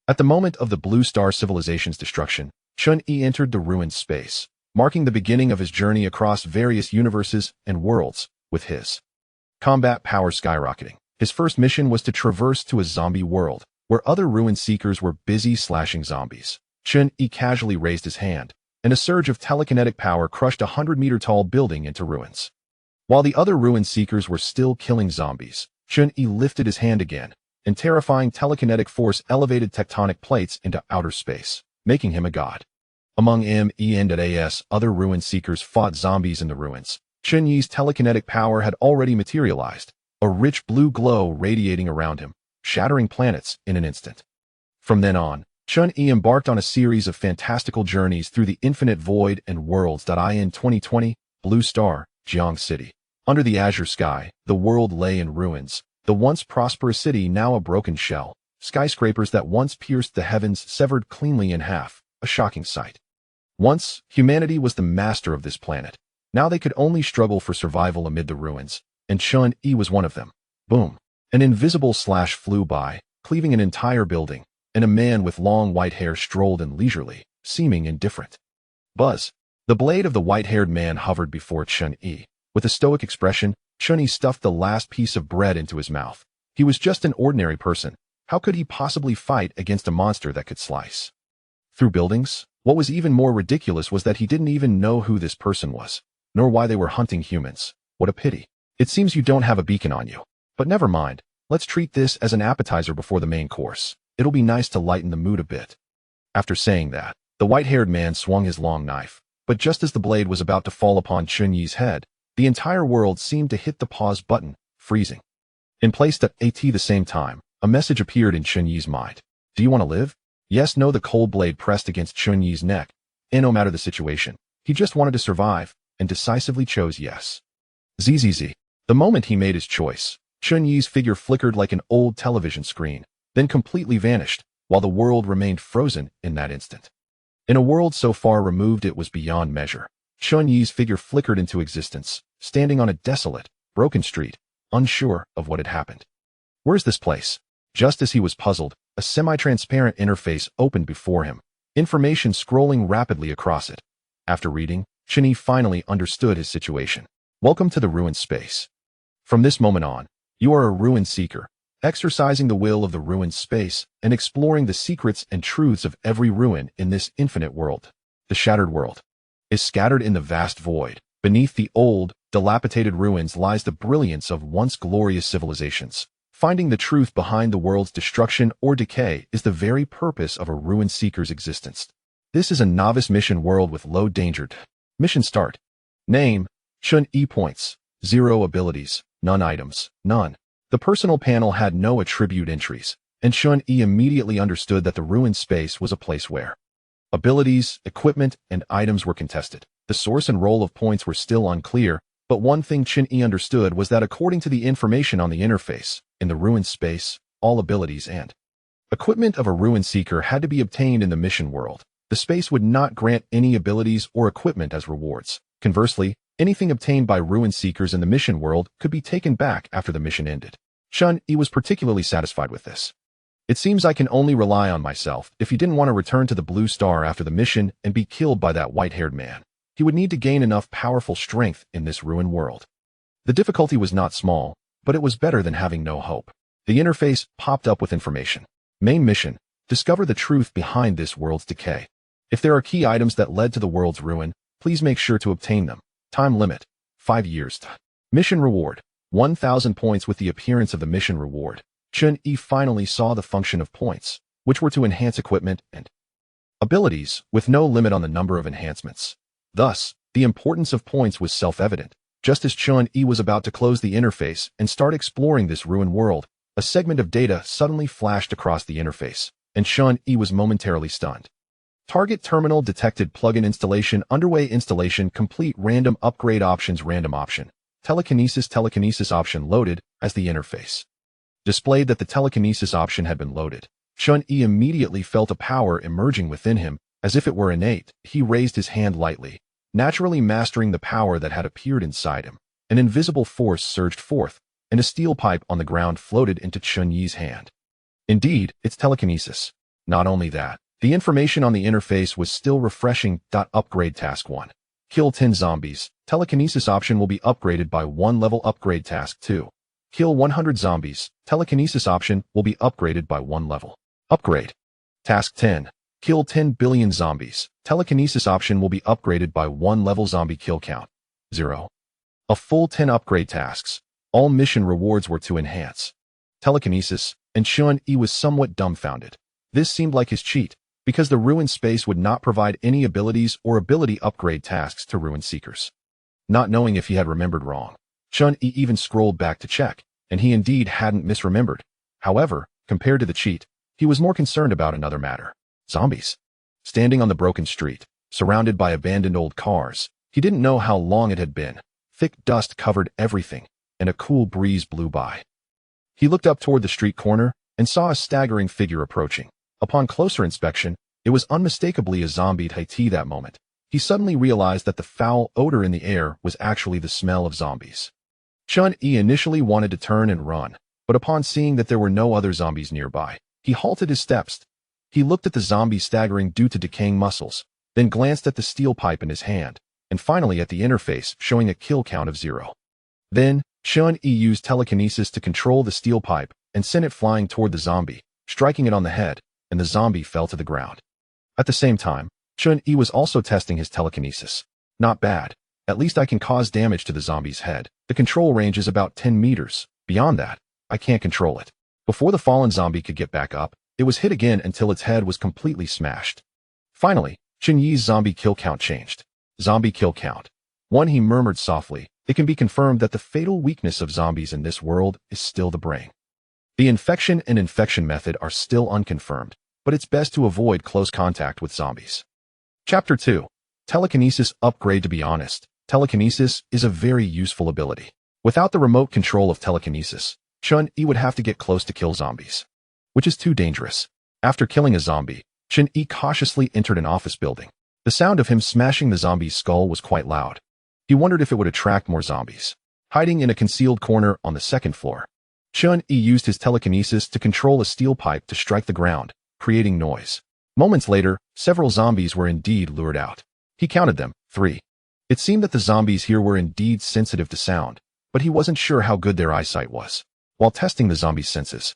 At the moment of the Blue Star civilization's destruction, Chen Yi entered the ruined space, marking the beginning of his journey across various universes and worlds, with his combat power skyrocketing. His first mission was to traverse to a zombie world, where other ruin seekers were busy slashing zombies. Chen Yi casually raised his hand, and a surge of telekinetic power crushed a 100-meter-tall building into ruins. While the other ruin seekers were still killing zombies, Chen Yi lifted his hand again, and terrifying telekinetic force elevated tectonic plates into outer space, making him a god. Among MEN's other ruin seekers fought zombies in the ruins. Chen Yi's telekinetic power had already materialized, a rich blue glow radiating around him, shattering planets in an instant. From then on, Chen Yi embarked on a series of fantastical journeys through the infinite void and worlds. In 2020, Blue Star, Jiang City. Under the azure sky, the world lay in ruins, the once prosperous city now a broken shell, skyscrapers that once pierced the heavens severed cleanly in half, a shocking sight. Once, humanity was the master of this planet. Now they could only struggle for survival amid the ruins, and Chen Yi was one of them. Boom. An invisible slash flew by, cleaving an entire building, and a man with long white hair strolled in leisurely, seeming indifferent. Buzz. The blade of the white-haired man hovered before Chen Yi. With a stoic expression, Chen Yi stuffed the last piece of bread into his mouth. He was just an ordinary person. How could he possibly fight against a monster that could slice through buildings? What was even more ridiculous was that he didn't even know who this person was, nor why they were hunting humans. What a pity. It seems you don't have a beacon on you. But never mind, let's treat this as an appetizer before the main course. It'll be nice to lighten the mood a bit. After saying that, the white-haired man swung his long knife, but just as the blade was about to fall upon Chen Yi's head, the entire world seemed to hit the pause button, freezing. In place at the same time, a message appeared in Chen Yi's mind. Do you want to live? Yes, no. The cold blade pressed against Chen Yi's neck, and no matter the situation, he just wanted to survive, and decisively chose yes. ZZZ. The moment he made his choice, Chen Yi's figure flickered like an old television screen, then completely vanished, while the world remained frozen in that instant. In a world so far removed it was beyond measure, Chen Yi's figure flickered into existence, standing on a desolate, broken street, unsure of what had happened. Where's this place? Just as he was puzzled, a semi-transparent interface opened before him, information scrolling rapidly across it. After reading, Chen Yi finally understood his situation. Welcome to the ruined space. From this moment on, you are a ruin seeker, exercising the will of the ruined space and exploring the secrets and truths of every ruin in this infinite world. The shattered world is scattered in the vast void. Beneath the old, dilapidated ruins lies the brilliance of once glorious civilizations. Finding the truth behind the world's destruction or decay is the very purpose of a ruin seeker's existence. This is a novice mission world with low danger. Mission start. Name, Chen Yi. Points, 0. Abilities, none. Items, none. The personal panel had no attribute entries, and Chen Yi immediately understood that the ruined space was a place where abilities, equipment, and items were contested. The source and role of points were still unclear, but one thing Chen Yi understood was that according to the information on the interface, in the ruined space, all abilities and equipment of a ruin seeker had to be obtained in the mission world. The space would not grant any abilities or equipment as rewards. Conversely, anything obtained by ruin seekers in the mission world could be taken back after the mission ended. Chen Yi was particularly satisfied with this. It seems I can only rely on myself. If he didn't want to return to the Blue Star after the mission and be killed by that white-haired man, he would need to gain enough powerful strength in this ruined world. The difficulty was not small, but it was better than having no hope. The interface popped up with information. Main mission, discover the truth behind this world's decay. If there are key items that led to the world's ruin, please make sure to obtain them. Time limit, 5 years. Mission reward, 1,000 points. With the appearance of the mission reward, Chen Yi finally saw the function of points, which were to enhance equipment and abilities, with no limit on the number of enhancements. Thus, the importance of points was self-evident. Just as Chen Yi was about to close the interface and start exploring this ruined world, a segment of data suddenly flashed across the interface, and Chen Yi was momentarily stunned. Target terminal detected. Plugin installation underway. Installation complete. Random upgrade options. Random option. Telekinesis option loaded. As the interface displayed that the telekinesis option had been loaded, Chen Yi immediately felt a power emerging within him, as if it were innate. He raised his hand lightly, naturally mastering the power that had appeared inside him. An invisible force surged forth, and a steel pipe on the ground floated into Chen Yi's hand. Indeed, it's telekinesis. Not only that, the information on the interface was still refreshing. Upgrade task 1. Kill 10 zombies. Telekinesis option will be upgraded by 1 level. Upgrade task 2. Kill 100 zombies. Telekinesis option will be upgraded by 1 level. Upgrade. Task 10. Kill 10 billion zombies. Telekinesis option will be upgraded by 1 level. Zombie kill count 0. A full 10 upgrade tasks. All mission rewards were to enhance telekinesis, and Chen Yi was somewhat dumbfounded. This seemed like his cheat, because the ruined space would not provide any abilities or ability upgrade tasks to ruin seekers. Not knowing if he had remembered wrong, Chen Yi even scrolled back to check, and he indeed hadn't misremembered. However, compared to the cheat, he was more concerned about another matter. Zombies. Standing on the broken street, surrounded by abandoned old cars, he didn't know how long it had been. Thick dust covered everything, and a cool breeze blew by. He looked up toward the street corner and saw a staggering figure approaching. Upon closer inspection, it was unmistakably a zombie. That moment, he suddenly realized that the foul odor in the air was actually the smell of zombies. Chen Yi initially wanted to turn and run, but upon seeing that there were no other zombies nearby, he halted his steps. He looked at the zombie staggering due to decaying muscles, then glanced at the steel pipe in his hand, and finally at the interface showing a kill count of 0. Then, Chen Yi used telekinesis to control the steel pipe and sent it flying toward the zombie, striking it on the head, and the zombie fell to the ground. At the same time, Chen Yi was also testing his telekinesis. Not bad. At least I can cause damage to the zombie's head. The control range is about 10 meters. Beyond that, I can't control it. Before the fallen zombie could get back up, it was hit again until its head was completely smashed. Finally, Chen Yi's zombie kill count changed. Zombie kill count 1. He murmured softly. It can be confirmed that the fatal weakness of zombies in this world is still the brain. The infection and infection method are still unconfirmed, but it's best to avoid close contact with zombies. Chapter 2. Telekinesis upgrade. To be honest, telekinesis is a very useful ability. Without the remote control of telekinesis, Chen Yi would have to get close to kill zombies, which is too dangerous. After killing a zombie, Chen Yi cautiously entered an office building. The sound of him smashing the zombie's skull was quite loud. He wondered if it would attract more zombies. Hiding in a concealed corner on the second floor, Chen Yi used his telekinesis to control a steel pipe to strike the ground, creating noise. Moments later, several zombies were indeed lured out. He counted them, 3. It seemed that the zombies here were indeed sensitive to sound, but he wasn't sure how good their eyesight was. While testing the zombies' senses,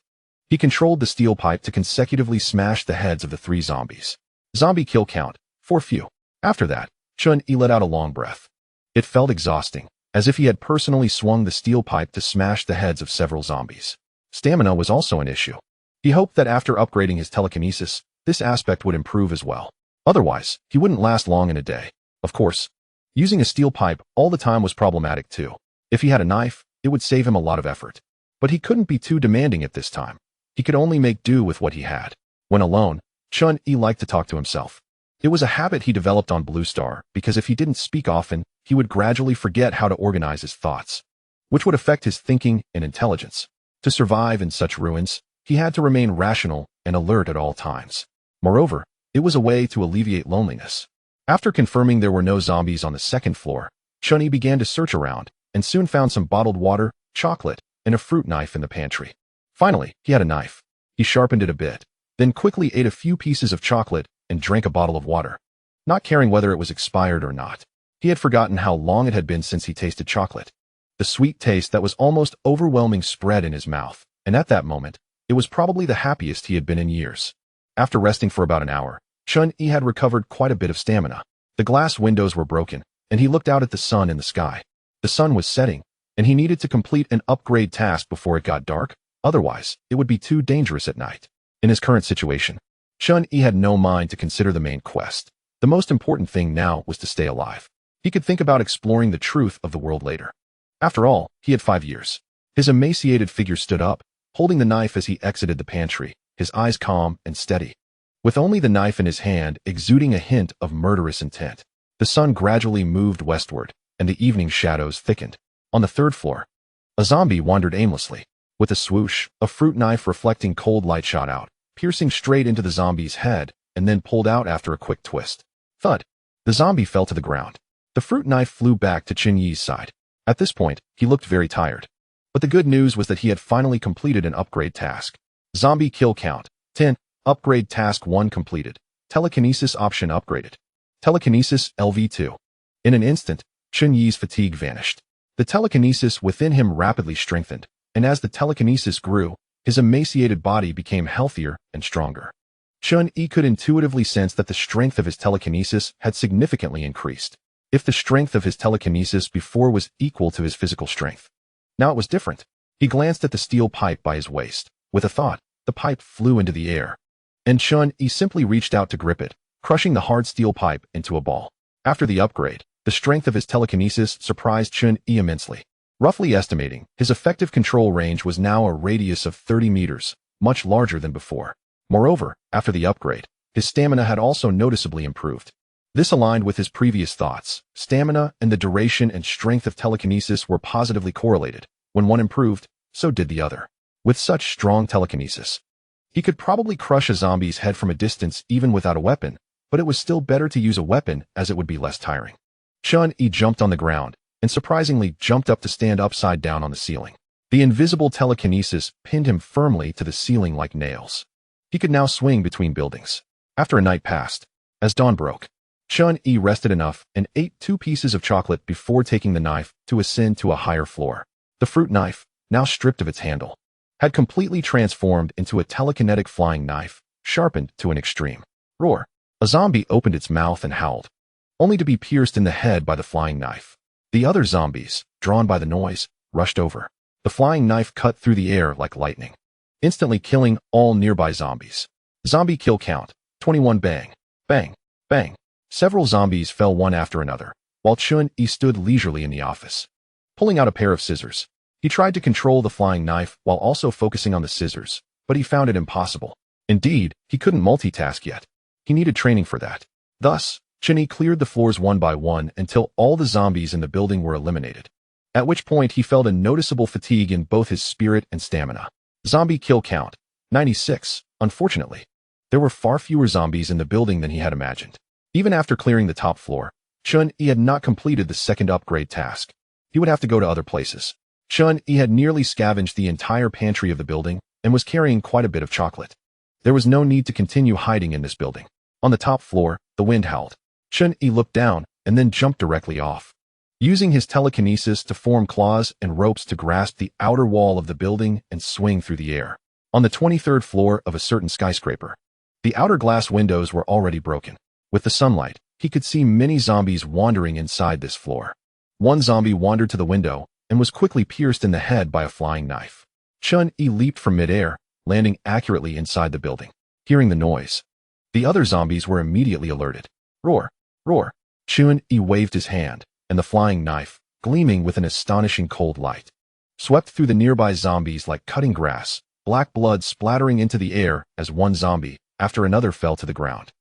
he controlled the steel pipe to consecutively smash the heads of the 3 zombies. Zombie kill count 4. Few. After that, Chen Yi let out a long breath. It felt exhausting, as if he had personally swung the steel pipe to smash the heads of several zombies. Stamina was also an issue. He hoped that after upgrading his telekinesis, this aspect would improve as well. Otherwise, he wouldn't last long in a day. Of course, using a steel pipe all the time was problematic too. If he had a knife, it would save him a lot of effort. But he couldn't be too demanding at this time. He could only make do with what he had. When alone, Chen Yi liked to talk to himself. It was a habit he developed on Blue Star because if he didn't speak often, he would gradually forget how to organize his thoughts, which would affect his thinking and intelligence. To survive in such ruins, he had to remain rational and alert at all times. Moreover, it was a way to alleviate loneliness. After confirming there were no zombies on the second floor, Chen Yi began to search around and soon found some bottled water, chocolate, and a fruit knife in the pantry. Finally, he had a knife. He sharpened it a bit, then quickly ate a few pieces of chocolate and drank a bottle of water. Not caring whether it was expired or not, he had forgotten how long it had been since he tasted chocolate. The sweet taste that was almost overwhelming spread in his mouth, and at that moment, it was probably the happiest he had been in years. After resting for about an hour, Chen Yi had recovered quite a bit of stamina. The glass windows were broken, and he looked out at the sun in the sky. The sun was setting, and he needed to complete an upgrade task before it got dark, otherwise, it would be too dangerous at night. In his current situation, Chen Yi had no mind to consider the main quest. The most important thing now was to stay alive. He could think about exploring the truth of the world later. After all, he had 5 years. His emaciated figure stood up, holding the knife as he exited the pantry, his eyes calm and steady. With only the knife in his hand exuding a hint of murderous intent, the sun gradually moved westward, and the evening shadows thickened. On the third floor, a zombie wandered aimlessly. With a swoosh, a fruit knife reflecting cold light shot out, piercing straight into the zombie's head, and then pulled out after a quick twist. Thud! The zombie fell to the ground. The fruit knife flew back to Chen Yi's side. At this point, he looked very tired. But the good news was that he had finally completed an upgrade task. Zombie kill count 10. Upgrade Task 1 completed. Telekinesis option upgraded. Telekinesis LV2. In an instant, Chen Yi's fatigue vanished. The telekinesis within him rapidly strengthened, and as the telekinesis grew, his emaciated body became healthier and stronger. Chen Yi could intuitively sense that the strength of his telekinesis had significantly increased. If the strength of his telekinesis before was equal to his physical strength, now it was different. He glanced at the steel pipe by his waist. With a thought, the pipe flew into the air, and Chen Yi simply reached out to grip it, crushing the hard steel pipe into a ball. After the upgrade, the strength of his telekinesis surprised Chen Yi immensely. Roughly estimating, his effective control range was now a radius of 30 meters, much larger than before. Moreover, after the upgrade, his stamina had also noticeably improved. This aligned with his previous thoughts. Stamina and the duration and strength of telekinesis were positively correlated. When one improved, so did the other. With such strong telekinesis, he could probably crush a zombie's head from a distance even without a weapon, but it was still better to use a weapon as it would be less tiring. Chen Yi jumped on the ground, and surprisingly jumped up to stand upside down on the ceiling. The invisible telekinesis pinned him firmly to the ceiling like nails. He could now swing between buildings. After a night passed, as dawn broke, Chen Yi rested enough and ate 2 pieces of chocolate before taking the knife to ascend to a higher floor. The fruit knife, now stripped of its handle, had completely transformed into a telekinetic flying knife, sharpened to an extreme. Roar! A zombie opened its mouth and howled, only to be pierced in the head by the flying knife. The other zombies, drawn by the noise, rushed over. The flying knife cut through the air like lightning, instantly killing all nearby zombies. Zombie kill count, 21. Bang, bang, bang. Several zombies fell one after another, while Chen Yi stood leisurely in the office. Pulling out a pair of scissors, he tried to control the flying knife while also focusing on the scissors, but he found it impossible. Indeed, he couldn't multitask yet. He needed training for that. Thus, Chen Yi cleared the floors one by one until all the zombies in the building were eliminated, at which point he felt a noticeable fatigue in both his spirit and stamina. Zombie kill count, 96. Unfortunately, there were far fewer zombies in the building than he had imagined. Even after clearing the top floor, Chen Yi had not completed the second upgrade task. He would have to go to other places. Chen Yi had nearly scavenged the entire pantry of the building and was carrying quite a bit of chocolate. There was no need to continue hiding in this building. On the top floor, the wind howled. Chen Yi looked down and then jumped directly off, using his telekinesis to form claws and ropes to grasp the outer wall of the building and swing through the air. On the 23rd floor of a certain skyscraper, the outer glass windows were already broken. With the sunlight, he could see many zombies wandering inside this floor. One zombie wandered to the window and was quickly pierced in the head by a flying knife. Chen Yi leaped from midair, landing accurately inside the building. Hearing the noise, the other zombies were immediately alerted. Roar! Roar! Chen Yi waved his hand, and the flying knife, gleaming with an astonishing cold light, swept through the nearby zombies like cutting grass, black blood splattering into the air as one zombie after another fell to the ground.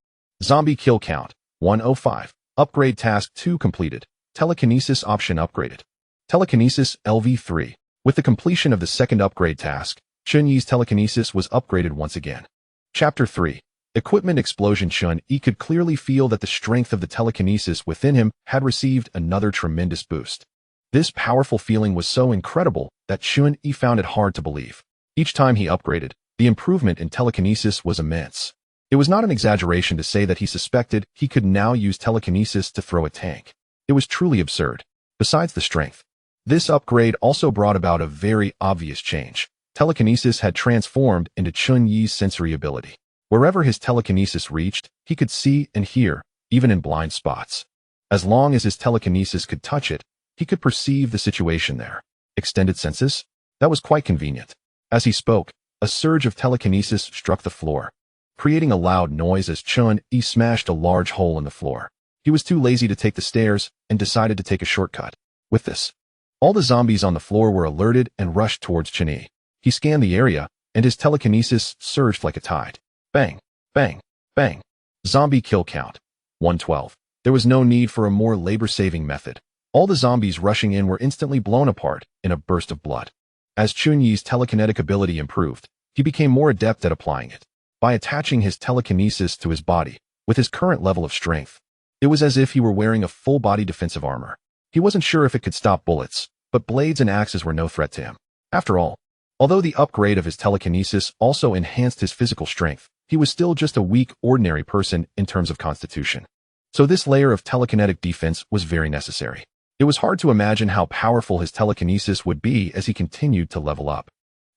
Zombie kill count, 105. Upgrade task 2 completed. Telekinesis option upgraded. Telekinesis LV3. With the completion of the second upgrade task, Chen Yi's telekinesis was upgraded once again. Chapter 3. Equipment explosion. Chen Yi could clearly feel that the strength of the telekinesis within him had received another tremendous boost. This powerful feeling was so incredible that Chen Yi found it hard to believe. Each time he upgraded, the improvement in telekinesis was immense. It was not an exaggeration to say that he suspected he could now use telekinesis to throw a tank. It was truly absurd. Besides the strength, this upgrade also brought about a very obvious change. Telekinesis had transformed into Chen Yi's sensory ability. Wherever his telekinesis reached, he could see and hear, even in blind spots. As long as his telekinesis could touch it, he could perceive the situation there. Extended senses? That was quite convenient. As he spoke, a surge of telekinesis struck the floor, creating a loud noise as Chen Yi smashed a large hole in the floor. He was too lazy to take the stairs and decided to take a shortcut. With this, all the zombies on the floor were alerted and rushed towards Chen Yi. He scanned the area, and his telekinesis surged like a tide. Bang, bang, bang. Zombie kill count, 112. There was no need for a more labor-saving method. All the zombies rushing in were instantly blown apart in a burst of blood. As Chen Yi's telekinetic ability improved, he became more adept at applying it. By attaching his telekinesis to his body, with his current level of strength, it was as if he were wearing a full-body defensive armor. He wasn't sure if it could stop bullets, but blades and axes were no threat to him. After all, although the upgrade of his telekinesis also enhanced his physical strength, he was still just a weak, ordinary person in terms of constitution. So this layer of telekinetic defense was very necessary. It was hard to imagine how powerful his telekinesis would be as he continued to level up,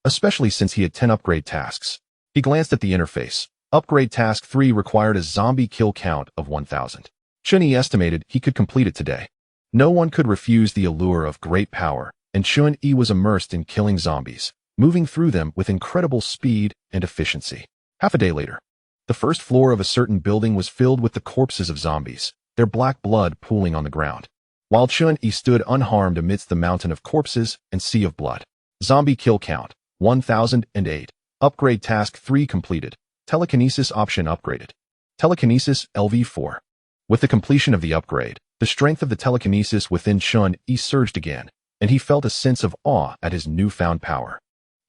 especially since he had 10 upgrade tasks. He glanced at the interface. Upgrade Task 3 required a zombie kill count of 1,000. Chen Yi estimated he could complete it today. No one could refuse the allure of great power, and Chen Yi was immersed in killing zombies, moving through them with incredible speed and efficiency. Half a day later, the first floor of a certain building was filled with the corpses of zombies, their black blood pooling on the ground, while Chen Yi stood unharmed amidst the mountain of corpses and sea of blood. Zombie kill count, 1008. Upgrade Task 3 completed. Telekinesis option upgraded. Telekinesis LV4. With the completion of the upgrade, the strength of the telekinesis within Chen Yi surged again, and he felt a sense of awe at his newfound power.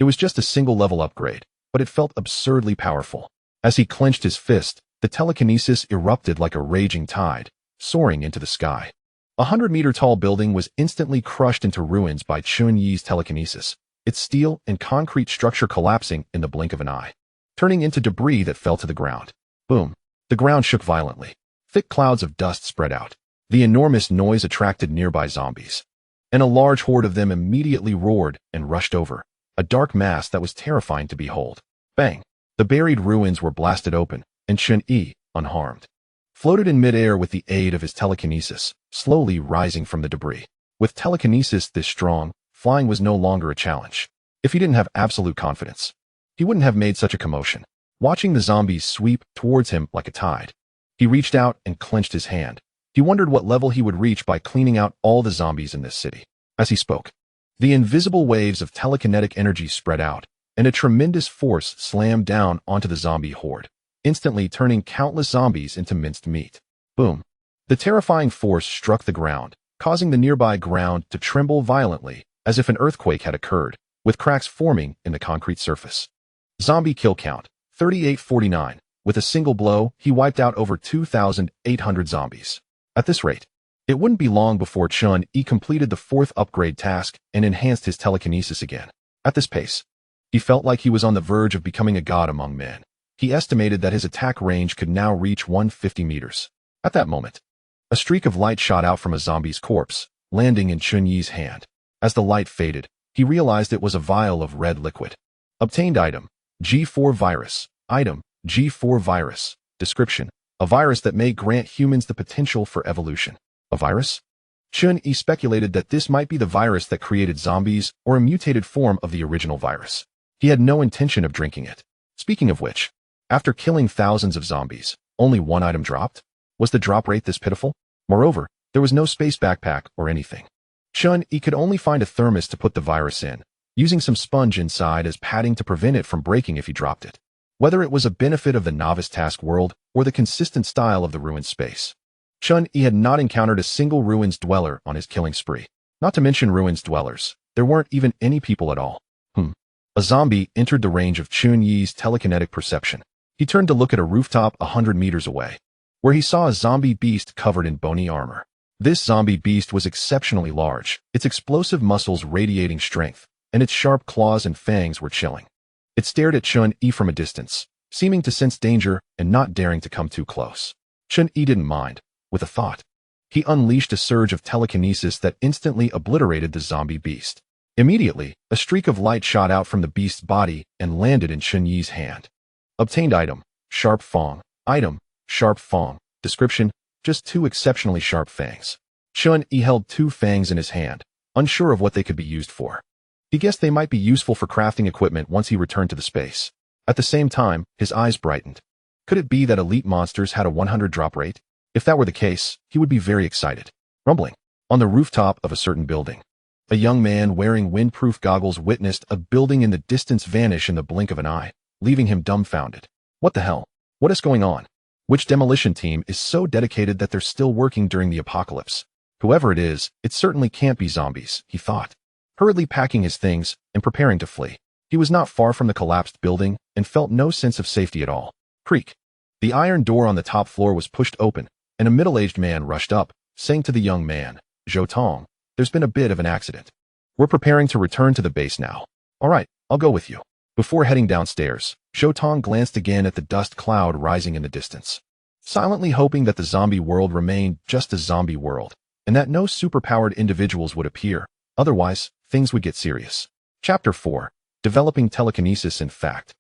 It was just a single-level upgrade, but it felt absurdly powerful. As he clenched his fist, the telekinesis erupted like a raging tide, soaring into the sky. A 100-meter-tall building was instantly crushed into ruins by Chen Yi's telekinesis, its steel and concrete structure collapsing in the blink of an eye, turning into debris that fell to the ground. Boom! The ground shook violently. Thick clouds of dust spread out. The enormous noise attracted nearby zombies, and a large horde of them immediately roared and rushed over, a dark mass that was terrifying to behold. Bang! The buried ruins were blasted open, and Chen Yi, unharmed, floated in midair with the aid of his telekinesis, slowly rising from the debris. With telekinesis this strong, flying was no longer a challenge. If he didn't have absolute confidence, he wouldn't have made such a commotion. Watching the zombies sweep towards him like a tide, he reached out and clenched his hand. He wondered what level he would reach by cleaning out all the zombies in this city. As he spoke, the invisible waves of telekinetic energy spread out, and a tremendous force slammed down onto the zombie horde, instantly turning countless zombies into minced meat. Boom! The terrifying force struck the ground, causing the nearby ground to tremble violently, as if an earthquake had occurred, with cracks forming in the concrete surface. Zombie kill count, 3849. With a single blow, he wiped out over 2,800 zombies. At this rate, it wouldn't be long before Chen Yi completed the 4th upgrade task and enhanced his telekinesis again. At this pace, he felt like he was on the verge of becoming a god among men. He estimated that his attack range could now reach 150 meters. At that moment, a streak of light shot out from a zombie's corpse, landing in Chen Yi's hand. As the light faded, he realized it was a vial of red liquid. Obtained item, G4 virus. Item, G4 virus. Description, a virus that may grant humans the potential for evolution. A virus? Chen Yi speculated that this might be the virus that created zombies or a mutated form of the original virus. He had no intention of drinking it. Speaking of which, after killing thousands of zombies, only one item dropped? Was the drop rate this pitiful? Moreover, there was no space backpack or anything. Chen Yi could only find a thermos to put the virus in, using some sponge inside as padding to prevent it from breaking if he dropped it. Whether it was a benefit of the novice task world or the consistent style of the ruined space, Chen Yi had not encountered a single ruins dweller on his killing spree. Not to mention ruins dwellers, there weren't even any people at all. A zombie entered the range of Chen Yi's telekinetic perception. He turned to look at a rooftop 100 meters away, where he saw a zombie beast covered in bony armor. This zombie beast was exceptionally large, its explosive muscles radiating strength, and its sharp claws and fangs were chilling. It stared at Chen Yi from a distance, seeming to sense danger and not daring to come too close. Chen Yi didn't mind. With a thought, he unleashed a surge of telekinesis that instantly obliterated the zombie beast. Immediately, a streak of light shot out from the beast's body and landed in Chen Yi's hand. Obtained item, Sharp Fang. Item, Sharp Fang. Description, just 2 exceptionally sharp fangs. Chen Yi held 2 fangs in his hand, unsure of what they could be used for. He guessed they might be useful for crafting equipment once he returned to the space. At the same time, his eyes brightened. Could it be that elite monsters had a 100 drop rate? If that were the case, he would be very excited. Rumbling. On the rooftop of a certain building, a young man wearing windproof goggles witnessed a building in the distance vanish in the blink of an eye, leaving him dumbfounded. What the hell? What is going on? Which demolition team is so dedicated that they're still working during the apocalypse? Whoever it is, it certainly can't be zombies, he thought, hurriedly packing his things and preparing to flee. He was not far from the collapsed building and felt no sense of safety at all. Creak. The iron door on the top floor was pushed open, and a middle-aged man rushed up, saying to the young man, "Zhou Tong, there's been a bit of an accident. We're preparing to return to the base now." "All right, I'll go with you." Before heading downstairs, Shotong glanced again at the dust cloud rising in the distance, silently hoping that the zombie world remained just a zombie world, and that no superpowered individuals would appear. Otherwise, things would get serious. Chapter 4. Developing telekinesis. In fact,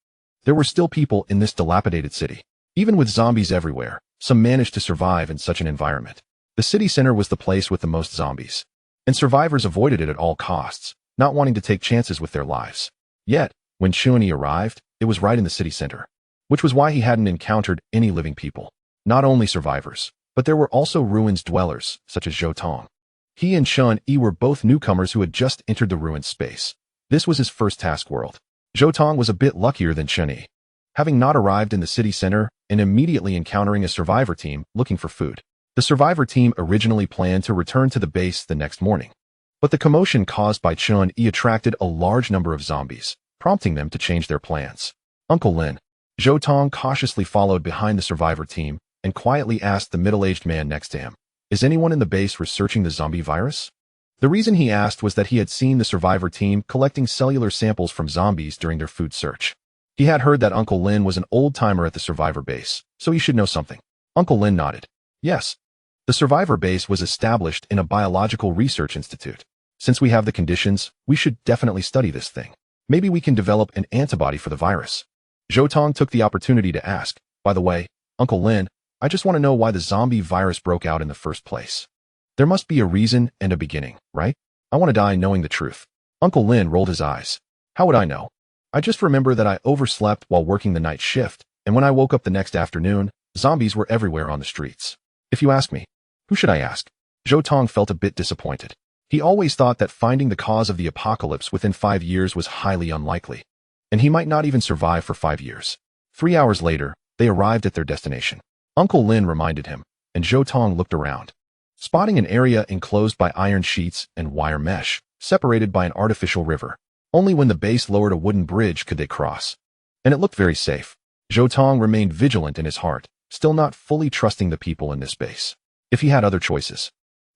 there were still people in this dilapidated city. Even with zombies everywhere, some managed to survive in such an environment. The city center was the place with the most zombies, and survivors avoided it at all costs, not wanting to take chances with their lives. Yet, when Chen Yi arrived, it was right in the city center, which was why he hadn't encountered any living people. Not only survivors, but there were also ruins dwellers, such as Zhou. He and Chen Yi were both newcomers who had just entered the ruined space. This was his first task world. Zhou was a bit luckier than Chen Yi, having not arrived in the city center and immediately encountering a survivor team looking for food. The survivor team originally planned to return to the base the next morning, but the commotion caused by Chen Yi attracted a large number of zombies, prompting them to change their plans. Uncle Lin. Zhou cautiously followed behind the survivor team and quietly asked the middle-aged man next to him, "Is anyone in the base researching the zombie virus?" The reason he asked was that he had seen the survivor team collecting cellular samples from zombies during their food search. He had heard that Uncle Lin was an old-timer at the survivor base, so he should know something. Uncle Lin nodded. Yes. The survivor base was established in a biological research institute. Since we have the conditions, we should definitely study this thing. Maybe we can develop an antibody for the virus. Zhou took the opportunity to ask, "By the way, Uncle Lin, I just want to know why the zombie virus broke out in the first place. There must be a reason and a beginning, right? I want to die knowing the truth." Uncle Lin rolled his eyes. "How would I know? I just remember that I overslept while working the night shift, and when I woke up the next afternoon, zombies were everywhere on the streets. If you ask me, who should I ask?" Zhou felt a bit disappointed. He always thought that finding the cause of the apocalypse within 5 years was highly unlikely, and he might not even survive for 5 years. 3 hours later, they arrived at their destination. Uncle Lin reminded him, and Zhou looked around, spotting an area enclosed by iron sheets and wire mesh, separated by an artificial river. Only when the base lowered a wooden bridge could they cross, and it looked very safe. Zhou remained vigilant in his heart, still not fully trusting the people in this base. If he had other choices,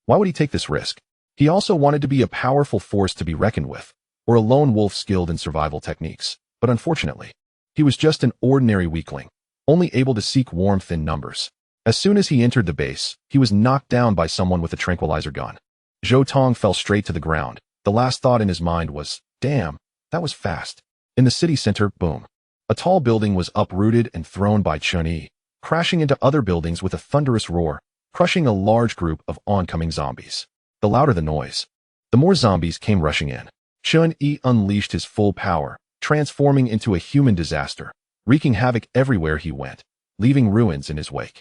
why would he take this risk? He also wanted to be a powerful force to be reckoned with, or a lone wolf skilled in survival techniques. But unfortunately, he was just an ordinary weakling, only able to seek warmth in numbers. As soon as he entered the base, he was knocked down by someone with a tranquilizer gun. Zhou fell straight to the ground. The last thought in his mind was, "Damn, that was fast." In the city center, boom. A tall building was uprooted and thrown by Chen Yi, crashing into other buildings with a thunderous roar, crushing a large group of oncoming zombies. The louder the noise, the more zombies came rushing in. Chen Yi unleashed his full power, transforming into a human disaster, wreaking havoc everywhere he went, leaving ruins in his wake.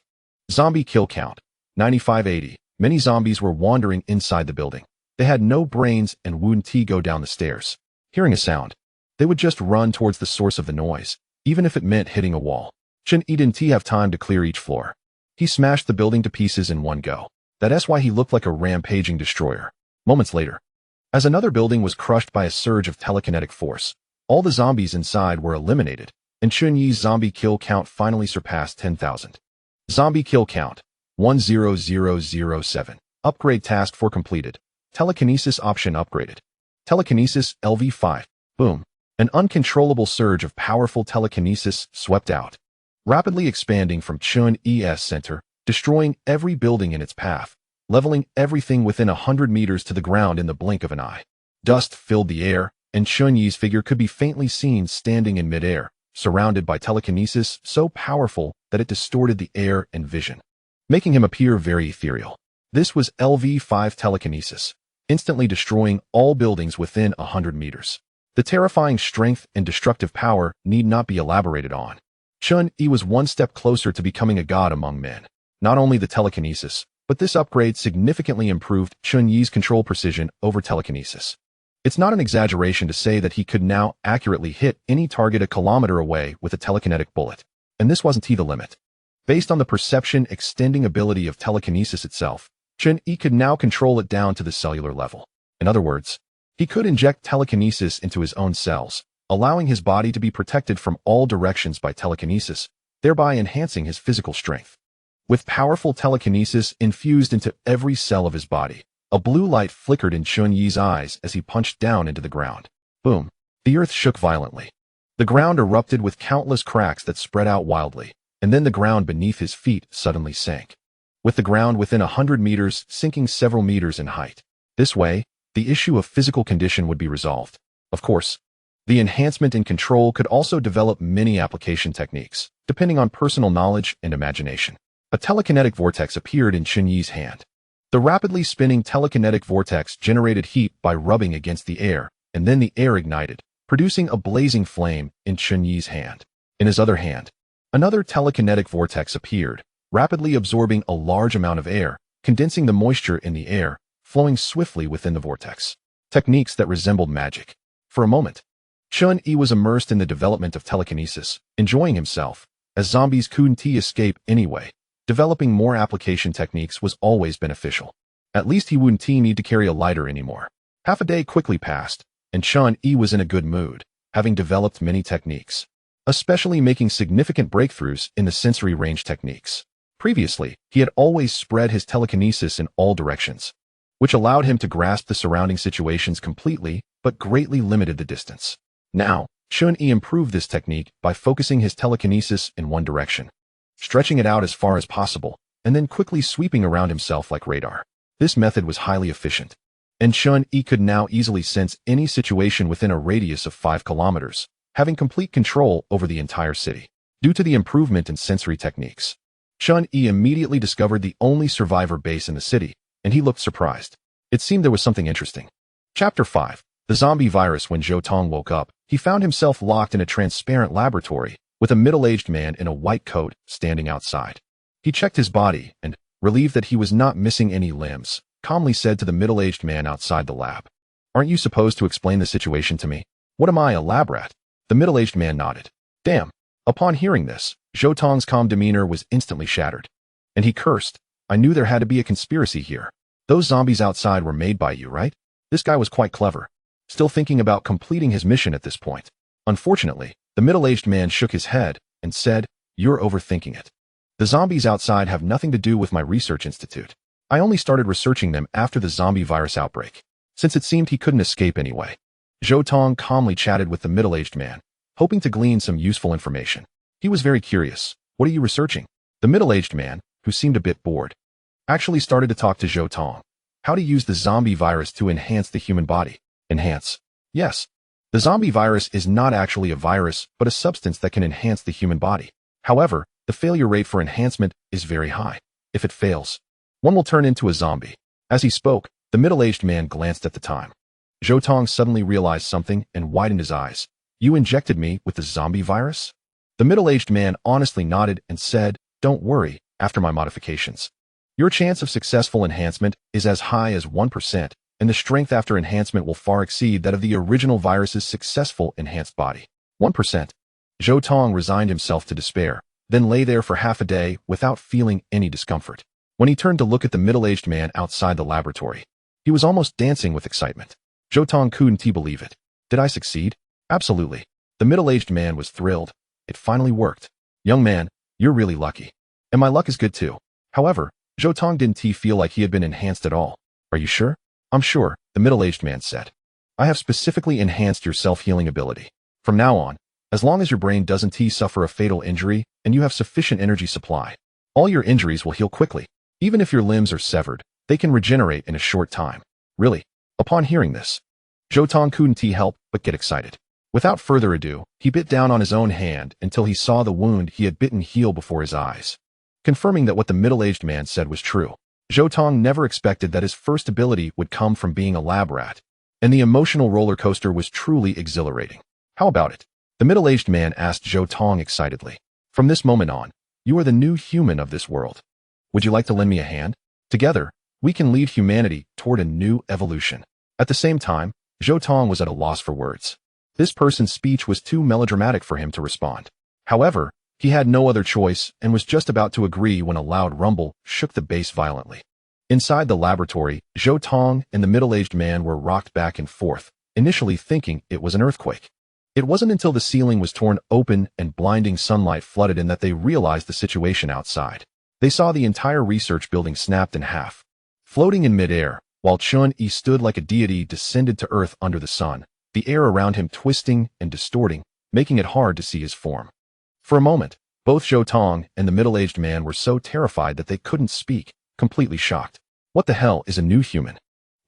Zombie kill count, 9580. Many zombies were wandering inside the building. They had no brains and wouldn't go down the stairs. Hearing a sound, they would just run towards the source of the noise, even if it meant hitting a wall. Chen Yi didn't have time to clear each floor. He smashed the building to pieces in one go. That's why he looked like a rampaging destroyer. Moments later, as another building was crushed by a surge of telekinetic force, all the zombies inside were eliminated, and Chen Yi's zombie kill count finally surpassed 10,000. Zombie kill count, 10007. Upgrade task for completed. Telekinesis option upgraded. Telekinesis LV5. Boom. An uncontrollable surge of powerful telekinesis swept out, rapidly expanding from Chen Yi's center, destroying every building in its path, leveling everything within 100 meters to the ground in the blink of an eye. Dust filled the air, and Chen Yi's figure could be faintly seen standing in midair, surrounded by telekinesis so powerful that it distorted the air and vision, making him appear very ethereal. This was LV5 telekinesis, instantly destroying all buildings within 100 meters. The terrifying strength and destructive power need not be elaborated on. Chen Yi was one step closer to becoming a god among men. Not only the telekinesis, but this upgrade significantly improved Chen Yi's control precision over telekinesis. It's not an exaggeration to say that he could now accurately hit any target a kilometer away with a telekinetic bullet. And this wasn't the limit. Based on the perception extending ability of telekinesis itself, Chen Yi could now control it down to the cellular level. In other words, he could inject telekinesis into his own cells, allowing his body to be protected from all directions by telekinesis, thereby enhancing his physical strength. With powerful telekinesis infused into every cell of his body, a blue light flickered in Chen Yi's eyes as he punched down into the ground. Boom. The earth shook violently. The ground erupted with countless cracks that spread out wildly, and then the ground beneath his feet suddenly sank, with the ground within 100 meters sinking several meters in height. This way, the issue of physical condition would be resolved. Of course, the enhancement in control could also develop many application techniques, depending on personal knowledge and imagination. A telekinetic vortex appeared in Chen Yi's hand. The rapidly spinning telekinetic vortex generated heat by rubbing against the air, and then the air ignited, producing a blazing flame in Chen Yi's hand. In his other hand, another telekinetic vortex appeared, rapidly absorbing a large amount of air, condensing the moisture in the air, flowing swiftly within the vortex. Techniques that resembled magic. For a moment, Chen Yi was immersed in the development of telekinesis, enjoying himself, as zombies couldn't escape anyway. Developing more application techniques was always beneficial. At least he wouldn't need to carry a lighter anymore. Half a day quickly passed, and Chen Yi was in a good mood, having developed many techniques, especially making significant breakthroughs in the sensory range techniques. Previously, he had always spread his telekinesis in all directions, which allowed him to grasp the surrounding situations completely, but greatly limited the distance. Now, Chen Yi improved this technique by focusing his telekinesis in one direction, stretching it out as far as possible, and then quickly sweeping around himself like radar. This method was highly efficient, and Chen Yi could now easily sense any situation within a radius of 5 kilometers, having complete control over the entire city. Due to the improvement in sensory techniques, Chen Yi immediately discovered the only survivor base in the city, and he looked surprised. It seemed there was something interesting. Chapter 5. The zombie virus. When Zhou Tong woke up, he found himself locked in a transparent laboratory, with a middle-aged man in a white coat standing outside. He checked his body and, relieved that he was not missing any limbs, calmly said to the middle-aged man outside the lab, "Aren't you supposed to explain the situation to me? What am I, a lab rat?" The middle-aged man nodded. Damn. Upon hearing this, Zhou Tong's calm demeanor was instantly shattered, and he cursed. I knew there had to be a conspiracy here. Those zombies outside were made by you, right? This guy was quite clever, still thinking about completing his mission at this point. Unfortunately, the middle-aged man shook his head and said, "You're overthinking it. The zombies outside have nothing to do with my research institute. I only started researching them after the zombie virus outbreak, since it seemed he couldn't escape anyway." Zhou Tong calmly chatted with the middle-aged man, hoping to glean some useful information. He was very curious. What are you researching? The middle-aged man, who seemed a bit bored, actually started to talk to Zhou Tong. How to use the zombie virus to enhance the human body. Enhance. Yes. The zombie virus is not actually a virus, but a substance that can enhance the human body. However, the failure rate for enhancement is very high. If it fails, one will turn into a zombie. As he spoke, the middle-aged man glanced at the time. Zhou Tong suddenly realized something and widened his eyes. You injected me with the zombie virus? The middle-aged man honestly nodded and said, "Don't worry, after my modifications, your chance of successful enhancement is as high as 1%, and the strength after enhancement will far exceed that of the original virus's successful enhanced body." 1%. Zhou Tong resigned himself to despair, then lay there for half a day without feeling any discomfort. When he turned to look at the middle-aged man outside the laboratory, he was almost dancing with excitement. Zhou Tong couldn't believe it. Did I succeed? Absolutely. The middle-aged man was thrilled. It finally worked. Young man, you're really lucky. And my luck is good too. However, Zhou Tong didn't feel like he had been enhanced at all. Are you sure? I'm sure, the middle-aged man said. I have specifically enhanced your self-healing ability. From now on, as long as your brain doesn't suffer a fatal injury and you have sufficient energy supply, all your injuries will heal quickly. Even if your limbs are severed, they can regenerate in a short time. Really? Upon hearing this, Zhou Tong couldn't help but get excited. Without further ado, he bit down on his own hand until he saw the wound he had bitten heal before his eyes, confirming that what the middle-aged man said was true. Zhou Tong never expected that his first ability would come from being a lab rat, and the emotional roller coaster was truly exhilarating. How about it? The middle-aged man asked Zhou Tong excitedly. From this moment on, you are the new human of this world. Would you like to lend me a hand? Together, we can lead humanity toward a new evolution. At the same time, Zhou Tong was at a loss for words. This person's speech was too melodramatic for him to respond. However, he had no other choice and was just about to agree when a loud rumble shook the base violently. Inside the laboratory, Zhou Tong and the middle-aged man were rocked back and forth, initially thinking it was an earthquake. It wasn't until the ceiling was torn open and blinding sunlight flooded in that they realized the situation outside. They saw the entire research building snapped in half. Floating in midair, while Chen Yi stood like a deity descended to earth under the sun, the air around him twisting and distorting, making it hard to see his form. For a moment, both Zhou Tong and the middle-aged man were so terrified that they couldn't speak, completely shocked. What the hell is a new human?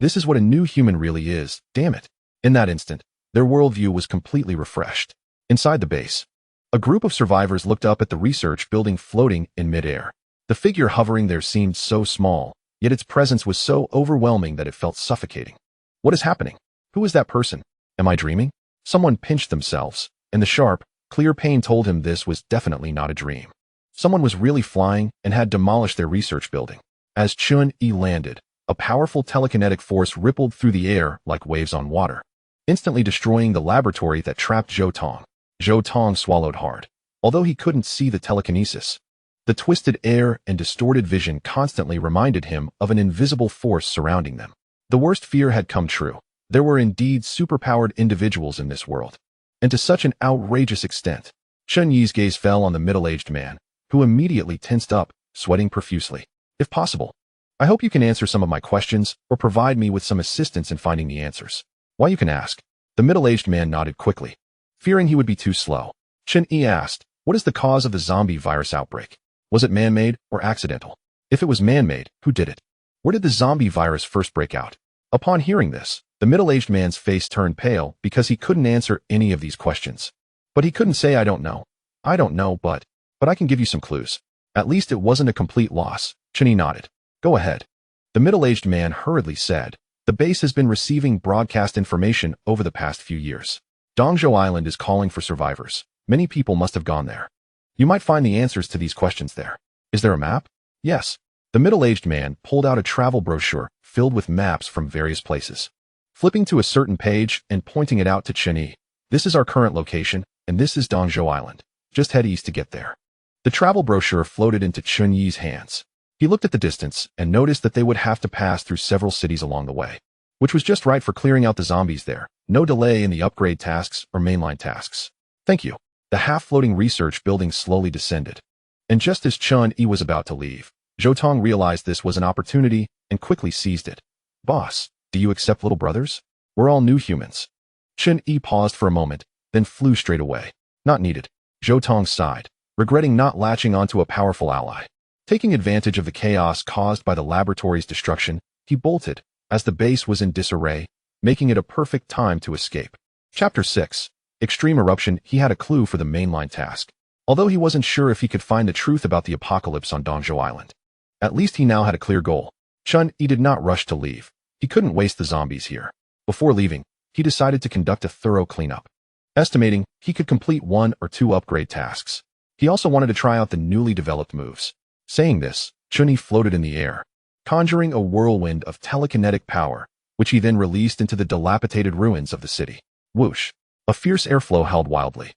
This is what a new human really is, damn it. In that instant, their worldview was completely refreshed. Inside the base, a group of survivors looked up at the research building floating in midair. The figure hovering there seemed so small, yet its presence was so overwhelming that it felt suffocating. What is happening? Who is that person? Am I dreaming? Someone pinched themselves, and the sharp, clear pain told him this was definitely not a dream. Someone was really flying and had demolished their research building. As Chen Yi landed, a powerful telekinetic force rippled through the air like waves on water, instantly destroying the laboratory that trapped Zhou Tong. Zhou Tong swallowed hard. Although he couldn't see the telekinesis, the twisted air and distorted vision constantly reminded him of an invisible force surrounding them. The worst fear had come true. There were indeed superpowered individuals in this world, and to such an outrageous extent. Chen Yi's gaze fell on the middle-aged man, who immediately tensed up, sweating profusely. If possible, I hope you can answer some of my questions or provide me with some assistance in finding the answers. Why, you can ask. The middle-aged man nodded quickly. Fearing he would be too slow, Chen Yi asked, what is the cause of the zombie virus outbreak? Was it man-made or accidental? If it was man-made, who did it? Where did the zombie virus first break out? Upon hearing this, the middle-aged man's face turned pale because he couldn't answer any of these questions. But he couldn't say, I don't know, but I can give you some clues. At least it wasn't a complete loss. Chen Yi nodded. Go ahead. The middle-aged man hurriedly said, the base has been receiving broadcast information over the past few years. Dongzhou Island is calling for survivors. Many people must have gone there. You might find the answers to these questions there. Is there a map? Yes. The middle-aged man pulled out a travel brochure filled with maps from various places. Flipping to a certain page and pointing it out to Chen Yi. This is our current location, and this is Dongzhou Island. Just head east to get there. The travel brochure floated into Chen Yi's hands. He looked at the distance and noticed that they would have to pass through several cities along the way, which was just right for clearing out the zombies there. No delay in the upgrade tasks or mainline tasks. Thank you. The half-floating research building slowly descended. And just as Chen Yi was about to leave, Zhou Tong realized this was an opportunity and quickly seized it. Boss, do you accept little brothers? We're all new humans. Chen Yi paused for a moment, then flew straight away. Not needed. Zhou Tong sighed, regretting not latching onto a powerful ally. Taking advantage of the chaos caused by the laboratory's destruction, he bolted, as the base was in disarray, making it a perfect time to escape. Chapter 6. Extreme Eruption. He had a clue for the mainline task, although he wasn't sure if he could find the truth about the apocalypse on Dongzhou Island. At least he now had a clear goal. Chen Yi did not rush to leave. He couldn't waste the zombies here. Before leaving, he decided to conduct a thorough cleanup, estimating he could complete 1 or 2 upgrade tasks. He also wanted to try out the newly developed moves. Saying this, Chen Yi floated in the air, conjuring a whirlwind of telekinetic power, which he then released into the dilapidated ruins of the city. Whoosh! A fierce airflow howled wildly.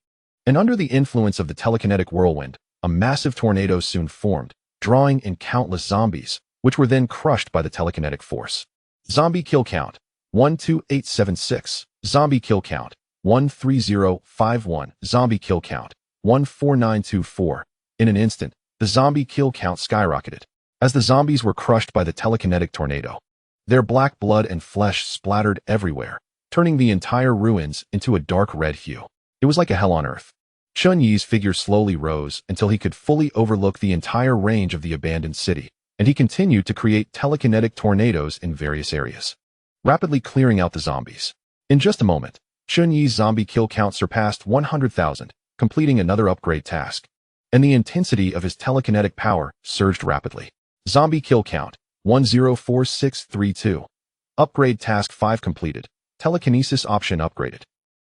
And under the influence of the telekinetic whirlwind, a massive tornado soon formed, drawing in countless zombies, which were then crushed by the telekinetic force. Zombie kill count, 12876. Zombie kill count, 13051. Zombie kill count, 14924. In an instant, the zombie kill count skyrocketed, as the zombies were crushed by the telekinetic tornado. Their black blood and flesh splattered everywhere, turning the entire ruins into a dark red hue. It was like a hell on earth. Chen Yi's figure slowly rose until he could fully overlook the entire range of the abandoned city, and he continued to create telekinetic tornadoes in various areas, rapidly clearing out the zombies. In just a moment, Chen Yi's zombie kill count surpassed 100,000, completing another upgrade task, and the intensity of his telekinetic power surged rapidly. Zombie kill count, 104632. Upgrade task 5 completed. Telekinesis option upgraded.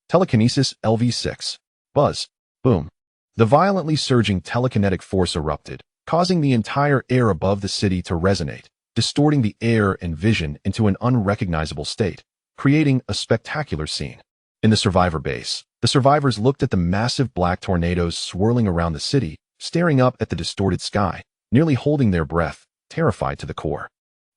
Telekinesis LV6. Buzz. Boom. The violently surging telekinetic force erupted, causing the entire air above the city to resonate, distorting the air and vision into an unrecognizable state, creating a spectacular scene. In the survivor base, the survivors looked at the massive black tornadoes swirling around the city, staring up at the distorted sky, nearly holding their breath, terrified to the core.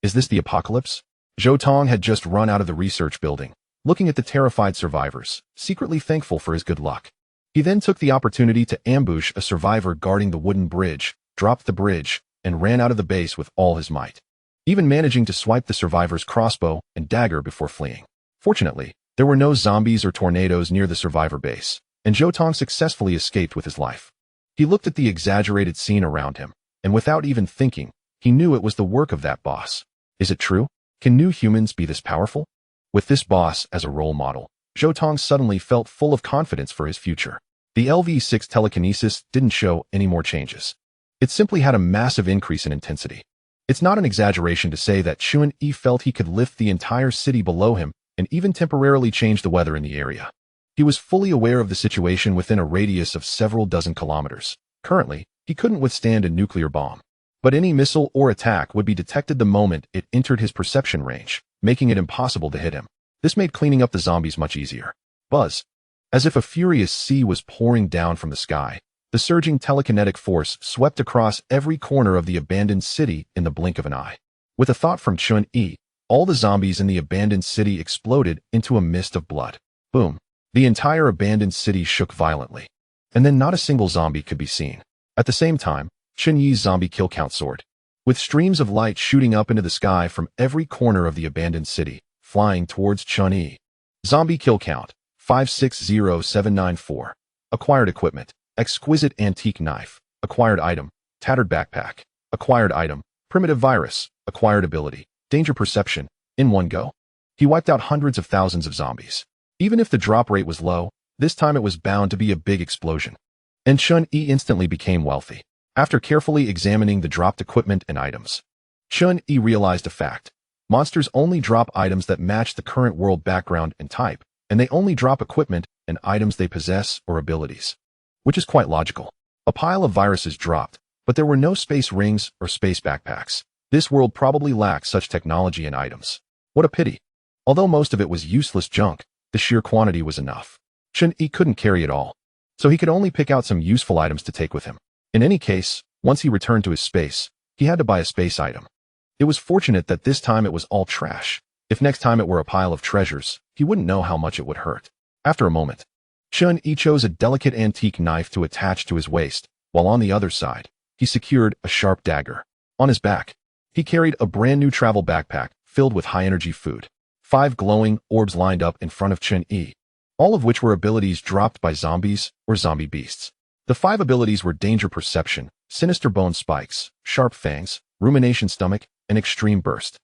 Is this the apocalypse? Zhou Tong had just run out of the research building, looking at the terrified survivors, secretly thankful for his good luck. He then took the opportunity to ambush a survivor guarding the wooden bridge, dropped the bridge, and ran out of the base with all his might, even managing to swipe the survivor's crossbow and dagger before fleeing. Fortunately, there were no zombies or tornadoes near the survivor base, and Zhou Tong successfully escaped with his life. He looked at the exaggerated scene around him, and without even thinking, he knew it was the work of that boss. Is it true? Can new humans be this powerful? With this boss as a role model, Zhou Tong suddenly felt full of confidence for his future. The LV6 telekinesis didn't show any more changes. It simply had a massive increase in intensity. It's not an exaggeration to say that Chen Yi felt he could lift the entire city below him and even temporarily change the weather in the area. He was fully aware of the situation within a radius of several dozen kilometers. Currently, he couldn't withstand a nuclear bomb. But any missile or attack would be detected the moment it entered his perception range, making it impossible to hit him. This made cleaning up the zombies much easier. Buzz. As if a furious sea was pouring down from the sky, the surging telekinetic force swept across every corner of the abandoned city in the blink of an eye. With a thought from Chen Yi, all the zombies in the abandoned city exploded into a mist of blood. Boom. The entire abandoned city shook violently. And then not a single zombie could be seen. At the same time, Chen Yi's zombie kill count soared, with streams of light shooting up into the sky from every corner of the abandoned city, flying towards Chen Yi. Zombie kill count, 560794. Acquired equipment, exquisite antique knife. Acquired item, tattered backpack. Acquired item, primitive virus. Acquired ability, danger perception. In one go, he wiped out hundreds of thousands of zombies. Even if the drop rate was low, this time it was bound to be a big explosion. And Chen Yi instantly became wealthy. After carefully examining the dropped equipment and items, Chen Yi realized a fact. Monsters only drop items that match the current world background and type, and they only drop equipment and items they possess or abilities. Which is quite logical. A pile of viruses dropped, but there were no space rings or space backpacks. This world probably lacked such technology and items. What a pity. Although most of it was useless junk, the sheer quantity was enough. Chen Yi couldn't carry it all, so he could only pick out some useful items to take with him. In any case, once he returned to his space, he had to buy a space item. It was fortunate that this time it was all trash. If next time it were a pile of treasures, he wouldn't know how much it would hurt. After a moment, Chen Yi chose a delicate antique knife to attach to his waist, while on the other side, he secured a sharp dagger. On his back, he carried a brand new travel backpack filled with high-energy food. 5 glowing orbs lined up in front of Chen Yi, all of which were abilities dropped by zombies or zombie beasts. The 5 abilities were danger perception, sinister bone spikes, sharp fangs, rumination stomach, and extreme burst.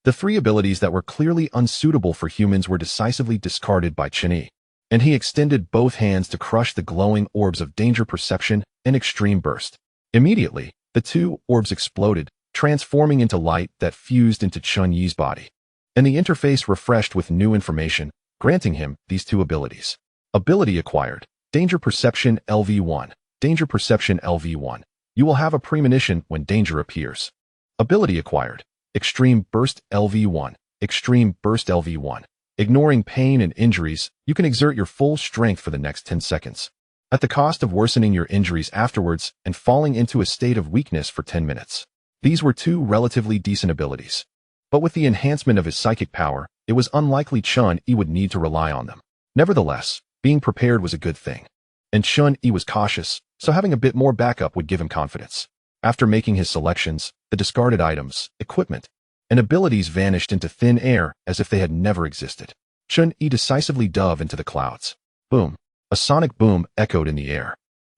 The 3 abilities that were clearly unsuitable for humans were decisively discarded by Chen Yi, and he extended both hands to crush the glowing orbs of danger perception and extreme burst. Immediately, the 2 orbs exploded, transforming into light that fused into Chen Yi's body. And the interface refreshed with new information, granting him these 2 abilities. Ability acquired. Danger Perception LV1. Danger Perception LV1. You will have a premonition when danger appears. Ability acquired. Extreme Burst LV1. Extreme Burst LV1. Ignoring pain and injuries, you can exert your full strength for the next 10 seconds, at the cost of worsening your injuries afterwards and falling into a state of weakness for 10 minutes. These were 2 relatively decent abilities. But with the enhancement of his psychic power, it was unlikely Chen Yi would need to rely on them. Nevertheless, being prepared was a good thing. And Chen Yi was cautious, so having a bit more backup would give him confidence. After making his selections, the discarded items, equipment, and abilities vanished into thin air as if they had never existed. Chen Yi decisively dove into the clouds. Boom. A sonic boom echoed in the air,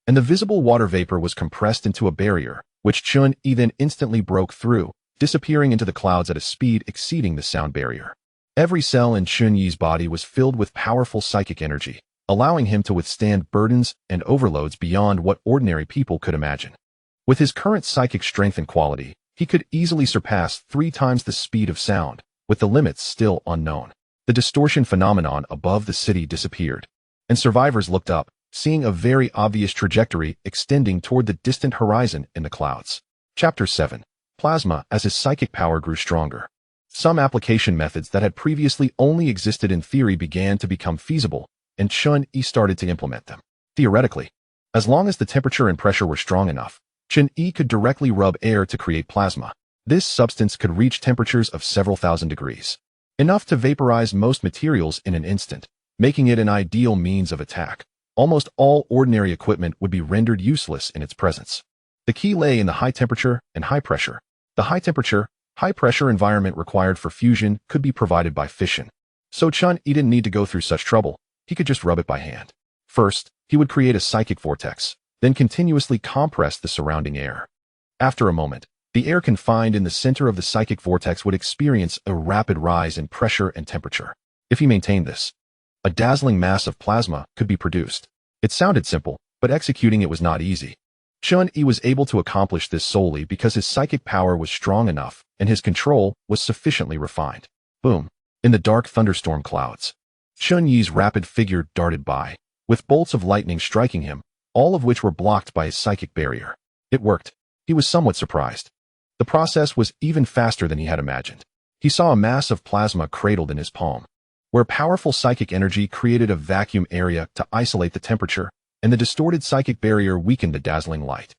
and the visible water vapor was compressed into a barrier, which Chen Yi then instantly broke through, disappearing into the clouds at a speed exceeding the sound barrier. Every cell in Chen Yi's body was filled with powerful psychic energy, allowing him to withstand burdens and overloads beyond what ordinary people could imagine. With his current psychic strength and quality, he could easily surpass 3 times the speed of sound, with the limits still unknown. The distortion phenomenon above the city disappeared, and survivors looked up, seeing a very obvious trajectory extending toward the distant horizon in the clouds. Chapter 7. Plasma. As his psychic power grew stronger, some application methods that had previously only existed in theory began to become feasible, and Chen Yi started to implement them. Theoretically, as long as the temperature and pressure were strong enough, Chen Yi could directly rub air to create plasma. This substance could reach temperatures of several thousand degrees, enough to vaporize most materials in an instant, making it an ideal means of attack. Almost all ordinary equipment would be rendered useless in its presence. The key lay in the high temperature and high pressure. The high temperature, high pressure environment required for fusion could be provided by fission. So Chen Yi didn't need to go through such trouble. He could just rub it by hand. First, he would create a psychic vortex, then continuously compress the surrounding air. After a moment, the air confined in the center of the psychic vortex would experience a rapid rise in pressure and temperature. If he maintained this, a dazzling mass of plasma could be produced. It sounded simple, but executing it was not easy. Chen Yi was able to accomplish this solely because his psychic power was strong enough and his control was sufficiently refined. Boom! In the dark thunderstorm clouds, Chen Yi's rapid figure darted by, with bolts of lightning striking him, all of which were blocked by his psychic barrier. It worked. He was somewhat surprised. The process was even faster than he had imagined. He saw a mass of plasma cradled in his palm, where powerful psychic energy created a vacuum area to isolate the temperature, and the distorted psychic barrier weakened the dazzling light.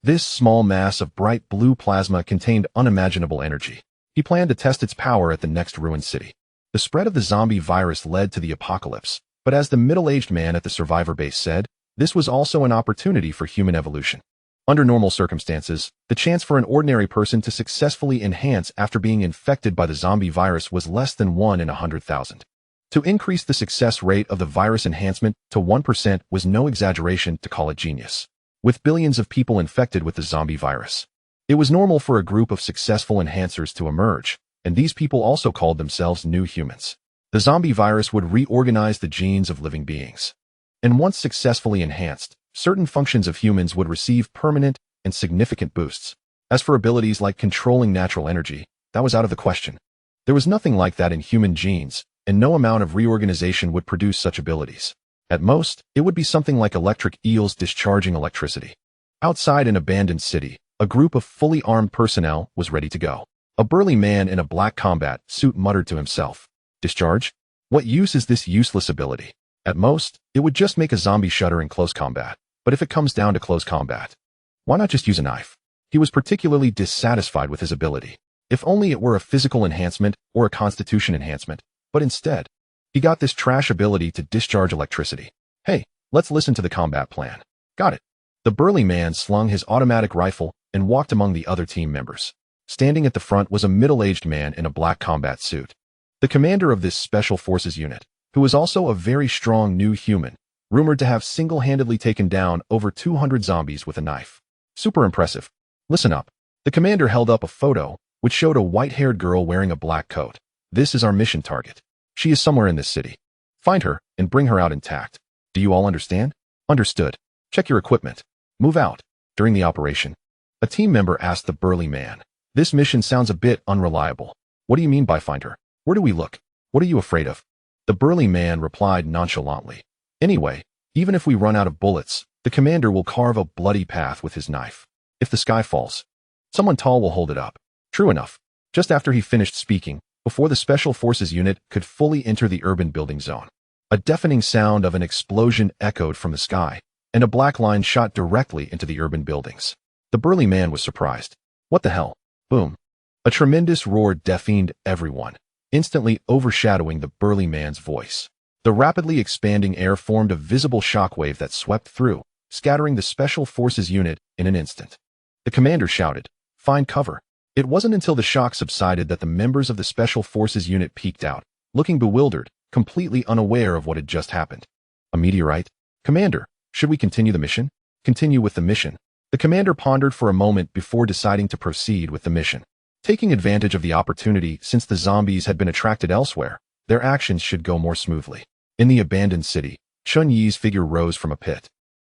This small mass of bright blue plasma contained unimaginable energy. He planned to test its power at the next ruined city. The spread of the zombie virus led to the apocalypse, but as the middle-aged man at the survivor base said, this was also an opportunity for human evolution. Under normal circumstances, the chance for an ordinary person to successfully enhance after being infected by the zombie virus was less than 1 in 100,000. To increase the success rate of the virus enhancement to 1% was no exaggeration to call it genius. With billions of people infected with the zombie virus, it was normal for a group of successful enhancers to emerge, and these people also called themselves new humans. The zombie virus would reorganize the genes of living beings. And once successfully enhanced, certain functions of humans would receive permanent and significant boosts. As for abilities like controlling natural energy, that was out of the question. There was nothing like that in human genes, and no amount of reorganization would produce such abilities. At most, it would be something like electric eels discharging electricity. Outside an abandoned city, a group of fully armed personnel was ready to go. A burly man in a black combat suit muttered to himself, "Discharge? What use is this useless ability? At most, it would just make a zombie shudder in close combat. But if it comes down to close combat, why not just use a knife?" He was particularly dissatisfied with his ability. If only it were a physical enhancement or a constitution enhancement, but instead, he got this trash ability to discharge electricity. Hey, let's listen to the combat plan. Got it. The burly man slung his automatic rifle and walked among the other team members. Standing at the front was a middle-aged man in a black combat suit. The commander of this special forces unit, who was also a very strong new human, rumored to have single-handedly taken down over 200 zombies with a knife. Super impressive. Listen up. The commander held up a photo, which showed a white-haired girl wearing a black coat. This is our mission target. She is somewhere in this city. Find her and bring her out intact. Do you all understand? Understood. Check your equipment. Move out. During the operation, a team member asked the burly man, "This mission sounds a bit unreliable. What do you mean by find her? Where do we look? What are you afraid of?" The burly man replied nonchalantly, "Anyway, even if we run out of bullets, the commander will carve a bloody path with his knife. If the sky falls, someone tall will hold it up." True enough. Just after he finished speaking, before the Special Forces unit could fully enter the urban building zone, a deafening sound of an explosion echoed from the sky, and a black line shot directly into the urban buildings. The burly man was surprised. What the hell? Boom. A tremendous roar deafened everyone, instantly overshadowing the burly man's voice. The rapidly expanding air formed a visible shockwave that swept through, scattering the Special Forces unit in an instant. The commander shouted, "Find cover." It wasn't until the shock subsided that the members of the Special Forces unit peeked out, looking bewildered, completely unaware of what had just happened. A meteorite? Commander, should we continue the mission? Continue with the mission. The commander pondered for a moment before deciding to proceed with the mission. Taking advantage of the opportunity since the zombies had been attracted elsewhere, their actions should go more smoothly. In the abandoned city, Chen Yi's figure rose from a pit,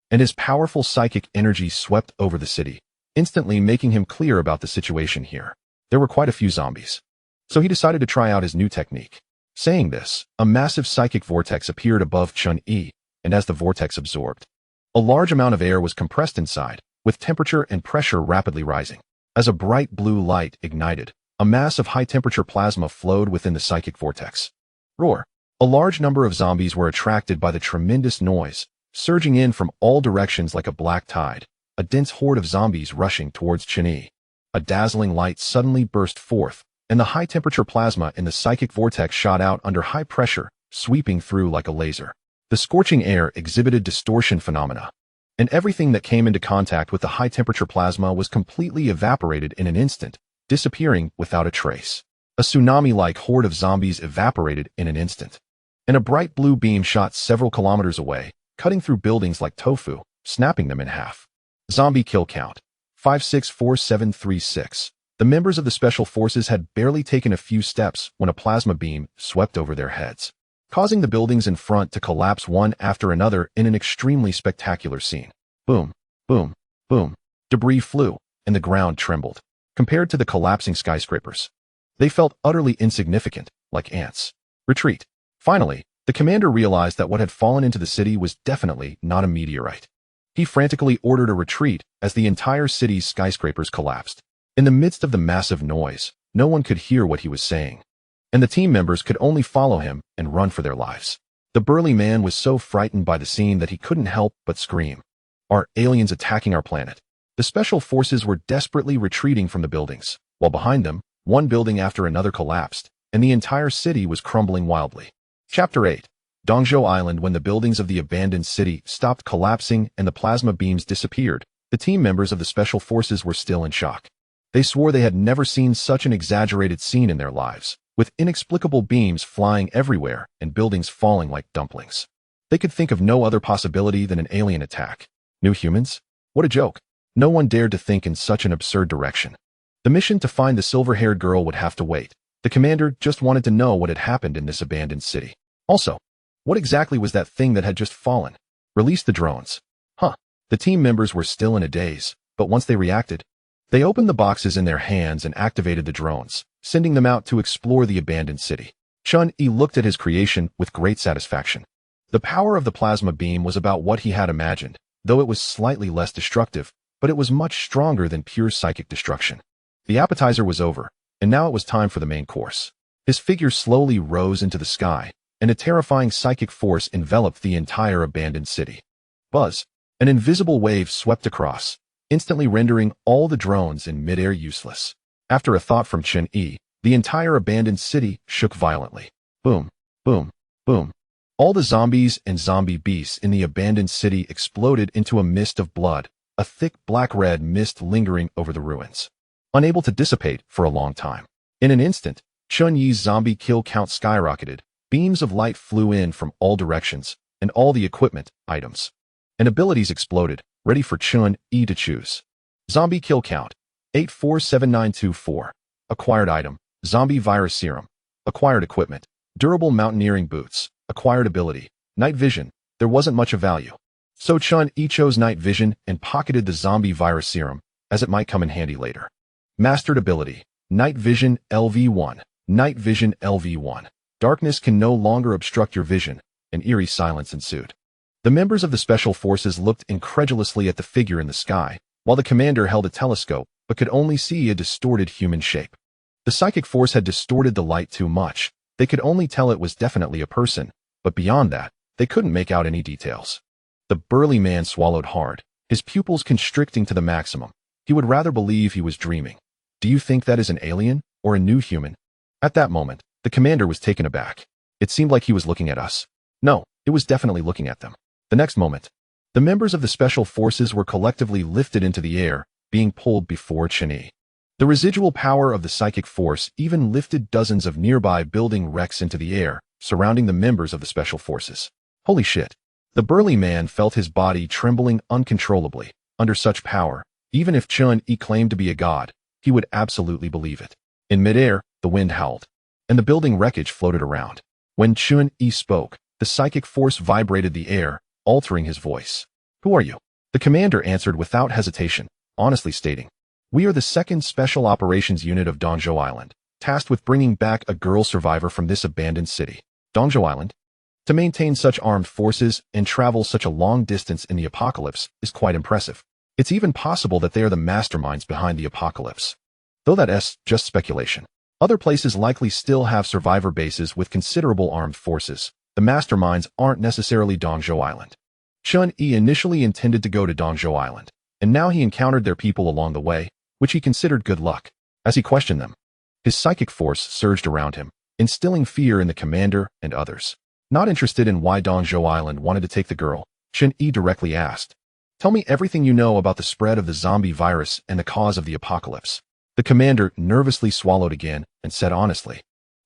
and his powerful psychic energy swept over the city, instantly making him clear about the situation here. There were quite a few zombies, so he decided to try out his new technique. Saying this, a massive psychic vortex appeared above Chen Yi, and as the vortex absorbed, a large amount of air was compressed inside, with temperature and pressure rapidly rising. As a bright blue light ignited, a mass of high-temperature plasma flowed within the psychic vortex. Roar! A large number of zombies were attracted by the tremendous noise, surging in from all directions like a black tide, a dense horde of zombies rushing towards Chen Yi. A dazzling light suddenly burst forth, and the high-temperature plasma in the psychic vortex shot out under high pressure, sweeping through like a laser. The scorching air exhibited distortion phenomena, and everything that came into contact with the high-temperature plasma was completely evaporated in an instant, disappearing without a trace. A tsunami-like horde of zombies evaporated in an instant, and a bright blue beam shot several kilometers away, cutting through buildings like tofu, snapping them in half. Zombie kill count 564736. The members of the Special Forces had barely taken a few steps when a plasma beam swept over their heads, causing the buildings in front to collapse one after another in an extremely spectacular scene. Boom, boom, boom. Debris flew, and the ground trembled. Compared to the collapsing skyscrapers, they felt utterly insignificant, like ants. Retreat. Finally, the commander realized that what had fallen into the city was definitely not a meteorite. He frantically ordered a retreat as the entire city's skyscrapers collapsed. In the midst of the massive noise, no one could hear what he was saying, and the team members could only follow him and run for their lives. The burly man was so frightened by the scene that he couldn't help but scream, "Are aliens attacking our planet?" The Special Forces were desperately retreating from the buildings, while behind them, one building after another collapsed, and the entire city was crumbling wildly. Chapter 8. Dongzhou Island. When the buildings of the abandoned city stopped collapsing and the plasma beams disappeared, the team members of the Special Forces were still in shock. They swore they had never seen such an exaggerated scene in their lives, with inexplicable beams flying everywhere and buildings falling like dumplings. They could think of no other possibility than an alien attack. New humans? What a joke. No one dared to think in such an absurd direction. The mission to find the silver-haired girl would have to wait. The commander just wanted to know what had happened in this abandoned city. Also, what exactly was that thing that had just fallen? Release the drones. The team members were still in a daze, but once they reacted, they opened the boxes in their hands and activated the drones, sending them out to explore the abandoned city. Chen Yi looked at his creation with great satisfaction. The power of the plasma beam was about what he had imagined, though it was slightly less destructive, but it was much stronger than pure psychic destruction. The appetizer was over, and now it was time for the main course. His figure slowly rose into the sky, and a terrifying psychic force enveloped the entire abandoned city. Buzz! An invisible wave swept across, instantly rendering all the drones in midair useless. After a thought from Chen Yi, the entire abandoned city shook violently. Boom, boom, boom. All the zombies and zombie beasts in the abandoned city exploded into a mist of blood, a thick black-red mist lingering over the ruins, unable to dissipate for a long time. In an instant, Chen Yi's zombie kill count skyrocketed. Beams of light flew in from all directions, and all the equipment, items, and abilities exploded, ready for Chen Yi to choose. Zombie kill count 847924. Acquired item, zombie virus serum. Acquired equipment, durable mountaineering boots. Acquired ability, night vision. There wasn't much of value, so Chen Yi chose night vision and pocketed the zombie virus serum, as it might come in handy later. Mastered ability, night vision LV1. Night vision LV1. Darkness can no longer obstruct your vision. An eerie silence ensued. The members of the Special Forces looked incredulously at the figure in the sky, while the commander held a telescope but could only see a distorted human shape. The psychic force had distorted the light too much. They could only tell it was definitely a person, but beyond that, they couldn't make out any details. The burly man swallowed hard, his pupils constricting to the maximum. He would rather believe he was dreaming. Do you think that is an alien or a new human? At that moment, the commander was taken aback. It seemed like he was looking at us. No, it was definitely looking at them. The next moment, the members of the Special Forces were collectively lifted into the air, being pulled before Chen Yi. The residual power of the psychic force even lifted dozens of nearby building wrecks into the air, surrounding the members of the Special Forces. Holy shit! The burly man felt his body trembling uncontrollably. Under such power, even if Chen Yi claimed to be a god, he would absolutely believe it. In midair, the wind howled, and the building wreckage floated around. When Chen Yi spoke, the psychic force vibrated the air, altering his voice. Who are you? The commander answered without hesitation, honestly stating, "We are the 2nd Special Operations Unit of Dongzhou Island, tasked with bringing back a girl survivor from this abandoned city." Dongzhou Island? To maintain such armed forces and travel such a long distance in the apocalypse is quite impressive. It's even possible that they are the masterminds behind the apocalypse. Though that's just speculation. Other places likely still have survivor bases with considerable armed forces. The masterminds aren't necessarily Dongzhou Island. Chen Yi initially intended to go to Dongzhou Island, and now he encountered their people along the way, which he considered good luck. As he questioned them, his psychic force surged around him, instilling fear in the commander and others. Not interested in why Dongzhou Island wanted to take the girl, Chen Yi directly asked, "Tell me everything you know about the spread of the zombie virus and the cause of the apocalypse." The commander nervously swallowed again and said honestly,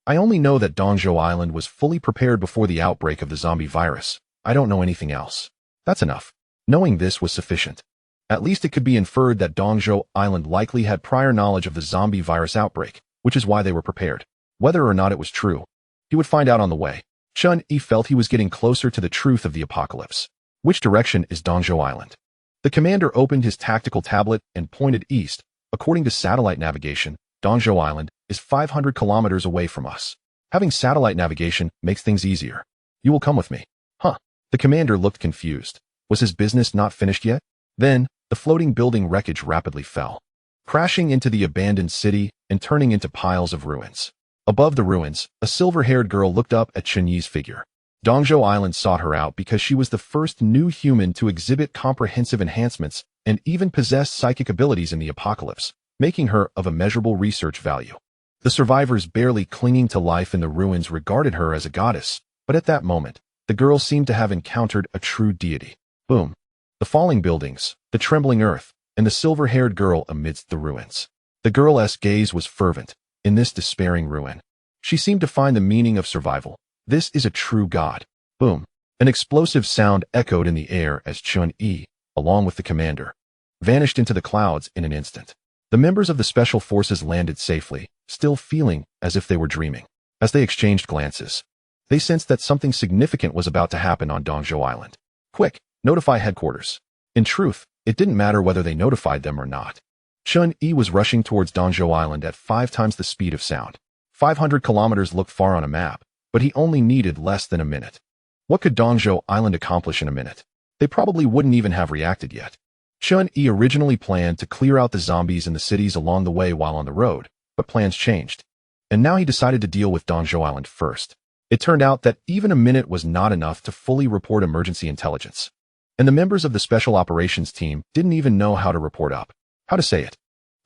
"I only know that Dongzhou Island was fully prepared before the outbreak of the zombie virus. I don't know anything else." That's enough. Knowing this was sufficient. At least it could be inferred that Dongzhou Island likely had prior knowledge of the zombie virus outbreak, which is why they were prepared. Whether or not it was true, he would find out on the way. Chen Yi felt he was getting closer to the truth of the apocalypse. Which direction is Dongzhou Island? The commander opened his tactical tablet and pointed east. According to satellite navigation, Dongzhou Island is 500 kilometers away from us. Having satellite navigation makes things easier. You will come with me. Huh. The commander looked confused. Was his business not finished yet? Then, the floating building wreckage rapidly fell, crashing into the abandoned city and turning into piles of ruins. Above the ruins, a silver-haired girl looked up at Chen Yi's figure. Dongzhou Island sought her out because she was the first new human to exhibit comprehensive enhancements and even possess psychic abilities in the apocalypse, making her of immeasurable research value. The survivors barely clinging to life in the ruins regarded her as a goddess, but at that moment, the girl seemed to have encountered a true deity. Boom. The falling buildings, the trembling earth, and the silver-haired girl amidst the ruins. The girl's gaze was fervent. In this despairing ruin, she seemed to find the meaning of survival. This is a true god. Boom. An explosive sound echoed in the air as Chen Yi, along with the commander, vanished into the clouds in an instant. The members of the special forces landed safely, still feeling as if they were dreaming. As they exchanged glances, they sensed that something significant was about to happen on Dongzhou Island. Quick, notify headquarters. In truth, it didn't matter whether they notified them or not. Chen Yi was rushing towards Dongzhou Island at 5 times the speed of sound. 500 kilometers looked far on a map, but he only needed less than a minute. What could Dongzhou Island accomplish in a minute? They probably wouldn't even have reacted yet. Chen Yi originally planned to clear out the zombies in the cities along the way while on the road, but plans changed. And now he decided to deal with Dongzhou Island first. It turned out that even a minute was not enough to fully report emergency intelligence. And the members of the special operations team didn't even know how to report up. How to say it?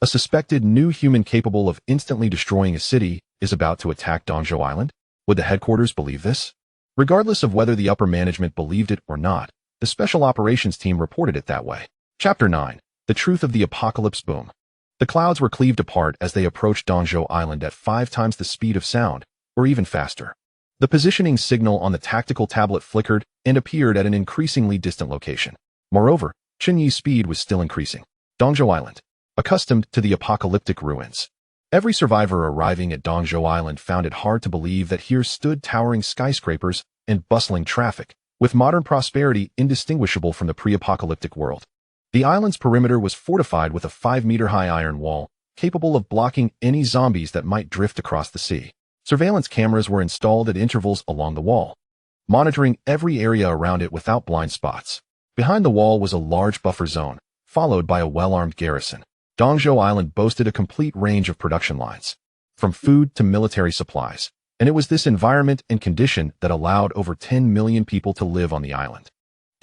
A suspected new human capable of instantly destroying a city is about to attack Dongzhou Island? Would the headquarters believe this? Regardless of whether the upper management believed it or not, the special operations team reported it that way. Chapter 9. The Truth of the Apocalypse. Boom. The clouds were cleaved apart as they approached Dongzhou Island at 5 times the speed of sound, or even faster. The positioning signal on the tactical tablet flickered and appeared at an increasingly distant location. Moreover, Chen Yi's speed was still increasing. Dongzhou Island. Accustomed to the apocalyptic ruins, every survivor arriving at Dongzhou Island found it hard to believe that here stood towering skyscrapers and bustling traffic, with modern prosperity indistinguishable from the pre-apocalyptic world. The island's perimeter was fortified with a 5-meter-high iron wall, capable of blocking any zombies that might drift across the sea. Surveillance cameras were installed at intervals along the wall, monitoring every area around it without blind spots. Behind the wall was a large buffer zone, followed by a well-armed garrison. Dongzhou Island boasted a complete range of production lines, from food to military supplies, and it was this environment and condition that allowed over 10 million people to live on the island.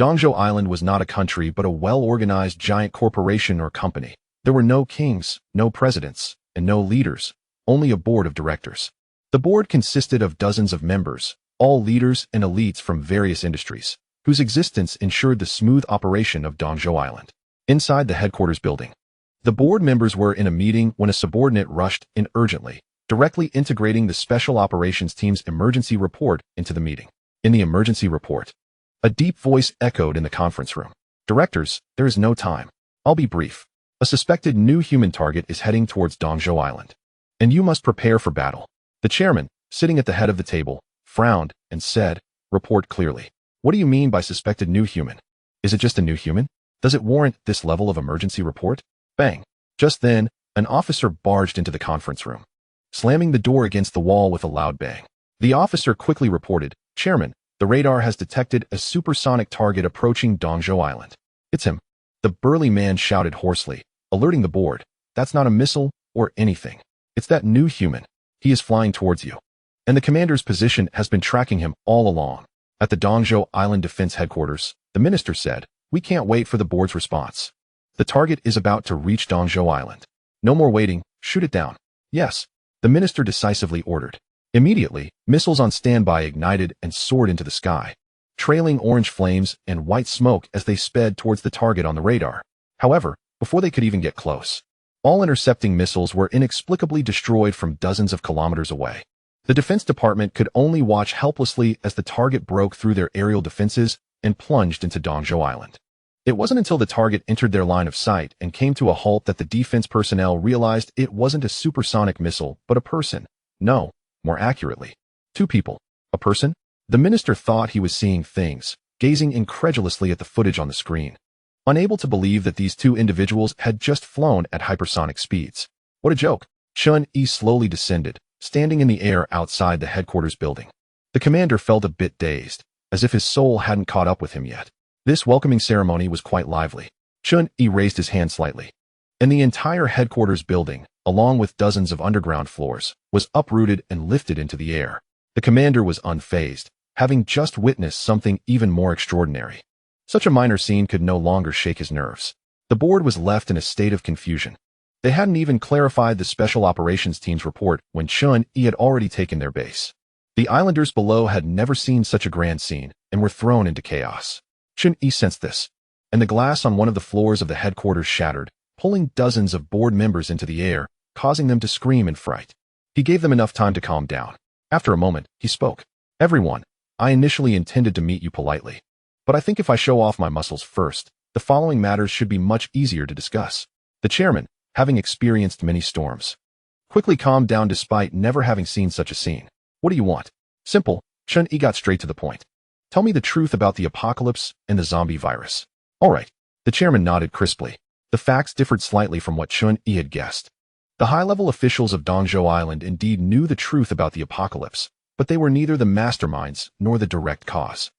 Dongzhou Island was not a country but a well-organized giant corporation or company. There were no kings, no presidents, and no leaders, only a board of directors. The board consisted of dozens of members, all leaders and elites from various industries, whose existence ensured the smooth operation of Dongzhou Island. Inside the headquarters building, the board members were in a meeting when a subordinate rushed in urgently, directly integrating the special operations team's emergency report into the meeting. In the emergency report, a deep voice echoed in the conference room. Directors, there is no time. I'll be brief. A suspected new human target is heading towards Dongzhou Island, and you must prepare for battle. The chairman, sitting at the head of the table, frowned and said, "Report clearly. What do you mean by suspected new human? Is it just a new human? Does it warrant this level of emergency report?" Bang. Just then, an officer barged into the conference room, slamming the door against the wall with a loud bang. The officer quickly reported, "Chairman, the radar has detected a supersonic target approaching Dongzhou Island." "It's him," the burly man shouted hoarsely, alerting the board. "That's not a missile or anything. It's that new human. He is flying towards you. And the commander's position has been tracking him all along." At the Dongzhou Island Defense Headquarters, the minister said, "We can't wait for the board's response. The target is about to reach Dongzhou Island. No more waiting, shoot it down." "Yes," the minister decisively ordered. Immediately, missiles on standby ignited and soared into the sky, trailing orange flames and white smoke as they sped towards the target on the radar. However, before they could even get close, all intercepting missiles were inexplicably destroyed from dozens of kilometers away. The Defense Department could only watch helplessly as the target broke through their aerial defenses and plunged into Dongzhou Island. It wasn't until the target entered their line of sight and came to a halt that the defense personnel realized it wasn't a supersonic missile, but a person. No, more accurately, two people. A person? The minister thought he was seeing things, gazing incredulously at the footage on the screen, unable to believe that these two individuals had just flown at hypersonic speeds. What a joke. Chen Yi slowly descended, standing in the air outside the headquarters building. The commander felt a bit dazed, as if his soul hadn't caught up with him yet. This welcoming ceremony was quite lively. Chen Yi raised his hand slightly, and the entire headquarters building, along with dozens of underground floors, was uprooted and lifted into the air. The commander was unfazed, having just witnessed something even more extraordinary. Such a minor scene could no longer shake his nerves. The board was left in a state of confusion. They hadn't even clarified the Special Operations Team's report when Chen Yi had already taken their base. The islanders below had never seen such a grand scene and were thrown into chaos. Chen Yi sensed this, and the glass on one of the floors of the headquarters shattered, pulling dozens of board members into the air, causing them to scream in fright. He gave them enough time to calm down. After a moment, he spoke. Everyone, I initially intended to meet you politely, but I think if I show off my muscles first, the following matters should be much easier to discuss. The chairman, having experienced many storms, quickly calmed down despite never having seen such a scene. What do you want? Simple. Chen Yi got straight to the point. Tell me the truth about the apocalypse and the zombie virus. All right. The chairman nodded crisply. The facts differed slightly from what Chen Yi had guessed. The high-level officials of Dongzhou Island indeed knew the truth about the apocalypse, but they were neither the masterminds nor the direct cause.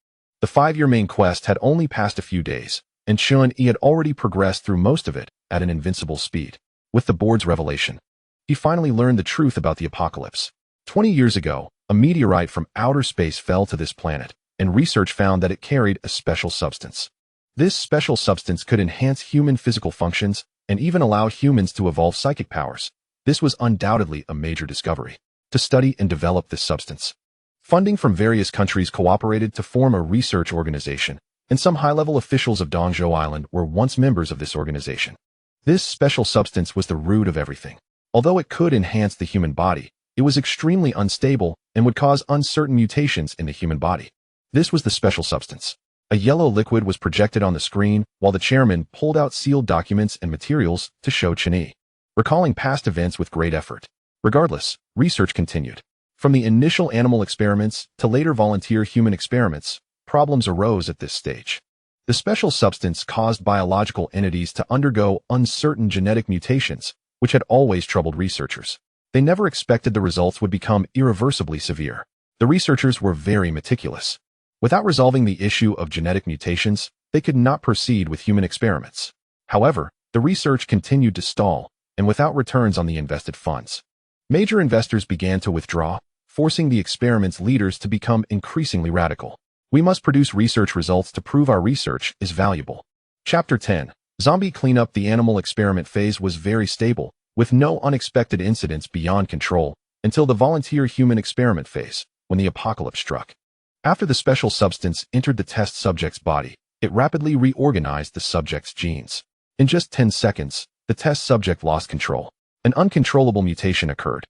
The 5-year main quest had only passed a few days, and Chen Yi had already progressed through most of it at an invincible speed. With the board's revelation, he finally learned the truth about the apocalypse. 20 years ago, a meteorite from outer space fell to this planet, and research found that it carried a special substance. This special substance could enhance human physical functions and even allow humans to evolve psychic powers. This was undoubtedly a major discovery. To study and develop this substance, funding from various countries cooperated to form a research organization, and some high-level officials of Dongzhou Island were once members of this organization. This special substance was the root of everything. Although it could enhance the human body, it was extremely unstable and would cause uncertain mutations in the human body. This was the special substance. A yellow liquid was projected on the screen while the chairman pulled out sealed documents and materials to show Chen Yi, recalling past events with great effort. Regardless, research continued. From the initial animal experiments to later volunteer human experiments, problems arose at this stage. The special substance caused biological entities to undergo uncertain genetic mutations, which had always troubled researchers. They never expected the results would become irreversibly severe. The researchers were very meticulous. Without resolving the issue of genetic mutations, they could not proceed with human experiments. However, the research continued to stall, and without returns on the invested funds. Major investors began to withdraw, forcing the experiment's leaders to become increasingly radical. We must produce research results to prove our research is valuable. Chapter 10. Zombie cleanup. The animal experiment phase was very stable, with no unexpected incidents beyond control, until the volunteer human experiment phase, when the apocalypse struck. After the special substance entered the test subject's body, it rapidly reorganized the subject's genes. In just 10 seconds, the test subject lost control. An uncontrollable mutation occurred,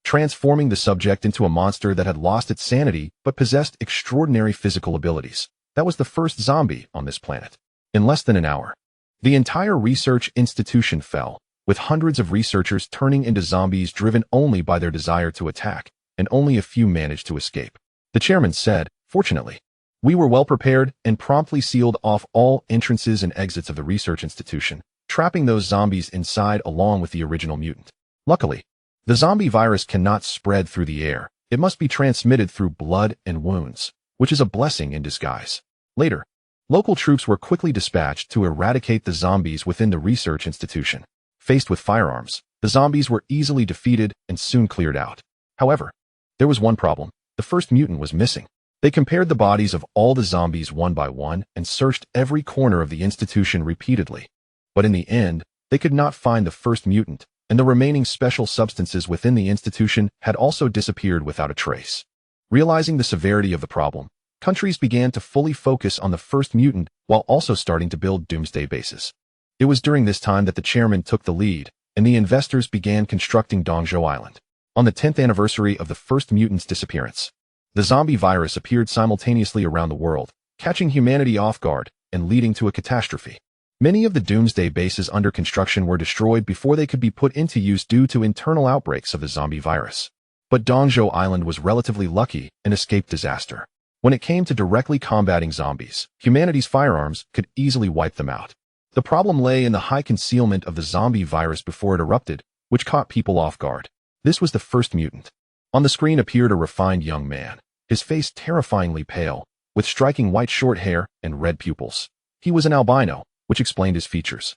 transforming the subject into a monster that had lost its sanity but possessed extraordinary physical abilities. That was the first zombie on this planet. In less than an hour, the entire research institution fell, with hundreds of researchers turning into zombies driven only by their desire to attack, and only a few managed to escape. The chairman said, "Fortunately, we were well prepared and promptly sealed off all entrances and exits of the research institution, trapping those zombies inside along with the original mutant. Luckily, the zombie virus cannot spread through the air. It must be transmitted through blood and wounds, which is a blessing in disguise." Later, local troops were quickly dispatched to eradicate the zombies within the research institution. Faced with firearms, the zombies were easily defeated and soon cleared out. However, there was one problem. The first mutant was missing. They compared the bodies of all the zombies one by one and searched every corner of the institution repeatedly. But in the end, they could not find the first mutant, and the remaining special substances within the institution had also disappeared without a trace. Realizing the severity of the problem, countries began to fully focus on the first mutant while also starting to build doomsday bases. It was during this time that the chairman took the lead, and the investors began constructing Dongzhou Island. On the 10th anniversary of the first mutant's disappearance, the zombie virus appeared simultaneously around the world, catching humanity off guard and leading to a catastrophe. Many of the doomsday bases under construction were destroyed before they could be put into use due to internal outbreaks of the zombie virus. But Dongzhou Island was relatively lucky and escaped disaster. When it came to directly combating zombies, humanity's firearms could easily wipe them out. The problem lay in the high concealment of the zombie virus before it erupted, which caught people off guard. This was the first mutant. On the screen appeared a refined young man, his face terrifyingly pale, with striking white short hair and red pupils. He was an albino, which explained his features.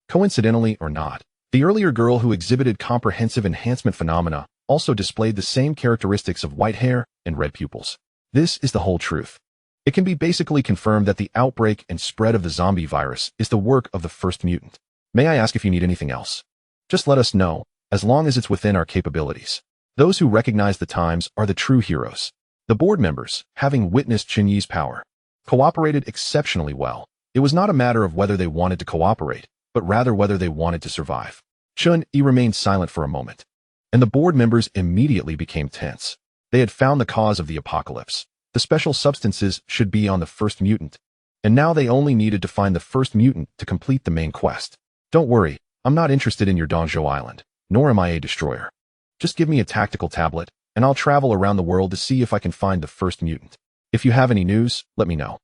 Coincidentally or not, the earlier girl who exhibited comprehensive enhancement phenomena also displayed the same characteristics of white hair and red pupils. This is the whole truth. It can be basically confirmed that the outbreak and spread of the zombie virus is the work of the first mutant. May I ask if you need anything else? Just let us know, as long as it's within our capabilities. Those who recognize the times are the true heroes. The board members, having witnessed Chen Yi's power, cooperated exceptionally well. It was not a matter of whether they wanted to cooperate, but rather whether they wanted to survive. Chen Yi remained silent for a moment, and the board members immediately became tense. They had found the cause of the apocalypse. The special substances should be on the first mutant, and now they only needed to find the first mutant to complete the main quest. Don't worry, I'm not interested in your Dongzhou Island, nor am I a destroyer. Just give me a tactical tablet, and I'll travel around the world to see if I can find the first mutant. If you have any news, let me know.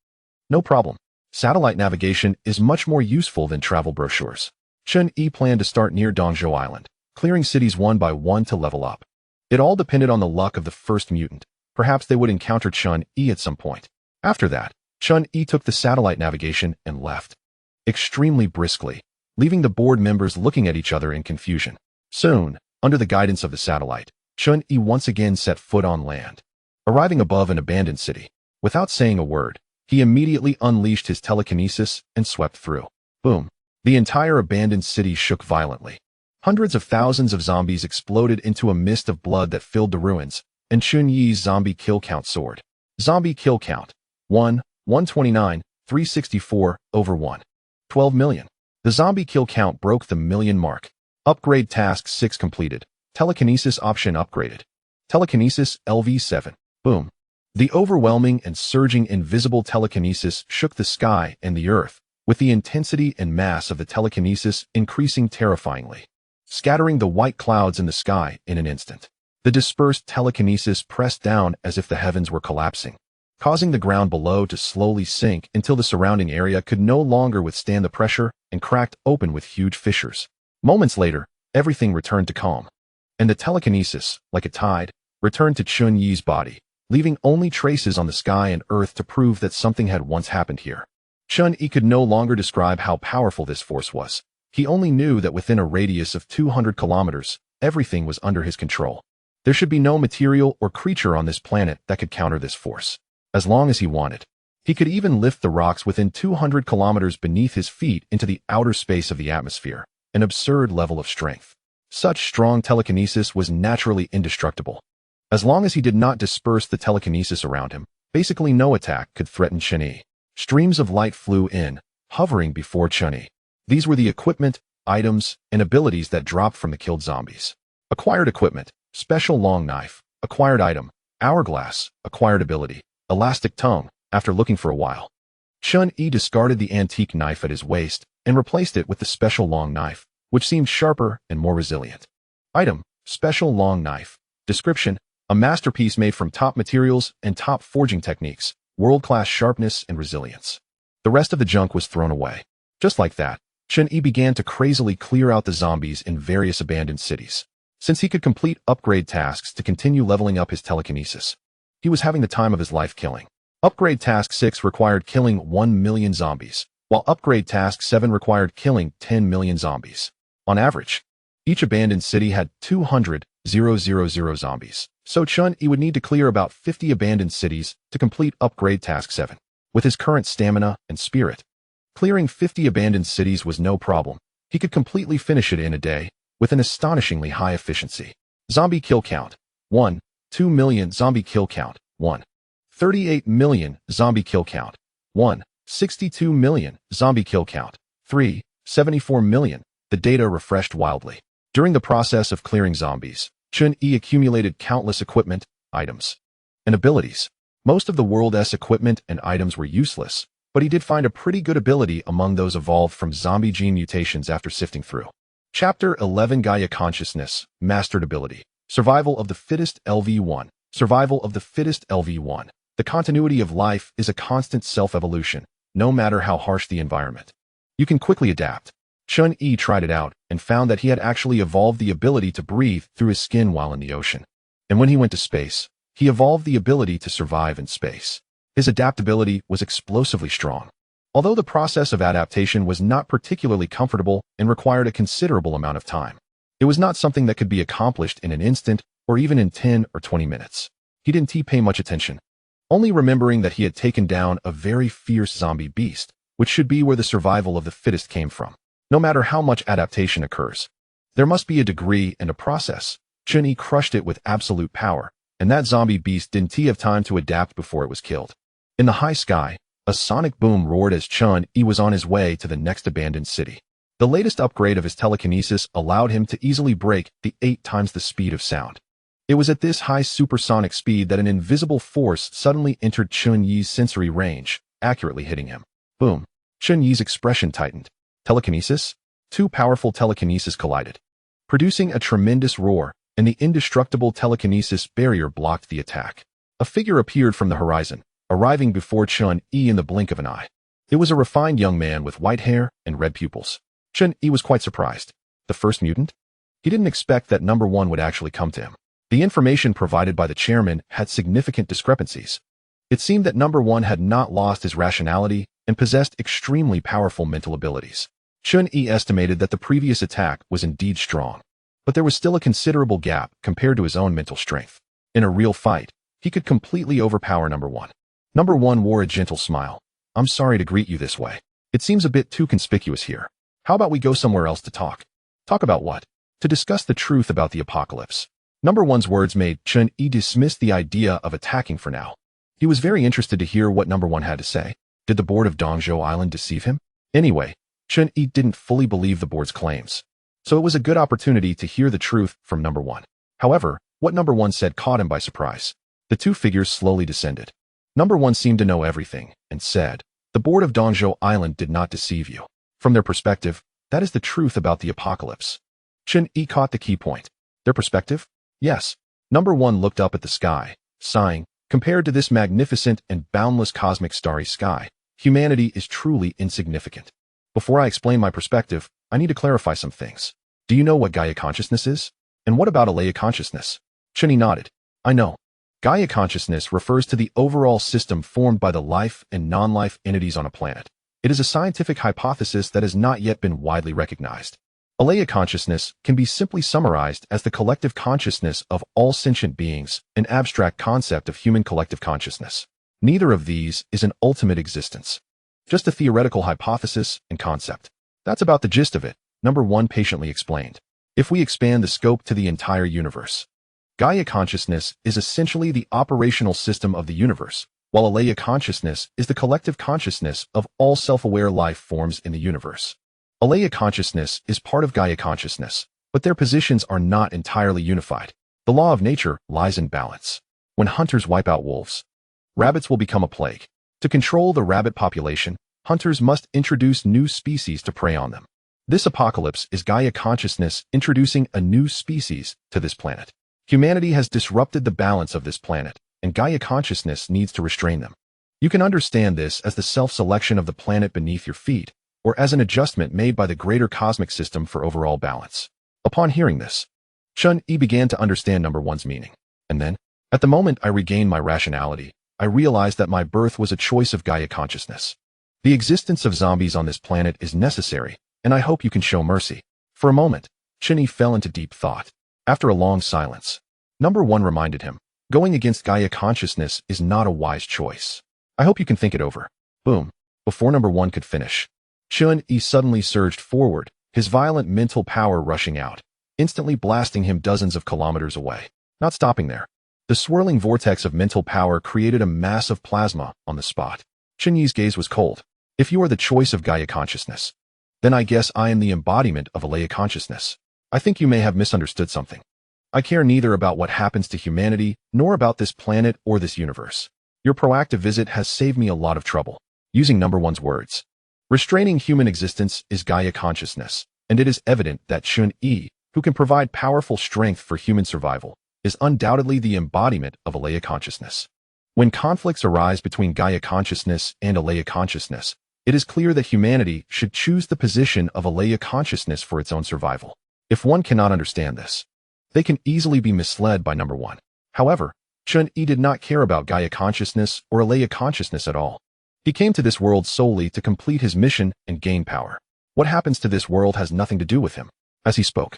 No problem. Satellite navigation is much more useful than travel brochures. Chen Yi planned to start near Dongzhou Island, clearing cities one by one to level up. It all depended on the luck of the first mutant. Perhaps they would encounter Chen Yi at some point. After that, Chen Yi took the satellite navigation and left, extremely briskly, leaving the board members looking at each other in confusion. Soon, under the guidance of the satellite, Chen Yi once again set foot on land. Arriving above an abandoned city, without saying a word, he immediately unleashed his telekinesis and swept through. Boom! The entire abandoned city shook violently. Hundreds of thousands of zombies exploded into a mist of blood that filled the ruins, and Chen Yi's zombie kill count soared. Zombie kill count: 1, 129, 364, over 1. 12 million. The zombie kill count broke the million mark. Upgrade task 6 completed. Telekinesis option upgraded. Telekinesis LV7. Boom. The overwhelming and surging invisible telekinesis shook the sky and the earth, with the intensity and mass of the telekinesis increasing terrifyingly, scattering the white clouds in the sky in an instant. The dispersed telekinesis pressed down as if the heavens were collapsing, causing the ground below to slowly sink until the surrounding area could no longer withstand the pressure and cracked open with huge fissures. Moments later, everything returned to calm, and the telekinesis, like a tide, returned to Chen Yi's body, leaving only traces on the sky and earth to prove that something had once happened here. Chen Yi could no longer describe how powerful this force was. He only knew that within a radius of 200 kilometers, everything was under his control. There should be no material or creature on this planet that could counter this force, as long as he wanted. He could even lift the rocks within 200 kilometers beneath his feet into the outer space of the atmosphere, an absurd level of strength. Such strong telekinesis was naturally indestructible. As long as he did not disperse the telekinesis around him, basically no attack could threaten Chen Yi. Streams of light flew in, hovering before Chen Yi. These were the equipment, items, and abilities that dropped from the killed zombies. Acquired equipment: special long knife. Acquired item: hourglass. Acquired ability: elastic tongue. After looking for a while, Chen Yi discarded the antique knife at his waist and replaced it with the special long knife, which seemed sharper and more resilient. Item: special long knife. Description: a masterpiece made from top materials and top forging techniques, world-class sharpness and resilience. The rest of the junk was thrown away. Just like that, Chen Yi began to crazily clear out the zombies in various abandoned cities. Since he could complete upgrade tasks to continue leveling up his telekinesis, he was having the time of his life killing. Upgrade task 6 required killing 1 million zombies, while upgrade task 7 required killing 10 million zombies. On average, each abandoned city had 200,000 zombies. So Chen Yi would need to clear about 50 abandoned cities to complete upgrade task 7. With his current stamina and spirit, clearing 50 abandoned cities was no problem. He could completely finish it in a day, with an astonishingly high efficiency. Zombie kill count: 1, 2 million. Zombie kill count: 1, 38 million. Zombie kill count: 1, 62 million. Zombie kill count: 3, 74 million. The data refreshed wildly. During the process of clearing zombies, Chen Yi accumulated countless equipment, items, and abilities. Most of the world's equipment and items were useless, but he did find a pretty good ability among those evolved from zombie gene mutations after sifting through. Chapter 11 Gaia Consciousness, Mastered Ability. Survival of the Fittest LV1. Survival of the Fittest LV1. The continuity of life is a constant self-evolution, no matter how harsh the environment. You can quickly adapt. Chen Yi tried it out and found that he had actually evolved the ability to breathe through his skin while in the ocean. And when he went to space, he evolved the ability to survive in space. His adaptability was explosively strong. Although the process of adaptation was not particularly comfortable and required a considerable amount of time, it was not something that could be accomplished in an instant or even in 10 or 20 minutes. He didn't pay much attention, only remembering that he had taken down a very fierce zombie beast, which should be where the survival of the fittest came from. No matter how much adaptation occurs, there must be a degree and a process. Chen Yi crushed it with absolute power, and that zombie beast didn't have time to adapt before it was killed. In the high sky, a sonic boom roared as Chen Yi was on his way to the next abandoned city. The latest upgrade of his telekinesis allowed him to easily break the 8 times the speed of sound. It was at this high supersonic speed that an invisible force suddenly entered Chen Yi's sensory range, accurately hitting him. Boom. Chen Yi's expression tightened. Telekinesis? 2 powerful telekinesis collided, producing a tremendous roar, and the indestructible telekinesis barrier blocked the attack. A figure appeared from the horizon, arriving before Chen Yi in the blink of an eye. It was a refined young man with white hair and red pupils. Chen Yi was quite surprised. The first mutant? He didn't expect that number 1 would actually come to him. The information provided by the chairman had significant discrepancies. It seemed that number 1 had not lost his rationality and possessed extremely powerful mental abilities. Chen Yi estimated that the previous attack was indeed strong, but there was still a considerable gap compared to his own mental strength. In a real fight, he could completely overpower number 1. Number 1 wore a gentle smile. I'm sorry to greet you this way. It seems a bit too conspicuous here. How about we go somewhere else to talk? Talk about what? To discuss the truth about the apocalypse. Number 1's words made Chen Yi dismiss the idea of attacking for now. He was very interested to hear what number 1 had to say. Did the board of Dongzhou Island deceive him? Anyway, Chen Yi didn't fully believe the board's claims, so it was a good opportunity to hear the truth from number 1. However, what number 1 said caught him by surprise. The 2 figures slowly descended. Number 1 seemed to know everything and said, the board of Dongzhou Island did not deceive you. From their perspective, that is the truth about the apocalypse. Chen Yi caught the key point. Their perspective? Yes. Number 1 looked up at the sky, sighing. Compared to this magnificent and boundless cosmic starry sky, humanity is truly insignificant. Before I explain my perspective, I need to clarify some things. Do you know what Gaia consciousness is? And what about Alea consciousness? Chen Yi nodded. I know. Gaia consciousness refers to the overall system formed by the life and non-life entities on a planet. It is a scientific hypothesis that has not yet been widely recognized. Alea consciousness can be simply summarized as the collective consciousness of all sentient beings, an abstract concept of human collective consciousness. Neither of these is an ultimate existence, just a theoretical hypothesis and concept. That's about the gist of it, number 1 patiently explained. If we expand the scope to the entire universe, Gaia consciousness is essentially the operational system of the universe, while Alea consciousness is the collective consciousness of all self-aware life forms in the universe. Alea consciousness is part of Gaia consciousness, but their positions are not entirely unified. The law of nature lies in balance. When hunters wipe out wolves, rabbits will become a plague. To control the rabbit population, hunters must introduce new species to prey on them. This apocalypse is Gaia consciousness introducing a new species to this planet. Humanity has disrupted the balance of this planet, and Gaia consciousness needs to restrain them. You can understand this as the self-selection of the planet beneath your feet, or as an adjustment made by the greater cosmic system for overall balance. Upon hearing this, Chen Yi began to understand number 1's meaning. And then, at the moment I regained my rationality, I realized that my birth was a choice of Gaia consciousness. The existence of zombies on this planet is necessary, and I hope you can show mercy. For a moment, Chen Yi fell into deep thought. After a long silence, number 1 reminded him, going against Gaia consciousness is not a wise choice. I hope you can think it over. Boom. Before number 1 could finish, Chen Yi suddenly surged forward, his violent mental power rushing out, instantly blasting him dozens of kilometers away. Not stopping there, the swirling vortex of mental power created a mass of plasma on the spot. Chen Yi's gaze was cold. If you are the choice of Gaia consciousness, then I guess I am the embodiment of Alea consciousness. I think you may have misunderstood something. I care neither about what happens to humanity, nor about this planet or this universe. Your proactive visit has saved me a lot of trouble. Using number one's words. Restraining human existence is Gaia consciousness, and it is evident that Chen Yi, who can provide powerful strength for human survival, is undoubtedly the embodiment of Alea consciousness. When conflicts arise between Gaia consciousness and Alea consciousness, it is clear that humanity should choose the position of Alea consciousness for its own survival. If one cannot understand this, they can easily be misled by number one. However, Chen Yi did not care about Gaia consciousness or Alea consciousness at all. He came to this world solely to complete his mission and gain power. What happens to this world has nothing to do with him. As he spoke,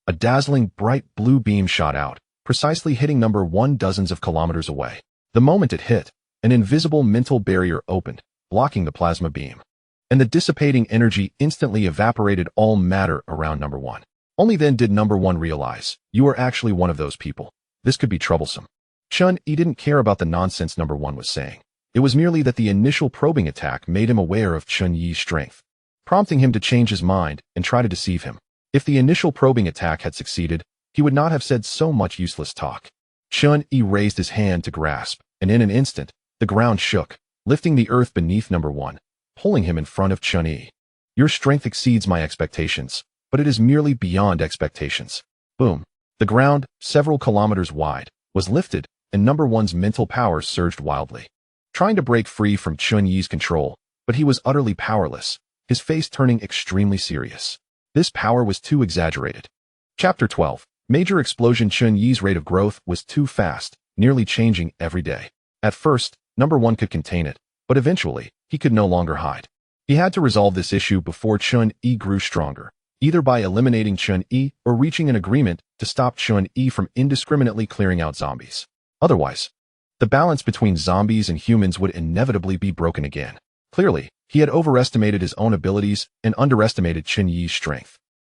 a dazzling bright blue beam shot out, precisely hitting number one dozens of kilometers away. The moment it hit, an invisible mental barrier opened, blocking the plasma beam. And the dissipating energy instantly evaporated all matter around number one. Only then did number one realize, you are actually one of those people. This could be troublesome. Chen Yi didn't care about the nonsense number one was saying. It was merely that the initial probing attack made him aware of Chen Yi's strength, prompting him to change his mind and try to deceive him. If the initial probing attack had succeeded, he would not have said so much useless talk. Chen Yi raised his hand to grasp, and in an instant, the ground shook, lifting the earth beneath number one, pulling him in front of Chen Yi. Your strength exceeds my expectations, but it is merely beyond expectations. Boom. The ground, several kilometers wide, was lifted, and number one's mental power surged wildly, trying to break free from Chen Yi's control, but he was utterly powerless, his face turning extremely serious. This power was too exaggerated. Chapter 12. Major explosion. Chen Yi's rate of growth was too fast, nearly changing every day. At first, number one could contain it, but eventually, he could no longer hide. He had to resolve this issue before Chen Yi grew stronger, either by eliminating Chen Yi or reaching an agreement to stop Chen Yi from indiscriminately clearing out zombies. Otherwise, the balance between zombies and humans would inevitably be broken again. Clearly, he had overestimated his own abilities and underestimated Chen Yi's strength.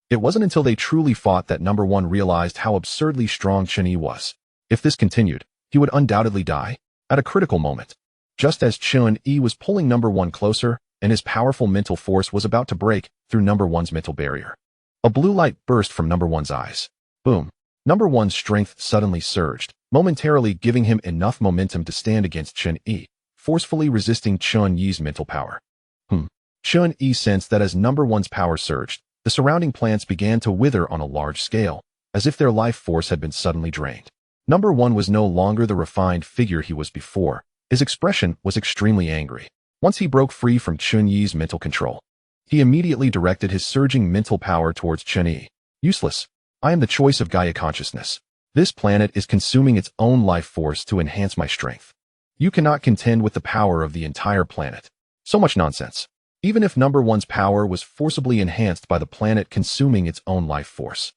It wasn't until they truly fought that number one realized how absurdly strong Chen Yi was. If this continued, he would undoubtedly die at a critical moment. Just as Chen Yi was pulling number one closer, and his powerful mental force was about to break through number one's mental barrier. A blue light burst from number one's eyes. Boom. Number one's strength suddenly surged, momentarily giving him enough momentum to stand against Chen Yi, forcefully resisting Chen Yi's mental power. Chen Yi sensed that as number one's power surged, the surrounding plants began to wither on a large scale, as if their life force had been suddenly drained. Number one was no longer the refined figure he was before. His expression was extremely angry. Once he broke free from Chen Yi's mental control, he immediately directed his surging mental power towards Chen Yi. Useless. I am the choice of Gaia consciousness. This planet is consuming its own life force to enhance my strength. You cannot contend with the power of the entire planet. So much nonsense. Even if number one's power was forcibly enhanced by the planet consuming its own life force,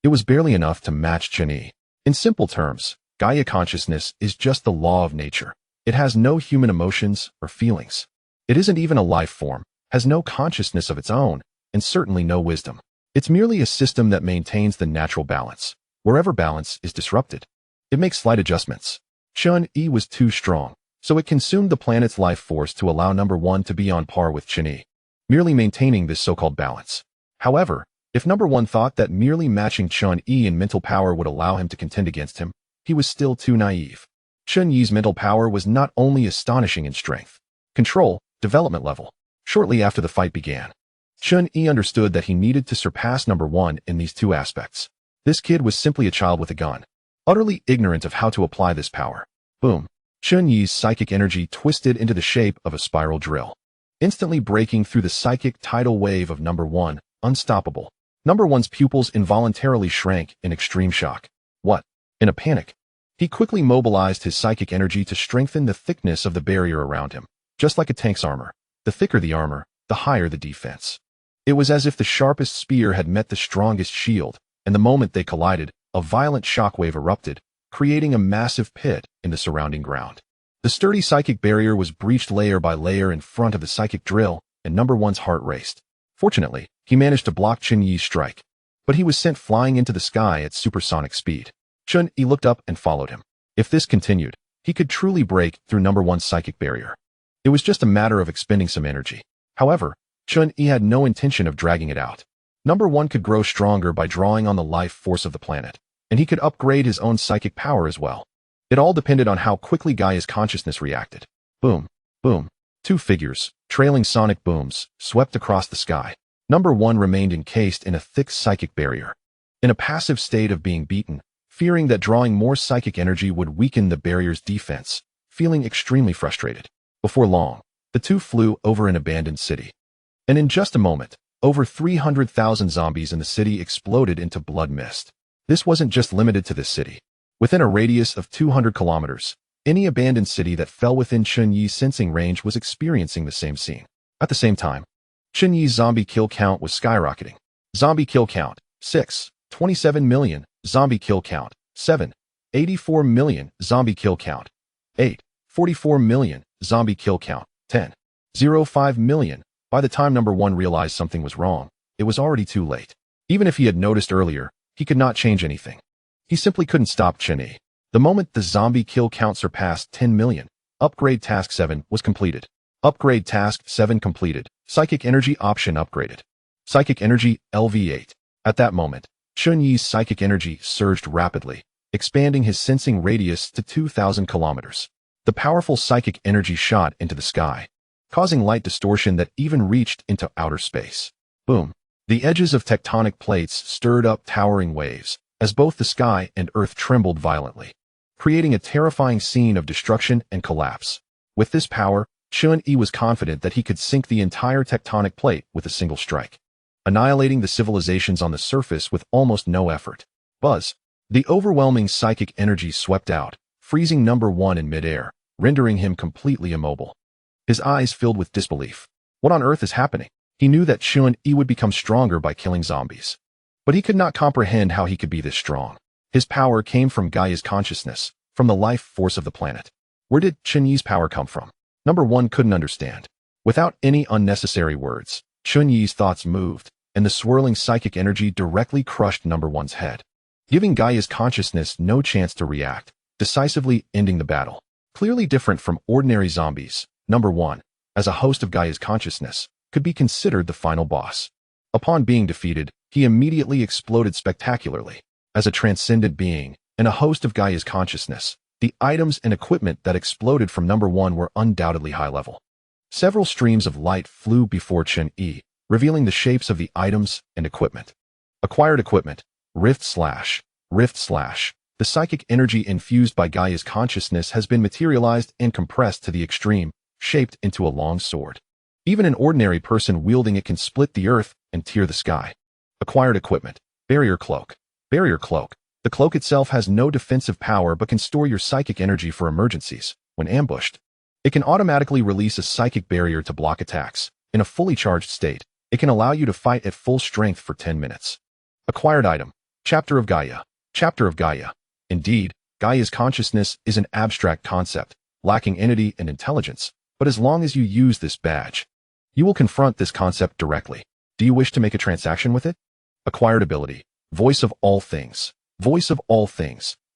it was barely enough to match Chen Yi. In simple terms, Gaia consciousness is just the law of nature. It has no human emotions or feelings. It isn't even a life form, has no consciousness of its own, and certainly no wisdom. It's merely a system that maintains the natural balance. Wherever balance is disrupted, it makes slight adjustments. Chen Yi was too strong, so it consumed the planet's life force to allow number one to be on par with Chen Yi, merely maintaining this so-called balance. However, if number one thought that merely matching Chen Yi in mental power would allow him to contend against him, he was still too naive. Chen Yi's mental power was not only astonishing in strength, control, development level. Shortly after the fight began, Chen Yi understood that he needed to surpass number one in these two aspects. This kid was simply a child with a gun, utterly ignorant of how to apply this power. Boom. Chen Yi's psychic energy twisted into the shape of a spiral drill, instantly breaking through the psychic tidal wave of number one, unstoppable. Number one's pupils involuntarily shrank in extreme shock. What? In a panic, he quickly mobilized his psychic energy to strengthen the thickness of the barrier around him. Just like a tank's armor, the thicker the armor, the higher the defense. It was as if the sharpest spear had met the strongest shield, and the moment they collided, a violent shockwave erupted, creating a massive pit in the surrounding ground. The sturdy psychic barrier was breached layer by layer in front of the psychic drill, and number one's heart raced. Fortunately, he managed to block Chen Yi's strike, but he was sent flying into the sky at supersonic speed. Chen Yi looked up and followed him. If this continued, he could truly break through number one's psychic barrier. It was just a matter of expending some energy. However, Chen Yi had no intention of dragging it out. Number one could grow stronger by drawing on the life force of the planet, and he could upgrade his own psychic power as well. It all depended on how quickly Gaia's consciousness reacted. Boom, boom. Two figures, trailing sonic booms, swept across the sky. Number one remained encased in a thick psychic barrier. In a passive state of being beaten, fearing that drawing more psychic energy would weaken the barrier's defense, feeling extremely frustrated. Before long, the two flew over an abandoned city. And in just a moment, over 300,000 zombies in the city exploded into blood mist. This wasn't just limited to this city. Within a radius of 200 kilometers, any abandoned city that fell within Chen Yi's sensing range was experiencing the same scene. At the same time, Chen Yi's zombie kill count was skyrocketing. Zombie kill count, 6, 27 million. Zombie kill count, 7, 84 million. Zombie kill count, 8, 44 million. Zombie kill count, 10, 05 million. By the time number one realized something was wrong, it was already too late. Even if he had noticed earlier, he could not change anything. He simply couldn't stop Chen Yi. The moment the zombie kill count surpassed 10 million, upgrade task 7 was completed. Upgrade task 7 completed. Psychic energy option upgraded. Psychic energy LV8. At that moment, Chen Yi's psychic energy surged rapidly, expanding his sensing radius to 2,000 kilometers. The powerful psychic energy shot into the sky, causing light distortion that even reached into outer space. Boom. The edges of tectonic plates stirred up towering waves, as both the sky and earth trembled violently, creating a terrifying scene of destruction and collapse. With this power, Chen Yi was confident that he could sink the entire tectonic plate with a single strike, annihilating the civilizations on the surface with almost no effort. Buzz. The overwhelming psychic energy swept out, freezing number one in midair, rendering him completely immobile. His eyes filled with disbelief. What on earth is happening? He knew that Chen Yi would become stronger by killing zombies. But he could not comprehend how he could be this strong. His power came from Gaia's consciousness, from the life force of the planet. Where did Chen Yi's power come from? Number one couldn't understand. Without any unnecessary words, Chen Yi's thoughts moved, and the swirling psychic energy directly crushed number one's head, giving Gaia's consciousness no chance to react, decisively ending the battle. Clearly different from ordinary zombies, number one, as a host of Gaia's consciousness, could be considered the final boss. Upon being defeated, he immediately exploded spectacularly. As a transcendent being, and a host of Gaia's consciousness, the items and equipment that exploded from number one were undoubtedly high level. Several streams of light flew before Chen Yi, revealing the shapes of the items and equipment. Acquired equipment, rift slash. The psychic energy infused by Gaia's consciousness has been materialized and compressed to the extreme, shaped into a long sword. Even an ordinary person wielding it can split the earth and tear the sky. Acquired equipment, barrier cloak. The cloak itself has no defensive power but can store your psychic energy for emergencies. When ambushed, it can automatically release a psychic barrier to block attacks. In a fully charged state, it can allow you to fight at full strength for 10 minutes. Acquired item, Chapter of Gaia. Indeed, Gaia's consciousness is an abstract concept, lacking entity and intelligence, but as long as you use this badge, you will confront this concept directly. Do you wish to make a transaction with it? Acquired ability, Voice of all things,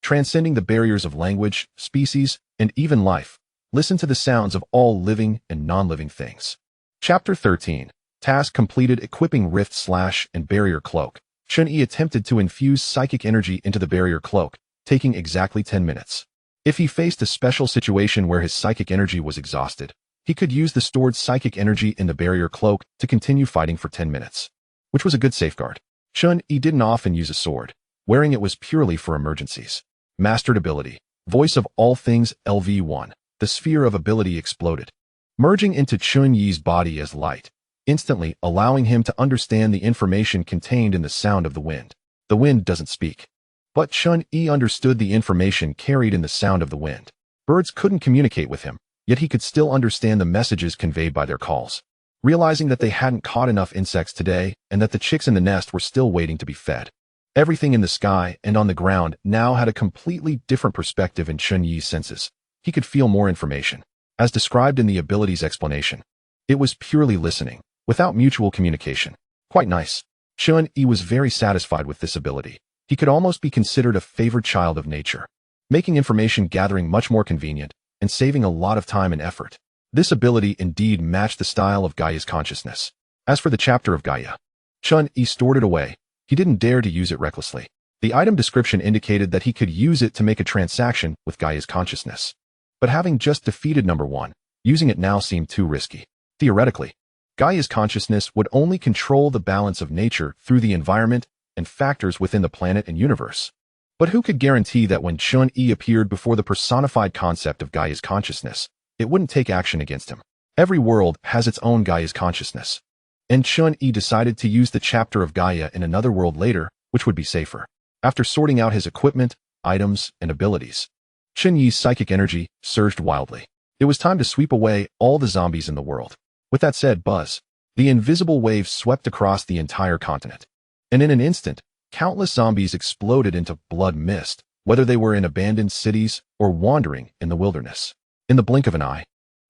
transcending the barriers of language, species, and even life. Listen to the sounds of all living and non-living things. Chapter 13. Task completed. Equipping rift slash and barrier cloak. Chen Yi attempted to infuse psychic energy into the barrier cloak, taking exactly 10 minutes. If he faced a special situation where his psychic energy was exhausted, he could use the stored psychic energy in the barrier cloak to continue fighting for 10 minutes, which was a good safeguard. Chen Yi didn't often use a sword. Wearing it was purely for emergencies. Mastered ability, Voice of all things. LV1. The sphere of ability exploded, merging into Chen Yi's body as light, instantly allowing him to understand the information contained in the sound of the wind. The wind doesn't speak, but Chen Yi understood the information carried in the sound of the wind. Birds couldn't communicate with him, yet he could still understand the messages conveyed by their calls. Realizing that they hadn't caught enough insects today and that the chicks in the nest were still waiting to be fed. Everything in the sky and on the ground now had a completely different perspective in Chen Yi's senses. He could feel more information, as described in the ability's explanation. It was purely listening, without mutual communication. Quite nice. Chen Yi was very satisfied with this ability. He could almost be considered a favored child of nature, making information gathering much more convenient and saving a lot of time and effort. This ability indeed matched the style of Gaia's consciousness. As for the chapter of Gaia, Chen Yi stored it away. He didn't dare to use it recklessly. The item description indicated that he could use it to make a transaction with Gaia's consciousness. But having just defeated number 1, using it now seemed too risky. Theoretically, Gaia's consciousness would only control the balance of nature through the environment and factors within the planet and universe. But who could guarantee that when Chen Yi appeared before the personified concept of Gaia's consciousness, it wouldn't take action against him? Every world has its own Gaia's consciousness. And Chen Yi decided to use the chapter of Gaia in another world later, which would be safer. After sorting out his equipment, items, and abilities, Chen Yi's psychic energy surged wildly. It was time to sweep away all the zombies in the world. With that said, buzz, the invisible wave swept across the entire continent. And in an instant, countless zombies exploded into blood mist, whether they were in abandoned cities or wandering in the wilderness. In the blink of an eye,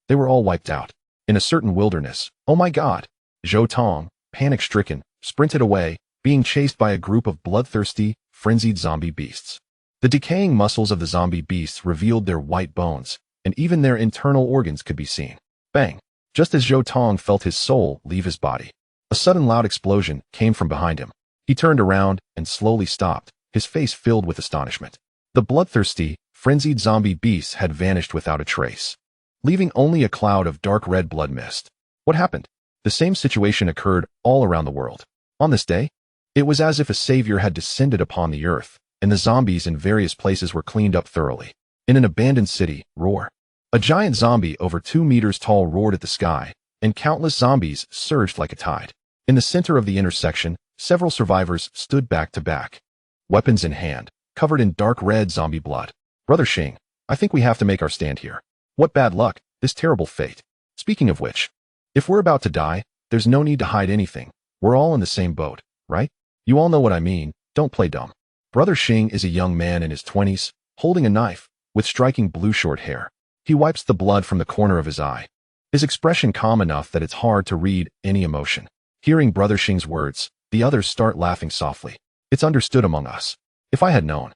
they were all wiped out. In a certain wilderness, oh my god, Zhou Tong, panic-stricken, sprinted away, being chased by a group of bloodthirsty, frenzied zombie beasts. The decaying muscles of the zombie beasts revealed their white bones, and even their internal organs could be seen. Bang! Just as Zhou Tong felt his soul leave his body, a sudden loud explosion came from behind him. He turned around and slowly stopped, his face filled with astonishment. The bloodthirsty, frenzied zombie beasts had vanished without a trace, leaving only a cloud of dark red blood mist. What happened? The same situation occurred all around the world. On this day, it was as if a savior had descended upon the earth, and the zombies in various places were cleaned up thoroughly. In an abandoned city, roar. A giant zombie over 2 meters tall roared at the sky, and countless zombies surged like a tide. In the center of the intersection, several survivors stood back to back, weapons in hand, covered in dark red zombie blood. Brother Xing, I think we have to make our stand here. What bad luck, this terrible fate. Speaking of which, if we're about to die, there's no need to hide anything. We're all in the same boat, right? You all know what I mean, don't play dumb. Brother Xing is a young man in his 20s, holding a knife, with striking blue short hair. He wipes the blood from the corner of his eye, his expression calm enough that it's hard to read any emotion. Hearing Brother Xing's words, the others start laughing softly. It's understood among us. If I had known,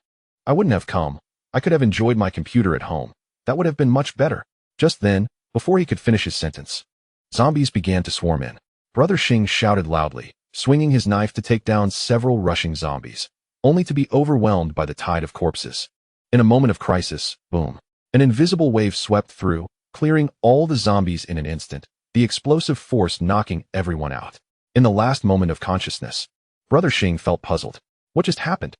I wouldn't have come. I could have enjoyed my computer at home. That would have been much better. Just then, before he could finish his sentence, zombies began to swarm in. Brother Xing shouted loudly, swinging his knife to take down several rushing zombies, only to be overwhelmed by the tide of corpses. In a moment of crisis, boom. An invisible wave swept through, clearing all the zombies in an instant, the explosive force knocking everyone out. In the last moment of consciousness, Brother Xing felt puzzled. What just happened?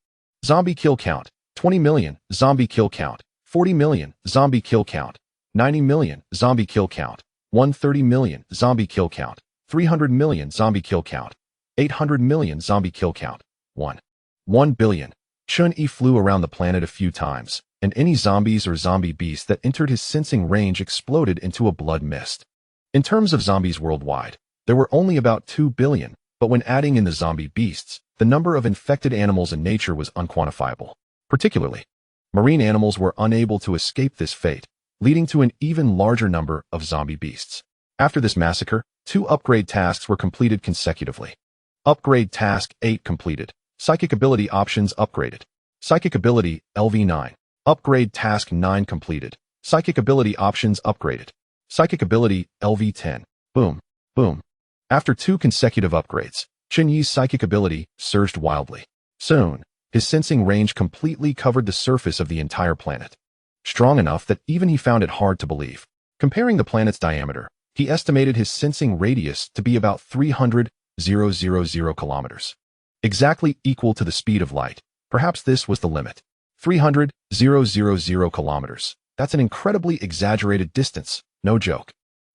Zombie kill count, 20 million, zombie kill count, 40 million, zombie kill count, 90 million, zombie kill count, 130 million, zombie kill count, 300 million, zombie kill count, 800 million, zombie kill count, 1 billion. Chen Yi flew around the planet a few times, and any zombies or zombie beasts that entered his sensing range exploded into a blood mist. In terms of zombies worldwide, there were only about 2 billion, but when adding in the zombie beasts, the number of infected animals in nature was unquantifiable. Particularly, marine animals were unable to escape this fate, leading to an even larger number of zombie beasts. After this massacre, 2 upgrade tasks were completed consecutively. Upgrade Task 8 completed. Psychic ability options upgraded. Psychic ability LV9. Upgrade Task 9 completed. Psychic ability options upgraded. Psychic ability LV10. Boom. Boom. After 2 consecutive upgrades, Chen Yi's psychic ability surged wildly. Soon, his sensing range completely covered the surface of the entire planet. Strong enough that even he found it hard to believe. Comparing the planet's diameter, he estimated his sensing radius to be about 300,000 kilometers. Exactly equal to the speed of light. Perhaps this was the limit. 300,000 kilometers. That's an incredibly exaggerated distance, no joke.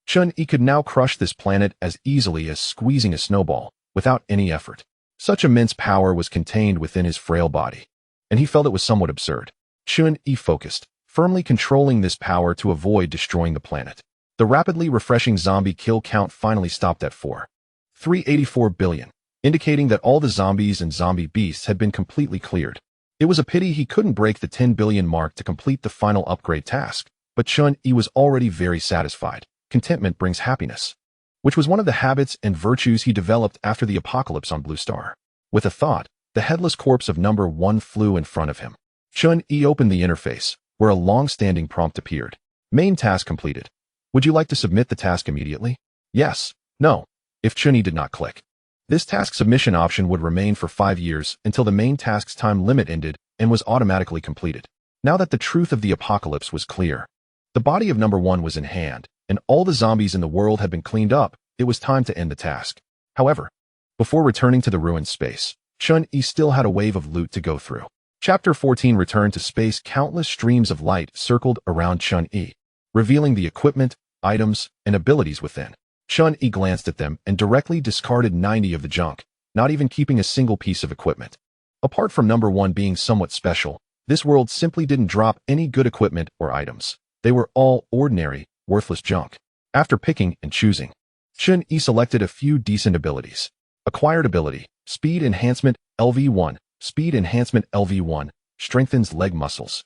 Chen Yi could now crush this planet as easily as squeezing a snowball, without any effort. Such immense power was contained within his frail body, and he felt it was somewhat absurd. Chen Yi focused, firmly controlling this power to avoid destroying the planet. The rapidly refreshing zombie kill count finally stopped at 384 billion, indicating that all the zombies and zombie beasts had been completely cleared. It was a pity he couldn't break the 10 billion mark to complete the final upgrade task, but Chen Yi was already very satisfied. Contentment brings happiness, which was one of the habits and virtues he developed after the apocalypse on Blue Star. With a thought, the headless corpse of number 1 flew in front of him. Chen Yi opened the interface, where a long-standing prompt appeared. Main task completed. Would you like to submit the task immediately? Yes. No. If Chen Yi did not click. This task submission option would remain for 5 years until the main task's time limit ended and was automatically completed. Now that the truth of the apocalypse was clear, the body of number 1 was in hand, and all the zombies in the world had been cleaned up, it was time to end the task. However, before returning to the ruined space, Chen Yi still had a wave of loot to go through. Chapter 14 Return to Space. Countless streams of light circled around Chen Yi, revealing the equipment, items, and abilities within. Chen Yi glanced at them and directly discarded 90 of the junk, not even keeping a single piece of equipment. Apart from number 1 being somewhat special, this world simply didn't drop any good equipment or items. They were all ordinary, worthless junk. After picking and choosing, Chen Yi selected a few decent abilities. Acquired ability, Speed Enhancement LV1. Speed Enhancement LV1 strengthens leg muscles,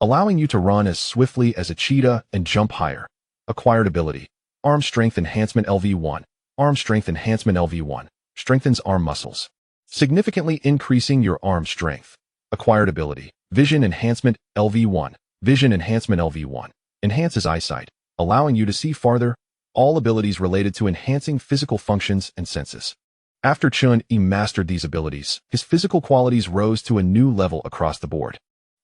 allowing you to run as swiftly as a cheetah and jump higher. Acquired ability, Arm Strength Enhancement LV1. Arm Strength Enhancement LV1 strengthens arm muscles, significantly increasing your arm strength. Acquired ability, Vision Enhancement LV1. Vision Enhancement LV1 enhances eyesight, allowing you to see farther. All abilities related to enhancing physical functions and senses. After Chen Yi mastered these abilities, his physical qualities rose to a new level across the board.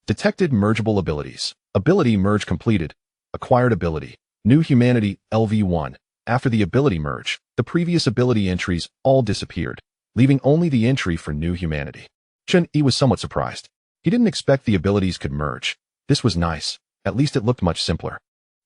Detected mergeable abilities. Ability merge completed. Acquired ability, New Humanity LV1. After the ability merge, the previous ability entries all disappeared, leaving only the entry for New Humanity. Chen Yi was somewhat surprised. He didn't expect the abilities could merge. This was nice. At least it looked much simpler.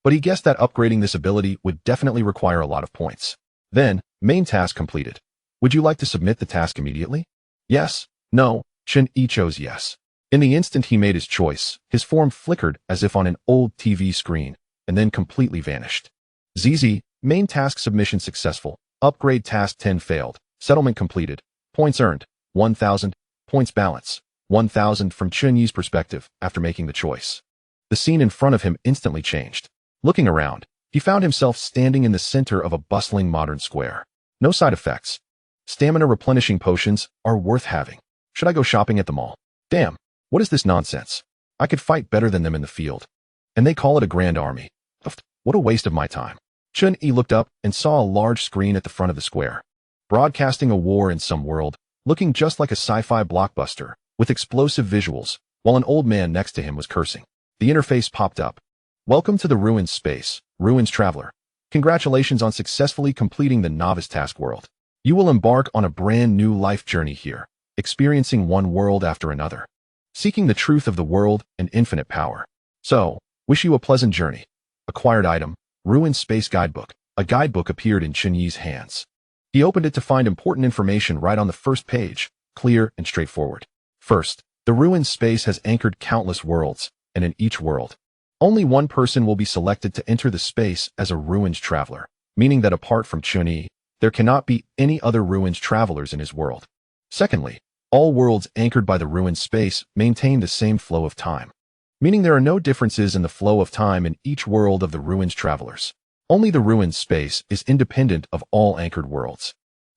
But he guessed that upgrading this ability would definitely require a lot of points. Then, main task completed. Would you like to submit the task immediately? Yes? No? Chen Yi chose yes. In the instant he made his choice, his form flickered as if on an old TV screen, and then completely vanished. ZZ, main task submission successful. Upgrade task 10 failed. Settlement completed. Points earned, 1,000. Points balance, 1,000 from Chen Yi's perspective after making the choice. The scene in front of him instantly changed. Looking around, he found himself standing in the center of a bustling modern square. No side effects. Stamina replenishing potions are worth having. Should I go shopping at the mall? Damn, what is this nonsense? I could fight better than them in the field. And they call it a grand army. What a waste of my time. Chen Yi looked up and saw a large screen at the front of the square, broadcasting a war in some world, looking just like a sci-fi blockbuster, with explosive visuals, while an old man next to him was cursing. The interface popped up. Welcome to the Ruins Space, Ruins Traveler. Congratulations on successfully completing the Novice Task World. You will embark on a brand new life journey here, experiencing one world after another, seeking the truth of the world and infinite power. So, wish you a pleasant journey. Acquired item, Ruins Space Guidebook. A guidebook appeared in Chen Yi's hands. He opened it to find important information right on the first page, clear and straightforward. First, the Ruins Space has anchored countless worlds, and in each world, only one person will be selected to enter the space as a Ruins Traveler, meaning that apart from Chen Yi, there cannot be any other Ruins Travelers in his world. Secondly, all worlds anchored by the Ruins Space maintain the same flow of time, meaning there are no differences in the flow of time in each world of the Ruins Travelers. Only the Ruins Space is independent of all anchored worlds.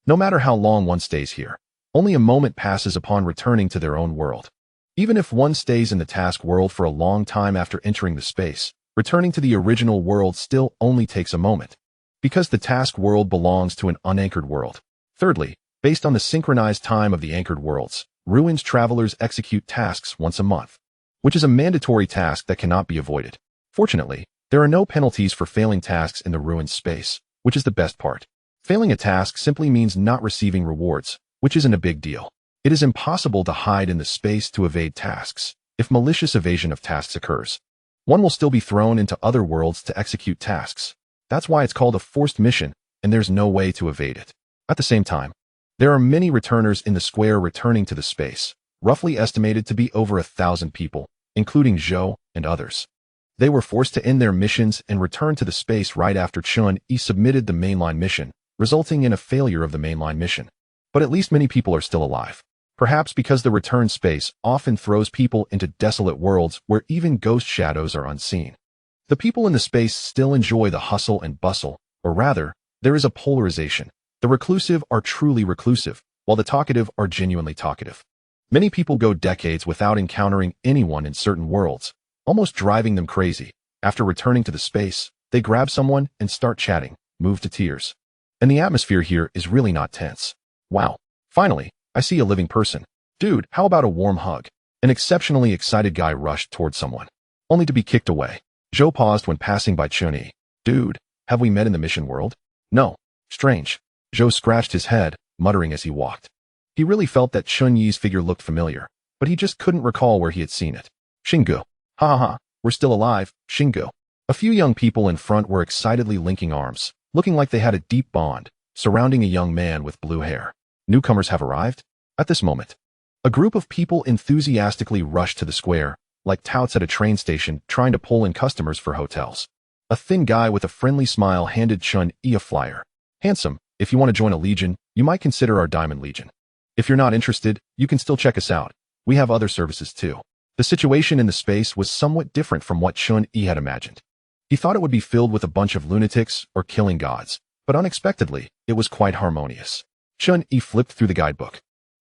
No matter how long one stays here, only a moment passes upon returning to their own world. Even if one stays in the task world for a long time after entering the space, returning to the original world still only takes a moment, because the task world belongs to an unanchored world. Thirdly, based on the synchronized time of the anchored worlds, Ruins Travelers execute tasks once a month, which is a mandatory task that cannot be avoided. Fortunately, there are no penalties for failing tasks in the Ruins Space, which is the best part. Failing a task simply means not receiving rewards, which isn't a big deal. It is impossible to hide in the space to evade tasks. If malicious evasion of tasks occurs, one will still be thrown into other worlds to execute tasks. That's why it's called a forced mission, and there's no way to evade it. At the same time, there are many returners in the square returning to the space, roughly estimated to be over 1,000 people, including Zhou and others. They were forced to end their missions and return to the space right after Chen Yi submitted the mainline mission, resulting in a failure of the mainline mission. But at least many people are still alive. Perhaps because the return space often throws people into desolate worlds where even ghost shadows are unseen. The people in the space still enjoy the hustle and bustle, or rather, there is a polarization. The reclusive are truly reclusive, while the talkative are genuinely talkative. Many people go decades without encountering anyone in certain worlds, almost driving them crazy. After returning to the space, they grab someone and start chatting, moved to tears. And the atmosphere here is really not tense. Wow. Finally, I see a living person. Dude, how about a warm hug? An exceptionally excited guy rushed toward someone, only to be kicked away. Zhou paused when passing by Chen Yi. Dude, have we met in the mission world? No. Strange. Zhou scratched his head, muttering as he walked. He really felt that Chen Yi's figure looked familiar, but he just couldn't recall where he had seen it. Xinggu. Ha ha ha. We're still alive, Xinggu. A few young people in front were excitedly linking arms, looking like they had a deep bond, surrounding a young man with blue hair. Newcomers have arrived? At this moment, a group of people enthusiastically rushed to the square, like touts at a train station trying to pull in customers for hotels. A thin guy with a friendly smile handed Chen Yi a flyer. Handsome, if you want to join a legion, you might consider our Diamond Legion. If you're not interested, you can still check us out. We have other services too. The situation in the space was somewhat different from what Chen Yi had imagined. He thought it would be filled with a bunch of lunatics or killing gods, but unexpectedly, it was quite harmonious. Chen Yi flipped through the guidebook.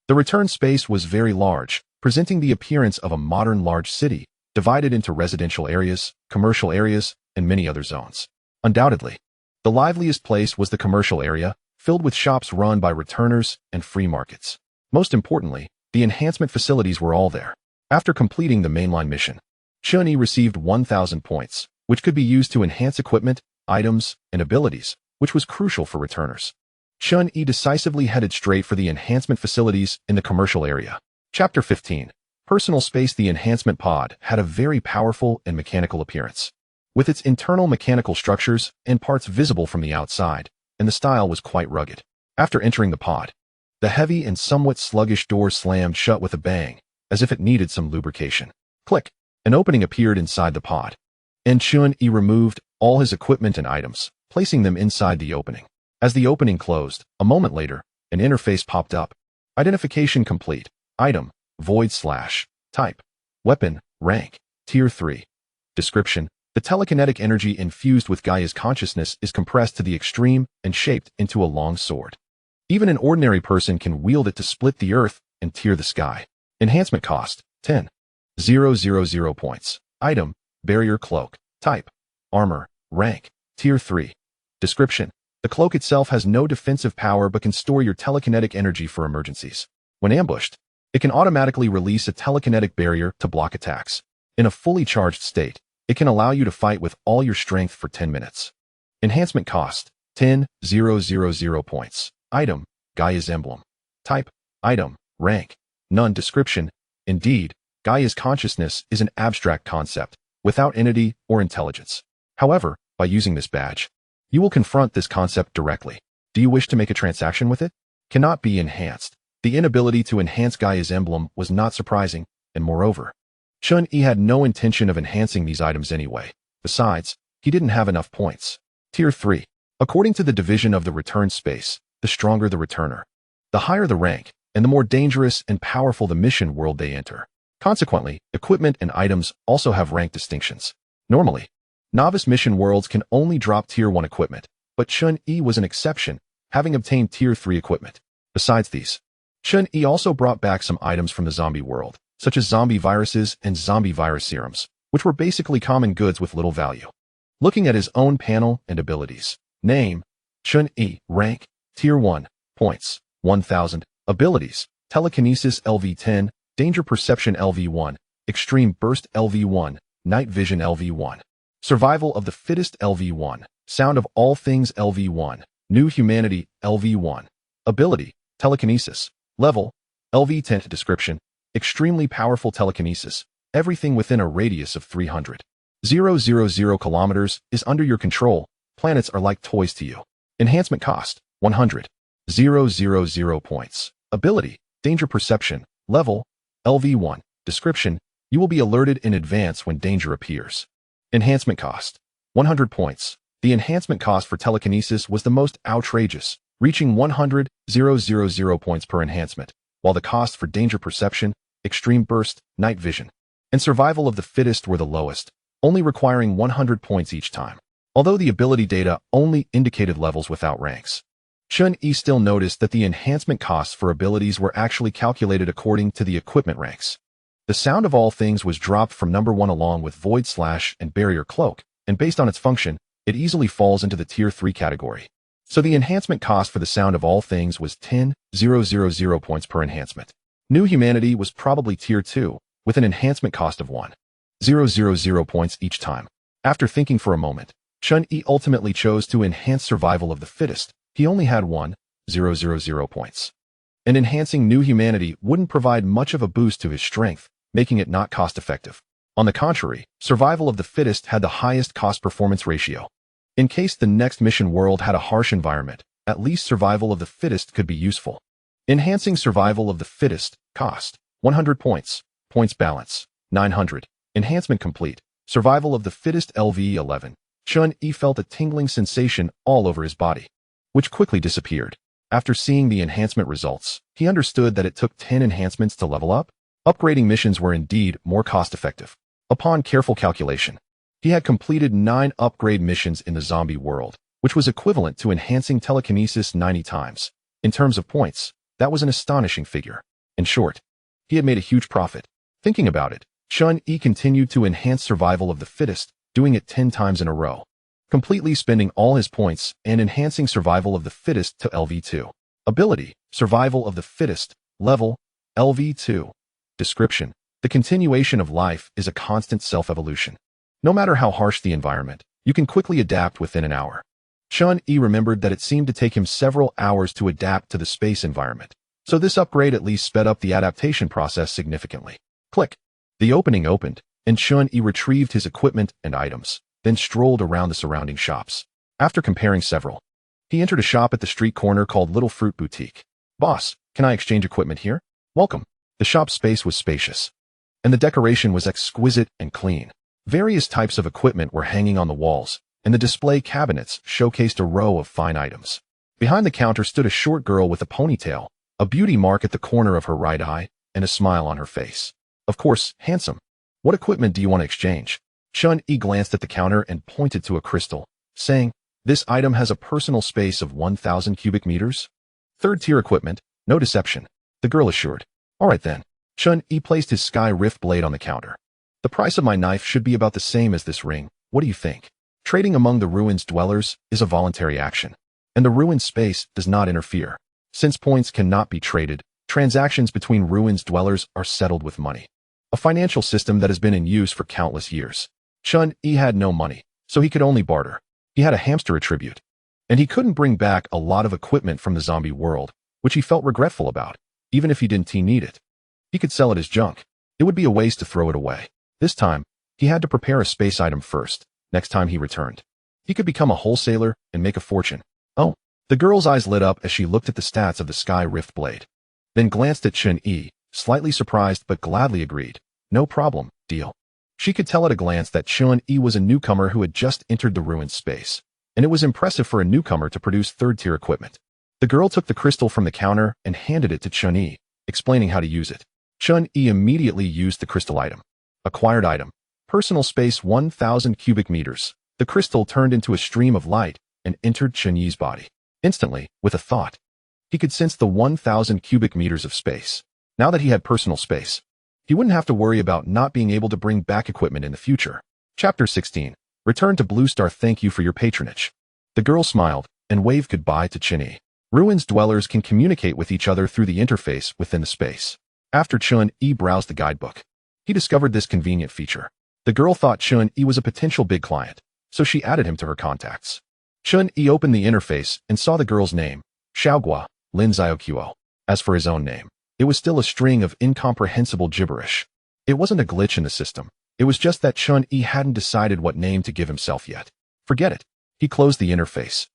The return space was very large, presenting the appearance of a modern large city, divided into residential areas, commercial areas, and many other zones. Undoubtedly, the liveliest place was the commercial area, filled with shops run by returners and free markets. Most importantly, the enhancement facilities were all there. After completing the mainline mission, Chen Yi received 1,000 points, which could be used to enhance equipment, items, and abilities, which was crucial for returners. Chen Yi decisively headed straight for the enhancement facilities in the commercial area. Chapter 15. Personal space. The enhancement pod had a very powerful and mechanical appearance, with its internal mechanical structures and parts visible from the outside, and the style was quite rugged. After entering the pod, the heavy and somewhat sluggish door slammed shut with a bang, as if it needed some lubrication. Click. An opening appeared inside the pod, and Chen Yi removed all his equipment and items, placing them inside the opening. As the opening closed, a moment later, an interface popped up. Identification complete. Item, void/type, weapon, rank, tier 3. Description: the telekinetic energy infused with Gaia's consciousness is compressed to the extreme and shaped into a long sword. Even an ordinary person can wield it to split the earth and tear the sky. Enhancement cost, 10,000 points. Item, barrier cloak, type, armor, rank, tier 3. Description: the cloak itself has no defensive power but can store your telekinetic energy for emergencies. When ambushed, it can automatically release a telekinetic barrier to block attacks. In a fully charged state, it can allow you to fight with all your strength for 10 minutes. Enhancement cost, 10,000 points. Item, Gaia's emblem. Type, item, rank, none. Description: indeed, Gaia's consciousness is an abstract concept, without entity or intelligence. However, by using this badge, you will confront this concept directly. Do you wish to make a transaction with it? Cannot be enhanced. The inability to enhance Gaia's emblem was not surprising, and moreover, Chen Yi had no intention of enhancing these items anyway. Besides, he didn't have enough points. Tier 3. According to the division of the return space, the stronger the returner, the higher the rank, and the more dangerous and powerful the mission world they enter. Consequently, equipment and items also have rank distinctions. Normally, novice mission worlds can only drop tier 1 equipment, but Chen Yi was an exception, having obtained tier 3 equipment. Besides these, Chen Yi also brought back some items from the zombie world, such as zombie viruses and zombie virus serums, which were basically common goods with little value. Looking at his own panel and abilities. Name, Chen Yi. Rank, tier 1, points, 1,000. Abilities, telekinesis LV10, danger perception LV1, extreme burst LV1, night vision LV1. Survival of the fittest LV1, sound of all things LV1, new humanity LV1. Ability, telekinesis. Level, LV10. Description: extremely powerful telekinesis. Everything within a radius of 300,000 kilometers is under your control. Planets are like toys to you. Enhancement cost, 100,000 points. Ability, danger perception. Level, LV1. Description: you will be alerted in advance when danger appears. Enhancement cost, 100 points. The enhancement cost for telekinesis was the most outrageous, reaching 100,000 points per enhancement, while the cost for danger perception, extreme burst, night vision, and survival of the fittest were the lowest, only requiring 100 points each time. Although the ability data only indicated levels without ranks, Chen Yi still noticed that the enhancement costs for abilities were actually calculated according to the equipment ranks. The sound of all things was dropped from number 1 along with void slash and barrier cloak, and based on its function, it easily falls into the tier 3 category. So the enhancement cost for the sound of all things was 10,000 points per enhancement. New humanity was probably tier 2, with an enhancement cost of 1,000 points each time. After thinking for a moment, Chen Yi ultimately chose to enhance survival of the fittest. He only had 1,000 points. And enhancing new humanity wouldn't provide much of a boost to his strength, making it not cost-effective. On the contrary, survival of the fittest had the highest cost-performance ratio. In case the next mission world had a harsh environment, at least survival of the fittest could be useful. Enhancing survival of the fittest cost 100 points. Points balance 900. Enhancement complete. Survival of the fittest LV 11. Chen Yi felt a tingling sensation all over his body, which quickly disappeared. After seeing the enhancement results, he understood that it took 10 enhancements to level up. Upgrading missions were indeed more cost-effective. Upon careful calculation, he had completed 9 upgrade missions in the zombie world, which was equivalent to enhancing telekinesis 90 times. In terms of points, that was an astonishing figure. In short, he had made a huge profit. Thinking about it, Chen Yi continued to enhance survival of the fittest, doing it 10 times in a row, completely spending all his points and enhancing survival of the fittest to LV2. Ability, survival of the fittest, level, LV2. Description, the continuation of life is a constant self-evolution. No matter how harsh the environment, you can quickly adapt within an hour. Chen Yi remembered that it seemed to take him several hours to adapt to the space environment, so this upgrade at least sped up the adaptation process significantly. Click. The opening opened, and Chen Yi retrieved his equipment and items, then strolled around the surrounding shops. After comparing several, he entered a shop at the street corner called Little Fruit Boutique. Boss, can I exchange equipment here? Welcome. The shop space was spacious, and the decoration was exquisite and clean. Various types of equipment were hanging on the walls, and the display cabinets showcased a row of fine items. Behind the counter stood a short girl with a ponytail, a beauty mark at the corner of her right eye, and a smile on her face. Of course, handsome. What equipment do you want to exchange? Chen Yi glanced at the counter and pointed to a crystal, saying, this item has a personal space of 1,000 cubic meters. Third-tier equipment, no deception, the girl assured. All right then. Chen Yi placed his sky rift blade on the counter. The price of my knife should be about the same as this ring. What do you think? Trading among the ruins dwellers is a voluntary action, and the ruin space does not interfere. Since points cannot be traded, transactions between ruins dwellers are settled with money, a financial system that has been in use for countless years. Chen Yi had no money, so he could only barter. He had a hamster attribute, and he couldn't bring back a lot of equipment from the zombie world, which he felt regretful about, even if he didn't need it. He could sell it as junk. It would be a waste to throw it away. This time, he had to prepare a space item first. Next time he returned, he could become a wholesaler and make a fortune. Oh, the girl's eyes lit up as she looked at the stats of the Sky Rift blade, then glanced at Chen Yi, slightly surprised but gladly agreed. No problem, deal. She could tell at a glance that Chen Yi was a newcomer who had just entered the ruined space, and it was impressive for a newcomer to produce third-tier equipment. The girl took the crystal from the counter and handed it to Chen Yi, explaining how to use it. Chen Yi immediately used the crystal item. Acquired item. Personal space 1,000 cubic meters. The crystal turned into a stream of light and entered Chen Yi's body. Instantly, with a thought, he could sense the 1,000 cubic meters of space. Now that he had personal space, he wouldn't have to worry about not being able to bring back equipment in the future. Chapter 16. Return to Blue Star. Thank you for your patronage. The girl smiled and waved goodbye to Chen Yi. Ruins dwellers can communicate with each other through the interface within the space. After Chen Yi browsed the guidebook, he discovered this convenient feature. The girl thought Chen Yi was a potential big client, so she added him to her contacts. Chen Yi opened the interface and saw the girl's name, Xiaogua, Lin Zioquo. As for his own name, it was still a string of incomprehensible gibberish. It wasn't a glitch in the system. It was just that Chen Yi hadn't decided what name to give himself yet. Forget it. He closed the interface.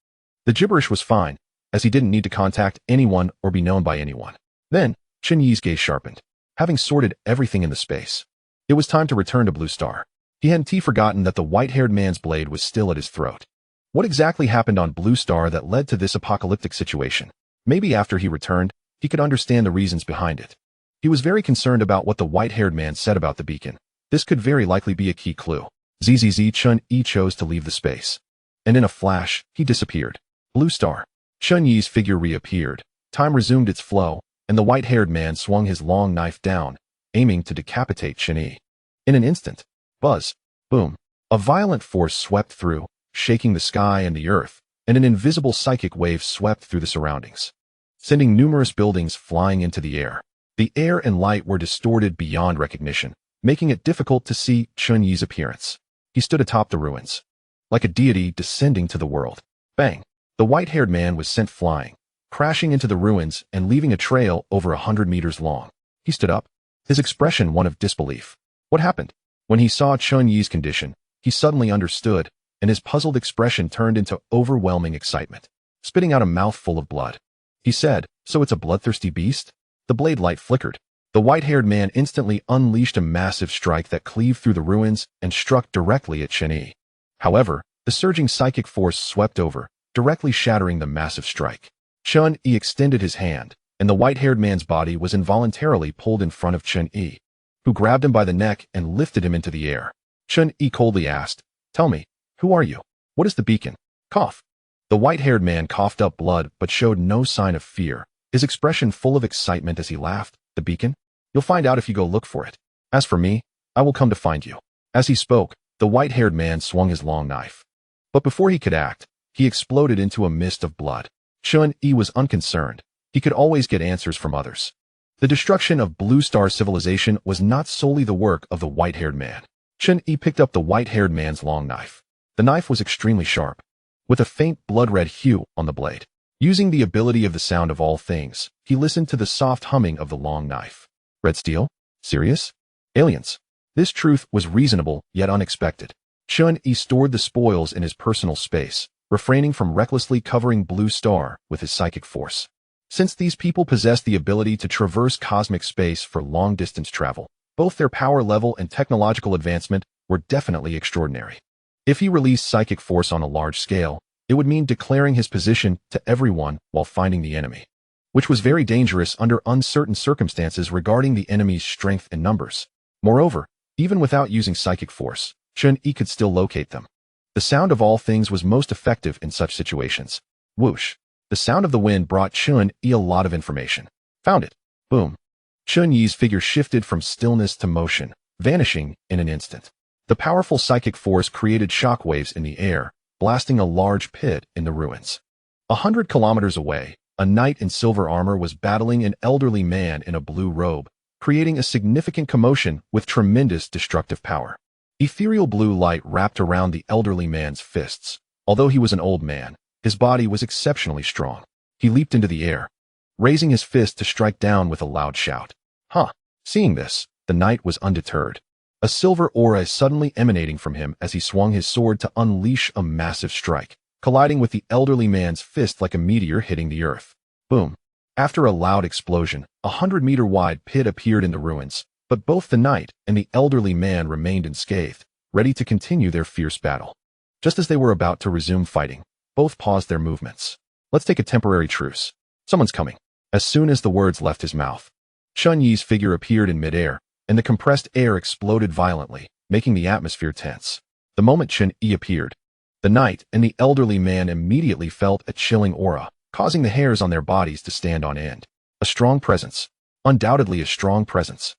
The gibberish was fine, as he didn't need to contact anyone or be known by anyone. Then, Chen Yi's gaze sharpened. Having sorted everything in the space, it was time to return to Blue Star. He hadn't forgotten that the white-haired man's blade was still at his throat. What exactly happened on Blue Star that led to this apocalyptic situation? Maybe after he returned, he could understand the reasons behind it. He was very concerned about what the white-haired man said about the beacon. This could very likely be a key clue. Zzz. Chen Yi chose to leave the space, and in a flash, he disappeared. Blue Star. Chen Yi's figure reappeared. Time resumed its flow, and the white-haired man swung his long knife down, aiming to decapitate Chen Yi. In an instant, buzz, boom, a violent force swept through, shaking the sky and the earth, and an invisible psychic wave swept through the surroundings, sending numerous buildings flying into the air. The air and light were distorted beyond recognition, making it difficult to see Chen Yi's appearance. He stood atop the ruins, like a deity descending to the world. Bang! The white-haired man was sent flying, crashing into the ruins and leaving a trail over 100 meters long. He stood up, his expression one of disbelief. What happened? When he saw Chen Yi's condition, he suddenly understood, and his puzzled expression turned into overwhelming excitement. Spitting out a mouthful of blood, he said, "So it's a bloodthirsty beast?" The blade light flickered. The white-haired man instantly unleashed a massive strike that cleaved through the ruins and struck directly at Chen Yi. However, the surging psychic force swept over, directly shattering the massive strike. Chen Yi extended his hand, and the white-haired man's body was involuntarily pulled in front of Chen Yi, who grabbed him by the neck and lifted him into the air. Chen Yi coldly asked, "Tell me, who are you? What is the beacon?" Cough. The white-haired man coughed up blood but showed no sign of fear, his expression full of excitement as he laughed. "The beacon? You'll find out if you go look for it. As for me, I will come to find you." As he spoke, the white-haired man swung his long knife. But before he could act, he exploded into a mist of blood. Chen Yi was unconcerned. He could always get answers from others. The destruction of Blue Star civilization was not solely the work of the white-haired man. Chen Yi picked up the white-haired man's long knife. The knife was extremely sharp, with a faint blood-red hue on the blade. Using the ability of the sound of all things, he listened to the soft humming of the long knife. Red steel? Serious? Aliens. This truth was reasonable yet unexpected. Chen Yi stored the spoils in his personal space, refraining from recklessly covering Blue Star with his psychic force. Since these people possessed the ability to traverse cosmic space for long-distance travel, both their power level and technological advancement were definitely extraordinary. If he released psychic force on a large scale, it would mean declaring his position to everyone while finding the enemy, which was very dangerous under uncertain circumstances regarding the enemy's strength and numbers. Moreover, even without using psychic force, Chen Yi could still locate them. The sound of all things was most effective in such situations. Whoosh. The sound of the wind brought Chen Yi a lot of information. Found it. Boom. Chen Yi's figure shifted from stillness to motion, vanishing in an instant. The powerful psychic force created shockwaves in the air, blasting a large pit in the ruins. 100 kilometers away, a knight in silver armor was battling an elderly man in a blue robe, creating a significant commotion with tremendous destructive power. Ethereal blue light wrapped around the elderly man's fists. Although he was an old man, his body was exceptionally strong. He leaped into the air, raising his fist to strike down with a loud shout. Huh! Seeing this, the knight was undeterred. A silver aura suddenly emanating from him as he swung his sword to unleash a massive strike, colliding with the elderly man's fist like a meteor hitting the earth. Boom! After a loud explosion, a 100-meter-wide pit appeared in the ruins, but both the knight and the elderly man remained unscathed, ready to continue their fierce battle. Just as they were about to resume fighting, both paused their movements. Let's take a temporary truce. Someone's coming. As soon as the words left his mouth, Chen Yi's figure appeared in midair, and the compressed air exploded violently, making the atmosphere tense. The moment Chen Yi appeared, the knight and the elderly man immediately felt a chilling aura, causing the hairs on their bodies to stand on end. A strong presence. Undoubtedly a strong presence.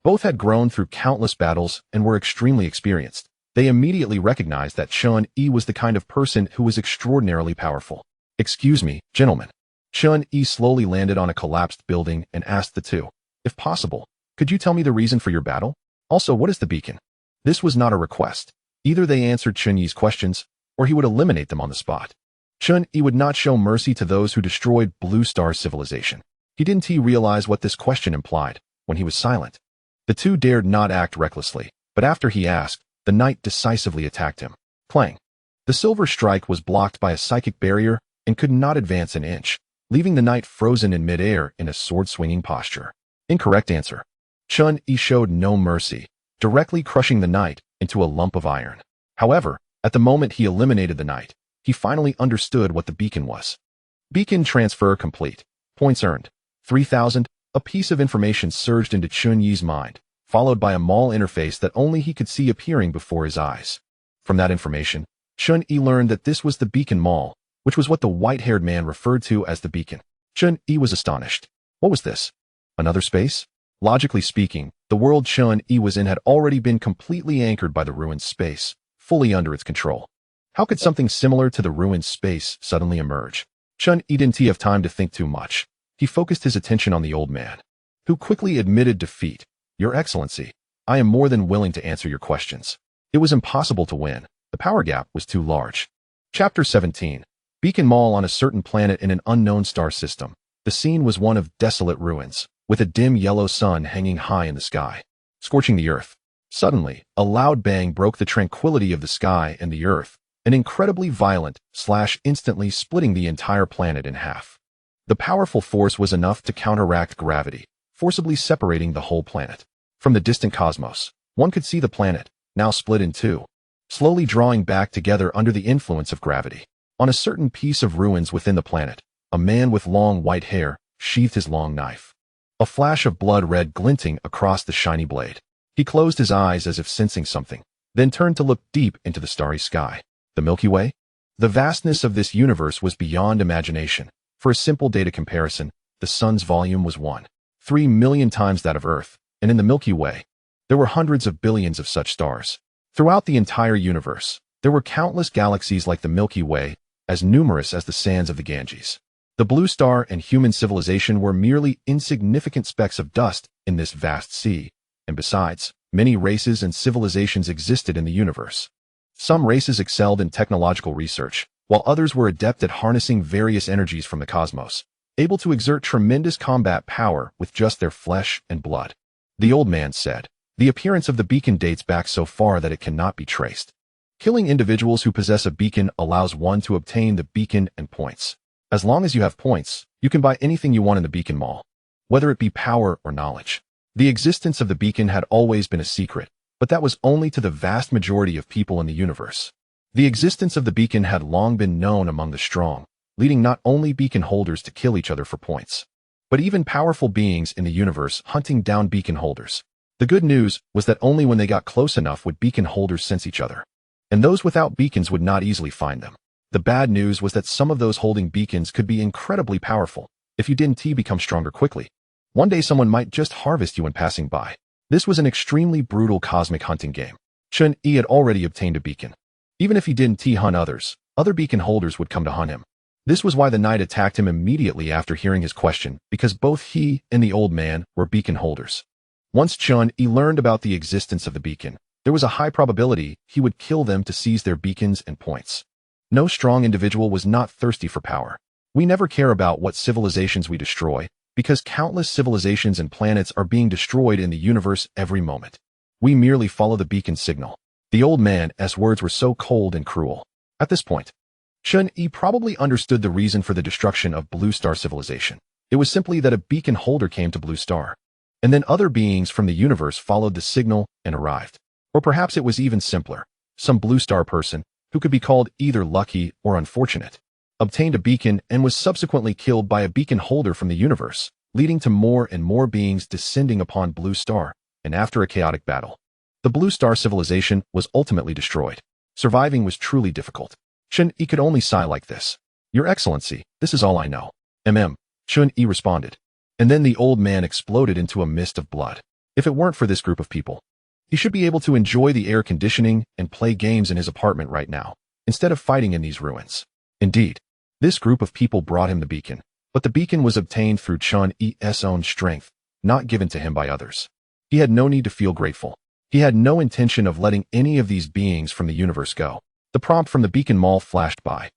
Both had grown through countless battles and were extremely experienced. They immediately recognized that Chen Yi was the kind of person who was extraordinarily powerful. "Excuse me, gentlemen." Chen Yi slowly landed on a collapsed building and asked the two, "If possible, could you tell me the reason for your battle? Also, what is the beacon?" This was not a request. Either they answered Chen Yi's questions, or he would eliminate them on the spot. Chen Yi would not show mercy to those who destroyed Blue Star civilization. Didn't he realize what this question implied when he was silent? The two dared not act recklessly, but after he asked, the knight decisively attacked him. Clang! The silver strike was blocked by a psychic barrier and could not advance an inch, leaving the knight frozen in midair in a sword-swinging posture. Incorrect answer. Chen Yi showed no mercy, directly crushing the knight into a lump of iron. However, at the moment he eliminated the knight, he finally understood what the beacon was. Beacon transfer complete. Points earned. 3,000. A piece of information surged into Chen Yi's mind, followed by a mall interface that only he could see appearing before his eyes. From that information, Chen Yi learned that this was the Beacon Mall, which was what the white-haired man referred to as the beacon. Chen Yi was astonished. What was this? Another space? Logically speaking, the world Chen Yi was in had already been completely anchored by the ruined space, fully under its control. How could something similar to the ruined space suddenly emerge? Chen Yi didn't have time to think too much. He focused his attention on the old man, who quickly admitted defeat. Your Excellency, I am more than willing to answer your questions. It was impossible to win. The power gap was too large. Chapter 17. Beacon Mall on a certain planet in an unknown star system. The scene was one of desolate ruins, with a dim yellow sun hanging high in the sky, scorching the earth. Suddenly, a loud bang broke the tranquility of the sky and the earth, an incredibly violent slash instantly splitting the entire planet in half. The powerful force was enough to counteract gravity, forcibly separating the whole planet. From the distant cosmos, one could see the planet, now split in two, slowly drawing back together under the influence of gravity. On a certain piece of ruins within the planet, a man with long white hair sheathed his long knife. A flash of blood red glinting across the shiny blade. He closed his eyes as if sensing something, then turned to look deep into the starry sky. The Milky Way? The vastness of this universe was beyond imagination. For a simple data comparison, the sun's volume was 1.3 million times that of Earth, and in the Milky Way, there were hundreds of billions of such stars. Throughout the entire universe, there were countless galaxies like the Milky Way, as numerous as the sands of the Ganges. The blue star and human civilization were merely insignificant specks of dust in this vast sea, and besides, many races and civilizations existed in the universe. Some races excelled in technological research, while others were adept at harnessing various energies from the cosmos, able to exert tremendous combat power with just their flesh and blood. The old man said, the appearance of the beacon dates back so far that it cannot be traced. Killing individuals who possess a beacon allows one to obtain the beacon and points. As long as you have points, you can buy anything you want in the beacon mall, whether it be power or knowledge. The existence of the beacon had always been a secret, but that was only to the vast majority of people in the universe. The existence of the beacon had long been known among the strong, leading not only beacon holders to kill each other for points, but even powerful beings in the universe hunting down beacon holders. The good news was that only when they got close enough would beacon holders sense each other, and those without beacons would not easily find them. The bad news was that some of those holding beacons could be incredibly powerful. If you didn't become stronger quickly, one day someone might just harvest you when passing by. This was an extremely brutal cosmic hunting game. Chen Yi had already obtained a beacon. Even if he didn't hunt others, other beacon holders would come to hunt him. This was why the knight attacked him immediately after hearing his question, because both he and the old man were beacon holders. Once Chen Yi learned about the existence of the beacon, there was a high probability he would kill them to seize their beacons and points. No strong individual was not thirsty for power. We never care about what civilizations we destroy, because countless civilizations and planets are being destroyed in the universe every moment. We merely follow the beacon signal. The old man's words were so cold and cruel. At this point, Chen Yi probably understood the reason for the destruction of Blue Star civilization. It was simply that a beacon holder came to Blue Star, and then other beings from the universe followed the signal and arrived. Or perhaps it was even simpler. Some Blue Star person, who could be called either lucky or unfortunate, obtained a beacon and was subsequently killed by a beacon holder from the universe, leading to more and more beings descending upon Blue Star, and after a chaotic battle, the Blue Star civilization was ultimately destroyed. Surviving was truly difficult. Chen Yi could only sigh like this. Your Excellency, this is all I know. Chen Yi responded. And then the old man exploded into a mist of blood. If it weren't for this group of people, he should be able to enjoy the air conditioning and play games in his apartment right now, instead of fighting in these ruins. Indeed, this group of people brought him the beacon, but the beacon was obtained through Chen Yi's own strength, not given to him by others. He had no need to feel grateful. He had no intention of letting any of these beings from the universe go. The prompt from the beacon mall flashed by.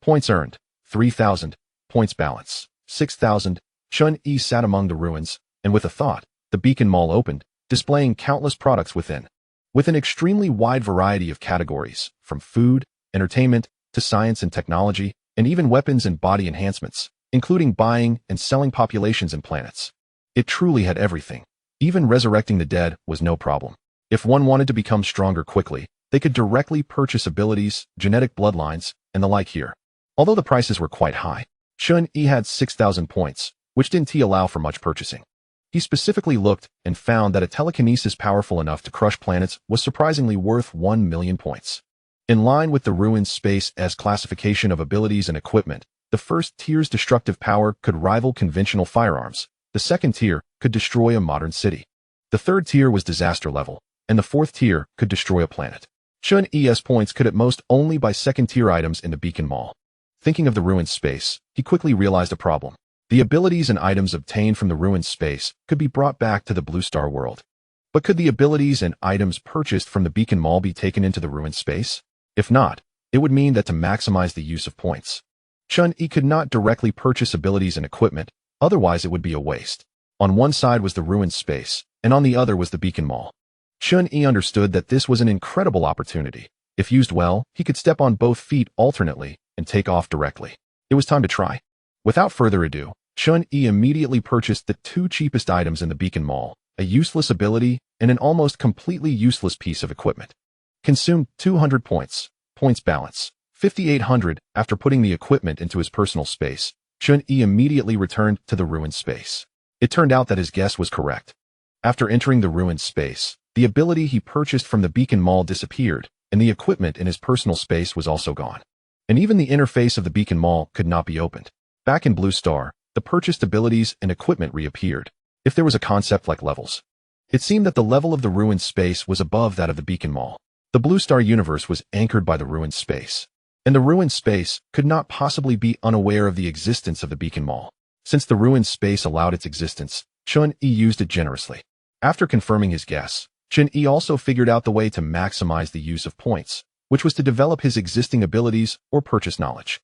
Points earned, 3,000. Points balance, 6,000. Chen Yi sat among the ruins, and with a thought, the beacon mall opened, displaying countless products within. With an extremely wide variety of categories, from food, entertainment, to science and technology, and even weapons and body enhancements, including buying and selling populations and planets. It truly had everything. Even resurrecting the dead was no problem. If one wanted to become stronger quickly, they could directly purchase abilities, genetic bloodlines, and the like here. Although the prices were quite high, Chen Yi had 6,000 points, which didn't allow for much purchasing. He specifically looked and found that a telekinesis powerful enough to crush planets was surprisingly worth 1 million points. In line with the ruins space as classification of abilities and equipment, the first tier's destructive power could rival conventional firearms, the second tier could destroy a modern city. The third tier was disaster level, and the fourth tier could destroy a planet. Chen Yi's points could at most only buy second-tier items in the beacon mall. Thinking of the ruined space, he quickly realized a problem. The abilities and items obtained from the ruined space could be brought back to the Blue Star world. But could the abilities and items purchased from the beacon mall be taken into the ruined space? If not, it would mean that to maximize the use of points, Chen Yi could not directly purchase abilities and equipment, otherwise it would be a waste. On one side was the ruined space, and on the other was the beacon mall. Chen Yi understood that this was an incredible opportunity. If used well, he could step on both feet alternately and take off directly. It was time to try. Without further ado, Chen Yi immediately purchased the two cheapest items in the beacon mall, a useless ability and an almost completely useless piece of equipment. Consumed 200 points. Points balance 5,800. After putting the equipment into his personal space, Chen Yi immediately returned to the ruined space. It turned out that his guess was correct. After entering the ruined space, the ability he purchased from the beacon mall disappeared, and the equipment in his personal space was also gone. And even the interface of the beacon mall could not be opened. Back in Blue Star, the purchased abilities and equipment reappeared. If there was a concept like levels, it seemed that the level of the ruined space was above that of the beacon mall. The Blue Star universe was anchored by the ruined space, and the ruined space could not possibly be unaware of the existence of the beacon mall. Since the ruined space allowed its existence, Chen Yi used it generously. After confirming his guess, Chen Yi also figured out the way to maximize the use of points, which was to develop his existing abilities or purchase knowledge.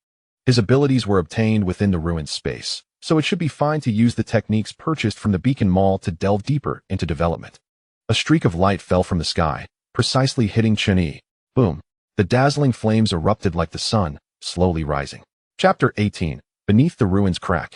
His abilities were obtained within the ruined space, so it should be fine to use the techniques purchased from the beacon mall to delve deeper into development. A streak of light fell from the sky, precisely hitting Chen Yi. Boom. The dazzling flames erupted like the sun, slowly rising. Chapter 18. Beneath the ruins crack.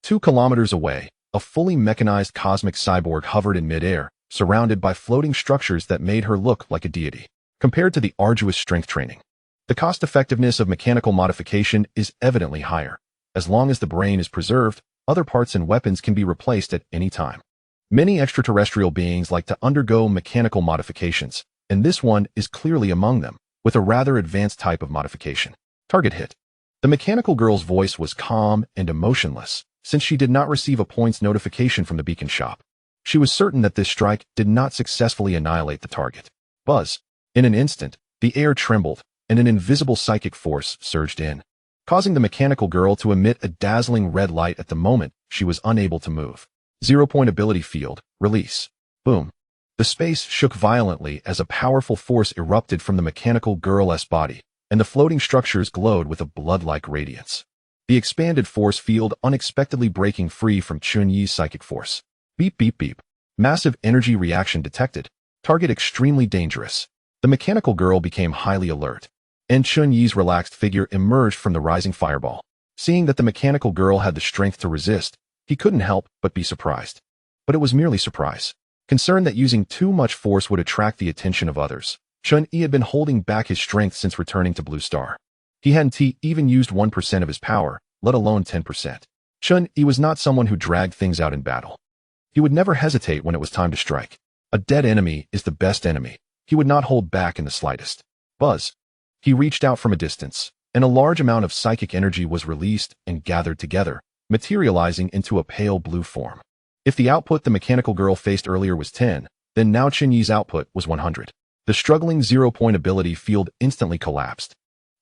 2 kilometers away, a fully mechanized cosmic cyborg hovered in midair, surrounded by floating structures that made her look like a deity. Compared to the arduous strength training, the cost-effectiveness of mechanical modification is evidently higher. As long as the brain is preserved, other parts and weapons can be replaced at any time. Many extraterrestrial beings like to undergo mechanical modifications, and this one is clearly among them, with a rather advanced type of modification. Target hit. The mechanical girl's voice was calm and emotionless, since she did not receive a points notification from the beacon shop. She was certain that this strike did not successfully annihilate the target. Buzz. In an instant, the air trembled, and an invisible psychic force surged in, causing the mechanical girl to emit a dazzling red light at the moment she was unable to move. 0-point ability field, release. Boom. The space shook violently as a powerful force erupted from the mechanical girl's body, and the floating structures glowed with a blood-like radiance. The expanded force field unexpectedly breaking free from Chen Yi's psychic force. Beep beep beep. Massive energy reaction detected. Target extremely dangerous. The mechanical girl became highly alert, and Chen Yi's relaxed figure emerged from the rising fireball. Seeing that the mechanical girl had the strength to resist, he couldn't help but be surprised. But it was merely surprise. Concerned that using too much force would attract the attention of others, Chen Yi had been holding back his strength since returning to Blue Star. He hadn't even used 1% of his power, let alone 10%. Chen Yi was not someone who dragged things out in battle. He would never hesitate when it was time to strike. A dead enemy is the best enemy. He would not hold back in the slightest. Buzz. He reached out from a distance, and a large amount of psychic energy was released and gathered together, materializing into a pale blue form. If the output the mechanical girl faced earlier was 10, then now Chen Yi's output was 100. The struggling 0-point ability field instantly collapsed,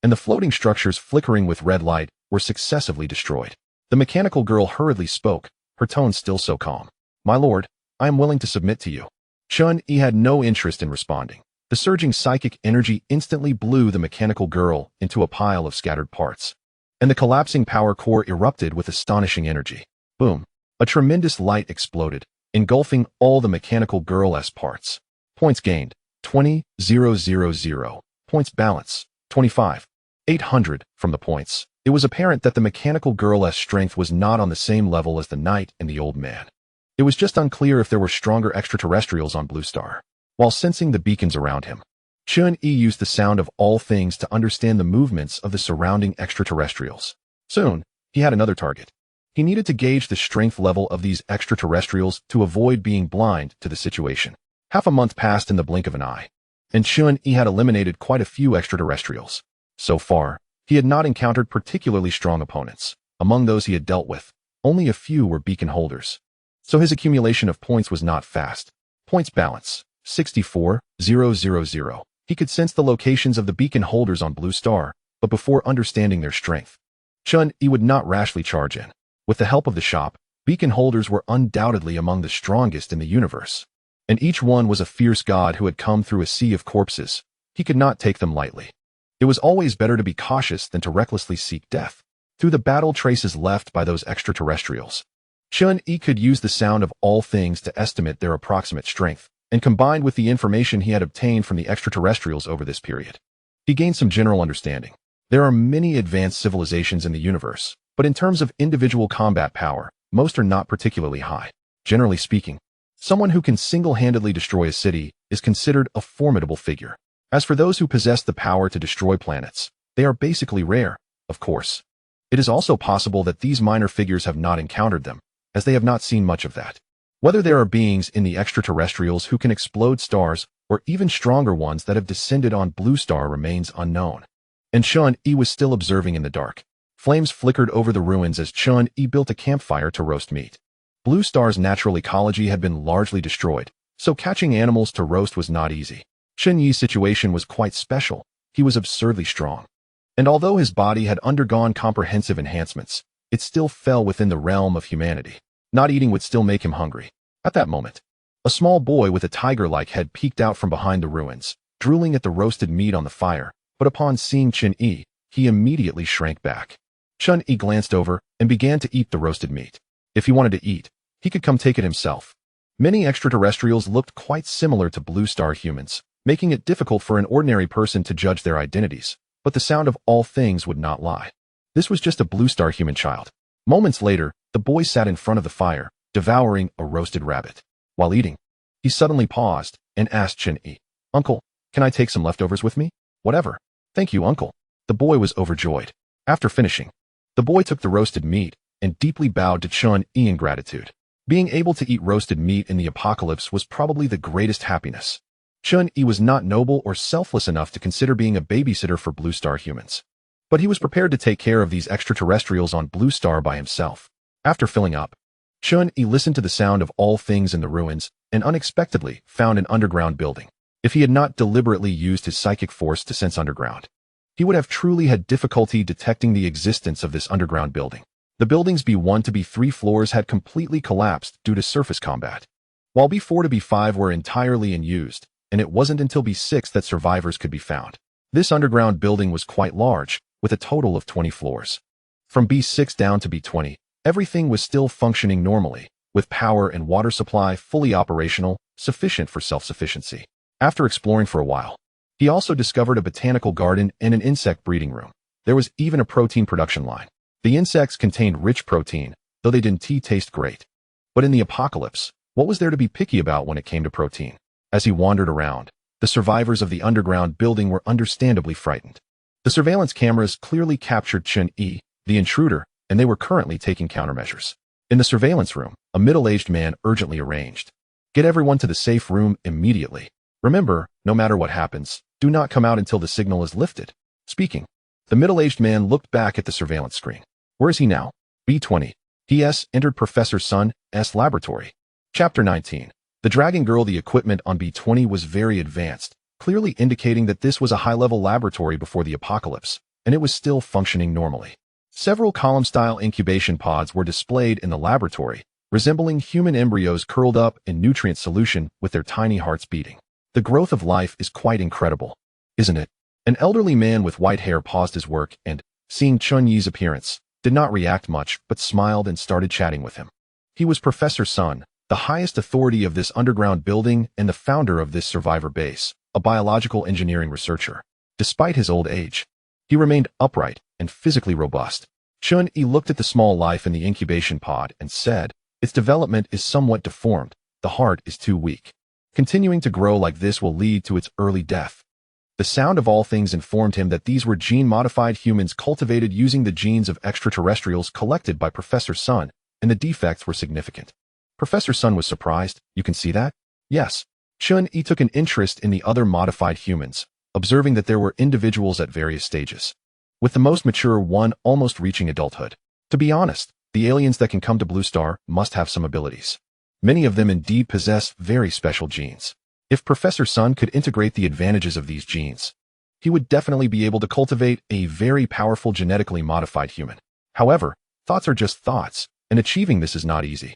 and the floating structures flickering with red light were successively destroyed. The mechanical girl hurriedly spoke, her tone still so calm. My lord, I am willing to submit to you. Chen Yi had no interest in responding. The surging psychic energy instantly blew the mechanical girl into a pile of scattered parts, and the collapsing power core erupted with astonishing energy. Boom. A tremendous light exploded, engulfing all the mechanical girl's parts. Points gained, 20,000. Points balance, 25,800. From the points, it was apparent that the mechanical girl's strength was not on the same level as the knight and the old man. It was just unclear if there were stronger extraterrestrials on Blue Star. While sensing the beacons around him, Chen Yi used the sound of all things to understand the movements of the surrounding extraterrestrials. Soon, he had another target. He needed to gauge the strength level of these extraterrestrials to avoid being blind to the situation. Half a month passed in the blink of an eye, and Chen Yi had eliminated quite a few extraterrestrials. So far, he had not encountered particularly strong opponents. Among those he had dealt with, only a few were beacon holders. So his accumulation of points was not fast. Points balance, 64,000. He could sense the locations of the beacon holders on Blue Star, but before understanding their strength, Chen Yi would not rashly charge in. With the help of the shop, beacon holders were undoubtedly among the strongest in the universe, and each one was a fierce god who had come through a sea of corpses. He could not take them lightly. It was always better to be cautious than to recklessly seek death. Through the battle traces left by those extraterrestrials, Chen Yi could use the sound of all things to estimate their approximate strength, and combined with the information he had obtained from the extraterrestrials over this period, he gained some general understanding. There are many advanced civilizations in the universe, but in terms of individual combat power, most are not particularly high. Generally speaking, someone who can single-handedly destroy a city is considered a formidable figure. As for those who possess the power to destroy planets, they are basically rare, of course. It is also possible that these minor figures have not encountered them, as they have not seen much of that. Whether there are beings in the extraterrestrials who can explode stars, or even stronger ones that have descended on Blue Star remains unknown. And Chen Yi was still observing in the dark. Flames flickered over the ruins as Chen Yi built a campfire to roast meat. Blue Star's natural ecology had been largely destroyed, so catching animals to roast was not easy. Chen Yi's situation was quite special. He was absurdly strong. And although his body had undergone comprehensive enhancements, it still fell within the realm of humanity. Not eating would still make him hungry. At that moment, a small boy with a tiger-like head peeked out from behind the ruins, drooling at the roasted meat on the fire, but upon seeing Chen Yi, he immediately shrank back. Chen Yi glanced over and began to eat the roasted meat. If he wanted to eat, he could come take it himself. Many extraterrestrials looked quite similar to Blue Star humans, making it difficult for an ordinary person to judge their identities, but the sound of all things would not lie. This was just a Blue Star human child. Moments later, the boy sat in front of the fire, devouring a roasted rabbit. While eating, he suddenly paused and asked Chen Yi, "Uncle, can I take some leftovers with me?" "Whatever. Thank you, uncle." The boy was overjoyed. After finishing, the boy took the roasted meat and deeply bowed to Chen Yi in gratitude. Being able to eat roasted meat in the apocalypse was probably the greatest happiness. Chen Yi was not noble or selfless enough to consider being a babysitter for Blue Star humans, but he was prepared to take care of these extraterrestrials on Blue Star by himself. After filling up, Chen Yi listened to the sound of all things in the ruins and unexpectedly found an underground building. If he had not deliberately used his psychic force to sense underground, he would have truly had difficulty detecting the existence of this underground building. The building's B1 to B3 floors had completely collapsed due to surface combat, while B4 to B5 were entirely unused, and it wasn't until B6 that survivors could be found. This underground building was quite large, with a total of 20 floors. From B6 down to B20, everything was still functioning normally, with power and water supply fully operational, sufficient for self-sufficiency. After exploring for a while, he also discovered a botanical garden and an insect breeding room. There was even a protein production line. The insects contained rich protein, though they didn't taste great. But in the apocalypse, what was there to be picky about when it came to protein? As he wandered around, the survivors of the underground building were understandably frightened. The surveillance cameras clearly captured Chen Yi, the intruder, and they were currently taking countermeasures. In the surveillance room, a middle-aged man urgently arranged, "Get everyone to the safe room immediately. Remember, no matter what happens, do not come out until the signal is lifted." Speaking, the middle-aged man looked back at the surveillance screen. Where is he now? B20. He entered Professor Sun's laboratory. Chapter 19. The Dragon Girl. The equipment on B20 was very advanced, clearly indicating that this was a high-level laboratory before the apocalypse, and it was still functioning normally. Several column-style incubation pods were displayed in the laboratory, resembling human embryos curled up in nutrient solution with their tiny hearts beating. The growth of life is quite incredible, isn't it? An elderly man with white hair paused his work and, seeing Chen Yi's appearance, did not react much but smiled and started chatting with him. He was Professor Sun, the highest authority of this underground building and the founder of this survivor base, a biological engineering researcher. Despite his old age, he remained upright and physically robust. Chen Yi looked at the small life in the incubation pod and said, "Its development is somewhat deformed. The heart is too weak. Continuing to grow like this will lead to its early death." The sound of all things informed him that these were gene-modified humans cultivated using the genes of extraterrestrials collected by Professor Sun, and the defects were significant. Professor Sun was surprised. "You can see that?" "Yes." Chen Yi took an interest in the other modified humans, observing that there were individuals at various stages, with the most mature one almost reaching adulthood. To be honest, the aliens that can come to Blue Star must have some abilities. Many of them indeed possess very special genes. If Professor Sun could integrate the advantages of these genes, he would definitely be able to cultivate a very powerful genetically modified human. However, thoughts are just thoughts, and achieving this is not easy.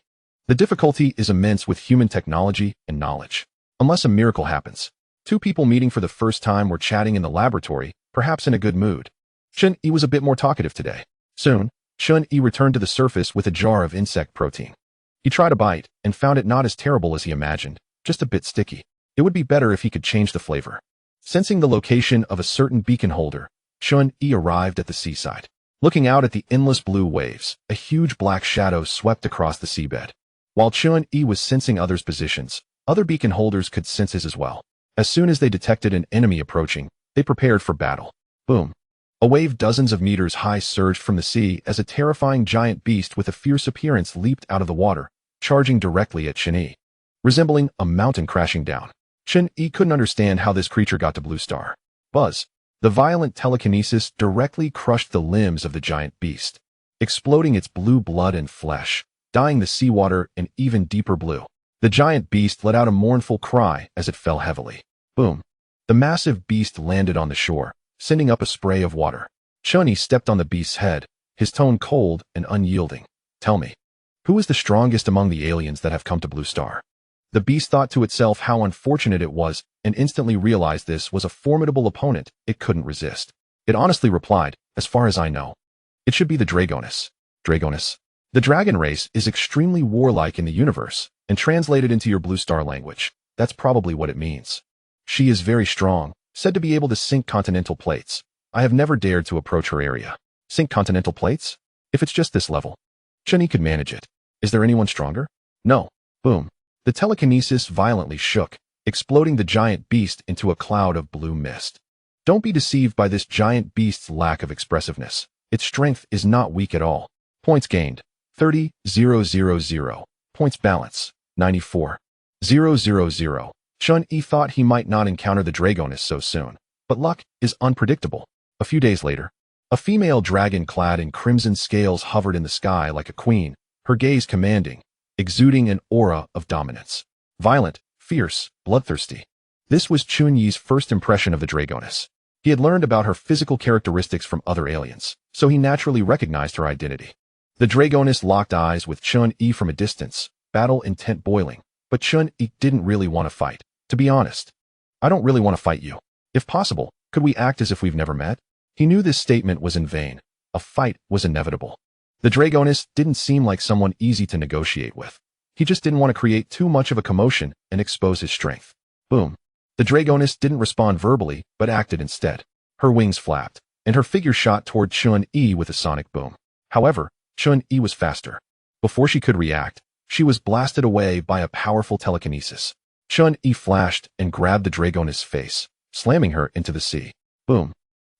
The difficulty is immense with human technology and knowledge. Unless a miracle happens. Two people meeting for the first time were chatting in the laboratory, perhaps in a good mood. Chen Yi was a bit more talkative today. Soon, Chen Yi returned to the surface with a jar of insect protein. He tried a bite and found it not as terrible as he imagined, just a bit sticky. It would be better if he could change the flavor. Sensing the location of a certain beacon holder, Chen Yi arrived at the seaside. Looking out at the endless blue waves, a huge black shadow swept across the seabed. While Chen Yi was sensing others' positions, other beacon holders could sense his as well. As soon as they detected an enemy approaching, they prepared for battle. Boom. A wave dozens of meters high surged from the sea as a terrifying giant beast with a fierce appearance leaped out of the water, charging directly at Chen Yi. Resembling a mountain crashing down. Chen Yi couldn't understand how this creature got to Blue Star. Buzz. The violent telekinesis directly crushed the limbs of the giant beast, exploding its blue blood and flesh, dyeing the seawater an even deeper blue. The giant beast let out a mournful cry as it fell heavily. Boom. The massive beast landed on the shore, sending up a spray of water. Chen Yi stepped on the beast's head, his tone cold and unyielding. Tell me, who is the strongest among the aliens that have come to Blue Star? The beast thought to itself how unfortunate it was and instantly realized this was a formidable opponent it couldn't resist. It honestly replied, as far as I know, it should be the Dragoness. Dragoness. The dragon race is extremely warlike in the universe, and translated into your Blue Star language, that's probably what it means. She is very strong, said to be able to sink continental plates. I have never dared to approach her area. Sink continental plates? If it's just this level, Chen Yi could manage it. Is there anyone stronger? No. Boom. The telekinesis violently shook, exploding the giant beast into a cloud of blue mist. Don't be deceived by this giant beast's lack of expressiveness. Its strength is not weak at all. Points gained, 30,000. Points balance, 94,000. Chen Yi thought he might not encounter the Dragoness so soon, but luck is unpredictable. A few days later, a female dragon clad in crimson scales hovered in the sky like a queen, her gaze commanding, exuding an aura of dominance. Violent, fierce, bloodthirsty. This was Chen Yi's first impression of the Dragoness. He had learned about her physical characteristics from other aliens, so he naturally recognized her identity. The Dragoness locked eyes with Chen Yi from a distance, battle intent boiling, but Chen Yi didn't really want to fight. To be honest, I don't really want to fight you. If possible, could we act as if we've never met? He knew this statement was in vain. A fight was inevitable. The Dragoness didn't seem like someone easy to negotiate with. He just didn't want to create too much of a commotion and expose his strength. Boom. The Dragoness didn't respond verbally, but acted instead. Her wings flapped, and her figure shot toward Chen Yi with a sonic boom. However, Chen Yi was faster. Before she could react, she was blasted away by a powerful telekinesis. Chen Yi flashed and grabbed the Dragoness' face, slamming her into the sea. Boom.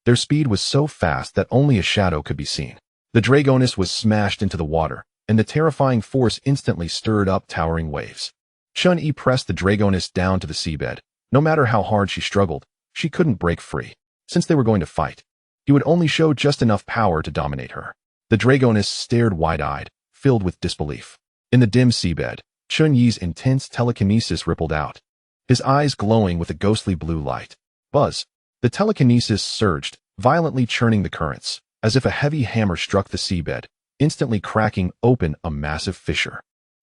Their speed was so fast that only a shadow could be seen. The Dragoness was smashed into the water, and the terrifying force instantly stirred up towering waves. Chen Yi pressed the Dragoness down to the seabed. No matter how hard she struggled, she couldn't break free. Since they were going to fight, he would only show just enough power to dominate her. The Dragoness stared wide-eyed, filled with disbelief. In the dim seabed, Chen Yi's intense telekinesis rippled out, his eyes glowing with a ghostly blue light. Buzz. The telekinesis surged, violently churning the currents, as if a heavy hammer struck the seabed, instantly cracking open a massive fissure.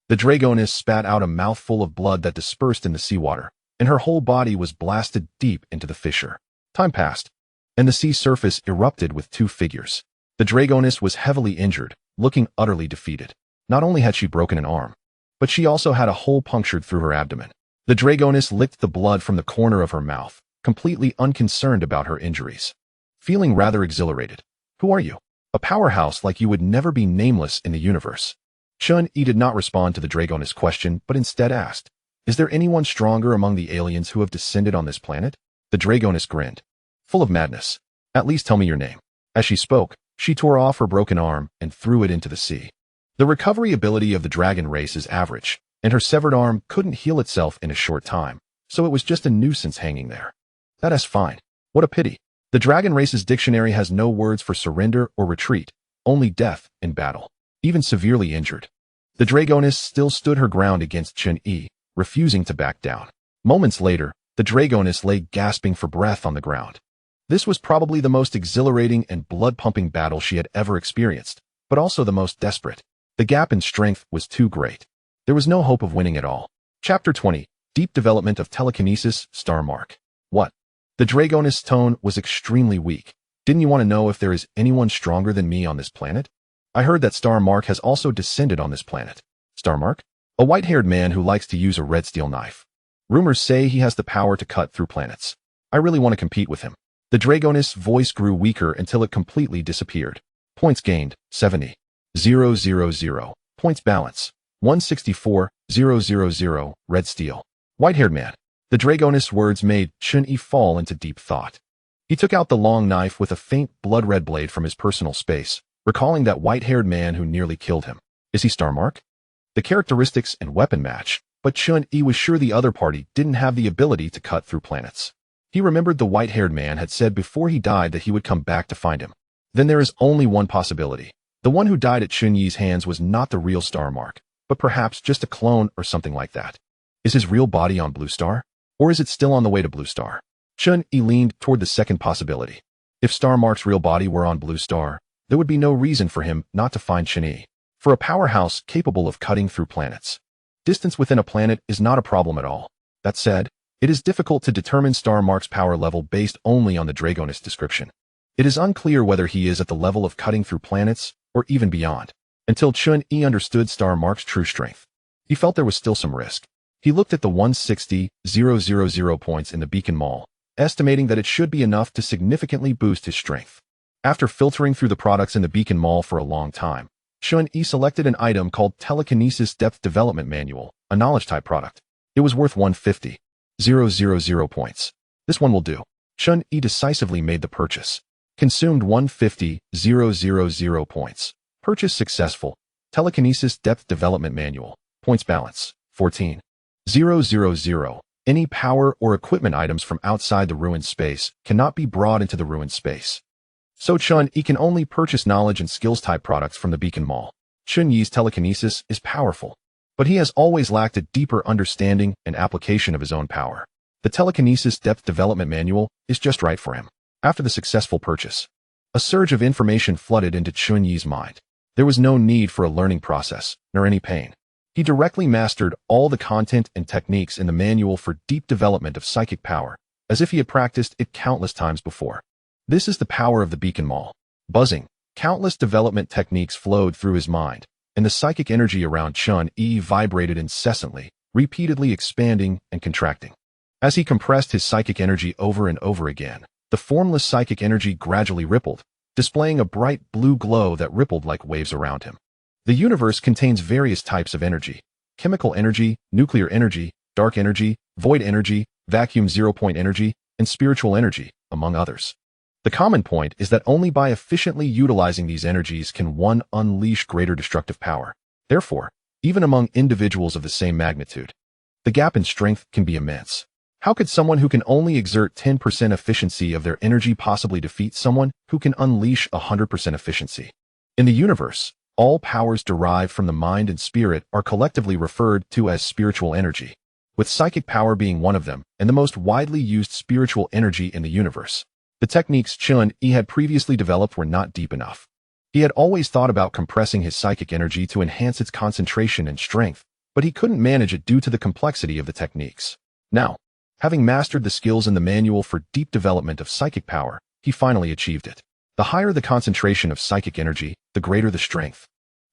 The Dragoness spat out a mouthful of blood that dispersed in the seawater, and her whole body was blasted deep into the fissure. Time passed, and the sea surface erupted with two figures. The Dragoness was heavily injured, looking utterly defeated. Not only had she broken an arm, but she also had a hole punctured through her abdomen. The Dragoness licked the blood from the corner of her mouth, completely unconcerned about her injuries. Feeling rather exhilarated. Who are you? A powerhouse like you would never be nameless in the universe. Chen Yi did not respond to the Dragoness question, but instead asked, is there anyone stronger among the aliens who have descended on this planet? The Dragoness grinned, full of madness. At least tell me your name. As she spoke, she tore off her broken arm and threw it into the sea. The recovery ability of the dragon race is average, and her severed arm couldn't heal itself in a short time, so it was just a nuisance hanging there. That is fine. What a pity. The dragon race's dictionary has no words for surrender or retreat, only death in battle, even severely injured. The Dragoness still stood her ground against Chen Yi, refusing to back down. Moments later, the dragoness lay gasping for breath on the ground. This was probably the most exhilarating and blood-pumping battle she had ever experienced, but also the most desperate. The gap in strength was too great. There was no hope of winning at all. Chapter 20. Deep Development of Telekinesis, Star Mark. What? The dragoness' tone was extremely weak. Didn't you want to know if there is anyone stronger than me on this planet? I heard that Star Mark has also descended on this planet. Star Mark? A white-haired man who likes to use a red steel knife. Rumors say he has the power to cut through planets. I really want to compete with him. The dragoness' voice grew weaker until it completely disappeared. Points gained, 70. 000. Points balance, 164,000. Red steel. White-haired man. The dragoness' words made Chen Yi fall into deep thought. He took out the long knife with a faint blood-red blade from his personal space, recalling that white-haired man who nearly killed him. Is he Star Mark? The characteristics and weapon match, but Chen Yi was sure the other party didn't have the ability to cut through planets. He remembered the white-haired man had said before he died that he would come back to find him. Then there is only one possibility. The one who died at Chen Yi's hands was not the real Star Mark, but perhaps just a clone or something like that. Is his real body on Blue Star? Or is it still on the way to Blue Star? Chen Yi leaned toward the second possibility. If Star Mark's real body were on Blue Star, there would be no reason for him not to find Chen Yi. For a powerhouse capable of cutting through planets, distance within a planet is not a problem at all. That said, it is difficult to determine Star Mark's power level based only on the dragoness description. It is unclear whether he is at the level of cutting through planets, or even beyond, until Chen Yi understood Star Mark's true strength. He felt there was still some risk. He looked at the 160,000 points in the beacon mall, estimating that it should be enough to significantly boost his strength. After filtering through the products in the beacon mall for a long time, Chen Yi selected an item called Telekinesis Depth Development Manual, a knowledge-type product. It was worth 150,000 points. This one will do. Chen Yi decisively made the purchase. Consumed 150,000 points. Purchase successful. Telekinesis Depth Development Manual. Points balance, 14,000. Any power or equipment items from outside the ruined space cannot be brought into the ruined space. So Chen Yi can only purchase knowledge and skills-type products from the beacon mall. Chen Yi's telekinesis is powerful, but he has always lacked a deeper understanding and application of his own power. The Telekinesis Depth Development Manual is just right for him. After the successful purchase, a surge of information flooded into Chen Yi's mind. There was no need for a learning process, nor any pain. He directly mastered all the content and techniques in the manual for deep development of psychic power, as if he had practiced it countless times before. This is the power of the beacon mall. Buzzing, countless development techniques flowed through his mind, and the psychic energy around Chen Yi vibrated incessantly, repeatedly expanding and contracting. As he compressed his psychic energy over and over again, the formless psychic energy gradually rippled, displaying a bright blue glow that rippled like waves around him. The universe contains various types of energy: chemical energy, nuclear energy, dark energy, void energy, vacuum zero-point energy, and spiritual energy, among others. The common point is that only by efficiently utilizing these energies can one unleash greater destructive power. Therefore, even among individuals of the same magnitude, the gap in strength can be immense. How could someone who can only exert 10% efficiency of their energy possibly defeat someone who can unleash 100% efficiency? In the universe, all powers derived from the mind and spirit are collectively referred to as spiritual energy, with psychic power being one of them and the most widely used spiritual energy in the universe. The techniques Chen Yi had previously developed were not deep enough. He had always thought about compressing his psychic energy to enhance its concentration and strength, but he couldn't manage it due to the complexity of the techniques. Now, having mastered the skills in the manual for deep development of psychic power, he finally achieved it. The higher the concentration of psychic energy, the greater the strength.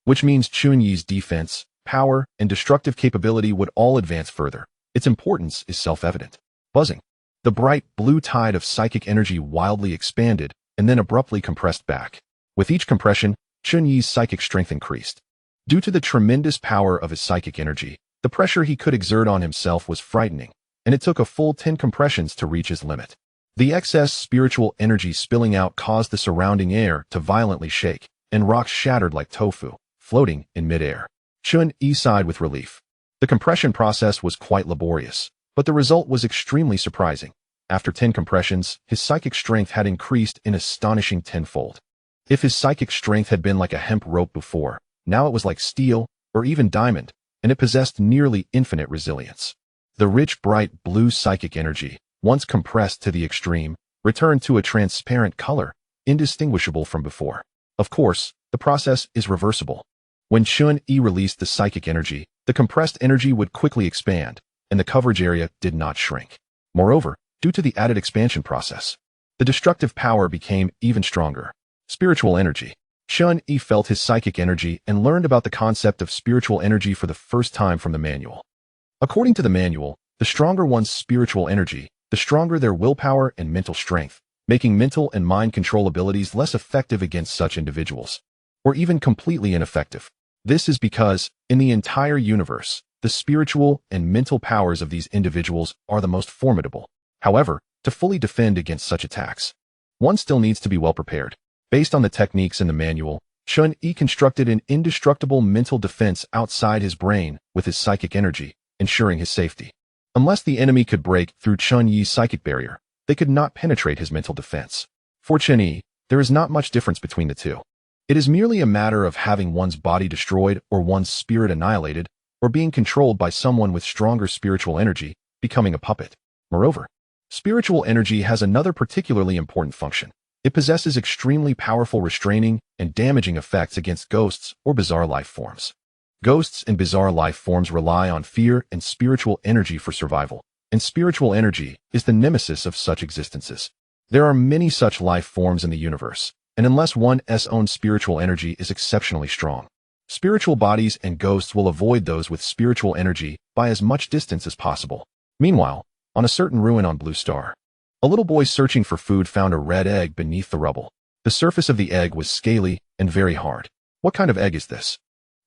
Which means Chen Yi's defense, power, and destructive capability would all advance further. Its importance is self-evident. Buzzing. The bright blue tide of psychic energy wildly expanded and then abruptly compressed back. With each compression, Chen Yi's psychic strength increased. Due to the tremendous power of his psychic energy, the pressure he could exert on himself was frightening, and it took a full 10 compressions to reach his limit. The excess spiritual energy spilling out caused the surrounding air to violently shake, and rocks shattered like tofu, floating in midair. Chen Yi sighed with relief. The compression process was quite laborious, but the result was extremely surprising. After 10 compressions, his psychic strength had increased an astonishing tenfold. If his psychic strength had been like a hemp rope before, now it was like steel, or even diamond, and it possessed nearly infinite resilience. The rich, bright blue psychic energy, once compressed to the extreme, returned to a transparent color, indistinguishable from before. Of course, the process is reversible. When Chen Yi released the psychic energy, the compressed energy would quickly expand, and the coverage area did not shrink. Moreover, due to the added expansion process, the destructive power became even stronger. Spiritual energy. Chen Yi felt his psychic energy and learned about the concept of spiritual energy for the first time from the manual. According to the manual, the stronger one's spiritual energy, the stronger their willpower and mental strength, making mental and mind control abilities less effective against such individuals, or even completely ineffective. This is because, in the entire universe, the spiritual and mental powers of these individuals are the most formidable. However, to fully defend against such attacks, one still needs to be well prepared. Based on the techniques in the manual, Chen Yi constructed an indestructible mental defense outside his brain with his psychic energy, ensuring his safety. Unless the enemy could break through Chen Yi's psychic barrier, they could not penetrate his mental defense. For Chen Yi, there is not much difference between the two. It is merely a matter of having one's body destroyed or one's spirit annihilated, or being controlled by someone with stronger spiritual energy, becoming a puppet. Moreover, spiritual energy has another particularly important function. It possesses extremely powerful restraining and damaging effects against ghosts or bizarre life forms. Ghosts and bizarre life forms rely on fear and spiritual energy for survival, and spiritual energy is the nemesis of such existences. There are many such life forms in the universe, and unless one's own spiritual energy is exceptionally strong, spiritual bodies and ghosts will avoid those with spiritual energy by as much distance as possible. Meanwhile, on a certain ruin on Blue Star, a little boy searching for food found a red egg beneath the rubble. The surface of the egg was scaly and very hard. What kind of egg is this?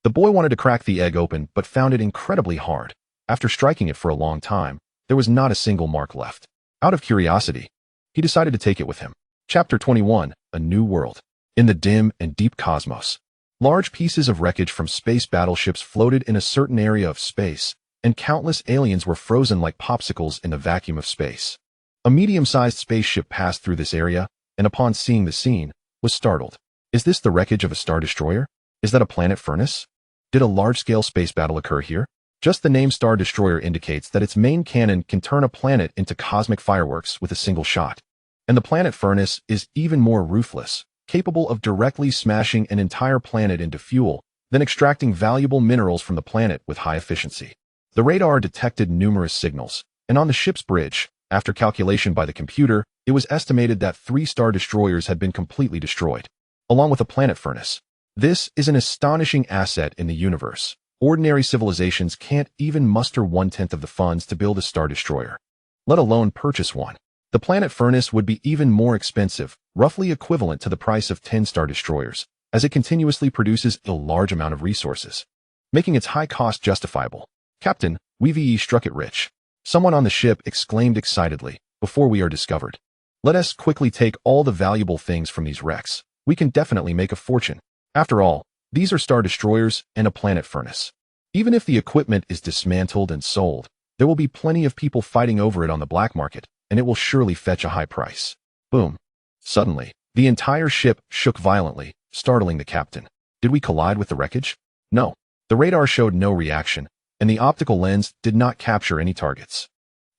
The boy wanted to crack the egg open but found it incredibly hard. After striking it for a long time, there was not a single mark left. Out of curiosity, he decided to take it with him. Chapter 21, A New World. In the dim and deep cosmos, large pieces of wreckage from space battleships floated in a certain area of space, and countless aliens were frozen like popsicles in the vacuum of space. A medium-sized spaceship passed through this area, and upon seeing the scene, was startled. Is this the wreckage of a star destroyer? Is that a planet furnace? Did a large-scale space battle occur here? Just the name Star Destroyer indicates that its main cannon can turn a planet into cosmic fireworks with a single shot. And the planet furnace is even more ruthless, capable of directly smashing an entire planet into fuel, then extracting valuable minerals from the planet with high efficiency. The radar detected numerous signals, and on the ship's bridge, after calculation by the computer, it was estimated that 3 Star Destroyers had been completely destroyed, along with a planet furnace. This is an astonishing asset in the universe. Ordinary civilizations can't even muster 1/10 of the funds to build a Star Destroyer, let alone purchase one. The planet furnace would be even more expensive, roughly equivalent to the price of 10 Star Destroyers, as it continuously produces a large amount of resources, making its high cost justifiable. Captain, we struck it rich. Someone on the ship exclaimed excitedly, before we are discovered. Let us quickly take all the valuable things from these wrecks. We can definitely make a fortune. After all, these are Star Destroyers and a planet furnace. Even if the equipment is dismantled and sold, there will be plenty of people fighting over it on the black market, and it will surely fetch a high price. Boom. Suddenly, the entire ship shook violently, startling the captain. Did we collide with the wreckage? No. The radar showed no reaction, and the optical lens did not capture any targets.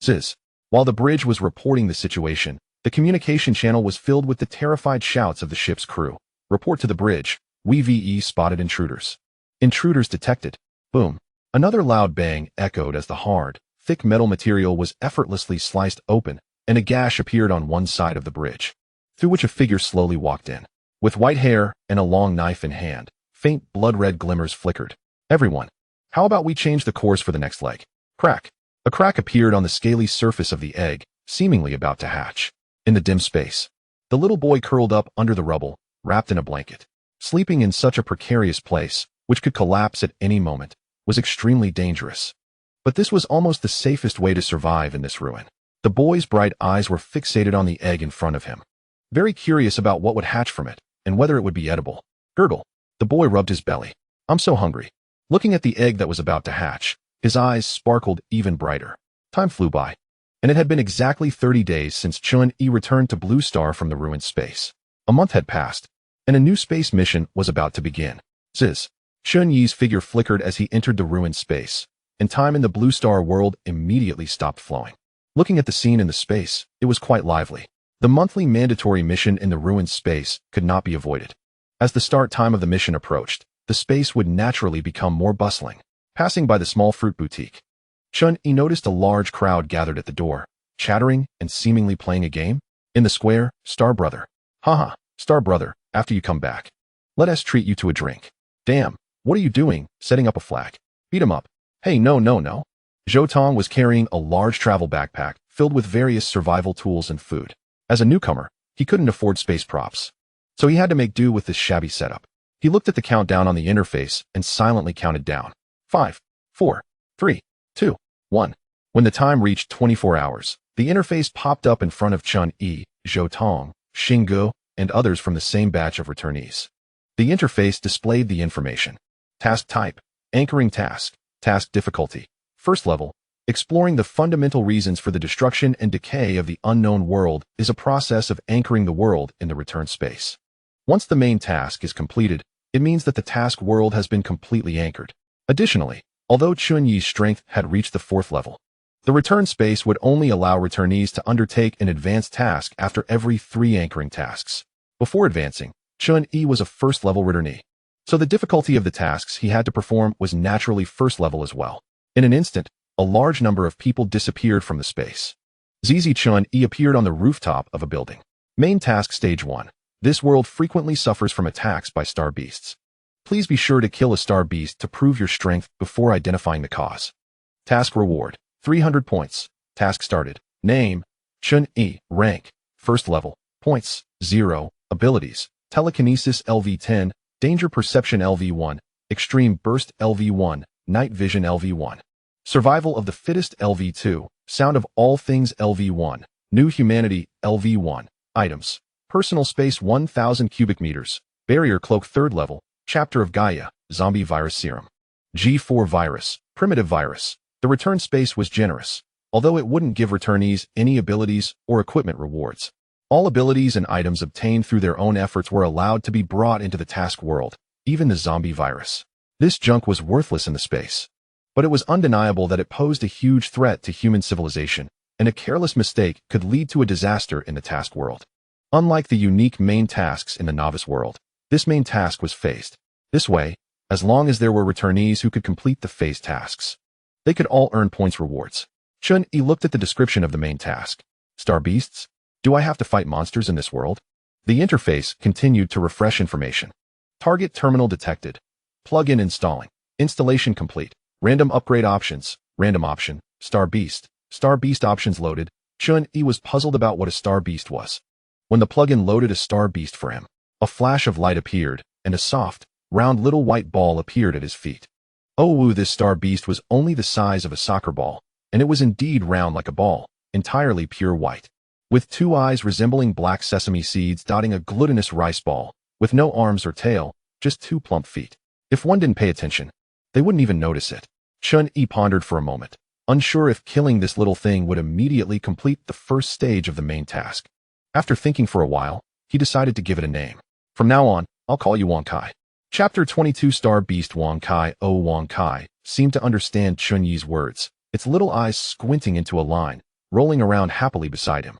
Ziz. While the bridge was reporting the situation, the communication channel was filled with the terrified shouts of the ship's crew. Report to the bridge. We spotted intruders. Intruders detected. Boom. Another loud bang echoed as the hard, thick metal material was effortlessly sliced open, and a gash appeared on one side of the bridge, through which a figure slowly walked in. With white hair and a long knife in hand, faint blood-red glimmers flickered. Everyone, how about we change the course for the next leg? Crack. A crack appeared on the scaly surface of the egg, seemingly about to hatch. In the dim space, the little boy curled up under the rubble, wrapped in a blanket. Sleeping in such a precarious place, which could collapse at any moment, was extremely dangerous. But this was almost the safest way to survive in this ruin. The boy's bright eyes were fixated on the egg in front of him, very curious about what would hatch from it, and whether it would be edible. Gurgle. The boy rubbed his belly. I'm so hungry. Looking at the egg that was about to hatch, his eyes sparkled even brighter. Time flew by, and it had been exactly 30 days since Chen Yi returned to Blue Star from the ruined space. A month had passed, and a new space mission was about to begin. Ziz. Chen Yi's figure flickered as he entered the ruined space, and time in the blue star world immediately stopped flowing. Looking at the scene in the space, it was quite lively. The monthly mandatory mission in the ruined space could not be avoided. As the start time of the mission approached, the space would naturally become more bustling. Passing by the small fruit boutique, Chen Yi noticed a large crowd gathered at the door, chattering and seemingly playing a game. In the square, Star Brother. Haha, Star Brother, after you come back, let us treat you to a drink. Damn, what are you doing, setting up a flag? Beat him up. Hey, no. Zhou Tong was carrying a large travel backpack filled with various survival tools and food. As a newcomer, he couldn't afford space props, so he had to make do with this shabby setup. He looked at the countdown on the interface and silently counted down. 5, 4, 3, 2, 1. When the time reached 24 hours, the interface popped up in front of Chen Yi, Zhou Tong, Xinggu, and others from the same batch of returnees. The interface displayed the information. Task type, anchoring task, task difficulty, first level. Exploring the fundamental reasons for the destruction and decay of the unknown world is a process of anchoring the world in the return space. Once the main task is completed, it means that the task world has been completely anchored. Additionally, although Chen Yi's strength had reached the 4th level, the return space would only allow returnees to undertake an advanced task after every 3 anchoring tasks. Before advancing, Chen Yi was a 1st level returnee, so the difficulty of the tasks he had to perform was naturally 1st level as well. In an instant, a large number of people disappeared from the space. ZZ Chen Yi appeared on the rooftop of a building. Main task stage 1. This world frequently suffers from attacks by star beasts. Please be sure to kill a star beast to prove your strength before identifying the cause. Task reward, 300 points. Task started. Name, Chen Yi. Rank, 1st level. Points, 0. Abilities, telekinesis LV10, danger perception LV1, extreme burst LV1, night vision LV1. Survival of the fittest LV2, sound of all things LV1, new humanity LV1, items, personal space 1000 cubic meters, barrier cloak 3rd level, chapter of Gaia, zombie virus serum. G4 virus, primitive virus. The return space was generous, although it wouldn't give returnees any abilities or equipment rewards. All abilities and items obtained through their own efforts were allowed to be brought into the task world, even the zombie virus. This junk was worthless in the space, but it was undeniable that it posed a huge threat to human civilization, and a careless mistake could lead to a disaster in the task world. Unlike the unique main tasks in the novice world, this main task was phased. This way, as long as there were returnees who could complete the phased tasks, they could all earn points rewards. Chen Yi looked at the description of the main task. Star beasts? Do I have to fight monsters in this world? The interface continued to refresh information. Target terminal detected. Plug-in installing. Installation complete. Random upgrade options. Random option. Star beast. Star beast options loaded. Chen Yi was puzzled about what a star beast was. When the plug-in loaded a star beast for him, a flash of light appeared, and a soft, round little white ball appeared at his feet. Oh woo, this star beast was only the size of a soccer ball, and it was indeed round like a ball, entirely pure white, with 2 eyes resembling black sesame seeds dotting a glutinous rice ball, with no arms or tail, just 2 plump feet. If one didn't pay attention, they wouldn't even notice it. Chen Yi pondered for a moment, unsure if killing this little thing would immediately complete the first stage of the main task. After thinking for a while, he decided to give it a name. From now on, I'll call you Wang Kai. Chapter 22 Star Beast Wang Kai. Oh, Wang Kai seemed to understand Chen Yi's words, its little eyes squinting into a line, rolling around happily beside him,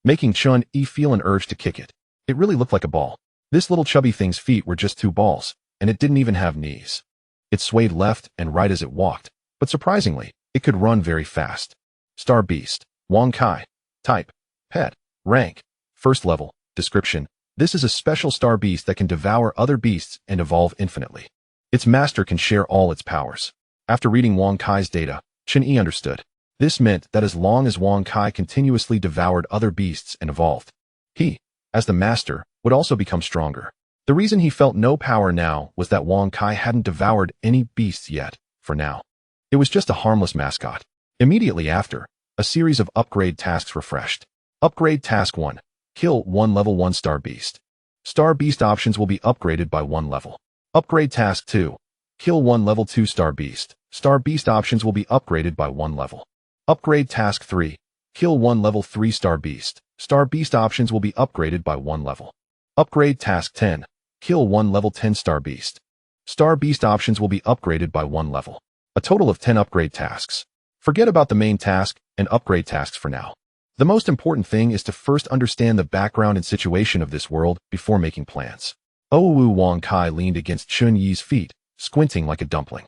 making Chen Yi feel an urge to kick it. It really looked like a ball. This little chubby thing's feet were just 2 balls, and it didn't even have knees. It swayed left and right as it walked, but surprisingly, it could run very fast. Star Beast, Wang Kai. Type, pet, rank, 1st level, description. This is a special star beast that can devour other beasts and evolve infinitely. Its master can share all its powers. After reading Wang Kai's data, Chen Yi understood. This meant that as long as Wang Kai continuously devoured other beasts and evolved, he, as the master, would also become stronger. The reason he felt no power now was that Wang Kai hadn't devoured any beasts yet, for now. It was just a harmless mascot. Immediately after, a series of upgrade tasks refreshed. Upgrade Task 1. Kill 1 level 1 star beast. Star beast options will be upgraded by 1 level. Upgrade Task 2. Kill 1 level 2 star beast. Star beast options will be upgraded by 1 level. Upgrade Task 3. Kill 1 level 3 star beast. Star beast options will be upgraded by 1 level. Upgrade Task 10. Kill 1 level 10 star beast. Star beast options will be upgraded by 1 level. A total of 10 upgrade tasks. Forget about the main task and upgrade tasks for now. The most important thing is to first understand the background and situation of this world before making plans. Owu Wang Kai leaned against Chen Yi's feet, squinting like a dumpling.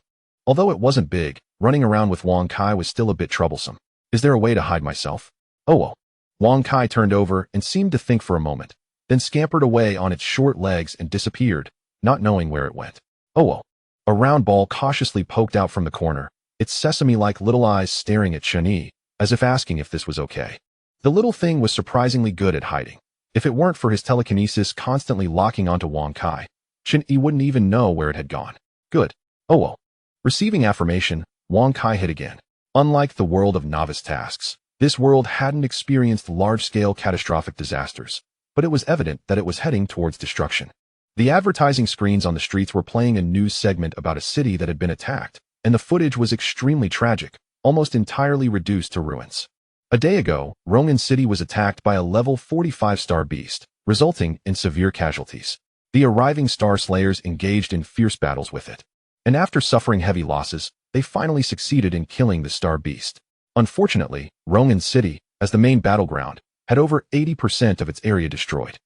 Although it wasn't big, running around with Wang Kai was still a bit troublesome. Is there a way to hide myself? Oh. Wang Kai turned over and seemed to think for a moment, then scampered away on its short legs and disappeared, not knowing where it went. Oh. A round ball cautiously poked out from the corner, its sesame-like little eyes staring at Chen Yi, as if asking if this was okay. The little thing was surprisingly good at hiding. If it weren't for his telekinesis constantly locking onto Wang Kai, Chen Yi wouldn't even know where it had gone. Good. Oh. Receiving affirmation, Wang Kai hit again. Unlike the world of novice tasks, this world hadn't experienced large-scale catastrophic disasters, but it was evident that it was heading towards destruction. The advertising screens on the streets were playing a news segment about a city that had been attacked, and the footage was extremely tragic, almost entirely reduced to ruins. A day ago, Rong'an City was attacked by a level 45 star beast, resulting in severe casualties. The arriving star slayers engaged in fierce battles with it. And after suffering heavy losses, they finally succeeded in killing the star beast. Unfortunately, Rong'an City, as the main battleground, had over 80% of its area destroyed.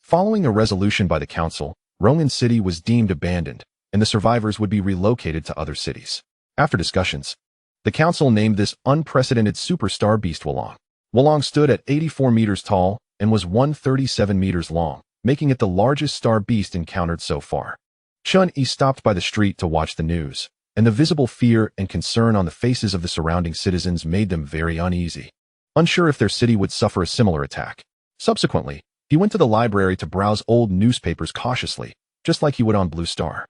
Following a resolution by the council, Rong'an City was deemed abandoned, and the survivors would be relocated to other cities. After discussions, the council named this unprecedented superstar beast Wulong. Wulong stood at 84 meters tall and was 137 meters long, making it the largest star beast encountered so far. Chen Yi stopped by the street to watch the news, and the visible fear and concern on the faces of the surrounding citizens made them very uneasy, unsure if their city would suffer a similar attack. Subsequently, he went to the library to browse old newspapers cautiously, just like he would on Blue Star.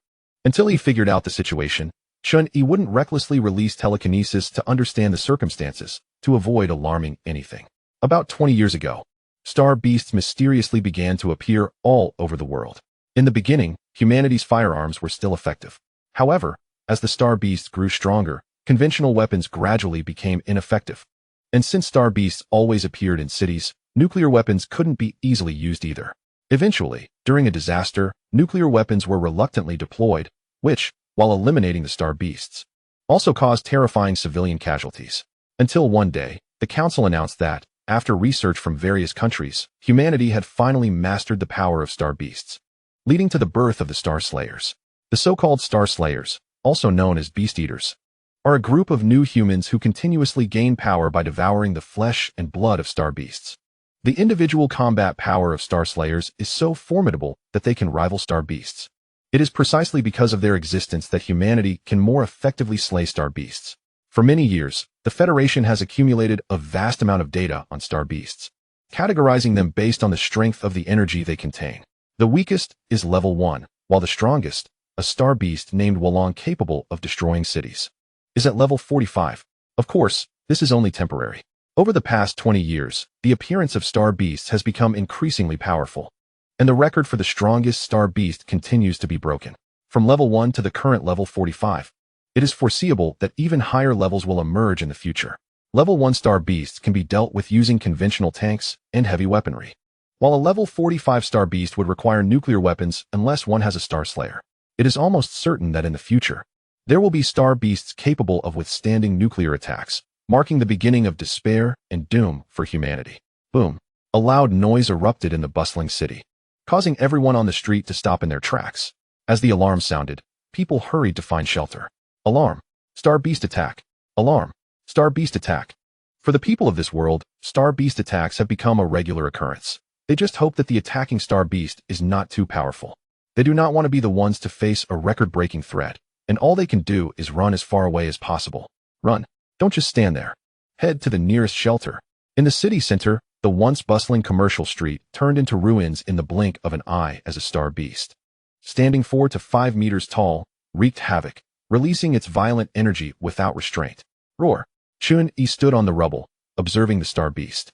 Until he figured out the situation, Chen Yi wouldn't recklessly release telekinesis to understand the circumstances, to avoid alarming anything. About 20 years ago, star beasts mysteriously began to appear all over the world. In the beginning, humanity's firearms were still effective. However, as the star beasts grew stronger, conventional weapons gradually became ineffective. And since star beasts always appeared in cities, nuclear weapons couldn't be easily used either. Eventually, during a disaster, nuclear weapons were reluctantly deployed, which, while eliminating the star beasts, also caused terrifying civilian casualties. Until one day, the council announced that, after research from various countries, humanity had finally mastered the power of star beasts, leading to the birth of the Star Slayers. The so-called Star Slayers, also known as Beast Eaters, are a group of new humans who continuously gain power by devouring the flesh and blood of star beasts. The individual combat power of Star Slayers is so formidable that they can rival star beasts. It is precisely because of their existence that humanity can more effectively slay star beasts. For many years, the Federation has accumulated a vast amount of data on star beasts, categorizing them based on the strength of the energy they contain. The weakest is level 1, while the strongest, a star beast named Wulong capable of destroying cities, is at level 45. Of course, this is only temporary. Over the past 20 years, the appearance of star beasts has become increasingly powerful, and the record for the strongest star beast continues to be broken. From level 1 to the current level 45, it is foreseeable that even higher levels will emerge in the future. Level 1 star beasts can be dealt with using conventional tanks and heavy weaponry, while a level 45 star beast would require nuclear weapons unless one has a star slayer. It is almost certain that in the future, there will be star beasts capable of withstanding nuclear attacks, marking the beginning of despair and doom for humanity. Boom! A loud noise erupted in the bustling city, causing everyone on the street to stop in their tracks. As the alarm sounded, people hurried to find shelter. Alarm! Star beast attack! Alarm! Star beast attack! For the people of this world, star beast attacks have become a regular occurrence. They just hope that the attacking star beast is not too powerful. They do not want to be the ones to face a record-breaking threat, and all they can do is run as far away as possible. Run. Don't just stand there. Head to the nearest shelter. In the city center, the once bustling commercial street turned into ruins in the blink of an eye as a star beast, standing 4 to 5 meters tall, wreaked havoc, releasing its violent energy without restraint. Roar! Chen Yi stood on the rubble, observing the star beast,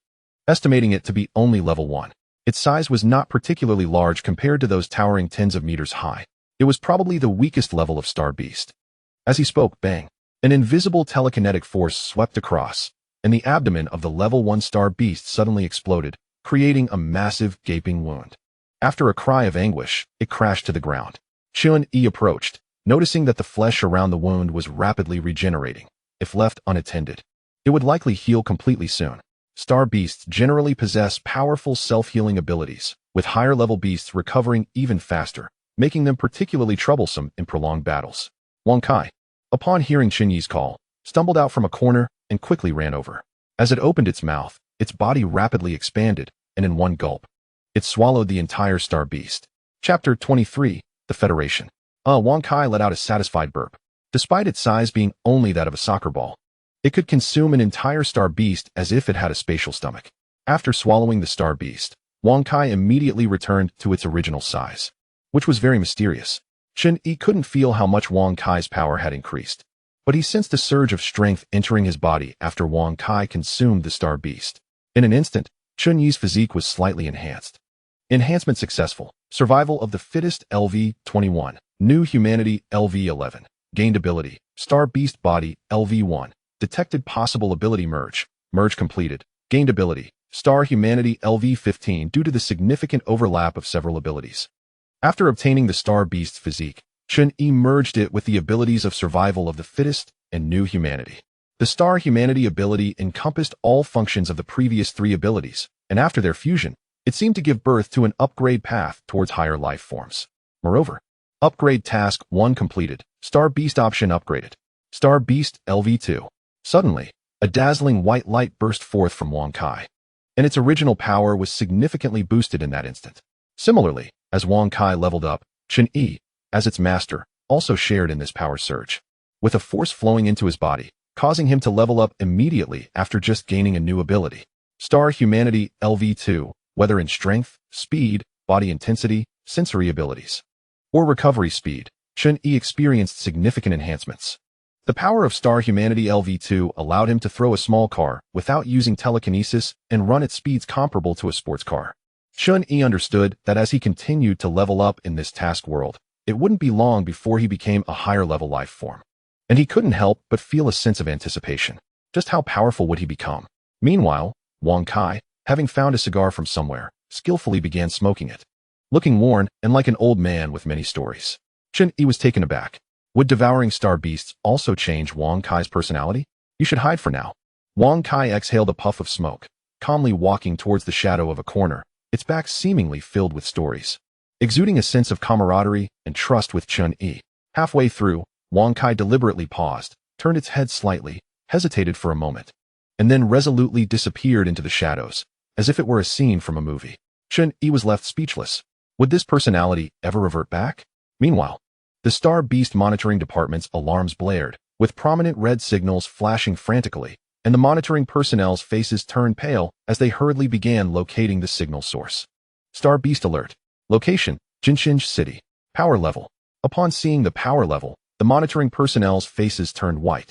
estimating it to be only level 1. Its size was not particularly large compared to those towering tens of meters high. It was probably the weakest level of star beast. As he spoke, bang! An invisible telekinetic force swept across, and the abdomen of the level 1 star beast suddenly exploded, creating a massive, gaping wound. After a cry of anguish, it crashed to the ground. Chen Yi approached, noticing that the flesh around the wound was rapidly regenerating. If left unattended, it would likely heal completely soon. Star beasts generally possess powerful self-healing abilities, with higher-level beasts recovering even faster, making them particularly troublesome in prolonged battles. Wang Kai, upon hearing Chen Yi's call, stumbled out from a corner and quickly ran over. As it opened its mouth, its body rapidly expanded, and in one gulp, it swallowed the entire star beast. Chapter 23, The Federation. Wang Kai let out a satisfied burp. Despite its size being only that of a soccer ball, it could consume an entire star beast as if it had a spatial stomach. After swallowing the star beast, Wang Kai immediately returned to its original size, which was very mysterious. Chen Yi couldn't feel how much Wang Kai's power had increased, but he sensed a surge of strength entering his body after Wang Kai consumed the star beast. In an instant, Chen Yi's physique was slightly enhanced. Enhancement successful. Survival of the fittest LV-21. New humanity LV-11. Gained ability. Star beast body LV-1. Detected possible ability merge. Merge completed. Gained ability. Star humanity LV-15 due to the significant overlap of several abilities. After obtaining the star beast's physique, Chen Yi merged it with the abilities of survival of the fittest and new humanity. The star humanity ability encompassed all functions of the previous three abilities, and after their fusion, it seemed to give birth to an upgrade path towards higher life forms. Moreover, upgrade task 1 completed. Star beast option upgraded. Star beast LV-2. Suddenly, a dazzling white light burst forth from Wang Kai, and its original power was significantly boosted in that instant. Similarly, as Wang Kai leveled up, Chen Yi, as its master, also shared in this power surge, with a force flowing into his body, causing him to level up immediately after just gaining a new ability. Star humanity LV-2, whether in strength, speed, body intensity, sensory abilities, or recovery speed, Chen Yi experienced significant enhancements. The power of Star Humanity LV-2 allowed him to throw a small car without using telekinesis and run at speeds comparable to a sports car. Chen Yi understood that as he continued to level up in this task world, it wouldn't be long before he became a higher-level life form. And he couldn't help but feel a sense of anticipation. Just how powerful would he become? Meanwhile, Wang Kai, having found a cigar from somewhere, skillfully began smoking it. Looking worn and like an old man with many stories, Chen Yi was taken aback. Would devouring star beasts also change Wang Kai's personality? You should hide for now. Wang Kai exhaled a puff of smoke, calmly walking towards the shadow of a corner, its back seemingly filled with stories, exuding a sense of camaraderie and trust with Chen Yi. Halfway through, Wang Kai deliberately paused, turned its head slightly, hesitated for a moment, and then resolutely disappeared into the shadows, as if it were a scene from a movie. Chen Yi was left speechless. Would this personality ever revert back? Meanwhile, the Star Beast Monitoring Department's alarms blared, with prominent red signals flashing frantically, and the monitoring personnel's faces turned pale as they hurriedly began locating the signal source. Star Beast Alert. Location, Jinxing City. Power level. Upon seeing the power level, the monitoring personnel's faces turned white,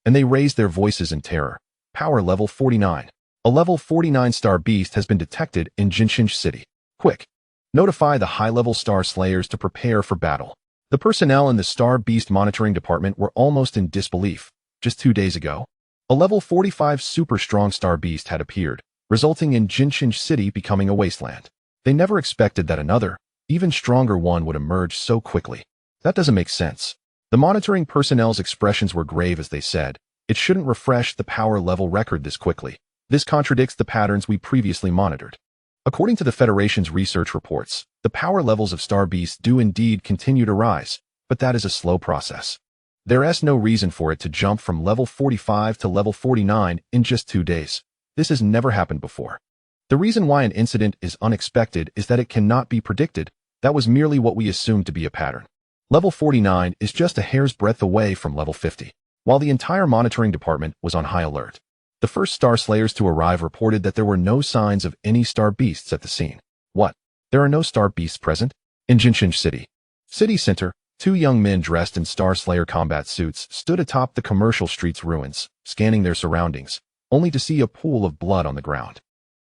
and they raised their voices in terror. Power level 49. A level 49 Star Beast has been detected in Jinxing City. Quick! Notify the high-level Star Slayers to prepare for battle. The personnel in the Star Beast Monitoring Department were almost in disbelief. Just 2 days ago, a level 45 super strong Star Beast had appeared, resulting in Jinxing City becoming a wasteland. They never expected that another, even stronger one would emerge so quickly. That doesn't make sense. The monitoring personnel's expressions were grave as they said, it shouldn't refresh the power level record this quickly. This contradicts the patterns we previously monitored. According to the Federation's research reports, the power levels of Star Beasts do indeed continue to rise, but that is a slow process. There is no reason for it to jump from level 45 to level 49 in just 2 days. This has never happened before. The reason why an incident is unexpected is that it cannot be predicted. That was merely what we assumed to be a pattern. Level 49 is just a hair's breadth away from level 50. While the entire monitoring department was on high alert, the first Star Slayers to arrive reported that there were no signs of any Star Beasts at the scene. What? There are no Star Beasts present? In Jinxing City. City Center, 2 young men dressed in Star Slayer combat suits stood atop the commercial street's ruins, scanning their surroundings, only to see a pool of blood on the ground.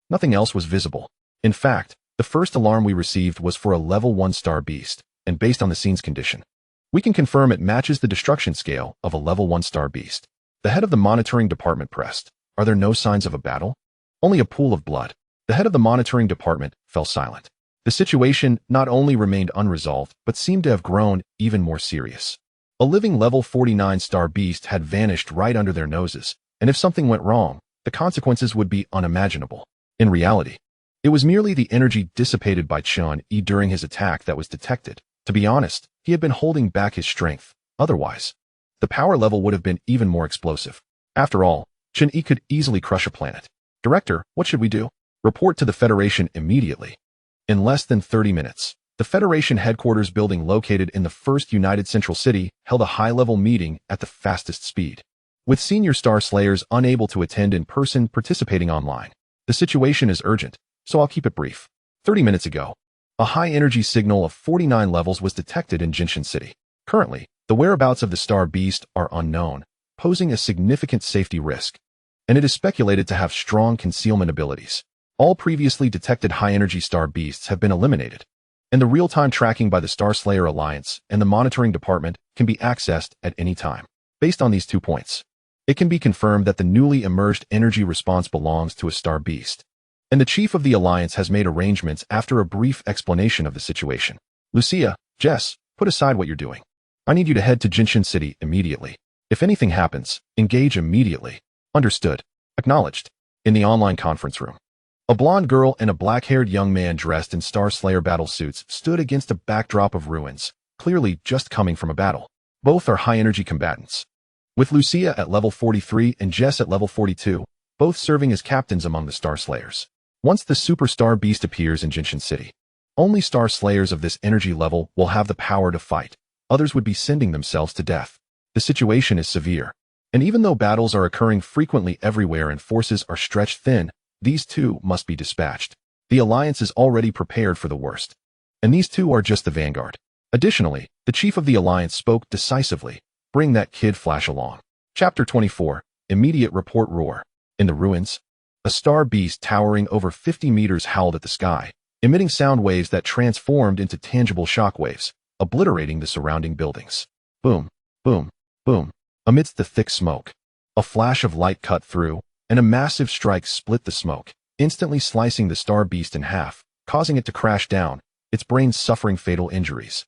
Nothing else was visible. In fact, the first alarm we received was for a level 1 Star Beast, and based on the scene's condition, we can confirm it matches the destruction scale of a level 1 Star Beast. The head of the monitoring department pressed. Are there no signs of a battle? Only a pool of blood. The head of the monitoring department fell silent. The situation not only remained unresolved, but seemed to have grown even more serious. A living level 49 star beast had vanished right under their noses, and if something went wrong, the consequences would be unimaginable. In reality, it was merely the energy dissipated by Chen Yi during his attack that was detected. To be honest, he had been holding back his strength. Otherwise, the power level would have been even more explosive. After all, Chen Yi could easily crush a planet. Director, what should we do? Report to the Federation immediately. In less than 30 minutes, the Federation headquarters building located in the First United Central City held a high-level meeting at the fastest speed. With senior Star Slayers unable to attend in person participating online, the situation is urgent, so I'll keep it brief. 30 minutes ago, a high-energy signal of 49 levels was detected in Guixu City. Currently, the whereabouts of the star beast are unknown, posing a significant safety risk, and it is speculated to have strong concealment abilities. All previously detected high-energy star beasts have been eliminated, and the real-time tracking by the Star Slayer Alliance and the monitoring department can be accessed at any time. Based on these 2 points, it can be confirmed that the newly emerged energy response belongs to a star beast, and the chief of the Alliance has made arrangements after a brief explanation of the situation. Lucia, Jess, put aside what you're doing. I need you to head to Guixu City immediately. If anything happens, engage immediately. Understood. Acknowledged. In the online conference room, a blonde girl and a black-haired young man dressed in Star Slayer battle suits stood against a backdrop of ruins, clearly just coming from a battle. Both are high-energy combatants, with Lucia at level 43 and Jess at level 42, both serving as captains among the Star Slayers. Once the Superstar Beast appears in Guixu City, only Star Slayers of this energy level will have the power to fight. Others would be sending themselves to death. The situation is severe, and even though battles are occurring frequently everywhere and forces are stretched thin, these two must be dispatched. The Alliance is already prepared for the worst, and these two are just the vanguard. Additionally, the chief of the Alliance spoke decisively. Bring that kid Flash along. Chapter 24. Immediate report roar. In the ruins, a star beast towering over 50 meters howled at the sky, emitting sound waves that transformed into tangible shockwaves, obliterating the surrounding buildings. Boom, boom, boom. Amidst the thick smoke, a flash of light cut through, and a massive strike split the smoke, instantly slicing the star beast in half, causing it to crash down, its brain suffering fatal injuries.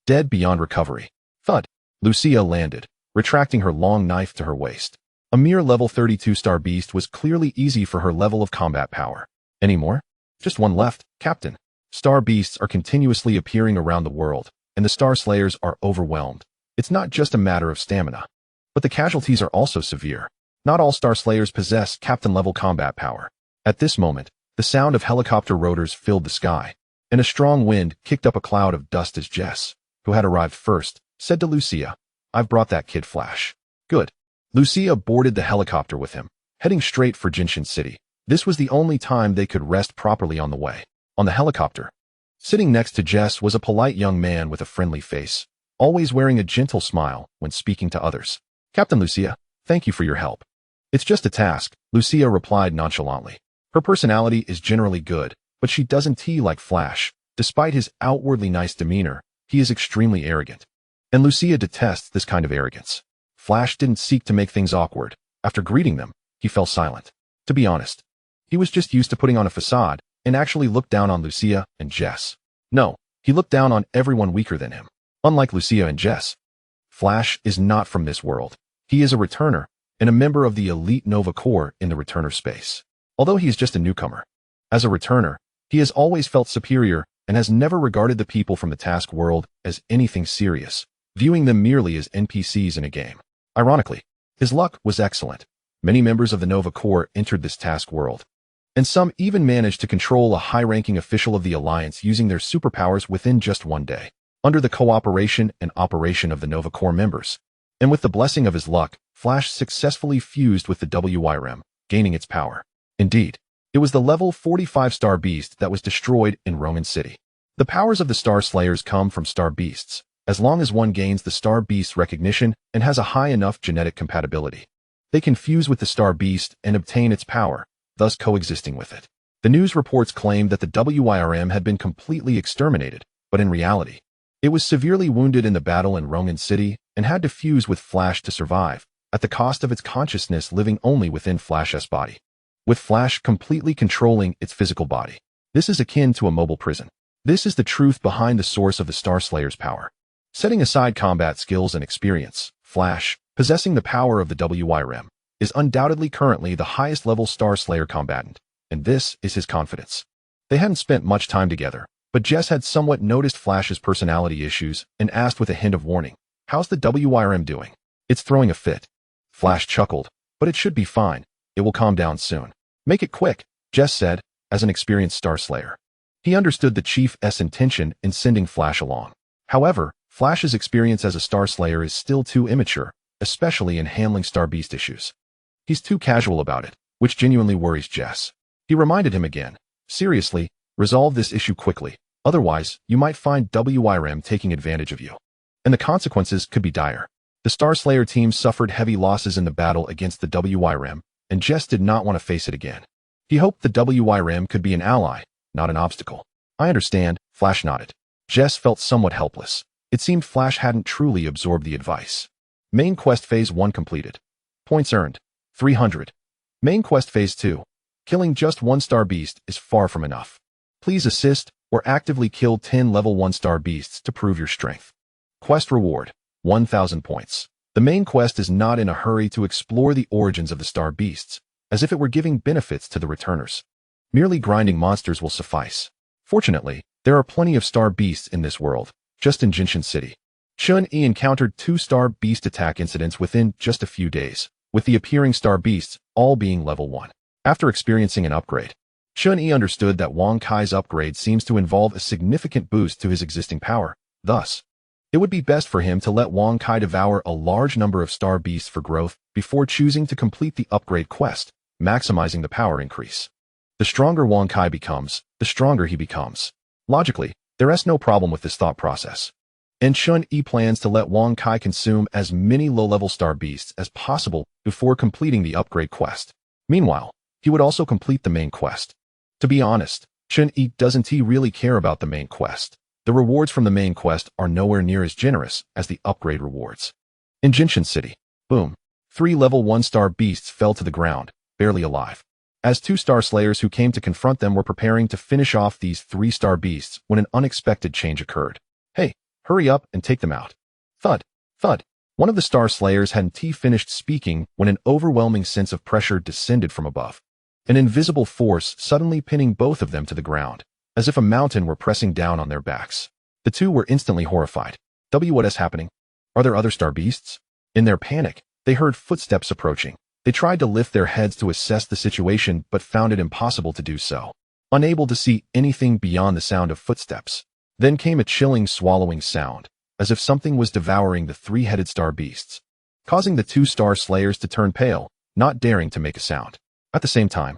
Dead beyond recovery. Thud. Lucia landed, retracting her long knife to her waist. A mere level 32 star beast was clearly easy for her level of combat power. Any more? Just one left, Captain. Star beasts are continuously appearing around the world, and the Star Slayers are overwhelmed. It's not just a matter of stamina, but the casualties are also severe. Not all Star Slayers possess captain-level combat power. At this moment, the sound of helicopter rotors filled the sky, and a strong wind kicked up a cloud of dust as Jess, who had arrived first, said to Lucia, "I've brought that kid Flash." Good. Lucia boarded the helicopter with him, heading straight for Guixu City. This was the only time they could rest properly on the way. On the helicopter, sitting next to Jess was a polite young man with a friendly face, always wearing a gentle smile when speaking to others. "Captain Lucia, thank you for your help." "It's just a task," Lucia replied nonchalantly. Her personality is generally good, but she doesn't tea like Flash. Despite his outwardly nice demeanor, he is extremely arrogant, and Lucia detests this kind of arrogance. Flash didn't seek to make things awkward. After greeting them, he fell silent. To be honest, he was just used to putting on a facade and actually looked down on Lucia and Jess. No, he looked down on everyone weaker than him. Unlike Lucia and Jess, Flash is not from this world. He is a returner and a member of the elite Nova Corps in the returner space. Although he is just a newcomer, as a returner, he has always felt superior and has never regarded the people from the task world as anything serious, viewing them merely as NPCs in a game. Ironically, his luck was excellent. Many members of the Nova Corps entered this task world, and some even managed to control a high-ranking official of the Alliance using their superpowers within just one day, under the cooperation and operation of the Nova Corps members. And with the blessing of his luck, Flash successfully fused with the WYRM, gaining its power. Indeed, it was the level 45 Star Beast that was destroyed in Roman City. The powers of the Star Slayers come from Star Beasts, as long as one gains the Star Beast recognition and has a high enough genetic compatibility. They can fuse with the Star Beast and obtain its power, thus coexisting with it. The news reports claimed that the WYRM had been completely exterminated, but in reality, it was severely wounded in the battle in Roman City and had to fuse with Flash to survive, at the cost of its consciousness living only within Flash's body, with Flash completely controlling its physical body. This is akin to a mobile prison. This is the truth behind the source of the Star Slayer's power. Setting aside combat skills and experience, Flash, possessing the power of the WYRM, is undoubtedly currently the highest level Star Slayer combatant, and this is his confidence. They hadn't spent much time together, but Jess had somewhat noticed Flash's personality issues and asked with a hint of warning, "How's the WYRM doing?" "It's throwing a fit." Flash chuckled, "But it should be fine. It will calm down soon." "Make it quick," Jess said, as an experienced Star Slayer. He understood the Chief's intention in sending Flash along. However, Flash's experience as a Star Slayer is still too immature, especially in handling Star Beast issues. He's too casual about it, which genuinely worries Jess. He reminded him again, "Seriously, resolve this issue quickly, otherwise you might find WYRM taking advantage of you. And the consequences could be dire." The Star Slayer team suffered heavy losses in the battle against the WYRM, and Jess did not want to face it again. He hoped the WYRM could be an ally, not an obstacle. "I understand," Flash nodded. Jess felt somewhat helpless. It seemed Flash hadn't truly absorbed the advice. Main Quest Phase 1 completed. Points earned, 300. Main Quest Phase 2. Killing just one Star Beast is far from enough. Please assist or actively kill 10 level 1 Star Beasts to prove your strength. Quest reward, 1,000 points. The main quest is not in a hurry to explore the origins of the Star Beasts, as if it were giving benefits to the returners. Merely grinding monsters will suffice. Fortunately, there are plenty of Star Beasts in this world, just in Jinshin City. Chen Yi encountered 2 Star Beast attack incidents within just a few days, with the appearing Star Beasts all being level 1. After experiencing an upgrade, Chen Yi understood that Wang Kai's upgrade seems to involve a significant boost to his existing power. Thus, it would be best for him to let Wang Kai devour a large number of Star Beasts for growth before choosing to complete the upgrade quest, maximizing the power increase. The stronger Wang Kai becomes, the stronger he becomes. Logically, there is no problem with this thought process. And Chen Yi plans to let Wang Kai consume as many low-level Star Beasts as possible before completing the upgrade quest. Meanwhile, he would also complete the main quest. To be honest, Chen Yi doesn't really care about the main quest. The rewards from the main quest are nowhere near as generous as the upgrade rewards. In Jinshin City, boom, 3 level 1 Star Beasts fell to the ground, barely alive. As 2 Star Slayers who came to confront them were preparing to finish off these 3 Star Beasts when an unexpected change occurred. "Hey, hurry up and take them out." Thud, thud. One of the Star Slayers hadn't finished speaking when an overwhelming sense of pressure descended from above. An invisible force suddenly pinning both of them to the ground, as if a mountain were pressing down on their backs. The two were instantly horrified. What is happening? Are there other Star Beasts? In their panic, they heard footsteps approaching. They tried to lift their heads to assess the situation but found it impossible to do so, unable to see anything beyond the sound of footsteps. Then came a chilling swallowing sound, as if something was devouring the 3-headed Star Beasts, causing the 2 Star Slayers to turn pale, not daring to make a sound. At the same time,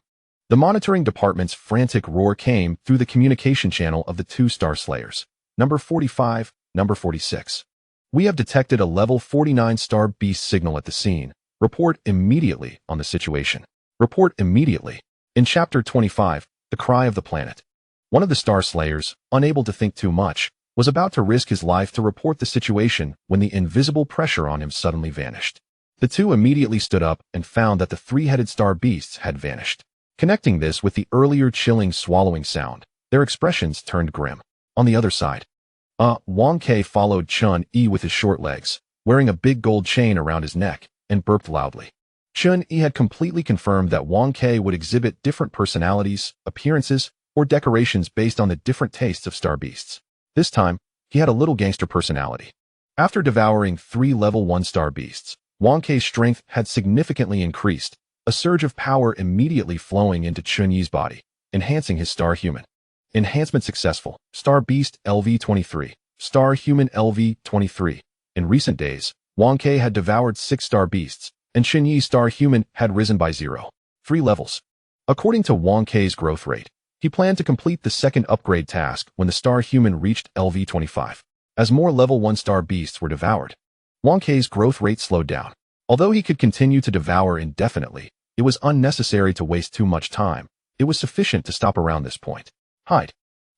the monitoring department's frantic roar came through the communication channel of the 2 Star Slayers. Number 45, number 46. "We have detected a level 49 Star Beast signal at the scene. Report immediately on the situation." Report immediately. In Chapter 25, The Cry of the Planet. One of the Star Slayers, unable to think too much, was about to risk his life to report the situation when the invisible pressure on him suddenly vanished. The two immediately stood up and found that the 3-headed Star Beasts had vanished. Connecting this with the earlier chilling swallowing sound, their expressions turned grim. On the other side, Wang Kai followed Chen Yi with his short legs, wearing a big gold chain around his neck, and burped loudly. Chen Yi had completely confirmed that Wang Kai would exhibit different personalities, appearances, or decorations based on the different tastes of Star Beasts. This time, he had a little gangster personality. After devouring 3 level 1 Star Beasts, Wang Kai's strength had significantly increased, a surge of power immediately flowing into Chen Yi's body, enhancing his Star Human. Enhancement successful. Star Beast LV-23. Star Human LV-23. In recent days, Wang Kai had devoured 6 Star Beasts, and Chen Yi's Star Human had risen by 0.3 levels. According to Wang Kai's growth rate, he planned to complete the second upgrade task when the Star Human reached LV-25. As more level 1 Star Beasts were devoured, Wang Kai's growth rate slowed down. Although he could continue to devour indefinitely, it was unnecessary to waste too much time. It was sufficient to stop around this point. "Hide,"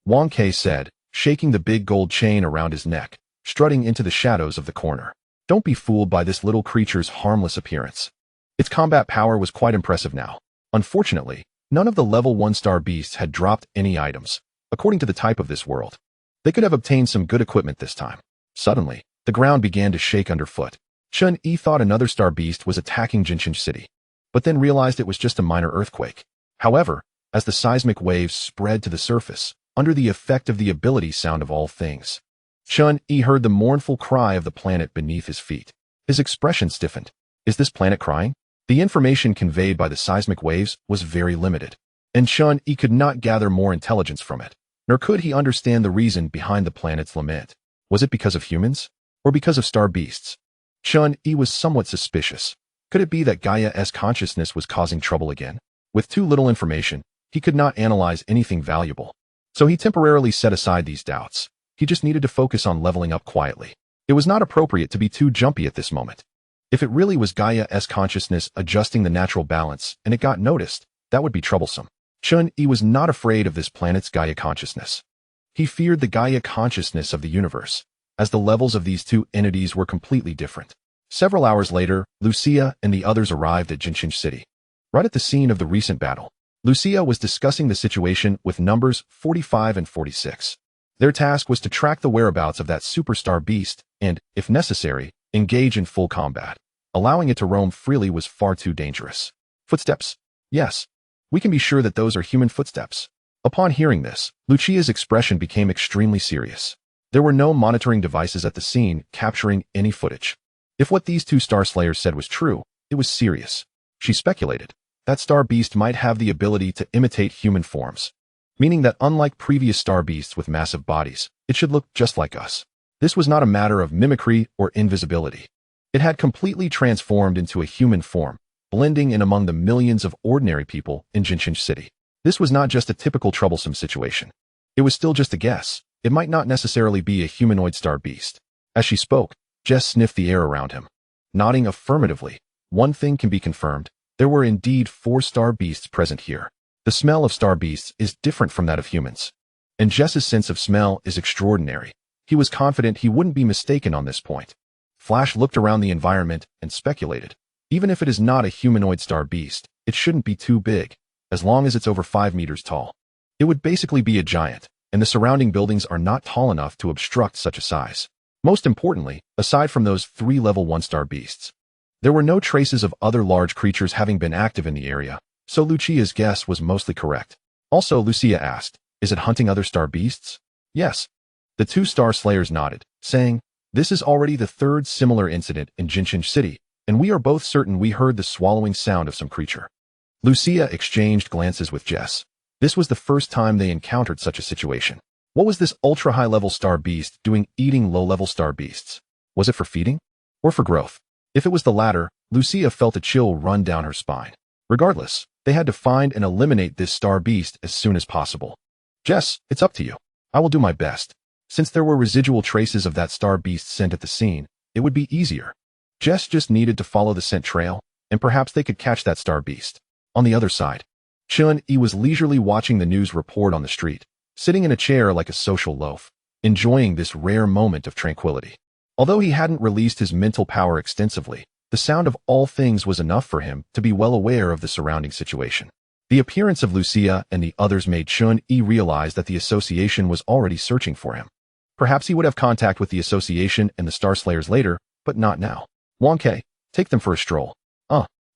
Wang Kai said, shaking the big gold chain around his neck, strutting into the shadows of the corner. Don't be fooled by this little creature's harmless appearance. Its combat power was quite impressive now. Unfortunately, none of the level 1 Star Beasts had dropped any items, according to the type of this world. They could have obtained some good equipment this time. Suddenly, the ground began to shake underfoot. Chen Yi thought another star beast was attacking Guixu City, but then realized it was just a minor earthquake. However, as the seismic waves spread to the surface, under the effect of the ability sound of all things, Chen Yi heard the mournful cry of the planet beneath his feet. His expression stiffened. Is this planet crying? The information conveyed by the seismic waves was very limited, and Chen Yi could not gather more intelligence from it, nor could he understand the reason behind the planet's lament. Was it because of humans, or because of star beasts? Chen Yi was somewhat suspicious. Could it be that Gaia's consciousness was causing trouble again? With too little information, he could not analyze anything valuable. So he temporarily set aside these doubts. He just needed to focus on leveling up quietly. It was not appropriate to be too jumpy at this moment. If it really was Gaia's consciousness adjusting the natural balance and it got noticed, that would be troublesome. Chen Yi was not afraid of this planet's Gaia consciousness. He feared the Gaia consciousness of the universe, as the levels of these two entities were completely different. Several hours later, Lucia and the others arrived at Guixu City. Right at the scene of the recent battle, Lucia was discussing the situation with numbers 45 and 46. Their task was to track the whereabouts of that superstar beast and, if necessary, engage in full combat. Allowing it to roam freely was far too dangerous. Footsteps? Yes. We can be sure that those are human footsteps. Upon hearing this, Lucia's expression became extremely serious. There were no monitoring devices at the scene capturing any footage. If what these two star slayers said was true, it was serious. She speculated that star beast might have the ability to imitate human forms, meaning that unlike previous star beasts with massive bodies, it should look just like us. This was not a matter of mimicry or invisibility. It had completely transformed into a human form, blending in among the millions of ordinary people in Guixu City. This was not just a typical troublesome situation. It was still just a guess. It might not necessarily be a humanoid star beast. As she spoke, Jess sniffed the air around him. Nodding affirmatively, one thing can be confirmed. There were indeed 4 star beasts present here. The smell of star beasts is different from that of humans, and Jess's sense of smell is extraordinary. He was confident he wouldn't be mistaken on this point. Flash looked around the environment and speculated. Even if it is not a humanoid star beast, it shouldn't be too big, as long as it's over 5 meters tall. It would basically be a giant, and the surrounding buildings are not tall enough to obstruct such a size. Most importantly, aside from those 3 level 1-star beasts, there were no traces of other large creatures having been active in the area, so Lucia's guess was mostly correct. Also, Lucia asked, is it hunting other star beasts? Yes. The 2 star slayers nodded, saying, this is already the 3rd similar incident in Guixu City, and we are both certain we heard the swallowing sound of some creature. Lucia exchanged glances with Jess. This was the first time they encountered such a situation. What was this ultra-high-level star beast doing eating low-level star beasts? Was it for feeding? Or for growth? If it was the latter, Lucia felt a chill run down her spine. Regardless, they had to find and eliminate this star beast as soon as possible. Jess, it's up to you. I will do my best. Since there were residual traces of that star beast scent at the scene, it would be easier. Jess just needed to follow the scent trail, and perhaps they could catch that star beast. On the other side, Chen Yi was leisurely watching the news report on the street, sitting in a chair like a social loaf, enjoying this rare moment of tranquility. Although he hadn't released his mental power extensively, the sound of all things was enough for him to be well aware of the surrounding situation. The appearance of Lucia and the others made Chen Yi realize that the association was already searching for him. Perhaps he would have contact with the association and the Star Slayers later, but not now. Wang Ke, take them for a stroll.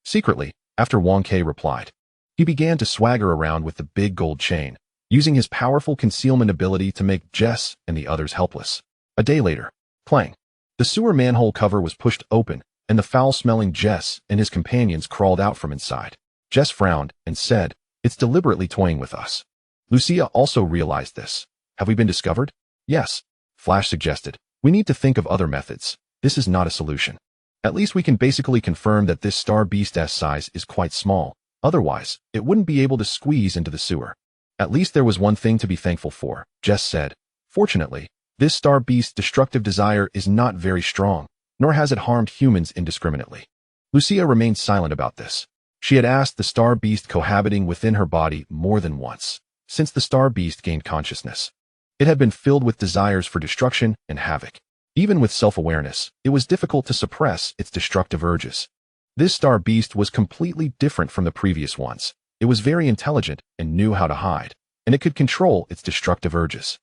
Secretly, after Wang Ke replied, he began to swagger around with the big gold chain, using his powerful concealment ability to make Jess and the others helpless. A day later, clang. The sewer manhole cover was pushed open, and the foul-smelling Jess and his companions crawled out from inside. Jess frowned and said, it's deliberately toying with us. Lucia also realized this. Have we been discovered? Yes. Flash suggested. We need to think of other methods. This is not a solution. At least we can basically confirm that this star beast's size is quite small. Otherwise, it wouldn't be able to squeeze into the sewer. At least there was one thing to be thankful for, Jess said. Fortunately, this star beast's destructive desire is not very strong, nor has it harmed humans indiscriminately. Lucia remained silent about this. She had asked the star beast cohabiting within her body more than once, since the star beast gained consciousness. It had been filled with desires for destruction and havoc. Even with self-awareness, it was difficult to suppress its destructive urges. This star beast was completely different from the previous ones. It was very intelligent and knew how to hide, and it could control its destructive urges.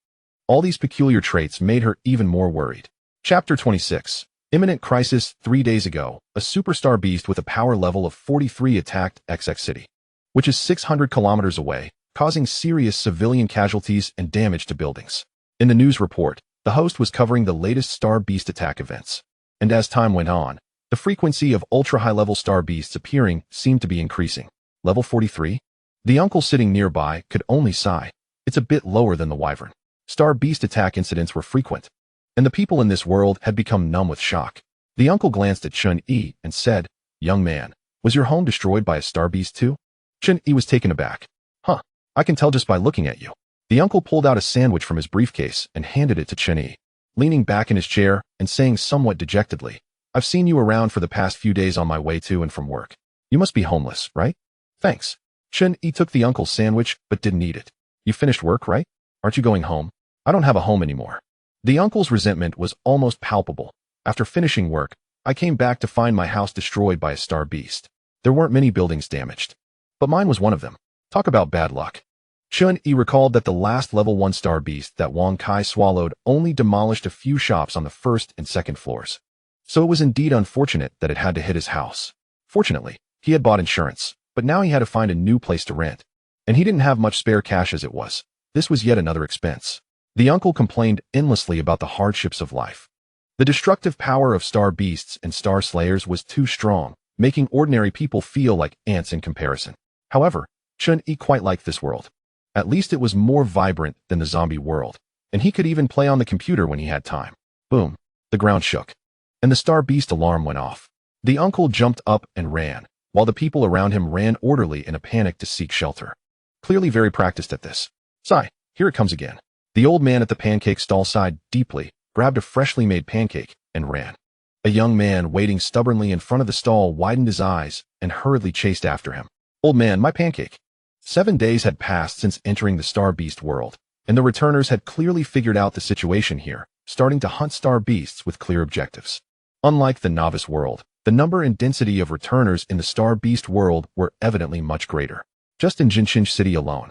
All these peculiar traits made her even more worried. Chapter 26. Imminent crisis. 3 days ago, a superstar beast with a power level of 43 attacked XX City, which is 600 kilometers away, causing serious civilian casualties and damage to buildings. In the news report, the host was covering the latest star beast attack events. And as time went on, the frequency of ultra-high-level star beasts appearing seemed to be increasing. Level 43? The uncle sitting nearby could only sigh. It's a bit lower than the wyvern. Star beast attack incidents were frequent, and the people in this world had become numb with shock. The uncle glanced at Chen Yi and said, "Young man, was your home destroyed by a star beast too?" Chen Yi was taken aback. "Huh, I can tell just by looking at you." The uncle pulled out a sandwich from his briefcase and handed it to Chen Yi, leaning back in his chair and saying somewhat dejectedly, "I've seen you around for the past few days on my way to and from work. You must be homeless, right?" "Thanks." Chen Yi took the uncle's sandwich but didn't eat it. "You finished work, right? Aren't you going home?" "I don't have a home anymore." The uncle's resentment was almost palpable. "After finishing work, I came back to find my house destroyed by a star beast. There weren't many buildings damaged, but mine was one of them. Talk about bad luck." Chen Yi recalled that the last level 1 star beast that Wang Kai swallowed only demolished a few shops on the first and second floors. So it was indeed unfortunate that it had to hit his house. Fortunately, he had bought insurance, but now he had to find a new place to rent. And he didn't have much spare cash as it was. This was yet another expense. The uncle complained endlessly about the hardships of life. The destructive power of star beasts and star slayers was too strong, making ordinary people feel like ants in comparison. However, Chen Yi quite liked this world. At least it was more vibrant than the zombie world, and he could even play on the computer when he had time. Boom. The ground shook, and the star beast alarm went off. The uncle jumped up and ran, while the people around him ran orderly in a panic to seek shelter. Clearly very practiced at this. "Sigh, here it comes again." The old man at the pancake stall sighed deeply, grabbed a freshly made pancake, and ran. A young man waiting stubbornly in front of the stall widened his eyes and hurriedly chased after him. "Old man, my pancake." 7 days had passed since entering the star beast world, and the returners had clearly figured out the situation here, starting to hunt star beasts with clear objectives. Unlike the novice world, the number and density of returners in the star beast world were evidently much greater. Just in Jinshin City alone,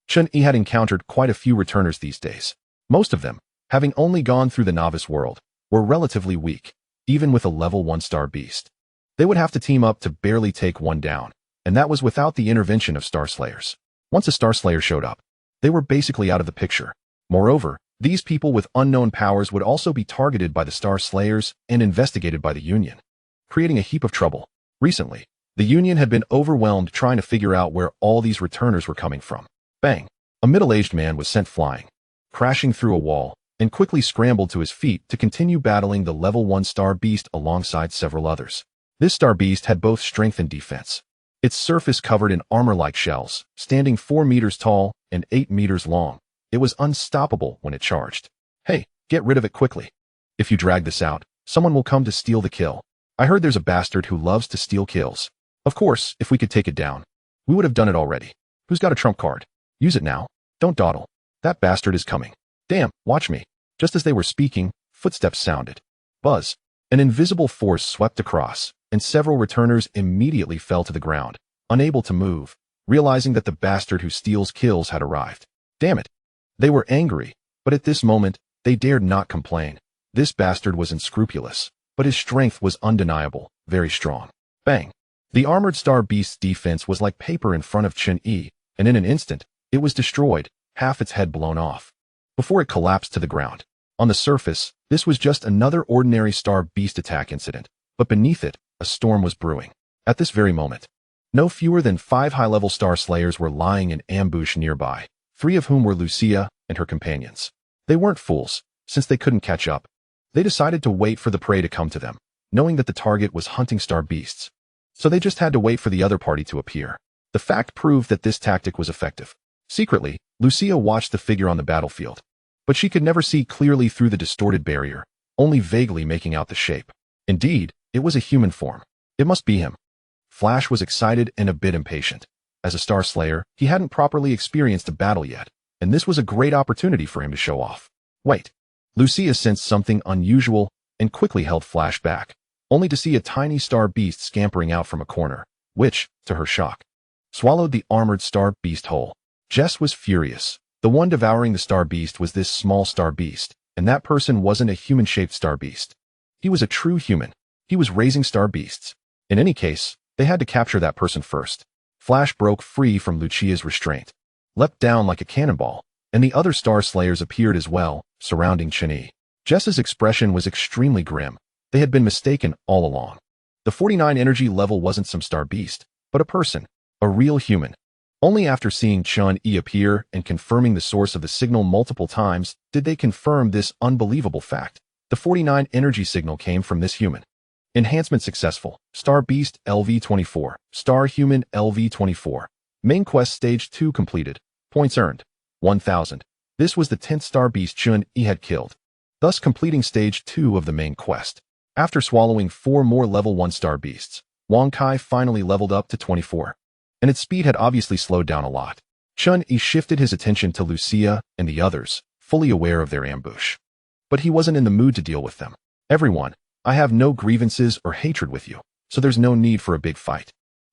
Chen Yi had encountered quite a few returners these days. Most of them, having only gone through the novice world, were relatively weak, even with a level 1 star beast. They would have to team up to barely take one down, and that was without the intervention of star slayers. Once a star slayer showed up, they were basically out of the picture. Moreover, these people with unknown powers would also be targeted by the star slayers and investigated by the Union, creating a heap of trouble. Recently, the Union had been overwhelmed trying to figure out where all these returners were coming from. Bang! A middle-aged man was sent flying, crashing through a wall, and quickly scrambled to his feet to continue battling the level 1 star beast alongside several others. This star beast had both strength and defense. Its surface covered in armor-like shells, standing 4 meters tall and 8 meters long. It was unstoppable when it charged. "Hey, get rid of it quickly. If you drag this out, someone will come to steal the kill. I heard there's a bastard who loves to steal kills. Of course, if we could take it down, we would have done it already. Who's got a trump card? Use it now. Don't dawdle. That bastard is coming. Damn, watch me." Just as they were speaking, footsteps sounded. Buzz. An invisible force swept across, and several returners immediately fell to the ground, unable to move, realizing that the bastard who steals kills had arrived. Damn it. They were angry, but at this moment, they dared not complain. This bastard was unscrupulous, but his strength was undeniable, very strong. Bang. The armored star beast's defense was like paper in front of Chen Yi, and in an instant, it was destroyed, half its head blown off, before it collapsed to the ground. On the surface, this was just another ordinary star beast attack incident, but beneath it, a storm was brewing. At this very moment, no fewer than 5 high-level star slayers were lying in ambush nearby, 3 of whom were Lucia and her companions. They weren't fools, since they couldn't catch up. They decided to wait for the prey to come to them, knowing that the target was hunting star beasts. So they just had to wait for the other party to appear. The fact proved that this tactic was effective. Secretly, Lucia watched the figure on the battlefield, but she could never see clearly through the distorted barrier, only vaguely making out the shape. Indeed, it was a human form. It must be him. Flash was excited and a bit impatient. As a star slayer, he hadn't properly experienced a battle yet, and this was a great opportunity for him to show off. Wait. Lucia sensed something unusual and quickly held Flash back, only to see a tiny star beast scampering out from a corner, which, to her shock, swallowed the armored star beast whole. Jess was furious. The one devouring the star beast was this small star beast, and that person wasn't a human-shaped star beast. He was a true human. He was raising star beasts. In any case, they had to capture that person first. Flash broke free from Lucia's restraint, leapt down like a cannonball, and the other star slayers appeared as well, surrounding Chen Yi. Jess's expression was extremely grim. They had been mistaken all along. The 49 energy level wasn't some star beast, but a person, a real human. Only after seeing Chen Yi appear and confirming the source of the signal multiple times did they confirm this unbelievable fact. The 49 energy signal came from this human. Enhancement successful. Star Beast LV-24. Star Human LV-24. Main quest stage 2 completed. Points earned. 1,000. This was the 10th Star Beast Chen Yi had killed, thus completing stage 2 of the main quest. After swallowing 4 more level 1 Star Beasts, Wang Kai finally leveled up to 24. And its speed had obviously slowed down a lot. Chen Yi shifted his attention to Lucia and the others, fully aware of their ambush. But he wasn't in the mood to deal with them. Everyone, I have no grievances or hatred with you, so there's no need for a big fight.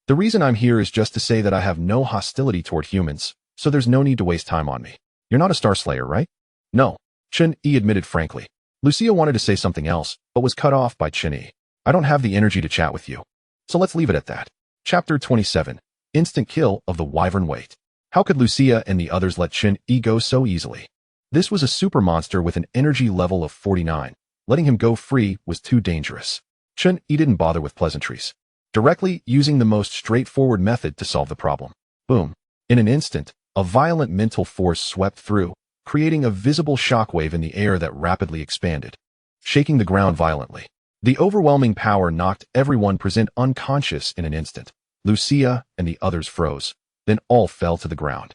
The reason I'm here is just to say that I have no hostility toward humans, so there's no need to waste time on me. You're not a Star Slayer, right? No, Chen Yi admitted frankly. Lucia wanted to say something else, but was cut off by Chen Yi. I don't have the energy to chat with you. So let's leave it at that. Chapter 27. Instant kill of the Wyvern Weight. How could Lucia and the others let Chen Yi go so easily? This was a super monster with an energy level of 49. Letting him go free was too dangerous. Chen Yi didn't bother with pleasantries, directly using the most straightforward method to solve the problem. Boom. In an instant, a violent mental force swept through, creating a visible shockwave in the air that rapidly expanded, shaking the ground violently. The overwhelming power knocked everyone present unconscious in an instant. Lucia and the others froze, then all fell to the ground.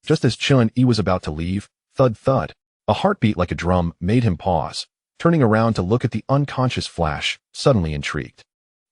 Just as Chen Yi was about to leave, thud thud, a heartbeat like a drum made him pause, turning around to look at the unconscious Flash, suddenly intrigued.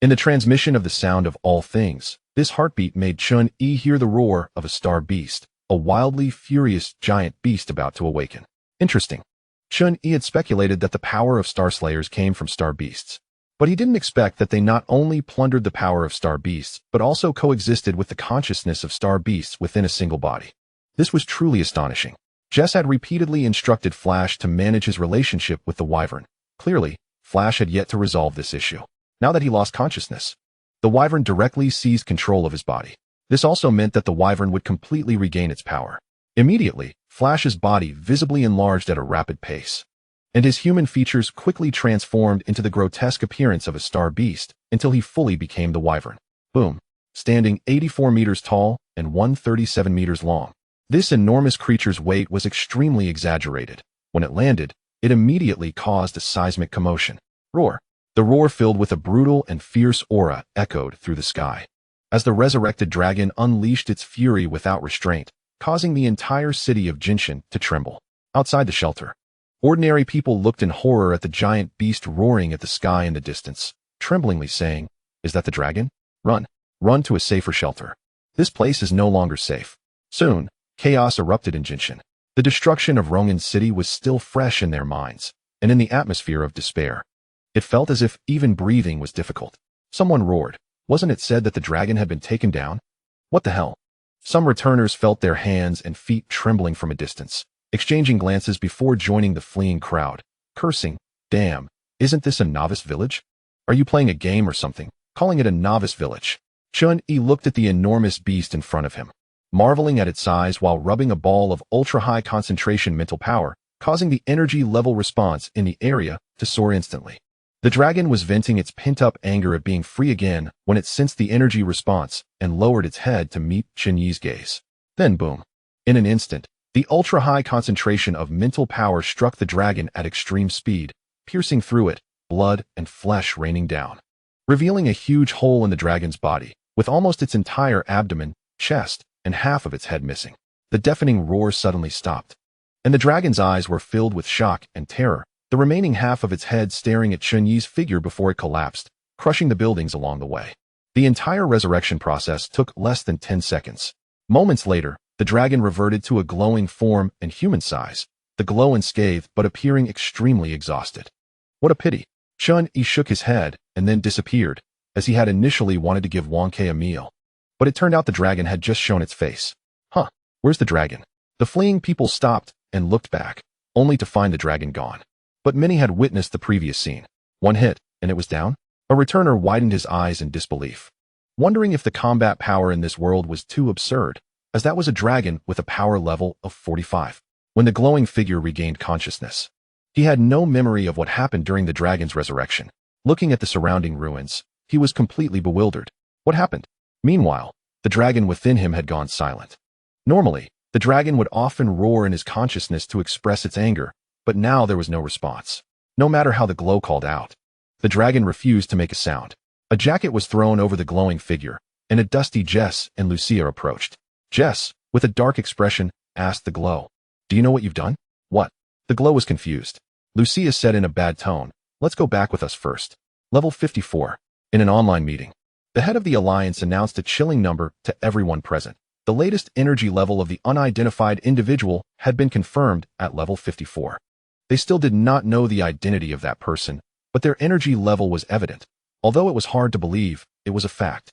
In the transmission of the sound of all things, this heartbeat made Chen Yi hear the roar of a star beast, a wildly furious giant beast about to awaken. Interesting. Chen Yi had speculated that the power of Star Slayers came from star beasts, but he didn't expect that they not only plundered the power of star beasts, but also coexisted with the consciousness of star beasts within a single body. This was truly astonishing. Jess had repeatedly instructed Flash to manage his relationship with the Wyvern. Clearly, Flash had yet to resolve this issue. Now that he lost consciousness, the Wyvern directly seized control of his body. This also meant that the Wyvern would completely regain its power. Immediately, Flash's body visibly enlarged at a rapid pace, and his human features quickly transformed into the grotesque appearance of a star beast until he fully became the Wyvern. Boom. Standing 84 meters tall and 137 meters long. This enormous creature's weight was extremely exaggerated. When it landed, it immediately caused a seismic commotion. Roar. The roar, filled with a brutal and fierce aura, echoed through the sky, as the resurrected dragon unleashed its fury without restraint, causing the entire city of Jinshan to tremble. Outside the shelter, ordinary people looked in horror at the giant beast roaring at the sky in the distance, tremblingly saying, "Is that the dragon? Run. Run to a safer shelter. This place is no longer safe." Soon, chaos erupted in Jinshan. The destruction of Rongan's city was still fresh in their minds, and in the atmosphere of despair. It felt as if even breathing was difficult. Someone roared. Wasn't it said that the dragon had been taken down? What the hell? Some returners felt their hands and feet trembling from a distance, exchanging glances before joining the fleeing crowd, cursing, "Damn, isn't this a novice village? Are you playing a game or something, calling it a novice village?" Chen Yi looked at the enormous beast in front of him, marveling at its size while rubbing a ball of ultra-high concentration mental power, causing the energy level response in the area to soar instantly. The dragon was venting its pent-up anger at being free again when it sensed the energy response and lowered its head to meet Chen Yi's gaze. Then boom. In an instant, the ultra-high concentration of mental power struck the dragon at extreme speed, piercing through it, blood and flesh raining down, revealing a huge hole in the dragon's body, with almost its entire abdomen, chest, and half of its head missing. The deafening roar suddenly stopped, and the dragon's eyes were filled with shock and terror, the remaining half of its head staring at Chen Yi's figure before it collapsed, crushing the buildings along the way. The entire resurrection process took less than 10 seconds. Moments later, the dragon reverted to a glowing form and human size, the glow unscathed but appearing extremely exhausted. What a pity. Chen Yi shook his head and then disappeared, as he had initially wanted to give Wang Kai a meal. But it turned out the dragon had just shown its face. Huh, where's the dragon? The fleeing people stopped and looked back, only to find the dragon gone. but many had witnessed the previous scene. One hit, and it was down? A returner widened his eyes in disbelief, wondering if the combat power in this world was too absurd, as that was a dragon with a power level of 45. When the glowing figure regained consciousness, he had no memory of what happened during the dragon's resurrection. Looking at the surrounding ruins, he was completely bewildered. What happened? Meanwhile, the dragon within him had gone silent. Normally, the dragon would often roar in his consciousness to express its anger, but now there was no response. No matter how the glow called out, the dragon refused to make a sound. A jacket was thrown over the glowing figure, and a dusty Jess and Lucia approached. Jess, with a dark expression, asked the glow, "Do you know what you've done?" "What?" The glow was confused. Lucia said in a bad tone, "Let's go back with us first." Level 54. In an online meeting, the head of the Alliance announced a chilling number to everyone present. The latest energy level of the unidentified individual had been confirmed at level 54. They still did not know the identity of that person, but their energy level was evident. Although it was hard to believe, it was a fact.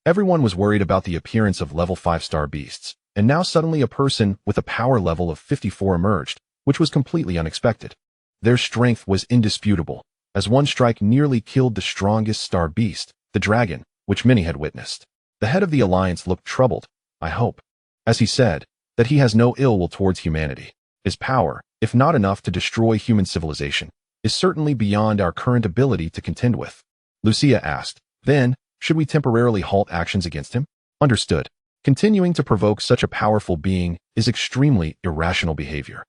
Everyone was worried about the appearance of level 5-star beasts, and now suddenly a person with a power level of 54 emerged, which was completely unexpected. Their strength was indisputable, as one strike nearly killed the strongest star beast, the dragon, which many had witnessed. The head of the Alliance looked troubled. "I hope," as he said, "that he has no ill will towards humanity. His power, if not enough to destroy human civilization, is certainly beyond our current ability to contend with." Lucia asked, "Then, should we temporarily halt actions against him?" "Understood. Continuing to provoke such a powerful being is extremely irrational behavior.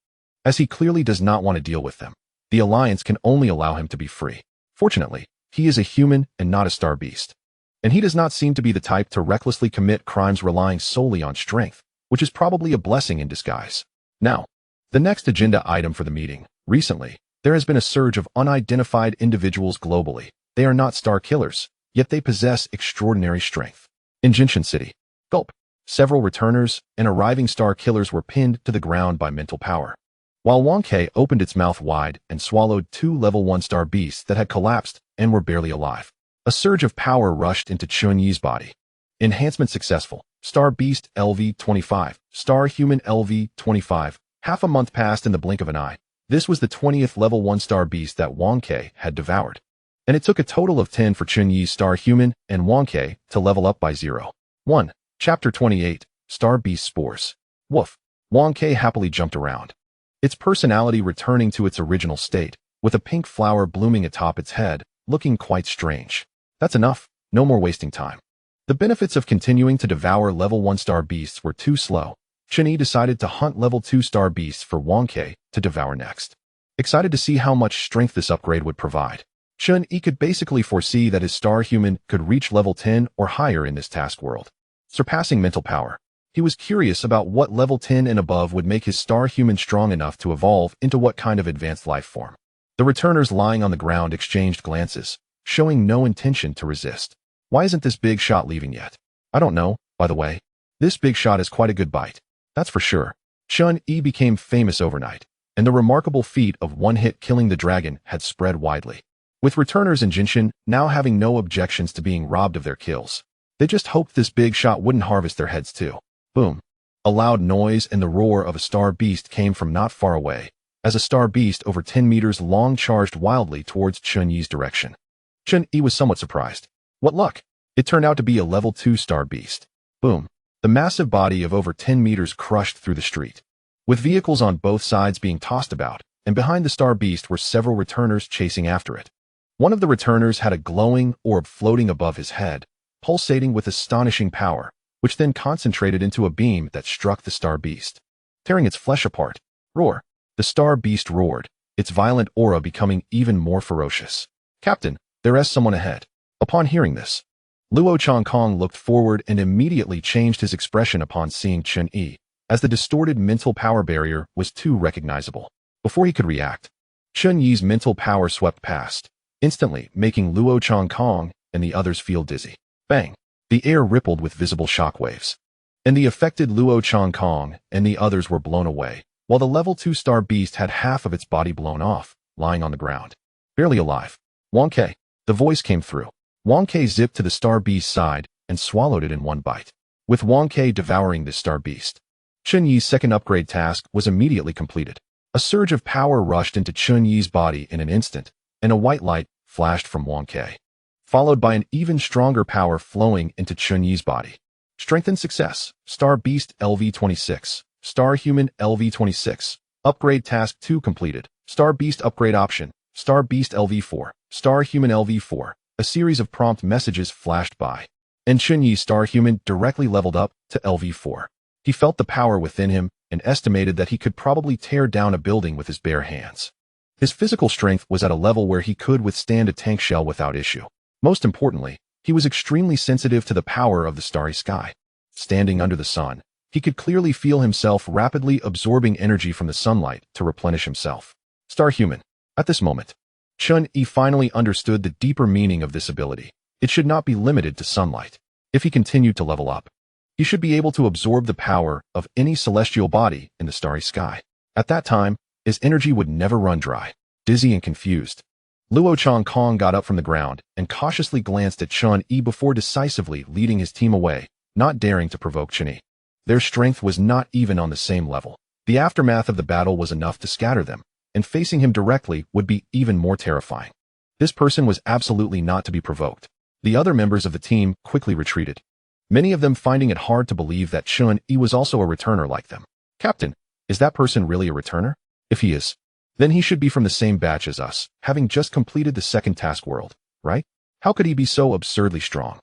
As he clearly does not want to deal with them, the Alliance can only allow him to be free. Fortunately, he is a human and not a star beast. And he does not seem to be the type to recklessly commit crimes relying solely on strength, which is probably a blessing in disguise." Now, the next agenda item for the meeting. Recently, there has been a surge of unidentified individuals globally. They are not star killers, yet they possess extraordinary strength. In Jinshan City, gulp, several returners and arriving star killers were pinned to the ground by mental power, while Wangke opened its mouth wide and swallowed 2 level 1-star beasts that had collapsed and were barely alive. A surge of power rushed into Chen Yi's body. Enhancement successful. Star Beast LV-25. Star Human LV-25. Half a month passed in the blink of an eye. This was the 20th level 1-star beast that Wangke had devoured. And it took a total of 10 for Chen Yi's Star Human and Wangke to level up by 0. 1. Chapter 28. Star Beast Spores. Woof. Wangke happily jumped around, its personality returning to its original state, with a pink flower blooming atop its head, looking quite strange. That's enough. No more wasting time. The benefits of continuing to devour level 1-star beasts were too slow. Chen Yi decided to hunt level 2-star beasts for Wangke to devour next. Excited to see how much strength this upgrade would provide, Chen Yi could basically foresee that his star human could reach level 10 or higher in this task world. Surpassing mental power, he was curious about what level 10 and above would make his star human strong enough to evolve into what kind of advanced life form. The returners lying on the ground exchanged glances, showing no intention to resist. "Why isn't this big shot leaving yet?" "I don't know, by the way. This big shot is quite a good bite. That's for sure." Chen Yi became famous overnight, and the remarkable feat of one-hit killing the dragon had spread widely. With returners in Jinshan now having no objections to being robbed of their kills, they just hoped this big shot wouldn't harvest their heads too. Boom. A loud noise and the roar of a star beast came from not far away, as a star beast over 10 meters long charged wildly towards Chen Yi's direction. Chen Yi was somewhat surprised. What luck! It turned out to be a level 2-star beast. Boom. The massive body of over 10 meters crushed through the street, with vehicles on both sides being tossed about, and behind the star beast were several returners chasing after it. One of the returners had a glowing orb floating above his head, pulsating with astonishing power, which then concentrated into a beam that struck the star beast, tearing its flesh apart. Roar. The star beast roared, its violent aura becoming even more ferocious. "Captain, there is someone ahead." Upon hearing this, Luo Changkong looked forward and immediately changed his expression upon seeing Chen Yi, as the distorted mental power barrier was too recognizable. Before he could react, Chen Yi's mental power swept past, instantly making Luo Changkong and the others feel dizzy. Bang! The air rippled with visible shockwaves, and the affected Luo Changkong and the others were blown away, while the level 2-star beast had half of its body blown off, lying on the ground, barely alive. "Wangke." The voice came through. Wangke zipped to the star beast's side and swallowed it in one bite. With Wangke devouring this star beast, Chen Yi's second upgrade task was immediately completed. A surge of power rushed into Chen Yi's body in an instant, and a white light flashed from Wang Ke, followed by an even stronger power flowing into Chen Yi's body. Strengthen success. Star Beast LV26. Star Human LV26. Upgrade Task 2 completed. Star Beast Upgrade Option. Star Beast LV4. Star Human LV4. A series of prompt messages flashed by, and Chen Yi's Star Human directly leveled up to LV4. He felt the power within him and estimated that he could probably tear down a building with his bare hands. His physical strength was at a level where he could withstand a tank shell without issue. Most importantly, he was extremely sensitive to the power of the starry sky. Standing under the sun, he could clearly feel himself rapidly absorbing energy from the sunlight to replenish himself. Star Human. At this moment, Chen Yi finally understood the deeper meaning of this ability. It should not be limited to sunlight. If he continued to level up, he should be able to absorb the power of any celestial body in the starry sky. At that time, his energy would never run dry. Dizzy and confused, Luo Changkong got up from the ground and cautiously glanced at Chen Yi before decisively leading his team away, not daring to provoke Chen Yi. Their strength was not even on the same level. The aftermath of the battle was enough to scatter them, and facing him directly would be even more terrifying. This person was absolutely not to be provoked. The other members of the team quickly retreated, many of them finding it hard to believe that Chen Yi was also a returner like them. Captain, is that person really a returner? If he is, then he should be from the same batch as us, having just completed the second task world, right? How could he be so absurdly strong?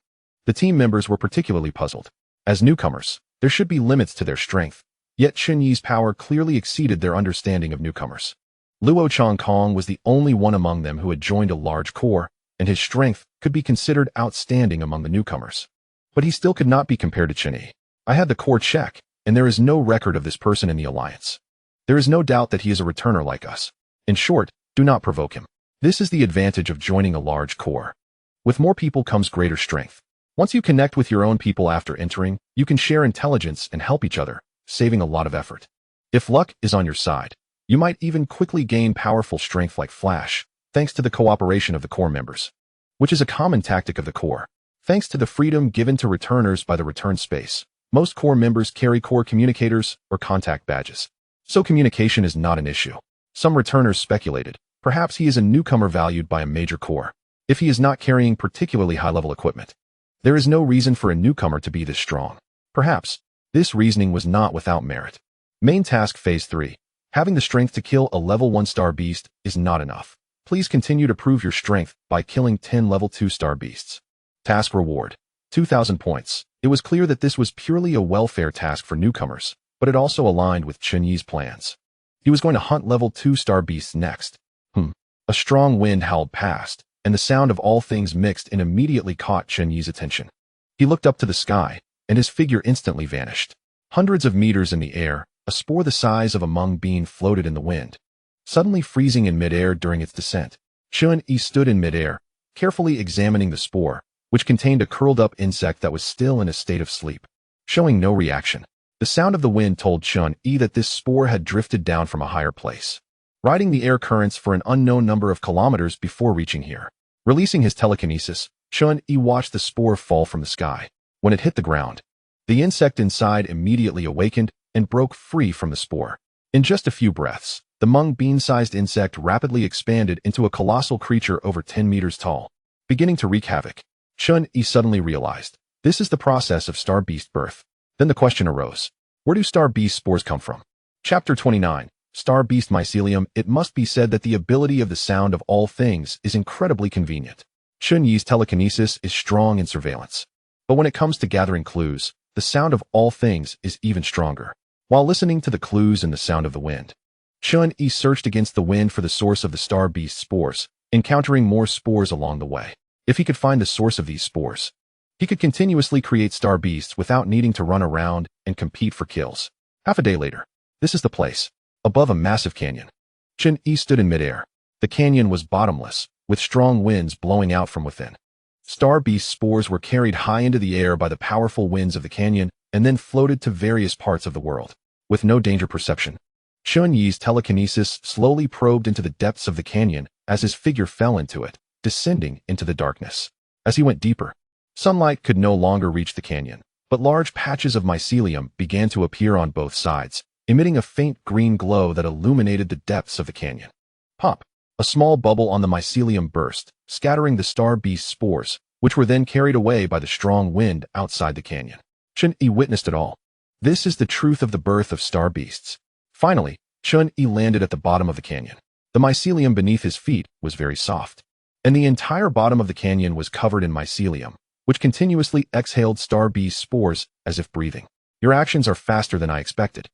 The team members were particularly puzzled. As newcomers, there should be limits to their strength, yet Chen Yi's power clearly exceeded their understanding of newcomers. Luo Changkong was the only one among them who had joined a large corps, and his strength could be considered outstanding among the newcomers. But he still could not be compared to Chen Yi. I had the corps check, and there is no record of this person in the alliance. There is no doubt that he is a returner like us. In short, do not provoke him. This is the advantage of joining a large corps. With more people comes greater strength. Once you connect with your own people after entering, you can share intelligence and help each other, saving a lot of effort. If luck is on your side, you might even quickly gain powerful strength like Flash, thanks to the cooperation of the corps members, which is a common tactic of the corps. Thanks to the freedom given to returners by the return space, most corps members carry corps communicators or contact badges, so communication is not an issue. Some returners speculated, perhaps he is a newcomer valued by a major corps. If he is not carrying particularly high-level equipment, there is no reason for a newcomer to be this strong. Perhaps this reasoning was not without merit. Main task Phase 3. Having the strength to kill a level 1 star beast is not enough. Please continue to prove your strength by killing 10 level 2 star beasts. Task reward: 2,000 points. It was clear that this was purely a welfare task for newcomers, but it also aligned with Chen Yi's plans. He was going to hunt level 2 star beasts next. A strong wind howled past, and the sound of all things mixed and immediately caught Chen Yi's attention. He looked up to the sky, and his figure instantly vanished. Hundreds of meters in the air, a spore the size of a mung bean floated in the wind, suddenly freezing in midair during its descent. Chen Yi stood in midair, carefully examining the spore, which contained a curled-up insect that was still in a state of sleep, showing no reaction. The sound of the wind told Chen Yi that this spore had drifted down from a higher place, riding the air currents for an unknown number of kilometers before reaching here. Releasing his telekinesis, Chen Yi watched the spore fall from the sky. When it hit the ground, the insect inside immediately awakened and broke free from the spore. In just a few breaths, the mung bean-sized insect rapidly expanded into a colossal creature over 10 meters tall, beginning to wreak havoc. Chen Yi suddenly realized, this is the process of star beast birth. Then the question arose, where do star beast spores come from? Chapter 29. Star Beast Mycelium. It must be said that the ability of the sound of all things is incredibly convenient. Chen Yi's telekinesis is strong in surveillance. But when it comes to gathering clues, the sound of all things is even stronger. While listening to the clues and the sound of the wind, Chen Yi searched against the wind for the source of the star beast spores, encountering more spores along the way. If he could find the source of these spores, he could continuously create star beasts without needing to run around and compete for kills. Half a day later, this is the place. Above a massive canyon, Chen Yi stood in midair. The canyon was bottomless, with strong winds blowing out from within. Star beast spores were carried high into the air by the powerful winds of the canyon and then floated to various parts of the world. With no danger perception, Chen Yi's telekinesis slowly probed into the depths of the canyon as his figure fell into it, descending into the darkness. As he went deeper, sunlight could no longer reach the canyon, but large patches of mycelium began to appear on both sides, emitting a faint green glow that illuminated the depths of the canyon. Pop! A small bubble on the mycelium burst, scattering the star beast spores, which were then carried away by the strong wind outside the canyon. Chen Yi witnessed it all. This is the truth of the birth of star beasts. Finally, Chen Yi landed at the bottom of the canyon. The mycelium beneath his feet was very soft, and the entire bottom of the canyon was covered in mycelium, which continuously exhaled star beast spores as if breathing. Your actions are faster than I expected.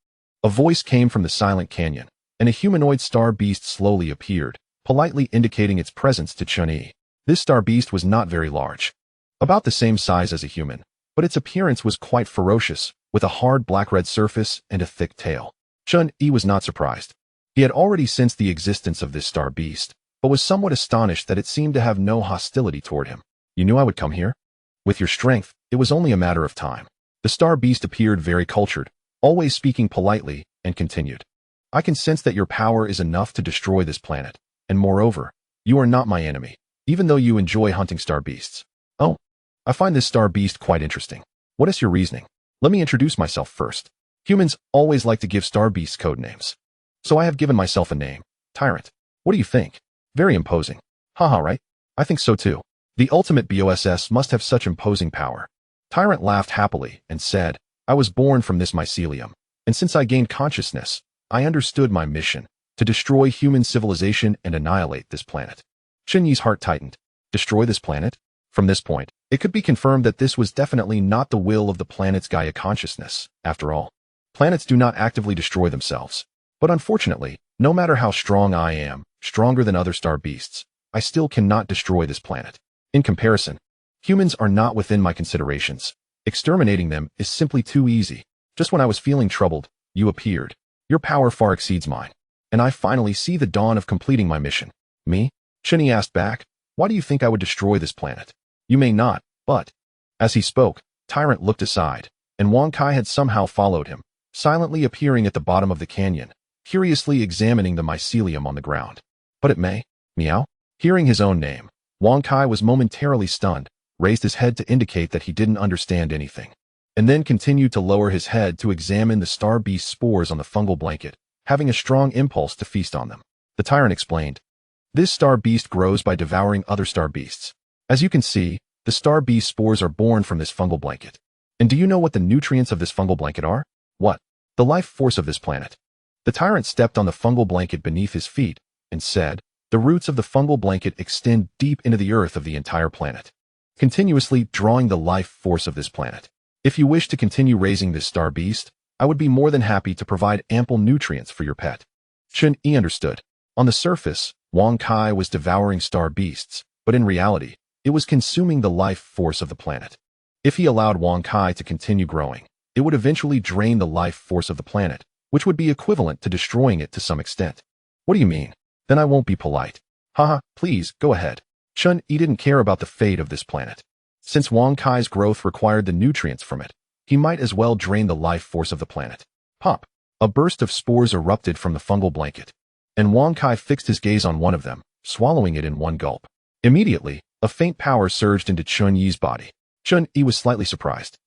A voice came from the silent canyon, and a humanoid star beast slowly appeared, politely indicating its presence to Chen Yi. This star beast was not very large, about the same size as a human, but its appearance was quite ferocious, with a hard black-red surface and a thick tail. Chen Yi was not surprised. He had already sensed the existence of this star beast, but was somewhat astonished that it seemed to have no hostility toward him. You knew I would come here? With your strength, it was only a matter of time. The star beast appeared very cultured, always speaking politely, and continued. I can sense that your power is enough to destroy this planet, and moreover, you are not my enemy, even though you enjoy hunting star beasts. Oh, I find this star beast quite interesting. What is your reasoning? Let me introduce myself first. Humans always like to give star beasts code names. So I have given myself a name, Tyrant. What do you think? Very imposing. Haha, right? I think so too. The ultimate BOSS must have such imposing power. Tyrant laughed happily and said, I was born from this mycelium, and since I gained consciousness, I understood my mission, to destroy human civilization and annihilate this planet. Chen Yi's heart tightened. Destroy this planet? From this point, it could be confirmed that this was definitely not the will of the planet's Gaia consciousness. After all, planets do not actively destroy themselves. But unfortunately, no matter how strong I am, stronger than other star beasts, I still cannot destroy this planet. In comparison, humans are not within my considerations. Exterminating them is simply too easy. Just when I was feeling troubled, you appeared. Your power far exceeds mine, and I finally see the dawn of completing my mission. Me? Chen Yi asked back, why do you think I would destroy this planet? You may not, but... As he spoke, Tyrant looked aside, and Wang Kai had somehow followed him, silently appearing at the bottom of the canyon, curiously examining the mycelium on the ground. But it may. Meow? Hearing his own name, Wang Kai was momentarily stunned, raised his head to indicate that he didn't understand anything, and then continued to lower his head to examine the star beast spores on the fungal blanket, having a strong impulse to feast on them. The Tyrant explained, this star beast grows by devouring other star beasts. As you can see, the star beast spores are born from this fungal blanket. And do you know what the nutrients of this fungal blanket are? What? The life force of this planet. The Tyrant stepped on the fungal blanket beneath his feet and said, the roots of the fungal blanket extend deep into the earth of the entire planet, continuously drawing the life force of this planet. If you wish to continue raising this star beast, I would be more than happy to provide ample nutrients for your pet. Chen Yi understood. On the surface, Wang Kai was devouring star beasts, but in reality, it was consuming the life force of the planet. If he allowed Wang Kai to continue growing, it would eventually drain the life force of the planet, which would be equivalent to destroying it to some extent. What do you mean? Then I won't be polite. Haha, please, go ahead. Chen Yi didn't care about the fate of this planet. Since Wang Kai's growth required the nutrients from it, he might as well drain the life force of the planet. Pop! A burst of spores erupted from the fungal blanket, and Wang Kai fixed his gaze on one of them, swallowing it in one gulp. Immediately, a faint power surged into Chen Yi's body. Chen Yi was slightly surprised.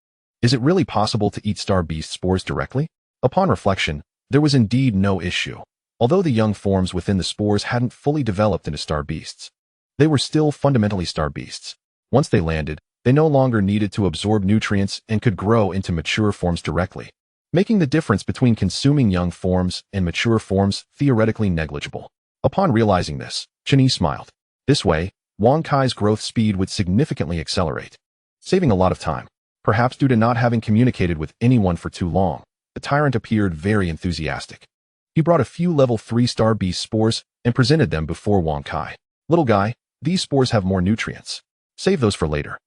Is it really possible to eat star beast spores directly? Upon reflection, there was indeed no issue. Although the young forms within the spores hadn't fully developed into star beasts, they were still fundamentally star beasts. Once they landed, they no longer needed to absorb nutrients and could grow into mature forms directly, making the difference between consuming young forms and mature forms theoretically negligible. Upon realizing this, Chen Yi smiled. This way, Wang Kai's growth speed would significantly accelerate, saving a lot of time. Perhaps due to not having communicated with anyone for too long, the Tyrant appeared very enthusiastic. He brought a few level 3 star beast spores and presented them before Wang Kai. Little guy, these spores have more nutrients. Save those for later.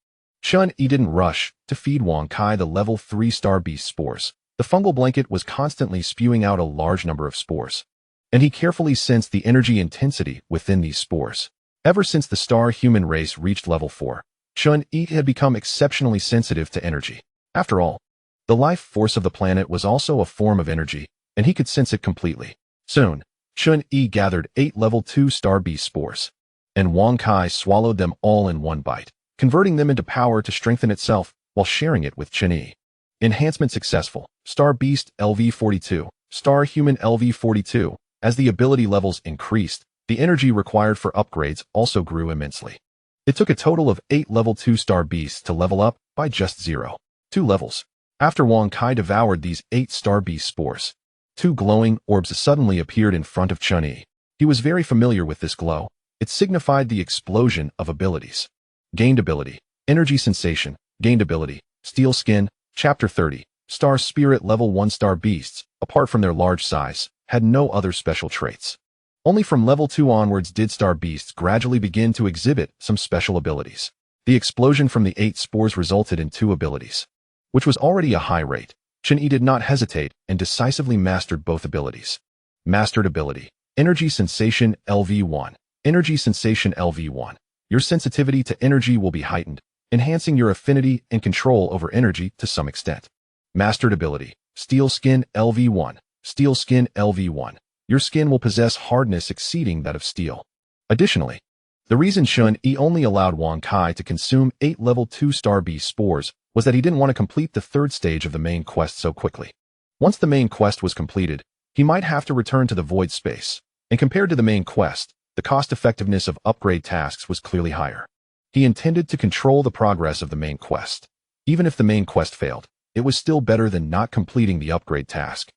Chen Yi didn't rush to feed Wang Kai the level 3 star beast spores. The fungal blanket was constantly spewing out a large number of spores, and he carefully sensed the energy intensity within these spores. Ever since the star human race reached level 4, Chen Yi had become exceptionally sensitive to energy. After all, the life force of the planet was also a form of energy, and he could sense it completely. Soon, Chen Yi gathered 8 level 2 star beast spores, and Wang Kai swallowed them all in one bite, converting them into power to strengthen itself while sharing it with Chen Yi. Enhancement successful. Star Beast LV42. star human LV42. As the ability levels increased, the energy required for upgrades also grew immensely. It took a total of 8 level 2 star beasts to level up by just 0.2 levels. After Wang Kai devoured these 8 star beast spores, 2 glowing orbs suddenly appeared in front of Chen Yi. He was very familiar with this glow. It signified the explosion of abilities. Gained ability, energy sensation, gained ability, steel skin, chapter 30, star spirit level 1 star beasts, apart from their large size, had no other special traits. Only from level 2 onwards did star beasts gradually begin to exhibit some special abilities. The explosion from the 8 spores resulted in 2 abilities, which was already a high rate. Chen Yi did not hesitate and decisively mastered both abilities. Mastered ability, energy sensation LV1. Energy sensation LV1. Your sensitivity to energy will be heightened, enhancing your affinity and control over energy to some extent. Mastered ability, steel skin LV1. Steel skin LV1. Your skin will possess hardness exceeding that of steel. Additionally, the reason Chen Yi only allowed Wang Kai to consume 8 level 2 star beast spores was that he didn't want to complete the 3rd stage of the main quest so quickly. Once the main quest was completed, he might have to return to the void space, and compared to the main quest, the cost-effectiveness of upgrade tasks was clearly higher. He intended to control the progress of the main quest. Even if the main quest failed, it was still better than not completing the upgrade task,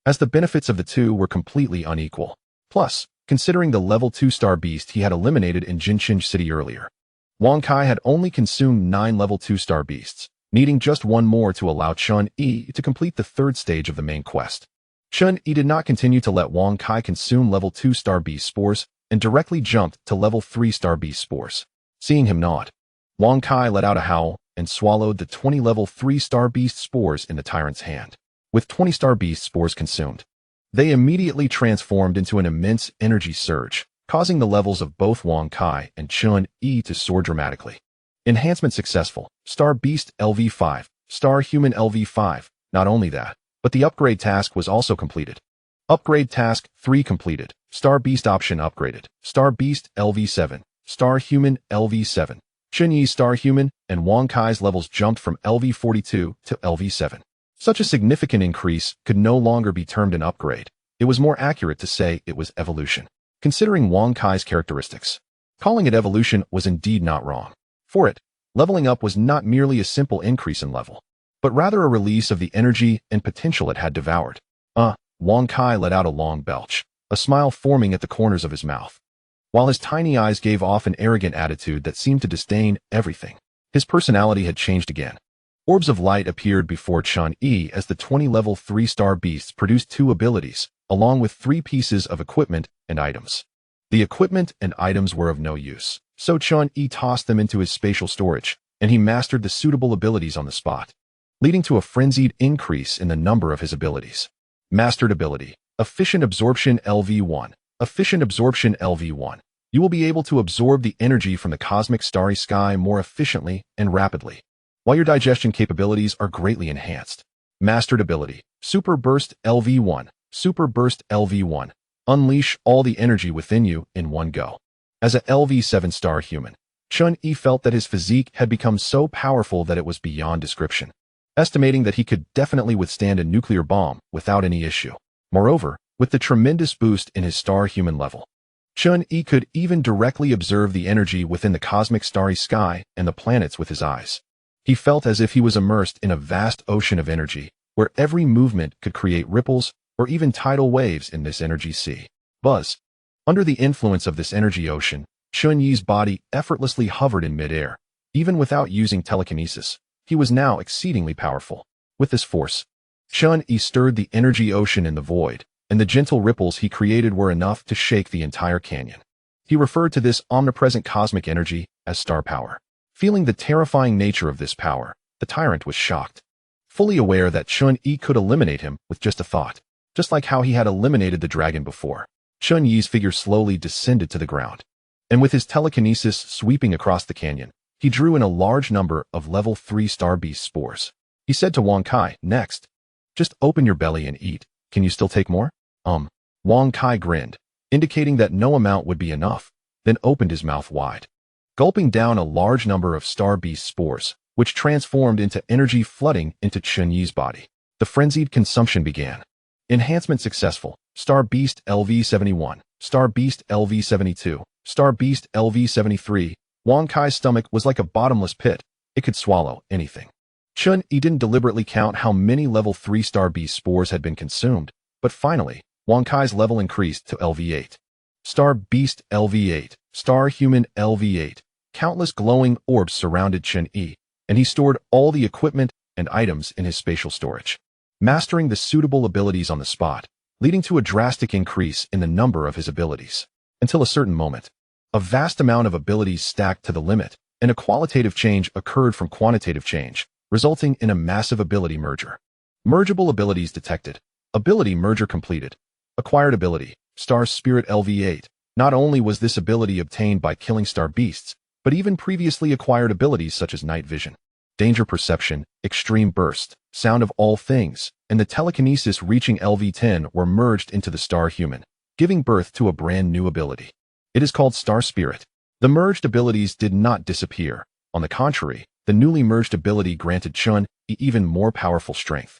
as the benefits of the two were completely unequal. Plus, considering the level 2 star beast he had eliminated in Jinqing City earlier, Wang Kai had only consumed 9 level 2 star beasts, needing just 1 more to allow Chen Yi to complete the 3rd stage of the main quest. Chen Yi did not continue to let Wang Kai consume level 2 star beast spores and directly jumped to level 3 star beast spores. Seeing him not, Wang Kai let out a howl and swallowed the 20 level 3 star beast spores in the tyrant's hand. With 20 star beast spores consumed, they immediately transformed into an immense energy surge, causing the levels of both Wang Kai and Chen Yi to soar dramatically. Enhancement successful. Star Beast LV5. Star Human LV5. Not only that, but the upgrade task was also completed. Upgrade task 3 completed. Star Beast option upgraded. Star Beast LV7. Star Human LV7. Chen Yi's Star Human and Wang Kai's levels jumped from LV42 to LV7. Such a significant increase could no longer be termed an upgrade. It was more accurate to say it was evolution. Considering Wang Kai's characteristics, calling it evolution was indeed not wrong. For it, leveling up was not merely a simple increase in level, but rather a release of the energy and potential it had devoured. Wang Kai let out a long belch, a smile forming at the corners of his mouth, while his tiny eyes gave off an arrogant attitude that seemed to disdain everything. His personality had changed again. Orbs of light appeared before Chen Yi as the 20 level 3 star beasts produced 2 abilities, along with 3 pieces of equipment and items. The equipment and items were of no use, so Chen Yi tossed them into his spatial storage, and he mastered the suitable abilities on the spot, leading to a frenzied increase in the number of his abilities. Mastered ability, Efficient Absorption LV1. Efficient Absorption LV1. You will be able to absorb the energy from the cosmic starry sky more efficiently and rapidly, while your digestion capabilities are greatly enhanced. Mastered ability, Super Burst LV1. Super Burst LV1. Unleash all the energy within you in one go. As a LV7 star human, Chen Yi felt that his physique had become so powerful that it was beyond description, estimating that he could definitely withstand a nuclear bomb without any issue. Moreover, with the tremendous boost in his star human level, Chen Yi could even directly observe the energy within the cosmic starry sky and the planets with his eyes. He felt as if he was immersed in a vast ocean of energy, where every movement could create ripples or even tidal waves in this energy sea. Buzz. Under the influence of this energy ocean, Chen Yi's body effortlessly hovered in midair. Even without using telekinesis, he was now exceedingly powerful. With this force, Chen Yi stirred the energy ocean in the void, and the gentle ripples he created were enough to shake the entire canyon. He referred to this omnipresent cosmic energy as star power. Feeling the terrifying nature of this power, the tyrant was shocked, fully aware that Chen Yi could eliminate him with just a thought, just like how he had eliminated the dragon before. Chen Yi's figure slowly descended to the ground, and with his telekinesis sweeping across the canyon, he drew in a large number of level 3 star beast spores. He said to Wang Kai, "Next, just open your belly and eat. Can you still take more?" Wang Kai grinned, indicating that no amount would be enough, then opened his mouth wide, gulping down a large number of star beast spores, which transformed into energy flooding into Chen Yi's body. The frenzied consumption began. Enhancement successful. Star Beast LV-71. Star Beast LV-72. Star Beast LV-73. Wang Kai's stomach was like a bottomless pit. It could swallow anything. Chen Yi didn't deliberately count how many level 3 Star Beast spores had been consumed, but finally, Wang Kai's level increased to LV-8. Star Beast LV-8. Star Human LV-8. Countless glowing orbs surrounded Chen Yi, and he stored all the equipment and items in his spatial storage, mastering the suitable abilities on the spot, leading to a drastic increase in the number of his abilities. Until a certain moment, a vast amount of abilities stacked to the limit, and a qualitative change occurred from quantitative change, resulting in a massive ability merger. Mergeable abilities detected. Ability merger completed. Acquired ability, Star Spirit LV-8. Not only was this ability obtained by killing star beasts, but even previously acquired abilities such as night vision, danger perception, extreme burst, sound of all things, and the telekinesis reaching LV-10 were merged into the Star Human, giving birth to a brand new ability. It is called Star Spirit. The merged abilities did not disappear. On the contrary, the newly merged ability granted Chen Yi even more powerful strength,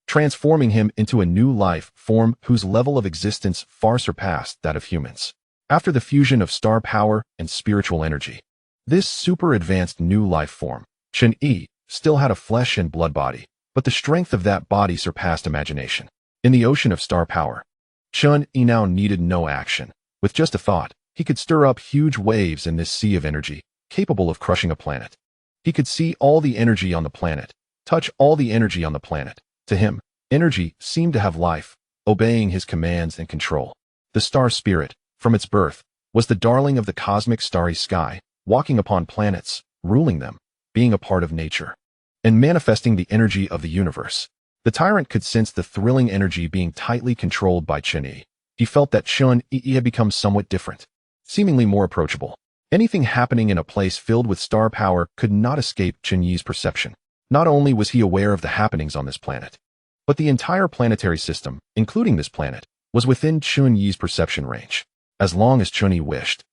transforming him into a new life form whose level of existence far surpassed that of humans. After the fusion of star power and spiritual energy, this super advanced new life form, Chen Yi, still had a flesh and blood body, but the strength of that body surpassed imagination. In the ocean of star power, Chen Yi now needed no action. With just a thought, he could stir up huge waves in this sea of energy, capable of crushing a planet. He could see all the energy on the planet, touch all the energy on the planet. To him, energy seemed to have life, obeying his commands and control. The star spirit, from its birth, was the darling of the cosmic starry sky, walking upon planets, ruling them, being a part of nature, and manifesting the energy of the universe. The tyrant could sense the thrilling energy being tightly controlled by Chen Yi. He felt that Chen Yi had become somewhat different, seemingly more approachable. Anything happening in a place filled with star power could not escape Chen Yi's perception. Not only was he aware of the happenings on this planet, but the entire planetary system, including this planet, was within Chen Yi's perception range. As long as Chen Yi wished,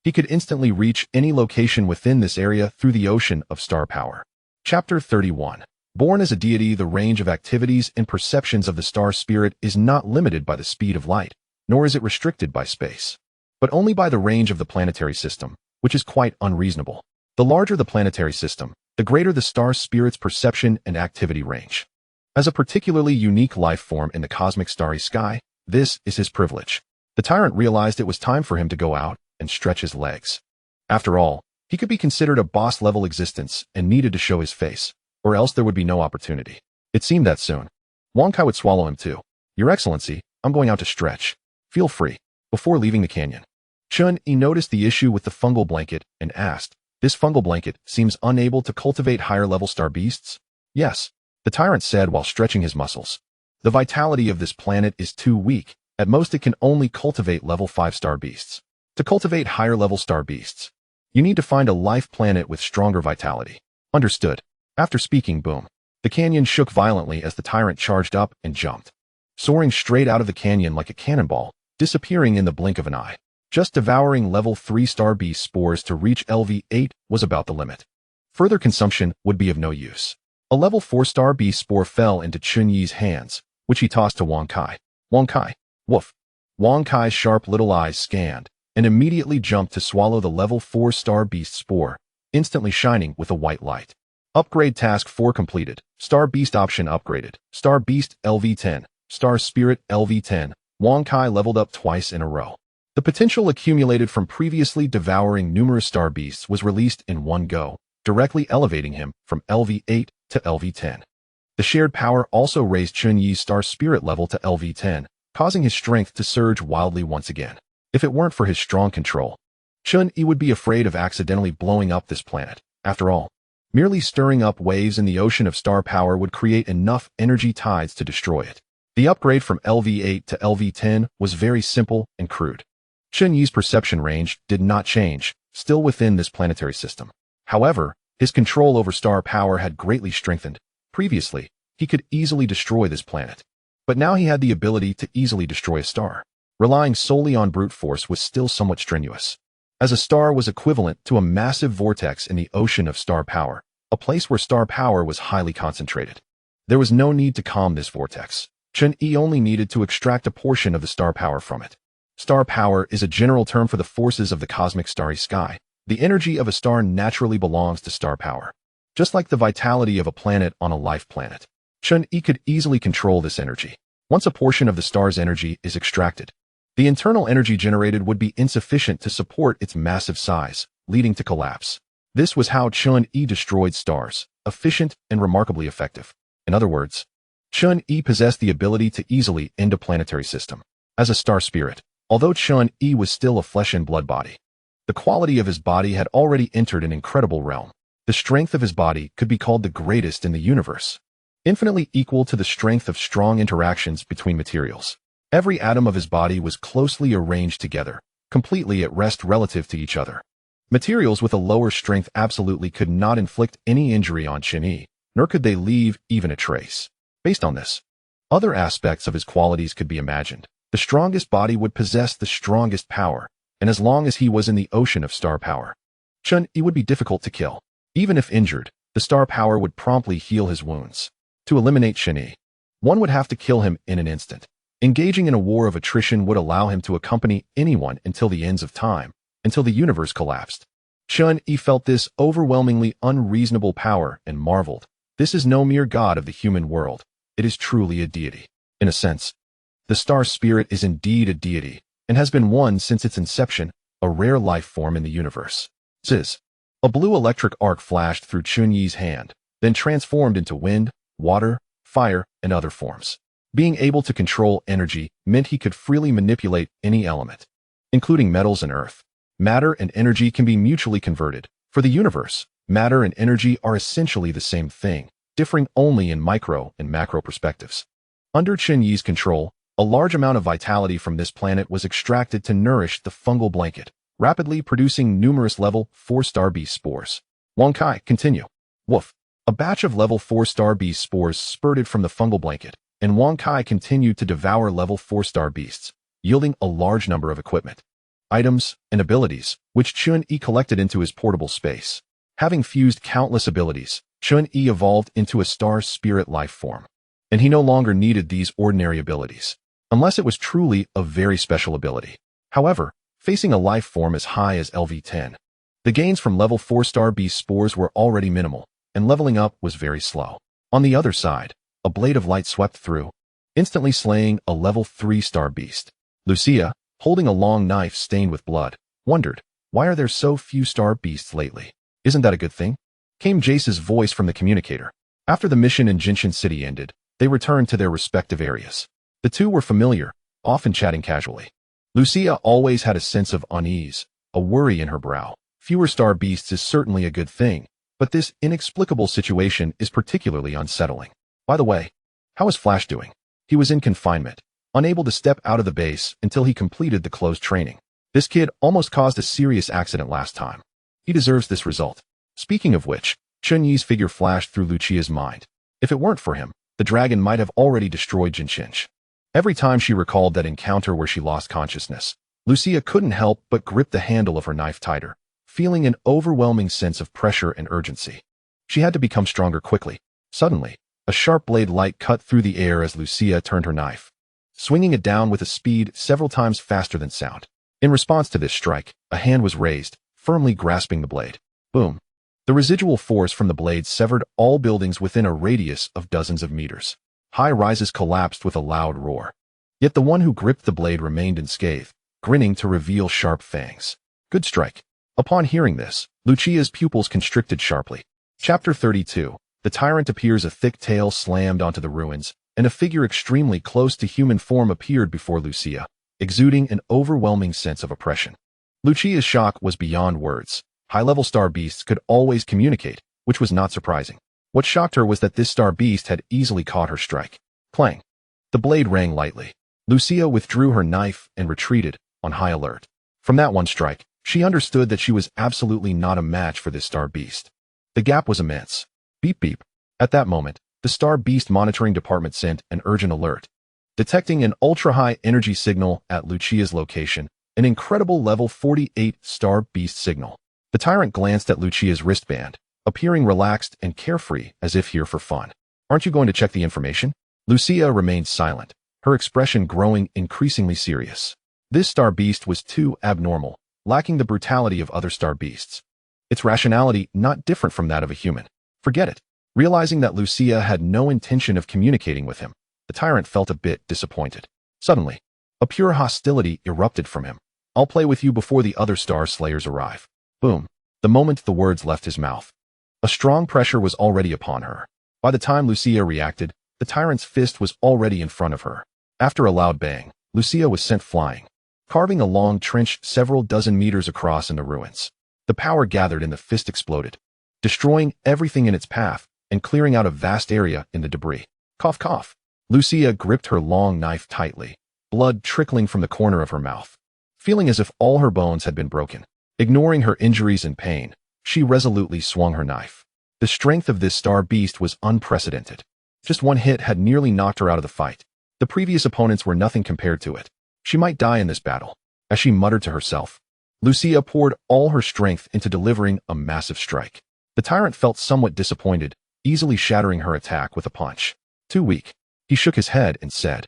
he could instantly reach any location within this area through the ocean of star power. Chapter 31. Born as a deity, the range of activities and perceptions of the star spirit is not limited by the speed of light, nor is it restricted by space, but only by the range of the planetary system, which is quite unreasonable. The larger the planetary system, the greater the star spirit's perception and activity range. As a particularly unique life form in the cosmic starry sky, this is his privilege. The tyrant realized it was time for him to go out and stretch his legs. After all, he could be considered a boss-level existence and needed to show his face, or else there would be no opportunity. It seemed that soon Wang Kai would swallow him too. Your Excellency, I'm going out to stretch. Feel free. Before leaving the canyon, Chen Yi noticed the issue with the fungal blanket and asked, this fungal blanket seems unable to cultivate higher-level star beasts? Yes, the tyrant said while stretching his muscles. The vitality of this planet is too weak. At most it can only cultivate level 5 star beasts. To cultivate higher-level star beasts, you need to find a life planet with stronger vitality. Understood. After speaking, boom. The canyon shook violently as the tyrant charged up and jumped, soaring straight out of the canyon like a cannonball, disappearing in the blink of an eye. Just devouring level 3 star beast spores to reach LV-8 was about the limit. Further consumption would be of no use. A level 4 star beast spore fell into Chen Yi's hands, which he tossed to Wang Kai. Wang Kai. Woof. Wang Kai's sharp little eyes scanned, and immediately jumped to swallow the level 4 star beast spore, instantly shining with a white light. Upgrade task 4 completed. Star beast option upgraded. Star beast LV-10. Star spirit LV-10. Wang Kai leveled up twice in a row. The potential accumulated from previously devouring numerous star beasts was released in one go, directly elevating him from LV-8 to LV-10. The shared power also raised Chen Yi's star spirit level to LV-10, causing his strength to surge wildly once again. If it weren't for his strong control, Chen Yi would be afraid of accidentally blowing up this planet. After all, merely stirring up waves in the ocean of star power would create enough energy tides to destroy it. The upgrade from LV-8 to LV-10 was very simple and crude. Chen Yi's perception range did not change, still within this planetary system. However, his control over star power had greatly strengthened. Previously, he could easily destroy this planet, but now he had the ability to easily destroy a star. Relying solely on brute force was still somewhat strenuous, as a star was equivalent to a massive vortex in the ocean of star power, a place where star power was highly concentrated. There was no need to calm this vortex. Chen Yi only needed to extract a portion of the star power from it. Star power is a general term for the forces of the cosmic starry sky. The energy of a star naturally belongs to star power. Just like the vitality of a planet on a life planet, Chen Yi could easily control this energy. Once a portion of the star's energy is extracted, the internal energy generated would be insufficient to support its massive size, leading to collapse. This was how Chen Yi destroyed stars, efficient and remarkably effective. In other words, Chen Yi possessed the ability to easily end a planetary system. As a star spirit, although Chen Yi was still a flesh and blood body, the quality of his body had already entered an incredible realm. The strength of his body could be called the greatest in the universe, infinitely equal to the strength of strong interactions between materials. Every atom of his body was closely arranged together, completely at rest relative to each other. Materials with a lower strength absolutely could not inflict any injury on Chen Yi, nor could they leave even a trace. Based on this, other aspects of his qualities could be imagined. The strongest body would possess the strongest power, and as long as he was in the ocean of star power, Chen Yi would be difficult to kill. Even if injured, the star power would promptly heal his wounds. To eliminate Chen Yi, one would have to kill him in an instant. Engaging in a war of attrition would allow him to accompany anyone until the ends of time, until the universe collapsed. Chen Yi felt this overwhelmingly unreasonable power and marveled. This is no mere god of the human world. It is truly a deity. In a sense, the star spirit is indeed a deity, and has been one since its inception, a rare life form in the universe. Zzz. A blue electric arc flashed through Chen Yi's hand, then transformed into wind, water, fire, and other forms. Being able to control energy meant he could freely manipulate any element, including metals and earth. Matter and energy can be mutually converted. For the universe, matter and energy are essentially the same thing, differing only in micro and macro perspectives. Under Chen Yi's control, a large amount of vitality from this planet was extracted to nourish the fungal blanket, rapidly producing numerous level 4 star beast spores. Wang Kai, continue. Woof. A batch of level 4 star beast spores spurted from the fungal blanket, and Wang Kai continued to devour level 4 star beasts, yielding a large number of equipment, items, and abilities, which Chen Yi collected into his portable space. Having fused countless abilities, Chen Yi evolved into a star spirit life form, and he no longer needed these ordinary abilities, unless it was truly a very special ability. However, facing a life form as high as LV10, the gains from level 4 star beast spores were already minimal, and leveling up was very slow. On the other side, a blade of light swept through, instantly slaying a level 3 star beast. Lucia, holding a long knife stained with blood, wondered, why are there so few star beasts lately? Isn't that a good thing? Came Jace's voice from the communicator. After the mission in Jinshan City ended, they returned to their respective areas. The two were familiar, often chatting casually. Lucia always had a sense of unease, a worry in her brow. Fewer star beasts is certainly a good thing, but this inexplicable situation is particularly unsettling. By the way, how is Flash doing? He was in confinement, unable to step out of the base until he completed the closed training. This kid almost caused a serious accident last time. He deserves this result. Speaking of which, Chen Yi's figure flashed through Lucia's mind. If it weren't for him, the dragon might have already destroyed Jinshin. Every time she recalled that encounter where she lost consciousness, Lucia couldn't help but grip the handle of her knife tighter, feeling an overwhelming sense of pressure and urgency. She had to become stronger quickly. Suddenly, a sharp blade light cut through the air as Lucia turned her knife, swinging it down with a speed several times faster than sound. In response to this strike, a hand was raised, firmly grasping the blade. Boom. The residual force from the blade severed all buildings within a radius of dozens of meters. High rises collapsed with a loud roar. Yet the one who gripped the blade remained unscathed, grinning to reveal sharp fangs. Good strike. Upon hearing this, Lucia's pupils constricted sharply. Chapter 32. The tyrant appears. A thick tail slammed onto the ruins, and a figure extremely close to human form appeared before Lucia, exuding an overwhelming sense of oppression. Lucia's shock was beyond words. High-level star beasts could always communicate, which was not surprising. What shocked her was that this star beast had easily caught her strike. Clang. The blade rang lightly. Lucia withdrew her knife and retreated, on high alert. From that one strike, she understood that she was absolutely not a match for this star beast. The gap was immense. Beep beep. At that moment, the star beast monitoring department sent an urgent alert, detecting an ultra-high energy signal at Lucia's location, an incredible level 48 star beast signal. The tyrant glanced at Lucia's wristband, appearing relaxed and carefree as if here for fun. Aren't you going to check the information? Lucia remained silent, her expression growing increasingly serious. This star beast was too abnormal, lacking the brutality of other star beasts. Its rationality not different from that of a human. Forget it. Realizing that Lucia had no intention of communicating with him, the tyrant felt a bit disappointed. Suddenly, a pure hostility erupted from him. I'll play with you before the other star slayers arrive. Boom. The moment the words left his mouth, a strong pressure was already upon her. By the time Lucia reacted, the tyrant's fist was already in front of her. After a loud bang, Lucia was sent flying, carving a long trench several dozen meters across in the ruins. The power gathered and the fist exploded, destroying everything in its path and clearing out a vast area in the debris. Cough, cough. Lucia gripped her long knife tightly, blood trickling from the corner of her mouth. Feeling as if all her bones had been broken, ignoring her injuries and pain, she resolutely swung her knife. The strength of this star beast was unprecedented. Just one hit had nearly knocked her out of the fight. The previous opponents were nothing compared to it. She might die in this battle. As she muttered to herself, Lucia poured all her strength into delivering a massive strike. The tyrant felt somewhat disappointed, easily shattering her attack with a punch. Too weak. He shook his head and said,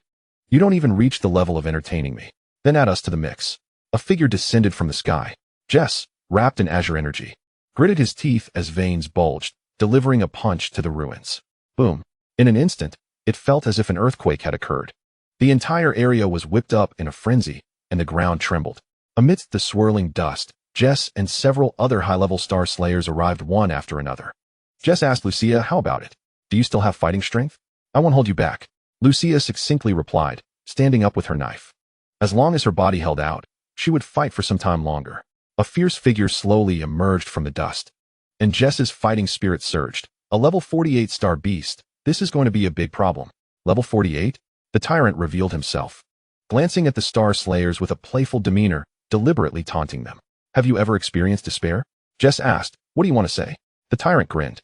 "You don't even reach the level of entertaining me." Then add us to the mix. A figure descended from the sky. Jess, wrapped in azure energy, gritted his teeth as veins bulged, delivering a punch to the ruins. Boom. In an instant, it felt as if an earthquake had occurred. The entire area was whipped up in a frenzy, and the ground trembled. Amidst the swirling dust, Jess and several other high-level star slayers arrived one after another. Jess asked Lucia, "How about it? Do you still have fighting strength?" "I won't hold you back," Lucia succinctly replied, standing up with her knife. As long as her body held out, she would fight for some time longer. A fierce figure slowly emerged from the dust, and Jess's fighting spirit surged. A level 48 star beast. This is going to be a big problem. Level 48? The tyrant revealed himself, glancing at the star slayers with a playful demeanor, deliberately taunting them. "Have you ever experienced despair?" Jess asked. "What do you want to say?" The tyrant grinned.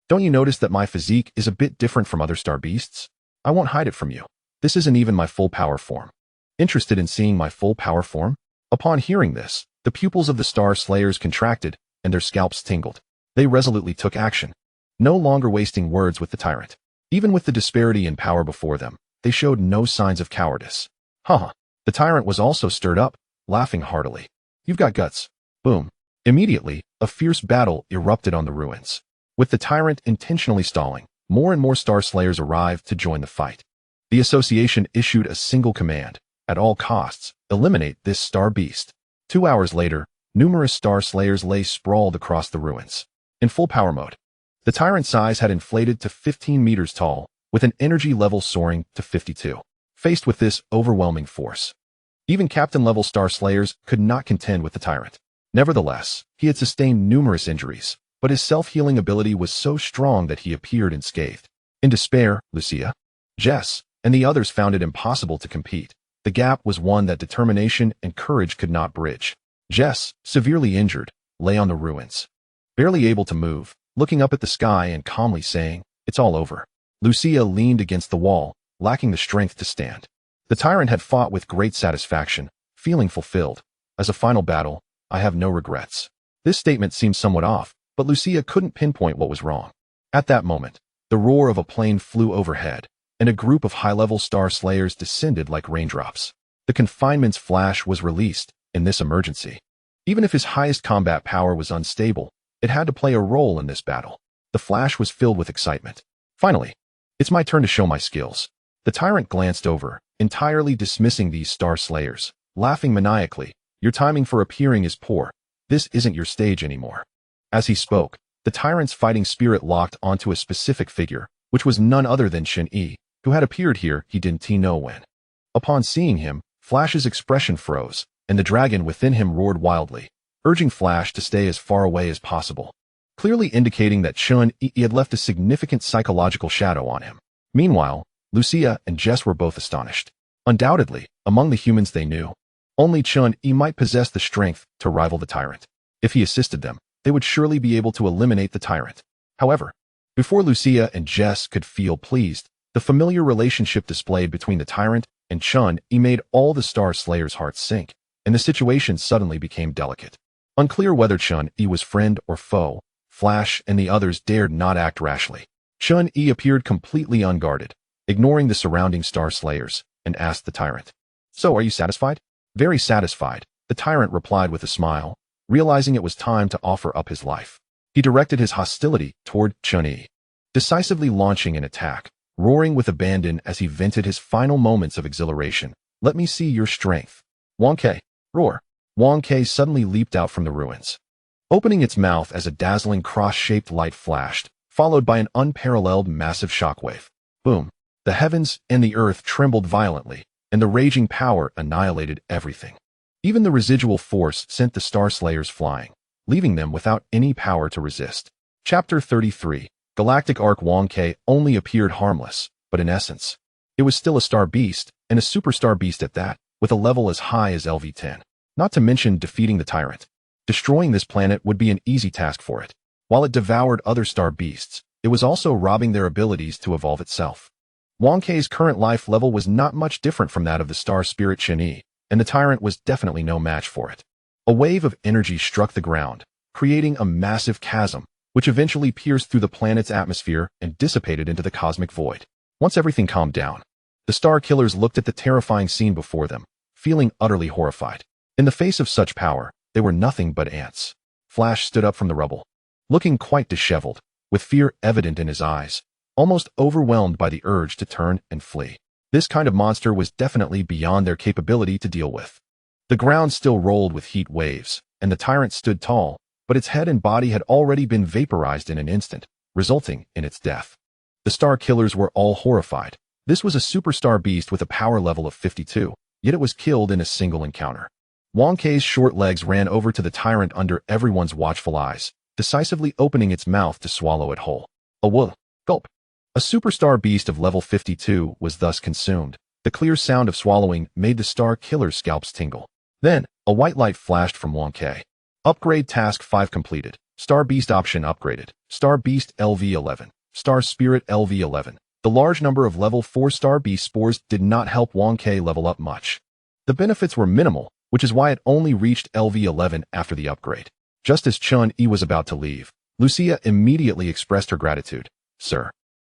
"Don't you notice that my physique is a bit different from other star beasts? I won't hide it from you. This isn't even my full power form." Interested in seeing my full power form? Upon hearing this, the pupils of the star slayers contracted and their scalps tingled. They resolutely took action, no longer wasting words with the tyrant. Even with the disparity in power before them, they showed no signs of cowardice. Haha. The tyrant was also stirred up, laughing heartily. "You've got guts." Boom. Immediately, a fierce battle erupted on the ruins. With the tyrant intentionally stalling, more and more star slayers arrived to join the fight. The association issued a single command: at all costs, eliminate this star beast. 2 hours later, numerous star slayers lay sprawled across the ruins. In full power mode, the tyrant's size had inflated to 15 meters tall, with an energy level soaring to 52. Faced with this overwhelming force, even captain-level star slayers could not contend with the tyrant. Nevertheless, he had sustained numerous injuries, but his self-healing ability was so strong that he appeared unscathed. In despair, Lucia, Jess, and the others found it impossible to compete. The gap was one that determination and courage could not bridge. Jess, severely injured, lay on the ruins, barely able to move, looking up at the sky and calmly saying, "It's all over." Lucia leaned against the wall, lacking the strength to stand. The tyrant had fought with great satisfaction, feeling fulfilled. As a final battle, "I have no regrets." This statement seemed somewhat off, but Lucia couldn't pinpoint what was wrong. At that moment, the roar of a plane flew overhead, and a group of high-level star slayers descended like raindrops. The confinement's flash was released in this emergency. Even if his highest combat power was unstable, it had to play a role in this battle. The flash was filled with excitement. Finally, it's my turn to show my skills. The tyrant glanced over, entirely dismissing these star slayers, laughing maniacally. "Your timing for appearing is poor. This isn't your stage anymore." As he spoke, the tyrant's fighting spirit locked onto a specific figure, which was none other than Chen Yi, who had appeared here he didn't know when. Upon seeing him, Flash's expression froze, and the dragon within him roared wildly, urging Flash to stay as far away as possible, clearly indicating that Chen Yi had left a significant psychological shadow on him. Meanwhile, Lucia and Jess were both astonished. Undoubtedly, among the humans they knew, only Chen Yi might possess the strength to rival the tyrant. If he assisted them, they would surely be able to eliminate the tyrant. However, before Lucia and Jess could feel pleased, the familiar relationship displayed between the tyrant and Chen Yi made all the star slayers' hearts sink, and the situation suddenly became delicate. Unclear whether Chen Yi was friend or foe, Flash and the others dared not act rashly. Chen Yi appeared completely unguarded, ignoring the surrounding star slayers, and asked the tyrant, "So, are you satisfied?" "Very satisfied," the tyrant replied with a smile, realizing it was time to offer up his life. He directed his hostility toward Chen Yi, decisively launching an attack, roaring with abandon as he vented his final moments of exhilaration. "Let me see your strength." "Wang Ke!" Roar. Wang Ke suddenly leaped out from the ruins, opening its mouth as a dazzling cross-shaped light flashed, followed by an unparalleled massive shockwave. Boom! The heavens and the earth trembled violently, and the raging power annihilated everything. Even the residual force sent the Star Slayers flying, leaving them without any power to resist. Chapter 33. Galactic Arc. Wang Ke only appeared harmless, but in essence, it was still a star beast, and a superstar beast at that, with a level as high as LV-10. Not to mention defeating the tyrant. Destroying this planet would be an easy task for it. While it devoured other star beasts, it was also robbing their abilities to evolve itself. Wang Ke's current life level was not much different from that of the star spirit Chen Yi, and the tyrant was definitely no match for it. A wave of energy struck the ground, creating a massive chasm, which eventually pierced through the planet's atmosphere and dissipated into the cosmic void. Once everything calmed down, the Star Killers looked at the terrifying scene before them, feeling utterly horrified. In the face of such power, they were nothing but ants. Flash stood up from the rubble, looking quite disheveled, with fear evident in his eyes, almost overwhelmed by the urge to turn and flee. This kind of monster was definitely beyond their capability to deal with. The ground still rolled with heat waves, and the tyrant stood tall, but its head and body had already been vaporized in an instant, resulting in its death. The Star Killers were all horrified. This was a superstar beast with a power level of 52, yet it was killed in a single encounter. Wang Ke's short legs ran over to the tyrant under everyone's watchful eyes, decisively opening its mouth to swallow it whole. A whoa! Gulp! A superstar beast of level 52 was thus consumed. The clear sound of swallowing made the Star Killer's scalps tingle. Then, a white light flashed from Wang Ke. Upgrade Task 5 completed. Star Beast option upgraded. Star Beast LV-11. Star Spirit LV-11. The large number of level 4 Star Beast spores did not help Wang Ke level up much. The benefits were minimal, which is why it only reached LV-11 after the upgrade. Just as Chen Yi was about to leave, Lucia immediately expressed her gratitude. "Sir,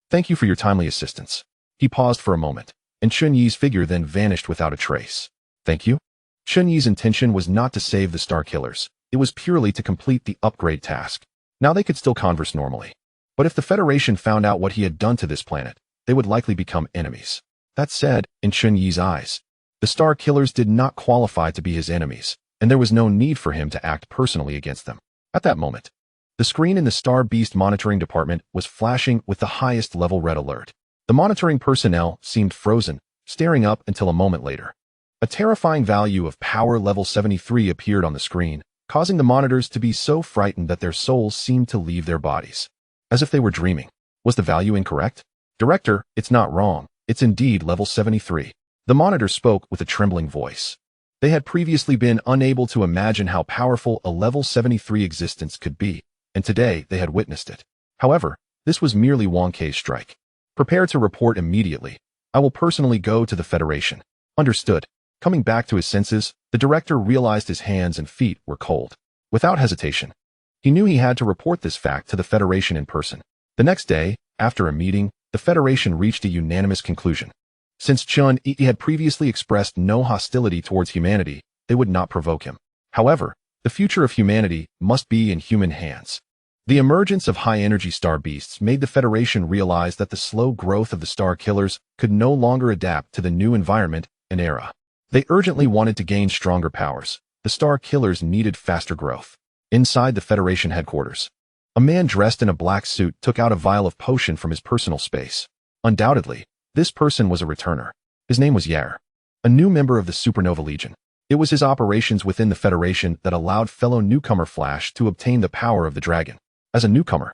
thank you for your timely assistance." He paused for a moment, and Chen Yi's figure then vanished without a trace. "Thank you?" Chen Yi's intention was not to save the Star Killers. It was purely to complete the upgrade task. Now they could still converse normally. But if the Federation found out what he had done to this planet, they would likely become enemies. That said, in Chen Yi's eyes, the Star Killers did not qualify to be his enemies, and there was no need for him to act personally against them. At that moment, the screen in the Star Beast monitoring department was flashing with the highest level red alert. The monitoring personnel seemed frozen, staring up until a moment later. A terrifying value of power level 73 appeared on the screen, causing the monitors to be so frightened that their souls seemed to leave their bodies. As if they were dreaming. Was the value incorrect? "Director, it's not wrong. It's indeed level 73. The monitor spoke with a trembling voice. They had previously been unable to imagine how powerful a level 73 existence could be, and today they had witnessed it. However, this was merely Wang Ke's strike. "Prepare to report immediately. I will personally go to the Federation." "Understood." Coming back to his senses, the director realized his hands and feet were cold. Without hesitation, he knew he had to report this fact to the Federation in person. The next day, after a meeting, the Federation reached a unanimous conclusion. Since Chen Yi had previously expressed no hostility towards humanity, they would not provoke him. However, the future of humanity must be in human hands. The emergence of high-energy star beasts made the Federation realize that the slow growth of the Star Killers could no longer adapt to the new environment and era. They urgently wanted to gain stronger powers. The Star Killers needed faster growth. Inside the Federation headquarters, a man dressed in a black suit took out a vial of potion from his personal space. Undoubtedly, this person was a returner. His name was Yair, a new member of the Supernova Legion. It was his operations within the Federation that allowed fellow newcomer Flash to obtain the power of the dragon. As a newcomer,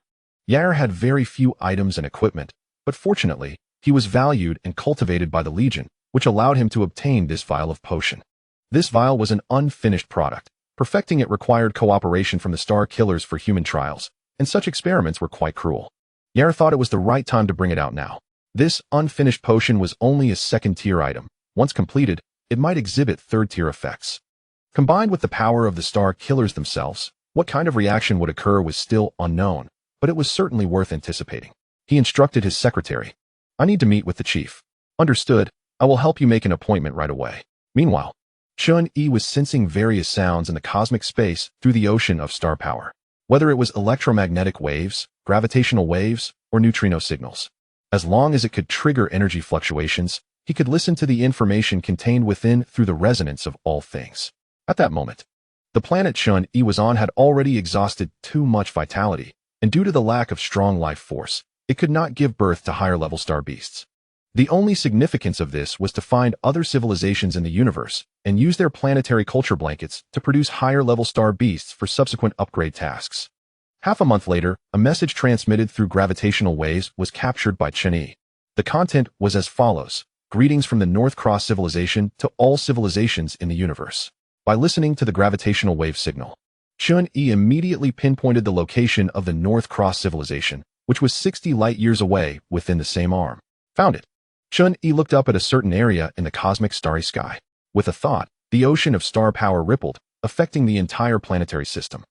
Yair had very few items and equipment, but fortunately, he was valued and cultivated by the Legion, which allowed him to obtain this vial of potion. This vial was an unfinished product. Perfecting it required cooperation from the Star Killers for human trials, and such experiments were quite cruel. Yair thought it was the right time to bring it out now. This unfinished potion was only a second-tier item. Once completed, it might exhibit third-tier effects. Combined with the power of the Star Killers themselves, what kind of reaction would occur was still unknown, but it was certainly worth anticipating. He instructed his secretary, I need to meet with the chief. Understood. I will help you make an appointment right away. Meanwhile, Chen Yi was sensing various sounds in the cosmic space through the ocean of star power. Whether it was electromagnetic waves, gravitational waves, or neutrino signals. As long as it could trigger energy fluctuations, he could listen to the information contained within through the resonance of all things. At that moment, the planet Chen Yi was on had already exhausted too much vitality, and due to the lack of strong life force, it could not give birth to higher-level star beasts. The only significance of this was to find other civilizations in the universe and use their planetary culture blankets to produce higher-level star beasts for subsequent upgrade tasks. Half a month later, a message transmitted through gravitational waves was captured by Chen Yi. The content was as follows: greetings from the North Cross civilization to all civilizations in the universe. By listening to the gravitational wave signal, Chen Yi immediately pinpointed the location of the North Cross civilization, which was 60 light-years away within the same arm. Found it. Chen Yi looked up at a certain area in the cosmic starry sky. With a thought, the ocean of star power rippled, affecting the entire planetary system.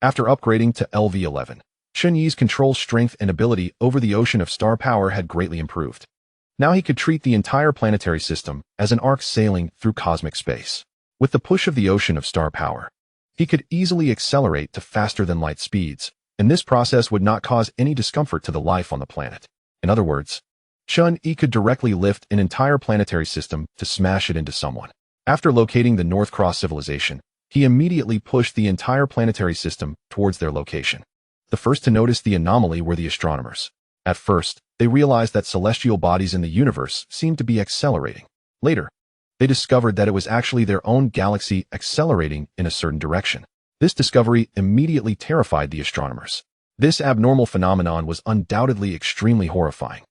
After upgrading to LV-11, Chen Yi's control strength and ability over the ocean of star power had greatly improved. Now he could treat the entire planetary system as an arc sailing through cosmic space. With the push of the ocean of star power, he could easily accelerate to faster-than-light speeds, and this process would not cause any discomfort to the life on the planet. In other words, Chen Yi could directly lift an entire planetary system to smash it into someone. After locating the North Cross civilization, he immediately pushed the entire planetary system towards their location. The first to notice the anomaly were the astronomers. At first, they realized that celestial bodies in the universe seemed to be accelerating. Later, they discovered that it was actually their own galaxy accelerating in a certain direction. This discovery immediately terrified the astronomers. This abnormal phenomenon was undoubtedly extremely horrifying.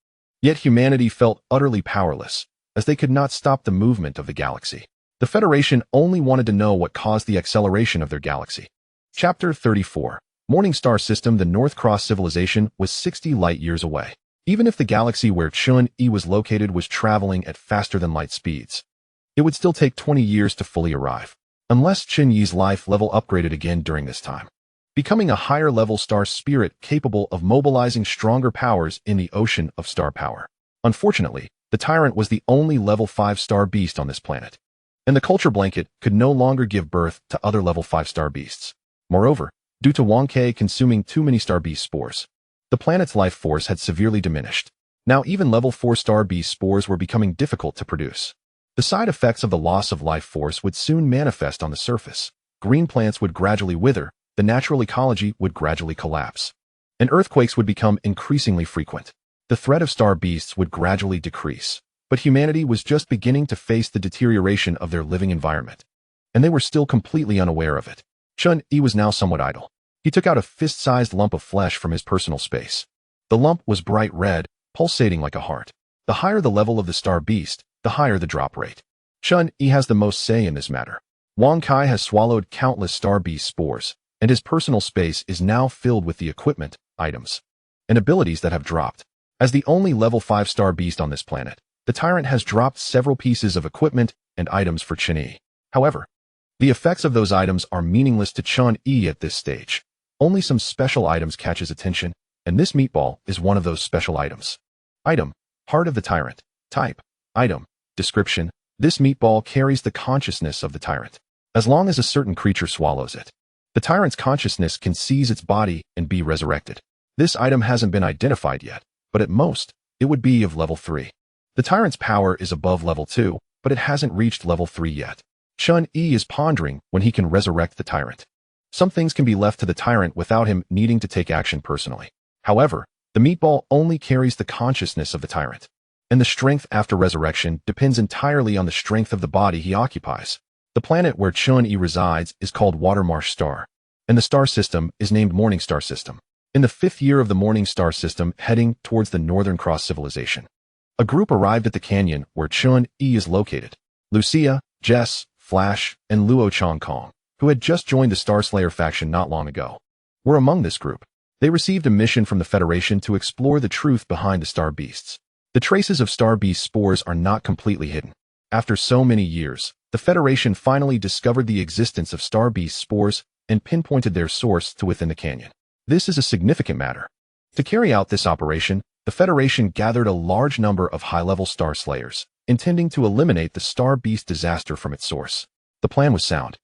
Yet humanity felt utterly powerless, as they could not stop the movement of the galaxy. The Federation only wanted to know what caused the acceleration of their galaxy. Chapter 34. Morning Star System. The North Cross civilization was 60 light-years away. Even if the galaxy where Chen Yi was located was traveling at faster-than-light speeds, it would still take 20 years to fully arrive, unless Chen Yi's life level upgraded again during this time, becoming a higher-level star spirit capable of mobilizing stronger powers in the ocean of star power. Unfortunately, the Tyrant was the only level 5 star beast on this planet, and the culture blanket could no longer give birth to other level 5 star beasts. Moreover, due to Wang Ke consuming too many star beast spores, the planet's life force had severely diminished. Now even level 4 star beast spores were becoming difficult to produce. The side effects of the loss of life force would soon manifest on the surface. Green plants would gradually wither, the natural ecology would gradually collapse, and earthquakes would become increasingly frequent. The threat of star beasts would gradually decrease, but humanity was just beginning to face the deterioration of their living environment, and they were still completely unaware of it. Chen Yi was now somewhat idle. He took out a fist-sized lump of flesh from his personal space. The lump was bright red, pulsating like a heart. The higher the level of the star beast, the higher the drop rate. Chen Yi has the most say in this matter. Wang Kai has swallowed countless star beast spores, and his personal space is now filled with the equipment, items, and abilities that have dropped. As the only level 5 star beast on this planet, the Tyrant has dropped several pieces of equipment and items for Chen Yi. However, the effects of those items are meaningless to Chen Yi at this stage. Only some special items catch his attention, and this meatball is one of those special items. Item: Heart of the Tyrant. Type: Item. Description: This meatball carries the consciousness of the Tyrant. As long as a certain creature swallows it, the Tyrant's consciousness can seize its body and be resurrected. This item hasn't been identified yet, but at most, it would be of level 3. The Tyrant's power is above level 2, but it hasn't reached level 3 yet. Chen Yi is pondering when he can resurrect the Tyrant. Some things can be left to the Tyrant without him needing to take action personally. However, the meatball only carries the consciousness of the Tyrant, and the strength after resurrection depends entirely on the strength of the body he occupies. The planet where Chen Yi resides is called Watermarsh Star, and the star system is named Morning Star System. In the 5th year of the Morning Star System, heading towards the Northern Cross civilization, a group arrived at the canyon where Chen Yi is located. Lucia, Jess, Flash, and Luo Chongkong, who had just joined the Starslayer faction not long ago, were among this group. They received a mission from the Federation to explore the truth behind the star beasts. The traces of star beast spores are not completely hidden. After so many years, the Federation finally discovered the existence of star beast spores and pinpointed their source to within the canyon. This is a significant matter. To carry out this operation, the Federation gathered a large number of high-level Star Slayers, intending to eliminate the Star Beast disaster from its source. The plan was sound.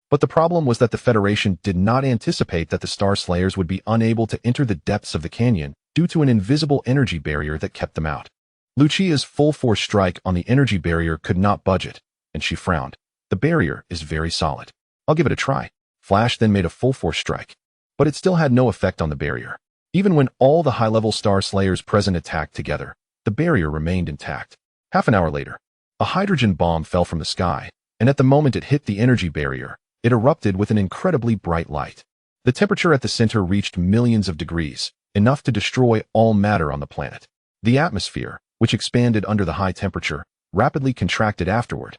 But the problem was that the Federation did not anticipate that the Star Slayers would be unable to enter the depths of the canyon due to an invisible energy barrier that kept them out. Lucia's full-force strike on the energy barrier could not budge it, and she frowned. The barrier is very solid. I'll give it a try. Flash then made a full-force strike. But it still had no effect on the barrier. Even when all the high-level Star Slayers present attacked together, the barrier remained intact. Half an hour later, a hydrogen bomb fell from the sky, and at the moment it hit the energy barrier, it erupted with an incredibly bright light. The temperature at the center reached millions of degrees, enough to destroy all matter on the planet. The atmosphere, which expanded under the high temperature, rapidly contracted afterward,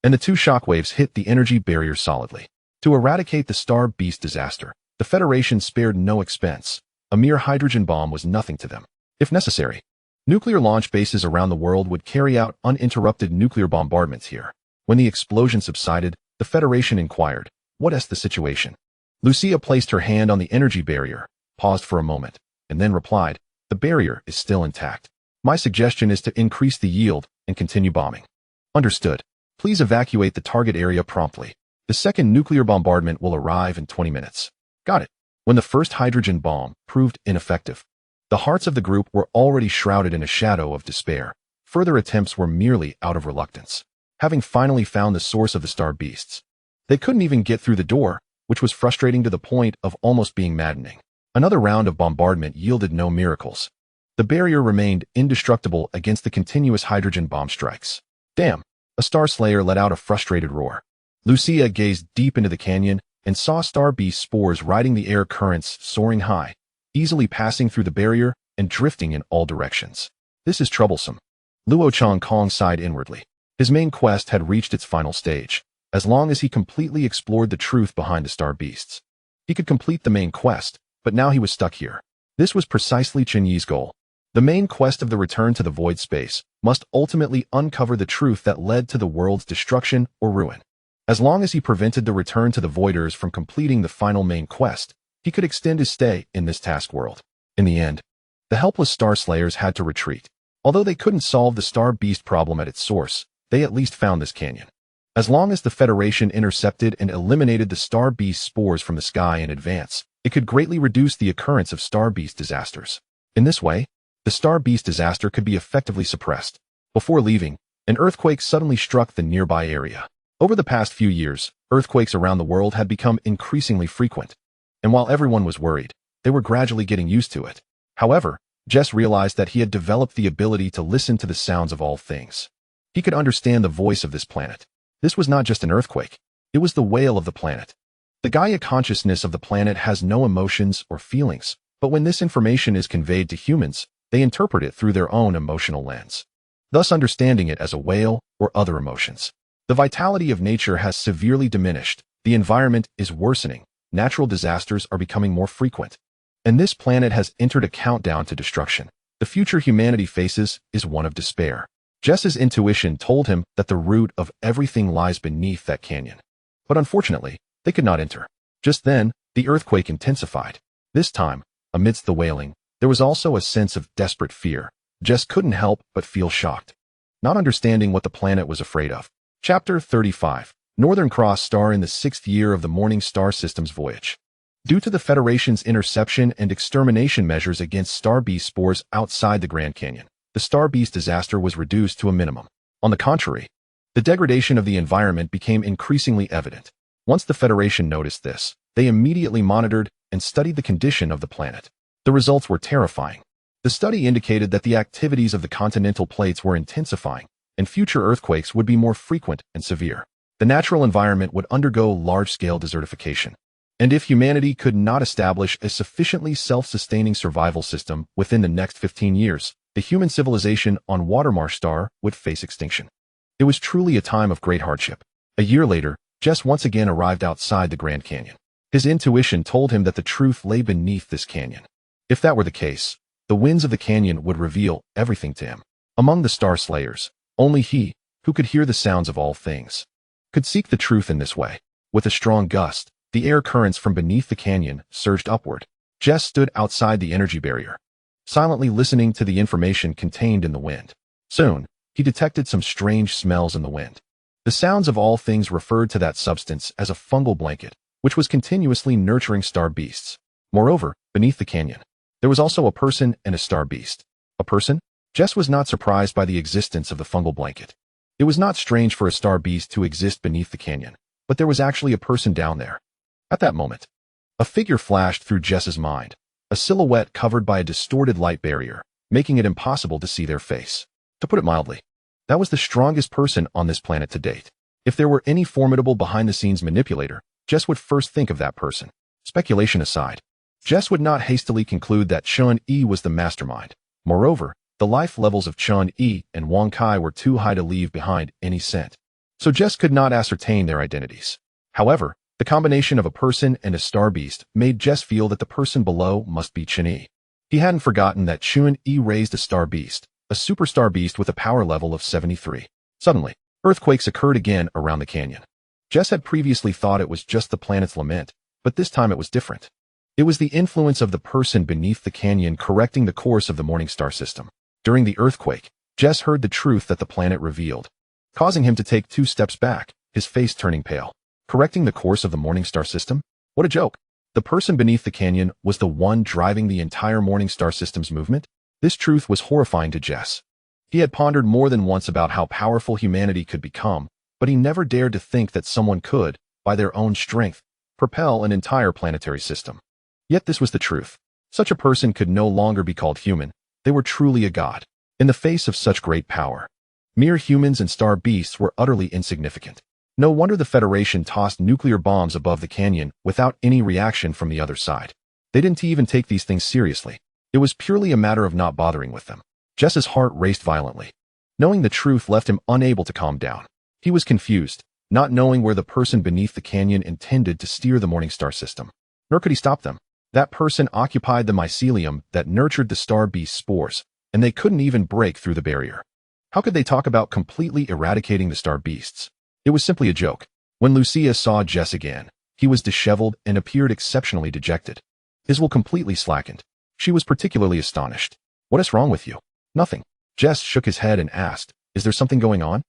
and the two shockwaves hit the energy barrier solidly. To eradicate the Star Beast disaster, the Federation spared no expense. A mere hydrogen bomb was nothing to them. If necessary, nuclear launch bases around the world would carry out uninterrupted nuclear bombardments here. When the explosion subsided, the Federation inquired, "What is the situation?" Lucia placed her hand on the energy barrier, paused for a moment, and then replied, "The barrier is still intact. My suggestion is to increase the yield and continue bombing." "Understood. Please evacuate the target area promptly. The second nuclear bombardment will arrive in 20 minutes. "Got it." When the first hydrogen bomb proved ineffective, the hearts of the group were already shrouded in a shadow of despair. Further attempts were merely out of reluctance. Having finally found the source of the Star Beasts, they couldn't even get through the door, which was frustrating to the point of almost being maddening. Another round of bombardment yielded no miracles. The barrier remained indestructible against the continuous hydrogen bomb strikes. "Damn!" A Star Slayer let out a frustrated roar. Lucia gazed deep into the canyon and saw Star Beast spores riding the air currents soaring high, easily passing through the barrier and drifting in all directions. "This is troublesome." Luo Changkong sighed inwardly. His main quest had reached its final stage. As long as he completely explored the truth behind the Star Beasts, he could complete the main quest, but now he was stuck here. This was precisely Chen Yi's goal. The main quest of the return to the void space must ultimately uncover the truth that led to the world's destruction or ruin. As long as he prevented the return to the Voiders from completing the final main quest, he could extend his stay in this task world. In the end, the helpless Star Slayers had to retreat. Although they couldn't solve the Star Beast problem at its source, they at least found this canyon. As long as the Federation intercepted and eliminated the Star Beast spores from the sky in advance, it could greatly reduce the occurrence of Star Beast disasters. In this way, the Star Beast disaster could be effectively suppressed. Before leaving, an earthquake suddenly struck the nearby area. Over the past few years, earthquakes around the world had become increasingly frequent, and while everyone was worried, they were gradually getting used to it. However, Jess realized that he had developed the ability to listen to the sounds of all things. He could understand the voice of this planet. This was not just an earthquake. It was the wail of the planet. The Gaia consciousness of the planet has no emotions or feelings, but when this information is conveyed to humans, they interpret it through their own emotional lens, thus understanding it as a wail or other emotions. The vitality of nature has severely diminished, the environment is worsening, natural disasters are becoming more frequent, and this planet has entered a countdown to destruction. The future humanity faces is one of despair. Jess's intuition told him that the root of everything lies beneath that canyon. But unfortunately, they could not enter. Just then, the earthquake intensified. This time, amidst the wailing, there was also a sense of desperate fear. Jess couldn't help but feel shocked, not understanding what the planet was afraid of. Chapter 35. Northern Cross Star in the 6th year of the Morning Star System's voyage. Due to the Federation's interception and extermination measures against Star Beast spores outside the Grand Canyon, the Star Beast disaster was reduced to a minimum. On the contrary, the degradation of the environment became increasingly evident. Once the Federation noticed this, they immediately monitored and studied the condition of the planet. The results were terrifying. The study indicated that the activities of the continental plates were intensifying, and future earthquakes would be more frequent and severe. The natural environment would undergo large-scale desertification. And if humanity could not establish a sufficiently self-sustaining survival system within the next 15 years, the human civilization on Watermarsh Star would face extinction. It was truly a time of great hardship. A year later, Jess once again arrived outside the Grand Canyon. His intuition told him that the truth lay beneath this canyon. If that were the case, the winds of the canyon would reveal everything to him. Among the Star Slayers, only he, who could hear the sounds of all things, could seek the truth in this way. With a strong gust, the air currents from beneath the canyon surged upward. Jess stood outside the energy barrier. silently listening to the information contained in the wind. Soon, he detected some strange smells in the wind. The sounds of all things referred to that substance as a fungal blanket, which was continuously nurturing star beasts. Moreover, beneath the canyon, there was also a person and a star beast. A person? Jess was not surprised by the existence of the fungal blanket. It was not strange for a star beast to exist beneath the canyon, but there was actually a person down there. At that moment, a figure flashed through Jess's mind, a silhouette covered by a distorted light barrier, making it impossible to see their face. To put it mildly, that was the strongest person on this planet to date. If there were any formidable behind-the-scenes manipulator, Jess would first think of that person. Speculation aside, Jess would not hastily conclude that Chen Yi was the mastermind. Moreover, the life levels of Chen Yi and Wang Kai were too high to leave behind any scent, so Jess could not ascertain their identities. However, the combination of a person and a star beast made Jess feel that the person below must be Chen Yi. He hadn't forgotten that Chen Yi raised a star beast, a superstar beast with a power level of 73. Suddenly, earthquakes occurred again around the canyon. Jess had previously thought it was just the planet's lament, but this time it was different. It was the influence of the person beneath the canyon correcting the course of the morning star system. During the earthquake, Jess heard the truth that the planet revealed, causing him to take 2 steps back, his face turning pale. Correcting the course of the morning star system? What a joke. The person beneath the canyon was the one driving the entire morning star system's movement? This truth was horrifying to Jess. He had pondered more than once about how powerful humanity could become, but he never dared to think that someone could, by their own strength, propel an entire planetary system. Yet this was the truth. Such a person could no longer be called human. They were truly a god. In the face of such great power, mere humans and star beasts were utterly insignificant. No wonder the Federation tossed nuclear bombs above the canyon without any reaction from the other side. They didn't even take these things seriously. It was purely a matter of not bothering with them. Jess's heart raced violently. Knowing the truth left him unable to calm down. He was confused, not knowing where the person beneath the canyon intended to steer the morning star system. Nor could he stop them. That person occupied the mycelium that nurtured the star beast spores, and they couldn't even break through the barrier. How could they talk about completely eradicating the star beasts? It was simply a joke. When Lucia saw Jess again, he was disheveled and appeared exceptionally dejected. His will completely slackened. She was particularly astonished. What is wrong with you? Nothing. Jess shook his head and asked, is there something going on?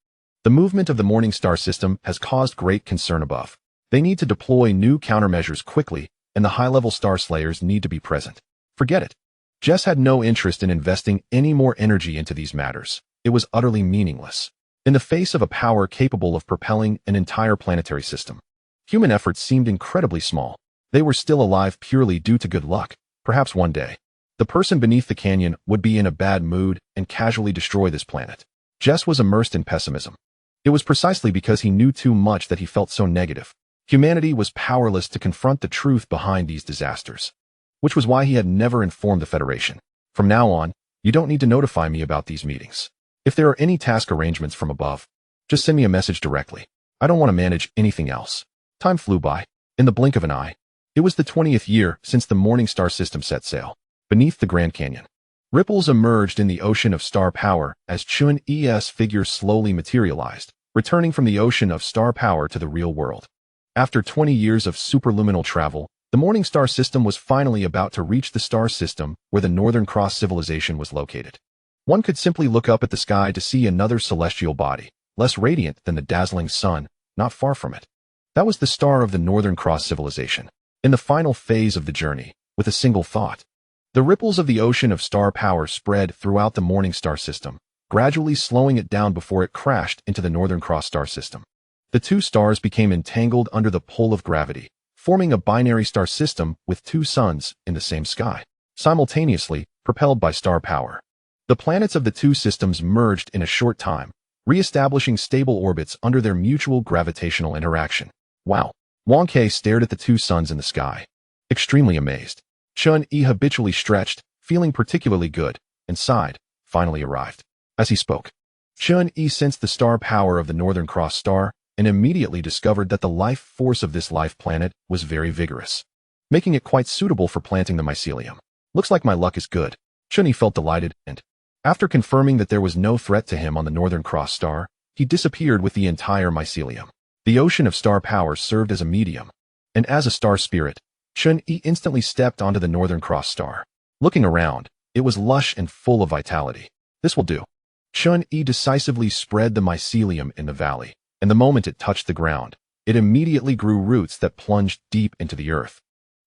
The movement of the morning star system has caused great concern above. They need to deploy new countermeasures quickly, and the high-level star slayers need to be present. Forget it. Jess had no interest in investing any more energy into these matters. It was utterly meaningless. In the face of a power capable of propelling an entire planetary system, human efforts seemed incredibly small. They were still alive purely due to good luck. Perhaps one day, the person beneath the canyon would be in a bad mood and casually destroy this planet. Jess was immersed in pessimism. It was precisely because he knew too much that he felt so negative. Humanity was powerless to confront the truth behind these disasters, which was why he had never informed the Federation. From now on, you don't need to notify me about these meetings. If there are any task arrangements from above, just send me a message directly. I don't want to manage anything else. Time flew by. In the blink of an eye, it was the 20th year since the morning star system set sail. Beneath the Grand Canyon, ripples emerged in the ocean of star power as Chen Yi's figure slowly materialized, returning from the ocean of star power to the real world. After 20 years of superluminal travel, the morning star system was finally about to reach the star system where the Northern Cross civilization was located. One could simply look up at the sky to see another celestial body, less radiant than the dazzling sun, not far from it. That was the star of the Northern Cross civilization. In the final phase of the journey, with a single thought, the ripples of the ocean of star power spread throughout the morning star system, gradually slowing it down before it crashed into the Northern Cross star system. The 2 stars became entangled under the pull of gravity, forming a binary star system with 2 suns in the same sky, simultaneously propelled by star power. The planets of the 2 systems merged in a short time, re-establishing stable orbits under their mutual gravitational interaction. Wow! Wang Kai stared at the 2 suns in the sky, extremely amazed. Chen Yi habitually stretched, feeling particularly good, and sighed, finally arrived. As he spoke, Chen Yi sensed the star power of the Northern Cross star, and immediately discovered that the life force of this life planet was very vigorous, making it quite suitable for planting the mycelium. Looks like my luck is good. Chen Yi felt delighted, and, after confirming that there was no threat to him on the Northern Cross star, he disappeared with the entire mycelium. The ocean of star power served as a medium, and as a star spirit, Chen Yi instantly stepped onto the Northern Cross star. Looking around, It was lush and full of vitality. This will do. Chen Yi decisively spread the mycelium in the valley, and the moment it touched the ground, it immediately grew roots that plunged deep into the earth,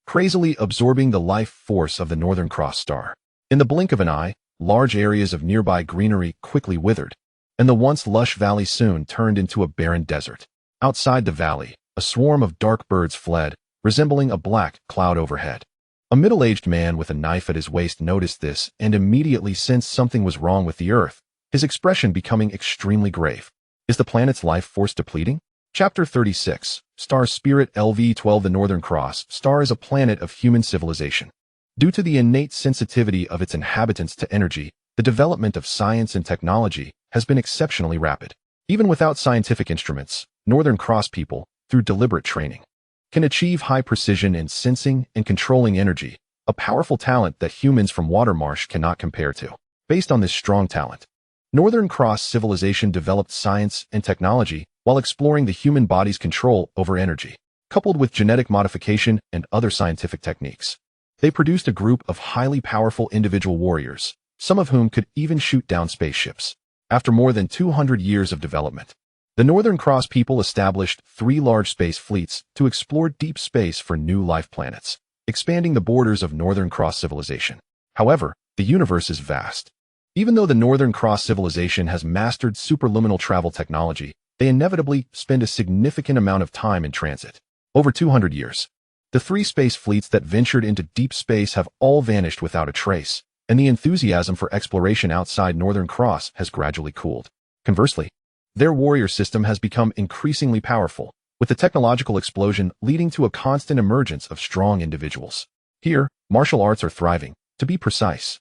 crazily absorbing the life force of the Northern Cross star. In the blink of an eye, large areas of nearby greenery quickly withered, and the once lush valley soon turned into a barren desert. Outside the valley, a swarm of dark birds fled, resembling a black cloud overhead. A middle-aged man with a knife at his waist noticed this and immediately sensed something was wrong with the earth, his expression becoming extremely grave. Is the planet's life force depleting? Chapter 36, Star Spirit LV-12. The Northern Cross star is a planet of human civilization. Due to the innate sensitivity of its inhabitants to energy, the development of science and technology has been exceptionally rapid. Even without scientific instruments, Northern Cross people, through deliberate training, can achieve high precision in sensing and controlling energy, a powerful talent that humans from Watermarsh cannot compare to. Based on this strong talent, Northern Cross civilization developed science and technology while exploring the human body's control over energy, coupled with genetic modification and other scientific techniques. They produced a group of highly powerful individual warriors, some of whom could even shoot down spaceships. After more than 200 years of development, the Northern Cross people established 3 large space fleets to explore deep space for new life planets, expanding the borders of Northern Cross civilization. However, the universe is vast. Even though the Northern Cross civilization has mastered superluminal travel technology, they inevitably spend a significant amount of time in transit. Over 200 years, the 3 space fleets that ventured into deep space have all vanished without a trace, and the enthusiasm for exploration outside Northern Cross has gradually cooled. Conversely, their warrior system has become increasingly powerful, with the technological explosion leading to a constant emergence of strong individuals. Here, martial arts are thriving. To be precise,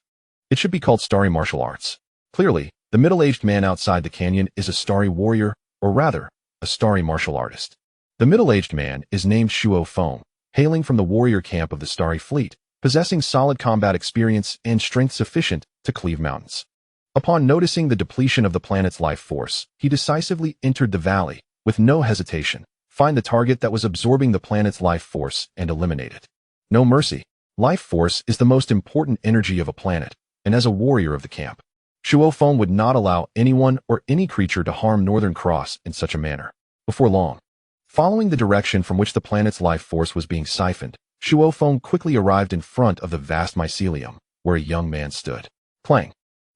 it should be called starry martial arts. Clearly, the middle-aged man outside the canyon is a starry warrior, or rather, a starry martial artist. The middle-aged man is named Shuo Feng, hailing from the warrior camp of the Starry Fleet, possessing solid combat experience and strength sufficient to cleave mountains. Upon noticing the depletion of the planet's life force, he decisively entered the valley, with no hesitation, find the target that was absorbing the planet's life force and eliminate it. No mercy. Life force is the most important energy of a planet, and as a warrior of the camp, Shuo Feng would not allow anyone or any creature to harm Northern Cross in such a manner. Before long, following the direction from which the planet's life force was being siphoned, Shuo Feng quickly arrived in front of the vast mycelium, where a young man stood. Clang.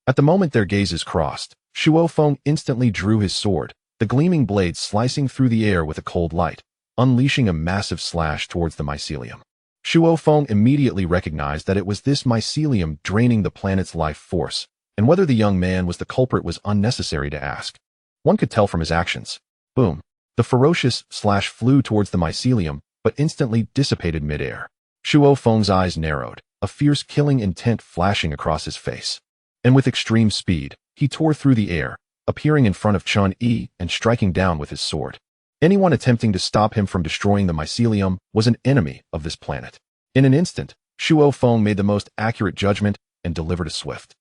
At the moment their gazes crossed, Shuo Feng instantly drew his sword, the gleaming blade slicing through the air with a cold light, unleashing a massive slash towards the mycelium. Shuo Feng immediately recognized that it was this mycelium draining the planet's life force, and whether the young man was the culprit was unnecessary to ask. One could tell from his actions. Boom. The ferocious slash flew towards the mycelium, but instantly dissipated midair. Shuo Feng's eyes narrowed, a fierce killing intent flashing across his face. And with extreme speed, he tore through the air, appearing in front of Chen Yi and striking down with his sword. Anyone attempting to stop him from destroying the mycelium was an enemy of this planet. In an instant, Shuo Feng made the most accurate judgment and delivered a swift,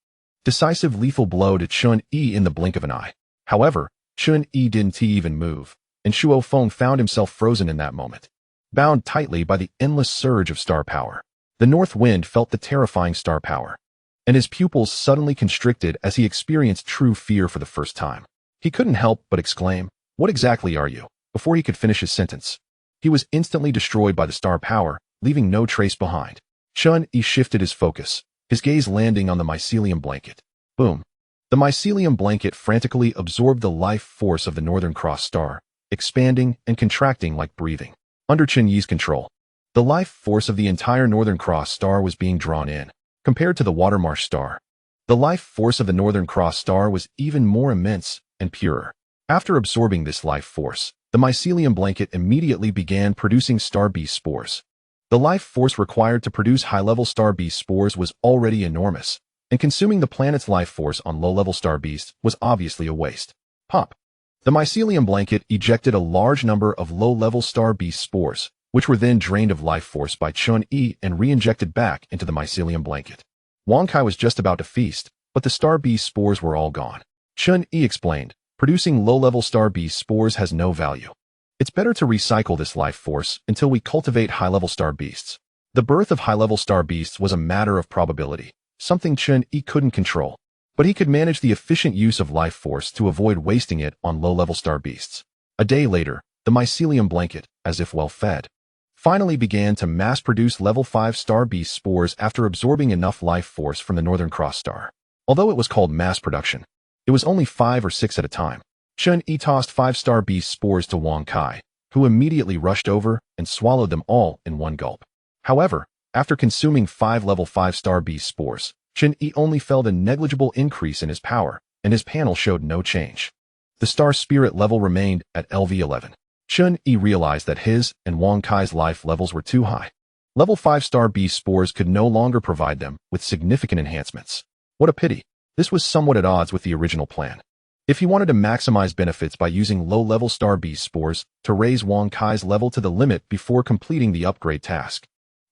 decisive lethal blow to Chen Yi in the blink of an eye. However, Chen Yi didn't even move, and Shuo Feng found himself frozen in that moment, bound tightly by the endless surge of star power. The north wind felt the terrifying star power, and his pupils suddenly constricted as he experienced true fear for the first time. He couldn't help but exclaim, "What exactly are you?" before he could finish his sentence. He was instantly destroyed by the star power, leaving no trace behind. Chen Yi shifted his focus, his gaze landing on the mycelium blanket. Boom. The mycelium blanket frantically absorbed the life force of the Northern Cross star, expanding and contracting like breathing. Under Chen Yi's control, the life force of the entire Northern Cross star was being drawn in. Compared to the Watermarsh star, the life force of the Northern Cross star was even more immense and purer. After absorbing this life force, the mycelium blanket immediately began producing star beast spores. The life force required to produce high-level star beast spores was already enormous, and consuming the planet's life force on low-level star beasts was obviously a waste. Pop. The mycelium blanket ejected a large number of low-level star beast spores, which were then drained of life force by Chen Yi and re-injected back into the mycelium blanket. Wang Kai was just about to feast, but the star beast spores were all gone. Chen Yi explained, producing low-level star beast spores has no value. It's better to recycle this life force until we cultivate high-level star beasts. The birth of high-level star beasts was a matter of probability, something Chen Yi couldn't control. But he could manage the efficient use of life force to avoid wasting it on low-level star beasts. A day later, the mycelium blanket, as if well-fed, finally began to mass-produce level 5 star beast spores after absorbing enough life force from the Northern Cross star. Although it was called mass production, it was only 5 or 6 at a time. Chen Yi tossed 5 star beast spores to Wang Kai, who immediately rushed over and swallowed them all in one gulp. However, after consuming 5 level 5 star beast spores, Chen Yi only felt a negligible increase in his power, and his panel showed no change. The star spirit level remained at LV11. Chen Yi realized that his and Wang Kai's life levels were too high. Level 5 star beast spores could no longer provide them with significant enhancements. What a pity. This was somewhat at odds with the original plan. If he wanted to maximize benefits by using low-level star beast spores to raise Wang Kai's level to the limit before completing the upgrade task,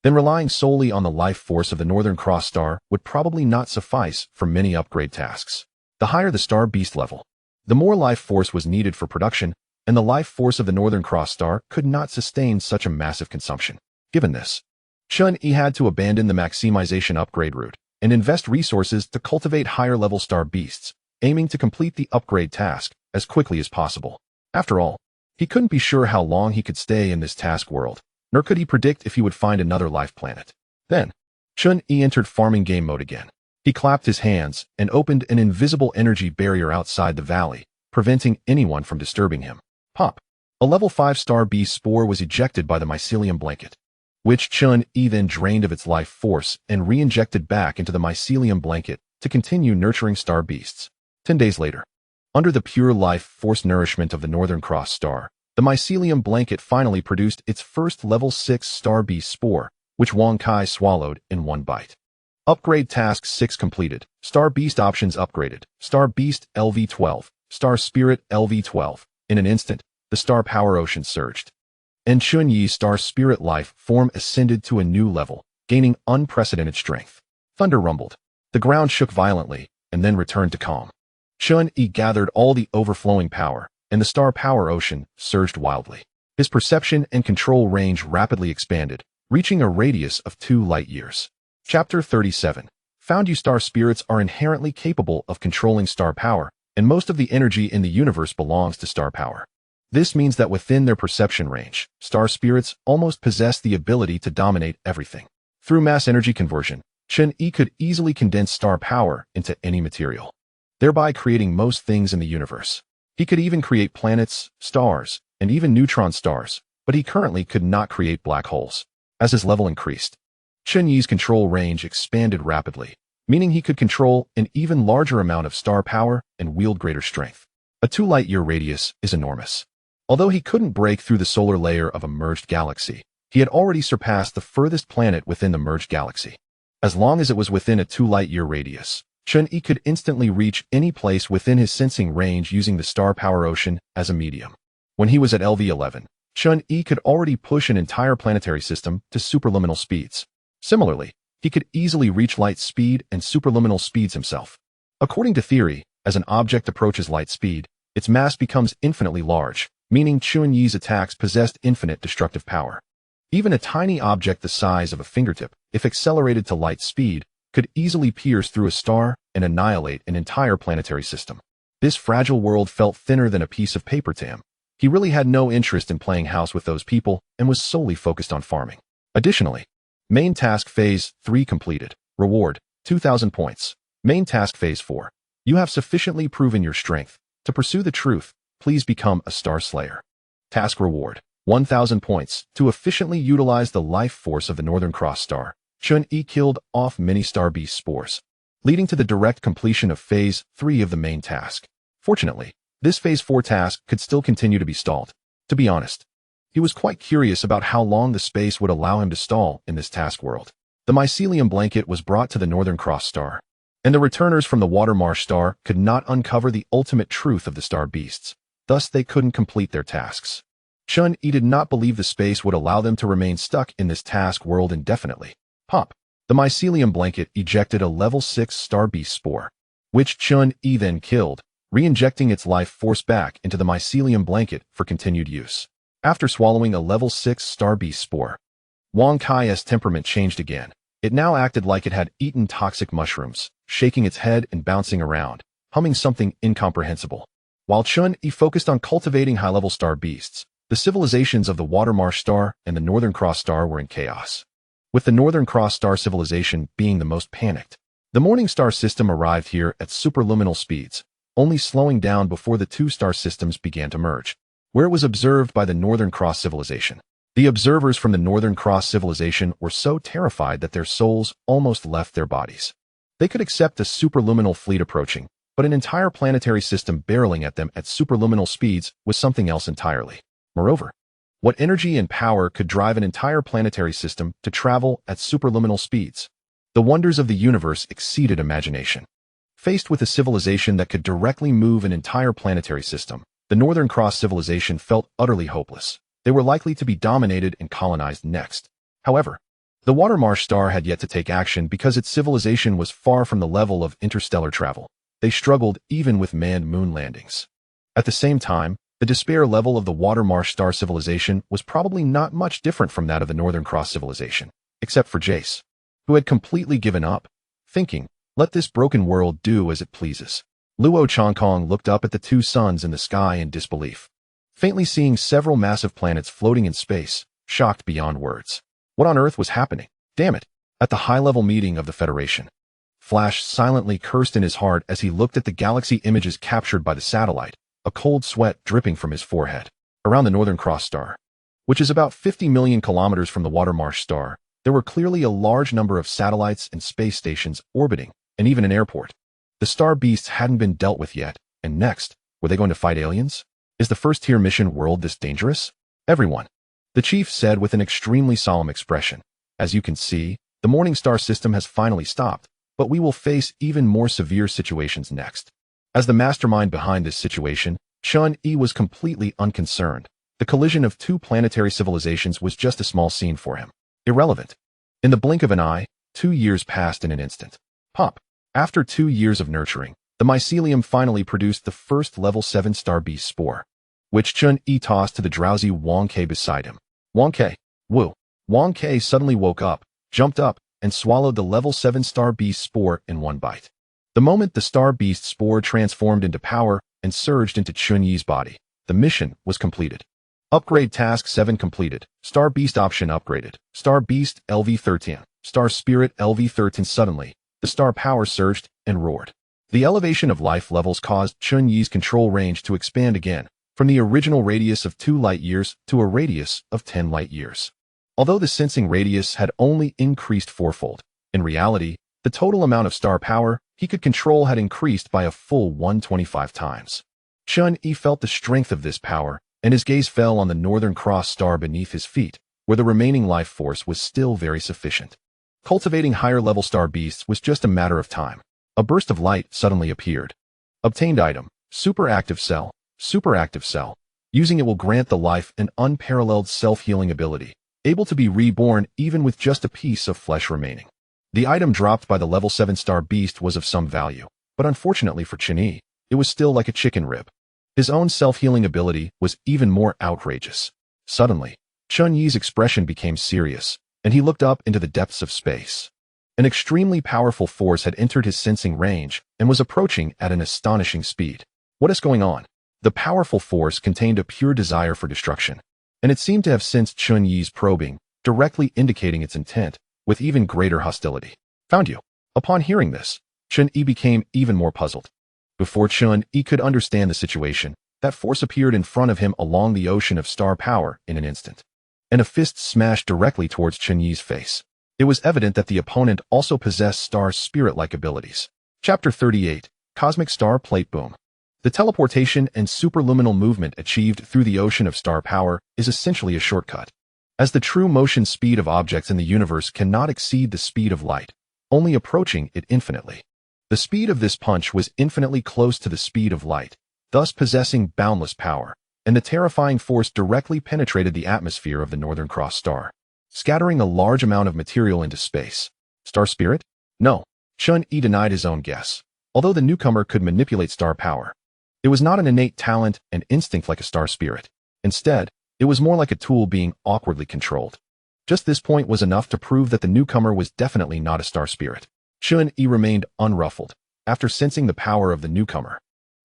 then relying solely on the life force of the Northern Cross star would probably not suffice for many upgrade tasks. The higher the star beast level, the more life force was needed for production, and the life force of the Northern Cross star could not sustain such a massive consumption. Given this, Chen Yi had to abandon the maximization upgrade route and invest resources to cultivate higher-level star beasts, aiming to complete the upgrade task as quickly as possible. After all, he couldn't be sure how long he could stay in this task world, nor could he predict if he would find another life planet. Then, Chen Yi entered farming game mode again. He clapped his hands and opened an invisible energy barrier outside the valley, preventing anyone from disturbing him. Pop! A level 5 star beast spore was ejected by the mycelium blanket, which Chen Yi then drained of its life force and re-injected back into the mycelium blanket to continue nurturing star beasts. 10 days later, under the pure life force nourishment of the Northern Cross star, the mycelium blanket finally produced its first level 6 star beast spore, which Wang Kai swallowed in one bite. Upgrade Task 6 completed. Star Beast options upgraded. Star Beast LV12. Star Spirit LV12. In an instant, the star power ocean surged, and Chen Yi's star spirit life form ascended to a new level, gaining unprecedented strength. Thunder rumbled. The ground shook violently, and then returned to calm. Chen Yi gathered all the overflowing power, and the star power ocean surged wildly. His perception and control range rapidly expanded, reaching a radius of 2 light-years. Chapter 37. Found you star spirits are inherently capable of controlling star power, and most of the energy in the universe belongs to star power. This means that within their perception range, star spirits almost possess the ability to dominate everything. Through mass energy conversion, Chen Yi could easily condense star power into any material, thereby creating most things in the universe. He could even create planets, stars, and even neutron stars, but he currently could not create black holes. As his level increased, Chen Yi's control range expanded rapidly, meaning he could control an even larger amount of star power and wield greater strength. A 2 light-year radius is enormous. Although he couldn't break through the solar layer of a merged galaxy, he had already surpassed the furthest planet within the merged galaxy. As long as it was within a 2 light-year radius, Chen Yi could instantly reach any place within his sensing range using the star power ocean as a medium. When he was at LV11, Chen Yi could already push an entire planetary system to superluminal speeds. Similarly, he could easily reach light speed and superluminal speeds himself. According to theory, as an object approaches light speed, its mass becomes infinitely large, meaning Chen Yi's attacks possessed infinite destructive power. Even a tiny object the size of a fingertip, if accelerated to light speed, could easily pierce through a star and annihilate an entire planetary system. This fragile world felt thinner than a piece of paper to him. He really had no interest in playing house with those people and was solely focused on farming. Additionally, Main Task Phase 3 completed. Reward, 2,000 points. Main Task Phase 4. You have sufficiently proven your strength. To pursue the truth, please become a Star Slayer. Task Reward, 1,000 points. To efficiently utilize the life force of the Northern Cross star, Chen Yi killed off many star beast spores, leading to the direct completion of Phase 3 of the main task. Fortunately, this Phase 4 task could still continue to be stalled. To be honest, he was quite curious about how long the space would allow him to stall in this task world. The mycelium blanket was brought to the Northern Cross star, and the returners from the Watermarsh star could not uncover the ultimate truth of the star beasts. Thus, they couldn't complete their tasks. Chen Yi did not believe the space would allow them to remain stuck in this task world indefinitely. Pop! The mycelium blanket ejected a level 6 star beast spore, which Chen Yi then killed, re-injecting its life force back into the mycelium blanket for continued use. After swallowing a level 6 star beast spore, Wang Kai's temperament changed again. It now acted like it had eaten toxic mushrooms, shaking its head and bouncing around, humming something incomprehensible. While Chen Yi focused on cultivating high-level star beasts, the civilizations of the Watermarsh Star and the Northern Cross Star were in chaos, with the Northern Cross Star civilization being the most panicked. The Morning Star system arrived here at superluminal speeds, only slowing down before the two star systems began to merge, where it was observed by the Northern Cross civilization. The observers from the Northern Cross civilization were so terrified that their souls almost left their bodies. They could accept a superluminal fleet approaching, but an entire planetary system barreling at them at superluminal speeds was something else entirely. Moreover, what energy and power could drive an entire planetary system to travel at superluminal speeds? The wonders of the universe exceeded imagination. Faced with a civilization that could directly move an entire planetary system, the Northern Cross civilization felt utterly hopeless. They were likely to be dominated and colonized next. However, the Watermarsh Star had yet to take action because its civilization was far from the level of interstellar travel. They struggled even with manned moon landings. At the same time, the despair level of the Watermarsh Star civilization was probably not much different from that of the Northern Cross civilization, except for Jace, who had completely given up, thinking, "Let this broken world do as it pleases." Luo Changkong looked up at the two suns in the sky in disbelief, faintly seeing several massive planets floating in space, shocked beyond words. What on earth was happening? Damn it! At the high-level meeting of the Federation, Flash silently cursed in his heart as he looked at the galaxy images captured by the satellite, a cold sweat dripping from his forehead. Around the Northern Cross Star, which is about 50 million kilometers from the Watermarsh Star, there were clearly a large number of satellites and space stations orbiting, and even an airport. The star beasts hadn't been dealt with yet, and next, were they going to fight aliens? Is the first-tier mission world this dangerous? Everyone, the chief said with an extremely solemn expression. As you can see, the Morning Star system has finally stopped, but we will face even more severe situations next. As the mastermind behind this situation, Chen Yi was completely unconcerned. The collision of two planetary civilizations was just a small scene for him. Irrelevant. In the blink of an eye, 2 years passed in an instant. Pop. After 2 years of nurturing, the mycelium finally produced the first level 7 star beast spore, which Chen Yi tossed to the drowsy Wang Ke beside him. Wang Ke. Woo. Wang Ke suddenly woke up, jumped up, and swallowed the level 7 star beast spore in one bite. The moment the star beast spore transformed into power and surged into Chen Yi's body, the mission was completed. Upgrade task 7 completed. Star beast option upgraded. Star beast LV13. Star spirit LV13. Suddenly, the star power surged and roared. The elevation of life levels caused Chen Yi's control range to expand again, from the original radius of 2 light-years to a radius of 10 light-years. Although the sensing radius had only increased fourfold, in reality, the total amount of star power he could control had increased by a full 125 times. Chen Yi felt the strength of this power, and his gaze fell on the Northern Cross Star beneath his feet, where the remaining life force was still very sufficient. Cultivating higher-level star beasts was just a matter of time. A burst of light suddenly appeared. Obtained item, superactive cell. Superactive cell. Using it will grant the life an unparalleled self-healing ability, able to be reborn even with just a piece of flesh remaining. The item dropped by the level 7 star beast was of some value, but unfortunately for Chen Yi, it was still like a chicken rib. His own self-healing ability was even more outrageous. Suddenly, Chen Yi's expression became serious, and he looked up into the depths of space. An extremely powerful force had entered his sensing range and was approaching at an astonishing speed. What is going on? The powerful force contained a pure desire for destruction, and it seemed to have sensed Chen Yi's probing, directly indicating its intent, with even greater hostility. Found you. Upon hearing this, Chen Yi became even more puzzled. Before Chen Yi could understand the situation, that force appeared in front of him along the ocean of star power in an instant, and a fist smashed directly towards Chen Yi's face. It was evident that the opponent also possessed star spirit-like abilities. Chapter 38, Cosmic Star Plate Boom. The teleportation and superluminal movement achieved through the ocean of star power is essentially a shortcut, as the true motion speed of objects in the universe cannot exceed the speed of light, only approaching it infinitely. The speed of this punch was infinitely close to the speed of light, thus possessing boundless power, and the terrifying force directly penetrated the atmosphere of the Northern Cross Star, scattering a large amount of material into space. Star spirit? No. Chen Yi denied his own guess. Although the newcomer could manipulate star power, it was not an innate talent and instinct like a star spirit. Instead, it was more like a tool being awkwardly controlled. Just this point was enough to prove that the newcomer was definitely not a star spirit. Chen Yi remained unruffled. After sensing the power of the newcomer,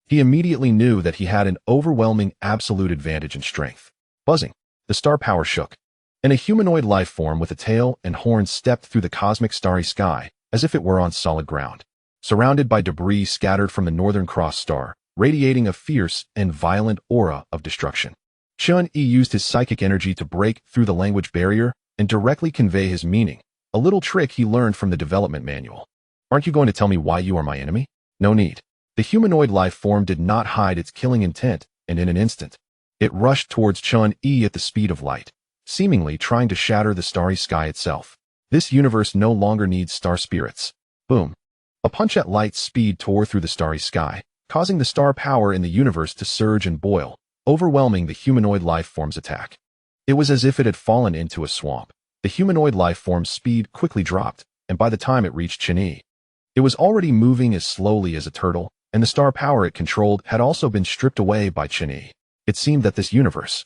he immediately knew that he had an overwhelming absolute advantage in strength. Buzzing, the star power shook, and a humanoid life form with a tail and horns stepped through the cosmic starry sky as if it were on solid ground. Surrounded by debris scattered from the Northern Cross star, radiating a fierce and violent aura of destruction. Chen Yi used his psychic energy to break through the language barrier and directly convey his meaning, a little trick he learned from the development manual. Aren't you going to tell me why you are my enemy? No need. The humanoid life form did not hide its killing intent, and in an instant, it rushed towards Chen Yi at the speed of light, seemingly trying to shatter the starry sky itself. This universe no longer needs star spirits. Boom. A punch at light speed tore through the starry sky, causing the star power in the universe to surge and boil, overwhelming the humanoid life form's attack. It was as if it had fallen into a swamp. The humanoid life form's speed quickly dropped, and by the time it reached Chen Yi, it was already moving as slowly as a turtle, and the star power it controlled had also been stripped away by Chen Yi. It seemed that this universe,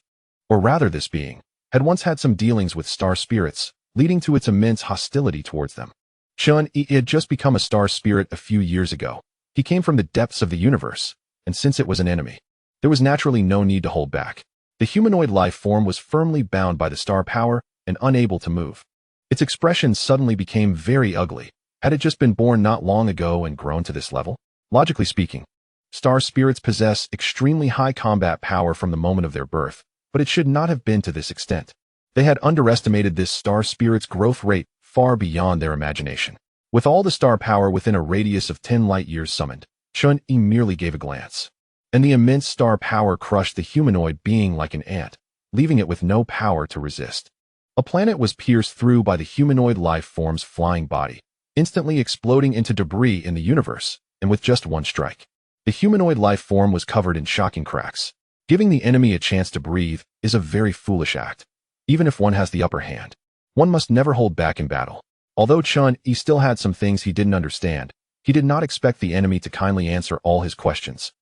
or rather this being, had once had some dealings with star spirits, leading to its immense hostility towards them. Chen Yi had just become a star spirit a few years ago. He came from the depths of the universe, and since it was an enemy, there was naturally no need to hold back. The humanoid life form was firmly bound by the star power and unable to move. Its expression suddenly became very ugly. Had it just been born not long ago and grown to this level? Logically speaking, star spirits possess extremely high combat power from the moment of their birth, but it should not have been to this extent. They had underestimated this star spirit's growth rate far beyond their imagination. With all the star power within a radius of 10 light-years summoned, Chen Yi merely gave a glance, and the immense star power crushed the humanoid being like an ant, leaving it with no power to resist. A planet was pierced through by the humanoid life form's flying body, instantly exploding into debris in the universe, and with just one strike, the humanoid life form was covered in shocking cracks. Giving the enemy a chance to breathe is a very foolish act. Even if one has the upper hand, one must never hold back in battle. Although Chen Yi still had some things he didn't understand, he did not expect the enemy to kindly answer all his questions.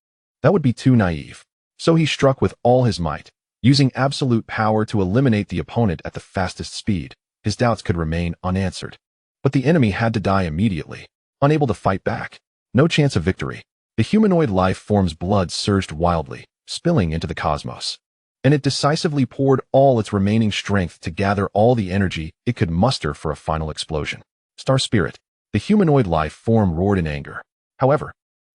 That would be too naive. So he struck with all his might, using absolute power to eliminate the opponent at the fastest speed. His doubts could remain unanswered. But the enemy had to die immediately, unable to fight back. No chance of victory. The humanoid life form's blood surged wildly, spilling into the cosmos, and it decisively poured all its remaining strength to gather all the energy it could muster for a final explosion. Star Spirit, the humanoid life form roared in anger. However,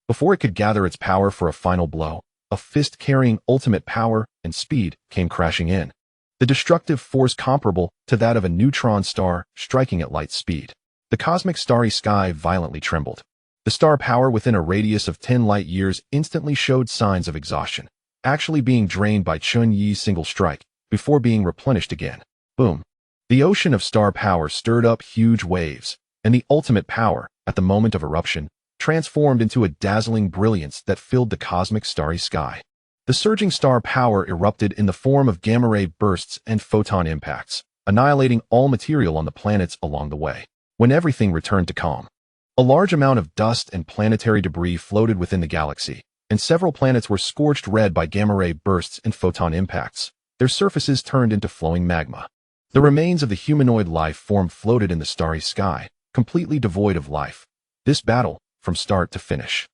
before it could gather its power for a final blow, a fist carrying ultimate power and speed came crashing in. The destructive force comparable to that of a neutron star striking at light speed. The cosmic starry sky violently trembled. The star power within a radius of 10 light-years instantly showed signs of exhaustion, actually being drained by Chen Yi's single strike, before being replenished again. Boom. The ocean of star power stirred up huge waves, and the ultimate power, at the moment of eruption, transformed into a dazzling brilliance that filled the cosmic starry sky. The surging star power erupted in the form of gamma-ray bursts and photon impacts, annihilating all material on the planets along the way. When everything returned to calm, a large amount of dust and planetary debris floated within the galaxy, and several planets were scorched red by gamma-ray bursts and photon impacts. Their surfaces turned into flowing magma. The remains of the humanoid life form floated in the starry sky, completely devoid of life. This battle, from start to finish,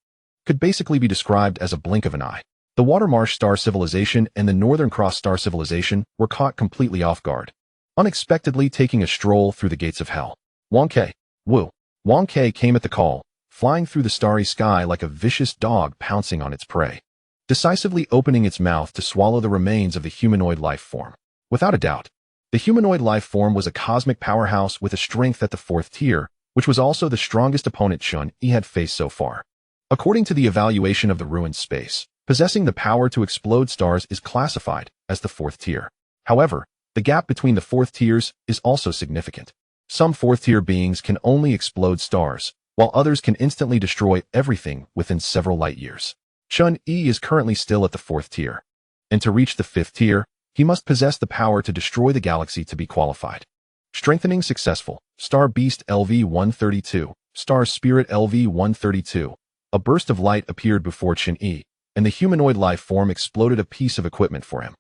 could basically be described as a blink of an eye. The Watermarsh star civilization and the Northern Cross star civilization were caught completely off guard, unexpectedly taking a stroll through the gates of hell. Wang Ke came at the call, flying through the starry sky like a vicious dog pouncing on its prey, decisively opening its mouth to swallow the remains of the humanoid life form. Without a doubt, the humanoid life form was a cosmic powerhouse with a strength at the 4th tier, which was also the strongest opponent Chen Yi had faced so far. According to the evaluation of the ruined space, possessing the power to explode stars is classified as the 4th tier. However, the gap between the 4th tiers is also significant. Some 4th-tier beings can only explode stars, while others can instantly destroy everything within several light-years. Chen Yi is currently still at the 4th tier, and to reach the 5th tier, he must possess the power to destroy the galaxy to be qualified. Strengthening successful. Star Beast LV-132, Star Spirit LV-132. A burst of light appeared before Chen Yi, and the humanoid life form exploded a piece of equipment for him.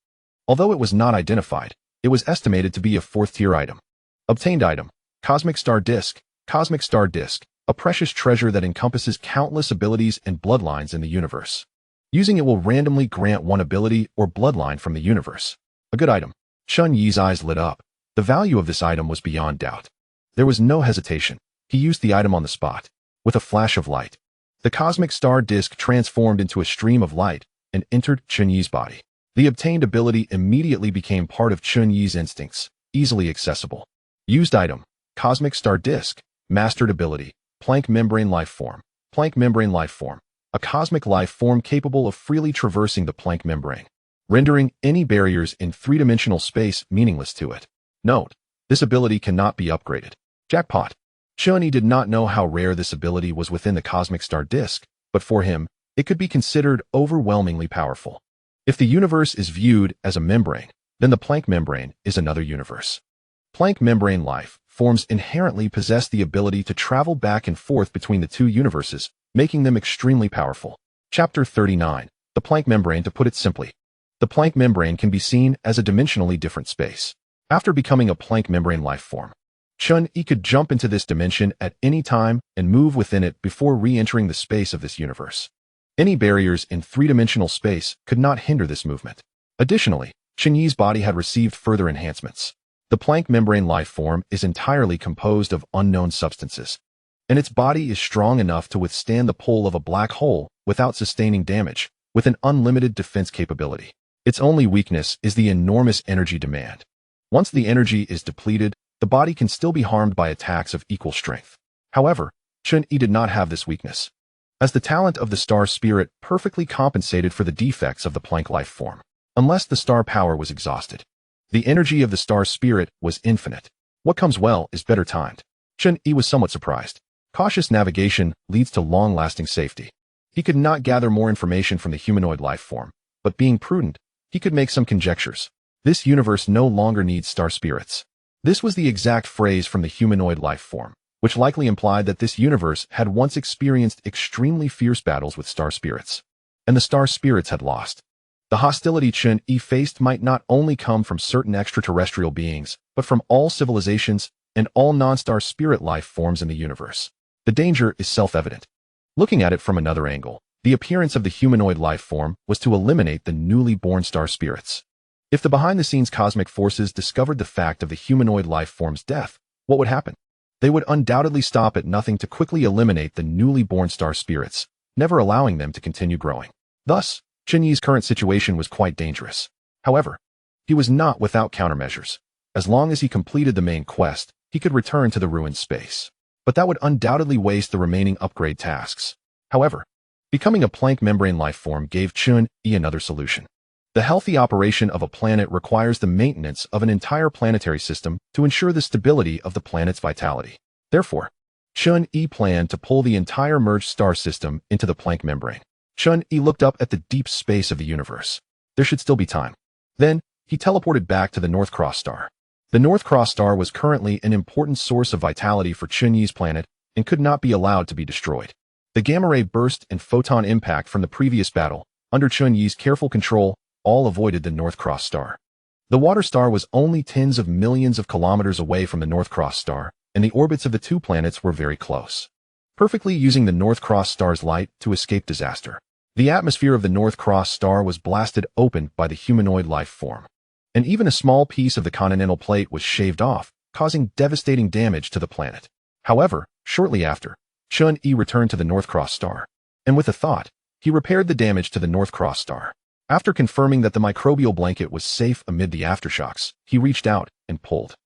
Although it was not identified, it was estimated to be a 4th-tier item. Obtained item. Cosmic Star Disk. Cosmic Star Disk, a precious treasure that encompasses countless abilities and bloodlines in the universe. Using it will randomly grant one ability or bloodline from the universe. A good item. Chen Yi's eyes lit up. The value of this item was beyond doubt. There was no hesitation. He used the item on the spot. With a flash of light, the Cosmic Star Disk transformed into a stream of light and entered Chen Yi's body. The obtained ability immediately became part of Chen Yi's instincts, easily accessible. Used item. Cosmic Star Disk. Mastered ability. Planck Membrane Life Form. Planck Membrane Life Form. A cosmic life form capable of freely traversing the Planck membrane, rendering any barriers in three-dimensional space meaningless to it. Note, this ability cannot be upgraded. Jackpot. Chen Yi did not know how rare this ability was within the Cosmic Star Disk, but for him, it could be considered overwhelmingly powerful. If the universe is viewed as a membrane, then the Planck membrane is another universe. Planck membrane life forms inherently possess the ability to travel back and forth between the two universes, making them extremely powerful. Chapter 39. The Planck membrane. To put it simply, the Planck membrane can be seen as a dimensionally different space. After becoming a Planck membrane life form, Chen Yi could jump into this dimension at any time and move within it before re-entering the space of this universe. Any barriers in three-dimensional space could not hinder this movement. Additionally, Chen Yi's body had received further enhancements. The Planck membrane life form is entirely composed of unknown substances, and its body is strong enough to withstand the pull of a black hole without sustaining damage, with an unlimited defense capability. Its only weakness is the enormous energy demand. Once the energy is depleted, the body can still be harmed by attacks of equal strength. However, Chen Yi did not have this weakness, as the talent of the star spirit perfectly compensated for the defects of the Planck life form. Unless the star power was exhausted, the energy of the star spirit was infinite. What comes well is better timed. Chen Yi was somewhat surprised. Cautious navigation leads to long-lasting safety. He could not gather more information from the humanoid life form, but being prudent, he could make some conjectures. This universe no longer needs star spirits. This was the exact phrase from the humanoid life form, which likely implied that this universe had once experienced extremely fierce battles with star spirits, and the star spirits had lost. The hostility Chen Yi faced might not only come from certain extraterrestrial beings, but from all civilizations and all non-star spirit life forms in the universe. The danger is self-evident. Looking at it from another angle, the appearance of the humanoid life form was to eliminate the newly born star spirits. If the behind-the-scenes cosmic forces discovered the fact of the humanoid life form's death, what would happen? They would undoubtedly stop at nothing to quickly eliminate the newly born star spirits, never allowing them to continue growing. Thus, Chen Yi's current situation was quite dangerous. However, he was not without countermeasures. As long as he completed the main quest, he could return to the ruined space. But that would undoubtedly waste the remaining upgrade tasks. However, becoming a Planck membrane life form gave Chen Yi another solution. The healthy operation of a planet requires the maintenance of an entire planetary system to ensure the stability of the planet's vitality. Therefore, Chen Yi planned to pull the entire merged star system into the Planck membrane. Chen Yi looked up at the deep space of the universe. There should still be time. Then, he teleported back to the North Cross star. The North Cross star was currently an important source of vitality for Chen Yi's planet and could not be allowed to be destroyed. The gamma ray burst and photon impact from the previous battle, under Chen Yi's careful control, all avoided the North Cross star. The water star was only tens of millions of kilometers away from the North Cross star, and the orbits of the two planets were very close, perfectly using the North Cross star's light to escape disaster. The atmosphere of the North Cross star was blasted open by the humanoid life form, and even a small piece of the continental plate was shaved off, causing devastating damage to the planet. However, shortly after, Chen Yi returned to the North Cross star, and with a thought, he repaired the damage to the North Cross star. After confirming that the microbial blanket was safe amid the aftershocks, he reached out and pulled.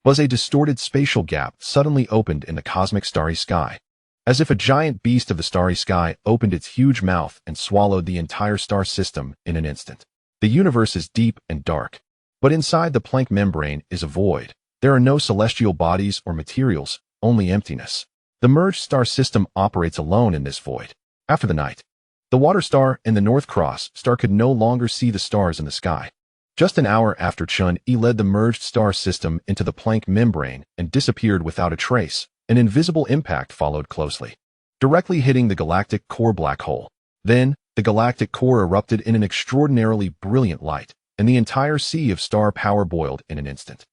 A distorted spatial gap suddenly opened in the cosmic starry sky, as if a giant beast of the starry sky opened its huge mouth and swallowed the entire star system in an instant. The universe is deep and dark, but inside the Planck membrane is a void. There are no celestial bodies or materials, only emptiness. The merged star system operates alone in this void. After the night, the water star and the North Cross star could no longer see the stars in the sky. Just an hour after Chen Yi led the merged star system into the Planck membrane and disappeared without a trace, an invisible impact followed closely, directly hitting the galactic core black hole. Then, the galactic core erupted in an extraordinarily brilliant light, and the entire sea of star power boiled in an instant.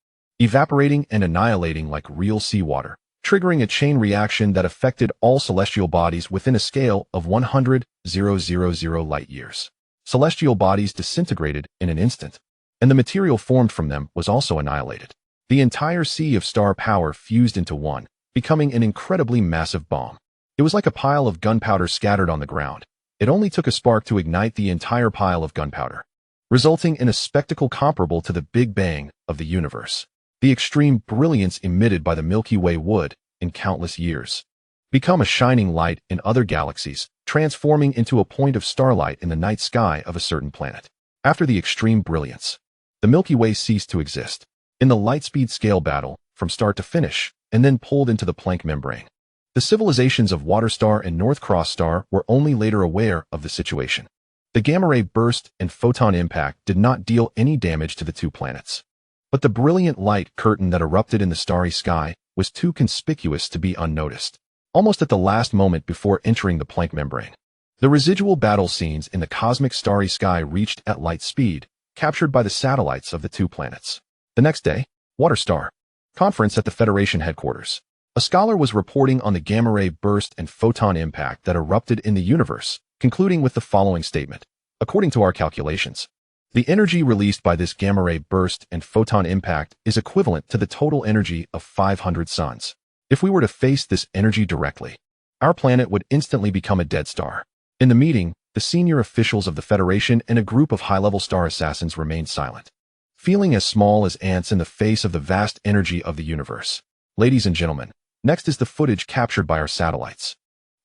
evaporating and annihilating like real seawater, triggering a chain reaction that affected all celestial bodies within a scale of 100,000 light-years. Celestial bodies disintegrated in an instant, and the material formed from them was also annihilated. The entire sea of star power fused into one, becoming an incredibly massive bomb. It was like a pile of gunpowder scattered on the ground. It only took a spark to ignite the entire pile of gunpowder, resulting in a spectacle comparable to the Big Bang of the universe. The extreme brilliance emitted by the Milky Way would, in countless years, become a shining light in other galaxies, transforming into a point of starlight in the night sky of a certain planet. After the extreme brilliance, the Milky Way ceased to exist. In the light-speed scale battle, from start to finish, and then pulled into the Planck membrane. The civilizations of Water Star and North Cross Star were only later aware of the situation. The gamma-ray burst and photon impact did not deal any damage to the two planets. But the brilliant light curtain that erupted in the starry sky was too conspicuous to be unnoticed, almost at the last moment before entering the Planck membrane. The residual battle scenes in the cosmic starry sky reached at light speed, captured by the satellites of the two planets. The next day, Water Star. Conference at the Federation headquarters. A scholar was reporting on the gamma-ray burst and photon impact that erupted in the universe, concluding with the following statement. According to our calculations, the energy released by this gamma-ray burst and photon impact is equivalent to the total energy of 500 suns. If we were to face this energy directly, our planet would instantly become a dead star. In the meeting, the senior officials of the Federation and a group of high-level star assassins remained silent, feeling as small as ants in the face of the vast energy of the universe. Ladies and gentlemen, next is the footage captured by our satellites.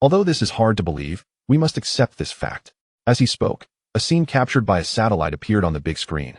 Although this is hard to believe, we must accept this fact. As he spoke, a scene captured by a satellite appeared on the big screen.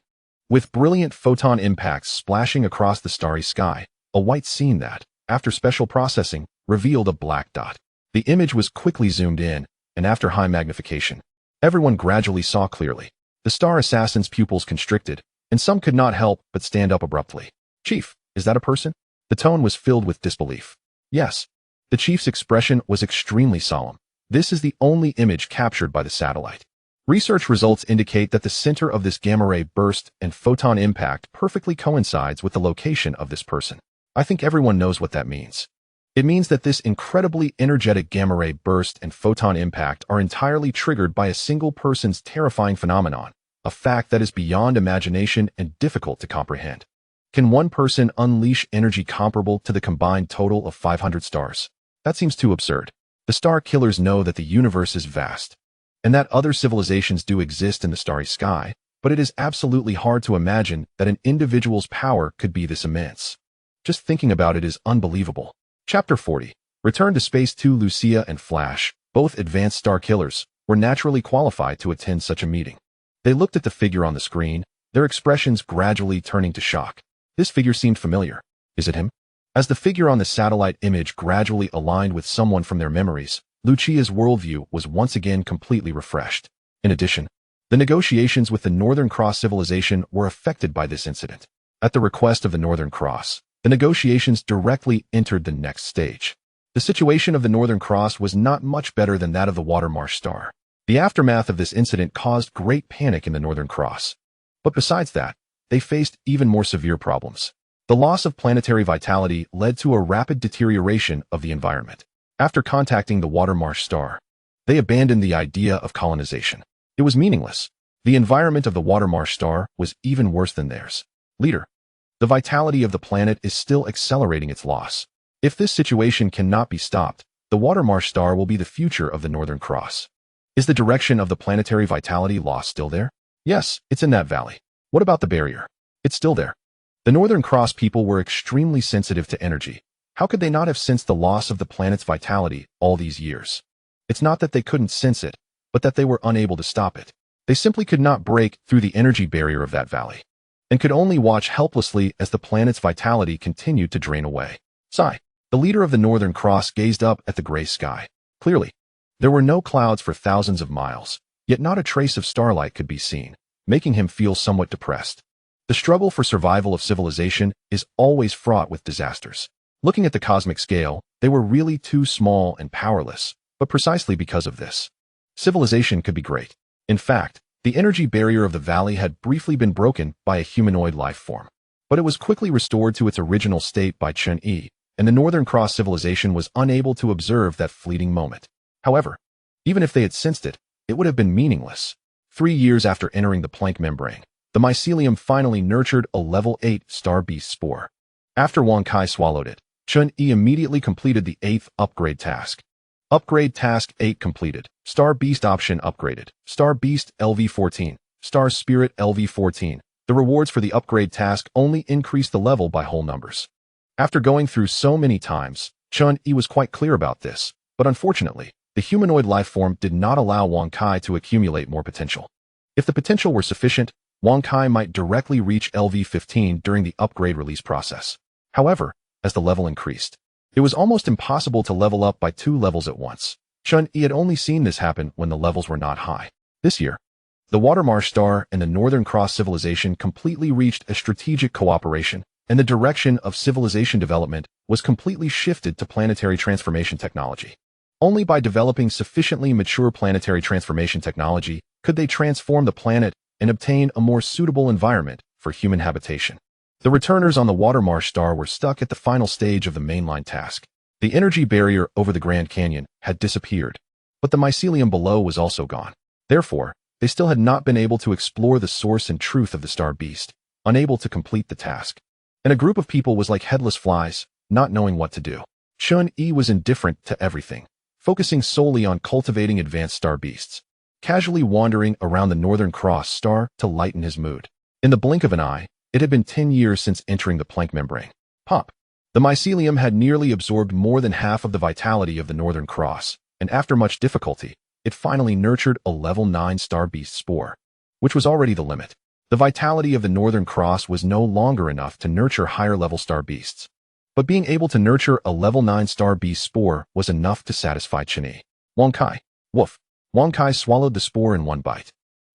With brilliant photon impacts splashing across the starry sky, a white scene that, after special processing, revealed a black dot. The image was quickly zoomed in, and after high magnification, everyone gradually saw clearly. The star assassin's pupils constricted, and some could not help but stand up abruptly. Chief, is that a person? The tone was filled with disbelief. Yes. The chief's expression was extremely solemn. This is the only image captured by the satellite. Research results indicate that the center of this gamma-ray burst and photon impact perfectly coincides with the location of this person. I think everyone knows what that means. It means that this incredibly energetic gamma-ray burst and photon impact are entirely triggered by a single person's terrifying phenomenon, a fact that is beyond imagination and difficult to comprehend. Can one person unleash energy comparable to the combined total of 500 stars? That seems too absurd. The star killers know that the universe is vast, and that other civilizations do exist in the starry sky, but it is absolutely hard to imagine that an individual's power could be this immense. Just thinking about it is unbelievable. Chapter 40. Return to Space 2. Lucia and Flash, both advanced star killers, were naturally qualified to attend such a meeting. They looked at the figure on the screen, their expressions gradually turning to shock. This figure seemed familiar. Is it him? As the figure on the satellite image gradually aligned with someone from their memories, Lucia's worldview was once again completely refreshed. In addition, the negotiations with the Northern Cross civilization were affected by this incident. At the request of the Northern Cross, the negotiations directly entered the next stage. The situation of the Northern Cross was not much better than that of the Watermarsh Star. The aftermath of this incident caused great panic in the Northern Cross. But besides that, they faced even more severe problems. The loss of planetary vitality led to a rapid deterioration of the environment. After contacting the Watermarsh Star, they abandoned the idea of colonization. It was meaningless. The environment of the Watermarsh Star was even worse than theirs. Leader, the vitality of the planet is still accelerating its loss. If this situation cannot be stopped, the Watermarsh Star will be the future of the Northern Cross. Is the direction of the planetary vitality loss still there? Yes, it's in that valley. What about the barrier? It's still there. The Northern Cross people were extremely sensitive to energy. How could they not have sensed the loss of the planet's vitality all these years? It's not that they couldn't sense it, but that they were unable to stop it. They simply could not break through the energy barrier of that valley, and could only watch helplessly as the planet's vitality continued to drain away. Sigh. The leader of the Northern Cross gazed up at the gray sky. Clearly, there were no clouds for thousands of miles, yet not a trace of starlight could be seen, making him feel somewhat depressed. The struggle for survival of civilization is always fraught with disasters. Looking at the cosmic scale, they were really too small and powerless, but precisely because of this, civilization could be great. In fact, the energy barrier of the valley had briefly been broken by a humanoid life form. but it was quickly restored to its original state by Chen Yi, and the Northern Cross civilization was unable to observe that fleeting moment. However, even if they had sensed it, it would have been meaningless. 3 years after entering the Planck membrane, the mycelium finally nurtured a level 8 star beast spore. After Wang Kai swallowed it, Chen Yi immediately completed the 8th upgrade task. Upgrade Task 8 completed. Star Beast option upgraded. Star Beast LV14. Star Spirit LV14. The rewards for the upgrade task only increased the level by whole numbers. After going through so many times, Chen Yi was quite clear about this, but unfortunately, the humanoid life form did not allow Wang Kai to accumulate more potential. If the potential were sufficient, Wang Kai might directly reach LV15 during the upgrade release process. However, as the level increased, it was almost impossible to level up by 2 levels at once. Chen Yi had only seen this happen when the levels were not high. This year, the Watermarsh Star and the Northern Cross civilization completely reached a strategic cooperation, and the direction of civilization development was completely shifted to planetary transformation technology. Only by developing sufficiently mature planetary transformation technology could they transform the planet and obtain a more suitable environment for human habitation. The returners on the Watermarsh Star were stuck at the final stage of the mainline task. The energy barrier over the Grand Canyon had disappeared, but the mycelium below was also gone. Therefore, they still had not been able to explore the source and truth of the star beast, unable to complete the task. And a group of people was like headless flies, not knowing what to do. Chen Yi was indifferent to everything, focusing solely on cultivating advanced star beasts, casually wandering around the Northern Cross star to lighten his mood. In the blink of an eye, it had been 10 years since entering the Planck membrane. Pop! The mycelium had nearly absorbed more than half of the vitality of the Northern Cross, and after much difficulty, it finally nurtured a level 9 star beast spore, which was already the limit. The vitality of the Northern Cross was no longer enough to nurture higher-level star beasts, but being able to nurture a level 9 star beast spore was enough to satisfy Chen Yi. Wang Kai. Woof. Wang Kai swallowed the spore in one bite.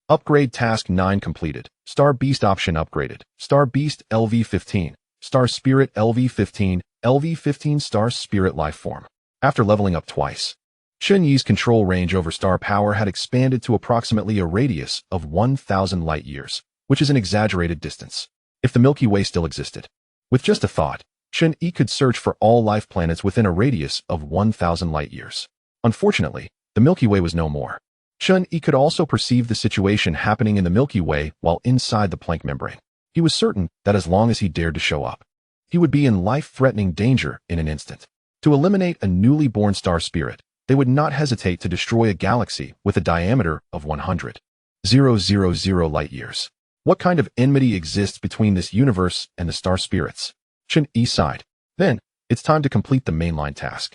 Upgrade Task 9 completed. Star Beast option upgraded. Star Beast LV15. Star Spirit LV15. LV15 Star Spirit life form. After leveling up twice, Chen Yi's control range over star power had expanded to approximately a radius of 1,000 light-years, which is an exaggerated distance. If the Milky Way still existed, with just a thought, Chen Yi could search for all life planets within a radius of 1,000 light-years. Unfortunately, the Milky Way was no more. Chen Yi could also perceive the situation happening in the Milky Way while inside the Planck membrane. He was certain that as long as he dared to show up, he would be in life-threatening danger in an instant. To eliminate a newly born star spirit, they would not hesitate to destroy a galaxy with a diameter of 100,000 light-years. What kind of enmity exists between this universe and the star spirits? Chen Yi sighed. Then, it's time to complete the mainline task.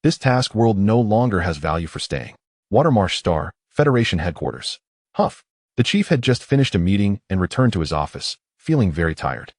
This task world no longer has value for staying. Watermarsh Star, Federation Headquarters. Huff. The chief had just finished a meeting and returned to his office, feeling very tired.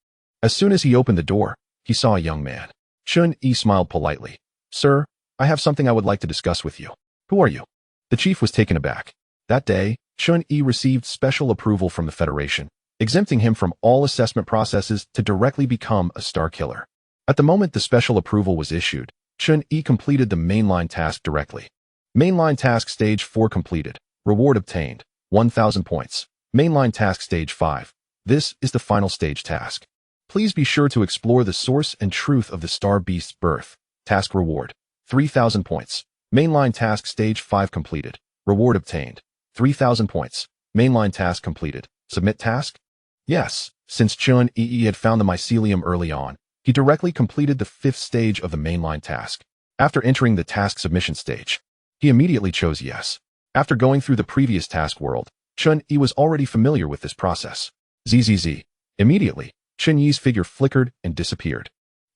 As soon as he opened the door, he saw a young man. Chen Yi smiled politely. Sir, I have something I would like to discuss with you. Who are you? The chief was taken aback. That day, Chen Yi received special approval from the Federation, exempting him from all assessment processes to directly become a star killer. At the moment the special approval was issued, Chen Yi completed the mainline task directly. Mainline Task Stage 4 completed. Reward obtained. 1,000 points. Mainline Task Stage 5. This is the final stage task. Please be sure to explore the source and truth of the star beast's birth. Task reward. 3,000 points. Mainline Task Stage 5 completed. Reward obtained. 3,000 points. Mainline task completed. Submit task? Yes. Since Chen Yi had found the mycelium early on, he directly completed the 5th stage of the mainline task. After entering the task submission stage, he immediately chose yes. After going through the previous task world, Chen Yi was already familiar with this process. ZZZ. Immediately, Chen Yi's figure flickered and disappeared.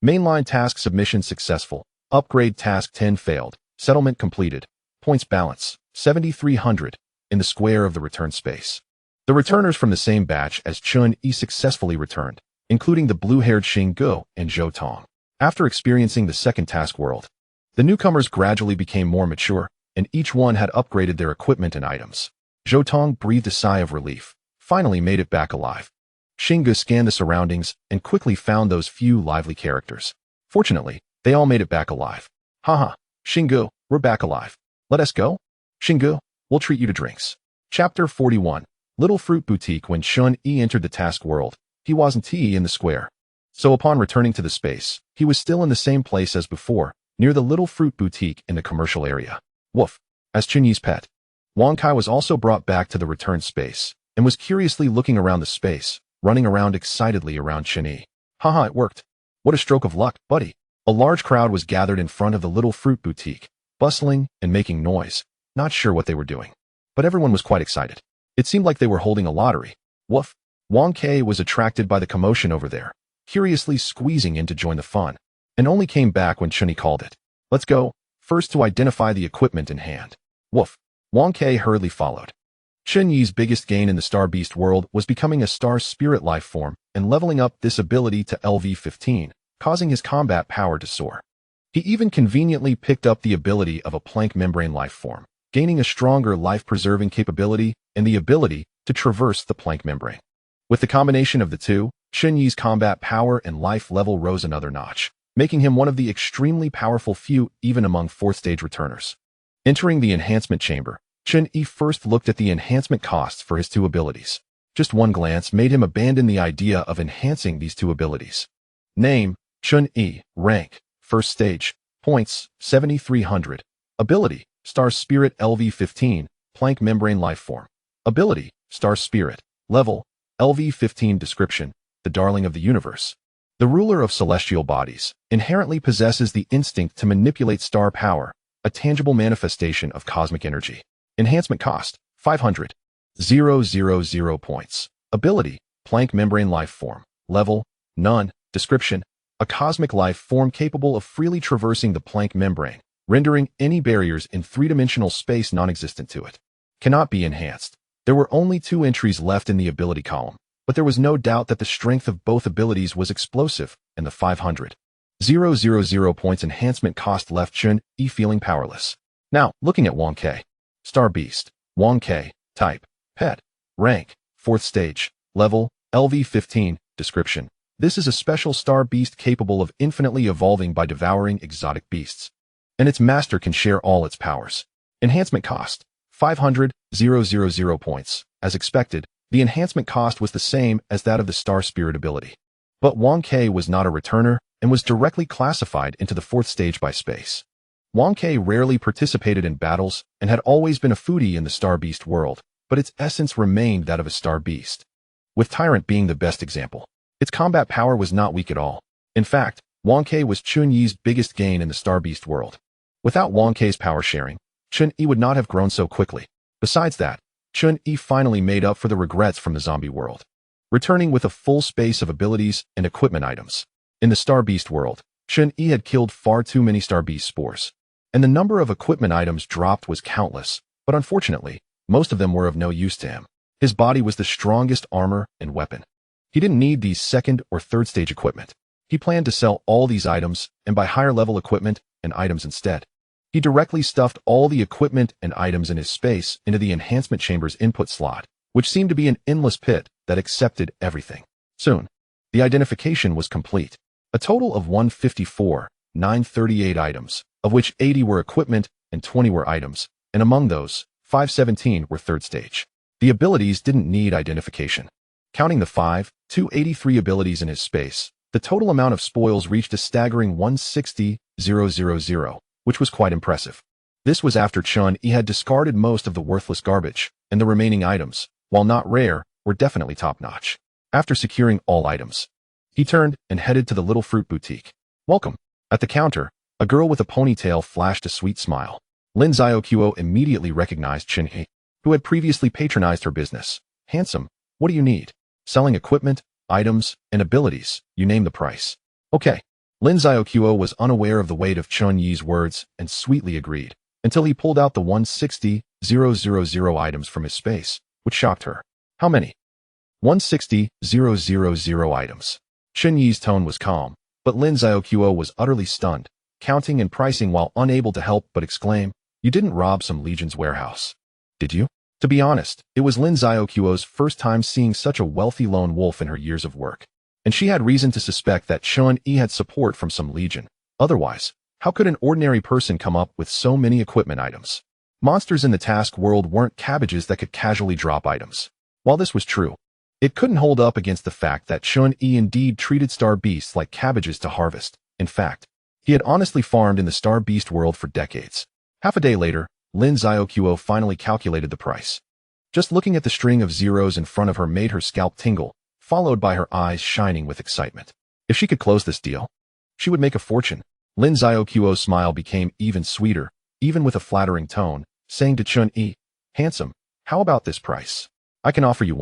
Mainline task submission successful. Upgrade task 10 failed. Settlement completed. Points balance, 7,300, in the square of the return space. The returners from the same batch as Chen Yi successfully returned, including the blue-haired Xing and Zhou Tong. After experiencing the second task world, the newcomers gradually became more mature, and each one had upgraded their equipment and items. Zhou Tong breathed a sigh of relief, finally made it back alive. Xing scanned the surroundings and quickly found those few lively characters. Fortunately, they all made it back alive. Haha, Xing, we're back alive. Let us go? Xing, we'll treat you to drinks. Chapter 41. Little Fruit Boutique. When Chen Yi entered the task world, he wasn't in the square. So upon returning to the space, he was still in the same place as before, near the little fruit boutique in the commercial area. Woof. As Chen Yi's pet, Wang Kai was also brought back to the returned space and was curiously looking around the space, running around excitedly around Chen Yi. Haha, it worked. What a stroke of luck, buddy. A large crowd was gathered in front of the little fruit boutique, bustling and making noise, not sure what they were doing. But everyone was quite excited. It seemed like they were holding a lottery. Woof. Wang Kai was attracted by the commotion over there, curiously squeezing in to join the fun, and only came back when Chen Yi called it. Let's go, first to identify the equipment in hand. Woof. Wang Kai hurriedly followed. Chen Yi's biggest gain in the Star Beast world was becoming a star spirit life form and leveling up this ability to LV-15, causing his combat power to soar. He even conveniently picked up the ability of a plank membrane life form, gaining a stronger life-preserving capability and the ability to traverse the plank membrane. With the combination of the two, Chen Yi's combat power and life level rose another notch, making him one of the extremely powerful few even among fourth-stage returners. Entering the enhancement chamber, Chen Yi first looked at the enhancement costs for his two abilities. Just one glance made him abandon the idea of enhancing these two abilities. Name, Chen Yi. Rank, first stage. Points, 7,300. Ability, Star Spirit LV-15, Plank Membrane Lifeform. Ability, Star Spirit. Level, LV-15. Description, the darling of the universe. The ruler of celestial bodies inherently possesses the instinct to manipulate star power, a tangible manifestation of cosmic energy. Enhancement cost, 500. 000 points. Ability, Plank Membrane Life Form. Level, None. Description, a cosmic life form capable of freely traversing the plank membrane, rendering any barriers in three-dimensional space non-existent to it. Cannot be enhanced. There were only 2 entries left in the ability column, but there was no doubt that the strength of both abilities was explosive, and the 500. 000 points enhancement cost left Chen Yi feeling powerless. Now, looking at Wang Kai. Star Beast. Wang Kai. Type. Pet. Rank. 4th stage. Level. LV-15. Description. This is a special star beast capable of infinitely evolving by devouring exotic beasts. And its master can share all its powers. Enhancement cost. 500. 000 points. As expected, the enhancement cost was the same as that of the Star Spirit ability. But Wang Kai was not a returner and was directly classified into the 4th stage by space. Wang Kai rarely participated in battles and had always been a foodie in the Star Beast world, but its essence remained that of a star beast. With Tyrant being the best example, its combat power was not weak at all. In fact, Wang Kai was Chen Yi's biggest gain in the Star Beast world. Without Wang Kai's power sharing, Chen Yi would not have grown so quickly. Besides that, Chen Yi finally made up for the regrets from the zombie world, returning with a full space of abilities and equipment items. In the Star Beast world, Chen Yi had killed far too many Star Beast spores, and the number of equipment items dropped was countless, but unfortunately, most of them were of no use to him. His body was the strongest armor and weapon. He didn't need these 2nd or 3rd stage equipment. He planned to sell all these items and buy higher level equipment and items instead. He directly stuffed all the equipment and items in his space into the enhancement chamber's input slot, which seemed to be an endless pit that accepted everything. Soon, the identification was complete. A total of 154,938 items, of which 80 were equipment and 20 were items, and among those, 517 were 3rd stage. The abilities didn't need identification. Counting the 283 abilities in his space, the total amount of spoils reached a staggering 160,000, which was quite impressive. This was after Chen Yi had discarded most of the worthless garbage, and the remaining items, while not rare, were definitely top-notch. After securing all items, he turned and headed to the little fruit boutique. Welcome. At the counter, a girl with a ponytail flashed a sweet smile. Lin Xiaoquo immediately recognized Chen Yi, who had previously patronized her business. Handsome, what do you need? Selling equipment, items, and abilities, you name the price. Okay. Lin Xiaoquo was unaware of the weight of Chen Yi's words and sweetly agreed, until he pulled out the 160,000 items from his space, which shocked her. How many? 160,000 items. Chen Yi's tone was calm, but Lin Xiaoquo was utterly stunned, counting and pricing while unable to help but exclaim, "You didn't rob some Legion's warehouse, did you?" To be honest, it was Lin Xiaoquo's first time seeing such a wealthy lone wolf in her years of work, and she had reason to suspect that Chen Yi had support from some Legion. Otherwise, how could an ordinary person come up with so many equipment items? Monsters in the task world weren't cabbages that could casually drop items. While this was true, It couldn't hold up against the fact that Chen Yi indeed treated star beasts like cabbages to harvest. In fact, he had honestly farmed in the star beast world for decades. Half a day later, Lin Xiaoquo finally calculated the price. Just looking at the string of zeros in front of her made her scalp tingle, followed by her eyes shining with excitement. If she could close this deal, she would make a fortune. Lin Xiaoquo's smile became even sweeter, even with a flattering tone, saying to Chen Yi, "Handsome, how about this price? I can offer you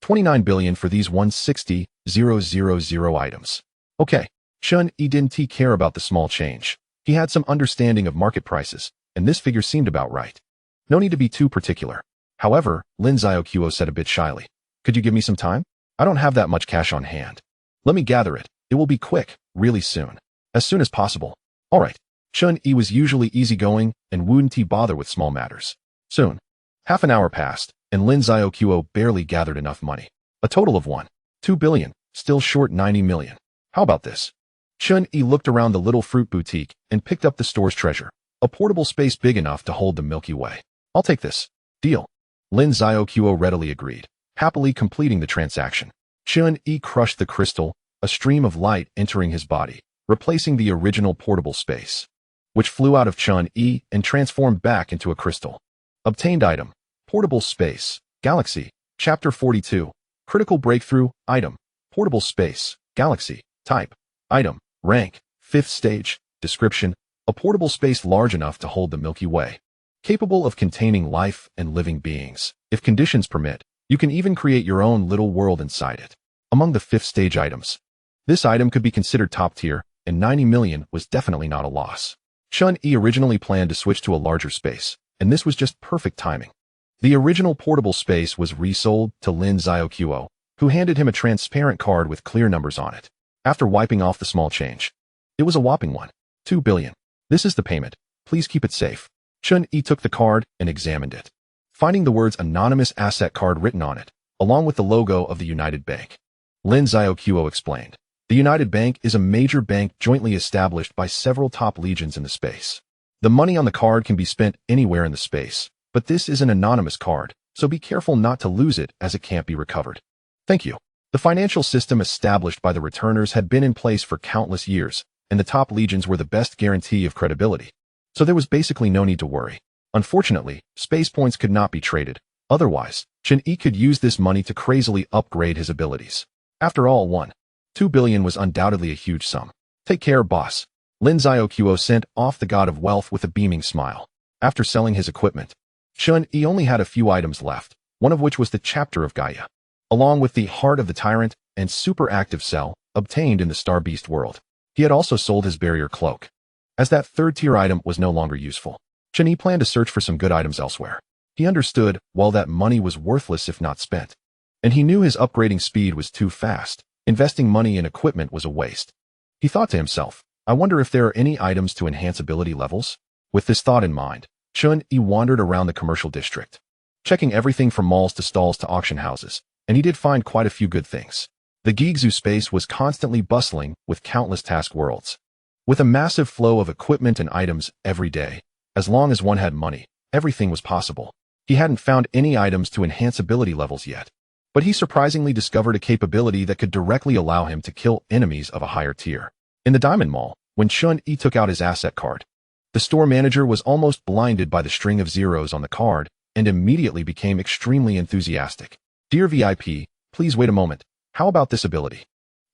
29 billion for these 160,000 items." Okay, Chen Yi didn't care about the small change. He had some understanding of market prices, and this figure seemed about right. No need to be too particular. However, Lin Xiaoquo said a bit shyly, "Could you give me some time? I don't have that much cash on hand. Let me gather it. It will be quick, really soon. As soon as possible." All right. Chen Yi was usually easygoing and wouldn't bother with small matters. Soon. Half an hour passed, and Lin Xiaoquo barely gathered enough money. A total of 2 billion, still short 90 million. How about this? Chen Yi looked around the little fruit boutique and picked up the store's treasure, a portable space big enough to hold the Milky Way. "I'll take this. Deal." Lin Xiaoquo readily agreed, happily completing the transaction. Chen Yi crushed the crystal, a stream of light entering his body, replacing the original portable space, which flew out of Chen Yi and transformed back into a crystal. Obtained item. Portable space. Galaxy. Chapter 42. Critical breakthrough. Item. Portable space. Galaxy. Type. Item. Rank. 5th stage. Description. A portable space large enough to hold the Milky Way. Capable of containing life and living beings. If conditions permit, you can even create your own little world inside it. Among the 5th stage items, this item could be considered top tier, and 90 million was definitely not a loss. Chen Yi originally planned to switch to a larger space, and this was just perfect timing. The original portable space was resold to Lin Xiaoquo, who handed him a transparent card with clear numbers on it. After wiping off the small change, it was a whopping 2 billion. "This is the payment. Please keep it safe." Chen Yi took the card and examined it, finding the words anonymous asset card written on it, along with the logo of the United Bank. Lin Xiaoquo explained, "The United Bank is a major bank jointly established by several top legions in the space. The money on the card can be spent anywhere in the space, but this is an anonymous card, so be careful not to lose it as it can't be recovered." Thank you. The financial system established by the returners had been in place for countless years, and the top legions were the best guarantee of credibility. So there was basically no need to worry. Unfortunately, space points could not be traded. Otherwise, Chen Yi could use this money to crazily upgrade his abilities. After all, 2 billion was undoubtedly a huge sum. "Take care, boss." Lin Xiaoquo sent off the god of wealth with a beaming smile. After selling his equipment, Chen Yi only had a few items left, one of which was the chapter of Gaia, along with the heart of the tyrant and super active cell obtained in the star beast world. He had also sold his barrier cloak, as that third-tier item was no longer useful. Chen Yi planned to search for some good items elsewhere. He understood, while that money was worthless if not spent, and he knew his upgrading speed was too fast, investing money in equipment was a waste. He thought to himself, "I wonder if there are any items to enhance ability levels?" With this thought in mind, Chen Yi wandered around the commercial district, checking everything from malls to stalls to auction houses, and he did find quite a few good things. The Guixu Space was constantly bustling with countless task worlds, with a massive flow of equipment and items every day. As long as one had money, everything was possible. He hadn't found any items to enhance ability levels yet, but he surprisingly discovered a capability that could directly allow him to kill enemies of a higher tier. In the Diamond Mall, when Chen Yi took out his asset card, the store manager was almost blinded by the string of zeros on the card and immediately became extremely enthusiastic. "Dear VIP, please wait a moment. How about this ability?"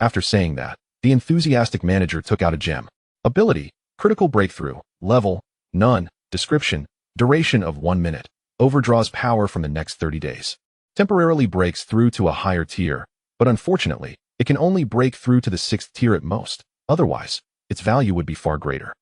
After saying that, the enthusiastic manager took out a gem. Ability, critical breakthrough, level, none, description, duration of 1 minute, overdraws power from the next 30 days. Temporarily breaks through to a higher tier, but unfortunately, it can only break through to the 6th tier at most. Otherwise, its value would be far greater.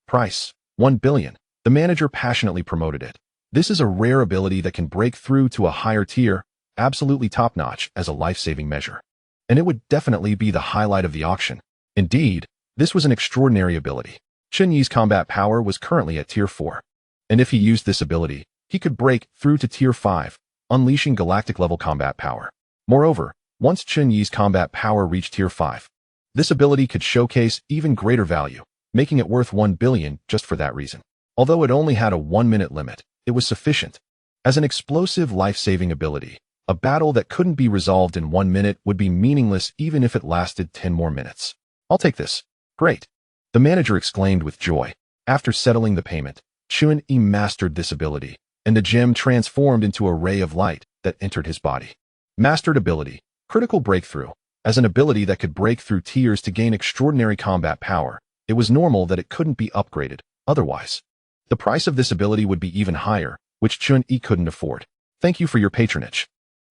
Price, 1 billion. The manager passionately promoted it. This is a rare ability that can break through to a higher tier, absolutely top-notch as a life-saving measure. And it would definitely be the highlight of the auction. Indeed, this was an extraordinary ability. Chen Yi's combat power was currently at tier 4. And if he used this ability, he could break through to tier 5, unleashing galactic-level combat power. Moreover, once Chen Yi's combat power reached tier 5, this ability could showcase even greater value, making it worth 1 billion just for that reason. Although it only had a 1-minute limit, it was sufficient. As an explosive life-saving ability, A battle that couldn't be resolved in 1 minute would be meaningless even if it lasted 10 more minutes. I'll take this. Great. The manager exclaimed with joy. After settling the payment, Chen Yi mastered this ability, and the gem transformed into a ray of light that entered his body. Mastered ability, critical breakthrough. As an ability that could break through tiers to gain extraordinary combat power, it was normal that it couldn't be upgraded, otherwise. The price of this ability would be even higher, which Chen Yi couldn't afford. Thank you for your patronage.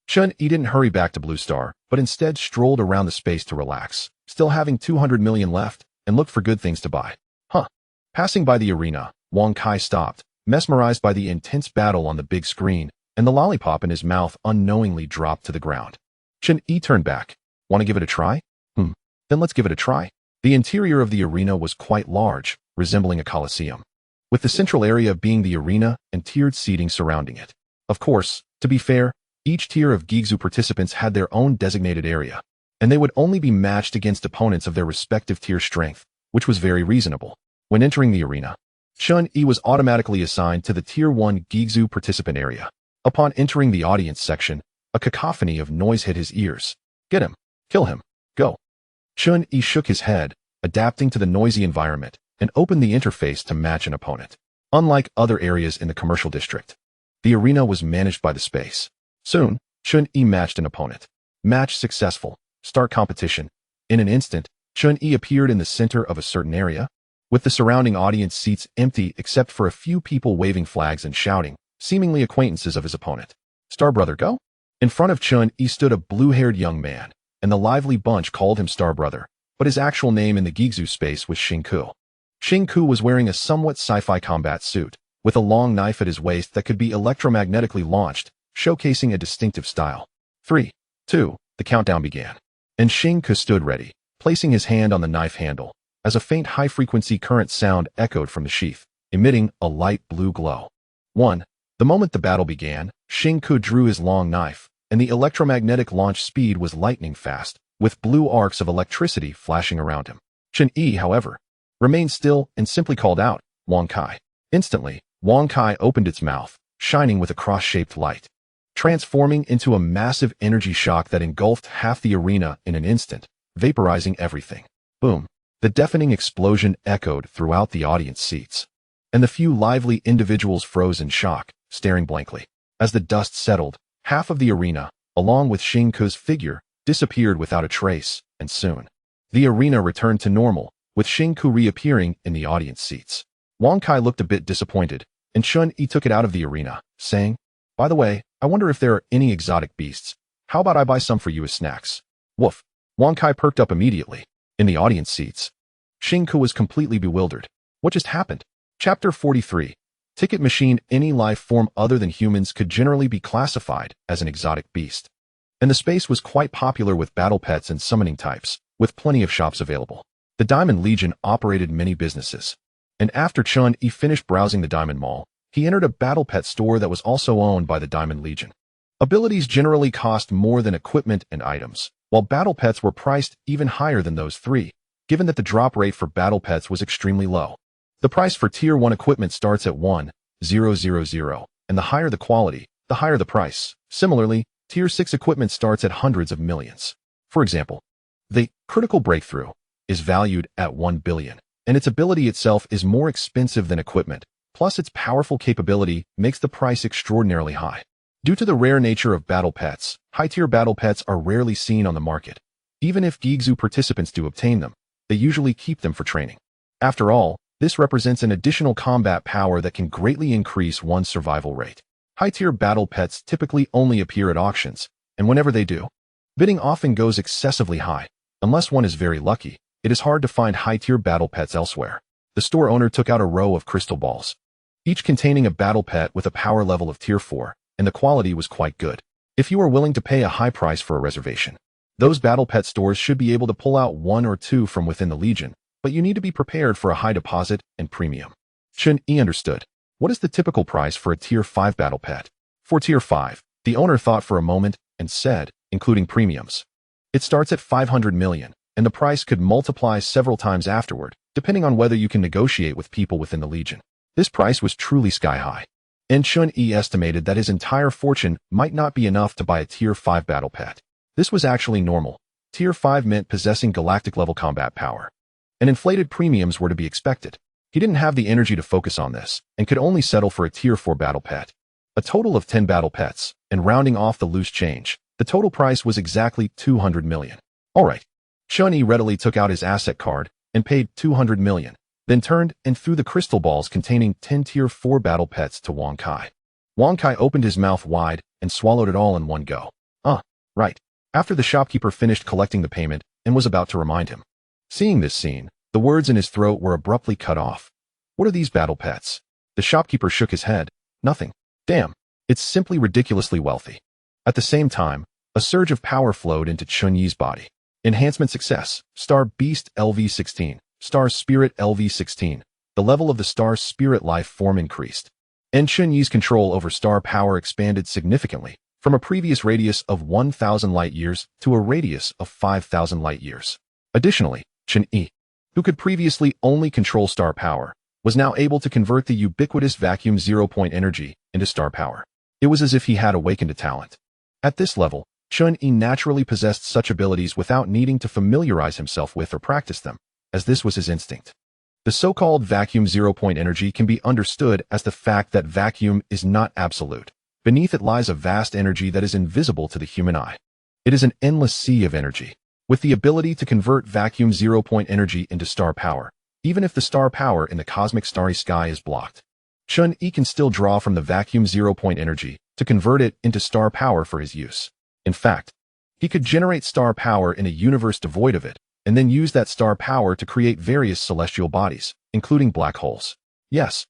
Chen Yi didn't hurry back to Blue Star, but instead strolled around the space to relax, still having 200 million left, and looked for good things to buy. Passing by the arena, Wang Kai stopped, mesmerized by the intense battle on the big screen, and the lollipop in his mouth unknowingly dropped to the ground. Chen Yi turned back. Want to give it a try? Then let's give it a try. The interior of the arena was quite large, resembling a coliseum, with the central area being the arena and tiered seating surrounding it. Of course, to be fair, each tier of Guixu participants had their own designated area, and they would only be matched against opponents of their respective tier strength, which was very reasonable. When entering the arena, Chen Yi was automatically assigned to the Tier 1 Guixu participant area. Upon entering the audience section, a cacophony of noise hit his ears. Get him. Kill him. Go. Chen Yi shook his head, adapting to the noisy environment, and opened the interface to match an opponent. Unlike other areas in the commercial district, the arena was managed by the space. Soon, Chen Yi matched an opponent. Match successful. Start competition. In an instant, Chen Yi appeared in the center of a certain area, with the surrounding audience seats empty except for a few people waving flags and shouting, seemingly acquaintances of his opponent. Star Brother, go? In front of Chen Yi stood a blue-haired young man, and the lively bunch called him Star Brother, but his actual name in the Guixu space was Xingku. Xingku was wearing a somewhat sci-fi combat suit, with a long knife at his waist that could be electromagnetically launched, showcasing a distinctive style. 3, 2, the countdown began, and Xingku stood ready, placing his hand on the knife handle, as a faint high-frequency current sound echoed from the sheath, emitting a light blue glow. 1. The moment the battle began, Xingku drew his long knife, and the electromagnetic launch speed was lightning fast, with blue arcs of electricity flashing around him. Chen Yi, however, remained still and simply called out, Wang Kai. Instantly, Wang Kai opened its mouth, shining with a cross-shaped light, transforming into a massive energy shock that engulfed half the arena in an instant, vaporizing everything. Boom. The deafening explosion echoed throughout the audience seats, and the few lively individuals froze in shock, staring blankly. As the dust settled, half of the arena, along with Xingku's figure, disappeared without a trace, and soon, the arena returned to normal, with Xingku reappearing in the audience seats. Wang Kai looked a bit disappointed, and Chen Yi took it out of the arena, saying, By the way, I wonder if there are any exotic beasts. How about I buy some for you as snacks? Woof. Wang Kai perked up immediately. In the audience seats, Xingku was completely bewildered. What just happened? Chapter 43. Ticket machine. Any life form other than humans could generally be classified as an exotic beast. And the space was quite popular with battle pets and summoning types, with plenty of shops available. The Diamond Legion operated many businesses. And after Chen Yi finished browsing the Diamond Mall, he entered a battle pet store that was also owned by the Diamond Legion. Abilities generally cost more than equipment and items, while battle pets were priced even higher than those three, given that the drop rate for battle pets was extremely low. The price for Tier 1 equipment starts at 1,000, and the higher the quality, the higher the price. Similarly, Tier 6 equipment starts at hundreds of millions. For example, the critical breakthrough is valued at 1 billion, and its ability itself is more expensive than equipment, plus its powerful capability makes the price extraordinarily high. Due to the rare nature of battle pets, high-tier battle pets are rarely seen on the market. Even if Guixu participants do obtain them, they usually keep them for training. After all, this represents an additional combat power that can greatly increase one's survival rate. High-tier battle pets typically only appear at auctions, and whenever they do, bidding often goes excessively high. Unless one is very lucky, it is hard to find high-tier battle pets elsewhere. The store owner took out a row of crystal balls, each containing a battle pet with a power level of Tier 4, and the quality was quite good. If you are willing to pay a high price for a reservation, those battle pet stores should be able to pull out 1 or 2 from within the Legion, but you need to be prepared for a high deposit and premium. Chen Yi understood. What is the typical price for a Tier 5 battle pet? For Tier 5, the owner thought for a moment and said, including premiums. It starts at 500 million, and the price could multiply several times afterward, depending on whether you can negotiate with people within the Legion. This price was truly sky high. and Chen Yi estimated that his entire fortune might not be enough to buy a Tier 5 battle pet. This was actually normal. Tier 5 meant possessing galactic-level combat power, and inflated premiums were to be expected. He didn't have the energy to focus on this, and could only settle for a Tier 4 battle pet. A total of 10 battle pets, and rounding off the loose change, the total price was exactly 200 million. Alright. Chen Yi readily took out his asset card, and paid 200 million, then turned and threw the crystal balls containing 10 Tier 4 battle pets to Wang Kai. Wang Kai opened his mouth wide, and swallowed it all in one go. Right. After the shopkeeper finished collecting the payment, and was about to remind him. Seeing this scene, the words in his throat were abruptly cut off. What are these battle pets? The shopkeeper shook his head. Nothing. Damn. It's simply ridiculously wealthy. At the same time, a surge of power flowed into Chen Yi's body. Enhancement success. Star Beast LV-16. Star Spirit LV-16. The level of the Star Spirit life form increased. And Chen Yi's control over star power expanded significantly, from a previous radius of 1,000 light-years to a radius of 5,000 light-years. Additionally, Chen Yi, who could previously only control star power, was now able to convert the ubiquitous vacuum zero-point energy into star power. It was as if he had awakened a talent. At this level, Chen Yi naturally possessed such abilities without needing to familiarize himself with or practice them, as this was his instinct. The so-called vacuum zero-point energy can be understood as the fact that vacuum is not absolute. Beneath it lies a vast energy that is invisible to the human eye. It is an endless sea of energy, with the ability to convert vacuum zero-point energy into star power, even if the star power in the cosmic starry sky is blocked. Chen Yi can still draw from the vacuum zero-point energy to convert it into star power for his use. In fact, he could generate star power in a universe devoid of it, and then use that star power to create various celestial bodies, including black holes. Yes,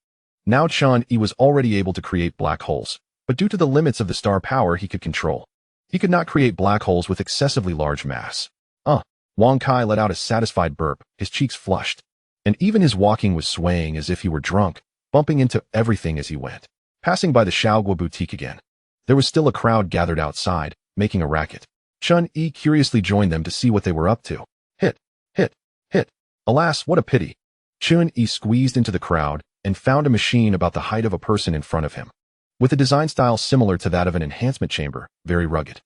now Chen Yi was already able to create black holes, but due to the limits of the star power he could control, he could not create black holes with excessively large mass. Wang Kai let out a satisfied burp, his cheeks flushed, and even his walking was swaying as if he were drunk, bumping into everything as he went. Passing by the Xiaogua boutique again, there was still a crowd gathered outside, making a racket. Chen Yi curiously joined them to see what they were up to. Hit, hit, hit. Alas, what a pity. Chen Yi squeezed into the crowd and found a machine about the height of a person in front of him, with a design style similar to that of an enhancement chamber, very rugged.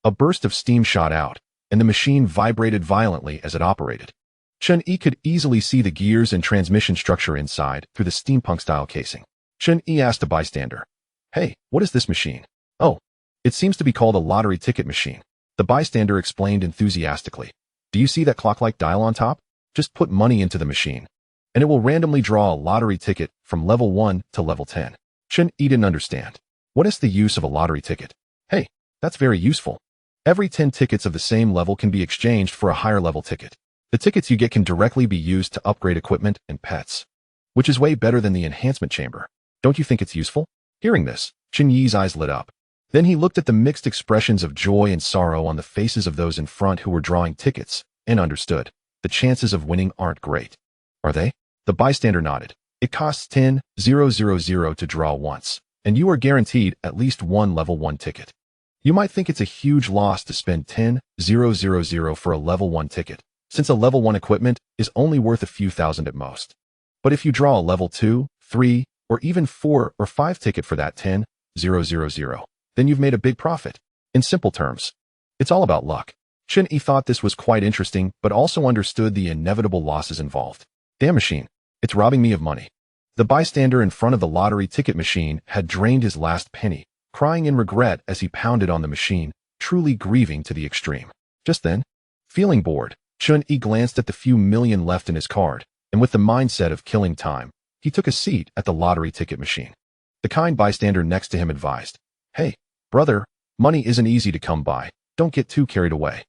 A burst of steam shot out, and the machine vibrated violently as it operated. Chen Yi could easily see the gears and transmission structure inside through the steampunk-style casing. Chen Yi asked a bystander, "Hey, what is this machine?" "Oh, it seems to be called a lottery ticket machine," the bystander explained enthusiastically. "Do you see that clock-like dial on top? Just put money into the machine, and it will randomly draw a lottery ticket from level 1 to level 10. Chen Yi didn't understand. What is the use of a lottery ticket? Hey, that's very useful. Every 10 tickets of the same level can be exchanged for a higher level ticket. The tickets you get can directly be used to upgrade equipment and pets, which is way better than the enhancement chamber. Don't you think it's useful?" Hearing this, Chen Yi's eyes lit up. Then he looked at the mixed expressions of joy and sorrow on the faces of those in front who were drawing tickets, and understood. The chances of winning aren't great. Are they? The bystander nodded. It costs 10,000 to draw once, and you are guaranteed at least one level 1 ticket. You might think it's a huge loss to spend 10,000 for a level 1 ticket, since a level 1 equipment is only worth a few thousand at most. But if you draw a level 2, 3, or even 4 or 5 ticket for that 10,000, then you've made a big profit. In simple terms, it's all about luck. Chen Yi thought this was quite interesting, but also understood the inevitable losses involved. Damn machine, it's robbing me of money. The bystander in front of the lottery ticket machine had drained his last penny, crying in regret as he pounded on the machine, truly grieving to the extreme. Just then, feeling bored, Chen Yi glanced at the few million left in his card, and with the mindset of killing time, he took a seat at the lottery ticket machine. The kind bystander next to him advised, "Hey, brother, money isn't easy to come by. Don't get too carried away."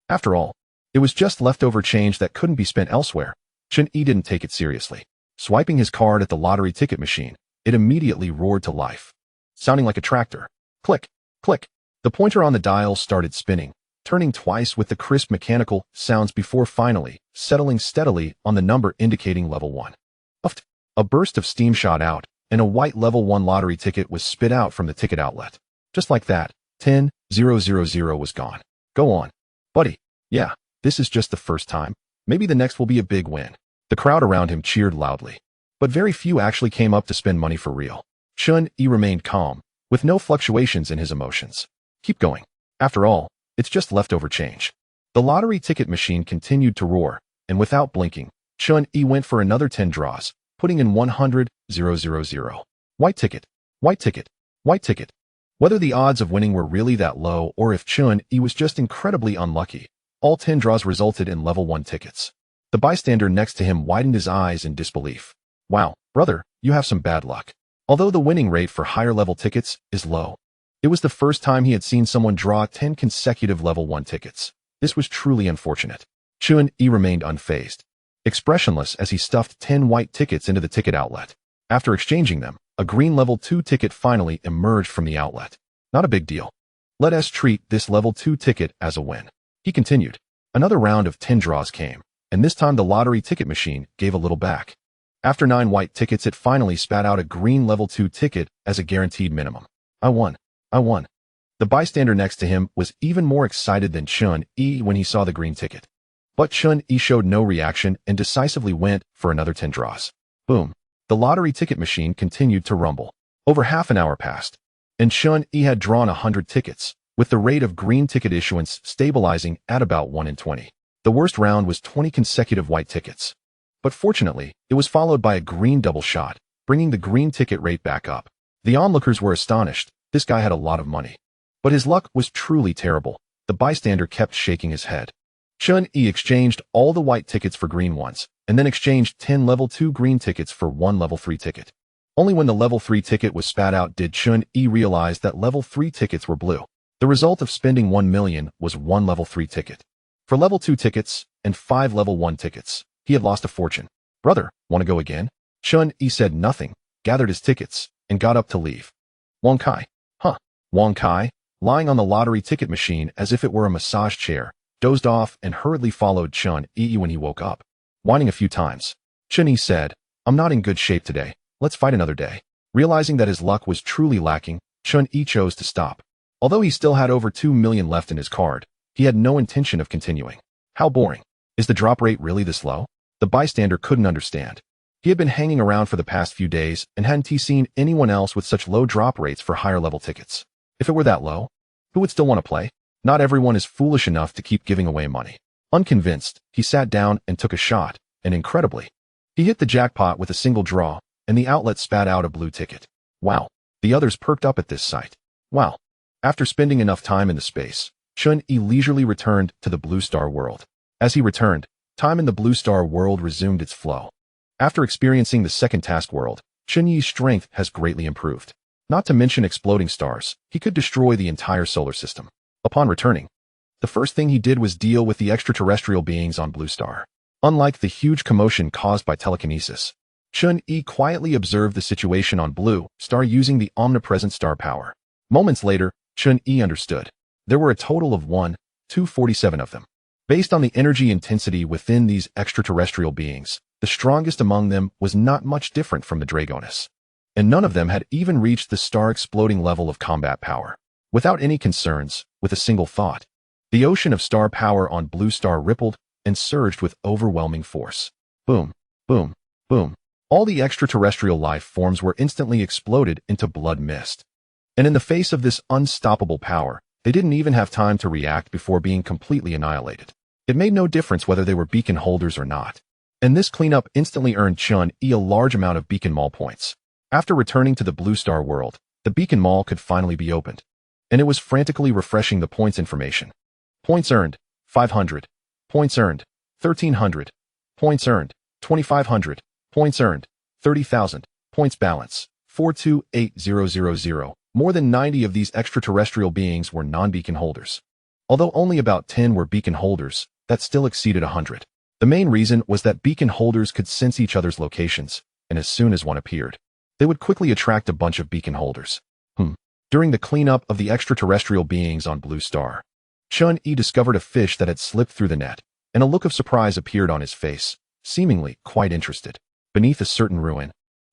After all, it was just leftover change that couldn't be spent elsewhere. Chen Yi didn't take it seriously. Swiping his card at the lottery ticket machine, it immediately roared to life, sounding like a tractor. Click, click. The pointer on the dial started spinning, turning twice with the crisp mechanical sounds before finally settling steadily on the number indicating level 1. A burst of steam shot out, and a white level 1 lottery ticket was spit out from the ticket outlet. Just like that, 10,000 was gone. Go on, buddy. Yeah, this is just the first time. Maybe the next will be a big win. The crowd around him cheered loudly, but very few actually came up to spend money for real. Chen Yi remained calm, with no fluctuations in his emotions. Keep going. After all, it's just leftover change. The lottery ticket machine continued to roar, and without blinking, Chen Yi went for another 10 draws, putting in 100,000. White ticket, white ticket, white ticket. Whether the odds of winning were really that low or if Chen Yi was just incredibly unlucky, all 10 draws resulted in level 1 tickets. The bystander next to him widened his eyes in disbelief. Wow, brother, you have some bad luck. Although the winning rate for higher level tickets is low, it was the first time he had seen someone draw 10 consecutive level 1 tickets. This was truly unfortunate. Chen Yi remained unfazed, expressionless as he stuffed 10 white tickets into the ticket outlet. After exchanging them, a green level 2 ticket finally emerged from the outlet. Not a big deal. Let us treat this level 2 ticket as a win. He continued. Another round of 10 draws came, and this time the lottery ticket machine gave a little back. After 9 white tickets, it finally spat out a green level 2 ticket as a guaranteed minimum. I won. I won. The bystander next to him was even more excited than Chen Yi when he saw the green ticket. But Chen Yi showed no reaction and decisively went for another 10 draws. Boom. The lottery ticket machine continued to rumble. Over half an hour passed, and Chen Yi had drawn 100 tickets, with the rate of green ticket issuance stabilizing at about 1 in 20. The worst round was 20 consecutive white tickets. But fortunately, it was followed by a green double shot, bringing the green ticket rate back up. The onlookers were astonished. This guy had a lot of money. But his luck was truly terrible. The bystander kept shaking his head. Chen Yi exchanged all the white tickets for green ones, and then exchanged 10 level 2 green tickets for 1 level 3 ticket. Only when the level 3 ticket was spat out did Chen Yi realize that level 3 tickets were blue. The result of spending 1 million was 1 level 3 ticket. For level 2 tickets and 5 level 1 tickets, he had lost a fortune. Brother, want to go again? Chen Yi said nothing, gathered his tickets, and got up to leave. Wang Kai. Huh. Wang Kai, lying on the lottery ticket machine as if it were a massage chair, dozed off and hurriedly followed Chen Yi when he woke up. Whining a few times, Chen Yi said, I'm not in good shape today. Let's fight another day. Realizing that his luck was truly lacking, Chen Yi chose to stop. Although he still had over 2 million left in his card, he had no intention of continuing. How boring. Is the drop rate really this low? The bystander couldn't understand. He had been hanging around for the past few days and hadn't he seen anyone else with such low drop rates for higher level tickets. If it were that low, who would still want to play? Not everyone is foolish enough to keep giving away money. Unconvinced, he sat down and took a shot, and incredibly, he hit the jackpot with a single draw, and the outlet spat out a blue ticket. Wow. The others perked up at this sight. Wow. After spending enough time in the space, Chen Yi leisurely returned to the Blue Star world. As he returned, time in the Blue Star world resumed its flow. After experiencing the second task world, Chen Yi's strength has greatly improved. Not to mention exploding stars, he could destroy the entire solar system. Upon returning, the first thing he did was deal with the extraterrestrial beings on Blue Star. Unlike the huge commotion caused by telekinesis, Chen Yi quietly observed the situation on Blue Star using the omnipresent star power. Moments later, Chen Yi understood. There were a total of 247 of them. Based on the energy intensity within these extraterrestrial beings, the strongest among them was not much different from the Dragoness. And none of them had even reached the star-exploding level of combat power. Without any concerns, with a single thought, the ocean of star power on Blue Star rippled and surged with overwhelming force. Boom, boom, boom. All the extraterrestrial life forms were instantly exploded into blood mist. And in the face of this unstoppable power, they didn't even have time to react before being completely annihilated. It made no difference whether they were beacon holders or not. And this cleanup instantly earned Chen Yi a large amount of beacon mall points. After returning to the Blue Star world, the beacon mall could finally be opened. And it was frantically refreshing the points information. Points earned, 500. Points earned, 1,300. Points earned, 2,500. Points earned, 30,000. Points balance, 428,000. More than 90 of these extraterrestrial beings were non-beacon holders. Although only about 10 were beacon holders, that still exceeded 100. The main reason was that beacon holders could sense each other's locations, and as soon as one appeared, they would quickly attract a bunch of beacon holders. During the cleanup of the extraterrestrial beings on Blue Star, Chen Yi discovered a fish that had slipped through the net, and a look of surprise appeared on his face, seemingly quite interested. Beneath a certain ruin,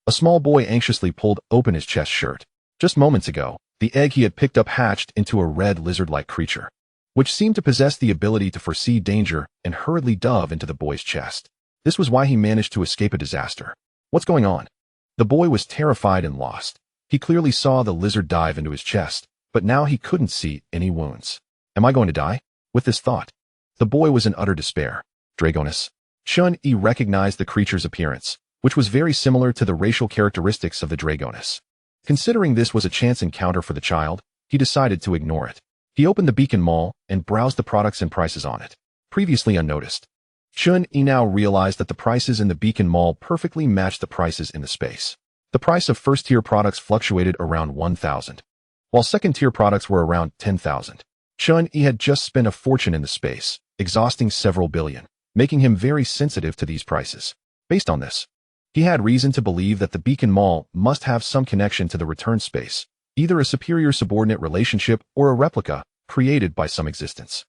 a small boy anxiously pulled open his chest shirt. Just moments ago, the egg he had picked up hatched into a red lizard-like creature, which seemed to possess the ability to foresee danger and hurriedly dove into the boy's chest. This was why he managed to escape a disaster. What's going on? The boy was terrified and lost. He clearly saw the lizard dive into his chest, but now he couldn't see any wounds. Am I going to die? With this thought, the boy was in utter despair. Dragoness. Chen Yi recognized the creature's appearance, which was very similar to the racial characteristics of the Dragoness. Considering this was a chance encounter for the child, he decided to ignore it. He opened the beacon mall and browsed the products and prices on it. Previously unnoticed, Chen Yi now realized that the prices in the beacon mall perfectly matched the prices in the space. The price of first-tier products fluctuated around 1,000, while second-tier products were around 10,000. Chen Yi had just spent a fortune in the space, exhausting several billion, making him very sensitive to these prices. Based on this, he had reason to believe that the beacon mall must have some connection to the return space, either a superior subordinate relationship or a replica created by some existence.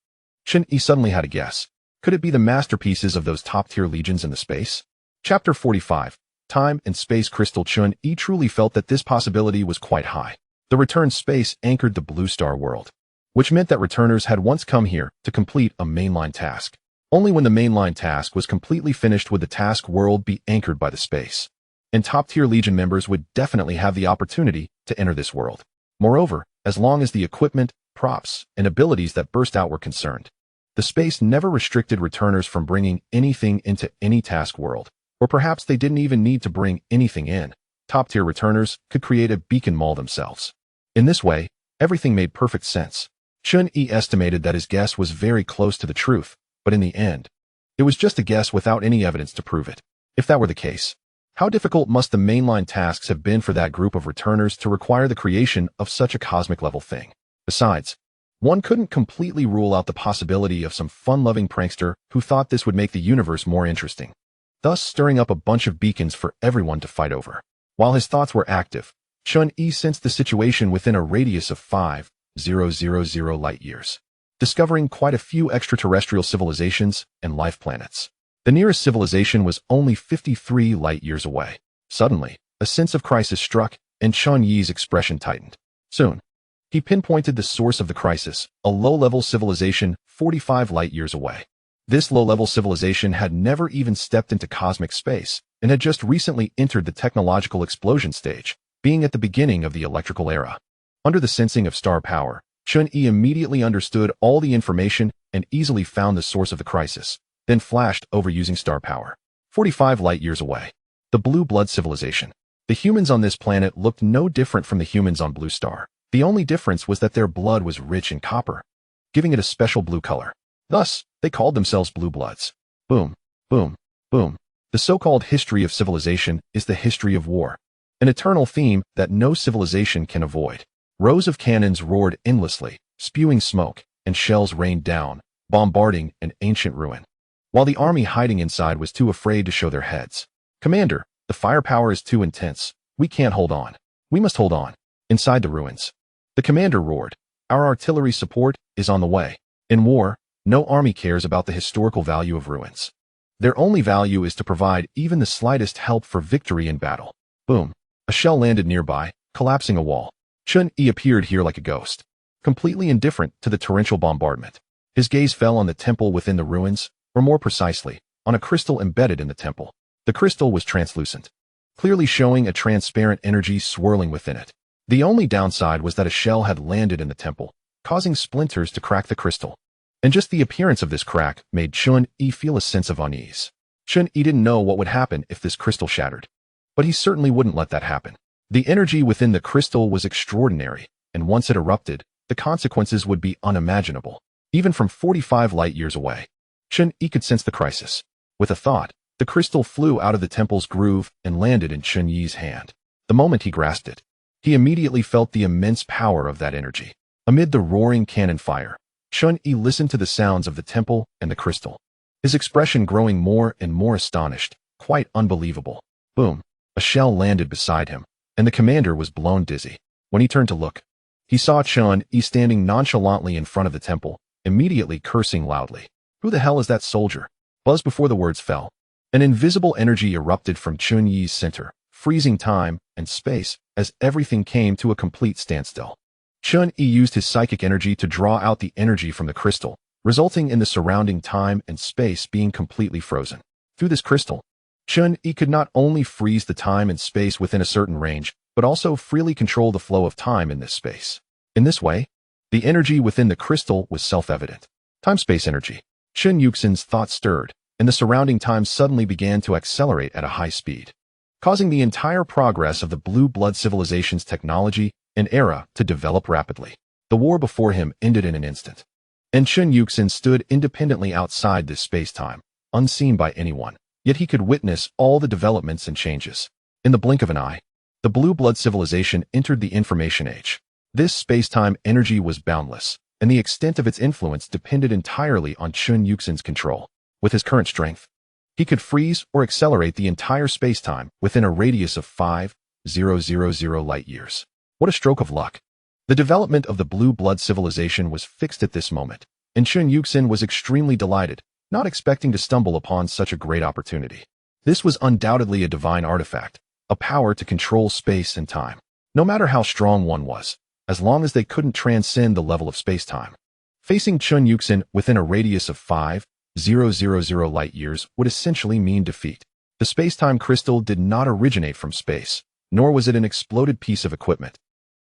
Chen Yi suddenly had a guess. Could it be the masterpieces of those top-tier legions in the space? Chapter 45. Time and Space Crystal. Chen Yi truly felt that this possibility was quite high. The return space anchored the Blue Star world, which meant that returners had once come here to complete a mainline task. Only when the mainline task was completely finished would the task world be anchored by the space, and top-tier Legion members would definitely have the opportunity to enter this world. Moreover, as long as the equipment, props, and abilities that burst out were concerned, the space never restricted returners from bringing anything into any task world, or perhaps they didn't even need to bring anything in. Top-tier returners could create a beacon mall themselves. In this way, everything made perfect sense. Chen Yi estimated that his guess was very close to the truth, but in the end, it was just a guess without any evidence to prove it. If that were the case, how difficult must the mainline tasks have been for that group of returners to require the creation of such a cosmic-level thing? Besides, one couldn't completely rule out the possibility of some fun-loving prankster who thought this would make the universe more interesting, thus stirring up a bunch of beacons for everyone to fight over. While his thoughts were active, Chen Yi sensed the situation within a radius of 5,000 light-years, discovering quite a few extraterrestrial civilizations and life planets. The nearest civilization was only 53 light-years away. Suddenly, a sense of crisis struck, and Chen Yi's expression tightened. Soon, he pinpointed the source of the crisis, a low-level civilization 45 light-years away. This low-level civilization had never even stepped into cosmic space and had just recently entered the technological explosion stage, being at the beginning of the electrical era. Under the sensing of star power, Chen Yi immediately understood all the information and easily found the source of the crisis, then flashed over using star power. 45 light-years away. The Blue Blood civilization. The humans on this planet looked no different from the humans on Blue Star. The only difference was that their blood was rich in copper, giving it a special blue color. Thus, they called themselves Blue Bloods. Boom, boom, boom. The so-called history of civilization is the history of war, an eternal theme that no civilization can avoid. Rows of cannons roared endlessly, spewing smoke, and shells rained down, bombarding an ancient ruin, while the army hiding inside was too afraid to show their heads. Commander, the firepower is too intense. We can't hold on. We must hold on. Inside the ruins, the commander roared, our artillery support is on the way. In war, no army cares about the historical value of ruins. Their only value is to provide even the slightest help for victory in battle. Boom. A shell landed nearby, collapsing a wall. Chen Yi appeared here like a ghost, completely indifferent to the torrential bombardment. His gaze fell on the temple within the ruins, or more precisely, on a crystal embedded in the temple. The crystal was translucent, clearly showing a transparent energy swirling within it. The only downside was that a shell had landed in the temple, causing splinters to crack the crystal. And just the appearance of this crack made Chen Yi feel a sense of unease. Chen Yi didn't know what would happen if this crystal shattered, but he certainly wouldn't let that happen. The energy within the crystal was extraordinary, and once it erupted, the consequences would be unimaginable, even from 45 light-years away. Chen Yi could sense the crisis. With a thought, the crystal flew out of the temple's groove and landed in Chen Yi's hand. The moment he grasped it, he immediately felt the immense power of that energy. Amid the roaring cannon fire, Chen Yi listened to the sounds of the temple and the crystal, his expression growing more and more astonished, quite unbelievable. Boom! A shell landed beside him, and the commander was blown dizzy. When he turned to look, he saw Chen Yi standing nonchalantly in front of the temple, immediately cursing loudly. Who the hell is that soldier? Buzz before the words fell. An invisible energy erupted from Chen Yi's center, freezing time and space as everything came to a complete standstill. Chen Yi used his psychic energy to draw out the energy from the crystal, resulting in the surrounding time and space being completely frozen. Through this crystal, Chen Yi could not only freeze the time and space within a certain range, but also freely control the flow of time in this space. In this way, the energy within the crystal was self-evident. Time-space energy. Chen Yi's thoughts stirred, and the surrounding time suddenly began to accelerate at a high speed, causing the entire progress of the Blue Blood civilization's technology and era to develop rapidly. The war before him ended in an instant, and Chen Yi stood independently outside this space-time, unseen by anyone, yet he could witness all the developments and changes. In the blink of an eye, the Blue Blood civilization entered the information age. This space-time energy was boundless, and the extent of its influence depended entirely on Chen Yi's control. With his current strength, he could freeze or accelerate the entire space-time within a radius of 5,000 light-years. What a stroke of luck! The development of the Blue Blood civilization was fixed at this moment, and Chen Yi was extremely delighted, not expecting to stumble upon such a great opportunity. This was undoubtedly a divine artifact, a power to control space and time. No matter how strong one was, as long as they couldn't transcend the level of space-time. Facing Chen Yi within a radius of 5,000 light-years would essentially mean defeat. The space-time crystal did not originate from space, nor was it an exploded piece of equipment,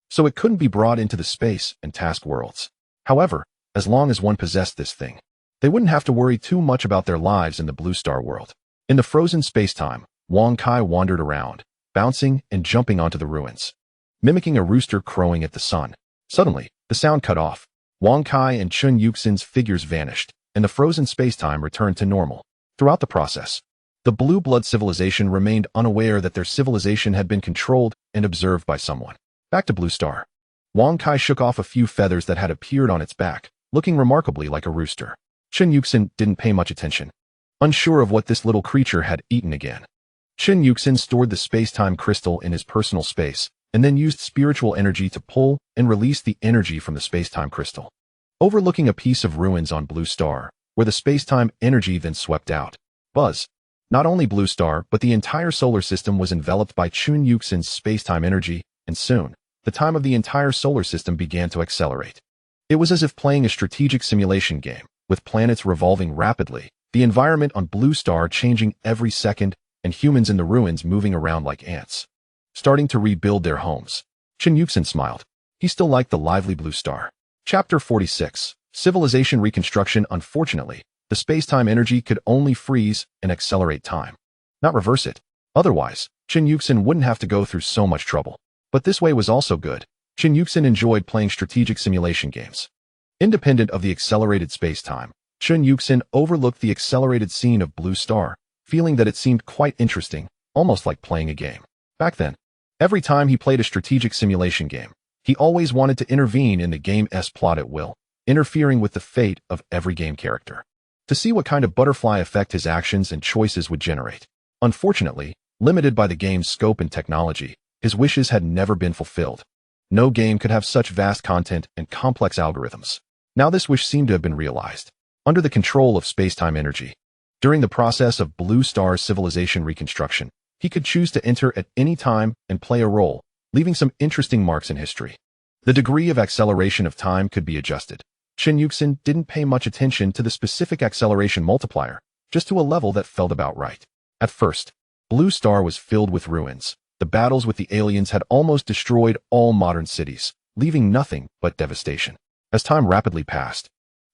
so it couldn't be brought into the space and task worlds. However, as long as one possessed this thing, they wouldn't have to worry too much about their lives in the Blue Star world. In the frozen space-time, Wang Kai wandered around, bouncing and jumping onto the ruins, mimicking a rooster crowing at the sun. Suddenly, the sound cut off. Wang Kai and Chen Yi's figures vanished, and the frozen space-time returned to normal. Throughout the process, the Blue Blood civilization remained unaware that their civilization had been controlled and observed by someone. Back to Blue Star. Wang Kai shook off a few feathers that had appeared on its back, looking remarkably like a rooster. Chen Yi didn't pay much attention, unsure of what this little creature had eaten again. Chen Yi stored the space-time crystal in his personal space, and then used spiritual energy to pull and release the energy from the space-time crystal, overlooking a piece of ruins on Blue Star, where the space-time energy then swept out. Buzz. Not only Blue Star, but the entire solar system was enveloped by Chen Yi's space-time energy, and soon, the time of the entire solar system began to accelerate. It was as if playing a strategic simulation game, with planets revolving rapidly, the environment on Blue Star changing every second, and humans in the ruins moving around like ants, starting to rebuild their homes. Chen Yi smiled. He still liked the lively Blue Star. Chapter 46. Civilization Reconstruction. Unfortunately, the space-time energy could only freeze and accelerate time, not reverse it. Otherwise, Chen Yi wouldn't have to go through so much trouble. But this way was also good. Chen Yi enjoyed playing strategic simulation games. Independent of the accelerated space-time, Chen Yi overlooked the accelerated scene of Blue Star, feeling that it seemed quite interesting, almost like playing a game. Back then, every time he played a strategic simulation game, he always wanted to intervene in the game's plot at will, interfering with the fate of every game character, to see what kind of butterfly effect his actions and choices would generate. Unfortunately, limited by the game's scope and technology, his wishes had never been fulfilled. No game could have such vast content and complex algorithms. Now this wish seemed to have been realized. Under the control of space-time energy, during the process of Blue Star's civilization reconstruction, he could choose to enter at any time and play a role, leaving some interesting marks in history. The degree of acceleration of time could be adjusted. Chen Yi didn't pay much attention to the specific acceleration multiplier, just to a level that felt about right. At first, Blue Star was filled with ruins. The battles with the aliens had almost destroyed all modern cities, leaving nothing but devastation. As time rapidly passed,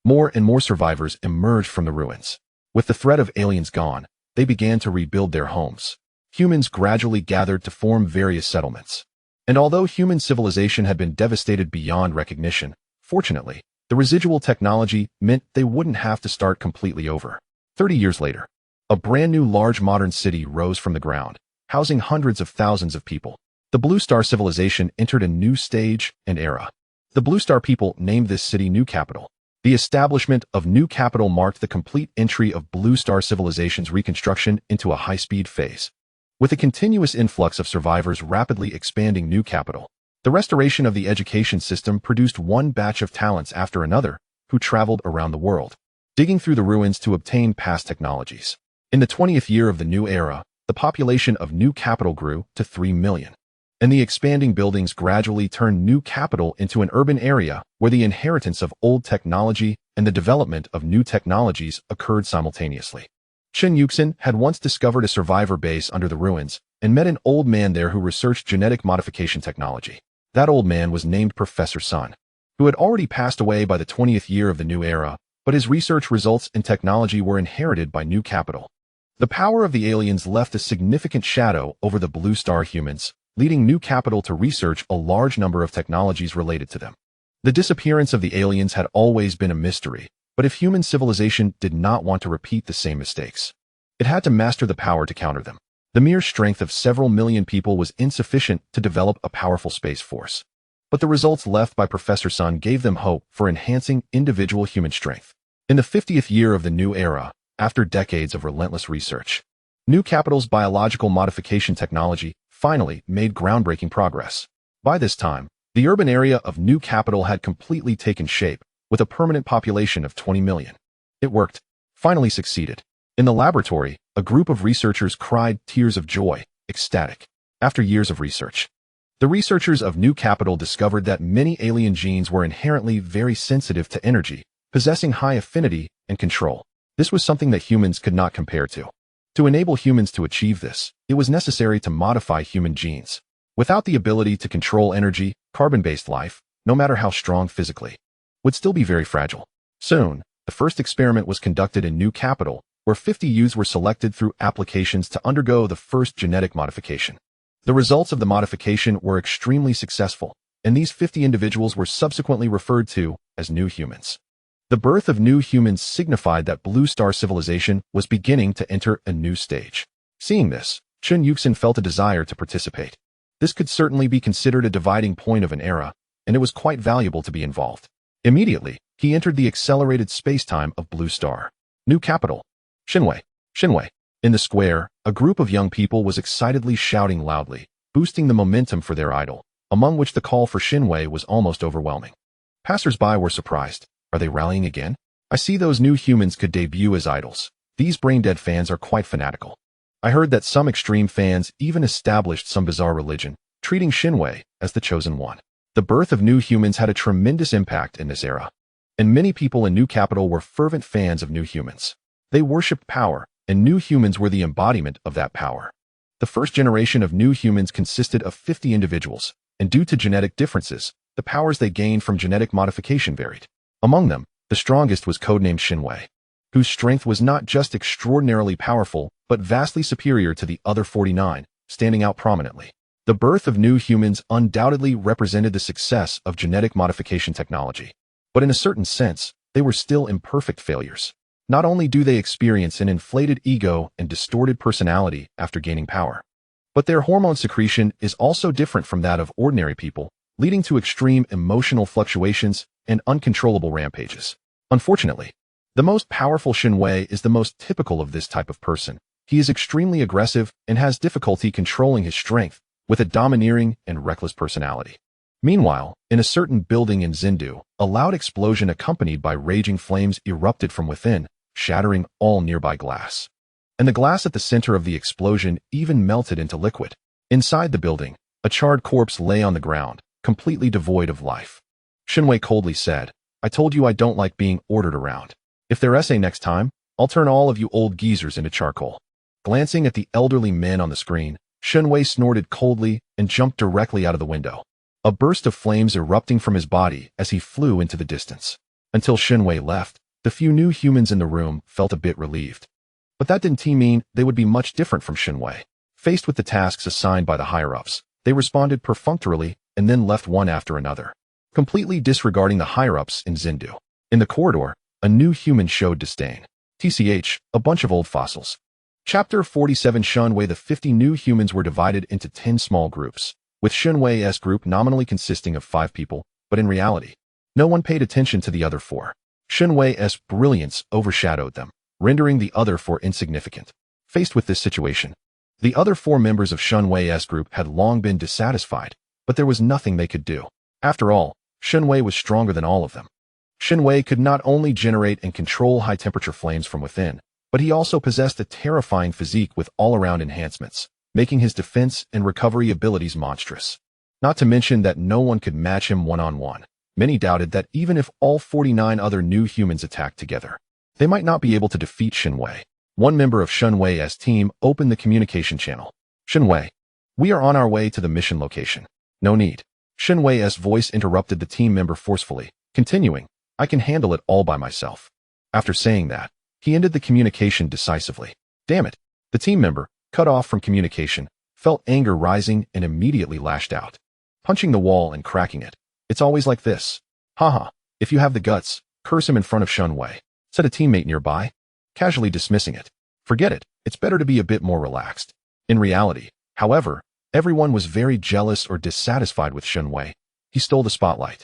more and more survivors emerged from the ruins. With the threat of aliens gone, they began to rebuild their homes. Humans gradually gathered to form various settlements. And although human civilization had been devastated beyond recognition, fortunately, the residual technology meant they wouldn't have to start completely over. 30 years later, a brand new large modern city rose from the ground, housing hundreds of thousands of people. The Blue Star civilization entered a new stage and era. The Blue Star people named this city New Capital. The establishment of New Capital marked the complete entry of Blue Star civilization's reconstruction into a high-speed phase. With a continuous influx of survivors rapidly expanding New Capital, the restoration of the education system produced one batch of talents after another who traveled around the world, digging through the ruins to obtain past technologies. In the 20th year of the new era, the population of New Capital grew to 3 million. And the expanding buildings gradually turned New Capital into an urban area where the inheritance of old technology and the development of new technologies occurred simultaneously. Chen Yi had once discovered a survivor base under the ruins and met an old man there who researched genetic modification technology. That old man was named Professor Sun, who had already passed away by the 20th year of the new era, but his research results and technology were inherited by New Capital. The power of the aliens left a significant shadow over the Blue Star humans, leading New Capital to research a large number of technologies related to them. The disappearance of the aliens had always been a mystery, but if human civilization did not want to repeat the same mistakes, it had to master the power to counter them. The mere strength of several million people was insufficient to develop a powerful space force. But the results left by Professor Sun gave them hope for enhancing individual human strength. In the 50th year of the new era, after decades of relentless research, New Capital's biological modification technology finally made groundbreaking progress. By this time, the urban area of New Capital had completely taken shape, with a permanent population of 20 million. It worked. Finally succeeded. In the laboratory, a group of researchers cried tears of joy, ecstatic. After years of research, the researchers of New Capital discovered that many alien genes were inherently very sensitive to energy, possessing high affinity and control. This was something that humans could not compare to. To enable humans to achieve this, it was necessary to modify human genes. Without the ability to control energy, carbon-based life, no matter how strong physically, would still be very fragile. Soon, the first experiment was conducted in New Capital, where 50 youths were selected through applications to undergo the first genetic modification. The results of the modification were extremely successful, and these 50 individuals were subsequently referred to as new humans. The birth of new humans signified that Blue Star civilization was beginning to enter a new stage. Seeing this, Chen Yi felt a desire to participate. This could certainly be considered a dividing point of an era, and it was quite valuable to be involved. Immediately, he entered the accelerated space-time of Blue Star. New Capital. Shinwei. Shinwei. In the square, a group of young people was excitedly shouting loudly, boosting the momentum for their idol, among which the call for Shinwei was almost overwhelming. Passers-by were surprised. Are they rallying again? I see those new humans could debut as idols. These brain-dead fans are quite fanatical. I heard that some extreme fans even established some bizarre religion, treating Shinwei as the chosen one. The birth of new humans had a tremendous impact in this era, and many people in New Capital were fervent fans of new humans. They worshipped power, and new humans were the embodiment of that power. The first generation of new humans consisted of 50 individuals, and due to genetic differences, the powers they gained from genetic modification varied. Among them, the strongest was codenamed Shinwei, whose strength was not just extraordinarily powerful, but vastly superior to the other 49, standing out prominently. The birth of new humans undoubtedly represented the success of genetic modification technology. But in a certain sense, they were still imperfect failures. Not only do they experience an inflated ego and distorted personality after gaining power, but their hormone secretion is also different from that of ordinary people, leading to extreme emotional fluctuations and uncontrollable rampages. Unfortunately, the most powerful Shinwei is the most typical of this type of person. He is extremely aggressive and has difficulty controlling his strength, with a domineering and reckless personality. Meanwhile, in a certain building in Zindu, a loud explosion accompanied by raging flames erupted from within, shattering all nearby glass. And the glass at the center of the explosion even melted into liquid. Inside the building, a charred corpse lay on the ground, completely devoid of life. Shinwei coldly said, I told you I don't like being ordered around. If they're essay next time, I'll turn all of you old geezers into charcoal. Glancing at the elderly men on the screen, Shinwei snorted coldly and jumped directly out of the window. A burst of flames erupting from his body as he flew into the distance. Until Shinwei left, the few new humans in the room felt a bit relieved. But that didn't mean they would be much different from Shinwei. Faced with the tasks assigned by the higher-ups, they responded perfunctorily and then left one after another, completely disregarding the higher-ups in Zindu. In the corridor, a new human showed disdain. TCH, a bunch of old fossils. Chapter 47 Shinwei. The 50 new humans were divided into 10 small groups, with Shinwei's group nominally consisting of 5 people, but in reality, no one paid attention to the other 4. Shinwei's brilliance overshadowed them, rendering the other 4 insignificant. Faced with this situation, the other 4 members of Shinwei's group had long been dissatisfied, but there was nothing they could do. After all, Shinwei was stronger than all of them. Shinwei could not only generate and control high-temperature flames from within, but he also possessed a terrifying physique with all-around enhancements, making his defense and recovery abilities monstrous. Not to mention that no one could match him one-on-one. Many doubted that even if all 49 other new humans attacked together, they might not be able to defeat Shinwei. One member of Chen Yi's team opened the communication channel. Chen Yi, we are on our way to the mission location. No need. Chen Yi's voice interrupted the team member forcefully, continuing, I can handle it all by myself. After saying that, he ended the communication decisively. Damn it. The team member, cut off from communication, felt anger rising and immediately lashed out. Punching the wall and cracking it. It's always like this. Haha, if you have the guts, curse him in front of Chen Yi, said a teammate nearby, casually dismissing it. Forget it, it's better to be a bit more relaxed. In reality, however, everyone was very jealous or dissatisfied with Chen Yi. He stole the spotlight,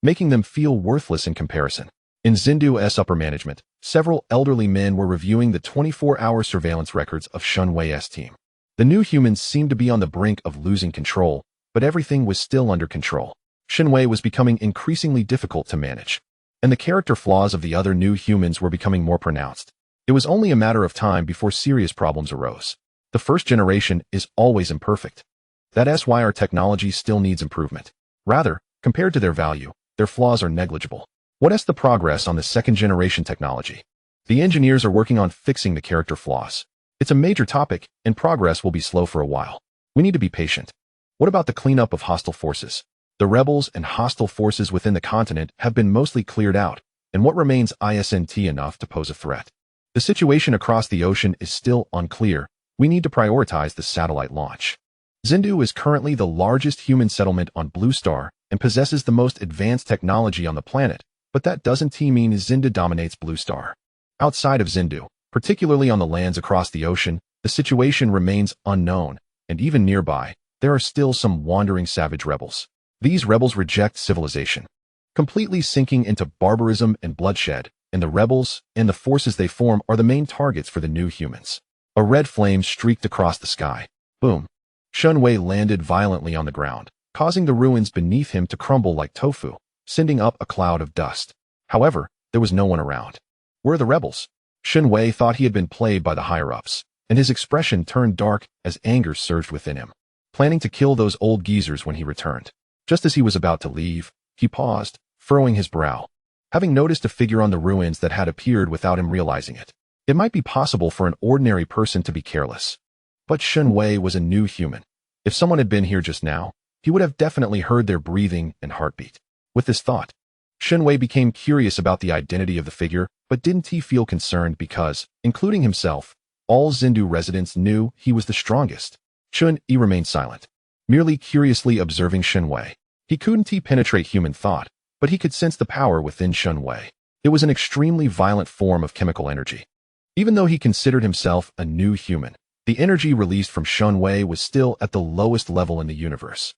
making them feel worthless in comparison. In Xindu's upper management, several elderly men were reviewing the 24-hour surveillance records of Chen Yi's team. The new humans seemed to be on the brink of losing control, but everything was still under control. Chen Yi was becoming increasingly difficult to manage, and the character flaws of the other new humans were becoming more pronounced. It was only a matter of time before serious problems arose. The first generation is always imperfect. That's why our technology still needs improvement. Rather, compared to their value, their flaws are negligible. What is the progress on the second generation technology? The engineers are working on fixing the character flaws. It's a major topic, and progress will be slow for a while. We need to be patient. What about the cleanup of hostile forces? The rebels and hostile forces within the continent have been mostly cleared out, and what remains isn't enough to pose a threat. The situation across the ocean is still unclear. We need to prioritize the satellite launch. Xindu is currently the largest human settlement on Blue Star and possesses the most advanced technology on the planet, but that doesn't mean Xindu dominates Blue Star. Outside of Xindu, particularly on the lands across the ocean, the situation remains unknown, and even nearby, there are still some wandering savage rebels. These rebels reject civilization, completely sinking into barbarism and bloodshed, and the rebels and the forces they form are the main targets for the new humans. A red flame streaked across the sky. Boom. Chen Yi landed violently on the ground, causing the ruins beneath him to crumble like tofu, sending up a cloud of dust. However, there was no one around. Where are the rebels? Chen Yi thought he had been played by the higher-ups, and his expression turned dark as anger surged within him, planning to kill those old geezers when he returned. Just as he was about to leave, he paused, furrowing his brow, having noticed a figure on the ruins that had appeared without him realizing it. It might be possible for an ordinary person to be careless, but Chen Yi was a new human. If someone had been here just now, he would have definitely heard their breathing and heartbeat. With this thought, Chen Yi became curious about the identity of the figure, but didn't he feel concerned because, including himself, all Xindu residents knew he was the strongest. Chen Yi remained silent, merely curiously observing Chen Yi. He couldn't penetrate human thought, but he could sense the power within Chen Yi. It was an extremely violent form of chemical energy. Even though he considered himself a new human, the energy released from Chen Yi was still at the lowest level in the universe.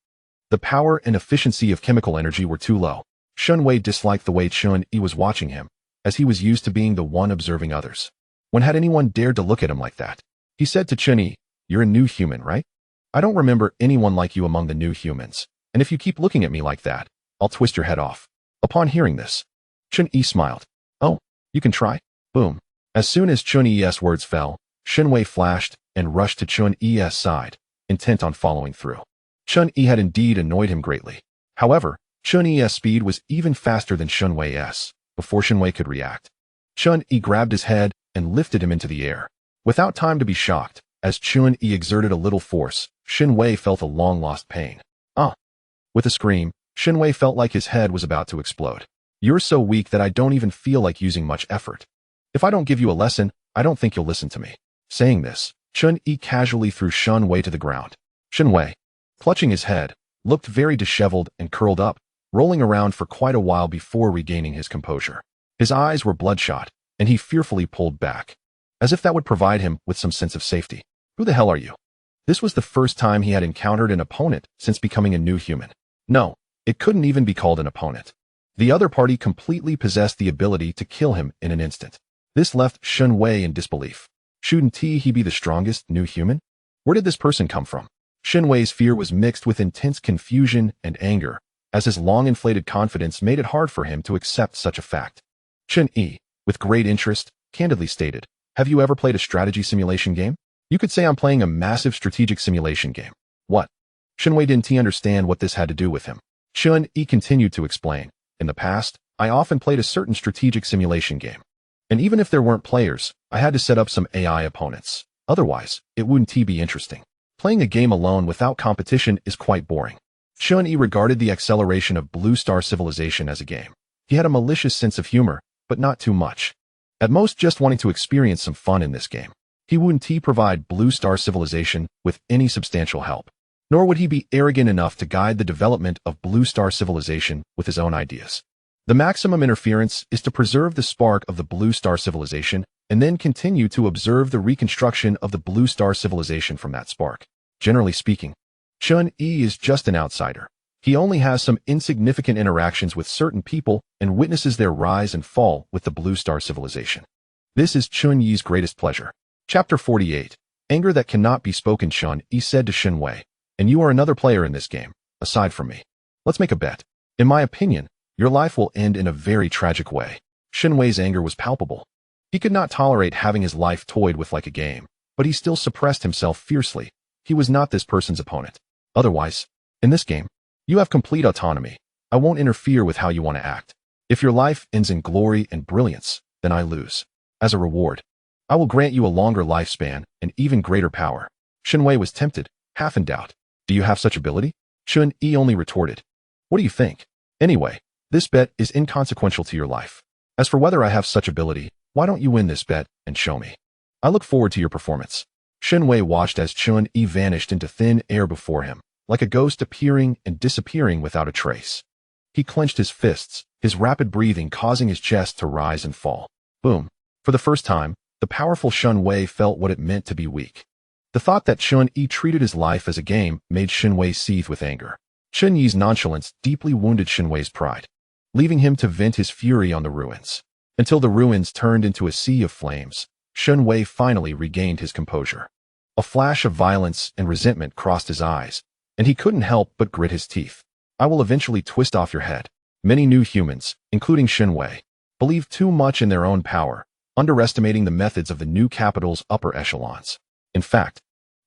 The power and efficiency of chemical energy were too low. Chen Yi disliked the way Chen Yi was watching him, as he was used to being the one observing others. When had anyone dared to look at him like that? He said to Chen Yi, "You're a new human, right? I don't remember anyone like you among the new humans, and if you keep looking at me like that, I'll twist your head off." Upon hearing this, Chen Yi smiled. "Oh, you can try." Boom. As soon as Chen Yi's words fell, Chen Yi flashed and rushed to Chen Yi's side, intent on following through. Chen Yi had indeed annoyed him greatly. However, Chen Yi's speed was even faster than Chen Yi's. Before Chen Yi could react, Chen Yi grabbed his head and lifted him into the air. Without time to be shocked, as Chen Yi exerted a little force, Chen Yi felt a long-lost pain. Ah! With a scream, Chen Yi felt like his head was about to explode. "You're so weak that I don't even feel like using much effort. If I don't give you a lesson, I don't think you'll listen to me." Saying this, Chen Yi casually threw Chen Yi to the ground. Chen Yi, clutching his head, looked very disheveled and curled up, rolling around for quite a while before regaining his composure. His eyes were bloodshot, and he fearfully pulled back, as if that would provide him with some sense of safety. "Who the hell are you?" This was the first time he had encountered an opponent since becoming a new human. No, it couldn't even be called an opponent. The other party completely possessed the ability to kill him in an instant. This left Chen Yi in disbelief. Shouldn't he be the strongest new human? Where did this person come from? Chen Yi's fear was mixed with intense confusion and anger, as his long-inflated confidence made it hard for him to accept such a fact. Chen Yi, with great interest, candidly stated, "Have you ever played a strategy simulation game? You could say I'm playing a massive strategic simulation game." What? Chen Yi didn't understand what this had to do with him. Chen Yi continued to explain, "In the past, I often played a certain strategic simulation game. And even if there weren't players, I had to set up some AI opponents. Otherwise, it wouldn't be interesting. Playing a game alone without competition is quite boring. Chen Yi regarded the acceleration of Blue Star Civilization as a game. He had a malicious sense of humor, but not too much. At most, just wanting to experience some fun in this game. He wouldn't provide Blue Star Civilization with any substantial help. Nor would he be arrogant enough to guide the development of Blue Star Civilization with his own ideas. The maximum interference is to preserve the spark of the Blue Star Civilization and then continue to observe the reconstruction of the Blue Star Civilization from that spark. Generally speaking, Chen Yi is just an outsider. He only has some insignificant interactions with certain people and witnesses their rise and fall with the Blue Star Civilization. This is Chen Yi's greatest pleasure. Chapter 48. Anger that cannot be spoken. Chen Yi said to Shen Wei, "And you are another player in this game, aside from me. Let's make a bet. In my opinion, your life will end in a very tragic way." Shen Wei's anger was palpable. He could not tolerate having his life toyed with like a game, but he still suppressed himself fiercely. He was not this person's opponent. Otherwise, in this game, you have complete autonomy. I won't interfere with how you want to act. If your life ends in glory and brilliance, then I lose. As a reward, I will grant you a longer lifespan and even greater power. Shen Wei was tempted, half in doubt. Do you have such ability? Chen Yi only retorted, "What do you think? Anyway, this bet is inconsequential to your life. As for whether I have such ability, why don't you win this bet and show me? I look forward to your performance." Shen Wei watched as Chen Yi vanished into thin air before him, like a ghost appearing and disappearing without a trace. He clenched his fists, his rapid breathing causing his chest to rise and fall. Boom. For the first time, the powerful Shen Wei felt what it meant to be weak. The thought that Chen Yi treated his life as a game made Shen Wei seethe with anger. Chen Yi's nonchalance deeply wounded Shen Wei's pride, leaving him to vent his fury on the ruins. Until the ruins turned into a sea of flames, Shen Wei finally regained his composure. A flash of violence and resentment crossed his eyes, and he couldn't help but grit his teeth. "I will eventually twist off your head." Many new humans, including Shen Wei, believed too much in their own power, underestimating the methods of the new capital's upper echelons. In fact,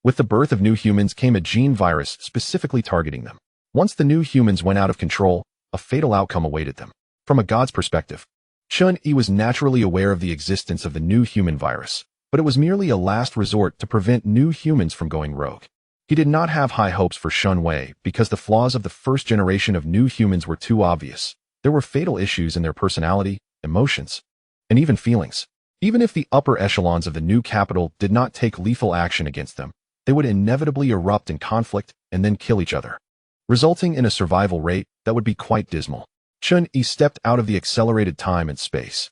with the birth of new humans came a gene virus specifically targeting them. Once the new humans went out of control, a fatal outcome awaited them. From a god's perspective, Chen Yi was naturally aware of the existence of the new human virus, but it was merely a last resort to prevent new humans from going rogue. He did not have high hopes for Shen Wei because the flaws of the first generation of new humans were too obvious. There were fatal issues in their personality, emotions, and even feelings. Even if the upper echelons of the new capital did not take lethal action against them, they would inevitably erupt in conflict and then kill each other, resulting in a survival rate that would be quite dismal. Chen Yi stepped out of the accelerated time and space,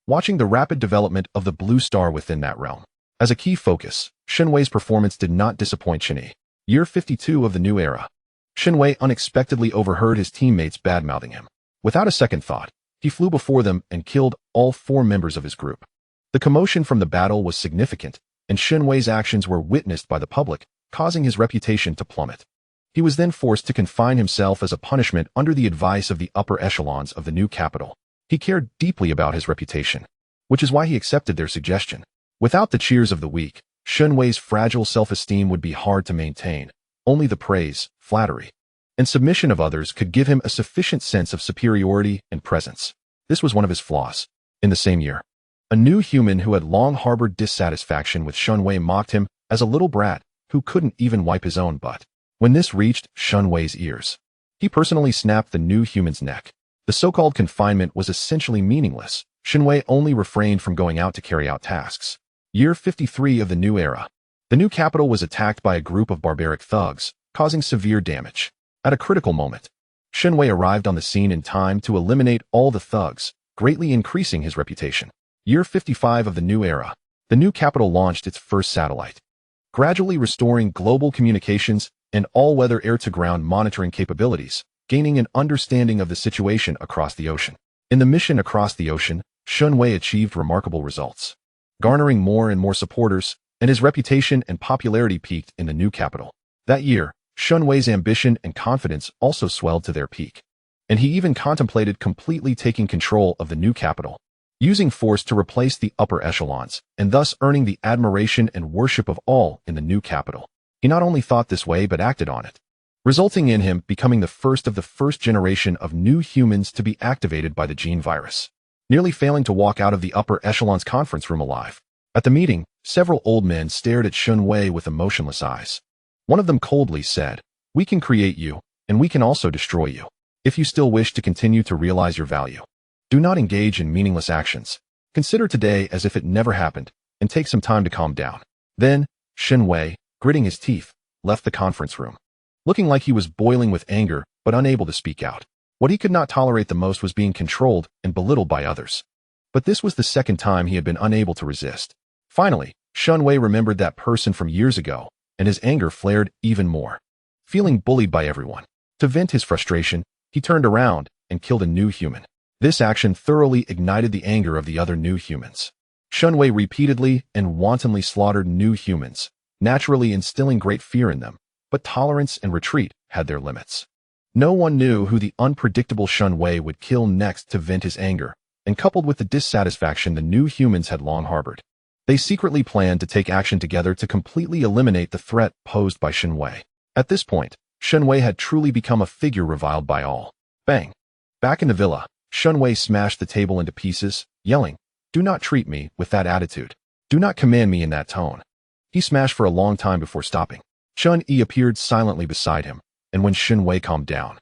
watching the rapid development of the blue star within that realm. As a key focus, Shen Wei's performance did not disappoint Chen Yi. Year 52 of the new era. Shen Wei unexpectedly overheard his teammates bad-mouthing him. Without a second thought, he flew before them and killed all 4 members of his group. The commotion from the battle was significant, and Shen Wei's actions were witnessed by the public, causing his reputation to plummet. He was then forced to confine himself as a punishment under the advice of the upper echelons of the new capital. He cared deeply about his reputation, which is why he accepted their suggestion. Without the cheers of the weak, Shen Wei's fragile self-esteem would be hard to maintain. Only the praise, flattery, and submission of others could give him a sufficient sense of superiority and presence. This was one of his flaws. In the same year, a new human who had long harbored dissatisfaction with Shen Wei mocked him as a little brat who couldn't even wipe his own butt. When this reached Shen Wei's ears, he personally snapped the new human's neck. The so-called confinement was essentially meaningless. Shen Wei only refrained from going out to carry out tasks. Year 53 of the new era. The new capital was attacked by a group of barbaric thugs, causing severe damage. At a critical moment, Shen Wei arrived on the scene in time to eliminate all the thugs, greatly increasing his reputation. Year 55 of the new era. The new capital launched its first satellite, gradually restoring global communications and all-weather air-to-ground monitoring capabilities, gaining an understanding of the situation across the ocean. In the mission across the ocean, Shen Wei achieved remarkable results, garnering more and more supporters, and his reputation and popularity peaked in the new capital. That year, Shen Wei's ambition and confidence also swelled to their peak, and he even contemplated completely taking control of the new capital, using force to replace the upper echelons, and thus earning the admiration and worship of all in the new capital. He not only thought this way but acted on it, resulting in him becoming the first of the first generation of new humans to be activated by the gene virus. nearly failing to walk out of the upper echelon's conference room alive. At the meeting, several old men stared at Chen Yi with emotionless eyes. One of them coldly said, "We can create you, and we can also destroy you. If you still wish to continue to realize your value, do not engage in meaningless actions. Consider today as if it never happened, and take some time to calm down." Then, Chen Yi, gritting his teeth, left the conference room, looking like he was boiling with anger but unable to speak out. What he could not tolerate the most was being controlled and belittled by others. But this was the second time he had been unable to resist. Finally, Chen Yi remembered that person from years ago, and his anger flared even more. Feeling bullied by everyone, to vent his frustration, he turned around and killed a new human. This action thoroughly ignited the anger of the other new humans. Chen Yi repeatedly and wantonly slaughtered new humans, naturally instilling great fear in them, but tolerance and retreat had their limits. No one knew who the unpredictable Chen Yi would kill next to vent his anger, and coupled with the dissatisfaction the new humans had long harbored, they secretly planned to take action together to completely eliminate the threat posed by Chen Yi. At this point, Chen Yi had truly become a figure reviled by all. Bang! Back in the villa, Chen Yi smashed the table into pieces, yelling, "Do not treat me with that attitude. Do not command me in that tone." He smashed for a long time before stopping. Chen Yi appeared silently beside him, and when Chen Yi calmed down,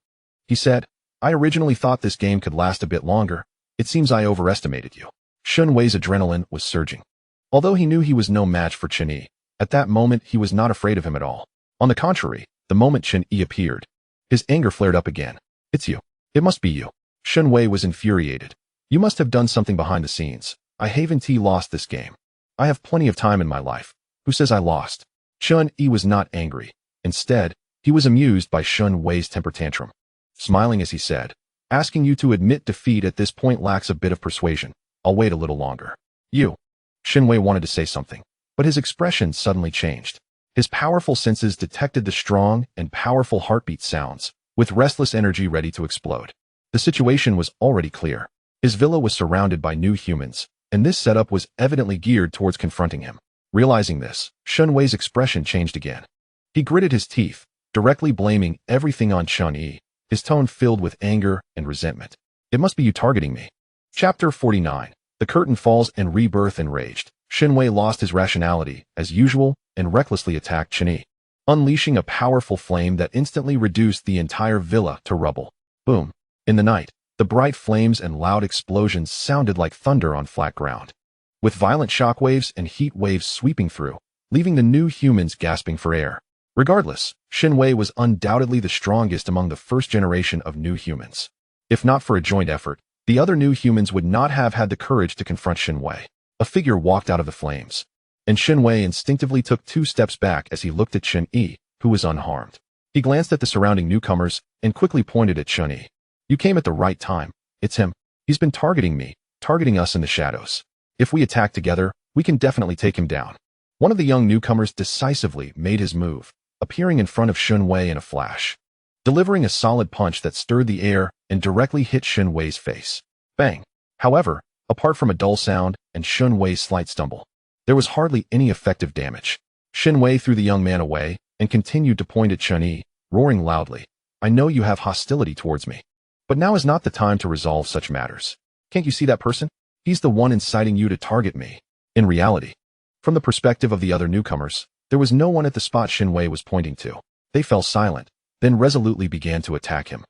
he said, "I originally thought this game could last a bit longer. It seems I overestimated you." Chen Yi's adrenaline was surging. Although he knew he was no match for Chen Yi, at that moment he was not afraid of him at all. On the contrary, the moment Chen Yi appeared, his anger flared up again. "It's you. It must be you." Chen Yi was infuriated. "You must have done something behind the scenes. I haven't lost this game. I have plenty of time in my life. Who says I lost?" Chen Yi was not angry. Instead, he was amused by Chen Yi's temper tantrum. Smiling as he said, "Asking you to admit defeat at this point lacks a bit of persuasion. I'll wait a little longer." "You." Chen Yi wanted to say something, but his expression suddenly changed. His powerful senses detected the strong and powerful heartbeat sounds, with restless energy ready to explode. The situation was already clear. His villa was surrounded by new humans, and this setup was evidently geared towards confronting him. Realizing this, Chen Yi's expression changed again. He gritted his teeth, directly blaming everything on Chen Yi, his tone filled with anger and resentment. "It must be you targeting me." Chapter 49. The curtain falls and rebirth enraged. Chen Yi lost his rationality, as usual, and recklessly attacked Chen Yi, unleashing a powerful flame that instantly reduced the entire villa to rubble. Boom. In the night, the bright flames and loud explosions sounded like thunder on flat ground, with violent shockwaves and heat waves sweeping through, leaving the new humans gasping for air. Regardless, Chen Yi was undoubtedly the strongest among the first generation of new humans. If not for a joint effort, the other new humans would not have had the courage to confront Chen Yi. A figure walked out of the flames, and Chen Yi instinctively took 2 steps back as he looked at Chen Yi, who was unharmed. He glanced at the surrounding newcomers and quickly pointed at Chen Yi. "You came at the right time. It's him. He's been targeting me, targeting us in the shadows. If we attack together, we can definitely take him down." One of the young newcomers decisively made his move, appearing in front of Chen Yi in a flash, delivering a solid punch that stirred the air and directly hit Chen Yi's face. Bang! However, apart from a dull sound and Chen Yi's slight stumble, there was hardly any effective damage. Chen Yi threw the young man away and continued to point at Chen Yi, roaring loudly, "I know you have hostility towards me, but now is not the time to resolve such matters. Can't you see that person? He's the one inciting you to target me." In reality, from the perspective of the other newcomers, there was no one at the spot Chen Yi was pointing to. They fell silent, then resolutely began to attack him.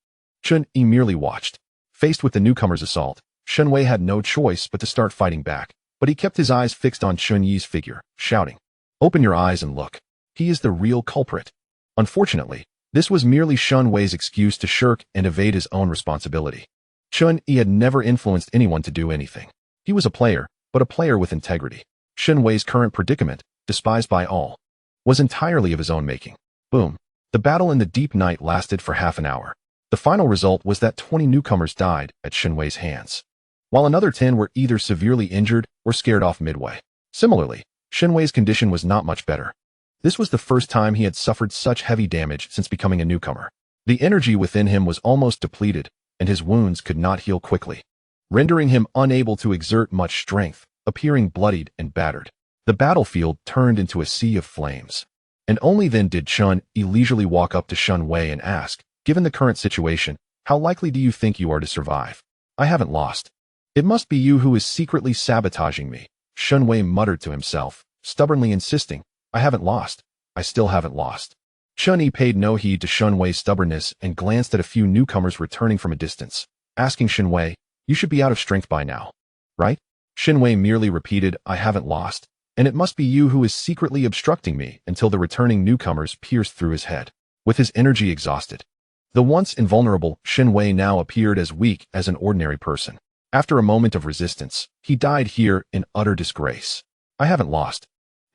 Chen Yi merely watched. Faced with the newcomer's assault, Chen Yi had no choice but to start fighting back, but he kept his eyes fixed on Chen Yi's figure, shouting, "Open your eyes and look. He is the real culprit." Unfortunately, this was merely Chen Yi's excuse to shirk and evade his own responsibility. Chen Yi had never influenced anyone to do anything. He was a player, but a player with integrity. Chen Yi's current predicament, despised by all, was entirely of his own making. Boom. The battle in the deep night lasted for half an hour. The final result was that 20 newcomers died at Chen Yi's hands, while another 10 were either severely injured or scared off midway. Similarly, Chen Yi's condition was not much better. This was the first time he had suffered such heavy damage since becoming a newcomer. The energy within him was almost depleted, and his wounds could not heal quickly, rendering him unable to exert much strength, appearing bloodied and battered. The battlefield turned into a sea of flames, and only then did Chen Yi leisurely walk up to Chen Yi and ask, "Given the current situation, how likely do you think you are to survive?" "I haven't lost. It must be you who is secretly sabotaging me, Chen Yi muttered to himself, stubbornly insisting, I haven't lost. I still haven't lost. Chen Yi paid no heed to Chen Wei's stubbornness and glanced at a few newcomers returning from a distance, asking Chen Wei, you should be out of strength by now, right? Chen Wei merely repeated, I haven't lost, and it must be you who is secretly obstructing me until the returning newcomers pierced through his head. With his energy exhausted, the once invulnerable Chen Wei now appeared as weak as an ordinary person. After a moment of resistance, he died here in utter disgrace. I haven't lost.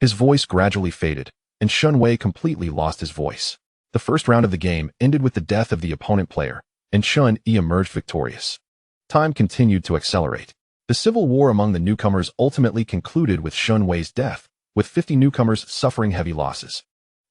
His voice gradually faded, and Chen Wei completely lost his voice. The first round of the game ended with the death of the opponent player, and Chen Yi emerged victorious. Time continued to accelerate. The civil war among the newcomers ultimately concluded with Chen Wei's death, with 50 newcomers suffering heavy losses.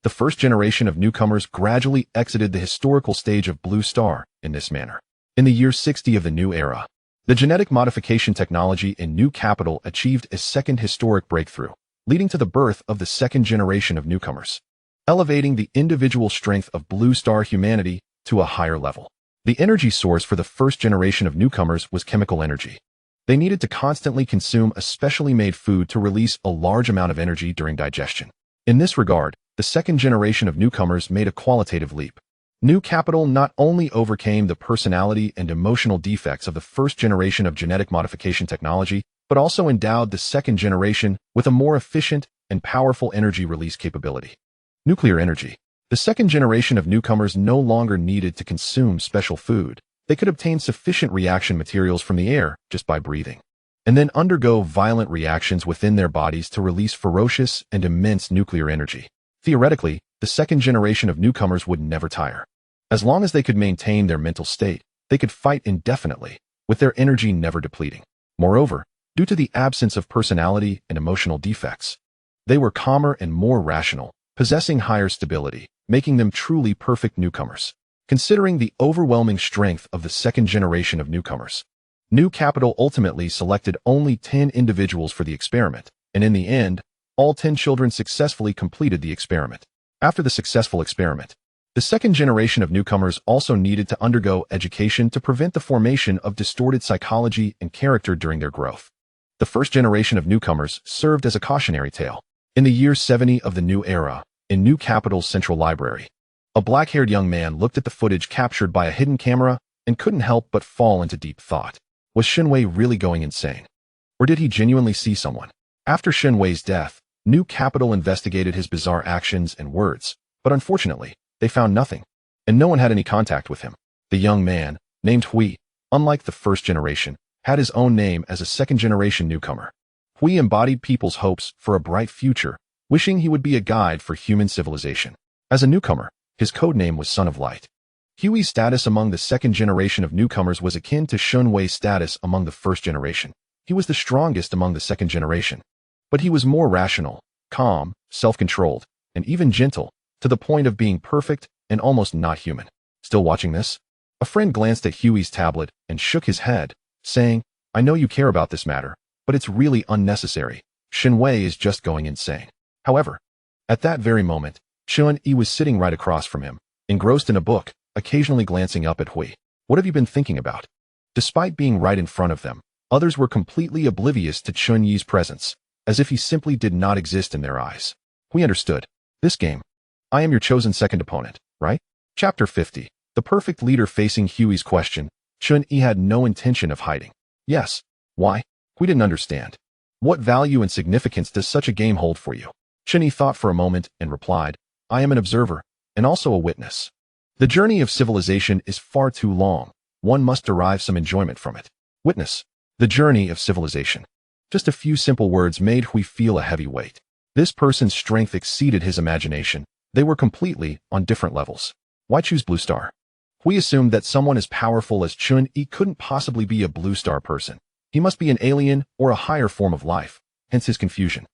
The first generation of newcomers gradually exited the historical stage of Blue Star in this manner. In the year 60 of the new era, the genetic modification technology in New Capital achieved a second historic breakthrough, leading to the birth of the second generation of newcomers, elevating the individual strength of Blue Star humanity to a higher level. The energy source for the first generation of newcomers was chemical energy. They needed to constantly consume a specially made food to release a large amount of energy during digestion. In this regard, the second generation of newcomers made a qualitative leap. New Capital not only overcame the personality and emotional defects of the first generation of genetic modification technology, but also endowed the second generation with a more efficient and powerful energy release capability. Nuclear energy. The second generation of newcomers no longer needed to consume special food. They could obtain sufficient reaction materials from the air just by breathing, and then undergo violent reactions within their bodies to release ferocious and immense nuclear energy. Theoretically, the second generation of newcomers would never tire. As long as they could maintain their mental state, they could fight indefinitely, with their energy never depleting. Moreover, due to the absence of personality and emotional defects, they were calmer and more rational, possessing higher stability, making them truly perfect newcomers. Considering the overwhelming strength of the second generation of newcomers, New Capital ultimately selected only 10 individuals for the experiment, and in the end, all 10 children successfully completed the experiment. After the successful experiment, the second generation of newcomers also needed to undergo education to prevent the formation of distorted psychology and character during their growth. The first generation of newcomers served as a cautionary tale. In the year 70 of the new era, in New Capital's central library, a black-haired young man looked at the footage captured by a hidden camera and couldn't help but fall into deep thought. Was Chen Wei really going insane? Or did he genuinely see someone? After Chen Wei's death, New Capital investigated his bizarre actions and words, but unfortunately, they found nothing, and no one had any contact with him. The young man, named Hui, unlike the first generation, had his own name as a second-generation newcomer. Hui embodied people's hopes for a bright future, wishing he would be a guide for human civilization. As a newcomer, his codename was Son of Light. Hui's status among the second generation of newcomers was akin to Chen Wei's status among the first generation. He was the strongest among the second generation, but he was more rational, calm, self-controlled, and even gentle, to the point of being perfect and almost not human. Still watching this? A friend glanced at Hui's tablet and shook his head, saying, I know you care about this matter, but it's really unnecessary. Chen Wei is just going insane. However, at that very moment, Chen Yi was sitting right across from him, engrossed in a book, occasionally glancing up at Hui. What have you been thinking about? Despite being right in front of them, others were completely oblivious to Chen Yi's presence, as if he simply did not exist in their eyes. Hui understood. This game. I am your chosen second opponent, right? Chapter 50. The perfect leader. Facing Hui's question, Chen Yi had no intention of hiding. Yes. Why? Hui didn't understand. What value and significance does such a game hold for you? Chen Yi thought for a moment and replied, I am an observer, and also a witness. The journey of civilization is far too long. One must derive some enjoyment from it. Witness. The journey of civilization. Just a few simple words made Hui feel a heavy weight. This person's strength exceeded his imagination. They were completely on different levels. Why choose Blue Star? Hui assumed that someone as powerful as Chen Yi couldn't possibly be a Blue Star person. He must be an alien or a higher form of life, hence his confusion.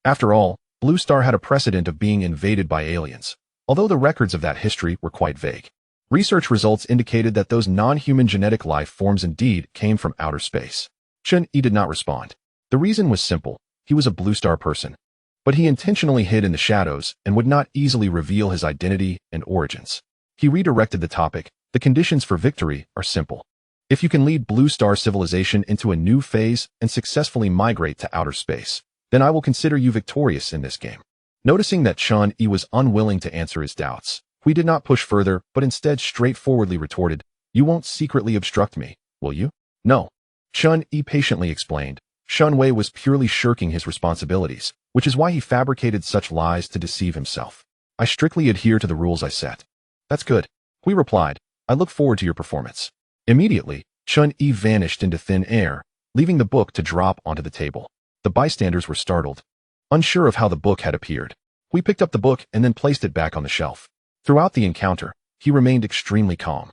After all, Blue Star had a precedent of being invaded by aliens, although the records of that history were quite vague. Research results indicated that those non-human genetic life forms indeed came from outer space. Chen Yi did not respond. The reason was simple. He was a Blue Star person, but he intentionally hid in the shadows and would not easily reveal his identity and origins. He redirected the topic. The conditions for victory are simple. If you can lead Blue Star civilization into a new phase and successfully migrate to outer space, then I will consider you victorious in this game. Noticing that Chen Yi was unwilling to answer his doubts, Hui did not push further, but instead straightforwardly retorted, "You won't secretly obstruct me, will you?" "No." Chen Yi patiently explained. Shen Wei was purely shirking his responsibilities, which is why he fabricated such lies to deceive himself. "I strictly adhere to the rules I set." "That's good," Hui replied. "I look forward to your performance." Immediately, Chen Yi vanished into thin air, leaving the book to drop onto the table. The bystanders were startled. Unsure of how the book had appeared, Hui picked up the book and then placed it back on the shelf. Throughout the encounter, he remained extremely calm,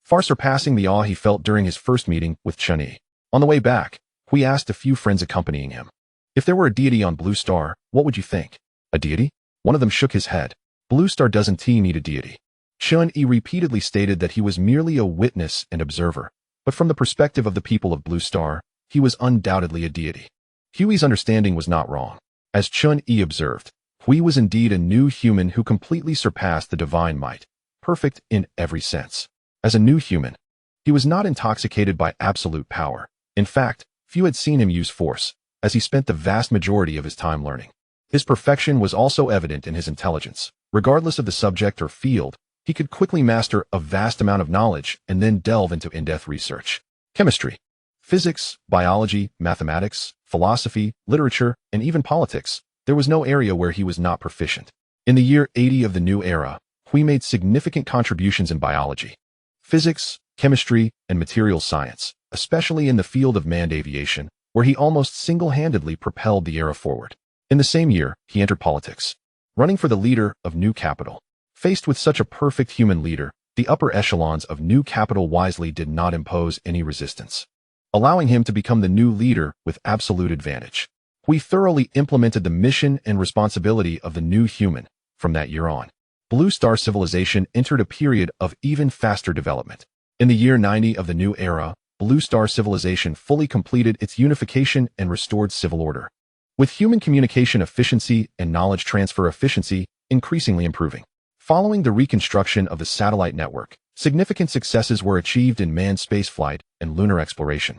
far surpassing the awe he felt during his first meeting with Chen Yi. On the way back, Hui asked a few friends accompanying him, "If there were a deity on Blue Star, what would you think?" "A deity?" One of them shook his head. "Blue Star doesn't need a deity." Chen Yi repeatedly stated that he was merely a witness and observer, but from the perspective of the people of Blue Star, he was undoubtedly a deity. Hui's understanding was not wrong. As Chen Yi observed, Hui was indeed a new human who completely surpassed the divine might, perfect in every sense. As a new human, he was not intoxicated by absolute power. In fact, few had seen him use force, as he spent the vast majority of his time learning. His perfection was also evident in his intelligence. Regardless of the subject or field, he could quickly master a vast amount of knowledge and then delve into in-depth research. Chemistry, physics, biology, mathematics, philosophy, literature, and even politics. There was no area where he was not proficient. In the year 80 of the new era, Hui made significant contributions in biology, physics, chemistry, and materials science, especially in the field of manned aviation, where he almost single-handedly propelled the era forward. In the same year, he entered politics, running for the leader of New Capital. Faced with such a perfect human leader, the upper echelons of New Capital wisely did not impose any resistance, allowing him to become the new leader with absolute advantage. Hui thoroughly implemented the mission and responsibility of the new human. From that year on, Blue Star civilization entered a period of even faster development. In the year 90 of the new era, Blue Star civilization fully completed its unification and restored civil order, with human communication efficiency and knowledge transfer efficiency increasingly improving. Following the reconstruction of the satellite network, significant successes were achieved in manned spaceflight and lunar exploration,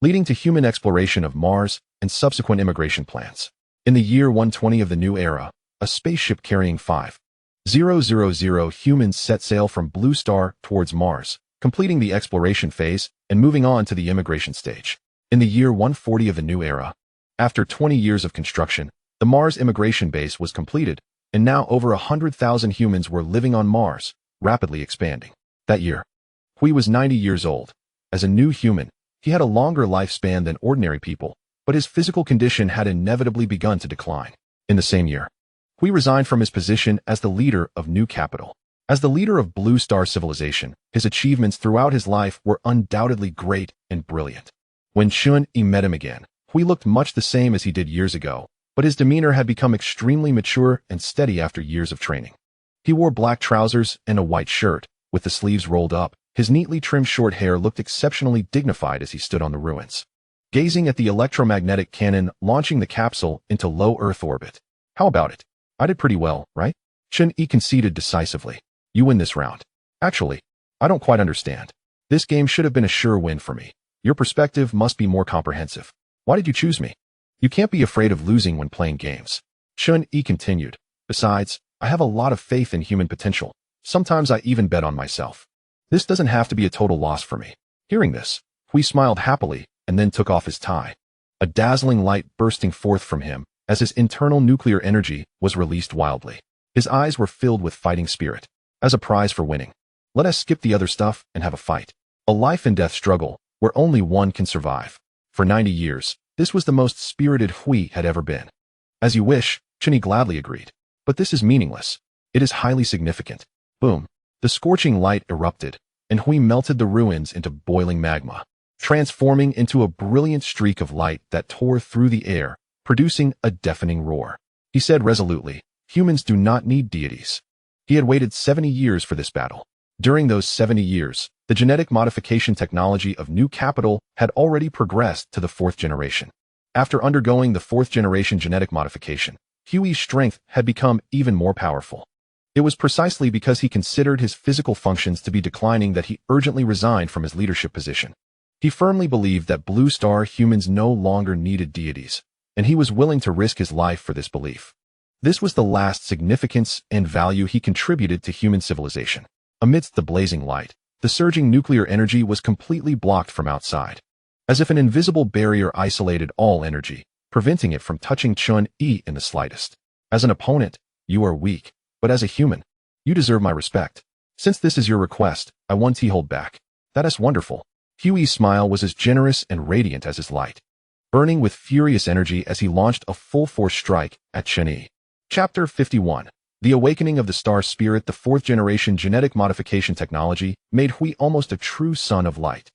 leading to human exploration of Mars and subsequent immigration plans. In the year 120 of the new era, a spaceship carrying 5,000 humans set sail from Blue Star towards Mars, completing the exploration phase and moving on to the immigration stage. In the year 140 of the new era, after 20 years of construction, the Mars immigration base was completed, and now over 100,000 humans were living on Mars, rapidly expanding. That year, Hui was 90 years old. As a new human, he had a longer lifespan than ordinary people, but his physical condition had inevitably begun to decline. In the same year, Hui resigned from his position as the leader of New Capital. As the leader of Blue Star civilization, his achievements throughout his life were undoubtedly great and brilliant. When Chen Yi met him again, Hui looked much the same as he did years ago, but his demeanor had become extremely mature and steady after years of training. He wore black trousers and a white shirt, with the sleeves rolled up. His neatly trimmed short hair looked exceptionally dignified as he stood on the ruins, gazing at the electromagnetic cannon launching the capsule into low Earth orbit. "How about it? I did pretty well, right?" Chen Yi conceded decisively. "You win this round." "Actually, I don't quite understand. This game should have been a sure win for me. Your perspective must be more comprehensive. Why did you choose me?" "You can't be afraid of losing when playing games," Chen Yi continued. "Besides, I have a lot of faith in human potential. Sometimes I even bet on myself. This doesn't have to be a total loss for me." Hearing this, Hui smiled happily and then took off his tie, a dazzling light bursting forth from him as his internal nuclear energy was released wildly. His eyes were filled with fighting spirit. "As a prize for winning, let us skip the other stuff and have a fight. A life and death struggle where only one can survive." For 90 years, this was the most spirited Hui had ever been. "As you wish," Chen Yi gladly agreed. "But this is meaningless. It is highly significant." Boom. The scorching light erupted, and Hui melted the ruins into boiling magma, transforming into a brilliant streak of light that tore through the air, producing a deafening roar. He said resolutely, "Humans do not need deities." He had waited 70 years for this battle. During those 70 years, the genetic modification technology of New Capital had already progressed to the 4th generation. After undergoing the 4th generation genetic modification, Hui's strength had become even more powerful. It was precisely because he considered his physical functions to be declining that he urgently resigned from his leadership position. He firmly believed that blue star humans no longer needed deities, and he was willing to risk his life for this belief. This was the last significance and value he contributed to human civilization. Amidst the blazing light, the surging nuclear energy was completely blocked from outside, as if an invisible barrier isolated all energy, preventing it from touching Chen Yi in the slightest. As an opponent, you are weak, but as a human, you deserve my respect. Since this is your request, I won't hold back. That is wonderful. Huey's smile was as generous and radiant as his light, burning with furious energy as he launched a full-force strike at Chen Yi. Chapter 51. The Awakening of the Star Spirit. The fourth-generation genetic modification technology made Hui almost a true son of light,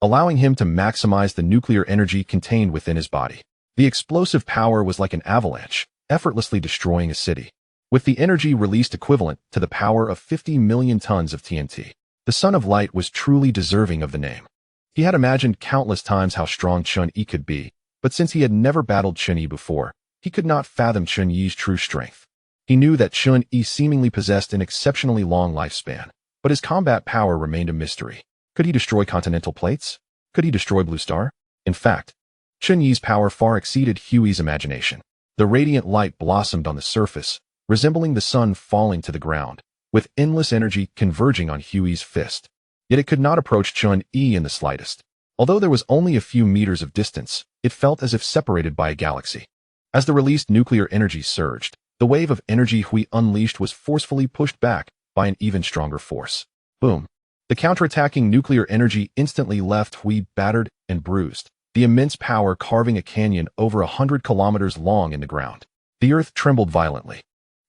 allowing him to maximize the nuclear energy contained within his body. The explosive power was like an avalanche, effortlessly destroying a city, with the energy released equivalent to the power of 50 million tons of TNT. The Son of Light was truly deserving of the name. He had imagined countless times how strong Chen Yi could be, but since he had never battled Chen Yi before, he could not fathom Chen Yi's true strength. He knew that Chen Yi seemingly possessed an exceptionally long lifespan, but his combat power remained a mystery. Could he destroy continental plates? Could he destroy Blue Star? In fact, Chen Yi's power far exceeded Huey's imagination. The radiant light blossomed on the surface, resembling the sun falling to the ground, with endless energy converging on Huey's fist. Yet it could not approach Chen Yi in the slightest. Although there was only a few meters of distance, it felt as if separated by a galaxy. As the released nuclear energy surged, the wave of energy Hui unleashed was forcefully pushed back by an even stronger force. Boom! The counterattacking nuclear energy instantly left Hui battered and bruised, the immense power carving a canyon over 100 kilometers long in the ground. The earth trembled violently.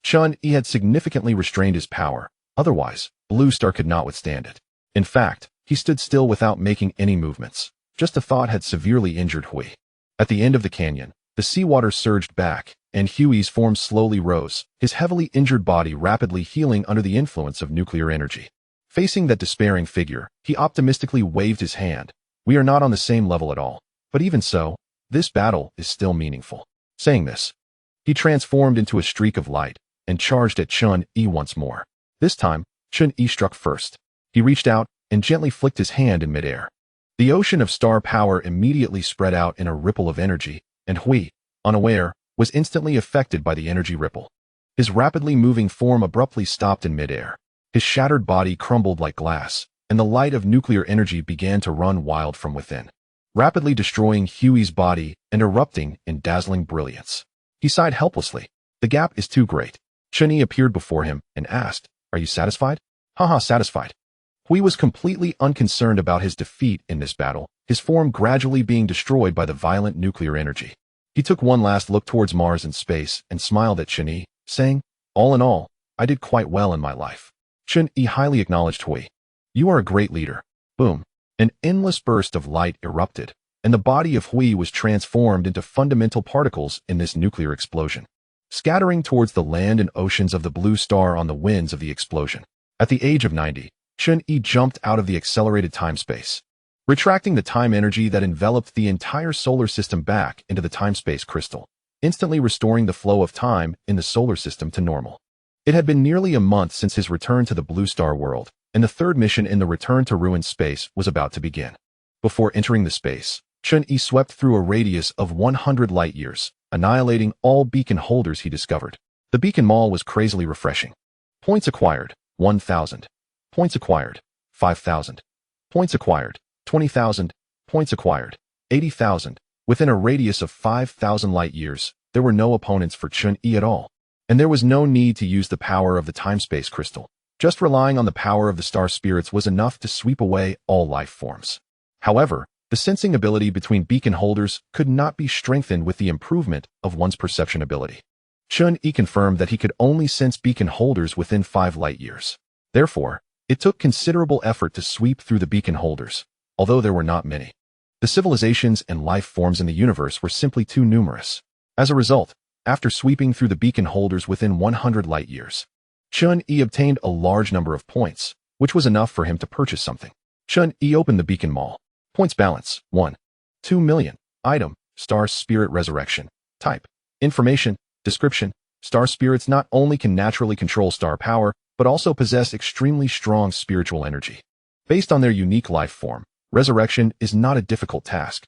Chen Yi had significantly restrained his power, otherwise, Blue Star could not withstand it. In fact, he stood still without making any movements. Just a thought had severely injured Hui. At the end of the canyon, the seawater surged back, and Huey's form slowly rose, his heavily injured body rapidly healing under the influence of nuclear energy. Facing that despairing figure, he optimistically waved his hand. We are not on the same level at all, but even so, this battle is still meaningful. Saying this, he transformed into a streak of light and charged at Chen Yi once more. This time, Chen Yi struck first. He reached out and gently flicked his hand in midair. The ocean of star power immediately spread out in a ripple of energy, and Hui, unaware, was instantly affected by the energy ripple. His rapidly moving form abruptly stopped in midair. His shattered body crumbled like glass, and the light of nuclear energy began to run wild from within, rapidly destroying Huey's body and erupting in dazzling brilliance. He sighed helplessly. The gap is too great. Chen Yi appeared before him and asked, "Are you satisfied?" Haha, satisfied. Hui was completely unconcerned about his defeat in this battle, his form gradually being destroyed by the violent nuclear energy. He took one last look towards Mars and space and smiled at Chen Yi, saying, "All in all, I did quite well in my life." Chen Yi highly acknowledged Hui. "You are a great leader." Boom. An endless burst of light erupted, and the body of Hui was transformed into fundamental particles in this nuclear explosion, scattering towards the land and oceans of the Blue Star on the winds of the explosion. At the age of 90, Chen Yi jumped out of the accelerated time-space, retracting the time energy that enveloped the entire solar system back into the time-space crystal, instantly restoring the flow of time in the solar system to normal. It had been nearly a month since his return to the Blue Star world, and the third mission in the Return to Ruin space was about to begin. Before entering the space, Chen Yi swept through a radius of 100 light-years, annihilating all beacon holders he discovered. The beacon mall was crazily refreshing. Points acquired, 1,000. Points acquired, 5,000. Points acquired, 20,000. Points acquired, 80,000. Within a radius of 5,000 light-years, there were no opponents for Chen Yi at all. And there was no need to use the power of the time-space crystal. Just relying on the power of the star spirits was enough to sweep away all life forms. However, the sensing ability between beacon holders could not be strengthened with the improvement of one's perception ability. Chen Yi confirmed that he could only sense beacon holders within 5 light-years. Therefore, it took considerable effort to sweep through the beacon holders, although there were not many. The civilizations and life forms in the universe were simply too numerous. As a result, after sweeping through the beacon holders within 100 light-years, Chen Yi obtained a large number of points, which was enough for him to purchase something. Chen Yi opened the beacon mall. Points balance, 1. 2 million. Item, Star Spirit Resurrection. Type, Information, Description. Star spirits not only can naturally control star power, but also possess extremely strong spiritual energy. Based on their unique life form, Resurrection is not a difficult task.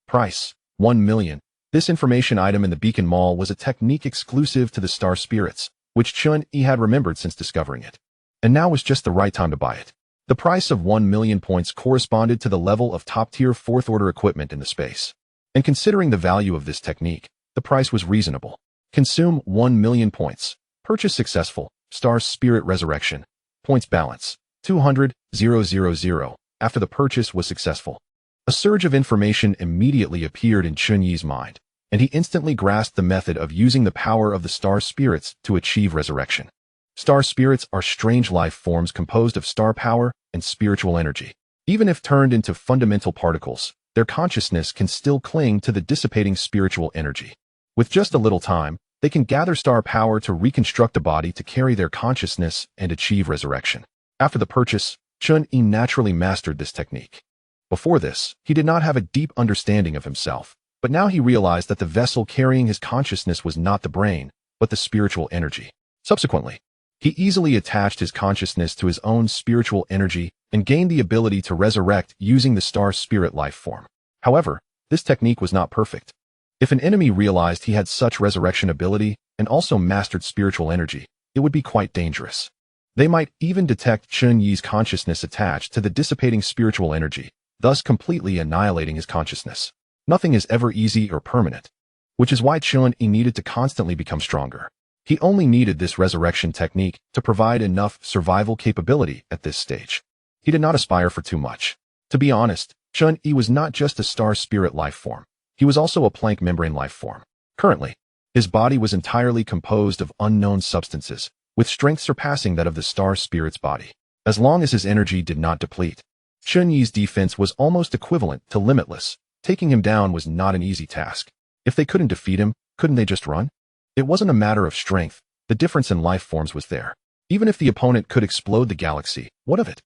Price, 1 million. This information item in the Beacon Mall was a technique exclusive to the Star Spirits, which Chen Yi had remembered since discovering it. And now was just the right time to buy it. The price of 1 million points corresponded to the level of top-tier fourth-order equipment in the space. And considering the value of this technique, the price was reasonable. Consume 1 million points. Purchase successful. Star Spirit Resurrection. Points balance. 200,000. After the purchase was successful, a surge of information immediately appeared in Chen Yi's mind, and he instantly grasped the method of using the power of the Star Spirits to achieve resurrection. Star Spirits are strange life forms composed of star power and spiritual energy. Even if turned into fundamental particles, their consciousness can still cling to the dissipating spiritual energy. With just a little time, they can gather star power to reconstruct the body to carry their consciousness and achieve resurrection. After the purchase, Chen Yi naturally mastered this technique. Before this, he did not have a deep understanding of himself, but now he realized that the vessel carrying his consciousness was not the brain, but the spiritual energy. Subsequently, he easily attached his consciousness to his own spiritual energy and gained the ability to resurrect using the Star Spirit life form. However, this technique was not perfect. If an enemy realized he had such resurrection ability and also mastered spiritual energy, it would be quite dangerous. They might even detect Chen Yi's consciousness attached to the dissipating spiritual energy, thus completely annihilating his consciousness. Nothing is ever easy or permanent, which is why Chen Yi needed to constantly become stronger. He only needed this resurrection technique to provide enough survival capability at this stage. He did not aspire for too much. To be honest, Chen Yi was not just a Star Spirit life form. He was also a plank membrane life form. Currently, his body was entirely composed of unknown substances, with strength surpassing that of the Star Spirit's body. As long as his energy did not deplete, Chen Yi's defense was almost equivalent to limitless. Taking him down was not an easy task. If they couldn't defeat him, couldn't they just run? It wasn't a matter of strength. The difference in life forms was there. Even if the opponent could explode the galaxy, what of it?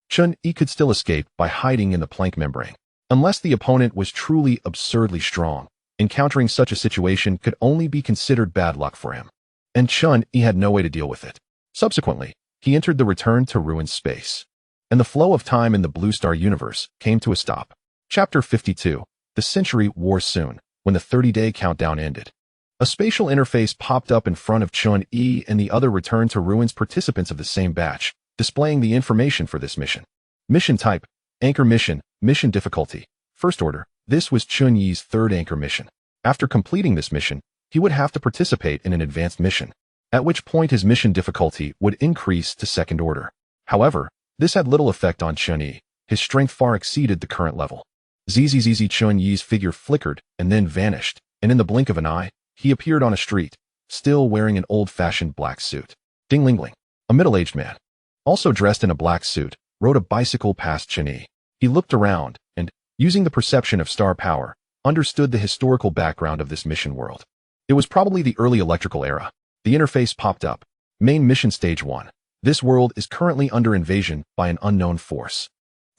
Chen Yi could still escape by hiding in the plank membrane. Unless the opponent was truly absurdly strong, encountering such a situation could only be considered bad luck for him. And Chen Yi had no way to deal with it. Subsequently, he entered the return to ruined space, and the flow of time in the Blue Star universe came to a stop. Chapter 52. The century wore soon, when the 30-day countdown ended. A spatial interface popped up in front of Chen Yi and the other return to ruins participants of the same batch, displaying the information for this mission. Mission type: Anchor mission. Mission difficulty: First order. This was Chen Yi's third anchor mission. After completing this mission, he would have to participate in an advanced mission, at which point his mission difficulty would increase to second order. However, this had little effect on Chen Yi. His strength far exceeded the current level. Zzz. Chen Yi's figure flickered and then vanished, and in the blink of an eye, he appeared on a street, still wearing an old-fashioned black suit. Ding-ling-ling. A middle-aged man, also dressed in a black suit, rode a bicycle past Chen Yi. He looked around and, using the perception of star power, understood the historical background of this mission world. It was probably the early electrical era. The interface popped up. Main mission stage 1. This world is currently under invasion by an unknown force.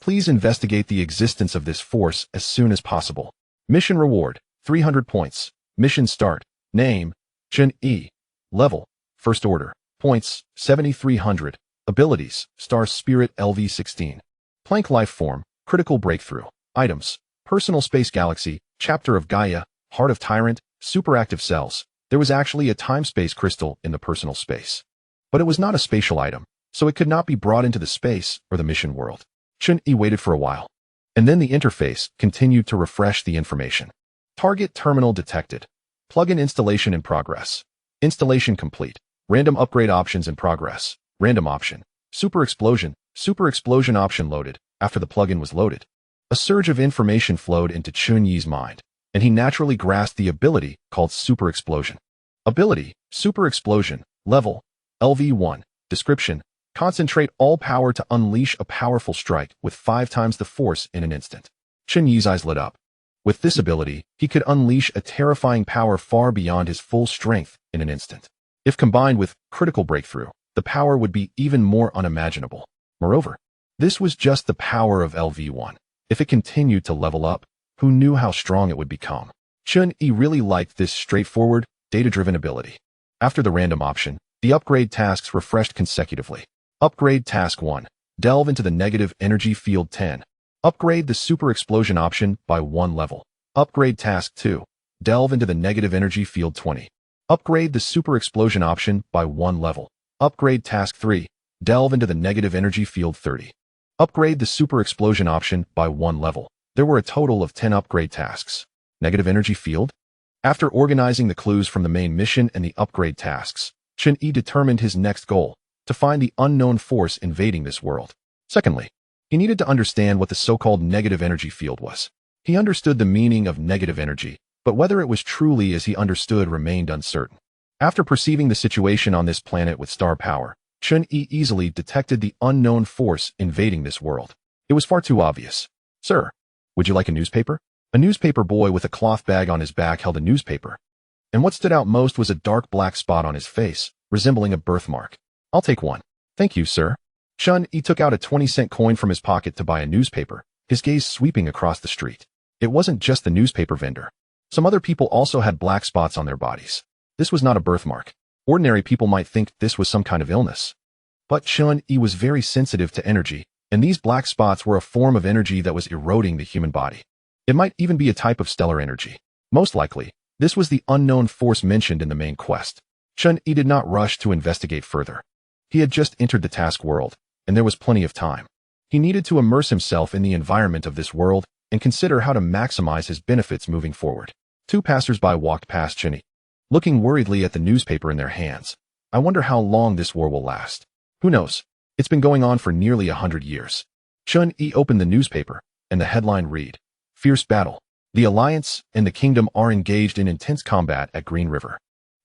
Please investigate the existence of this force as soon as possible. Mission reward: 300 points. Mission start. Name: Chen Yi. Level: First order. Points: 7,300. Abilities: Star Spirit LV-16. Plank life form: Critical breakthrough. Items: Personal space galaxy, Chapter of Gaia, Heart of Tyrant, Superactive cells. There was actually a time-space crystal in the personal space, but it was not a spatial item, so it could not be brought into the space or the mission world. Chen Yi waited for a while, and then the interface continued to refresh the information. Target terminal detected. Plugin installation in progress. Installation complete. Random upgrade options in progress. Random option. Super explosion. Super explosion option loaded. After the plugin was loaded, a surge of information flowed into Chen Yi's mind, and he naturally grasped the ability called Super Explosion. Ability: Super Explosion. Level: LV-1. Description: Concentrate all power to unleash a powerful strike with 5 times the force in an instant. Chen Yi's eyes lit up. With this ability, he could unleash a terrifying power far beyond his full strength in an instant. If combined with critical breakthrough, the power would be even more unimaginable. Moreover, this was just the power of LV-1. If it continued to level up, who knew how strong it would become? Chen Yi really liked this straightforward, data-driven ability. After the random option, the upgrade tasks refreshed consecutively. Upgrade Task 1. Delve into the negative energy field 10. Upgrade the super explosion option by 1 level. Upgrade task 2. Delve into the negative energy field 20. Upgrade the super explosion option by 1 level. Upgrade task 3. Delve into the negative energy field 30. Upgrade the super explosion option by 1 level. There were a total of 10 upgrade tasks. Negative energy field? After organizing the clues from the main mission and the upgrade tasks, Chen Yi determined his next goal, to find the unknown force invading this world. Secondly, he needed to understand what the so-called negative energy field was. He understood the meaning of negative energy, but whether it was truly as he understood remained uncertain. After perceiving the situation on this planet with star power, Chen Yi easily detected the unknown force invading this world. It was far too obvious. Sir, would you like a newspaper? A newspaper boy with a cloth bag on his back held a newspaper. And what stood out most was a dark black spot on his face, resembling a birthmark. I'll take one. Thank you, sir. Chen Yi took out a 20-cent coin from his pocket to buy a newspaper, his gaze sweeping across the street. It wasn't just the newspaper vendor. Some other people also had black spots on their bodies. This was not a birthmark. Ordinary people might think this was some kind of illness. But Chen Yi was very sensitive to energy, and these black spots were a form of energy that was eroding the human body. It might even be a type of stellar energy. Most likely, this was the unknown force mentioned in the main quest. Chen Yi did not rush to investigate further. He had just entered the task world, and there was plenty of time. He needed to immerse himself in the environment of this world and consider how to maximize his benefits moving forward. 2 passers-by walked past Chen Yi, looking worriedly at the newspaper in their hands. I wonder how long this war will last. Who knows? It's been going on for nearly 100 years. Chen Yi opened the newspaper, and the headline read, Fierce Battle. The Alliance and the Kingdom are engaged in intense combat at Green River,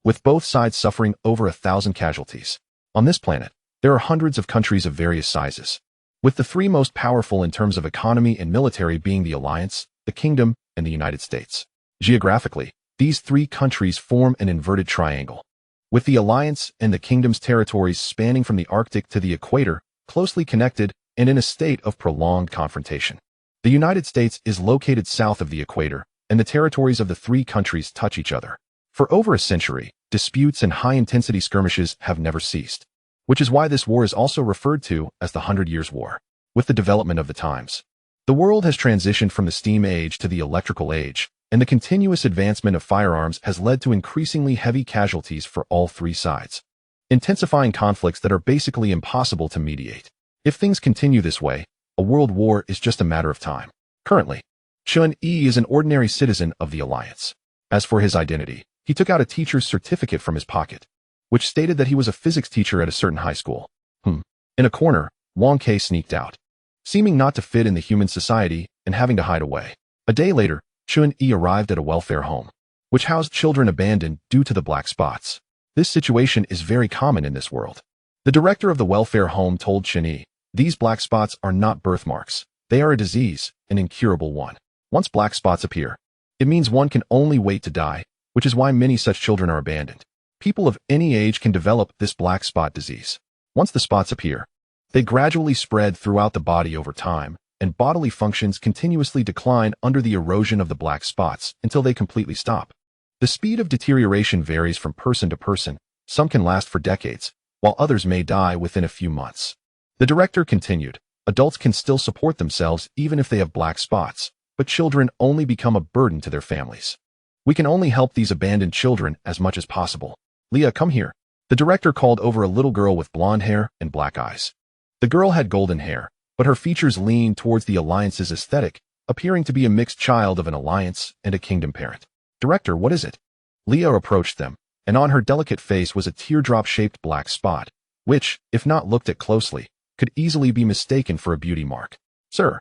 with both sides suffering over 1,000 casualties. On this planet, there are hundreds of countries of various sizes, with the 3 most powerful in terms of economy and military being the Alliance, the Kingdom, and the United States. Geographically, these 3 countries form an inverted triangle, with the Alliance and the Kingdom's territories spanning from the Arctic to the equator, closely connected and in a state of prolonged confrontation. The United States is located south of the equator, and the territories of the 3 countries touch each other. For over a century, disputes and high-intensity skirmishes have never ceased, which is why this war is also referred to as the 100 Years' War. With the development of the times, the world has transitioned from the steam age to the electrical age, and the continuous advancement of firearms has led to increasingly heavy casualties for all 3 sides, intensifying conflicts that are basically impossible to mediate. If things continue this way, a world war is just a matter of time. Currently, Chen Yi is an ordinary citizen of the Alliance. As for his identity, he took out a teacher's certificate from his pocket, which stated that he was a physics teacher at a certain high school. In a corner, Wang Ke sneaked out, seeming not to fit in the human society and having to hide away. A day later, Chen Yi arrived at a welfare home, which housed children abandoned due to the black spots. This situation is very common in this world. The director of the welfare home told Chen Yi, these black spots are not birthmarks. They are a disease, an incurable one. Once black spots appear, it means one can only wait to die, which is why many such children are abandoned. People of any age can develop this black spot disease. Once the spots appear, they gradually spread throughout the body over time, and bodily functions continuously decline under the erosion of the black spots until they completely stop. The speed of deterioration varies from person to person. Some can last for decades, while others may die within a few months. The director continued, adults can still support themselves even if they have black spots, but children only become a burden to their families. We can only help these abandoned children as much as possible. Leah, come here. The director called over a little girl with blonde hair and black eyes. The girl had golden hair, but her features leaned towards the Alliance's aesthetic, appearing to be a mixed child of an Alliance and a Kingdom parent. Director, what is it? Leah approached them, and on her delicate face was a teardrop-shaped black spot, which, if not looked at closely, could easily be mistaken for a beauty mark. Sir,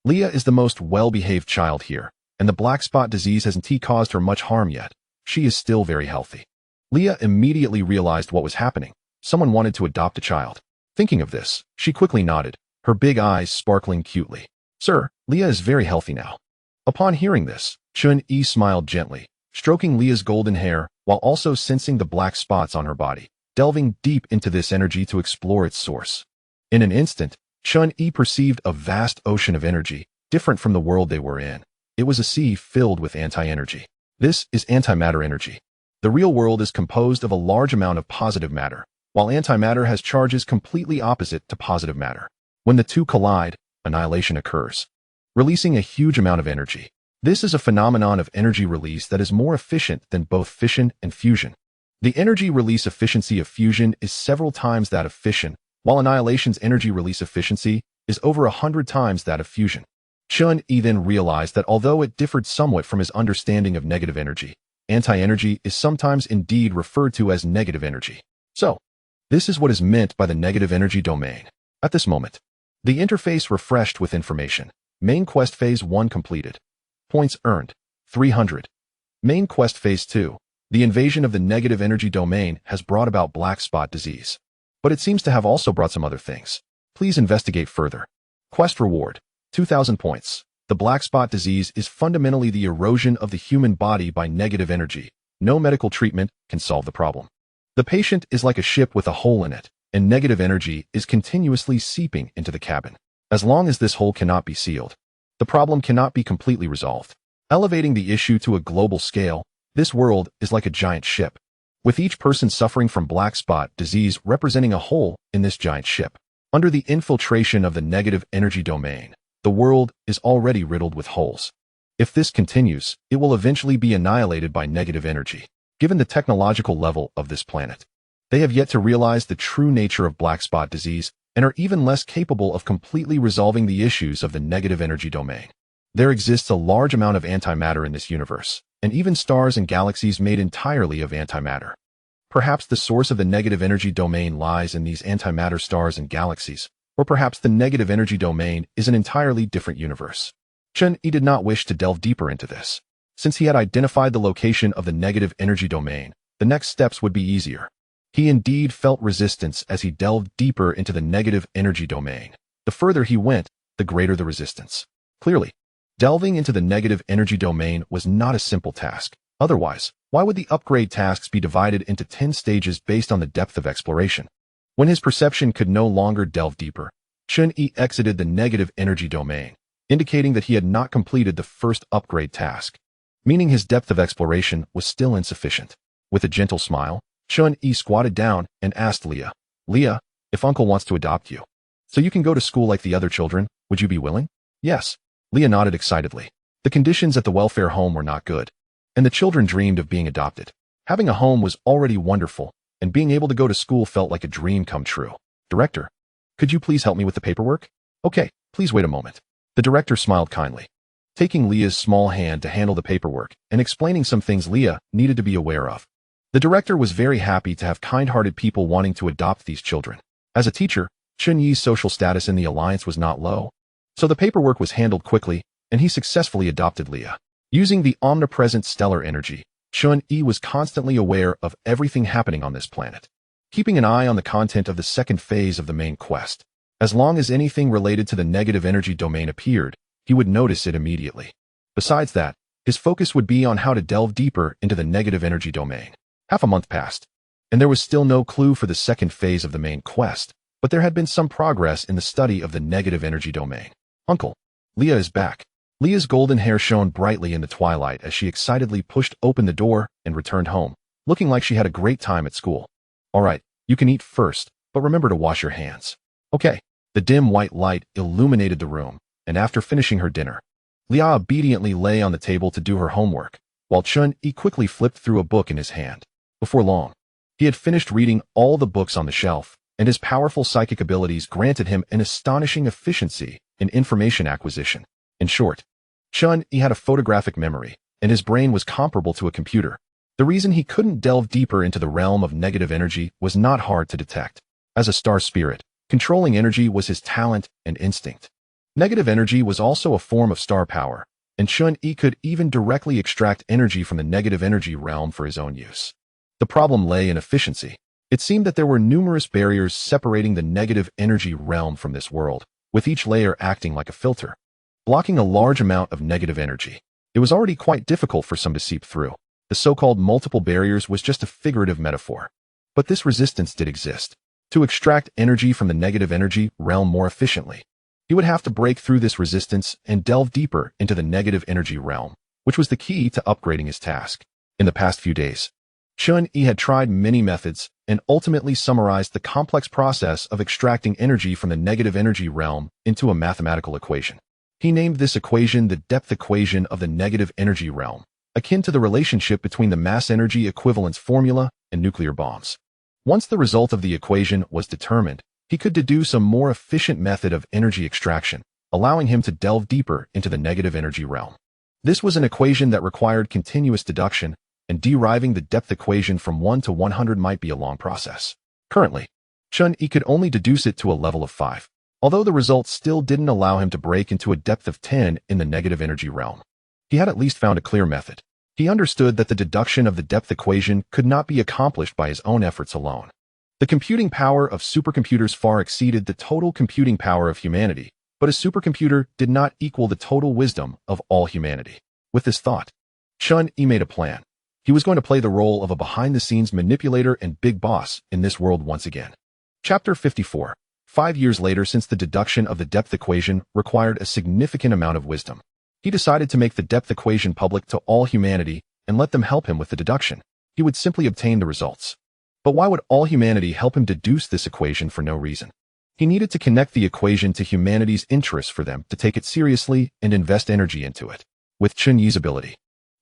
Leah is the most well-behaved child here, and the black spot disease hasn't caused her much harm yet. She is still very healthy. Leah immediately realized what was happening. Someone wanted to adopt a child. Thinking of this, she quickly nodded, her big eyes sparkling cutely. Sir, Leah is very healthy now. Upon hearing this, Chen Yi smiled gently, stroking Leah's golden hair while also sensing the black spots on her body, delving deep into this energy to explore its source. In an instant, Chen Yi perceived a vast ocean of energy, different from the world they were in. It was a sea filled with anti-energy. This is antimatter energy. The real world is composed of a large amount of positive matter, while antimatter has charges completely opposite to positive matter. When the two collide, annihilation occurs. releasing a huge amount of energy. This is a phenomenon of energy release that is more efficient than both fission and fusion. The energy release efficiency of fusion is several times that of fission, while annihilation's energy release efficiency is over 100 times that of fusion. Chen Yi then realized that although it differed somewhat from his understanding of negative energy, anti-energy is sometimes indeed referred to as negative energy. So, this is what is meant by the negative energy domain. At this moment, the interface refreshed with information. Main quest phase 1 completed. Points earned, 300. Main quest phase 2. The invasion of the negative energy domain has brought about black spot disease. But it seems to have also brought some other things. Please investigate further. Quest reward, 2,000 points. The black spot disease is fundamentally the erosion of the human body by negative energy. No medical treatment can solve the problem. The patient is like a ship with a hole in it, and negative energy is continuously seeping into the cabin. As long as this hole cannot be sealed, the problem cannot be completely resolved. Elevating the issue to a global scale, this world is like a giant ship, with each person suffering from black spot disease representing a hole in this giant ship. Under the infiltration of the negative energy domain, the world is already riddled with holes. If this continues, it will eventually be annihilated by negative energy. Given the technological level of this planet, they have yet to realize the true nature of black spot disease and are even less capable of completely resolving the issues of the negative energy domain. There exists a large amount of antimatter in this universe, and even stars and galaxies made entirely of antimatter. Perhaps the source of the negative energy domain lies in these antimatter stars and galaxies, or perhaps the negative energy domain is an entirely different universe. Chen Yi did not wish to delve deeper into this. Since he had identified the location of the negative energy domain, the next steps would be easier. He indeed felt resistance as he delved deeper into the negative energy domain. The further he went, the greater the resistance. Clearly, delving into the negative energy domain was not a simple task. Otherwise, why would the upgrade tasks be divided into 10 stages based on the depth of exploration? When his perception could no longer delve deeper, Chen Yi exited the negative energy domain, indicating that he had not completed the first upgrade task, meaning his depth of exploration was still insufficient. With a gentle smile, Chen Yi squatted down and asked Leah, "Leah, if uncle wants to adopt you, so you can go to school like the other children, would you be willing?" "Yes." Leah nodded excitedly. The conditions at the welfare home were not good, and the children dreamed of being adopted. Having a home was already wonderful, and being able to go to school felt like a dream come true. "Director, could you please help me with the paperwork?" "Okay, please wait a moment." The director smiled kindly, taking Leah's small hand to handle the paperwork and explaining some things Leah needed to be aware of. The director was very happy to have kind-hearted people wanting to adopt these children. As a teacher, Chen Yi's social status in the alliance was not low, so the paperwork was handled quickly, and he successfully adopted Leah. Using the omnipresent stellar energy, Chen Yi was constantly aware of everything happening on this planet, keeping an eye on the content of the second phase of the main quest. As long as anything related to the negative energy domain appeared, he would notice it immediately. Besides that, his focus would be on how to delve deeper into the negative energy domain. Half a month passed, and there was still no clue for the second phase of the main quest, but there had been some progress in the study of the negative energy domain. "Uncle, Leah is back." Leah's golden hair shone brightly in the twilight as she excitedly pushed open the door and returned home, looking like she had a great time at school. "All right, you can eat first, but remember to wash your hands." "Okay." The dim white light illuminated the room, and after finishing her dinner, Leah obediently lay on the table to do her homework, while Chen Yi quickly flipped through a book in his hand. Before long, he had finished reading all the books on the shelf, and his powerful psychic abilities granted him an astonishing efficiency in information acquisition. In short, Chen Yi had a photographic memory, and his brain was comparable to a computer. The reason he couldn't delve deeper into the realm of negative energy was not hard to detect. As a star spirit, controlling energy was his talent and instinct. Negative energy was also a form of star power, and Chen Yi could even directly extract energy from the negative energy realm for his own use. The problem lay in efficiency. It seemed that there were numerous barriers separating the negative energy realm from this world, with each layer acting like a filter, blocking a large amount of negative energy. It was already quite difficult for some to seep through. The so-called multiple barriers was just a figurative metaphor. But this resistance did exist. To extract energy from the negative energy realm more efficiently, he would have to break through this resistance and delve deeper into the negative energy realm, which was the key to upgrading his task. In the past few days, Chen Yi had tried many methods and ultimately summarized the complex process of extracting energy from the negative energy realm into a mathematical equation. He named this equation the depth equation of the negative energy realm, akin to the relationship between the mass energy equivalence formula and nuclear bombs. Once the result of the equation was determined, he could deduce a more efficient method of energy extraction, allowing him to delve deeper into the negative energy realm. This was an equation that required continuous deduction, and deriving the depth equation from 1 to 100 might be a long process. Currently, Chen Yi could only deduce it to a level of 5, although the results still didn't allow him to break into a depth of 10 in the negative energy realm. He had at least found a clear method. He understood that the deduction of the depth equation could not be accomplished by his own efforts alone. The computing power of supercomputers far exceeded the total computing power of humanity, but a supercomputer did not equal the total wisdom of all humanity. With this thought, Chen Yi made a plan. He was going to play the role of a behind-the-scenes manipulator and big boss in this world once again. Chapter 54. 5 years later, since the deduction of the depth equation required a significant amount of wisdom, he decided to make the depth equation public to all humanity and let them help him with the deduction. He would simply obtain the results. But why would all humanity help him deduce this equation for no reason? He needed to connect the equation to humanity's interests for them to take it seriously and invest energy into it. With Chen Yi's ability,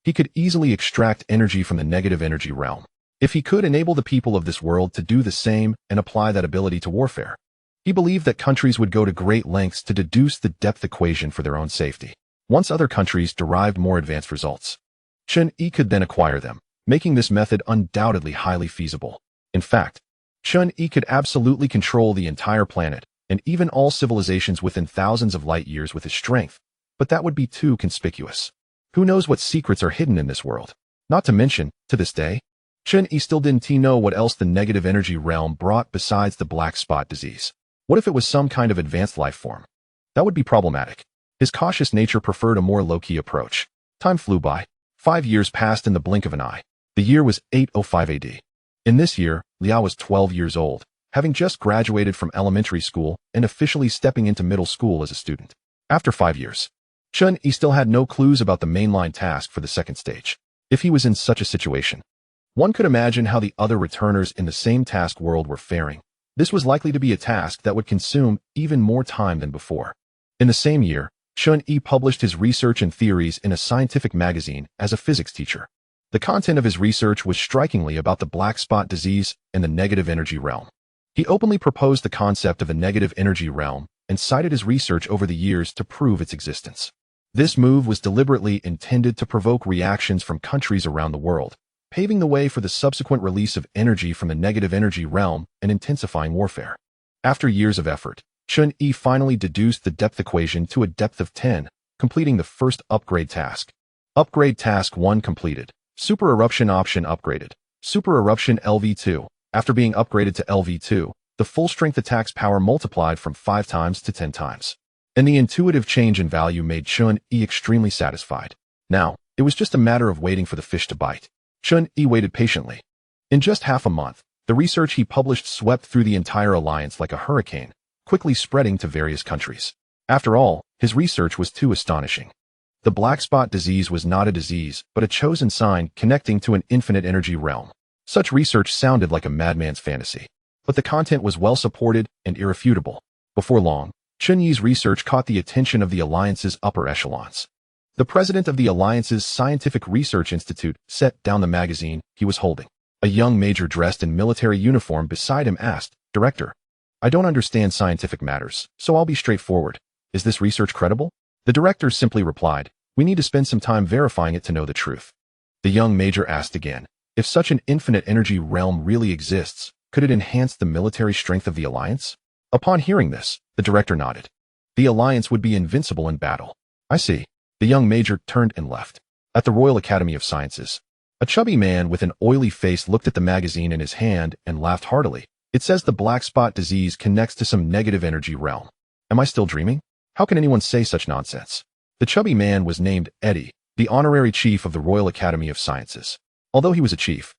he could easily extract energy from the negative energy realm. If he could enable the people of this world to do the same and apply that ability to warfare, he believed that countries would go to great lengths to deduce the depth equation for their own safety. Once other countries derived more advanced results, Chen Yi could then acquire them, making this method undoubtedly highly feasible. In fact, Chen Yi could absolutely control the entire planet and even all civilizations within thousands of light years with his strength, but that would be too conspicuous. Who knows what secrets are hidden in this world? Not to mention, to this day, Chen Yi still didn't know what else the negative energy realm brought besides the black spot disease. What if it was some kind of advanced life form? That would be problematic. His cautious nature preferred a more low-key approach. Time flew by. 5 years passed in the blink of an eye. The year was 805 AD. In this year, Liao was 12 years old, having just graduated from elementary school and officially stepping into middle school as a student. After 5 years, Chen Yi still had no clues about the mainline task for the second stage. If he was in such a situation, one could imagine how the other returners in the same task world were faring. This was likely to be a task that would consume even more time than before. In the same year, Chen Yi published his research and theories in a scientific magazine as a physics teacher. The content of his research was strikingly about the black spot disease and the negative energy realm. He openly proposed the concept of a negative energy realm and cited his research over the years to prove its existence. This move was deliberately intended to provoke reactions from countries around the world, paving the way for the subsequent release of energy from the negative energy realm and intensifying warfare. After years of effort, Chen Yi finally deduced the depth equation to a depth of 10, completing the first upgrade task. Upgrade Task 1 completed. Super Eruption Option upgraded. Super Eruption LV2. After being upgraded to LV2, the full strength attack's power multiplied from 5 times to 10 times. And the intuitive change in value made Chen Yi extremely satisfied. Now, it was just a matter of waiting for the fish to bite. Chen Yi waited patiently. In just half a month, the research he published swept through the entire alliance like a hurricane, quickly spreading to various countries. After all, his research was too astonishing. The black spot disease was not a disease, but a chosen sign connecting to an infinite energy realm. Such research sounded like a madman's fantasy, but the content was well supported and irrefutable. Before long, Chen Yi's research caught the attention of the Alliance's upper echelons. The president of the Alliance's Scientific Research Institute set down the magazine he was holding. A young major dressed in military uniform beside him asked, "Director, I don't understand scientific matters, so I'll be straightforward. Is this research credible?" The director simply replied, "We need to spend some time verifying it to know the truth." The young major asked again, "If such an infinite energy realm really exists, could it enhance the military strength of the Alliance?" Upon hearing this, the director nodded. The Alliance would be invincible in battle. "I see." The young major turned and left. At the Royal Academy of Sciences, a chubby man with an oily face looked at the magazine in his hand and laughed heartily. "It says the black spot disease connects to some negative energy realm. Am I still dreaming? How can anyone say such nonsense?" The chubby man was named Eddie, the honorary chief of the Royal Academy of Sciences. Although he was a chief,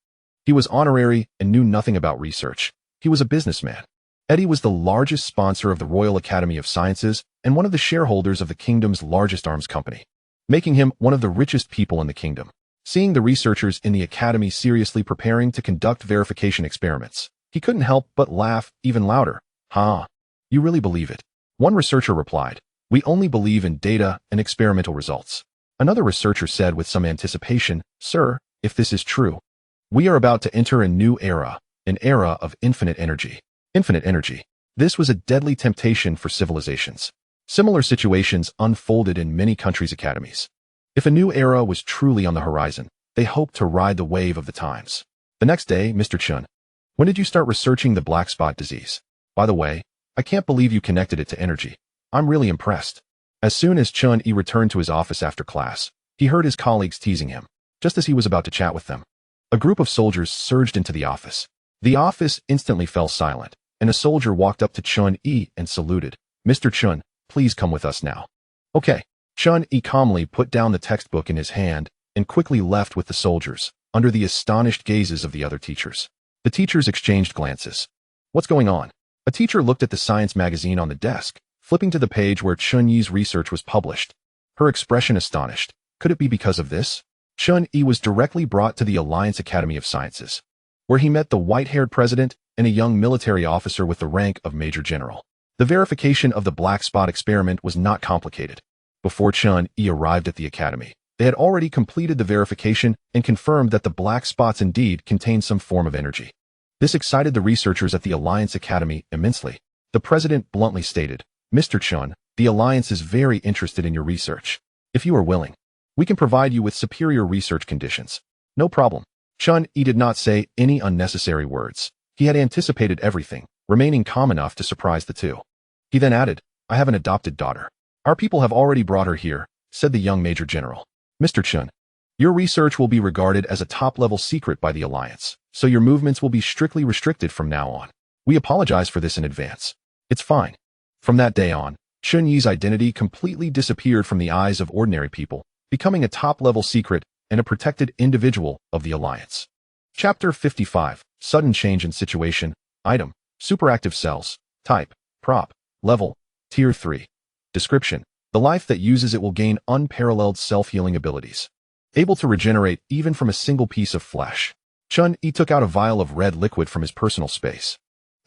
he was honorary and knew nothing about research. He was a businessman. Eddie was the largest sponsor of the Royal Academy of Sciences and one of the shareholders of the kingdom's largest arms company, making him one of the richest people in the kingdom. Seeing the researchers in the academy seriously preparing to conduct verification experiments, he couldn't help but laugh even louder. "Huh? You really believe it?" One researcher replied. We only believe in data and experimental results. Another researcher said with some anticipation, Sir, if this is true, we are about to enter a new era, an era of infinite energy. Infinite energy. This was a deadly temptation for civilizations. Similar situations unfolded in many countries' academies. If a new era was truly on the horizon, they hoped to ride the wave of the times. The next day, Mr. Chen, when did you start researching the black spot disease? By the way, I can't believe you connected it to energy. I'm really impressed. As soon as Chen Yi returned to his office after class, he heard his colleagues teasing him. Just as he was about to chat with them, a group of soldiers surged into the office. The office instantly fell silent, and a soldier walked up to Chen Yi and saluted. Mr. Chen, please come with us now. Okay. Chen Yi calmly put down the textbook in his hand and quickly left with the soldiers, under the astonished gazes of the other teachers. The teachers exchanged glances. What's going on? A teacher looked at the science magazine on the desk, flipping to the page where Chen Yi's research was published. Her expression astonished. Could it be because of this? Chen Yi was directly brought to the Alliance Academy of Sciences, where he met the white-haired president and a young military officer with the rank of Major General. The verification of the black spot experiment was not complicated. Before Chen Yi arrived at the academy, they had already completed the verification and confirmed that the black spots indeed contained some form of energy. This excited the researchers at the Alliance Academy immensely. The president bluntly stated, Mr. Chen, the Alliance is very interested in your research. If you are willing, we can provide you with superior research conditions. No problem. Chen Yi did not say any unnecessary words. He had anticipated everything, remaining calm enough to surprise the two. He then added, I have an adopted daughter. Our people have already brought her here, said the young Major General. Mr. Chen, your research will be regarded as a top-level secret by the Alliance, so your movements will be strictly restricted from now on. We apologize for this in advance. It's fine. From that day on, Chen Yi's identity completely disappeared from the eyes of ordinary people, becoming a top-level secret and a protected individual of the Alliance. Chapter 55. Sudden change in situation. Item. Superactive cells. Type. Prop. Level. Tier 3. Description. The life that uses it will gain unparalleled self-healing abilities, able to regenerate even from a single piece of flesh. Chen Yi took out a vial of red liquid from his personal space.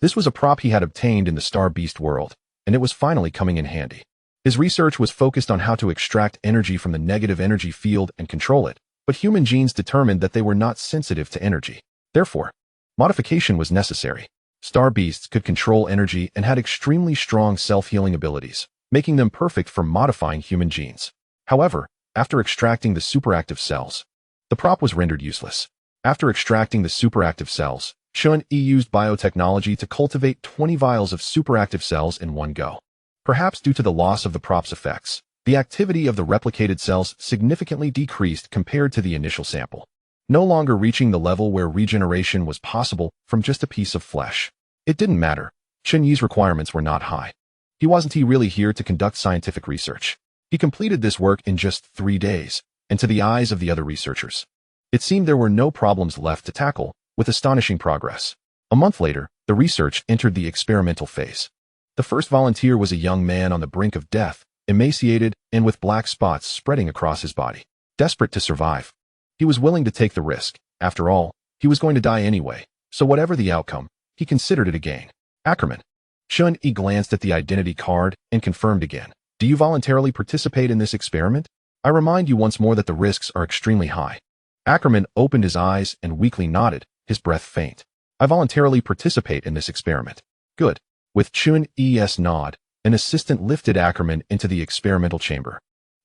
This was a prop he had obtained in the Star Beast world, and it was finally coming in handy. His research was focused on how to extract energy from the negative energy field and control it, but human genes determined that they were not sensitive to energy. Therefore, modification was necessary. Star Beasts could control energy and had extremely strong self-healing abilities, making them perfect for modifying human genes. However, after extracting the superactive cells, the prop was rendered useless. After extracting the superactive cells, Chen Yi used biotechnology to cultivate 20 vials of superactive cells in one go. Perhaps due to the loss of the prop's effects, the activity of the replicated cells significantly decreased compared to the initial sample, no longer reaching the level where regeneration was possible from just a piece of flesh. It didn't matter. Chen Yi's requirements were not high. He wasn't really here to conduct scientific research. He completed this work in just 3 days, and to the eyes of the other researchers, it seemed there were no problems left to tackle, with astonishing progress. A month later, the research entered the experimental phase. The first volunteer was a young man on the brink of death, emaciated and with black spots spreading across his body. Desperate to survive, he was willing to take the risk. After all, he was going to die anyway, so whatever the outcome, he considered it a gain. Ackerman. Chen Yi glanced at the identity card and confirmed again. Do you voluntarily participate in this experiment? I remind you once more that the risks are extremely high. Ackerman opened his eyes and weakly nodded, his breath faint. I voluntarily participate in this experiment. Good. With Chen Yi's nod, an assistant lifted Ackerman into the experimental chamber.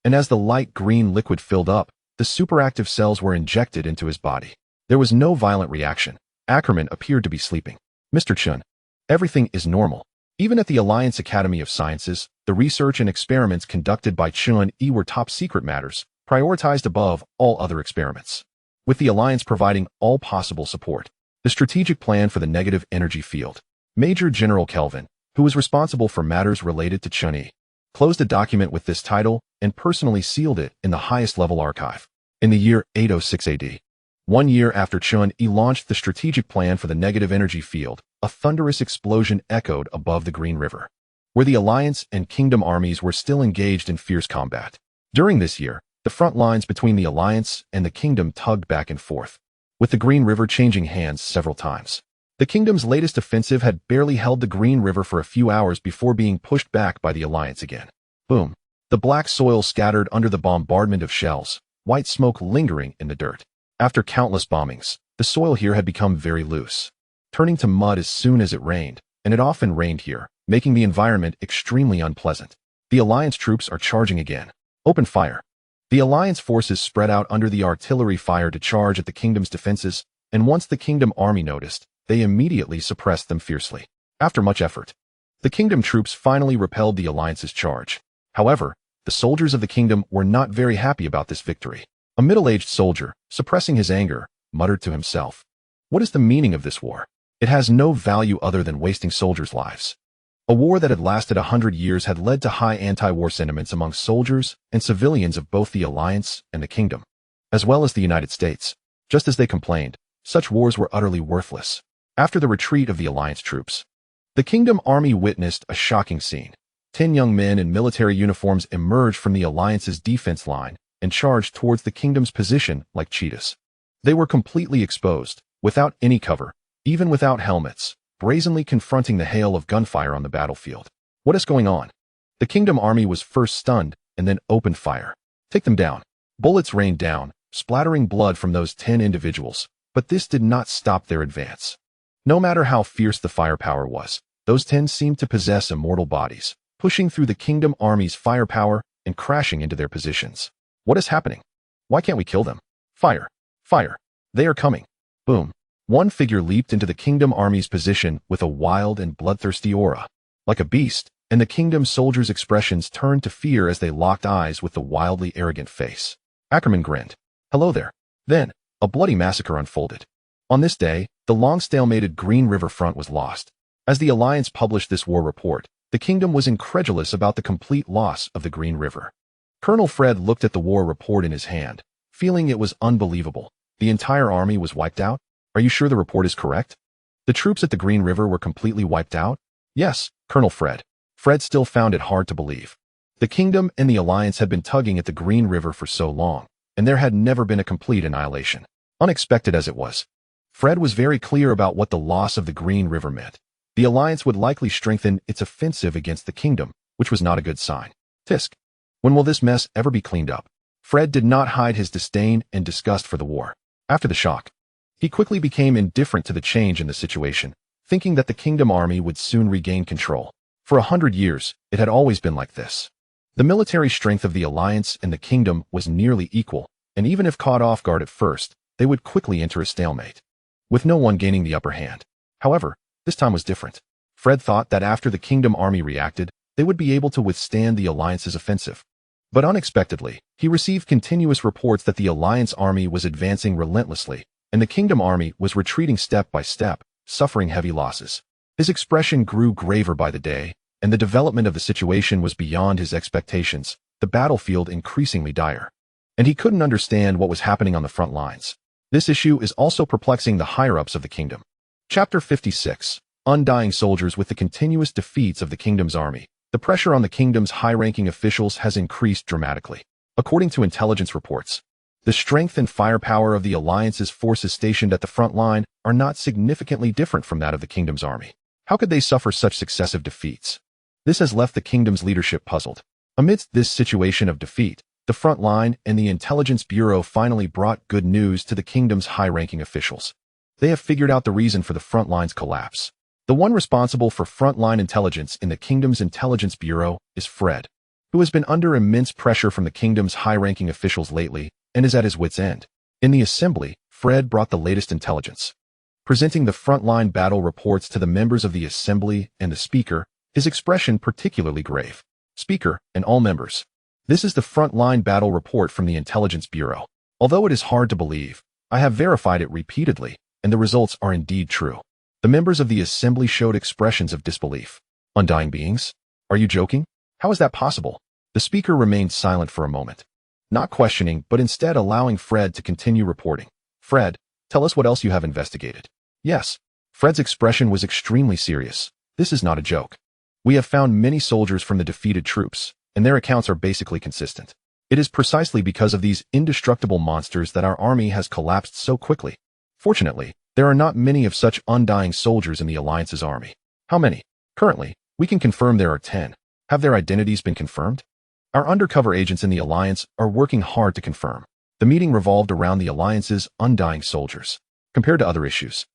And as the light green liquid filled up, the superactive cells were injected into his body. There was no violent reaction. Ackerman appeared to be sleeping. Mr. Chen, everything is normal. Even at the Alliance Academy of Sciences, the research and experiments conducted by Chen Yi were top-secret matters, prioritized above all other experiments. With the Alliance providing all possible support, the strategic plan for the negative energy field, Major General Kelvin, who was responsible for matters related to Chen Yi, closed a document with this title and personally sealed it in the highest-level archive. In the year 806 AD, 1 year after Chen Yi launched the strategic plan for the negative energy field, a thunderous explosion echoed above the Green River, where the Alliance and Kingdom armies were still engaged in fierce combat. During this year, the front lines between the Alliance and the Kingdom tugged back and forth, with the Green River changing hands several times. The Kingdom's latest offensive had barely held the Green River for a few hours before being pushed back by the Alliance again. Boom. The black soil scattered under the bombardment of shells, white smoke lingering in the dirt. After countless bombings, the soil here had become very loose, turning to mud as soon as it rained, and it often rained here, making the environment extremely unpleasant. The Alliance troops are charging again. Open fire. The Alliance forces spread out under the artillery fire to charge at the kingdom's defenses, and once the kingdom army noticed, they immediately suppressed them fiercely. After much effort, the kingdom troops finally repelled the Alliance's charge. However, the soldiers of the kingdom were not very happy about this victory. A middle-aged soldier, suppressing his anger, muttered to himself, "What is the meaning of this war? It has no value other than wasting soldiers' lives." A war that had lasted 100 years had led to high anti-war sentiments among soldiers and civilians of both the Alliance and the kingdom, as well as the United States. Just as they complained, such wars were utterly worthless. After the retreat of the Alliance troops, the kingdom army witnessed a shocking scene. 10 young men in military uniforms emerged from the Alliance's defense line and charged towards the kingdom's position like cheetahs. They were completely exposed, without any cover, even without helmets, brazenly confronting the hail of gunfire on the battlefield. What is going on? The kingdom army was first stunned and then opened fire. Take them down. Bullets rained down, splattering blood from those 10 individuals, but this did not stop their advance. No matter how fierce the firepower was, those 10 seemed to possess immortal bodies, pushing through the kingdom army's firepower and crashing into their positions. What is happening? Why can't we kill them? Fire! Fire! They are coming! Boom! One figure leaped into the kingdom army's position with a wild and bloodthirsty aura. Like a beast, and the kingdom soldiers' expressions turned to fear as they locked eyes with the wildly arrogant face. Ackerman grinned. "Hello there." Then, a bloody massacre unfolded. On this day, the long stalemated Green River front was lost. As the Alliance published this war report, the kingdom was incredulous about the complete loss of the Green River. Colonel Fred looked at the war report in his hand, feeling it was unbelievable. The entire army was wiped out? Are you sure the report is correct? The troops at the Green River were completely wiped out? Yes, Colonel Fred. Fred still found it hard to believe. The kingdom and the Alliance had been tugging at the Green River for so long, and there had never been a complete annihilation. Unexpected as it was, Fred was very clear about what the loss of the Green River meant. The Alliance would likely strengthen its offensive against the kingdom, which was not a good sign. Tisk. When will this mess ever be cleaned up? Fred did not hide his disdain and disgust for the war. After the shock, he quickly became indifferent to the change in the situation, thinking that the kingdom army would soon regain control. For 100 years, it had always been like this. The military strength of the Alliance and the kingdom was nearly equal, and even if caught off guard at first, they would quickly enter a stalemate, with no one gaining the upper hand. However, this time was different. Fred thought that after the kingdom army reacted, they would be able to withstand the Alliance's offensive. But unexpectedly, he received continuous reports that the Alliance army was advancing relentlessly, and the kingdom army was retreating step by step, suffering heavy losses. His expression grew graver by the day, and the development of the situation was beyond his expectations, the battlefield increasingly dire. And he couldn't understand what was happening on the front lines. This issue is also perplexing the higher-ups of the kingdom. Chapter 56. Undying soldiers. With the continuous defeats of the kingdom's army, the pressure on the kingdom's high-ranking officials has increased dramatically. According to intelligence reports, the strength and firepower of the Alliance's forces stationed at the front line are not significantly different from that of the kingdom's army. How could they suffer such successive defeats? This has left the kingdom's leadership puzzled. Amidst this situation of defeat, the front line and the Intelligence Bureau finally brought good news to the kingdom's high-ranking officials. They have figured out the reason for the front line's collapse. The one responsible for front-line intelligence in the kingdom's Intelligence Bureau is Fred, who has been under immense pressure from the kingdom's high-ranking officials lately and is at his wit's end. In the assembly, Fred brought the latest intelligence. Presenting the front-line battle reports to the members of the assembly and the speaker, his expression particularly grave. Speaker and all members, this is the front-line battle report from the Intelligence Bureau. Although it is hard to believe, I have verified it repeatedly, and the results are indeed true. The members of the assembly showed expressions of disbelief. Undying beings? Are you joking? How is that possible? The speaker remained silent for a moment, not questioning, but instead allowing Fred to continue reporting. Fred, tell us what else you have investigated. Yes. Fred's expression was extremely serious. This is not a joke. We have found many soldiers from the defeated troops, and their accounts are basically consistent. It is precisely because of these indestructible monsters that our army has collapsed so quickly. Fortunately, there are not many of such undying soldiers in the Alliance's army. How many? Currently, we can confirm there are 10. Have their identities been confirmed? Our undercover agents in the Alliance are working hard to confirm. The meeting revolved around the Alliance's undying soldiers. Compared to other issues,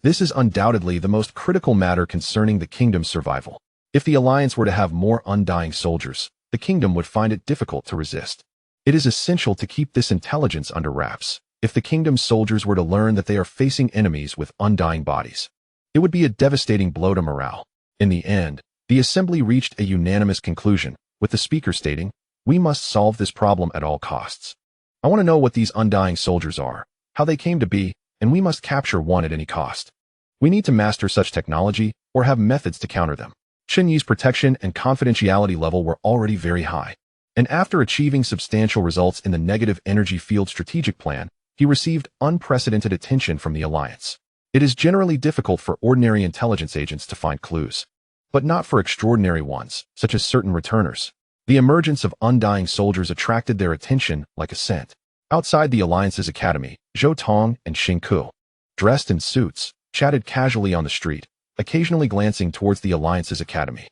this is undoubtedly the most critical matter concerning the kingdom's survival. If the Alliance were to have more undying soldiers, the kingdom would find it difficult to resist. It is essential to keep this intelligence under wraps. If the kingdom's soldiers were to learn that they are facing enemies with undying bodies, it would be a devastating blow to morale. In the end, the assembly reached a unanimous conclusion, with the speaker stating, "We must solve this problem at all costs. I want to know what these undying soldiers are, how they came to be, and we must capture one at any cost. We need to master such technology or have methods to counter them." Chen Yi's protection and confidentiality level were already very high, and after achieving substantial results in the negative energy field strategic plan, he received unprecedented attention from the Alliance. It is generally difficult for ordinary intelligence agents to find clues, but not for extraordinary ones, such as certain returners. The emergence of undying soldiers attracted their attention like a scent. Outside the Alliance's academy, Zhou Tong and Xing Ku, dressed in suits, chatted casually on the street, occasionally glancing towards the Alliance's academy.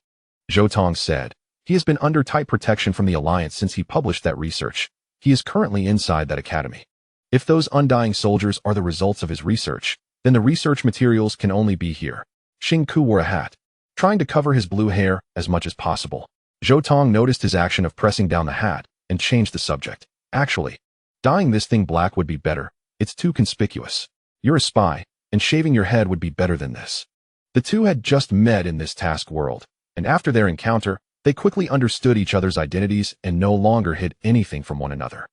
Zhou Tong said, "He has been under tight protection from the Alliance since he published that research. He is currently inside that academy. If those undying soldiers are the results of his research, then the research materials can only be here." Xing Ku wore a hat, trying to cover his blue hair as much as possible. Zhou Tong noticed his action of pressing down the hat and changed the subject. "Actually, dyeing this thing black would be better. It's too conspicuous. You're a spy, and shaving your head would be better than this." The two had just met in this task world, and after their encounter, they quickly understood each other's identities and no longer hid anything from one another.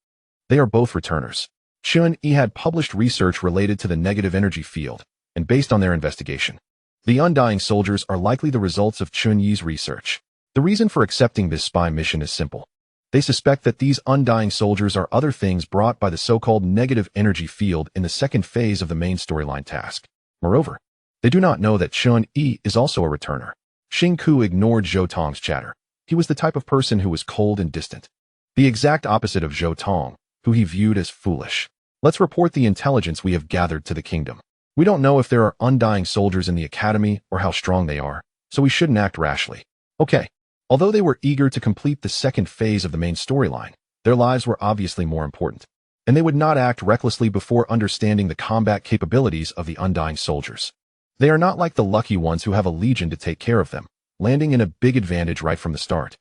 They are both returners. Chen Yi had published research related to the negative energy field, and based on their investigation, the undying soldiers are likely the results of Chen Yi's research. The reason for accepting this spy mission is simple. They suspect that these undying soldiers are other things brought by the so-called negative energy field in the second phase of the main storyline task. Moreover, they do not know that Chen Yi is also a returner. Xing Ku ignored Zhou Tong's chatter. He was the type of person who was cold and distant, the exact opposite of Zhou Tong, who he viewed as foolish. "Let's report the intelligence we have gathered to the kingdom. We don't know if there are undying soldiers in the academy or how strong they are, so we shouldn't act rashly." Okay. Although they were eager to complete the second phase of the main storyline, their lives were obviously more important, and they would not act recklessly before understanding the combat capabilities of the undying soldiers. They are not like the lucky ones who have a legion to take care of them, landing in a big advantage right from the start,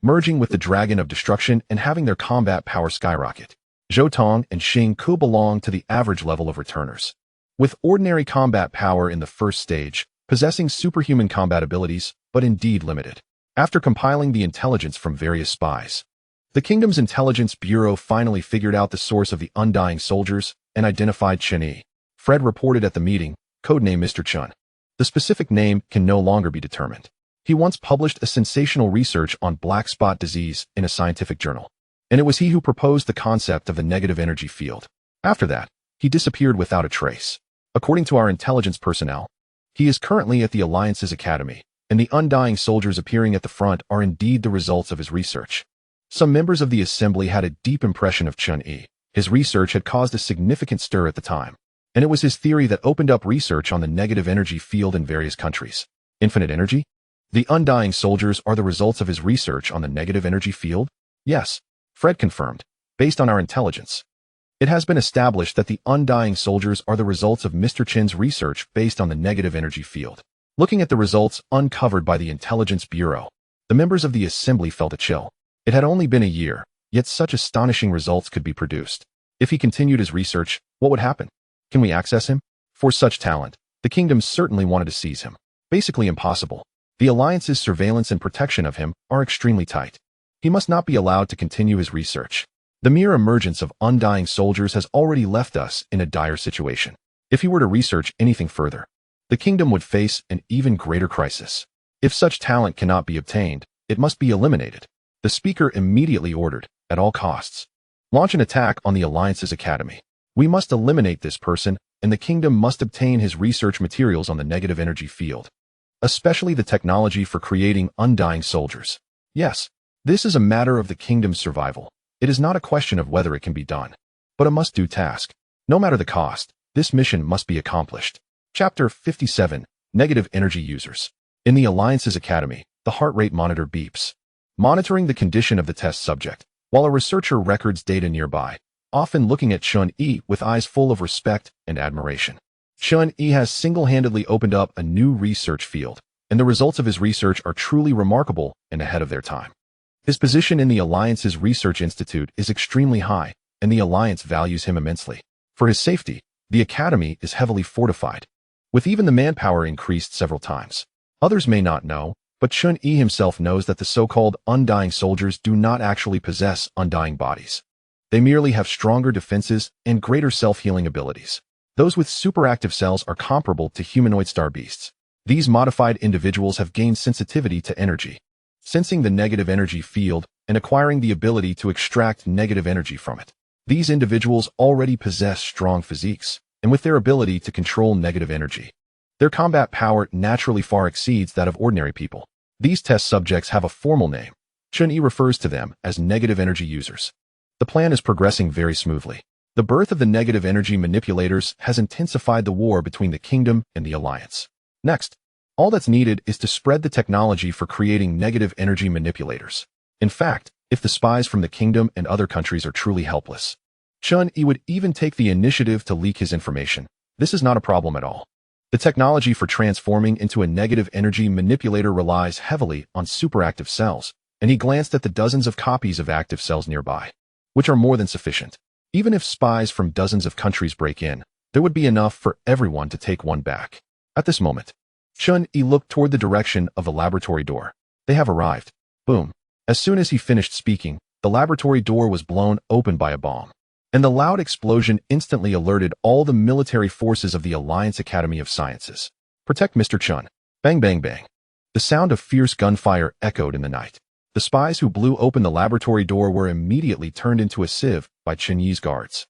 merging with the dragon of destruction and having their combat power skyrocket. Zhou Tong and Xing Ku belong to the average level of returners, with ordinary combat power in the first stage, possessing superhuman combat abilities, but indeed limited. After compiling the intelligence from various spies, the kingdom's intelligence bureau finally figured out the source of the undying soldiers and identified Chen Yi. Fred reported at the meeting, codename Mr. Chen. The specific name can no longer be determined. He once published a sensational research on black spot disease in a scientific journal, and it was he who proposed the concept of the negative energy field. After that, he disappeared without a trace. According to our intelligence personnel, he is currently at the Alliance's academy, and the undying soldiers appearing at the front are indeed the results of his research. Some members of the assembly had a deep impression of Chen Yi. His research had caused a significant stir at the time, and it was his theory that opened up research on the negative energy field in various countries. Infinite energy? The undying soldiers are the results of his research on the negative energy field? Yes, Fred confirmed, based on our intelligence. It has been established that the undying soldiers are the results of Mr. Chen's research based on the negative energy field. Looking at the results uncovered by the Intelligence Bureau, the members of the assembly felt a chill. It had only been a year, yet such astonishing results could be produced. If he continued his research, what would happen? Can we access him? For such talent, the kingdom certainly wanted to seize him. Basically impossible. The Alliance's surveillance and protection of him are extremely tight. He must not be allowed to continue his research. The mere emergence of undying soldiers has already left us in a dire situation. If he were to research anything further, the kingdom would face an even greater crisis. If such talent cannot be obtained, it must be eliminated. The speaker immediately ordered, at all costs, launch an attack on the Alliance's academy. We must eliminate this person, and the kingdom must obtain his research materials on the negative energy field, especially the technology for creating undying soldiers. Yes, this is a matter of the kingdom's survival. It is not a question of whether it can be done, but a must-do task. No matter the cost, this mission must be accomplished. Chapter 57, Negative Energy Users. In the Alliance's academy, the heart rate monitor beeps. monitoring the condition of the test subject, while a researcher records data nearby, often looking at Chen Yi with eyes full of respect and admiration. Chen Yi has single-handedly opened up a new research field, and the results of his research are truly remarkable and ahead of their time. His position in the Alliance's Research Institute is extremely high, and the Alliance values him immensely. For his safety, the Academy is heavily fortified, with even the manpower increased several times. Others may not know, but Chen Yi himself knows that the so-called undying soldiers do not actually possess undying bodies. They merely have stronger defenses and greater self-healing abilities. Those with superactive cells are comparable to humanoid star beasts. These modified individuals have gained sensitivity to energy, sensing the negative energy field and acquiring the ability to extract negative energy from it. These individuals already possess strong physiques, and with their ability to control negative energy, their combat power naturally far exceeds that of ordinary people. These test subjects have a formal name. Chen Yi refers to them as negative energy users. The plan is progressing very smoothly. The birth of the negative energy manipulators has intensified the war between the kingdom and the Alliance. Next, all that's needed is to spread the technology for creating negative energy manipulators. In fact, if the spies from the kingdom and other countries are truly helpless, Chen Yi would even take the initiative to leak his information. This is not a problem at all. The technology for transforming into a negative energy manipulator relies heavily on superactive cells, and he glanced at the dozens of copies of active cells nearby, which are more than sufficient. Even if spies from dozens of countries break in, there would be enough for everyone to take one back. At this moment, Chen Yi looked toward the direction of the laboratory door. They have arrived. Boom. As soon as he finished speaking, the laboratory door was blown open by a bomb, and the loud explosion instantly alerted all the military forces of the Alliance Academy of Sciences. Protect Mr. Chen. Bang, bang, bang. The sound of fierce gunfire echoed in the night. The spies who blew open the laboratory door were immediately turned into a sieve by Chen Yi's guards.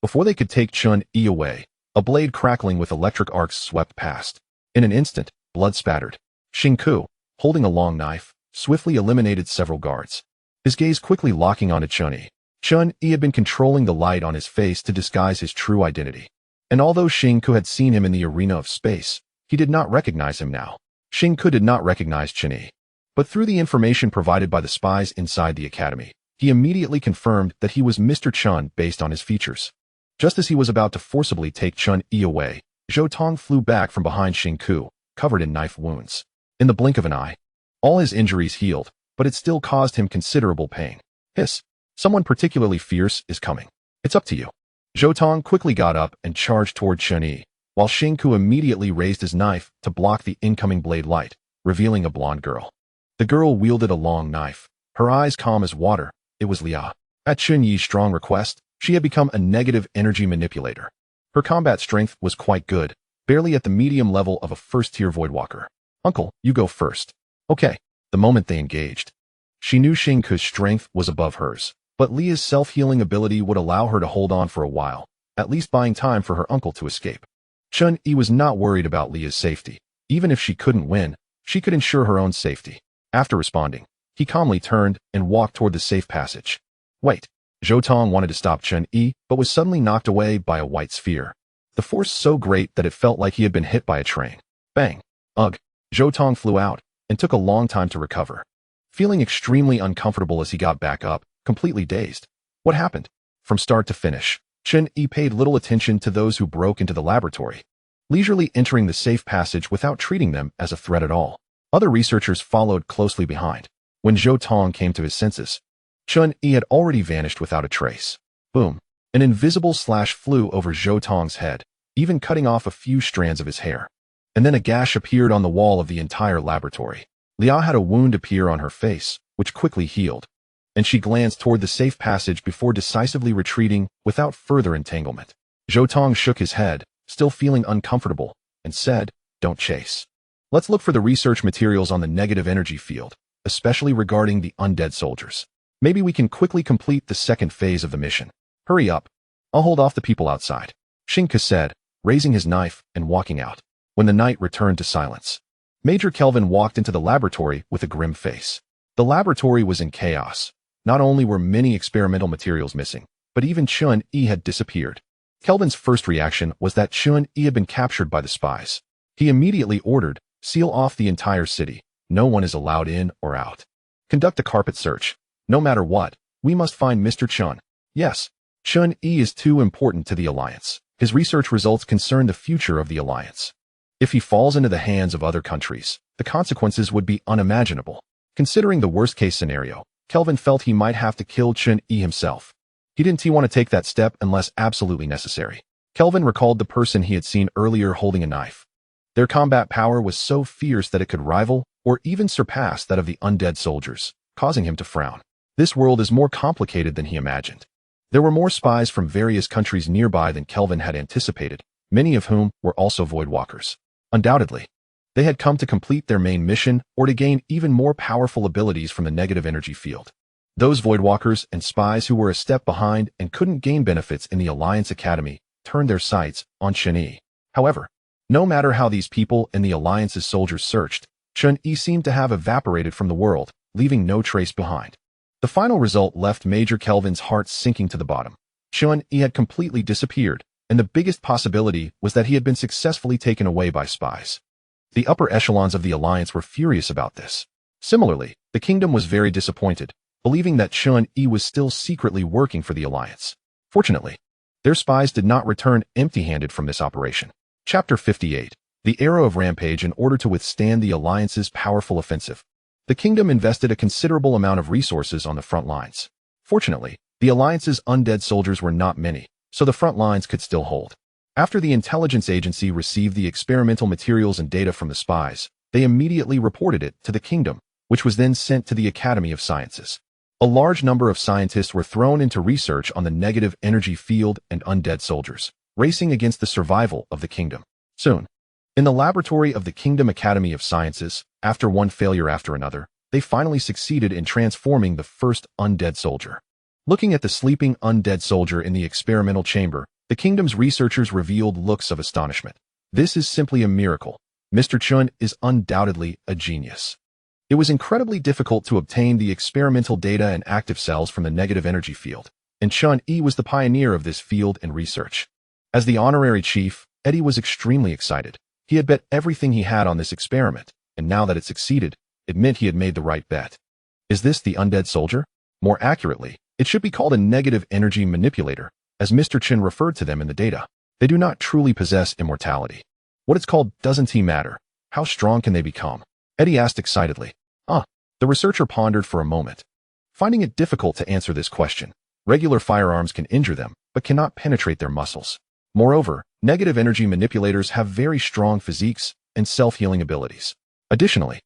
Before they could take Chen Yi away, a blade crackling with electric arcs swept past. In an instant, blood spattered. Xingku, holding a long knife, swiftly eliminated several guards, his gaze quickly locking onto Chen Yi. Chen Yi had been controlling the light on his face to disguise his true identity. And although Xingku had seen him in the arena of space, he did not recognize him now. Xingku did not recognize Chen Yi. But through the information provided by the spies inside the academy, he immediately confirmed that he was Mr. Chen based on his features. Just as he was about to forcibly take Chen Yi away, Zhou Tong flew back from behind Xingku, covered in knife wounds. In the blink of an eye, all his injuries healed, but it still caused him considerable pain. Hiss. Someone particularly fierce is coming. It's up to you. Zhou Tong quickly got up and charged toward Chen Yi, while Xingku immediately raised his knife to block the incoming blade light, revealing a blonde girl. The girl wielded a long knife, her eyes calm as water. It was Lia. At Chen Yi's strong request, she had become a negative energy manipulator. Her combat strength was quite good, barely at the medium level of a first-tier Voidwalker. Uncle, you go first. Okay. The moment they engaged, she knew Xingku's strength was above hers, but Lia's self-healing ability would allow her to hold on for a while, at least buying time for her uncle to escape. Chen Yi was not worried about Lia's safety. Even if she couldn't win, she could ensure her own safety. After responding, he calmly turned and walked toward the safe passage. Wait. Zhou Tong wanted to stop Chen Yi, but was suddenly knocked away by a white sphere. The force so great that it felt like he had been hit by a train. Bang. Ugh. Zhou Tong flew out, and took a long time to recover, feeling extremely uncomfortable as he got back up, completely dazed. What happened? From start to finish, Chen Yi paid little attention to those who broke into the laboratory, leisurely entering the safe passage without treating them as a threat at all. Other researchers followed closely behind. When Zhou Tong came to his senses, Chen Yi had already vanished without a trace. Boom. An invisible slash flew over Zhou Tong's head, even cutting off a few strands of his hair. And then a gash appeared on the wall of the entire laboratory. Lia had a wound appear on her face, which quickly healed, and she glanced toward the safe passage before decisively retreating without further entanglement. Zhou Tong shook his head, still feeling uncomfortable, and said, "Don't chase. Let's look for the research materials on the negative energy field, especially regarding the undead soldiers. Maybe we can quickly complete the second phase of the mission. Hurry up. I'll hold off the people outside," Xingku said, raising his knife and walking out. When the night returned to silence, Major Kelvin walked into the laboratory with a grim face. The laboratory was in chaos. Not only were many experimental materials missing, but even Chen Yi had disappeared. Kelvin's first reaction was that Chen Yi had been captured by the spies. He immediately ordered, "Seal off the entire city. No one is allowed in or out." Conduct a carpet search. No matter what, we must find Mr. Chen. Yes, Chen Yi is too important to the Alliance. His research results concern the future of the Alliance. If he falls into the hands of other countries, the consequences would be unimaginable. Considering the worst-case scenario, Kelvin felt he might have to kill Chen Yi himself. He didn't want to take that step unless absolutely necessary. Kelvin recalled the person he had seen earlier holding a knife. Their combat power was so fierce that it could rival or even surpass that of the undead soldiers, causing him to frown. This world is more complicated than he imagined. There were more spies from various countries nearby than Kelvin had anticipated, many of whom were also Voidwalkers. Undoubtedly, they had come to complete their main mission or to gain even more powerful abilities from the negative energy field. Those Voidwalkers and spies who were a step behind and couldn't gain benefits in the Alliance Academy turned their sights on Chen Yi. However, no matter how these people and the Alliance's soldiers searched, Chen Yi seemed to have evaporated from the world, leaving no trace behind. The final result left Major Kelvin's heart sinking to the bottom. Chen Yi had completely disappeared, and the biggest possibility was that he had been successfully taken away by spies. The upper echelons of the Alliance were furious about this. Similarly, the kingdom was very disappointed, believing that Chen Yi was still secretly working for the Alliance. Fortunately, their spies did not return empty-handed from this operation. Chapter 58. The Era of Rampage. In order to withstand the Alliance's powerful offensive, the kingdom invested a considerable amount of resources on the front lines. Fortunately, the Alliance's undead soldiers were not many, so the front lines could still hold. After the intelligence agency received the experimental materials and data from the spies, they immediately reported it to the kingdom, which was then sent to the Academy of Sciences. A large number of scientists were thrown into research on the negative energy field and undead soldiers, racing against the survival of the kingdom. Soon, in the laboratory of the Kingdom Academy of Sciences, after one failure after another, they finally succeeded in transforming the first undead soldier. Looking at the sleeping undead soldier in the experimental chamber, the kingdom's researchers revealed looks of astonishment. This is simply a miracle. Mr. Chen is undoubtedly a genius. It was incredibly difficult to obtain the experimental data and active cells from the negative energy field, and Chen Yi was the pioneer of this field and research. As the honorary chief, Eddie was extremely excited. He had bet everything he had on this experiment, and now that it succeeded, it meant he had made the right bet. Is this the undead soldier? More accurately, it should be called a negative energy manipulator, as Mr. Chen referred to them in the data. They do not truly possess immortality. What it's called doesn't matter. How strong can they become? Eddie asked excitedly. The researcher pondered for a moment, finding it difficult to answer this question. Regular firearms can injure them, but cannot penetrate their muscles. Moreover, negative energy manipulators have very strong physiques and self-healing abilities. Additionally,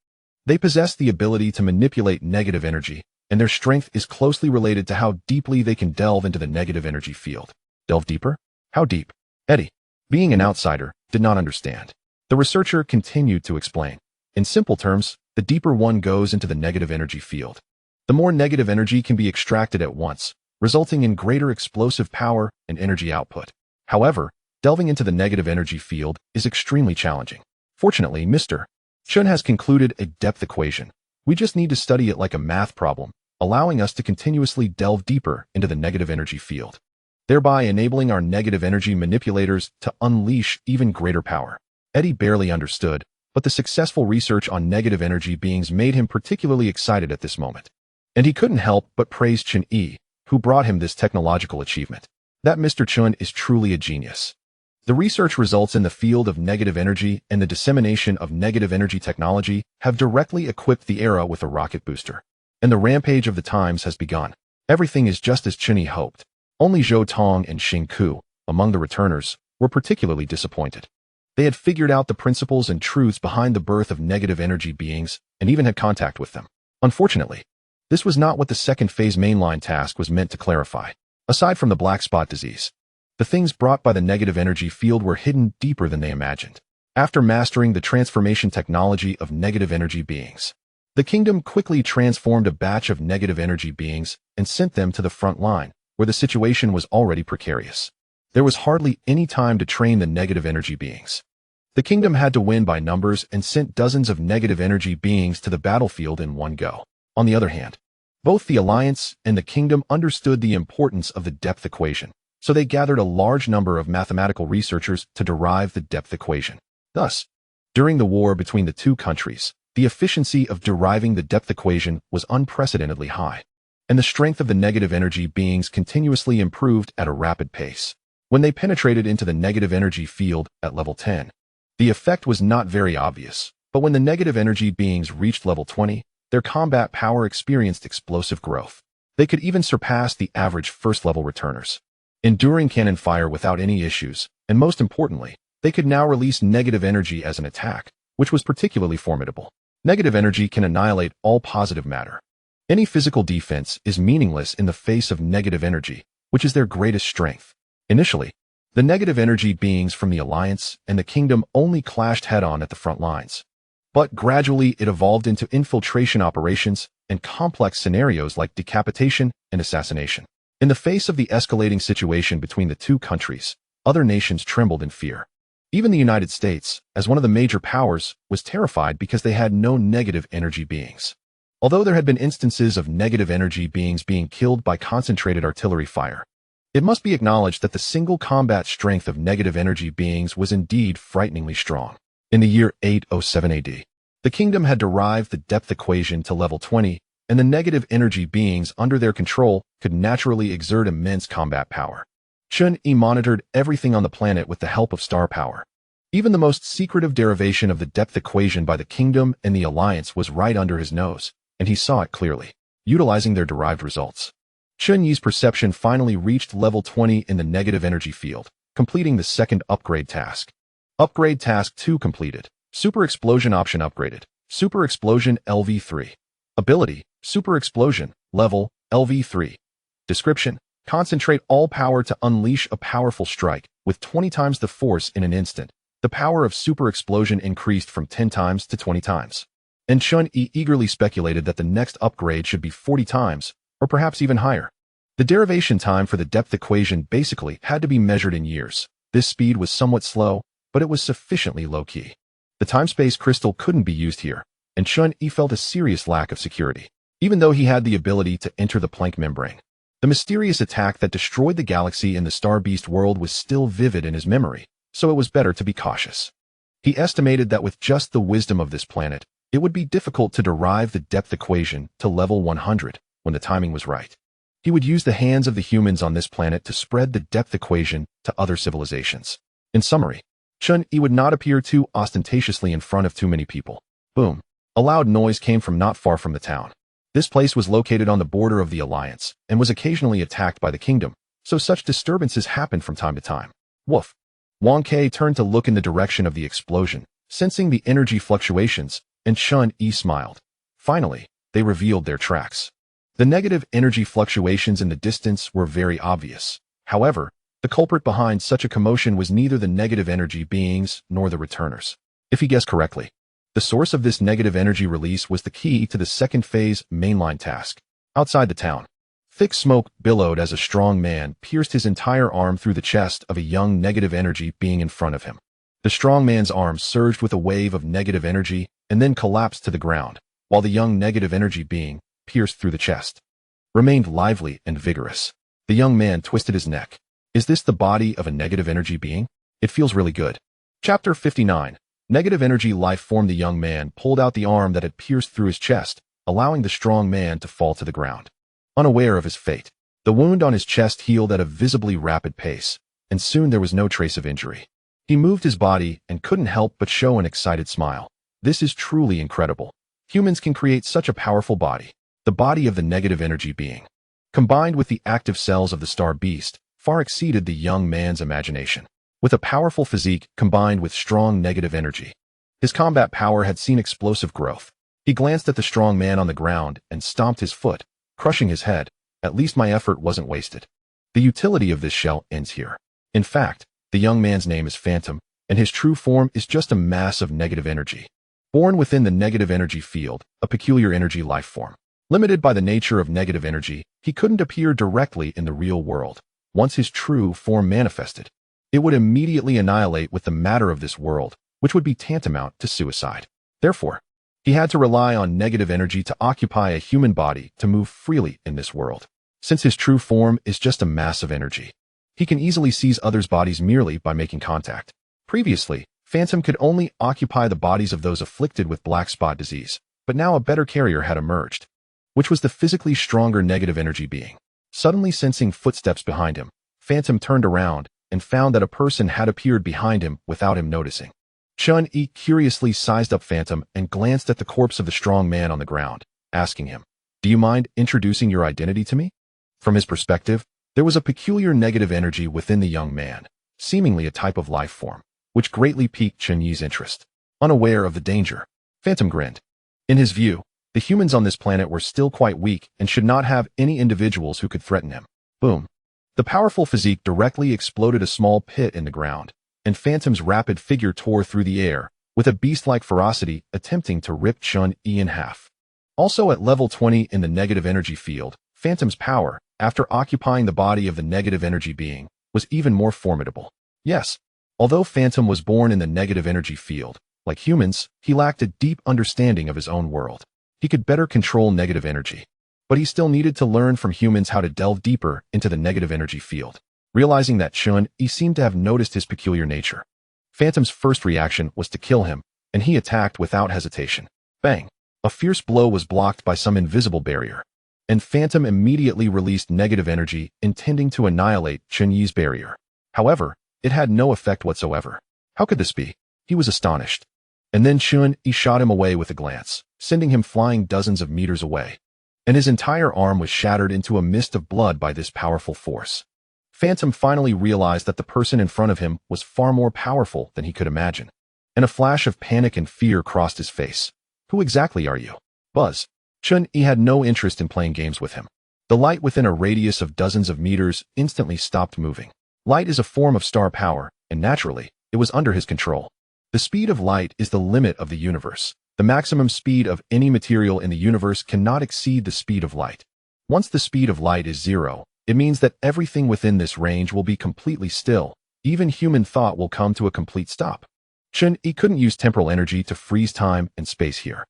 they possess the ability to manipulate negative energy, and their strength is closely related to how deeply they can delve into the negative energy field. Delve deeper? How deep? Eddie, being an outsider, did not understand. The researcher continued to explain. In simple terms, the deeper one goes into the negative energy field, the more negative energy can be extracted at once, resulting in greater explosive power and energy output. However, delving into the negative energy field is extremely challenging. Fortunately, Mr. Chen has concluded a depth equation. We just need to study it like a math problem, allowing us to continuously delve deeper into the negative energy field, thereby enabling our negative energy manipulators to unleash even greater power. Eddie barely understood, but the successful research on negative energy beings made him particularly excited at this moment. And he couldn't help but praise Chen Yi, who brought him this technological achievement. That Mr. Chen is truly a genius. The research results in the field of negative energy and the dissemination of negative energy technology have directly equipped the era with a rocket booster. And the rampage of the times has begun. Everything is just as Chen Yi hoped. Only Zhou Tong and Xing Ku, among the returners, were particularly disappointed. They had figured out the principles and truths behind the birth of negative energy beings and even had contact with them. Unfortunately, this was not what the second phase mainline task was meant to clarify. Aside from the black spot disease, the things brought by the negative energy field were hidden deeper than they imagined. After mastering the transformation technology of negative energy beings, the kingdom quickly transformed a batch of negative energy beings and sent them to the front line, where the situation was already precarious. There was hardly any time to train the negative energy beings. The kingdom had to win by numbers and sent dozens of negative energy beings to the battlefield in one go. On the other hand, both the Alliance and the kingdom understood the importance of the depth equation, so they gathered a large number of mathematical researchers to derive the depth equation. Thus, during the war between the two countries, the efficiency of deriving the depth equation was unprecedentedly high, and the strength of the negative energy beings continuously improved at a rapid pace. When they penetrated into the negative energy field at level 10, the effect was not very obvious, but when the negative energy beings reached level 20, their combat power experienced explosive growth. They could even surpass the average first-level returners, enduring cannon fire without any issues, and most importantly, they could now release negative energy as an attack, which was particularly formidable. Negative energy can annihilate all positive matter. Any physical defense is meaningless in the face of negative energy, which is their greatest strength. Initially, the negative energy beings from the Alliance and the Kingdom only clashed head-on at the front lines. But gradually it evolved into infiltration operations and complex scenarios like decapitation and assassination. In the face of the escalating situation between the two countries, other nations trembled in fear. Even the United States, as one of the major powers, was terrified because they had no negative energy beings. Although there had been instances of negative energy beings being killed by concentrated artillery fire, it must be acknowledged that the single combat strength of negative energy beings was indeed frighteningly strong. In the year 807 AD, the kingdom had derived the depth equation to level 20, and the negative energy beings under their control could naturally exert immense combat power. Chen Yi monitored everything on the planet with the help of star power. Even the most secretive derivation of the depth equation by the kingdom and the Alliance was right under his nose, and he saw it clearly, utilizing their derived results. Chen Yi's perception finally reached level 20 in the negative energy field, completing the second upgrade task. Upgrade task 2 completed. Super explosion option upgraded. Super explosion LV3. Ability, super explosion, level, LV3. Description, concentrate all power to unleash a powerful strike, with 20 times the force in an instant. The power of super explosion increased from 10 times to 20 times. And Chen Yi eagerly speculated that the next upgrade should be 40 times, or perhaps even higher. The derivation time for the depth equation basically had to be measured in years. This speed was somewhat slow, but it was sufficiently low-key. The time-space crystal couldn't be used here, and Chen Yi felt a serious lack of security, even though he had the ability to enter the Planck membrane. The mysterious attack that destroyed the galaxy in the Star Beast world was still vivid in his memory, so it was better to be cautious. He estimated that with just the wisdom of this planet, it would be difficult to derive the depth equation to level 100 when the timing was right. He would use the hands of the humans on this planet to spread the depth equation to other civilizations. In summary, Chen Yi would not appear too ostentatiously in front of too many people. Boom. A loud noise came from not far from the town. This place was located on the border of the Alliance and was occasionally attacked by the kingdom, so such disturbances happened from time to time. Woof. Wang Ke turned to look in the direction of the explosion, sensing the energy fluctuations, and Chen Yi smiled. Finally, they revealed their tracks. The negative energy fluctuations in the distance were very obvious. However, the culprit behind such a commotion was neither the negative energy beings nor the returners. If he guessed correctly, the source of this negative energy release was the key to the second phase mainline task. Outside the town, thick smoke billowed as a strong man pierced his entire arm through the chest of a young negative energy being in front of him. The strong man's arm surged with a wave of negative energy and then collapsed to the ground, while the young negative energy being, pierced through the chest, remained lively and vigorous. The young man twisted his neck. Is this the body of a negative energy being? It feels really good. Chapter 59. Negative energy life form. The young man pulled out the arm that had pierced through his chest, allowing the strong man to fall to the ground. Unaware of his fate, the wound on his chest healed at a visibly rapid pace, and soon there was no trace of injury. He moved his body and couldn't help but show an excited smile. This is truly incredible. Humans can create such a powerful body. The body of the negative energy being, combined with the active cells of the Star Beast, far exceeded the young man's imagination. With a powerful physique combined with strong negative energy, his combat power had seen explosive growth. He glanced at the strong man on the ground and stomped his foot, crushing his head. At least my effort wasn't wasted. The utility of this shell ends here. In fact, the young man's name is Phantom, and his true form is just a mass of negative energy. Born within the negative energy field, a peculiar energy life form. Limited by the nature of negative energy, he couldn't appear directly in the real world. Once his true form manifested, it would immediately annihilate with the matter of this world, which would be tantamount to suicide. Therefore, he had to rely on negative energy to occupy a human body to move freely in this world. Since his true form is just a mass of energy, he can easily seize others' bodies merely by making contact. Previously, Phantom could only occupy the bodies of those afflicted with black spot disease, but now a better carrier had emerged, which was the physically stronger negative energy being. Suddenly sensing footsteps behind him, Phantom turned around and found that a person had appeared behind him without him noticing. Chen Yi curiously sized up Phantom and glanced at the corpse of the strong man on the ground, asking him, "Do you mind introducing your identity to me?" From his perspective, there was a peculiar negative energy within the young man, seemingly a type of life form, which greatly piqued Chen Yi's interest. Unaware of the danger, Phantom grinned. In his view, the humans on this planet were still quite weak and should not have any individuals who could threaten him. Boom. The powerful physique directly exploded a small pit in the ground, and Phantom's rapid figure tore through the air, with a beast-like ferocity attempting to rip Chen Yi in half. Also at level 20 in the negative energy field, Phantom's power, after occupying the body of the negative energy being, was even more formidable. Yes, although Phantom was born in the negative energy field, like humans, he lacked a deep understanding of his own world. He could better control negative energy, but he still needed to learn from humans how to delve deeper into the negative energy field. Realizing that Chen Yi seemed to have noticed his peculiar nature, Phantom's first reaction was to kill him, and he attacked without hesitation. Bang! A fierce blow was blocked by some invisible barrier, and Phantom immediately released negative energy, intending to annihilate Chen Yi's barrier. However, it had no effect whatsoever. How could this be? He was astonished. And then Chen Yi shot him away with a glance, sending him flying dozens of meters away, and his entire arm was shattered into a mist of blood by this powerful force. Phantom finally realized that the person in front of him was far more powerful than he could imagine, and a flash of panic and fear crossed his face. Who exactly are you? Buzz. Chen Yi had no interest in playing games with him. The light within a radius of dozens of meters instantly stopped moving. Light is a form of star power, and naturally, it was under his control. The speed of light is the limit of the universe. The maximum speed of any material in the universe cannot exceed the speed of light. Once the speed of light is 0, it means that everything within this range will be completely still. Even human thought will come to a complete stop. Chen Yi couldn't use temporal energy to freeze time and space here,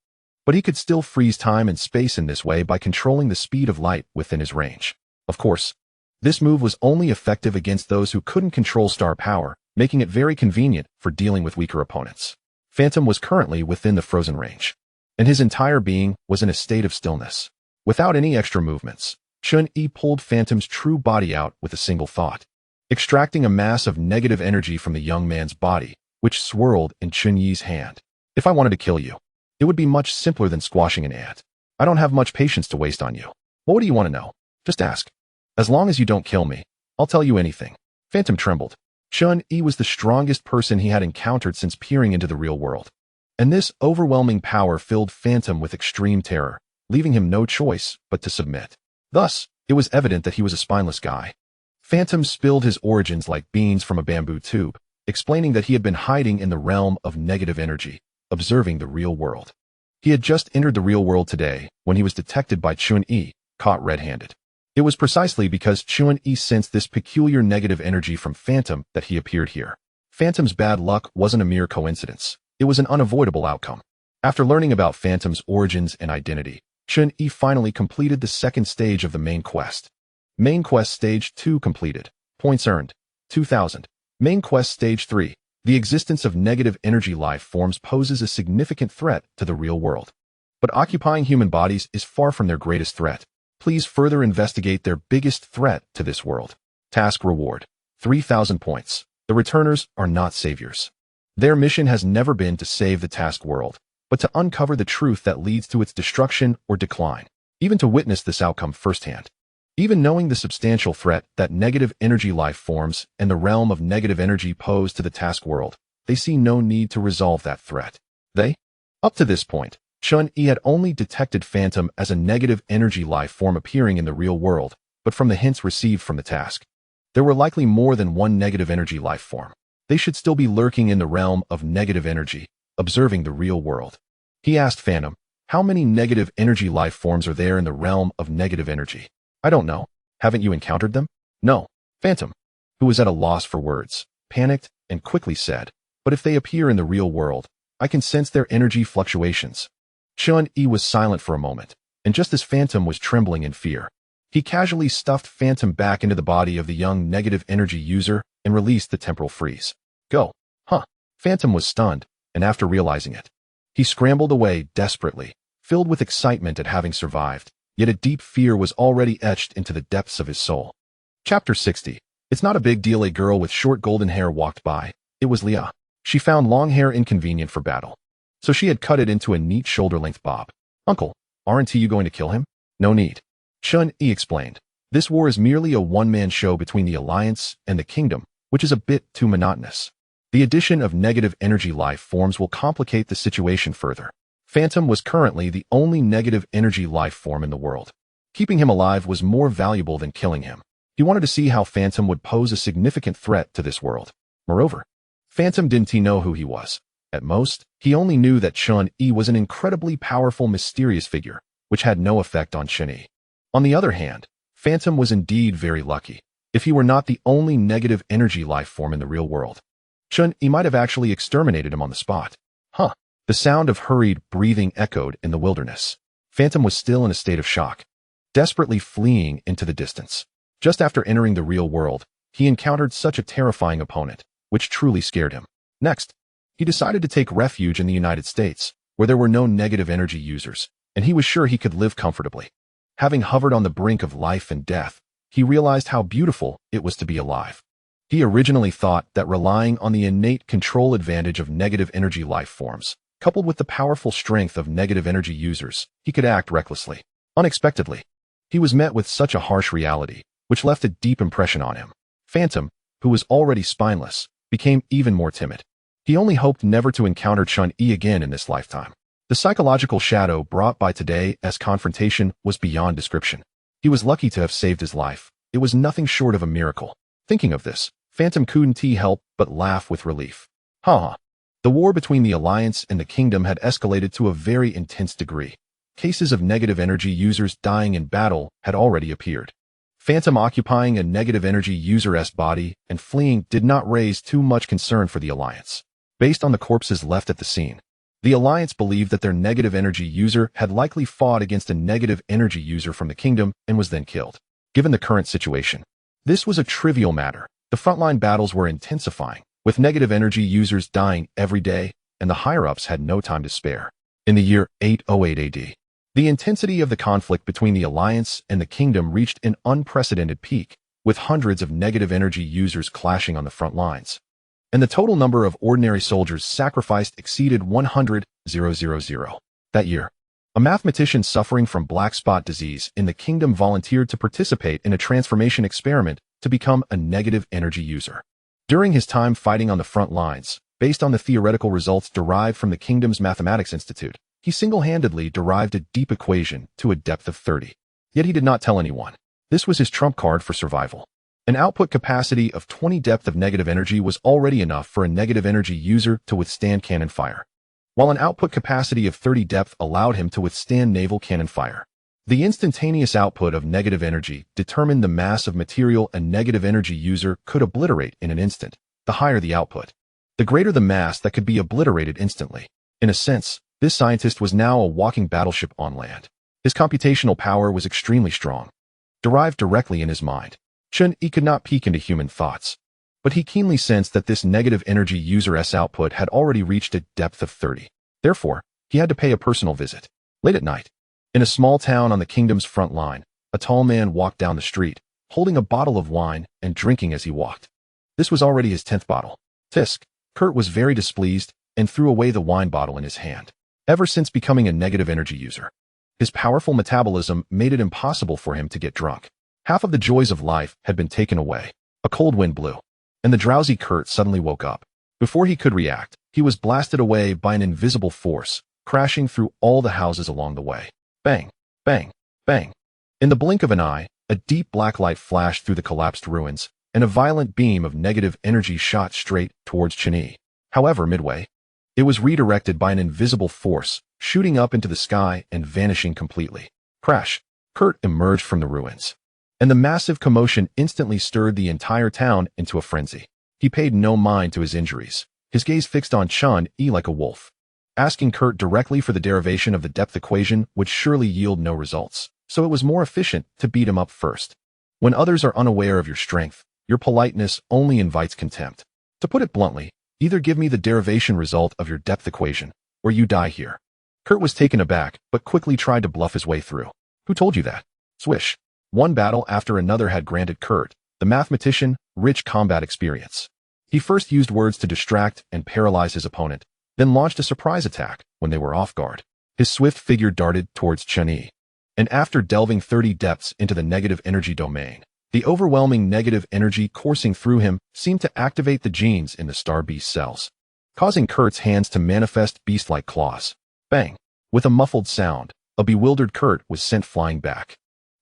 but he could still freeze time and space in this way by controlling the speed of light within his range. Of course, this move was only effective against those who couldn't control star power, making it very convenient for dealing with weaker opponents. Phantom was currently within the frozen range, and his entire being was in a state of stillness. Without any extra movements, Chen Yi pulled Phantom's true body out with a single thought, extracting a mass of negative energy from the young man's body, which swirled in Chen Yi's hand. If I wanted to kill you, it would be much simpler than squashing an ant. I don't have much patience to waste on you. What do you want to know? Just ask. As long as you don't kill me, I'll tell you anything. Phantom trembled. Chen Yi was the strongest person he had encountered since peering into the real world, and this overwhelming power filled Phantom with extreme terror, leaving him no choice but to submit. Thus, it was evident that he was a spineless guy. Phantom spilled his origins like beans from a bamboo tube, explaining that he had been hiding in the realm of negative energy, observing the real world. He had just entered the real world today when he was detected by Chen Yi, caught red-handed. It was precisely because Chen Yi sensed this peculiar negative energy from Phantom that he appeared here. Phantom's bad luck wasn't a mere coincidence. It was an unavoidable outcome. After learning about Phantom's origins and identity, Chen Yi finally completed the second stage of the main quest. Main quest stage 2 completed. Points earned, 2,000. Main quest stage 3. The existence of negative energy life forms poses a significant threat to the real world. But occupying human bodies is far from their greatest threat. Please further investigate their biggest threat to this world. Task reward, 3,000 points. The returners are not saviors. Their mission has never been to save the task world, but to uncover the truth that leads to its destruction or decline, even to witness this outcome firsthand. Even knowing the substantial threat that negative energy life forms and the realm of negative energy pose to the task world, they see no need to resolve that threat. Up to this point, Chen Yi had only detected Phantom as a negative energy life form appearing in the real world, but from the hints received from the task, there were likely more than one negative energy life form. They should still be lurking in the realm of negative energy, observing the real world. He asked Phantom, how many negative energy life forms are there in the realm of negative energy? I don't know. Haven't you encountered them? No. Phantom, who was at a loss for words, panicked and quickly said, but if they appear in the real world, I can sense their energy fluctuations. Chen Yi was silent for a moment, and just as Phantom was trembling in fear, he casually stuffed Phantom back into the body of the young negative energy user and released the temporal freeze. Go. Huh. Phantom was stunned, and after realizing it, he scrambled away desperately, filled with excitement at having survived, yet a deep fear was already etched into the depths of his soul. Chapter 60. It's not a big deal. A girl with short golden hair walked by. It was Leah. She found long hair inconvenient for battle, so she had cut it into a neat shoulder-length bob. Uncle, aren't you going to kill him? No need. Chen Yi explained. This war is merely a one-man show between the Alliance and the Kingdom, which is a bit too monotonous. The addition of negative energy life forms will complicate the situation further. Phantom was currently the only negative energy life form in the world. Keeping him alive was more valuable than killing him. He wanted to see how Phantom would pose a significant threat to this world. Moreover, Phantom didn't know who he was. At most, he only knew that Chen Yi was an incredibly powerful, mysterious figure, which had no effect on Chen Yi. On the other hand, Phantom was indeed very lucky. If he were not the only negative energy life form in the real world, Chen Yi might have actually exterminated him on the spot. Huh. The sound of hurried breathing echoed in the wilderness. Phantom was still in a state of shock, desperately fleeing into the distance. Just after entering the real world, he encountered such a terrifying opponent, which truly scared him. Next, he decided to take refuge in the United States, where there were no negative energy users, and he was sure he could live comfortably. Having hovered on the brink of life and death, he realized how beautiful it was to be alive. He originally thought that relying on the innate control advantage of negative energy life forms, coupled with the powerful strength of negative energy users, he could act recklessly. Unexpectedly, he was met with such a harsh reality, which left a deep impression on him. Phantom, who was already spineless, became even more timid. He only hoped never to encounter Chen Yi again in this lifetime. The psychological shadow brought by today's confrontation was beyond description. He was lucky to have saved his life. It was nothing short of a miracle. Thinking of this, Phantom couldn't help but laugh with relief. Ha! The war between the Alliance and the Kingdom had escalated to a very intense degree. Cases of negative energy users dying in battle had already appeared. Phantom occupying a negative energy user's body and fleeing did not raise too much concern for the Alliance. Based on the corpses left at the scene, the Alliance believed that their negative energy user had likely fought against a negative energy user from the Kingdom and was then killed. Given the current situation, this was a trivial matter. The frontline battles were intensifying, with negative energy users dying every day, and the higher-ups had no time to spare. In the year 808 AD, the intensity of the conflict between the Alliance and the Kingdom reached an unprecedented peak, with hundreds of negative energy users clashing on the front lines. And the total number of ordinary soldiers sacrificed exceeded 100,000. That year, a mathematician suffering from black spot disease in the Kingdom volunteered to participate in a transformation experiment to become a negative energy user. During his time fighting on the front lines, based on the theoretical results derived from the Kingdom's Mathematics Institute, he single-handedly derived a deep equation to a depth of 30. Yet he did not tell anyone. This was his trump card for survival. An output capacity of 20 depth of negative energy was already enough for a negative energy user to withstand cannon fire, while an output capacity of 30 depth allowed him to withstand naval cannon fire. The instantaneous output of negative energy determined the mass of material a negative energy user could obliterate in an instant. The higher the output, the greater the mass that could be obliterated instantly. In a sense, this scientist was now a walking battleship on land. His computational power was extremely strong, derived directly in his mind. Chen Yi could not peek into human thoughts, but he keenly sensed that this negative energy user's output had already reached a depth of 30. Therefore, he had to pay a personal visit. Late at night, in a small town on the Kingdom's front line, a tall man walked down the street, holding a bottle of wine and drinking as he walked. This was already his 10th bottle. Tisk. Kurt was very displeased and threw away the wine bottle in his hand. Ever since becoming a negative energy user, his powerful metabolism made it impossible for him to get drunk. Half of the joys of life had been taken away. A cold wind blew, and the drowsy Kurt suddenly woke up. Before he could react, he was blasted away by an invisible force, crashing through all the houses along the way. Bang, bang, bang. In the blink of an eye, a deep black light flashed through the collapsed ruins, and a violent beam of negative energy shot straight towards Chen Yi. However, midway, it was redirected by an invisible force, shooting up into the sky and vanishing completely. Crash! Kurt emerged from the ruins, and the massive commotion instantly stirred the entire town into a frenzy. He paid no mind to his injuries, his gaze fixed on Chen Yi like a wolf. Asking Kurt directly for the derivation of the depth equation would surely yield no results, so it was more efficient to beat him up first. When others are unaware of your strength, your politeness only invites contempt. To put it bluntly, Either give me the derivation result of your depth equation, or you die here. Kurt was taken aback, but quickly tried to bluff his way through. Who told you that? Swish. One battle after another had granted Kurt, the mathematician, rich combat experience. He first used words to distract and paralyze his opponent, then launched a surprise attack when they were off guard. His swift figure darted towards Chen Yi. And after delving 30 depths into the negative energy domain, the overwhelming negative energy coursing through him seemed to activate the genes in the star beast cells, causing Kurt's hands to manifest beast-like claws. Bang! With a muffled sound, a bewildered Kurt was sent flying back.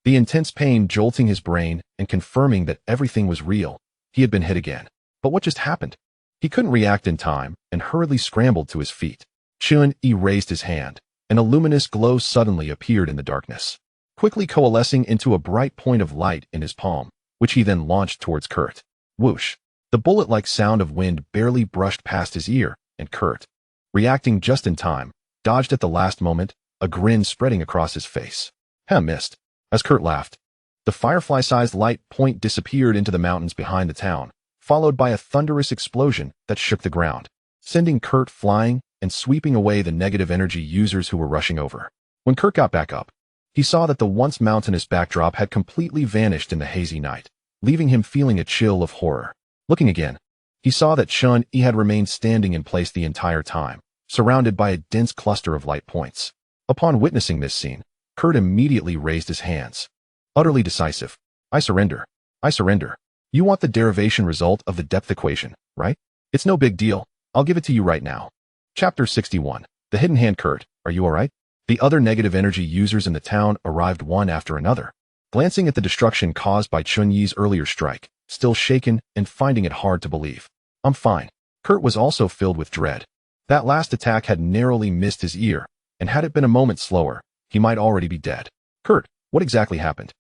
The intense pain jolting his brain and confirming that everything was real. He had been hit again. But what just happened? He couldn't react in time and hurriedly scrambled to his feet. Chen Yi raised his hand, and a luminous glow suddenly appeared in the darkness, quickly coalescing into a bright point of light in his palm, which he then launched towards Kurt. Whoosh! The bullet-like sound of wind barely brushed past his ear, and Kurt, reacting just in time, dodged at the last moment, a grin spreading across his face. Missed. As Kurt laughed, the firefly-sized light point disappeared into the mountains behind the town, followed by a thunderous explosion that shook the ground, sending Kurt flying and sweeping away the negative energy users who were rushing over. When Kurt got back up, he saw that the once mountainous backdrop had completely vanished in the hazy night, leaving him feeling a chill of horror. Looking again, he saw that Chen Yi had remained standing in place the entire time, surrounded by a dense cluster of light points. Upon witnessing this scene, Kurt immediately raised his hands. Utterly decisive. I surrender. I surrender. You want the derivation result of the depth equation, right? It's no big deal. I'll give it to you right now. Chapter 61. The Hidden Hand. Kurt, are you alright? The other negative energy users in the town arrived one after another, glancing at the destruction caused by Chen Yi's earlier strike, still shaken and finding it hard to believe. I'm fine. Kurt was also filled with dread. That last attack had narrowly missed his ear, and had it been a moment slower, he might already be dead. Kurt, what exactly happened?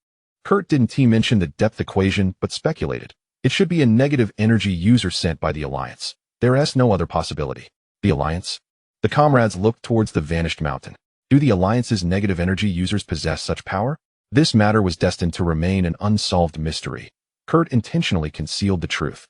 Kurt didn't mention the depth equation, but speculated. It should be a negative energy user sent by the Alliance. There is no other possibility. The Alliance? The comrades looked towards the vanished mountain. Do the Alliance's negative energy users possess such power? This matter was destined to remain an unsolved mystery. Kurt intentionally concealed the truth,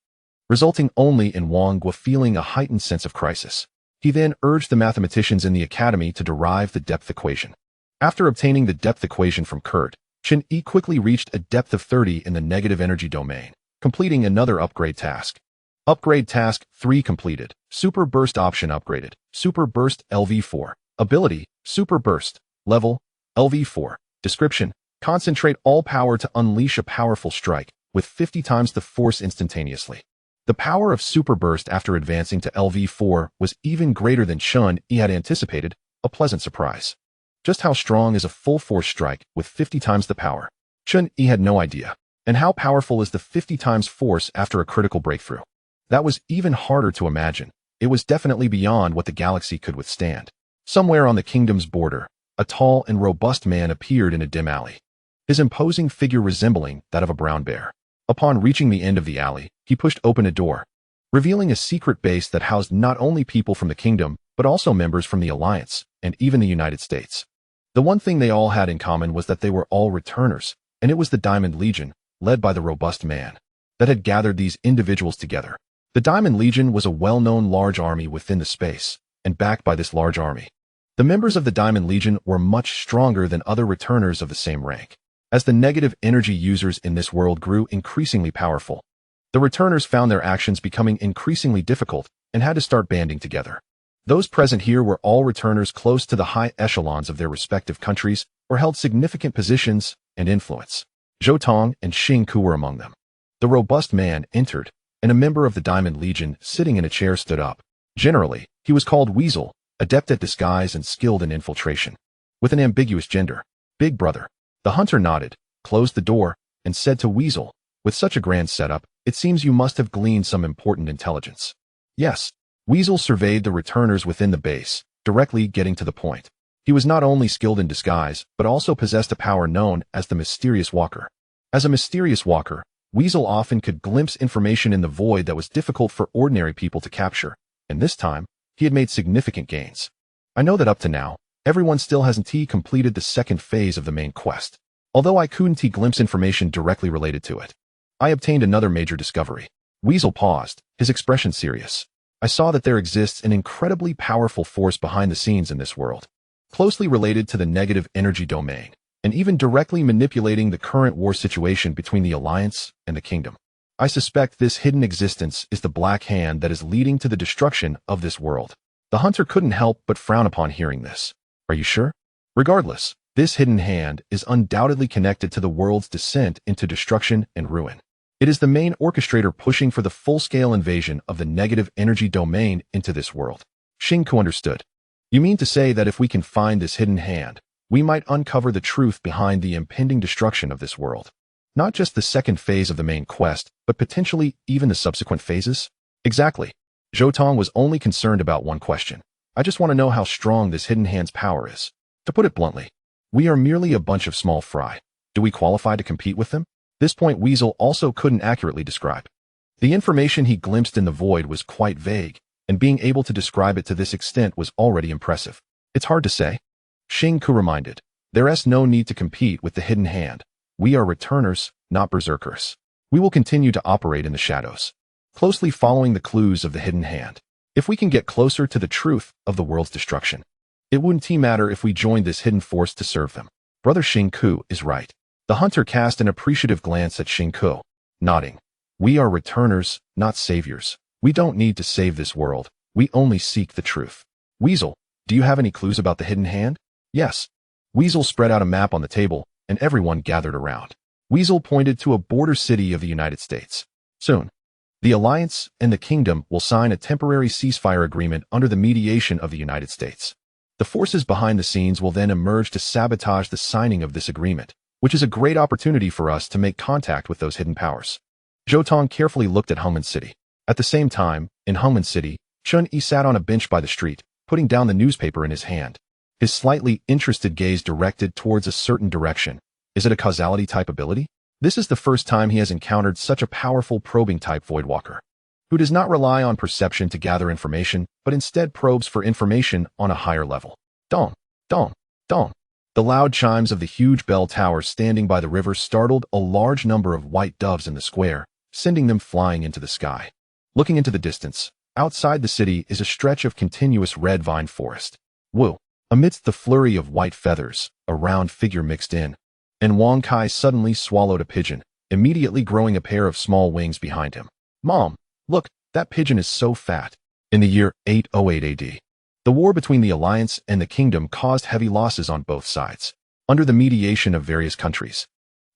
resulting only in Wang Guo feeling a heightened sense of crisis. He then urged the mathematicians in the academy to derive the depth equation. After obtaining the depth equation from Kurt, Chen Yi quickly reached a depth of 30 in the negative energy domain, completing another upgrade task. Upgrade task 3 completed. Super burst option upgraded. Super burst LV4. Ability, super burst. Level, LV4. Description, concentrate all power to unleash a powerful strike, with 50 times the force instantaneously. The power of super burst after advancing to LV4 was even greater than Chen Yi had anticipated, a pleasant surprise. Just how strong is a full force strike with 50 times the power? Chen Yi had no idea. And how powerful is the 50 times force after a critical breakthrough? That was even harder to imagine. It was definitely beyond what the galaxy could withstand. Somewhere on the kingdom's border, a tall and robust man appeared in a dim alley, his imposing figure resembling that of a brown bear. Upon reaching the end of the alley, he pushed open a door, revealing a secret base that housed not only people from the kingdom, but also members from the Alliance, and even the United States. The one thing they all had in common was that they were all returners, and it was the Diamond Legion, led by the robust man, that had gathered these individuals together. The Diamond Legion was a well-known large army within the space, and backed by this large army, the members of the Diamond Legion were much stronger than other returners of the same rank. As the negative energy users in this world grew increasingly powerful, the returners found their actions becoming increasingly difficult and had to start banding together. Those present here were all returners close to the high echelons of their respective countries or held significant positions and influence. Zhou Tong and Xing Ku were among them. The robust man entered, and a member of the Diamond Legion sitting in a chair stood up. Generally, he was called Weasel, adept at disguise and skilled in infiltration. With an ambiguous gender, Big Brother. The hunter nodded, closed the door, and said to Weasel, with such a grand setup, it seems you must have gleaned some important intelligence. Yes. Weasel surveyed the returners within the base, directly getting to the point. He was not only skilled in disguise, but also possessed a power known as the Mysterious Walker. As a mysterious walker, Weasel often could glimpse information in the void that was difficult for ordinary people to capture, and this time, he had made significant gains. I know that up to now, everyone still hasn't completed the second phase of the main quest, although I couldn't glimpse information directly related to it. I obtained another major discovery. Weasel paused, his expression serious. I saw that there exists an incredibly powerful force behind the scenes in this world, closely related to the negative energy domain, and even directly manipulating the current war situation between the Alliance and the Kingdom. I suspect this hidden existence is the Black Hand that is leading to the destruction of this world. The hunter couldn't help but frown upon hearing this. Are you sure? Regardless, this hidden hand is undoubtedly connected to the world's descent into destruction and ruin. It is the main orchestrator pushing for the full-scale invasion of the negative energy domain into this world. Xingku understood. You mean to say that if we can find this hidden hand, we might uncover the truth behind the impending destruction of this world? Not just the second phase of the main quest, but potentially even the subsequent phases? Exactly. Zhou Tong was only concerned about one question. I just want to know how strong this hidden hand's power is. To put it bluntly, we are merely a bunch of small fry. Do we qualify to compete with them? This point Weasel also couldn't accurately describe. The information he glimpsed in the void was quite vague, and being able to describe it to this extent was already impressive. It's hard to say. Xingku reminded, there's no need to compete with the hidden hand. We are returners, not berserkers. We will continue to operate in the shadows, closely following the clues of the hidden hand. If we can get closer to the truth of the world's destruction, it wouldn't matter if we joined this hidden force to serve them. Brother Xingku is right. The hunter cast an appreciative glance at Xingku, nodding. We are returners, not saviors. We don't need to save this world. We only seek the truth. Weasel, do you have any clues about the hidden hand? Yes. Weasel spread out a map on the table, and everyone gathered around. Weasel pointed to a border city of the United States. Soon, the Alliance and the Kingdom will sign a temporary ceasefire agreement under the mediation of the United States. The forces behind the scenes will then emerge to sabotage the signing of this agreement, which is a great opportunity for us to make contact with those hidden powers. Zhou Tong carefully looked at Hungman City. At the same time, in Hungman City, Chen Yi sat on a bench by the street, putting down the newspaper in his hand. His slightly interested gaze directed towards a certain direction. Is it a causality type ability? This is the first time he has encountered such a powerful probing type Voidwalker, who does not rely on perception to gather information, but instead probes for information on a higher level. Dong, dong, dong. The loud chimes of the huge bell tower standing by the river startled a large number of white doves in the square, sending them flying into the sky. Looking into the distance, outside the city is a stretch of continuous red vine forest. Woo! Amidst the flurry of white feathers, a round figure mixed in, and Wang Kai suddenly swallowed a pigeon, immediately growing a pair of small wings behind him. Mom, look, that pigeon is so fat. In the year 808 AD, the war between the Alliance and the Kingdom caused heavy losses on both sides. Under the mediation of various countries,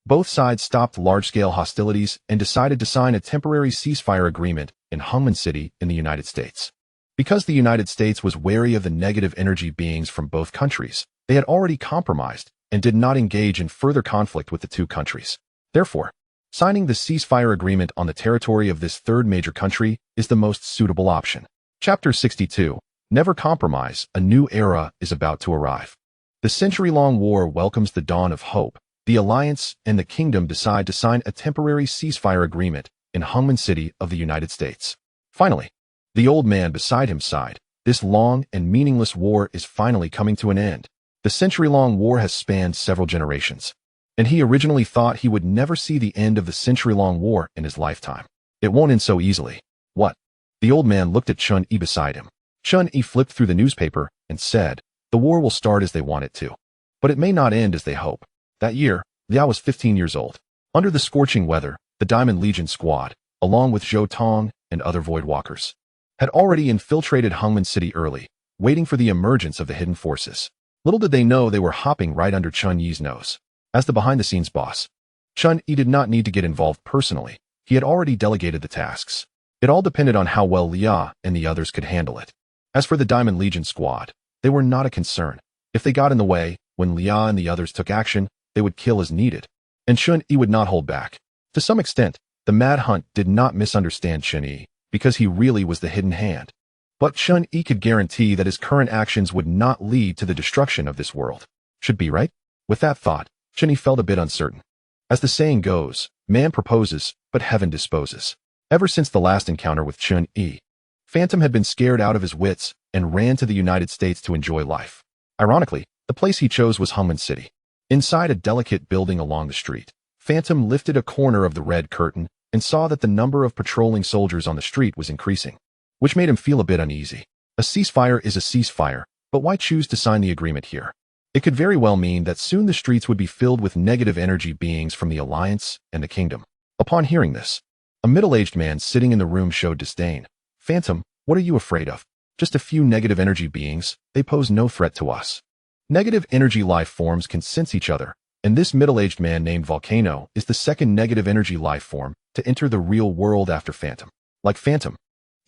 both sides stopped large-scale hostilities and decided to sign a temporary ceasefire agreement in Hungman City in the United States. Because the United States was wary of the negative energy beings from both countries, they had already compromised and did not engage in further conflict with the two countries. Therefore, signing the ceasefire agreement on the territory of this third major country is the most suitable option. Chapter 62. Never compromise, a new era is about to arrive. The century-long war welcomes the dawn of hope. The Alliance and the Kingdom decide to sign a temporary ceasefire agreement in Hungman City of the United States. Finally, the old man beside him sighed. This long and meaningless war is finally coming to an end. The century-long war has spanned several generations, and he originally thought he would never see the end of the century-long war in his lifetime. It won't end so easily. What? The old man looked at Chen Yi beside him. Chen Yi flipped through the newspaper and said, the war will start as they want it to, but it may not end as they hope. That year, Liao was 15 years old. Under the scorching weather, the Diamond Legion squad, along with Zhou Tong and other Voidwalkers, had already infiltrated Hungman City early, waiting for the emergence of the hidden forces. Little did they know they were hopping right under Chen Yi's nose. As the behind-the-scenes boss, Chen Yi did not need to get involved personally. He had already delegated the tasks. It all depended on how well Liao and the others could handle it. As for the Diamond Legion squad, they were not a concern. If they got in the way, when Liao and the others took action, they would kill as needed. And Chen Yi would not hold back. To some extent, the Mad Hunt did not misunderstand Chen Yi, because he really was the hidden hand. But Chen Yi could guarantee that his current actions would not lead to the destruction of this world. Should be right? With that thought, Chen Yi felt a bit uncertain. As the saying goes, man proposes, but heaven disposes. Ever since the last encounter with Chen Yi, Phantom had been scared out of his wits and ran to the United States to enjoy life. Ironically, the place he chose was Hungman City. Inside a delicate building along the street, Phantom lifted a corner of the red curtain and saw that the number of patrolling soldiers on the street was increasing. which made him feel a bit uneasy. A ceasefire is a ceasefire, but why choose to sign the agreement here? It could very well mean that soon the streets would be filled with negative energy beings from the Alliance and the Kingdom. Upon hearing this, a middle-aged man sitting in the room showed disdain. Phantom, what are you afraid of? Just a few negative energy beings, they pose no threat to us. Negative energy life forms can sense each other, and this middle-aged man named Volcano is the second negative energy life form to enter the real world after Phantom. Like Phantom,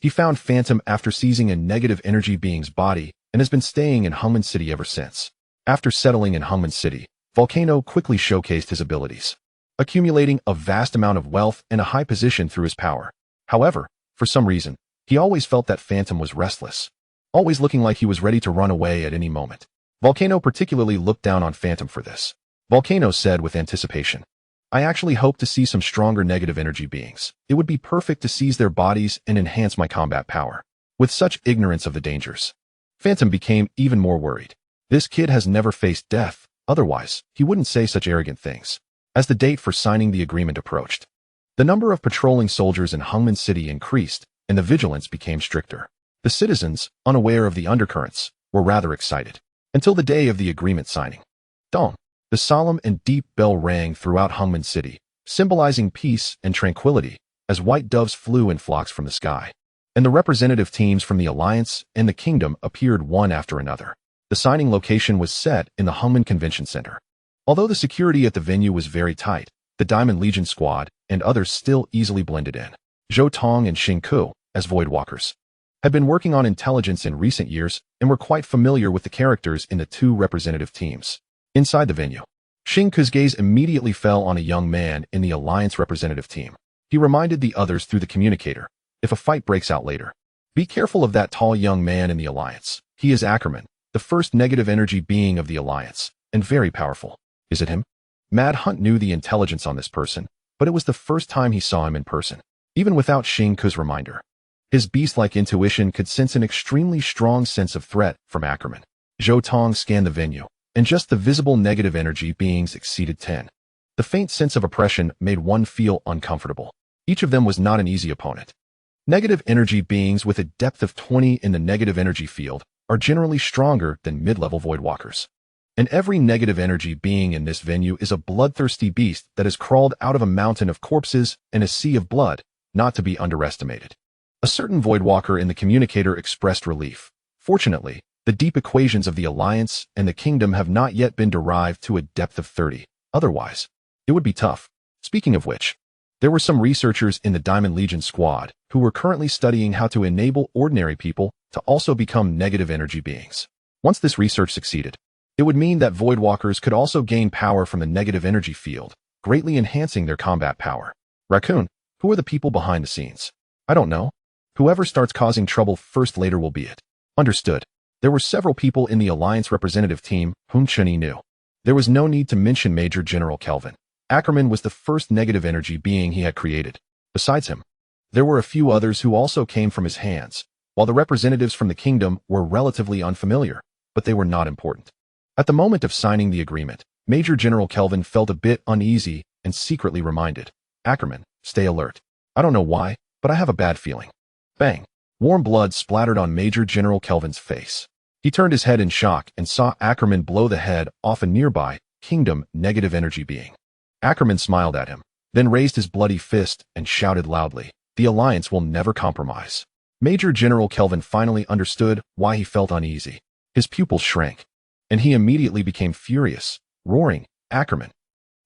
he found Phantom after seizing a negative energy being's body and has been staying in Hungman City ever since. After settling in Hungman City, Volcano quickly showcased his abilities, accumulating a vast amount of wealth and a high position through his power. However, for some reason, he always felt that Phantom was restless, always looking like he was ready to run away at any moment. Volcano particularly looked down on Phantom for this. Volcano said with anticipation, I actually hope to see some stronger negative energy beings. It would be perfect to seize their bodies and enhance my combat power. With such ignorance of the dangers, Phantom became even more worried. This kid has never faced death, otherwise, he wouldn't say such arrogant things. As the date for signing the agreement approached, the number of patrolling soldiers in Hungman City increased, and the vigilance became stricter. The citizens, unaware of the undercurrents, were rather excited. Until the day of the agreement signing. Dong. The solemn and deep bell rang throughout Hungman City, symbolizing peace and tranquility, as white doves flew in flocks from the sky. And the representative teams from the Alliance and the Kingdom appeared one after another. The signing location was set in the Hungman Convention Center. Although the security at the venue was very tight, the Diamond Legion squad and others still easily blended in. Zhou Tong and Xing Ku, as Voidwalkers, had been working on intelligence in recent years and were quite familiar with the characters in the two representative teams. Inside the venue, Xing Ku's gaze immediately fell on a young man in the Alliance representative team. He reminded the others through the communicator, if a fight breaks out later, be careful of that tall young man in the Alliance. He is Ackerman, the first negative energy being of the Alliance, and very powerful. Is it him? Mad Hunt knew the intelligence on this person, but it was the first time he saw him in person. Even without Xing Ku's reminder, his beast-like intuition could sense an extremely strong sense of threat from Ackerman. Zhou Tong scanned the venue, and just the visible negative energy beings exceeded 10. The faint sense of oppression made one feel uncomfortable. Each of them was not an easy opponent. Negative energy beings with a depth of 20 in the negative energy field are generally stronger than mid-level Voidwalkers. And every negative energy being in this venue is a bloodthirsty beast that has crawled out of a mountain of corpses and a sea of blood, not to be underestimated. A certain Voidwalker in the communicator expressed relief. Fortunately, the deep equations of the Alliance and the Kingdom have not yet been derived to a depth of 30. Otherwise, it would be tough. Speaking of which, there were some researchers in the Diamond Legion squad who were currently studying how to enable ordinary people to also become negative energy beings. Once this research succeeded, it would mean that Voidwalkers could also gain power from the negative energy field, greatly enhancing their combat power. Raccoon, who are the people behind the scenes? I don't know. Whoever starts causing trouble first later will be it. Understood. There were several people in the Alliance representative team whom Chen Yi knew. There was no need to mention Major General Kelvin. Ackerman was the first negative energy being he had created. Besides him, there were a few others who also came from his hands, while the representatives from the Kingdom were relatively unfamiliar, but they were not important. At the moment of signing the agreement, Major General Kelvin felt a bit uneasy and secretly reminded, Ackerman, stay alert. I don't know why, but I have a bad feeling. Bang. Warm blood splattered on Major General Kelvin's face. He turned his head in shock and saw Ackerman blow the head off a nearby Kingdom negative energy being. Ackerman smiled at him, then raised his bloody fist and shouted loudly, the Alliance will never compromise. Major General Kelvin finally understood why he felt uneasy. His pupils shrank, and he immediately became furious, roaring, Ackerman.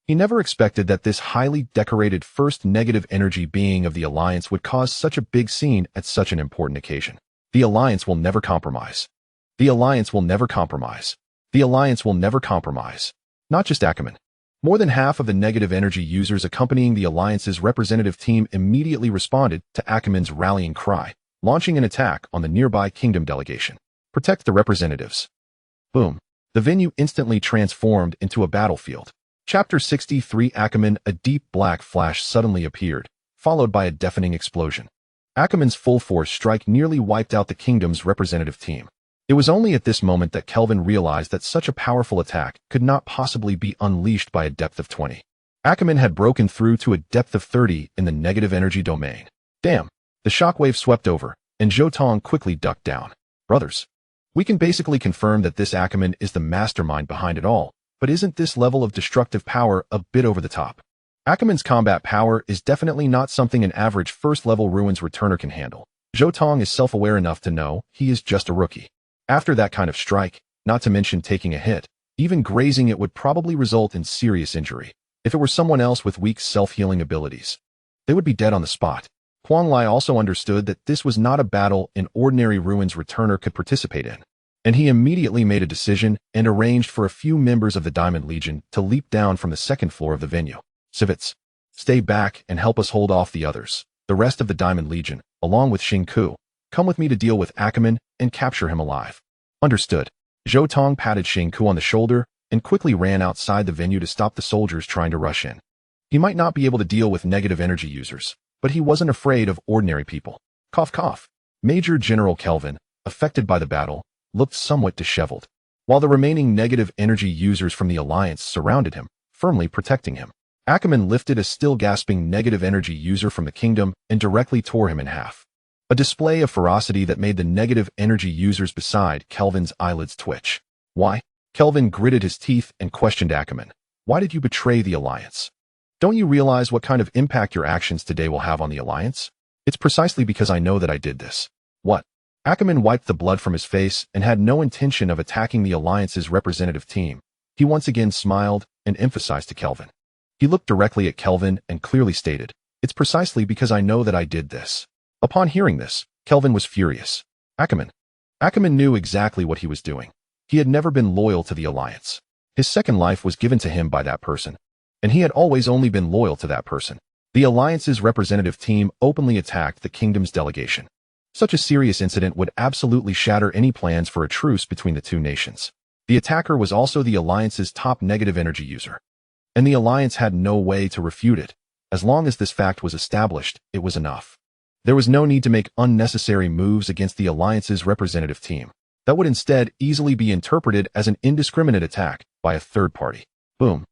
He never expected that this highly decorated first negative energy being of the Alliance would cause such a big scene at such an important occasion. The Alliance will never compromise. The Alliance will never compromise. The Alliance will never compromise. Not just Ackerman. More than half of the negative energy users accompanying the Alliance's representative team immediately responded to Ackerman's rallying cry, launching an attack on the nearby Kingdom delegation. Protect the representatives. Boom. The venue instantly transformed into a battlefield. Chapter 63 Ackerman. A deep black flash suddenly appeared, followed by a deafening explosion. Ackerman's full force strike nearly wiped out the Kingdom's representative team. It was only at this moment that Kelvin realized that such a powerful attack could not possibly be unleashed by a depth of 20. Ackerman had broken through to a depth of 30 in the negative energy domain. Damn! The shockwave swept over, and Zhou Tong quickly ducked down. Brothers, we can basically confirm that this Ackerman is the mastermind behind it all, but isn't this level of destructive power a bit over the top? Ackerman's combat power is definitely not something an average first-level Ruins returner can handle. Zhou Tong is self-aware enough to know he is just a rookie. After that kind of strike, not to mention taking a hit, even grazing it would probably result in serious injury. If it were someone else with weak self-healing abilities, they would be dead on the spot. Huang Lai also understood that this was not a battle an ordinary Ruins returner could participate in, and he immediately made a decision and arranged for a few members of the Diamond Legion to leap down from the second floor of the venue. Civets, stay back and help us hold off the others. The rest of the Diamond Legion, along with Xingku, come with me to deal with Ackerman and capture him alive. Understood. Zhou Tong patted Xingku on the shoulder and quickly ran outside the venue to stop the soldiers trying to rush in. He might not be able to deal with negative energy users, but he wasn't afraid of ordinary people. Cough cough. Major General Kelvin, affected by the battle, looked somewhat disheveled, while the remaining negative energy users from the Alliance surrounded him, firmly protecting him. Ackerman lifted a still gasping negative energy user from the kingdom and directly tore him in half. A display of ferocity that made the negative energy users beside Kelvin's eyelids twitch. Why? Kelvin gritted his teeth and questioned Ackerman. Why did you betray the Alliance? Don't you realize what kind of impact your actions today will have on the Alliance? It's precisely because I know that I did this. What? Ackerman wiped the blood from his face and had no intention of attacking the Alliance's representative team. He once again smiled and emphasized to Kelvin. He looked directly at Kelvin and clearly stated, "It's precisely because I know that I did this." Upon hearing this, Kelvin was furious. Ackerman knew exactly what he was doing. He had never been loyal to the Alliance. His second life was given to him by that person, and he had always only been loyal to that person. The Alliance's representative team openly attacked the kingdom's delegation. Such a serious incident would absolutely shatter any plans for a truce between the two nations. The attacker was also the Alliance's top negative energy user, and the Alliance had no way to refute it. As long as this fact was established, it was enough. There was no need to make unnecessary moves against the Alliance's representative team. That would instead easily be interpreted as an indiscriminate attack by a third party. Boom.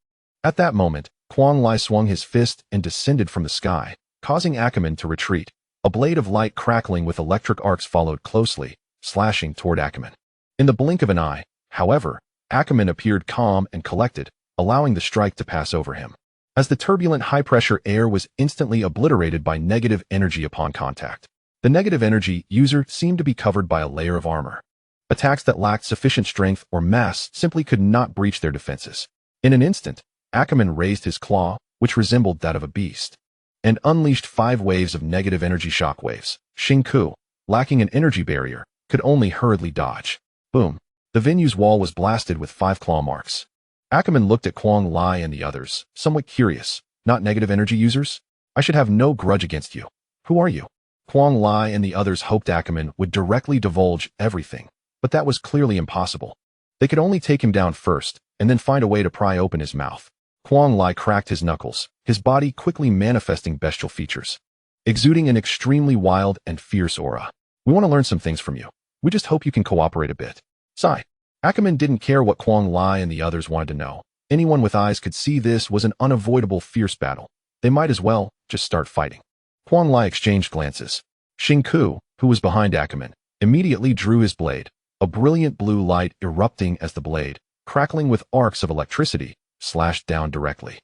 At that moment, Huang Lai swung his fist and descended from the sky, causing Ackerman to retreat. A blade of light crackling with electric arcs followed closely, slashing toward Ackerman. In the blink of an eye, however, Ackerman appeared calm and collected, allowing the strike to pass over him, as the turbulent high-pressure air was instantly obliterated by negative energy upon contact. The negative energy user seemed to be covered by a layer of armor. Attacks that lacked sufficient strength or mass simply could not breach their defenses. In an instant, Ackerman raised his claw, which resembled that of a beast, and unleashed 5 waves of negative energy shockwaves. Xingku, lacking an energy barrier, could only hurriedly dodge. Boom. The venue's wall was blasted with 5 claw marks. Ackerman looked at Huang Lai and the others, somewhat curious. Not negative energy users? I should have no grudge against you. Who are you? Huang Lai and the others hoped Ackerman would directly divulge everything, but that was clearly impossible. They could only take him down first, and then find a way to pry open his mouth. Huang Lai cracked his knuckles, his body quickly manifesting bestial features, exuding an extremely wild and fierce aura. We want to learn some things from you. We just hope you can cooperate a bit. Sigh. Ackerman didn't care what Huang Lai and the others wanted to know. Anyone with eyes could see this was an unavoidable fierce battle. They might as well just start fighting. Huang Lai exchanged glances. Xingku, who was behind Ackerman, immediately drew his blade, a brilliant blue light erupting as the blade, crackling with arcs of electricity, slashed down directly.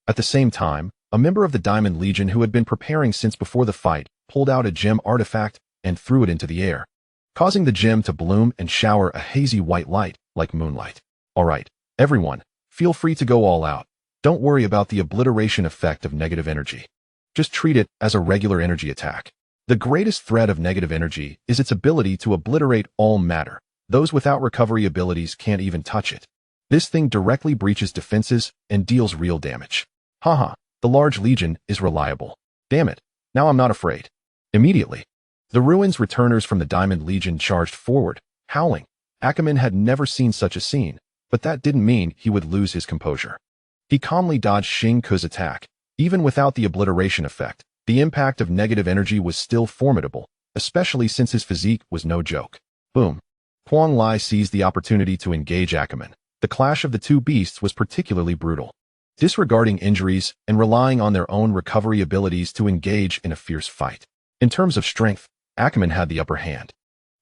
At the same time, a member of the Diamond Legion who had been preparing since before the fight pulled out a gem artifact and threw it into the air, causing the gem to bloom and shower a hazy white light like moonlight. All right, everyone, feel free to go all out. Don't worry about the obliteration effect of negative energy. Just treat it as a regular energy attack. The greatest threat of negative energy is its ability to obliterate all matter. Those without recovery abilities can't even touch it. This thing directly breaches defenses and deals real damage. Haha, the large legion is reliable. Damn it, now I'm not afraid. Immediately, the Ruins returners from the Diamond Legion charged forward, howling. Ackerman had never seen such a scene, but that didn't mean he would lose his composure. He calmly dodged Xingku's attack. Even without the obliteration effect, the impact of negative energy was still formidable, especially since his physique was no joke. Boom. Huang Lai seized the opportunity to engage Ackerman. The clash of the two beasts was particularly brutal. Disregarding injuries and relying on their own recovery abilities to engage in a fierce fight. In terms of strength, Ackerman had the upper hand.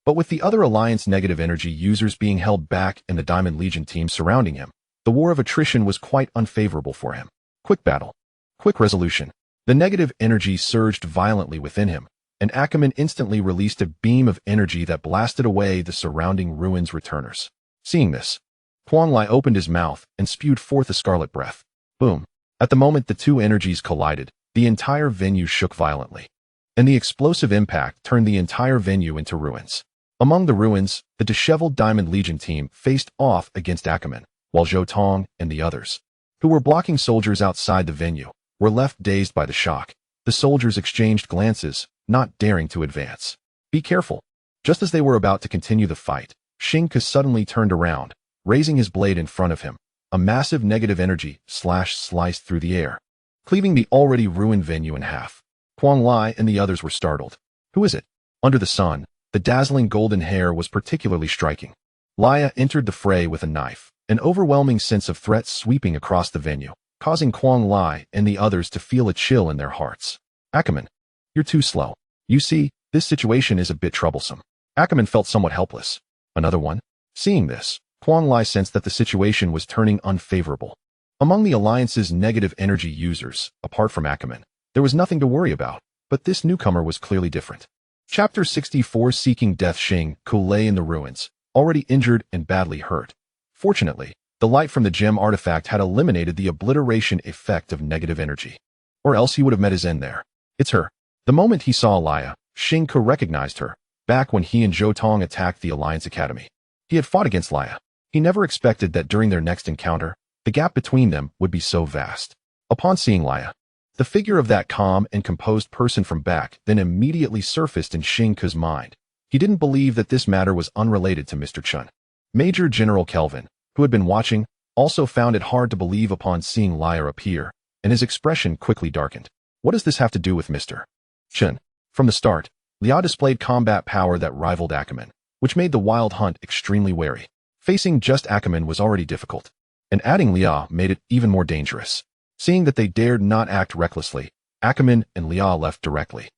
But with the other Alliance negative energy users being held back and the Diamond Legion team surrounding him, the war of attrition was quite unfavorable for him. Quick battle. Quick resolution. The negative energy surged violently within him, and Ackerman instantly released a beam of energy that blasted away the surrounding ruins returners. Seeing this, Quang Lai opened his mouth and spewed forth a scarlet breath. Boom. At the moment the two energies collided, the entire venue shook violently, and the explosive impact turned the entire venue into ruins. Among the ruins, the disheveled Diamond Legion team faced off against Ackerman, while Zhou Tong and the others, who were blocking soldiers outside the venue, were left dazed by the shock. The soldiers exchanged glances, not daring to advance. Be careful. Just as they were about to continue the fight, Xing Ke suddenly turned around, raising his blade in front of him. A massive negative energy sliced through the air, cleaving the already ruined venue in half. Quang Lai and the others were startled. Who is it? Under the sun, the dazzling golden hair was particularly striking. Laya entered the fray with a knife, an overwhelming sense of threat sweeping across the venue, causing Quang Lai and the others to feel a chill in their hearts. Ackerman, you're too slow. You see, this situation is a bit troublesome. Ackerman felt somewhat helpless. Another one? Seeing this, Quang Lai sensed that the situation was turning unfavorable. Among the Alliance's negative energy users, apart from Ackerman, there was nothing to worry about, but this newcomer was clearly different. Chapter 64 Seeking Death. Xing Ke lay in the ruins, already injured and badly hurt. Fortunately, the light from the gem artifact had eliminated the obliteration effect of negative energy. Or else he would have met his end there. It's her. The moment he saw Laya, Xing Ke recognized her, back when he and Zhou Tong attacked the Alliance Academy. He had fought against Laya. He never expected that during their next encounter, the gap between them would be so vast. Upon seeing Laya, the figure of that calm and composed person from back then immediately surfaced in Xing Ke's mind. He didn't believe that this matter was unrelated to Mr. Chen. Major General Kelvin, who had been watching, also found it hard to believe upon seeing Laya appear, and his expression quickly darkened. What does this have to do with Mr. Chen? From the start, Liao displayed combat power that rivaled Ackerman, which made the wild hunt extremely wary. Facing just Ackerman was already difficult, and adding Liao made it even more dangerous. Seeing that they dared not act recklessly, Ackerman and Liao left directly,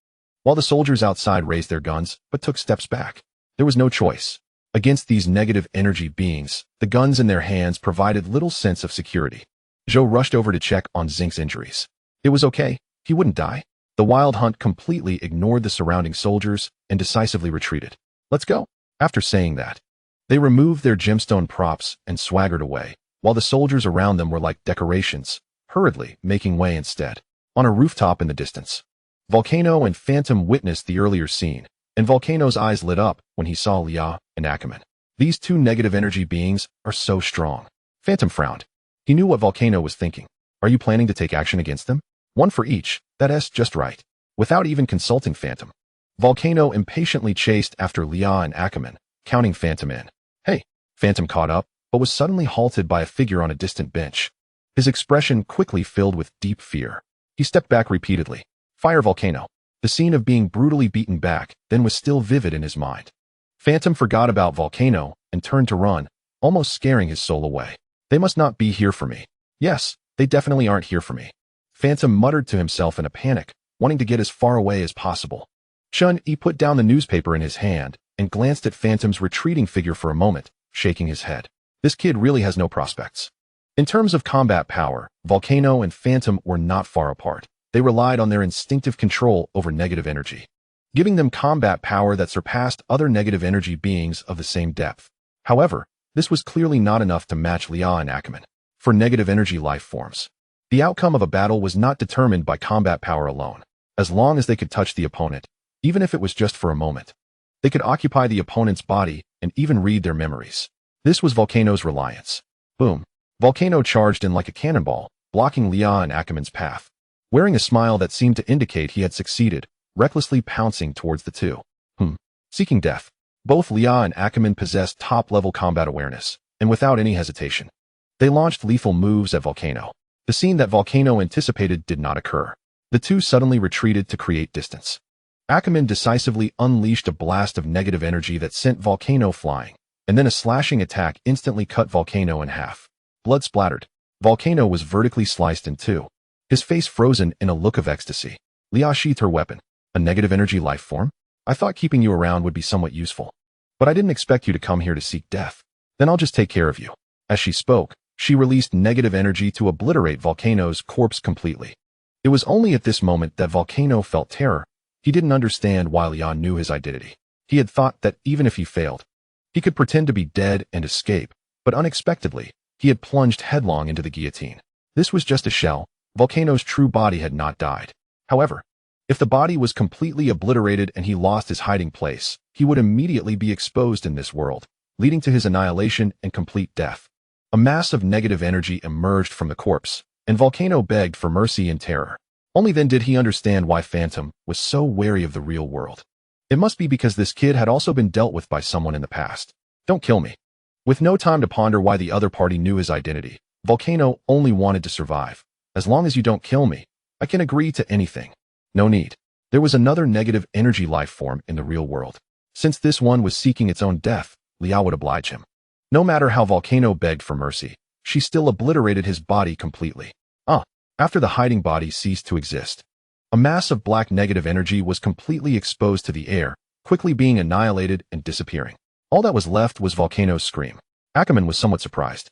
while the soldiers outside raised their guns but took steps back. There was no choice. Against these negative energy beings, the guns in their hands provided little sense of security. Zhou rushed over to check on Xing's injuries. It was okay. He wouldn't die. The wild hunt completely ignored the surrounding soldiers and decisively retreated. Let's go. After saying that, they removed their gemstone props and swaggered away, while the soldiers around them were like decorations, hurriedly making way instead. On a rooftop in the distance, Volcano and Phantom witnessed the earlier scene, and Volcano's eyes lit up when he saw Liao and Ackerman. These two negative energy beings are so strong. Phantom frowned. He knew what Volcano was thinking. Are you planning to take action against them? One for each, that's just right. Without even consulting Phantom, Volcano impatiently chased after Liao and Ackerman, counting Phantom in. Hey! Phantom caught up, but was suddenly halted by a figure on a distant bench. His expression quickly filled with deep fear. He stepped back repeatedly. Fire Volcano. The scene of being brutally beaten back then was still vivid in his mind. Phantom forgot about Volcano and turned to run, almost scaring his soul away. They must not be here for me. Yes, they definitely aren't here for me. Phantom muttered to himself in a panic, wanting to get as far away as possible. Chen Yi put down the newspaper in his hand and glanced at Phantom's retreating figure for a moment, shaking his head. This kid really has no prospects. In terms of combat power, Volcano and Phantom were not far apart. They relied on their instinctive control over negative energy, giving them combat power that surpassed other negative energy beings of the same depth. However, this was clearly not enough to match Liao and Ackerman. For negative energy life forms, the outcome of a battle was not determined by combat power alone. As long as they could touch the opponent, even if it was just for a moment, they could occupy the opponent's body and even read their memories. This was Volcano's reliance. Boom. Volcano charged in like a cannonball, blocking Liao and Ackerman's path. Wearing a smile that seemed to indicate he had succeeded, recklessly pouncing towards the two. Seeking death. Both Liao and Ackerman possessed top-level combat awareness, and without any hesitation, they launched lethal moves at Volcano. The scene that Volcano anticipated did not occur. The two suddenly retreated to create distance. Ackerman decisively unleashed a blast of negative energy that sent Volcano flying, and then a slashing attack instantly cut Volcano in half. Blood splattered. Volcano was vertically sliced in two, his face frozen in a look of ecstasy. Liao sheathed her weapon. A negative energy life form? I thought keeping you around would be somewhat useful. But I didn't expect you to come here to seek death. Then I'll just take care of you." As she spoke, she released negative energy to obliterate Volcano's corpse completely. It was only at this moment that Volcano felt terror. He didn't understand why Leon knew his identity. He had thought that even if he failed, he could pretend to be dead and escape, but unexpectedly, he had plunged headlong into the guillotine. This was just a shell. Volcano's true body had not died. However, if the body was completely obliterated and he lost his hiding place, he would immediately be exposed in this world, leading to his annihilation and complete death. A mass of negative energy emerged from the corpse, and Volcano begged for mercy in terror. Only then did he understand why Phantom was so wary of the real world. It must be because this kid had also been dealt with by someone in the past. "Don't kill me." With no time to ponder why the other party knew his identity, Volcano only wanted to survive. "As long as you don't kill me, I can agree to anything." No need. There was another negative energy life form in the real world. Since this one was seeking its own death, Liao would oblige him. No matter how Volcano begged for mercy, she still obliterated his body completely. After the hiding body ceased to exist, a mass of black negative energy was completely exposed to the air, quickly being annihilated and disappearing. All that was left was Volcano's scream. Ackerman was somewhat surprised.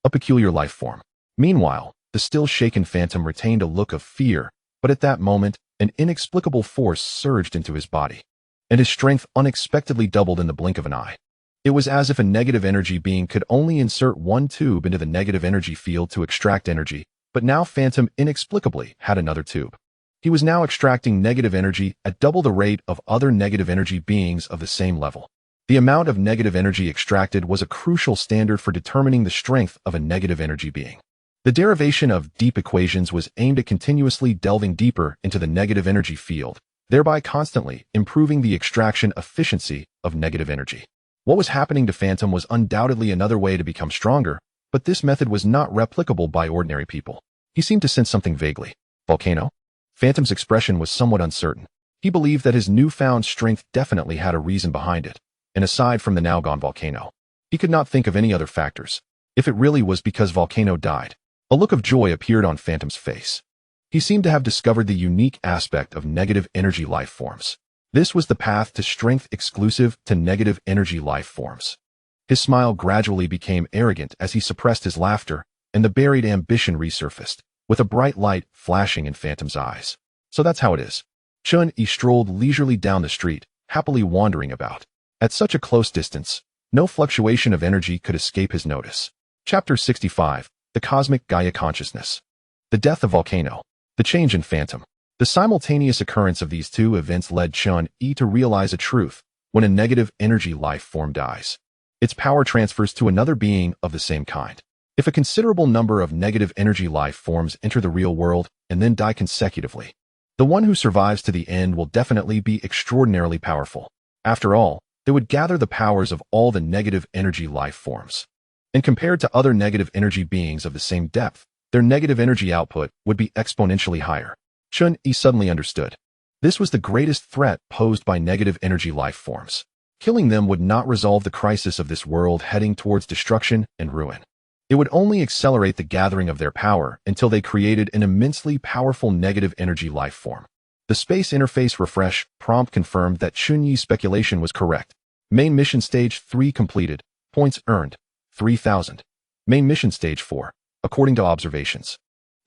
A peculiar life form. Meanwhile, the still shaken Phantom retained a look of fear, but at that moment, an inexplicable force surged into his body, and his strength unexpectedly doubled in the blink of an eye. It was as if a negative energy being could only insert one tube into the negative energy field to extract energy, but now Phantom inexplicably had another tube. He was now extracting negative energy at double the rate of other negative energy beings of the same level. The amount of negative energy extracted was a crucial standard for determining the strength of a negative energy being. The derivation of deep equations was aimed at continuously delving deeper into the negative energy field, thereby constantly improving the extraction efficiency of negative energy. What was happening to Phantom was undoubtedly another way to become stronger, but this method was not replicable by ordinary people. He seemed to sense something vaguely. "Volcano?" Phantom's expression was somewhat uncertain. He believed that his newfound strength definitely had a reason behind it, and aside from the now-gone Volcano, he could not think of any other factors. If it really was because Volcano died, a look of joy appeared on Phantom's face. He seemed to have discovered the unique aspect of negative energy life forms. This was the path to strength exclusive to negative energy life forms. His smile gradually became arrogant as he suppressed his laughter, and the buried ambition resurfaced, with a bright light flashing in Phantom's eyes. "So that's how it is." Chen Yi strolled leisurely down the street, happily wandering about. At such a close distance, no fluctuation of energy could escape his notice. Chapter 65. The Cosmic Gaia Consciousness. The death of Volcano. The change in Phantom. The simultaneous occurrence of these two events led Chen Yi to realize a truth. When a negative energy life form dies, its power transfers to another being of the same kind. If a considerable number of negative energy life forms enter the real world and then die consecutively, the one who survives to the end will definitely be extraordinarily powerful. After all, they would gather the powers of all the negative energy life forms. And compared to other negative energy beings of the same depth, their negative energy output would be exponentially higher. Chen Yi suddenly understood. This was the greatest threat posed by negative energy life forms. Killing them would not resolve the crisis of this world heading towards destruction and ruin. It would only accelerate the gathering of their power until they created an immensely powerful negative energy life form. The space interface refresh prompt confirmed that Chen Yi's speculation was correct. Main mission stage 3 completed. Points earned. 3,000. Main mission stage 4. According to observations,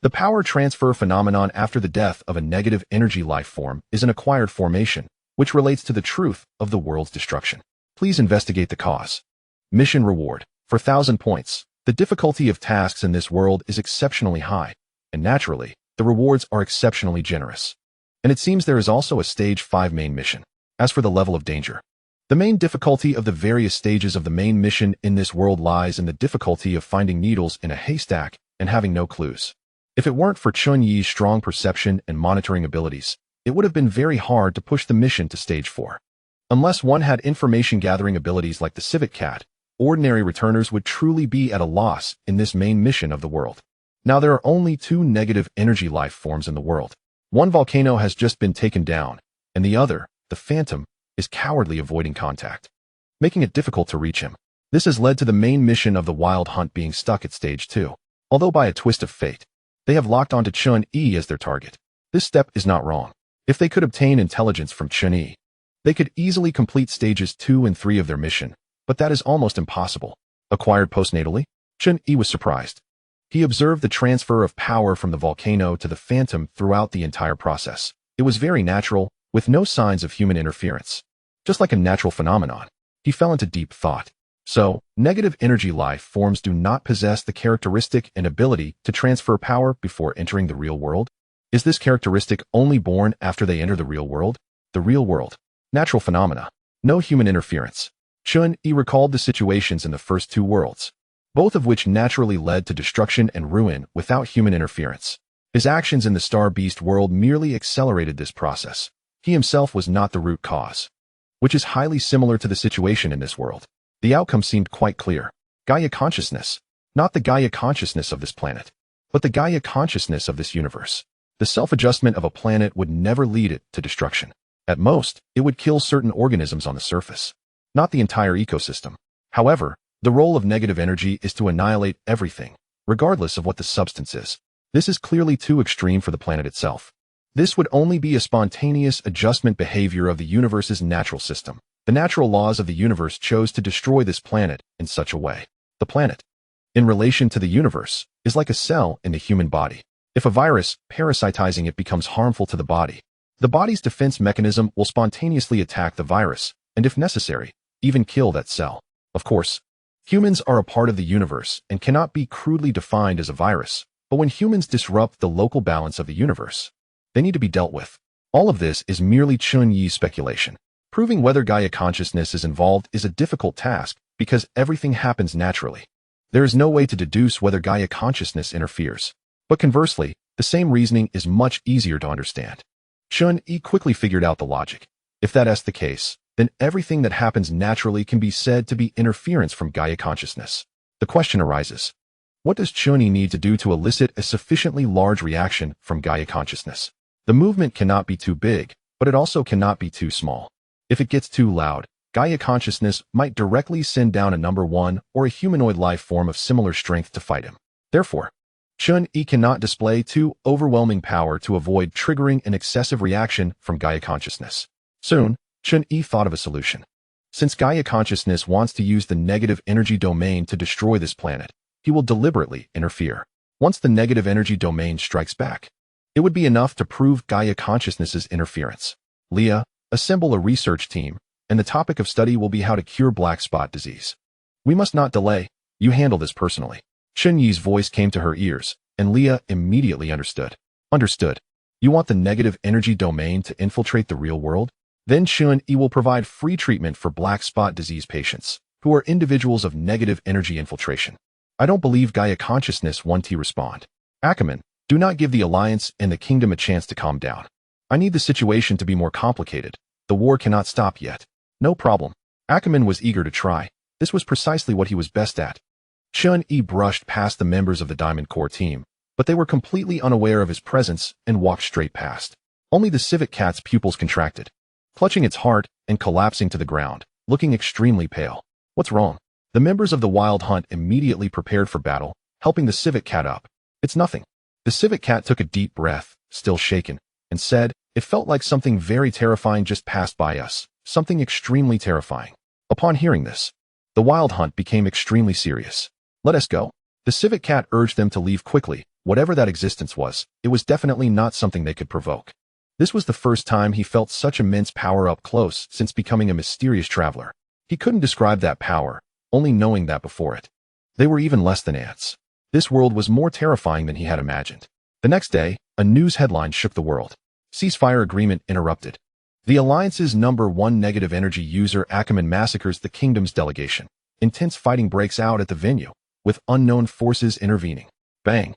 the power transfer phenomenon after the death of a negative energy life form is an acquired formation, which relates to the truth of the world's destruction. Please investigate the cause. Mission reward. For 1,000 points. The difficulty of tasks in this world is exceptionally high, and naturally, the rewards are exceptionally generous. And it seems there is also a stage 5 main mission. As for the level of danger, the main difficulty of the various stages of the main mission in this world lies in the difficulty of finding needles in a haystack and having no clues. If it weren't for Chen Yi's strong perception and monitoring abilities, it would have been very hard to push the mission to stage 4. Unless one had information gathering abilities like the civet cat, ordinary returners would truly be at a loss in this main mission of the world. Now there are only 2 negative energy life forms in the world. One Volcano has just been taken down, and the other, the Phantom, is cowardly avoiding contact, making it difficult to reach him. This has led to the main mission of the wild hunt being stuck at stage 2. Although by a twist of fate, they have locked onto Chen Yi as their target. This step is not wrong. If they could obtain intelligence from Chen Yi, They could easily complete stages 2 and 3 of their mission, but that is almost impossible. Acquired postnatally? Chen Yi was surprised. He observed the transfer of power from the volcano to the phantom throughout the entire process. It was very natural, with no signs of human interference. Just like a natural phenomenon. He fell into deep thought. So, negative energy life forms do not possess the characteristic and ability to transfer power before entering the real world? Is this characteristic only born after they enter the real world? The real world. Natural phenomena. No human interference. Chen Yi recalled the situations in the first 2 worlds, both of which naturally led to destruction and ruin without human interference. His actions in the Star Beast world merely accelerated this process. He himself was not the root cause, which is highly similar to the situation in this world. The outcome seemed quite clear. Gaia consciousness. Not the Gaia consciousness of this planet, but the Gaia consciousness of this universe. The self-adjustment of a planet would never lead it to destruction. At most, it would kill certain organisms on the surface, not the entire ecosystem. However, the role of negative energy is to annihilate everything, regardless of what the substance is. This is clearly too extreme for the planet itself. This would only be a spontaneous adjustment behavior of the universe's natural system. The natural laws of the universe chose to destroy this planet in such a way. The planet, in relation to the universe, is like a cell in the human body. If a virus, parasitizing it, becomes harmful to the body's defense mechanism will spontaneously attack the virus, and if necessary, even kill that cell. Of course, humans are a part of the universe and cannot be crudely defined as a virus, but when humans disrupt the local balance of the universe, they need to be dealt with. All of this is merely Chen Yi's speculation. Proving whether Gaia consciousness is involved is a difficult task because everything happens naturally. There is no way to deduce whether Gaia consciousness interferes. But conversely, the same reasoning is much easier to understand. Chen Yi quickly figured out the logic. If that is the case, then everything that happens naturally can be said to be interference from Gaia consciousness. The question arises, what does Chen Yi need to do to elicit a sufficiently large reaction from Gaia consciousness? The movement cannot be too big, but it also cannot be too small. If it gets too loud, Gaia consciousness might directly send down a number 1 or a humanoid life form of similar strength to fight him. Therefore, Chen Yi cannot display too overwhelming power to avoid triggering an excessive reaction from Gaia consciousness. Soon, Chen Yi thought of a solution. Since Gaia consciousness wants to use the negative energy domain to destroy this planet, he will deliberately interfere. Once the negative energy domain strikes back, it would be enough to prove Gaia consciousness's interference. Leah, assemble a research team, and the topic of study will be how to cure black spot disease. We must not delay. You handle this personally. Chen Yi's voice came to her ears, and Leah immediately understood. Understood. You want the negative energy domain to infiltrate the real world? Then Chen Yi will provide free treatment for black spot disease patients, who are individuals of negative energy infiltration. I don't believe Gaia consciousness won't respond. Ackerman, do not give the Alliance and the Kingdom a chance to calm down. I need the situation to be more complicated. The war cannot stop yet. No problem. Ackerman was eager to try. This was precisely what he was best at. Chen Yi brushed past the members of the Diamond Corps team, but they were completely unaware of his presence and walked straight past. Only the civet cat's pupils contracted, clutching its heart and collapsing to the ground, looking extremely pale. What's wrong? The members of the Wild Hunt immediately prepared for battle, helping the civet cat up. It's nothing. The civet cat took a deep breath, still shaken, and said, it felt like something very terrifying just passed by us, something extremely terrifying. Upon hearing this, the Wild Hunt became extremely serious. Let us go. The civet cat urged them to leave quickly. Whatever that existence was, it was definitely not something they could provoke. This was the first time he felt such immense power up close since becoming a mysterious traveler. He couldn't describe that power, only knowing that before it. They were even less than ants. This world was more terrifying than he had imagined. The next day, a news headline shook the world. Ceasefire agreement interrupted. The Alliance's #1 negative energy user Ackerman massacres the Kingdom's delegation. Intense fighting breaks out at the venue, with unknown forces intervening. Bang!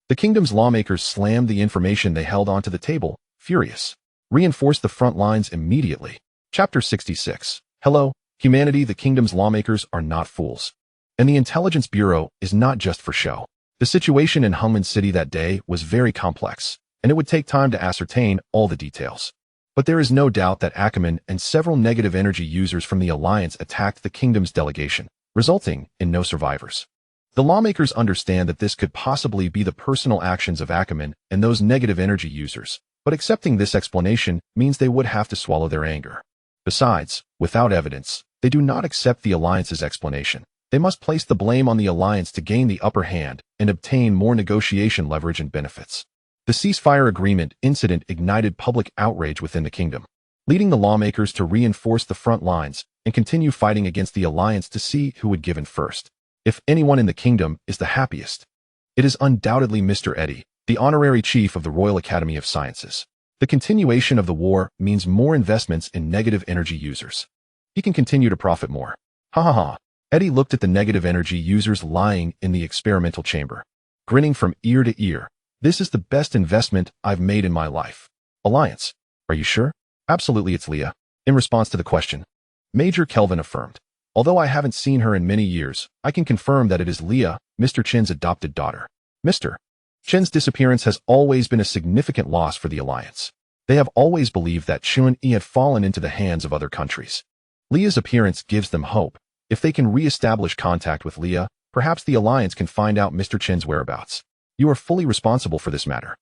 The Kingdom's lawmakers slammed the information they held onto the table, furious. Reinforce the front lines immediately. Chapter 66. Hello, humanity. The Kingdom's lawmakers are not fools. And the Intelligence Bureau is not just for show. The situation in Hungman City that day was very complex, and it would take time to ascertain all the details. But there is no doubt that Ackerman and several negative energy users from the Alliance attacked the Kingdom's delegation, resulting in no survivors. The lawmakers understand that this could possibly be the personal actions of Ackerman and those negative energy users, but accepting this explanation means they would have to swallow their anger. Besides, without evidence, they do not accept the Alliance's explanation. They must place the blame on the Alliance to gain the upper hand and obtain more negotiation leverage and benefits. The ceasefire agreement incident ignited public outrage within the kingdom, leading the lawmakers to reinforce the front lines and continue fighting against the Alliance to see who would give in first. If anyone in the kingdom is the happiest, it is undoubtedly Mr. Eddie, the honorary chief of the Royal Academy of Sciences. The continuation of the war means more investments in negative energy users. He can continue to profit more. Ha ha ha. Eddie looked at the negative energy users lying in the experimental chamber, grinning from ear to ear. This is the best investment I've made in my life. Alliance. Are you sure? Absolutely, it's Leah. In response to the question, Major Kelvin affirmed. Although I haven't seen her in many years, I can confirm that it is Leah, Mr. Chen's adopted daughter. Mr. Chen's disappearance has always been a significant loss for the Alliance. They have always believed that Chen Yi had fallen into the hands of other countries. Leah's appearance gives them hope. If they can re-establish contact with Leah, perhaps the Alliance can find out Mr. Chen's whereabouts. You are fully responsible for this matter.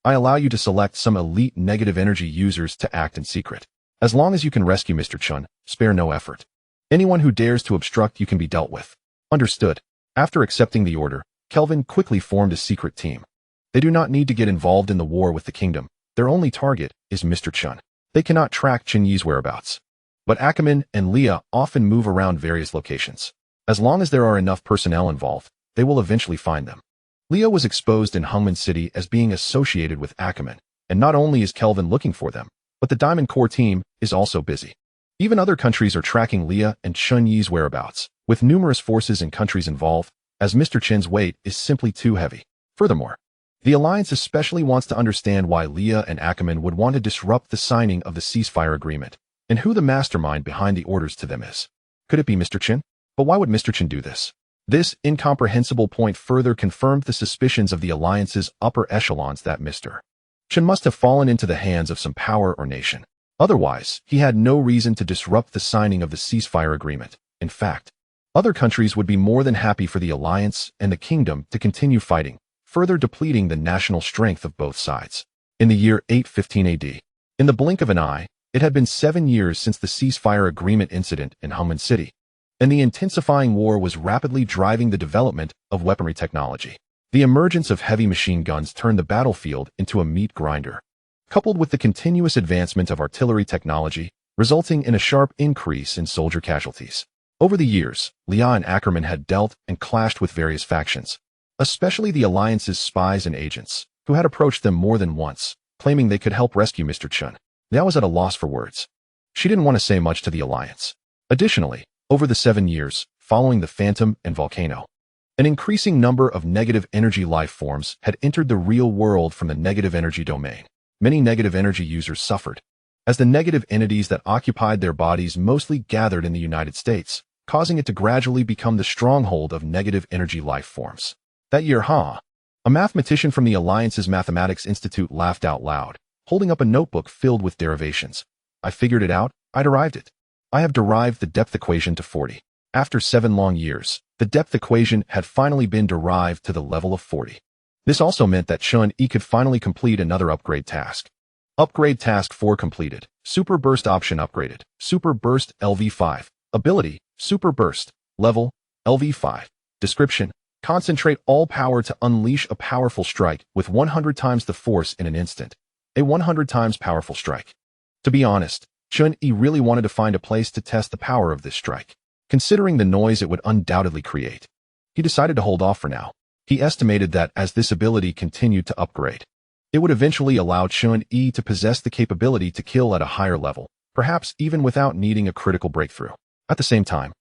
I allow you to select some elite negative energy users to act in secret. As long as you can rescue Mr. Chen, spare no effort. Anyone who dares to obstruct you can be dealt with. Understood. After accepting the order, Kelvin quickly formed a secret team. They do not need to get involved in the war with the kingdom. Their only target is Mr. Chen. They cannot track Chen Yi's whereabouts. But Ackerman and Leah often move around various locations. As long as there are enough personnel involved, they will eventually find them. Leah was exposed in Hungman City as being associated with Ackerman, and not only is Kelvin looking for them, but the Diamond Core team is also busy. Even other countries are tracking Leah and Chen Yi's whereabouts, with numerous forces and countries involved, as Mr. Chen's weight is simply too heavy. Furthermore, the Alliance especially wants to understand why Leah and Ackerman would want to disrupt the signing of the ceasefire agreement, and who the mastermind behind the orders to them is. Could it be Mr. Chen? But why would Mr. Chen do this? This incomprehensible point further confirmed the suspicions of the Alliance's upper echelons that Mr. Chen must have fallen into the hands of some power or nation. Otherwise, he had no reason to disrupt the signing of the ceasefire agreement. In fact, other countries would be more than happy for the Alliance and the kingdom to continue fighting, further depleting the national strength of both sides. In the year 815 AD, in the blink of an eye, it had been 7 years since the ceasefire agreement incident in Hungman City, and the intensifying war was rapidly driving the development of weaponry technology. The emergence of heavy machine guns turned the battlefield into a meat grinder, coupled with the continuous advancement of artillery technology, resulting in a sharp increase in soldier casualties. Over the years, Leah and Ackerman had dealt and clashed with various factions, especially the Alliance's spies and agents, who had approached them more than once, claiming they could help rescue Mr. Chen. Leah was at a loss for words. She didn't want to say much to the Alliance. Additionally, over the 7 years, following the Phantom and Volcano, an increasing number of negative energy life forms had entered the real world from the negative energy domain. Many negative energy users suffered, as the negative entities that occupied their bodies mostly gathered in the United States, causing it to gradually become the stronghold of negative energy life forms. That year, a mathematician from the Alliance's Mathematics Institute laughed out loud, holding up a notebook filled with derivations. I figured it out, I derived it. I have derived the depth equation to 40. After 7 long years, the depth equation had finally been derived to the level of 40. This also meant that Chen Yi could finally complete another upgrade task. Upgrade task 4 completed. Super burst option upgraded. Super burst LV5. Ability, super burst. Level, LV5. Description, concentrate all power to unleash a powerful strike with 100 times the force in an instant. A 100 times powerful strike. To be honest, Chen Yi really wanted to find a place to test the power of this strike, considering the noise it would undoubtedly create. He decided to hold off for now. He estimated that as this ability continued to upgrade, it would eventually allow Chen Yi to possess the capability to kill at a higher level, perhaps even without needing a critical breakthrough. At the same time,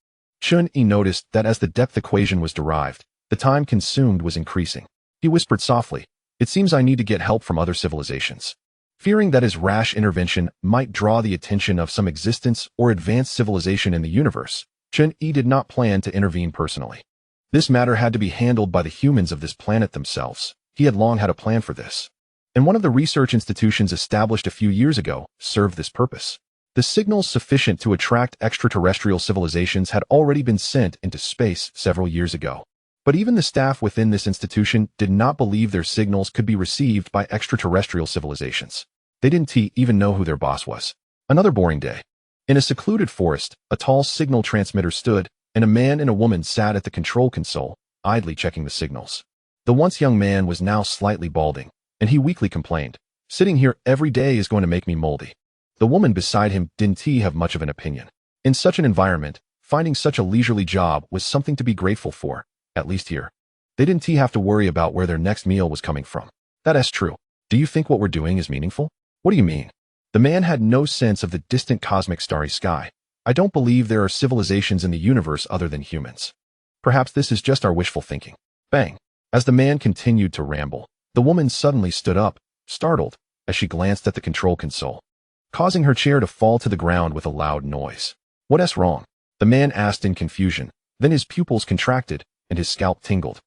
Chen Yi noticed that as the depth equation was derived, the time consumed was increasing. He whispered softly, "It seems I need to get help from other civilizations." Fearing that his rash intervention might draw the attention of some existence or advanced civilization in the universe, Chen Yi did not plan to intervene personally. This matter had to be handled by the humans of this planet themselves. He had long had a plan for this, and one of the research institutions established a few years ago served this purpose. The signals sufficient to attract extraterrestrial civilizations had already been sent into space several years ago. But even the staff within this institution did not believe their signals could be received by extraterrestrial civilizations. They didn't even know who their boss was. Another boring day. In a secluded forest, a tall signal transmitter stood, and a man and a woman sat at the control console, idly checking the signals. The once young man was now slightly balding, and he weakly complained, "Sitting here every day is going to make me moldy." The woman beside him didn't have much of an opinion. In such an environment, finding such a leisurely job was something to be grateful for, at least here. They didn't have to worry about where their next meal was coming from. That's true. Do you think what we're doing is meaningful? What do you mean? The man had no sense of the distant cosmic starry sky. I don't believe there are civilizations in the universe other than humans. Perhaps this is just our wishful thinking. Bang! As the man continued to ramble, the woman suddenly stood up, startled, as she glanced at the control console, causing her chair to fall to the ground with a loud noise. "What's wrong?" the man asked in confusion. Then his pupils contracted, and his scalp tingled.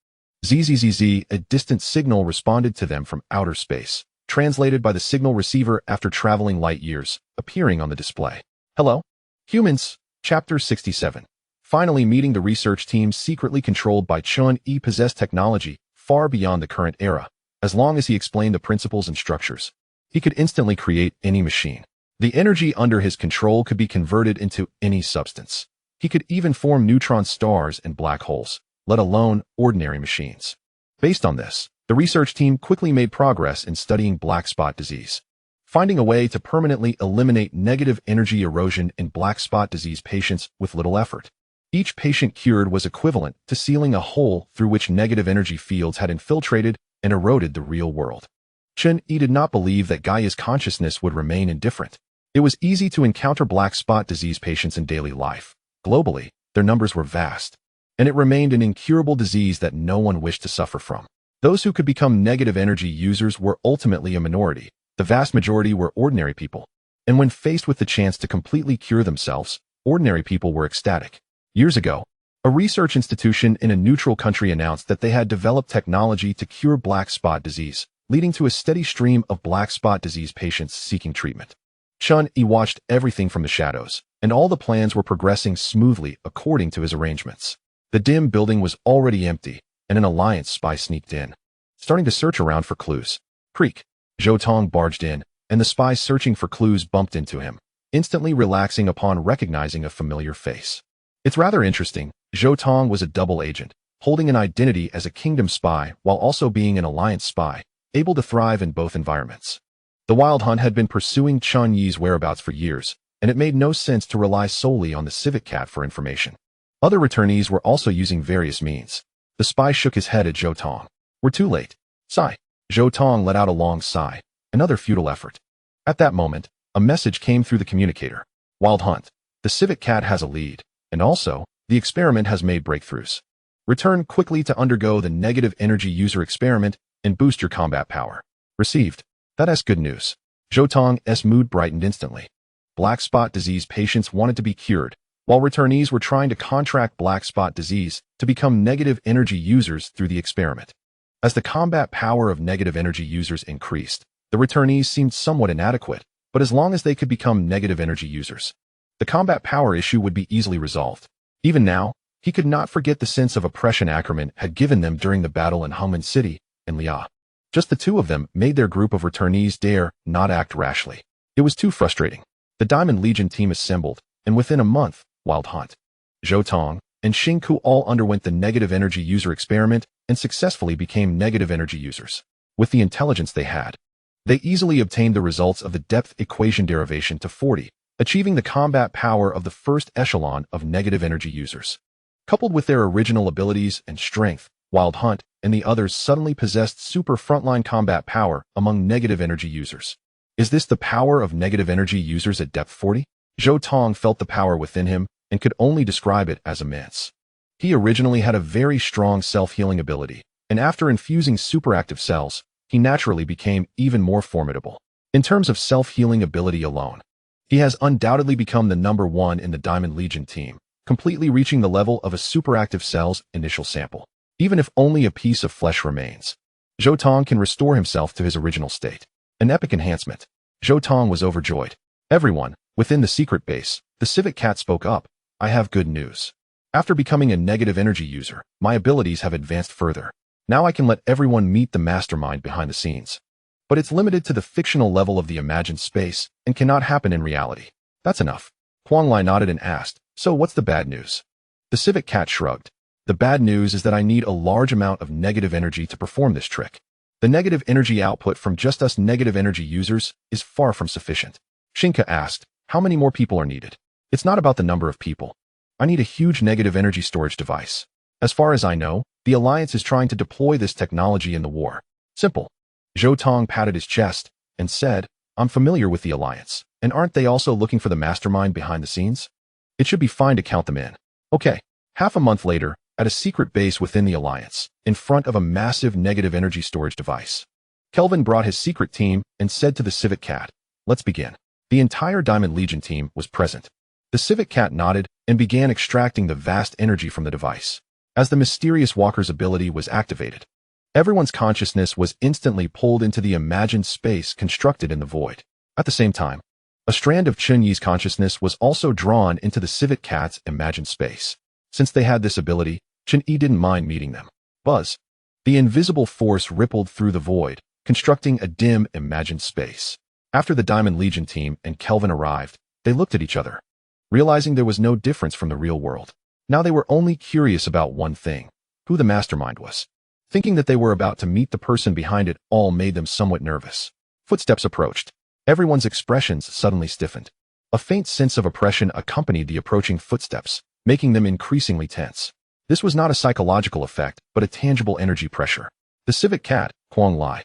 Zzz, a distant signal responded to them from outer space, translated by the signal receiver after traveling light years, appearing on the display. "Hello? Humans." Chapter 67. Finally meeting the research team secretly controlled by Chen Yi possessed technology far beyond the current era. As long as he explained the principles and structures, he could instantly create any machine. The energy under his control could be converted into any substance. He could even form neutron stars and black holes, let alone ordinary machines. Based on this, the research team quickly made progress in studying black spot disease, finding a way to permanently eliminate negative energy erosion in black spot disease patients with little effort. Each patient cured was equivalent to sealing a hole through which negative energy fields had infiltrated and eroded the real world. Chen Yi did not believe that Gaia's consciousness would remain indifferent. It was easy to encounter black spot disease patients in daily life. Globally, their numbers were vast, and it remained an incurable disease that no one wished to suffer from. Those who could become negative energy users were ultimately a minority. The vast majority were ordinary people. And when faced with the chance to completely cure themselves, ordinary people were ecstatic. Years ago, a research institution in a neutral country announced that they had developed technology to cure black spot disease, leading to a steady stream of black spot disease patients seeking treatment. Chen Yi watched everything from the shadows, and all the plans were progressing smoothly according to his arrangements. The dim building was already empty, and an alliance spy sneaked in, starting to search around for clues. Creak! Zhou Tong barged in, and the spy searching for clues bumped into him, instantly relaxing upon recognizing a familiar face. It's rather interesting. Zhou Tong was a double agent, holding an identity as a kingdom spy while also being an alliance spy, able to thrive in both environments. The Wild Hunt had been pursuing Chen Yi's whereabouts for years, and it made no sense to rely solely on the civic cat for information. Other returnees were also using various means. The spy shook his head at Zhou Tong. "We're too late." Sigh. Zhou Tong let out a long sigh, another futile effort. At that moment, a message came through the communicator. "Wild Hunt, the civic cat has a lead, and also, the experiment has made breakthroughs. Return quickly to undergo the negative energy user experiment and boost your combat power." Received. That's good news. Zhou Tong's mood brightened instantly. Black spot disease patients wanted to be cured, while returnees were trying to contract black spot disease to become negative energy users through the experiment. As the combat power of negative energy users increased, the returnees seemed somewhat inadequate, but as long as they could become negative energy users, the combat power issue would be easily resolved. Even now, he could not forget the sense of oppression Ackerman had given them during the battle in Hongmen City and Lia. Just the two of them made their group of returnees dare not act rashly. It was too frustrating. The Diamond Legion team assembled, and within a month, Wild Hunt, Zhou Tong, and Xingku all underwent the negative energy user experiment and successfully became negative energy users. With the intelligence they had, they easily obtained the results of the depth equation derivation to 40, achieving the combat power of the first echelon of negative energy users. Coupled with their original abilities and strength, Wild Hunt and the others suddenly possessed super frontline combat power among negative energy users. Is this the power of negative energy users at depth 40? Zhou Tong felt the power within him and could only describe it as immense. He originally had a very strong self-healing ability, and after infusing superactive cells, he naturally became even more formidable. In terms of self-healing ability alone, he has undoubtedly become the #1 in the Diamond Legion team, completely reaching the level of a superactive cell's initial sample. Even if only a piece of flesh remains, Zhou Tong can restore himself to his original state. An epic enhancement. Zhou Tong was overjoyed. "Everyone, within the secret base," the civic cat spoke up, "I have good news. After becoming a negative energy user, my abilities have advanced further. Now I can let everyone meet the mastermind behind the scenes. But it's limited to the fictional level of the imagined space and cannot happen in reality. That's enough. Huang Lai nodded and asked, "So what's the bad news?" The civet cat shrugged. "The bad news is that I need a large amount of negative energy to perform this trick. The negative energy output from just us negative energy users is far from sufficient." Xingke asked, "How many more people are needed?" "It's not about the number of people. I need a huge negative energy storage device. As far as I know, the Alliance is trying to deploy this technology in the war. Simple." Zhou Tong patted his chest and said, "I'm familiar with the Alliance, and aren't they also looking for the mastermind behind the scenes? It should be fine to count them in." Okay. Half a month later, at a secret base within the Alliance, in front of a massive negative energy storage device, Kelvin brought his secret team and said to the civet cat, "Let's begin." The entire Diamond Legion team was present. The civet cat nodded and began extracting the vast energy from the device. As the mysterious walker's ability was activated, everyone's consciousness was instantly pulled into the imagined space constructed in the void. At the same time, a strand of Chen Yi's consciousness was also drawn into the civet cat's imagined space. Since they had this ability, Chen Yi didn't mind meeting them. Buzz. The invisible force rippled through the void, constructing a dim, imagined space. After the Diamond Legion team and Kelvin arrived, they looked at each other, realizing there was no difference from the real world. Now they were only curious about one thing: who the mastermind was. Thinking that they were about to meet the person behind it all made them somewhat nervous. Footsteps approached. Everyone's expressions suddenly stiffened. A faint sense of oppression accompanied the approaching footsteps, making them increasingly tense. This was not a psychological effect, but a tangible energy pressure. The civet cat, Huang Lai,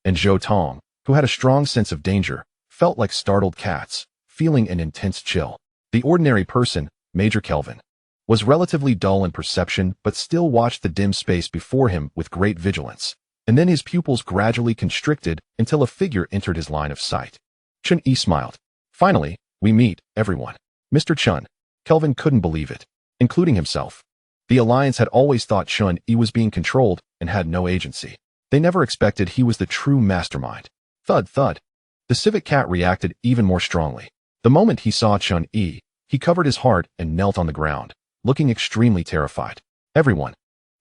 and Zhou Tong, who had a strong sense of danger, felt like startled cats, feeling an intense chill. The ordinary person, Major Kelvin, was relatively dull in perception but still watched the dim space before him with great vigilance, and then his pupils gradually constricted until a figure entered his line of sight. Chen Yi smiled. "Finally, we meet, everyone." Mr. Chen. Kelvin couldn't believe it, including himself. The Alliance had always thought Chen Yi was being controlled and had no agency. They never expected he was the true mastermind. Thud, thud. The civet cat reacted even more strongly. The moment he saw Chen Yi, he covered his heart and knelt on the ground, looking extremely terrified. "Everyone,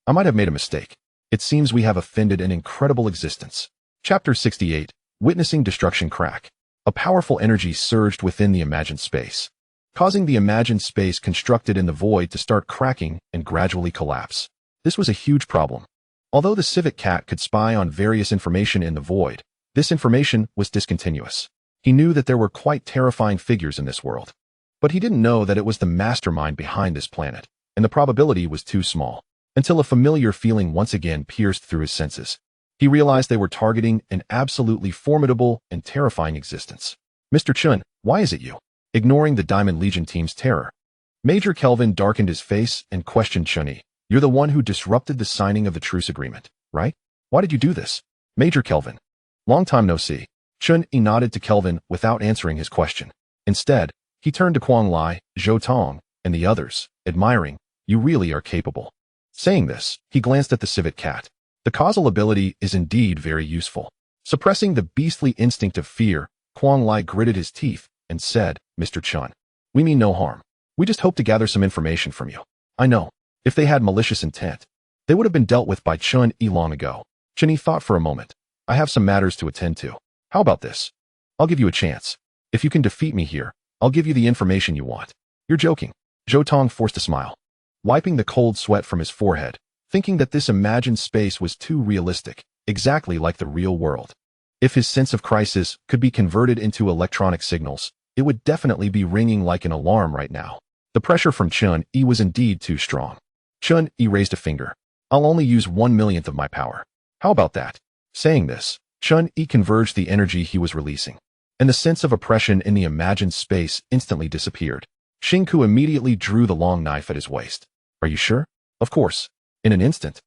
I might have made a mistake. It seems we have offended an incredible existence." Chapter 68, Witnessing Destruction Crack. A powerful energy surged within the imagined space, causing the imagined space constructed in the void to start cracking and gradually collapse. This was a huge problem. Although the civet cat could spy on various information in the void, this information was discontinuous. He knew that there were quite terrifying figures in this world, but he didn't know that it was the mastermind behind this planet, and the probability was too small, until a familiar feeling once again pierced through his senses. He realized they were targeting an absolutely formidable and terrifying existence. "Mr. Chen, why is it you?" Ignoring the Diamond Legion team's terror, Major Kelvin darkened his face and questioned Chen Yi. "You're the one who disrupted the signing of the truce agreement, right? Why did you do this?" "Major Kelvin. Long time no see." Chen Yi nodded to Kelvin without answering his question. Instead, he turned to Huang Lai, Zhou Tong, and the others, admiring, "You really are capable." Saying this, he glanced at the civet cat. The causal ability is indeed very useful. Suppressing the beastly instinct of fear, Huang Lai gritted his teeth and said, "Mr. Chen, we mean no harm. We just hope to gather some information from you. I know, if they had malicious intent, they would have been dealt with by Chen Yi long ago." Chen Yi thought for a moment. "I have some matters to attend to. How about this? I'll give you a chance. If you can defeat me here, I'll give you the information you want." "You're joking." Zhou Tong forced a smile, wiping the cold sweat from his forehead, thinking that this imagined space was too realistic, exactly like the real world. If his sense of crisis could be converted into electronic signals, it would definitely be ringing like an alarm right now. The pressure from Chen Yi was indeed too strong. Chen Yi raised a finger. "I'll only use 1/1,000,000th of my power. How about that?" Saying this, Chen Yi converged the energy he was releasing, and the sense of oppression in the imagined space instantly disappeared. Xingku immediately drew the long knife at his waist. "Are you sure?" "Of course." In an instant,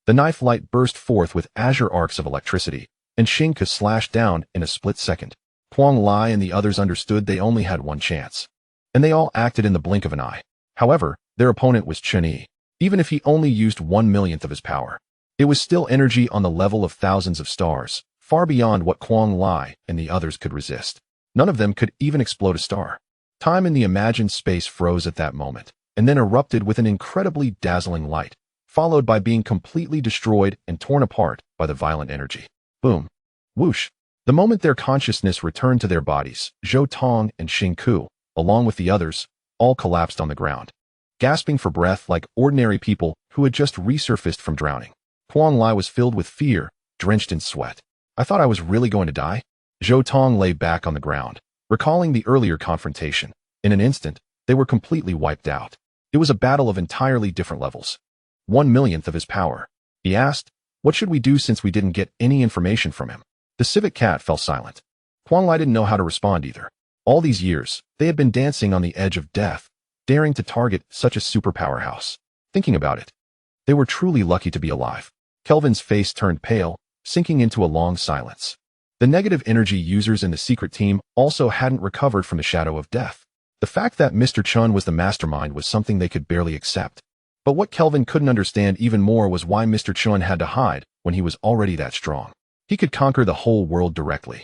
the knife light burst forth with azure arcs of electricity, and Xingku slashed down in a split second. Huang Lai and the others understood they only had one chance, and they all acted in the blink of an eye. However, their opponent was Chen Yi. Even if he only used 1/1,000,000th of his power, it was still energy on the level of thousands of stars, far beyond what Huang Lai and the others could resist. None of them could even explode a star. Time in the imagined space froze at that moment, and then erupted with an incredibly dazzling light, followed by being completely destroyed and torn apart by the violent energy. Boom. Whoosh. The moment their consciousness returned to their bodies, Zhou Tong and Xingku, along with the others, all collapsed on the ground, gasping for breath like ordinary people who had just resurfaced from drowning. Huang Lai was filled with fear, drenched in sweat. I thought I was really going to die? Zhou Tong lay back on the ground, recalling the earlier confrontation. In an instant, they were completely wiped out. It was a battle of entirely different levels. 1/1,000,000th of his power. He asked, what should we do since we didn't get any information from him? The civet cat fell silent. Huang Lai didn't know how to respond either. All these years, they had been dancing on the edge of death, daring to target such a superpower house. Thinking about it, they were truly lucky to be alive. Kelvin's face turned pale, sinking into a long silence. The negative energy users in the secret team also hadn't recovered from the shadow of death. The fact that Mr. Chen was the mastermind was something they could barely accept. But what Kelvin couldn't understand even more was why Mr. Chen had to hide when he was already that strong. He could conquer the whole world directly.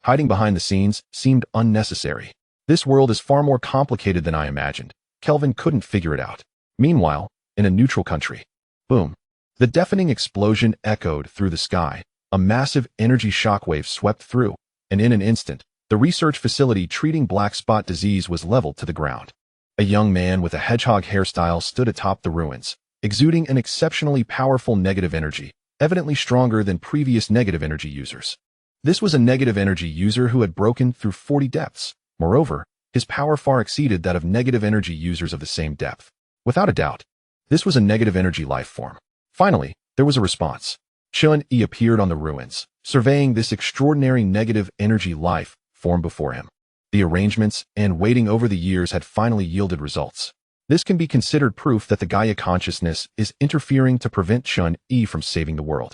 Hiding behind the scenes seemed unnecessary. This world is far more complicated than I imagined. Kelvin couldn't figure it out. Meanwhile, in a neutral country. Boom. The deafening explosion echoed through the sky. A massive energy shockwave swept through, and in an instant, the research facility treating black spot disease was leveled to the ground. A young man with a hedgehog hairstyle stood atop the ruins, exuding an exceptionally powerful negative energy, evidently stronger than previous negative energy users. This was a negative energy user who had broken through 40 depths. Moreover, his power far exceeded that of negative energy users of the same depth. Without a doubt, this was a negative energy life form. Finally, there was a response. Chen Yi appeared on the ruins, surveying this extraordinary negative energy life form before him. The arrangements and waiting over the years had finally yielded results. This can be considered proof that the Gaia consciousness is interfering to prevent Chen Yi from saving the world.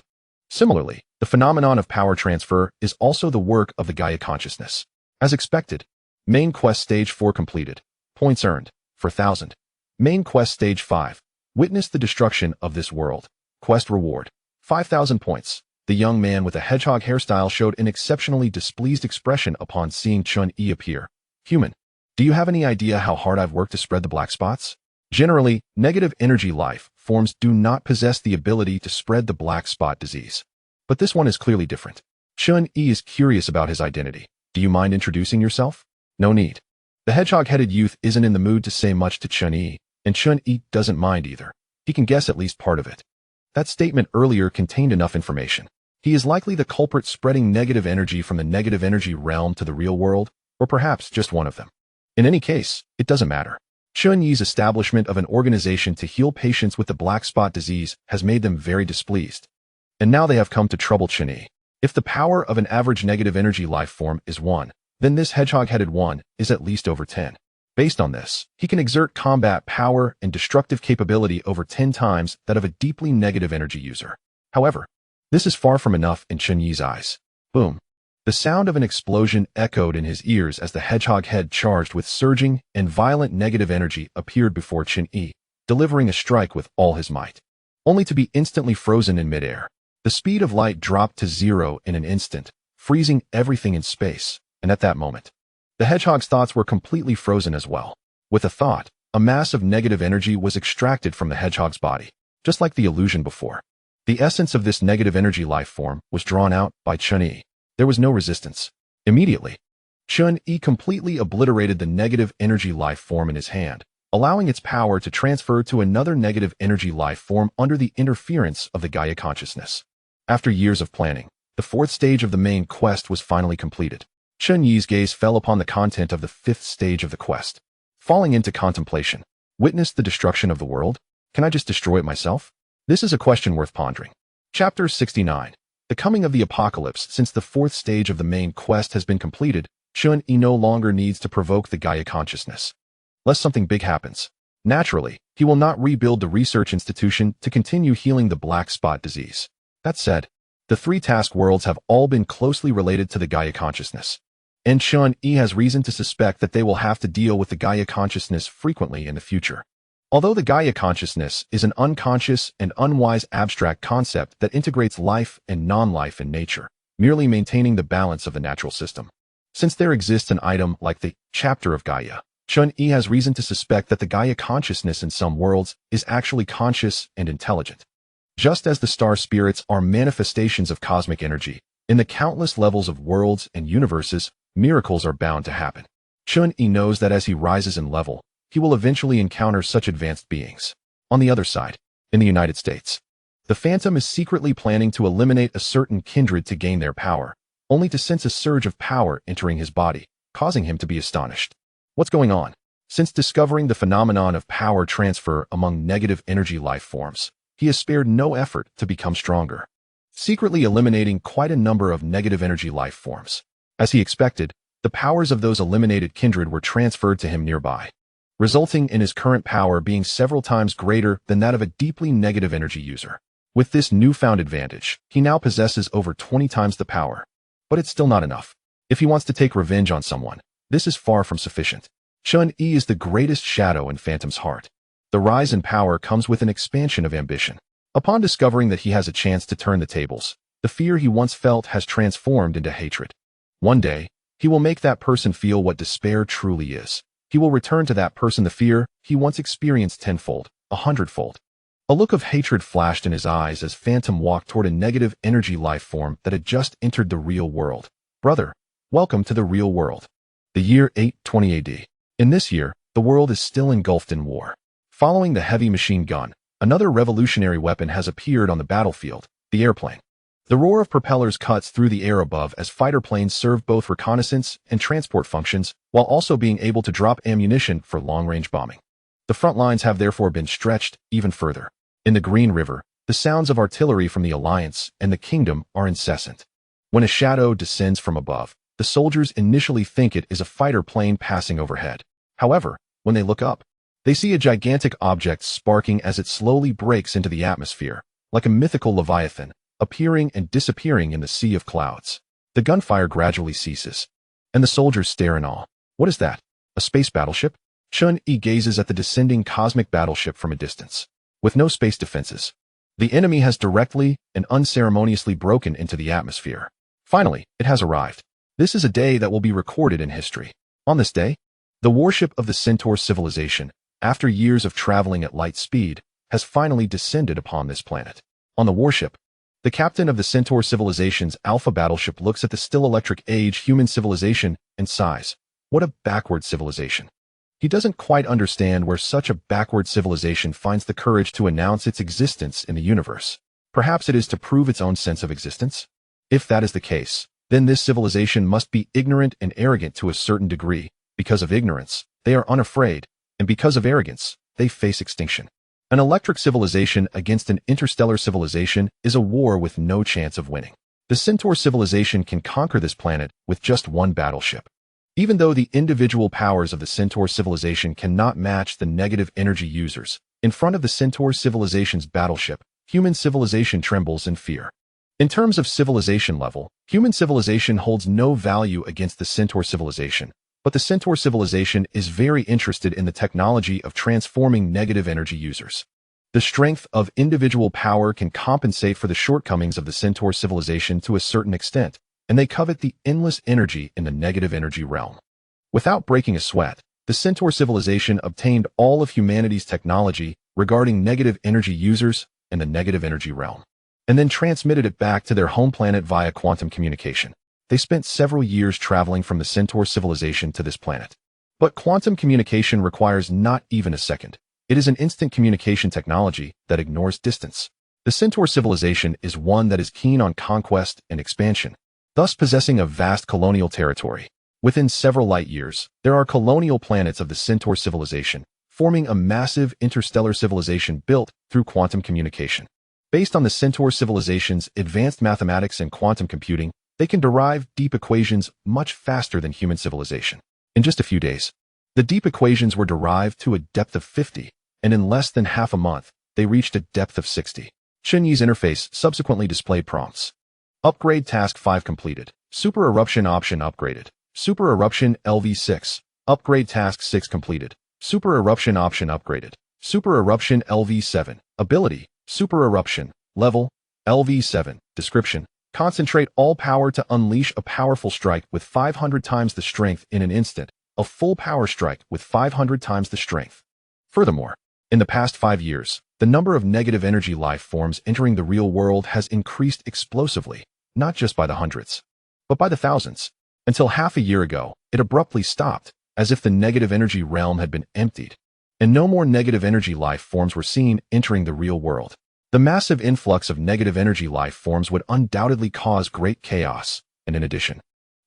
Similarly, the phenomenon of power transfer is also the work of the Gaia consciousness. As expected, Main Quest Stage 4 completed. Points earned, 4,000. Main Quest Stage 5. Witness the destruction of this world. Quest reward, 5,000 points. The young man with a hedgehog hairstyle showed an exceptionally displeased expression upon seeing Chen Yi appear. Human, do you have any idea how hard I've worked to spread the black spots? Generally, negative energy life forms do not possess the ability to spread the black spot disease. But this one is clearly different. Chen Yi is curious about his identity. Do you mind introducing yourself? No need. The hedgehog-headed youth isn't in the mood to say much to Chen Yi, and Chen Yi doesn't mind either. He can guess at least part of it. That statement earlier contained enough information. He is likely the culprit spreading negative energy from the negative energy realm to the real world, or perhaps just one of them. In any case, it doesn't matter. Chen Yi's establishment of an organization to heal patients with the black spot disease has made them very displeased. And now they have come to trouble Chen Yi. If the power of an average negative energy life form is 1, then this hedgehog-headed one is at least over 10. Based on this, he can exert combat power and destructive capability over 10 times that of a deeply negative energy user. However, this is far from enough in Chen Yi's eyes. Boom. The sound of an explosion echoed in his ears as the hedgehog head charged with surging and violent negative energy appeared before Chen Yi, delivering a strike with all his might, only to be instantly frozen in midair. The speed of light dropped to 0 in an instant, freezing everything in space, and at that moment, the hedgehog's thoughts were completely frozen as well. With a thought, a mass of negative energy was extracted from the hedgehog's body, just like the illusion before. The essence of this negative energy life form was drawn out by Chen Yi. There was no resistance. Immediately, Chen Yi completely obliterated the negative energy life form in his hand, allowing its power to transfer to another negative energy life form under the interference of the Gaia consciousness. After years of planning, the 4th stage of the main quest was finally completed. Chen Yi's gaze fell upon the content of the 5th stage of the quest. Falling into contemplation. Witness the destruction of the world? Can I just destroy it myself? This is a question worth pondering. Chapter 69. The coming of the apocalypse. Since the 4th stage of the main quest has been completed, Chen Yi no longer needs to provoke the Gaia consciousness. Lest something big happens. Naturally, he will not rebuild the research institution to continue healing the black spot disease. That said, the 3 task worlds have all been closely related to the Gaia consciousness, and Chen Yi has reason to suspect that they will have to deal with the Gaia consciousness frequently in the future. Although the Gaia consciousness is an unconscious and unwise abstract concept that integrates life and non-life in nature, merely maintaining the balance of the natural system. Since there exists an item like the chapter of Gaia, Chen Yi has reason to suspect that the Gaia consciousness in some worlds is actually conscious and intelligent. Just as the star spirits are manifestations of cosmic energy, in the countless levels of worlds and universes, miracles are bound to happen. Chen Yi knows that as he rises in level, he will eventually encounter such advanced beings. On the other side, in the United States, the Phantom is secretly planning to eliminate a certain kindred to gain their power, only to sense a surge of power entering his body, causing him to be astonished. What's going on? Since discovering the phenomenon of power transfer among negative energy life forms, he has spared no effort to become stronger, secretly eliminating quite a number of negative energy life forms. As he expected, the powers of those eliminated kindred were transferred to him nearby, resulting in his current power being several times greater than that of a deeply negative energy user. With this newfound advantage, he now possesses over 20 times the power. But it's still not enough. If he wants to take revenge on someone, this is far from sufficient. Chen Yi is the greatest shadow in Phantom's heart. The rise in power comes with an expansion of ambition. Upon discovering that he has a chance to turn the tables, the fear he once felt has transformed into hatred. One day, he will make that person feel what despair truly is. He will return to that person the fear he once experienced tenfold, 100-fold. A look of hatred flashed in his eyes as Phantom walked toward a negative energy life form that had just entered the real world. Brother, welcome to the real world. The year 820 AD. In this year, the world is still engulfed in war. Following the heavy machine gun, another revolutionary weapon has appeared on the battlefield, the airplane. The roar of propellers cuts through the air above as fighter planes serve both reconnaissance and transport functions, while also being able to drop ammunition for long-range bombing. The front lines have therefore been stretched even further. In the Green River, the sounds of artillery from the Alliance and the Kingdom are incessant. When a shadow descends from above, the soldiers initially think it is a fighter plane passing overhead. However, when they look up, they see a gigantic object sparking as it slowly breaks into the atmosphere, like a mythical leviathan, appearing and disappearing in the sea of clouds. The gunfire gradually ceases, and the soldiers stare in awe. What is that? A space battleship? Chen Yi gazes at the descending cosmic battleship from a distance. With no space defenses, the enemy has directly and unceremoniously broken into the atmosphere. Finally, it has arrived. This is a day that will be recorded in history. On this day, the warship of the Centaur civilization, after years of traveling at light speed, has finally descended upon this planet. On the warship, the captain of the Centaur civilization's Alpha battleship looks at the still electric age human civilization and sighs. What a backward civilization. He doesn't quite understand where such a backward civilization finds the courage to announce its existence in the universe. Perhaps it is to prove its own sense of existence? If that is the case, then this civilization must be ignorant and arrogant to a certain degree. Because of ignorance, they are unafraid, and because of arrogance, they face extinction. An electric civilization against an interstellar civilization is a war with no chance of winning. The Centaur civilization can conquer this planet with just one battleship. Even though the individual powers of the Centaur civilization cannot match the negative energy users, in front of the Centaur civilization's battleship, human civilization trembles in fear. In terms of civilization level, human civilization holds no value against the Centaur civilization, but the Centaur civilization is very interested in the technology of transforming negative energy users. The strength of individual power can compensate for the shortcomings of the Centaur civilization to a certain extent, and they covet the endless energy in the negative energy realm. Without breaking a sweat, the Centaur civilization obtained all of humanity's technology regarding negative energy users and the negative energy realm, and then transmitted it back to their home planet via quantum communication. They spent several years traveling from the Centaur civilization to this planet. But quantum communication requires not even a second. It is an instant communication technology that ignores distance. The Centaur civilization is one that is keen on conquest and expansion, thus possessing a vast colonial territory. Within several light years, there are colonial planets of the Centaur civilization, forming a massive interstellar civilization built through quantum communication. Based on the Centaur civilization's advanced mathematics and quantum computing, they can derive deep equations much faster than human civilization. In just a few days, the deep equations were derived to a depth of 50, and in less than half a month, they reached a depth of 60. Chen Yi's interface subsequently displayed prompts. Upgrade task 5 completed. Super eruption option upgraded. Super eruption LV6. Upgrade task 6 completed. Super eruption option upgraded. Super eruption LV7. Ability. Super eruption. Level. LV7. Description. Concentrate all power to unleash a powerful strike with 500 times the strength in an instant. A full power strike with 500 times the strength. Furthermore, in the past 5 years, the number of negative energy life forms entering the real world has increased explosively, not just by the hundreds, but by the thousands. Until half a year ago, it abruptly stopped, as if the negative energy realm had been emptied. and no more negative energy life forms were seen entering the real world. The massive influx of negative energy life forms would undoubtedly cause great chaos, and in addition,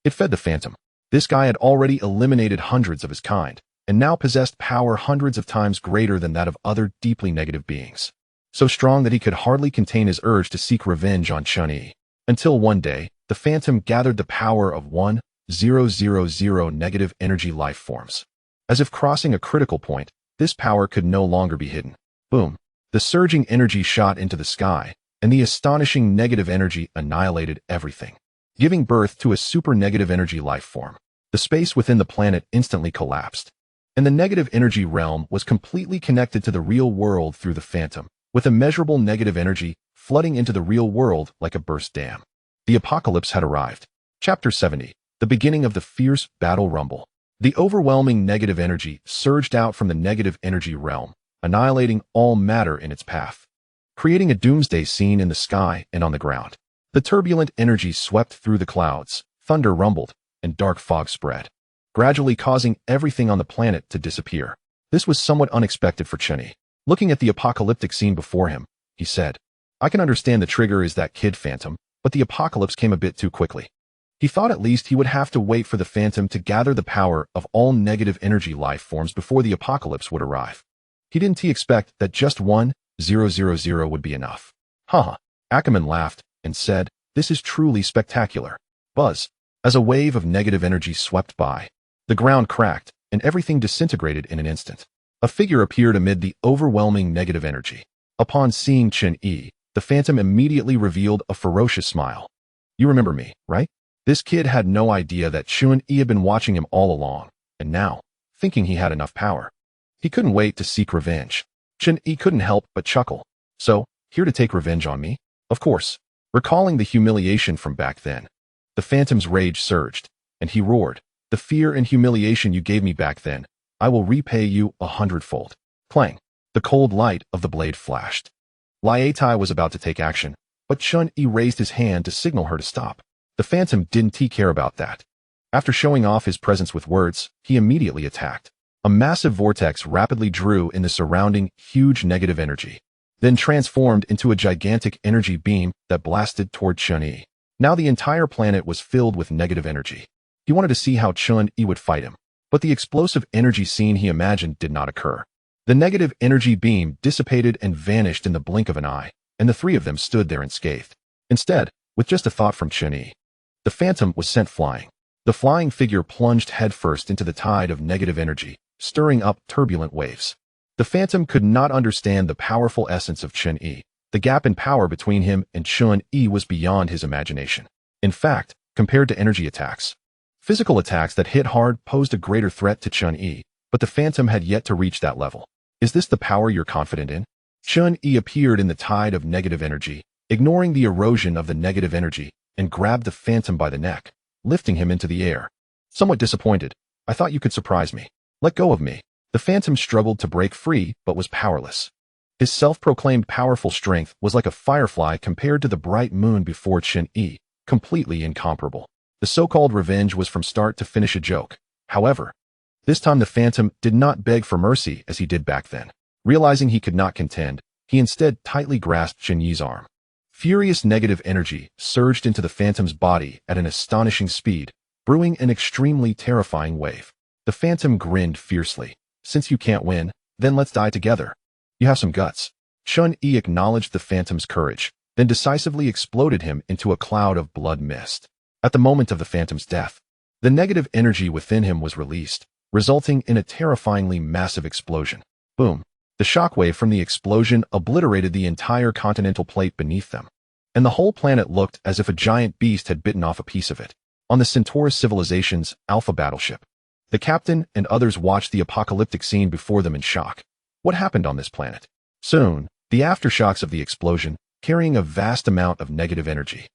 it fed the Phantom. This guy had already eliminated hundreds of his kind, and now possessed power hundreds of times greater than that of other deeply negative beings. So strong that he could hardly contain his urge to seek revenge on Chen Yi. Until one day, the Phantom gathered the power of 1,000 negative energy life forms. As if crossing a critical point, this power could no longer be hidden. Boom! The surging energy shot into the sky, and the astonishing negative energy annihilated everything, giving birth to a super negative energy life form. The space within the planet instantly collapsed, and the negative energy realm was completely connected to the real world through the Phantom, with immeasurable negative energy flooding into the real world like a burst dam. The apocalypse had arrived. Chapter 70. The beginning of the fierce battle rumble. The overwhelming negative energy surged out from the negative energy realm, annihilating all matter in its path, creating a doomsday scene in the sky and on the ground. The turbulent energy swept through the clouds, thunder rumbled, and dark fog spread, gradually causing everything on the planet to disappear. This was somewhat unexpected for Chen Yi. Looking at the apocalyptic scene before him, he said, "I can understand the trigger is that kid Phantom, but the apocalypse came a bit too quickly." He thought at least he would have to wait for the Phantom to gather the power of all negative energy life forms before the apocalypse would arrive. He didn't expect that just 1,000 would be enough. Haha. Ackerman laughed and said, "This is truly spectacular." Buzz. As a wave of negative energy swept by, the ground cracked, and everything disintegrated in an instant. A figure appeared amid the overwhelming negative energy. Upon seeing Chen Yi, the Phantom immediately revealed a ferocious smile. "You remember me, right?" This kid had no idea that Chen Yi had been watching him all along, and now, thinking he had enough power, he couldn't wait to seek revenge. Chen Yi couldn't help but chuckle. "So, here to take revenge on me?" Of course. Recalling the humiliation from back then, the Phantom's rage surged, and he roared, "The fear and humiliation you gave me back then, I will repay you 100-fold. Clang. The cold light of the blade flashed. Liu Tai was about to take action, but Chen Yi raised his hand to signal her to stop. The Phantom didn't care about that. After showing off his presence with words, he immediately attacked. A massive vortex rapidly drew in the surrounding huge negative energy, then transformed into a gigantic energy beam that blasted toward Chen Yi. Now the entire planet was filled with negative energy. He wanted to see how Chen Yi would fight him, but the explosive energy scene he imagined did not occur. The negative energy beam dissipated and vanished in the blink of an eye, and the three of them stood there unscathed. Instead, with just a thought from Chen Yi, the Phantom was sent flying. The flying figure plunged headfirst into the tide of negative energy, stirring up turbulent waves. The Phantom could not understand the powerful essence of Chen Yi. The gap in power between him and Chen Yi was beyond his imagination. In fact, compared to energy attacks, physical attacks that hit hard posed a greater threat to Chen Yi, but the Phantom had yet to reach that level. "Is this the power you're confident in?" Chen Yi appeared in the tide of negative energy, ignoring the erosion of the negative energy, and grabbed the Phantom by the neck, lifting him into the air. Somewhat disappointed, "I thought you could surprise me. Let go of me." The Phantom struggled to break free, but was powerless. His self-proclaimed powerful strength was like a firefly compared to the bright moon before Chen Yi, completely incomparable. The so-called revenge was from start to finish a joke. However, this time the Phantom did not beg for mercy as he did back then. Realizing he could not contend, he instead tightly grasped Chen Yi's arm. Furious negative energy surged into the Phantom's body at an astonishing speed, brewing an extremely terrifying wave. The Phantom grinned fiercely. "Since you can't win, then let's die together. You have some guts." Chen Yi acknowledged the Phantom's courage, then decisively exploded him into a cloud of blood mist. At the moment of the Phantom's death, the negative energy within him was released, resulting in a terrifyingly massive explosion. Boom! The shockwave from the explosion obliterated the entire continental plate beneath them, and the whole planet looked as if a giant beast had bitten off a piece of it. On the Centaurus civilization's Alpha battleship, the captain and others watched the apocalyptic scene before them in shock. What happened on this planet? Soon, the aftershocks of the explosion, carrying a vast amount of negative energy,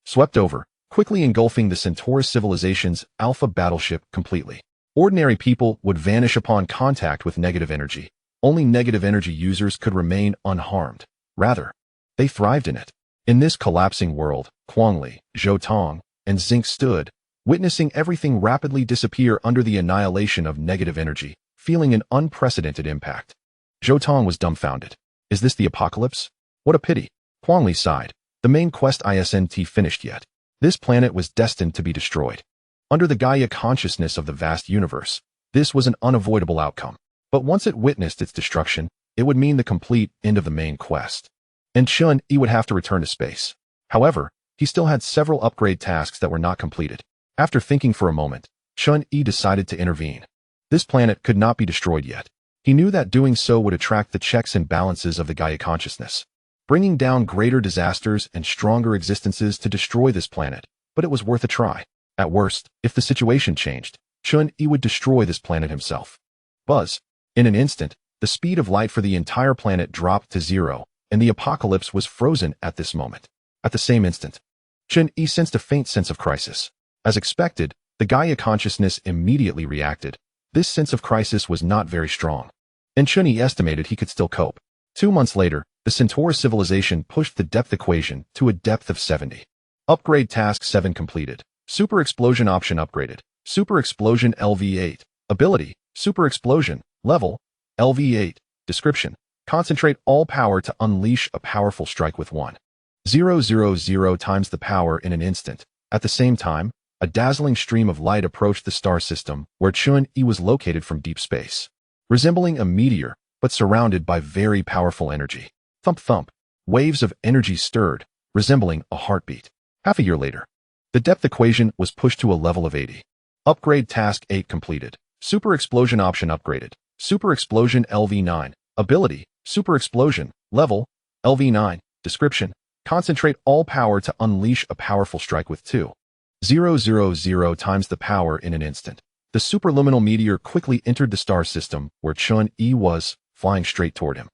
swept over, quickly engulfing the Centaurus civilization's Alpha battleship completely. Ordinary people would vanish upon contact with negative energy. Only negative energy users could remain unharmed. Rather, they thrived in it. In this collapsing world, Kuangli, Zhou Tong, and Zinc stood, witnessing everything rapidly disappear under the annihilation of negative energy, feeling an unprecedented impact. Zhou Tong was dumbfounded. Is this the apocalypse? What a pity. Huang Li sighed. The main quest isn't finished yet. This planet was destined to be destroyed. Under the Gaia consciousness of the vast universe, this was an unavoidable outcome. But once it witnessed its destruction, it would mean the complete end of the main quest. And Chen Yi would have to return to space. However, he still had several upgrade tasks that were not completed. After thinking for a moment, Chen Yi decided to intervene. This planet could not be destroyed yet. He knew that doing so would attract the checks and balances of the Gaia consciousness, bringing down greater disasters and stronger existences to destroy this planet, but it was worth a try. At worst, if the situation changed, Chen Yi would destroy this planet himself. Buzz. In an instant, the speed of light for the entire planet dropped to 0, and the apocalypse was frozen at this moment. At the same instant, Chen Yi sensed a faint sense of crisis. As expected, the Gaia consciousness immediately reacted. This sense of crisis was not very strong, and Chen Yi estimated he could still cope. 2 months later, the Centaurus civilization pushed the depth equation to a depth of 70. Upgrade task 7 completed. Super explosion option upgraded. Super explosion LV8. Ability, super explosion. Level, LV8. Description, concentrate all power to unleash a powerful strike with 1,000 times the power in an instant. At the same time, a dazzling stream of light approached the star system where Chen Yi was located from deep space. Resembling a meteor, but surrounded by very powerful energy. Thump thump. Waves of energy stirred, resembling a heartbeat. Half a year later, the depth equation was pushed to a level of 80. Upgrade task 8 completed. Super explosion option upgraded. Super explosion LV9. Ability, super explosion. Level, LV9. Description, concentrate all power to unleash a powerful strike with 2,000 times the power in an instant. The superluminal meteor quickly entered the star system where Chen Yi was, flying straight toward him.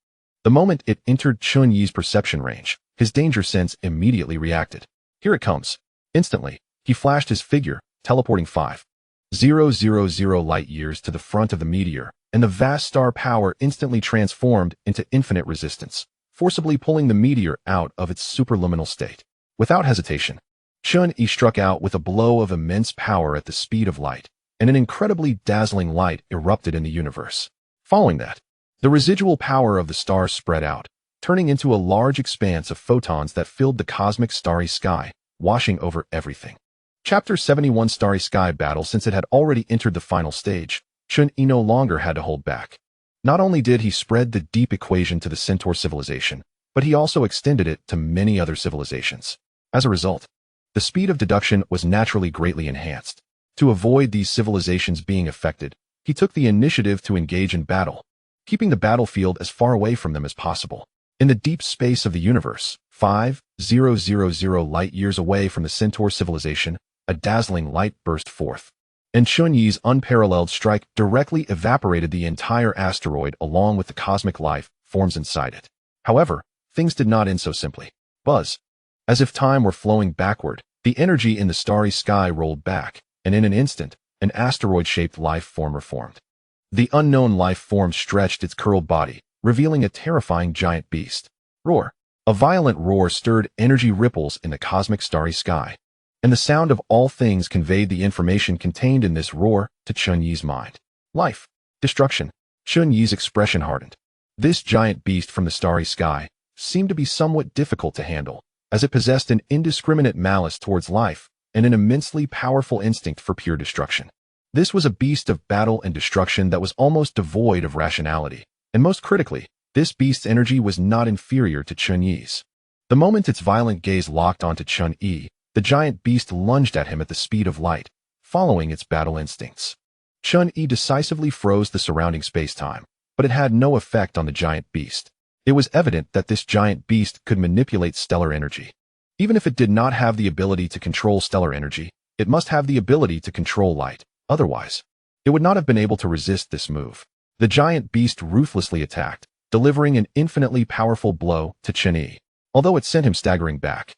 The moment it entered Chen Yi's perception range, his danger sense immediately reacted. Here it comes. Instantly, he flashed his figure, teleporting 5,000 light years to the front of the meteor, and the vast star power instantly transformed into infinite resistance, forcibly pulling the meteor out of its superluminal state. Without hesitation, Chen Yi struck out with a blow of immense power at the speed of light, and an incredibly dazzling light erupted in the universe. Following that, the residual power of the stars spread out, turning into a large expanse of photons that filled the cosmic starry sky, washing over everything. Chapter 71 Starry Sky Battle. Since it had already entered the final stage, Chen Yi no longer had to hold back. Not only did he spread the deep equation to the Centaur civilization, but he also extended it to many other civilizations. As a result, the speed of deduction was naturally greatly enhanced. To avoid these civilizations being affected, he took the initiative to engage in battle, keeping the battlefield as far away from them as possible. In the deep space of the universe, 5,000 light years away from the Centaur civilization, a dazzling light burst forth, and Chen Yi's unparalleled strike directly evaporated the entire asteroid along with the cosmic life forms inside it. However, things did not end so simply. Buzz. As if time were flowing backward, the energy in the starry sky rolled back, and in an instant, an asteroid-shaped life form reformed. The unknown life form stretched its curled body, revealing a terrifying giant beast. Roar. A violent roar stirred energy ripples in the cosmic starry sky, and the sound of all things conveyed the information contained in this roar to Chen Yi's mind. Life. Destruction. Chen Yi's expression hardened. This giant beast from the starry sky seemed to be somewhat difficult to handle, as it possessed an indiscriminate malice towards life and an immensely powerful instinct for pure destruction. This was a beast of battle and destruction that was almost devoid of rationality, and most critically, this beast's energy was not inferior to Chen Yi's. The moment its violent gaze locked onto Chen Yi, the giant beast lunged at him at the speed of light, following its battle instincts. Chen Yi decisively froze the surrounding space-time, but it had no effect on the giant beast. It was evident that this giant beast could manipulate stellar energy. Even if it did not have the ability to control stellar energy, it must have the ability to control light. Otherwise, it would not have been able to resist this move. The giant beast ruthlessly attacked, delivering an infinitely powerful blow to Chen Yi. Although it sent him staggering back,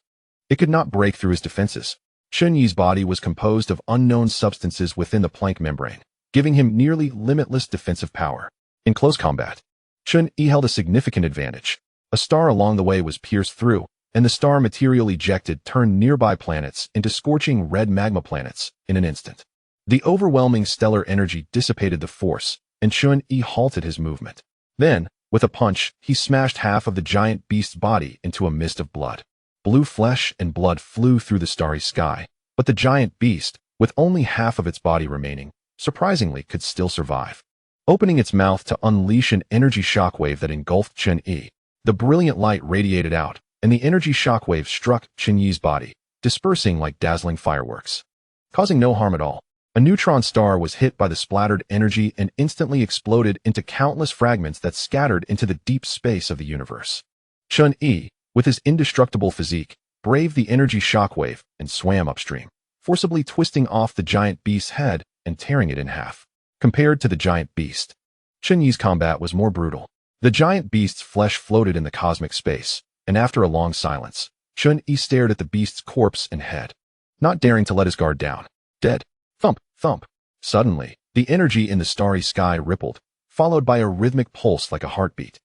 it could not break through his defenses. Chen Yi's body was composed of unknown substances within the Planck membrane, giving him nearly limitless defensive power. In close combat, Chen Yi held a significant advantage. A star along the way was pierced through, and the star material ejected turned nearby planets into scorching red magma planets in an instant. The overwhelming stellar energy dissipated the force, and Chen Yi halted his movement. Then, with a punch, he smashed half of the giant beast's body into a mist of blood. Blue flesh and blood flew through the starry sky, but the giant beast, with only half of its body remaining, surprisingly could still survive. Opening its mouth to unleash an energy shockwave that engulfed Chen Yi, the brilliant light radiated out, and the energy shockwave struck Chen Yi's body, dispersing like dazzling fireworks. Causing no harm at all, a neutron star was hit by the splattered energy and instantly exploded into countless fragments that scattered into the deep space of the universe. Chen Yi, with his indestructible physique, braved the energy shockwave and swam upstream, forcibly twisting off the giant beast's head and tearing it in half. Compared to the giant beast, Chen Yi's combat was more brutal. The giant beast's flesh floated in the cosmic space, and after a long silence, Chen Yi stared at the beast's corpse and head, not daring to let his guard down. Dead. Thump, thump. Suddenly, the energy in the starry sky rippled, followed by a rhythmic pulse like a heartbeat.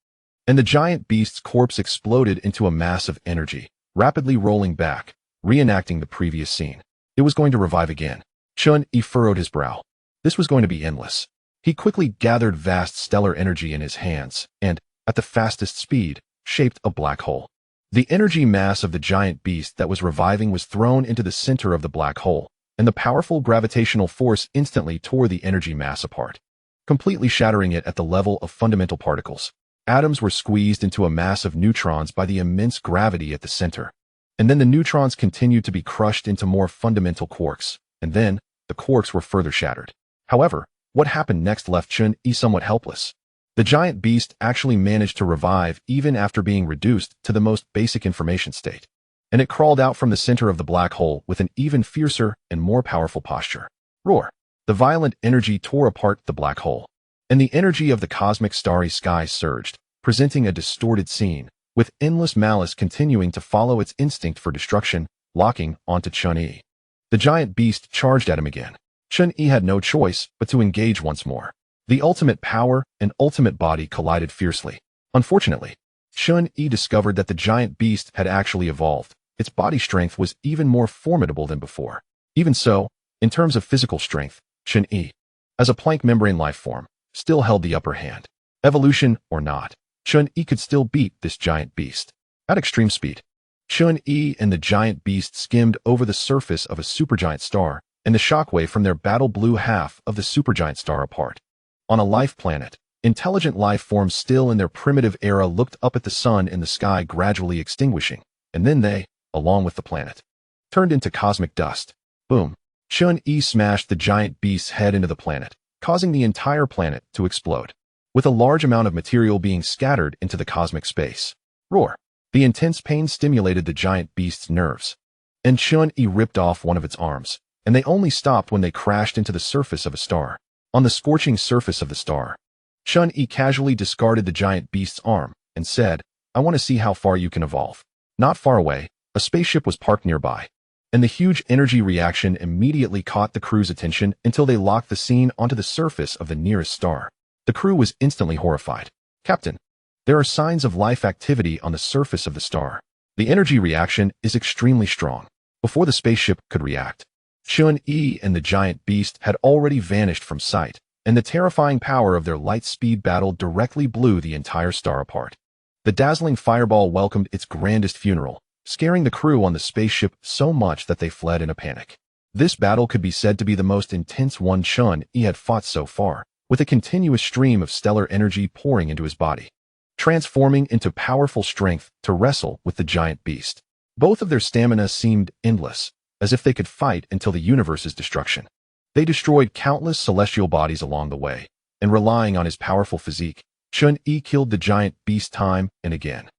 And the giant beast's corpse exploded into a mass of energy, rapidly rolling back, reenacting the previous scene. It was going to revive again. Chen Yi furrowed his brow. This was going to be endless. He quickly gathered vast stellar energy in his hands and, at the fastest speed, shaped a black hole. The energy mass of the giant beast that was reviving was thrown into the center of the black hole, and the powerful gravitational force instantly tore the energy mass apart, completely shattering it at the level of fundamental particles. Atoms were squeezed into a mass of neutrons by the immense gravity at the center. And then the neutrons continued to be crushed into more fundamental quarks, and then the quarks were further shattered. However, what happened next left Chen Yi somewhat helpless. The giant beast actually managed to revive even after being reduced to the most basic information state. And it crawled out from the center of the black hole with an even fiercer and more powerful posture. Roar! The violent energy tore apart the black hole, and the energy of the cosmic starry sky surged, presenting a distorted scene, with endless malice continuing to follow its instinct for destruction, locking onto Chen Yi. The giant beast charged at him again. Chen Yi had no choice but to engage once more. The ultimate power and ultimate body collided fiercely. Unfortunately, Chen Yi discovered that the giant beast had actually evolved. Its body strength was even more formidable than before. Even so, in terms of physical strength, Chen Yi, as a plank membrane life form, still held the upper hand. Evolution or not, Chen Yi could still beat this giant beast. At extreme speed, Chen Yi and the giant beast skimmed over the surface of a supergiant star, and the shockwave from their battle blew half of the supergiant star apart. On a life planet, intelligent life forms still in their primitive era looked up at the sun in the sky gradually extinguishing, and then they, along with the planet, turned into cosmic dust. Boom. Chen Yi smashed the giant beast's head into the planet, causing the entire planet to explode, with a large amount of material being scattered into the cosmic space. Roar. The intense pain stimulated the giant beast's nerves, and Chen Yi ripped off one of its arms, and they only stopped when they crashed into the surface of a star. On the scorching surface of the star, Chen Yi casually discarded the giant beast's arm and said, "I want to see how far you can evolve." Not far away, a spaceship was parked nearby, and the huge energy reaction immediately caught the crew's attention until they locked the scene onto the surface of the nearest star. The crew was instantly horrified. "Captain, there are signs of life activity on the surface of the star. The energy reaction is extremely strong." Before the spaceship could react, Chen Yi and the giant beast had already vanished from sight, and the terrifying power of their light-speed battle directly blew the entire star apart. The dazzling fireball welcomed its grandest funeral, scaring the crew on the spaceship so much that they fled in a panic. This battle could be said to be the most intense one Chen Yi had fought so far, with a continuous stream of stellar energy pouring into his body, transforming into powerful strength to wrestle with the giant beast. Both of their stamina seemed endless, as if they could fight until the universe's destruction. They destroyed countless celestial bodies along the way, and relying on his powerful physique, Chen Yi killed the giant beast time and again,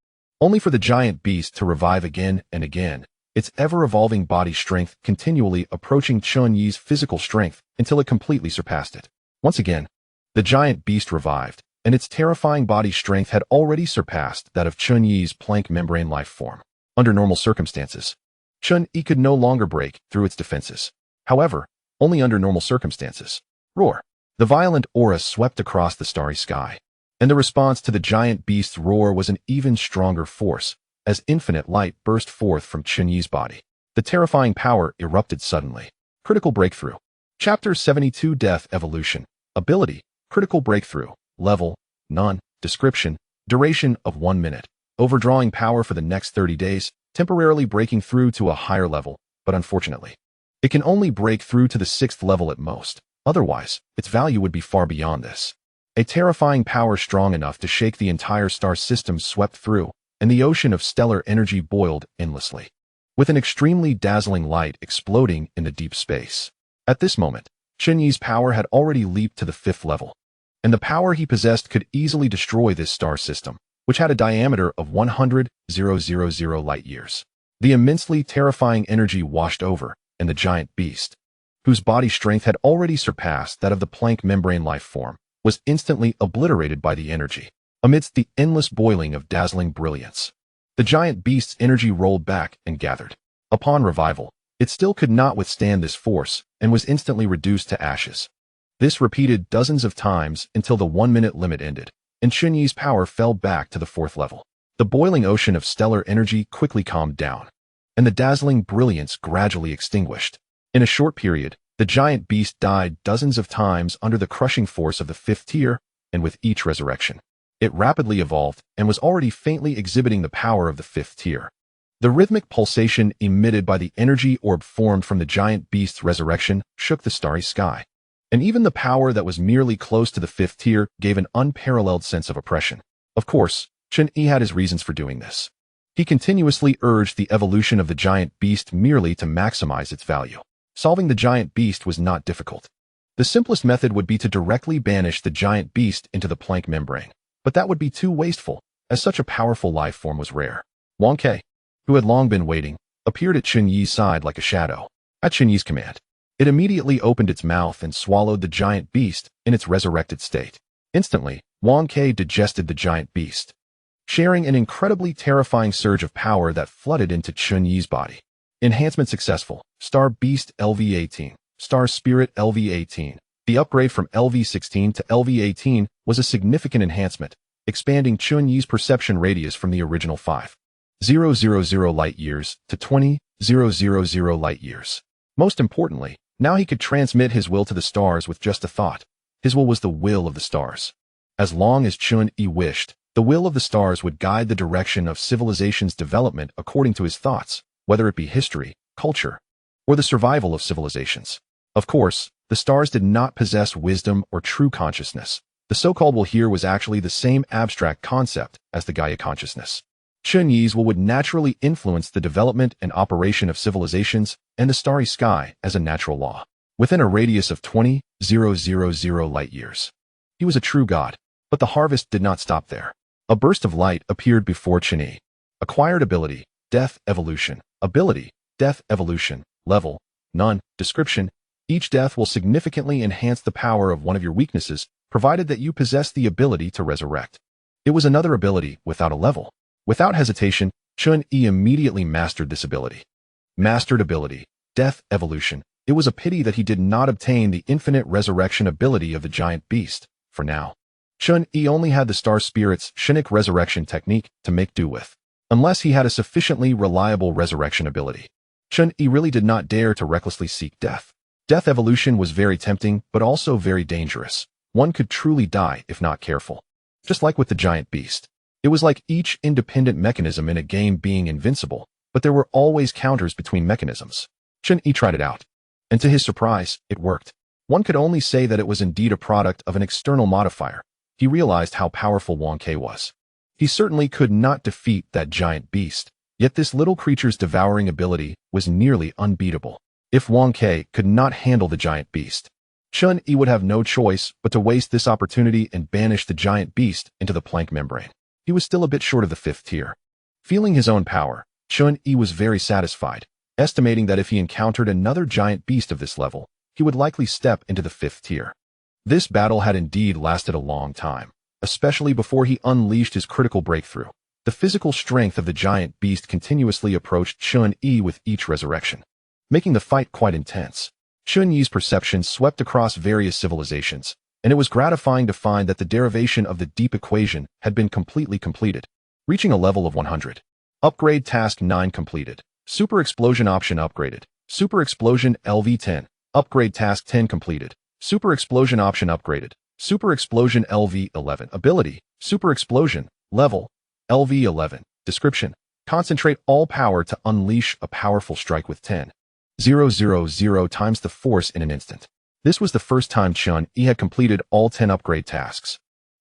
only for the giant beast to revive again and again, its ever-evolving body strength continually approaching Chen Yi's physical strength until it completely surpassed it. Once again, the giant beast revived, and its terrifying body strength had already surpassed that of Chen Yi's plank membrane life form. Under normal circumstances, Chen Yi could no longer break through its defenses. However, only under normal circumstances. Roar. The violent aura swept across the starry sky, and the response to the giant beast's roar was an even stronger force, as infinite light burst forth from Chen Yi's body. The terrifying power erupted suddenly. Critical breakthrough. Chapter 72 Death Evolution. Ability. Critical breakthrough. Level. None. Description. Duration of 1 minute. Overdrawing power for the next 30 days, temporarily breaking through to a higher level, but unfortunately, it can only break through to the 6th level at most. Otherwise, its value would be far beyond this. A terrifying power strong enough to shake the entire star system swept through, and the ocean of stellar energy boiled endlessly, with an extremely dazzling light exploding in the deep space. At this moment, Chen Yi's power had already leaped to the 5th level, and the power he possessed could easily destroy this star system, which had a diameter of 100,000 light-years. The immensely terrifying energy washed over, and the giant beast, whose body strength had already surpassed that of the Planck membrane life form, was instantly obliterated by the energy. Amidst the endless boiling of dazzling brilliance, the giant beast's energy rolled back and gathered. Upon revival, it still could not withstand this force and was instantly reduced to ashes. This repeated dozens of times until the 1-minute limit ended, and Chen Yi's power fell back to the 4th level. The boiling ocean of stellar energy quickly calmed down, and the dazzling brilliance gradually extinguished. In a short period, the giant beast died dozens of times under the crushing force of the 5th tier, and with each resurrection, it rapidly evolved and was already faintly exhibiting the power of the 5th tier. The rhythmic pulsation emitted by the energy orb formed from the giant beast's resurrection shook the starry sky, and even the power that was merely close to the 5th tier gave an unparalleled sense of oppression. Of course, Chen Yi had his reasons for doing this. He continuously urged the evolution of the giant beast merely to maximize its value. Solving the giant beast was not difficult. The simplest method would be to directly banish the giant beast into the Planck membrane, but that would be too wasteful, as such a powerful life form was rare. Wang Ke, who had long been waiting, appeared at Chen Yi's side like a shadow. At Chen Yi's command, it immediately opened its mouth and swallowed the giant beast in its resurrected state. Instantly, Wang Ke digested the giant beast, sharing an incredibly terrifying surge of power that flooded into Chen Yi's body. Enhancement successful. Star Beast LV-18. Star Spirit LV-18. The upgrade from LV-16 to LV-18 was a significant enhancement, expanding Chen Yi's perception radius from the original 5,000 light-years to 20,000 light-years. Most importantly, now he could transmit his will to the stars with just a thought. His will was the will of the stars. As long as Chen Yi wished, the will of the stars would guide the direction of civilization's development according to his thoughts, whether it be history, culture, or the survival of civilizations. Of course, the stars did not possess wisdom or true consciousness. The so-called will here was actually the same abstract concept as the Gaia consciousness. Chen Yi's will would naturally influence the development and operation of civilizations and the starry sky as a natural law, within a radius of 20,000 light-years. He was a true god, but the harvest did not stop there. A burst of light appeared before Chen Yi. Acquired ability, death, evolution. Ability, death, evolution. Level, none. Description, each death will significantly enhance the power of one of your weaknesses, provided that you possess the ability to resurrect. It was another ability without a level. Without hesitation, Chen Yi immediately mastered this ability. Mastered ability, death, evolution. It was a pity that he did not obtain the infinite resurrection ability of the giant beast. For now, Chen Yi only had the star spirit's Shinnik resurrection technique to make do with, unless he had a sufficiently reliable resurrection ability. Chen Yi really did not dare to recklessly seek death. Death evolution was very tempting, but also very dangerous. One could truly die if not careful. Just like with the giant beast. It was like each independent mechanism in a game being invincible, but there were always counters between mechanisms. Chen Yi tried it out, and to his surprise, it worked. One could only say that it was indeed a product of an external modifier. He realized how powerful Wang Ke was. He certainly could not defeat that giant beast, yet this little creature's devouring ability was nearly unbeatable. If Wang Ke could not handle the giant beast, Chen Yi would have no choice but to waste this opportunity and banish the giant beast into the Planck membrane. He was still a bit short of the 5th tier. Feeling his own power, Chen Yi was very satisfied, estimating that if he encountered another giant beast of this level, he would likely step into the 5th tier. This battle had indeed lasted a long time, especially before he unleashed his critical breakthrough. The physical strength of the giant beast continuously approached Chen Yi with each resurrection, making the fight quite intense. Chen Yi's perception swept across various civilizations, and it was gratifying to find that the derivation of the deep equation had been completely completed, reaching a level of 100. Upgrade task 9 completed. Super explosion option upgraded. Super explosion LV10. Upgrade task 10 completed. Super explosion option upgraded. Super Explosion LV11. Ability, Super Explosion. Level, LV11. Description, concentrate all power to unleash a powerful strike with 10,000 times the force in an instant. This was the first time Chen Yi had completed all 10 upgrade tasks.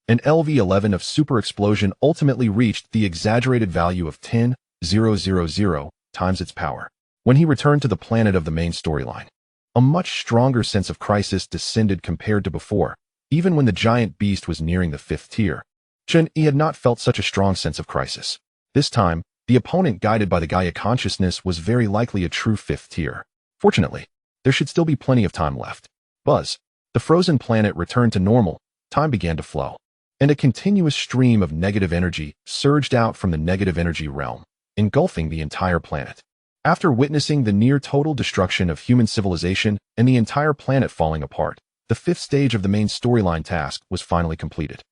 An LV11 of Super Explosion ultimately reached the exaggerated value of 10,000 times its power. When he returned to the planet of the main storyline, a much stronger sense of crisis descended compared to before. Even when the giant beast was nearing the 5th tier, Chen Yi had not felt such a strong sense of crisis. This time, the opponent guided by the Gaia consciousness was very likely a true 5th tier. Fortunately, there should still be plenty of time left. Buzz, the frozen planet returned to normal, time began to flow, and a continuous stream of negative energy surged out from the negative energy realm, engulfing the entire planet. After witnessing the near-total destruction of human civilization and the entire planet falling apart, the 5th stage of the main storyline task was finally completed.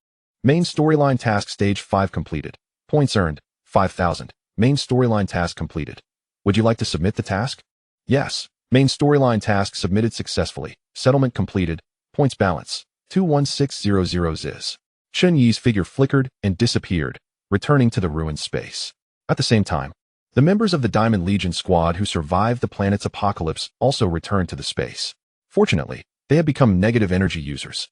Main storyline task stage 5 completed. Points earned, 5,000. Main storyline task completed. Would you like to submit the task? Yes. Main storyline task submitted successfully. Settlement completed. Points balance, 21600 Ziz. Chen Yi's figure flickered and disappeared, returning to the ruined space. At the same time, the members of the Diamond Legion squad who survived the planet's apocalypse also returned to the space. Fortunately, they had become negative energy users,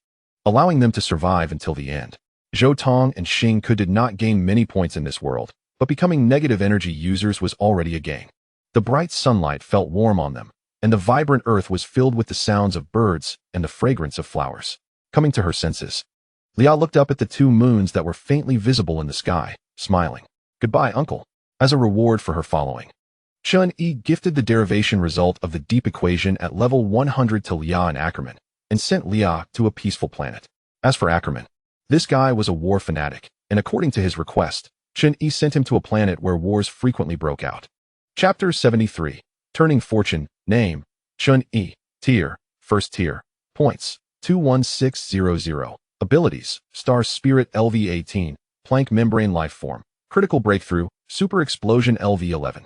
allowing them to survive until the end. Zhou Tong and Xing Ke did not gain many points in this world, but becoming negative energy users was already a gain. The bright sunlight felt warm on them, and the vibrant earth was filled with the sounds of birds and the fragrance of flowers. Coming to her senses, Lia looked up at the 2 moons that were faintly visible in the sky, smiling. Goodbye, uncle. As a reward for her following, Chen Yi gifted the derivation result of the deep equation at level 100 to Lia and Ackerman, and sent Lia to a peaceful planet. As for Ackerman, this guy was a war fanatic, and according to his request, Chen Yi sent him to a planet where wars frequently broke out. Chapter 73. Turning Fortune. Name, Chen Yi. Tier, 1st tier. Points, 21600. Abilities, Star Spirit LV18, Planck Membrane Lifeform, Critical Breakthrough, Super Explosion LV11.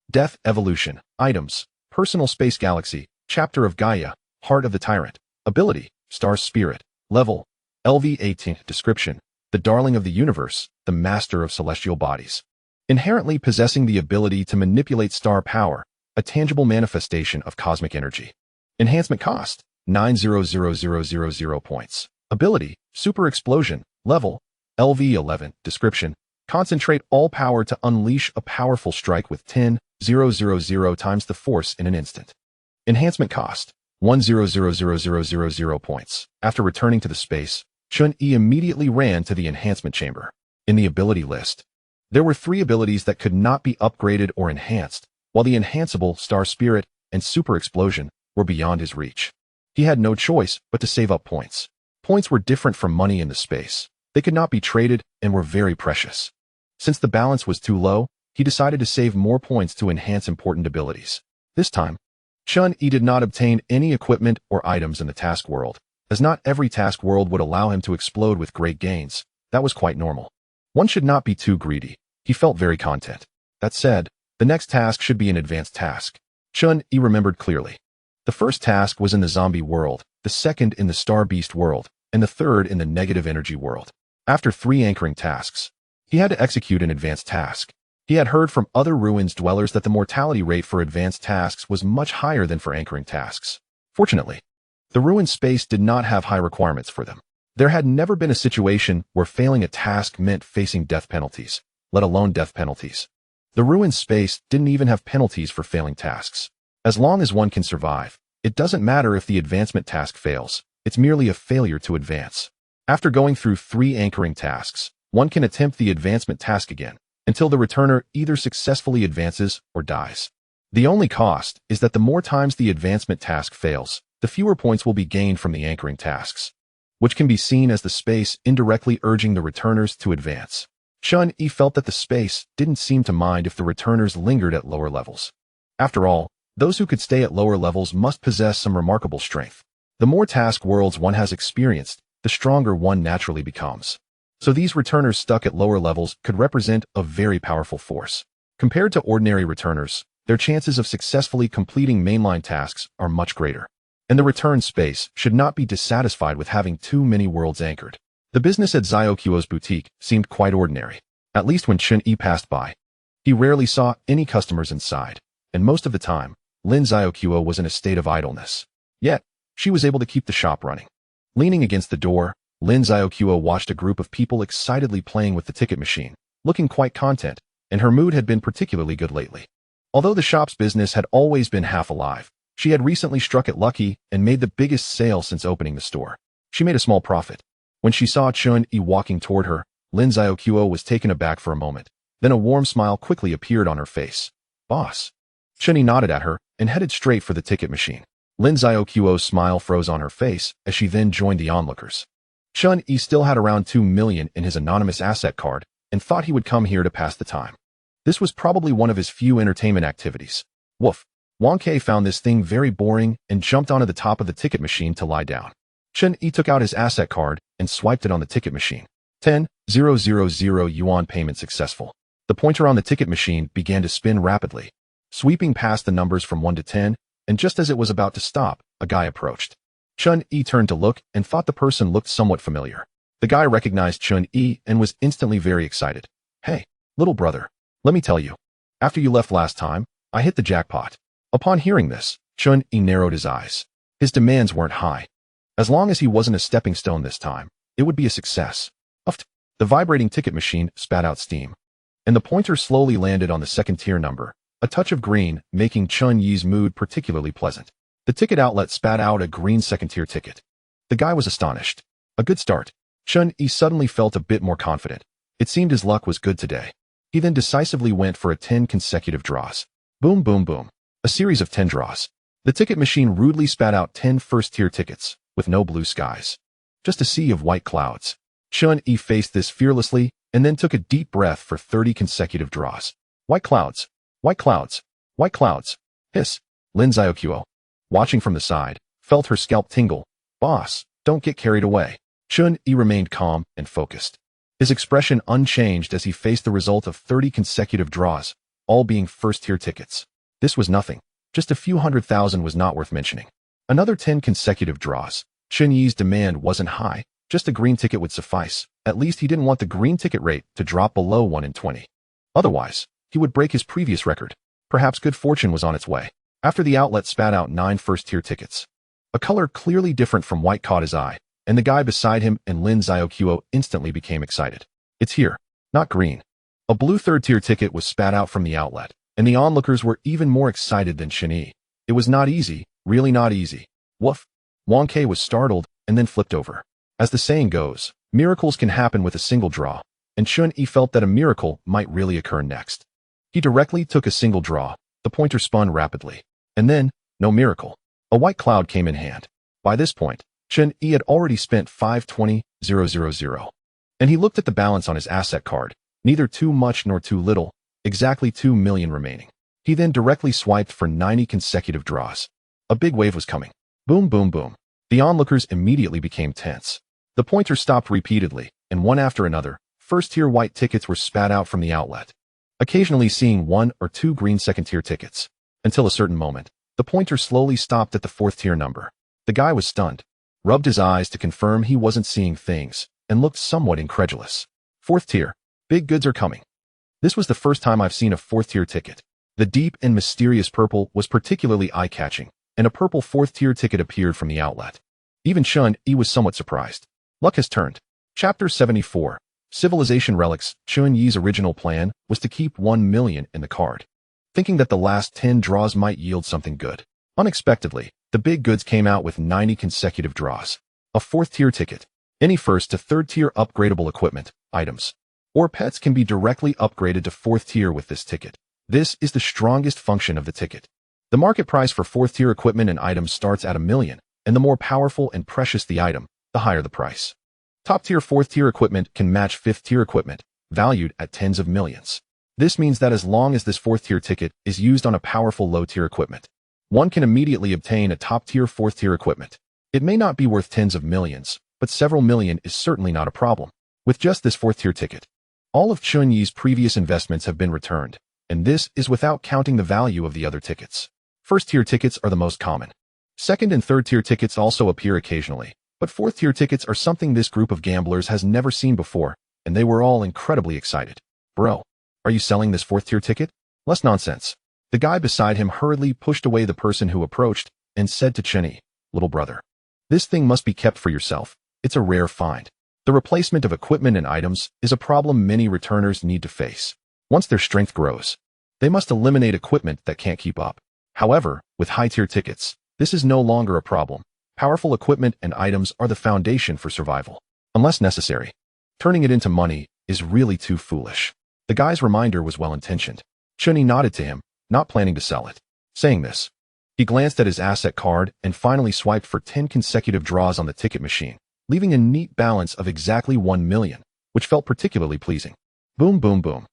Death Evolution. Items, Personal Space Galaxy, Chapter of Gaia, Heart of the Tyrant. Ability, Star Spirit. Level, LV18. Description, the darling of the universe, the master of celestial bodies. Inherently possessing the ability to manipulate star power, a tangible manifestation of cosmic energy. Enhancement cost, 9,000,000 points. Ability, Super Explosion. Level, LV11. Description, concentrate all power to unleash a powerful strike with 10,000 times the force in an instant. Enhancement cost, 1,000,000 points. After returning to the space, Chen Yi immediately ran to the enhancement chamber. In the ability list, there were 3 abilities that could not be upgraded or enhanced, while the enhanceable Star Spirit and Super Explosion were beyond his reach. He had no choice but to save up points. Points were different from money in the space. They could not be traded and were very precious. Since the balance was too low, he decided to save more points to enhance important abilities. This time, Chen Yi did not obtain any equipment or items in the task world, as not every task world would allow him to explode with great gains. That was quite normal. One should not be too greedy. He felt very content. That said, the next task should be an advanced task. Chen Yi remembered clearly. The first task was in the zombie world, the second in the star beast world, and the third in the negative energy world. After 3 anchoring tasks, he had to execute an advanced task. He had heard from other ruins dwellers that the mortality rate for advanced tasks was much higher than for anchoring tasks. Fortunately, the ruined space did not have high requirements for them. There had never been a situation where failing a task meant facing death penalties, let alone death penalties. The ruined space didn't even have penalties for failing tasks. As long as one can survive, it doesn't matter if the advancement task fails. It's merely a failure to advance. After going through 3 anchoring tasks, one can attempt the advancement task again, until the returner either successfully advances or dies. The only cost is that the more times the advancement task fails, the fewer points will be gained from the anchoring tasks, which can be seen as the space indirectly urging the returners to advance. Chen Yi felt that the space didn't seem to mind if the returners lingered at lower levels. After all, those who could stay at lower levels must possess some remarkable strength. The more task worlds one has experienced, the stronger one naturally becomes. So these returners stuck at lower levels could represent a very powerful force. Compared to ordinary returners, their chances of successfully completing mainline tasks are much greater. and the return space should not be dissatisfied with having too many worlds anchored. The business at Xiaoquo's boutique seemed quite ordinary, at least when Chen Yi passed by. He rarely saw any customers inside, and most of the time, Lin Xiaoquo was in a state of idleness. Yet, she was able to keep the shop running. Leaning against the door, Lin Xiaoquo watched a group of people excitedly playing with the ticket machine, looking quite content, and her mood had been particularly good lately. Although the shop's business had always been half alive, she had recently struck it lucky and made the biggest sale since opening the store. She made a small profit. When she saw Chen Yi walking toward her, Lin Xiaoquo was taken aback for a moment. Then a warm smile quickly appeared on her face. "Boss." Chen Yi nodded at her and headed straight for the ticket machine. Lin Xiaoquo's smile froze on her face as she then joined the onlookers. Chen Yi still had around 2 million in his anonymous asset card and thought he would come here to pass the time. This was probably one of his few entertainment activities. Woof. Wang Ke found this thing very boring and jumped onto the top of the ticket machine to lie down. Chen Yi took out his asset card and swiped it on the ticket machine. 10,000 yuan payment successful. The pointer on the ticket machine began to spin rapidly, sweeping past the numbers from 1 to 10, and just as it was about to stop, a guy approached. Chen Yi turned to look and thought the person looked somewhat familiar. The guy recognized Chen Yi and was instantly very excited. "Hey, little brother, let me tell you. After you left last time, I hit the jackpot." Upon hearing this, Chen Yi narrowed his eyes. His demands weren't high. As long as he wasn't a stepping stone this time, it would be a success. Uft. The vibrating ticket machine spat out steam, and the pointer slowly landed on the second-tier number, a touch of green, making Chen Yi's mood particularly pleasant. The ticket outlet spat out a green second-tier ticket. The guy was astonished. A good start. Chen Yi suddenly felt a bit more confident. It seemed his luck was good today. He then decisively went for 10 consecutive draws. Boom, boom, boom. A series of 10 draws. The ticket machine rudely spat out 10 first-tier tickets, with no blue skies. Just a sea of white clouds. Chen Yi faced this fearlessly, and then took a deep breath for 30 consecutive draws. White clouds. White clouds. White clouds. Hiss. Lin Xiaoquo, watching from the side, felt her scalp tingle. "Boss, don't get carried away." Chen Yi remained calm and focused. His expression unchanged as he faced the result of 30 consecutive draws, all being first-tier tickets. This was nothing. Just a few 100,000 was not worth mentioning. Another 10 consecutive draws. Chen Yi's demand wasn't high. Just a green ticket would suffice. At least he didn't want the green ticket rate to drop below 1 in 20. Otherwise, he would break his previous record. Perhaps good fortune was on its way. After the outlet spat out 9 first-tier tickets. A color clearly different from white caught his eye, and the guy beside him and Lin Xiaoquo instantly became excited. "It's here, not green." A blue third-tier ticket was spat out from the outlet, and the onlookers were even more excited than Chen Yi. It was not easy, really not easy. Woof. Wang Ke was startled and then flipped over. As the saying goes, miracles can happen with a single draw, and Chen Yi felt that a miracle might really occur next. He directly took a single draw. The pointer spun rapidly. And then, no miracle. A white cloud came in hand. By this point, Chen Yi had already spent 520,000, and he looked at the balance on his asset card, neither too much nor too little, exactly 2 million remaining. He then directly swiped for 90 consecutive draws. A big wave was coming. Boom, boom, boom. The onlookers immediately became tense. The pointer stopped repeatedly, and one after another, first-tier white tickets were spat out from the outlet, occasionally seeing 1 or 2 green second-tier tickets. Until a certain moment, the pointer slowly stopped at the 4th-tier number. The guy was stunned, rubbed his eyes to confirm he wasn't seeing things, and looked somewhat incredulous. 4th tier. Big goods are coming. This was the first time I've seen a 4th-tier ticket. The deep and mysterious purple was particularly eye-catching, and a purple 4th-tier ticket appeared from the outlet. Even Chen Yi was somewhat surprised. Luck has turned. Chapter 74. Civilization Relics. Chen Yi's original plan was to keep 1 million in the card, thinking that the last 10 draws might yield something good. Unexpectedly, the big goods came out with 90 consecutive draws. A 4th-tier ticket. Any 1st to 3rd-tier upgradable equipment, items, or pets can be directly upgraded to 4th tier with this ticket. This is the strongest function of the ticket. The market price for 4th-tier equipment and items starts at 1 million, and the more powerful and precious the item, the higher the price. Top-tier 4th-tier equipment can match 5th-tier equipment, valued at tens of millions. This means that as long as this 4th-tier ticket is used on a powerful low-tier equipment, one can immediately obtain a top-tier 4th-tier equipment. It may not be worth tens of millions, but several million is certainly not a problem. With just this 4th-tier ticket, all of Chen Yi's previous investments have been returned, and this is without counting the value of the other tickets. 1st-tier tickets are the most common. Second and third tier tickets also appear occasionally, but fourth tier tickets are something this group of gamblers has never seen before, and they were all incredibly excited. Bro, are you selling this fourth tier ticket? Less nonsense. The guy beside him hurriedly pushed away the person who approached and said to Chen Yi, little brother, this thing must be kept for yourself. It's a rare find. The replacement of equipment and items is a problem many returners need to face. Once their strength grows, they must eliminate equipment that can't keep up. However, with high-tier tickets, this is no longer a problem. Powerful equipment and items are the foundation for survival. Unless necessary, turning it into money is really too foolish. The guy's reminder was well-intentioned. Chen Yi nodded to him, not planning to sell it. Saying this, he glanced at his asset card and finally swiped for 10 consecutive draws on the ticket machine, leaving a neat balance of exactly 1 million, which felt particularly pleasing. Boom, boom, boom.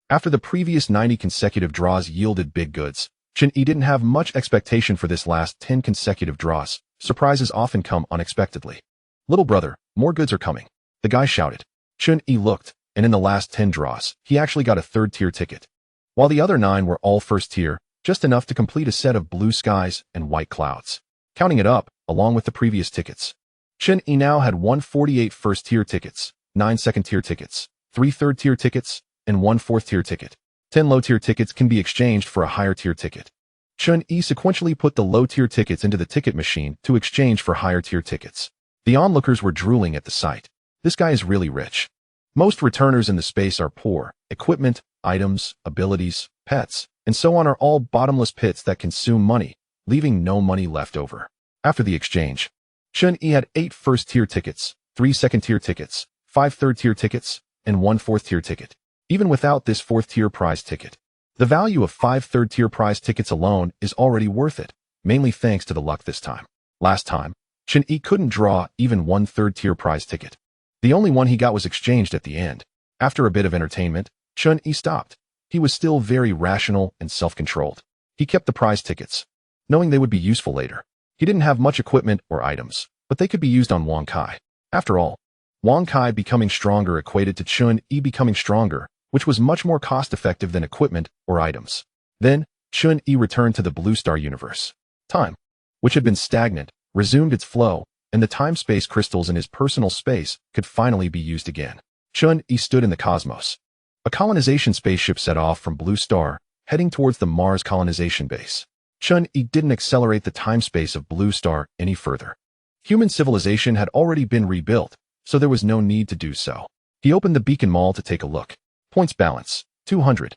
After the previous 90 consecutive draws yielded big goods, Chen Yi didn't have much expectation for this last 10 consecutive draws. Surprises often come unexpectedly. Little brother, more goods are coming. The guy shouted. Chen Yi looked, and in the last 10 draws, he actually got a third-tier ticket. While the other 9 were all first-tier, just enough to complete a set of blue skies and white clouds. Counting it up, along with the previous tickets, Chen Yi now had 148 first-tier tickets, 9 second-tier tickets, 3 third-tier tickets, and 1 fourth-tier ticket. 10 low-tier tickets can be exchanged for a higher-tier ticket. Chen Yi sequentially put the low-tier tickets into the ticket machine to exchange for higher-tier tickets. The onlookers were drooling at the sight. This guy is really rich. Most returners in the space are poor. Equipment, items, abilities, pets, and so on are all bottomless pits that consume money, leaving no money left over. After the exchange, Chen Yi had 8 first-tier tickets, 3 second-tier tickets, 5 third-tier tickets, and 1 fourth-tier ticket. Even without this fourth-tier prize ticket, the value of 5 third-tier prize tickets alone is already worth it, mainly thanks to the luck this time. Last time, Chen Yi couldn't draw even 1 third-tier prize ticket. The only one he got was exchanged at the end. After a bit of entertainment, Chen Yi stopped. He was still very rational and self-controlled. He kept the prize tickets, knowing they would be useful later. He didn't have much equipment or items, but they could be used on Wang Kai. After all, Wang Kai becoming stronger equated to Chen Yi becoming stronger, which was much more cost-effective than equipment or items. Then, Chen Yi returned to the Blue Star universe. Time, which had been stagnant, resumed its flow, and the time-space crystals in his personal space could finally be used again. Chen Yi stood in the cosmos. A colonization spaceship set off from Blue Star, heading towards the Mars colonization base. Chen Yi didn't accelerate the time-space of Blue Star any further. Human civilization had already been rebuilt, so there was no need to do so. He opened the beacon mall to take a look. Points balance, 200.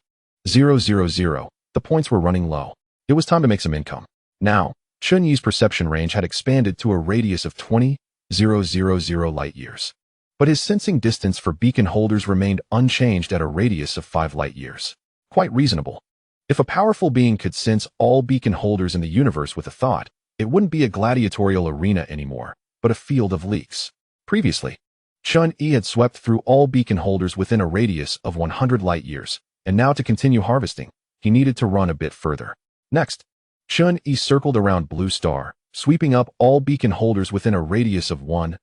000. The points were running low. It was time to make some income. Now, Chen Yi's perception range had expanded to a radius of 20,000 light-years. But his sensing distance for beacon holders remained unchanged at a radius of 5 light-years. Quite reasonable. If a powerful being could sense all beacon holders in the universe with a thought, it wouldn't be a gladiatorial arena anymore, but a field of leaks. Previously, Chen Yi had swept through all beacon holders within a radius of 100 light-years, and now to continue harvesting, he needed to run a bit further. Next, Chen Yi circled around Blue Star, sweeping up all beacon holders within a radius of 1000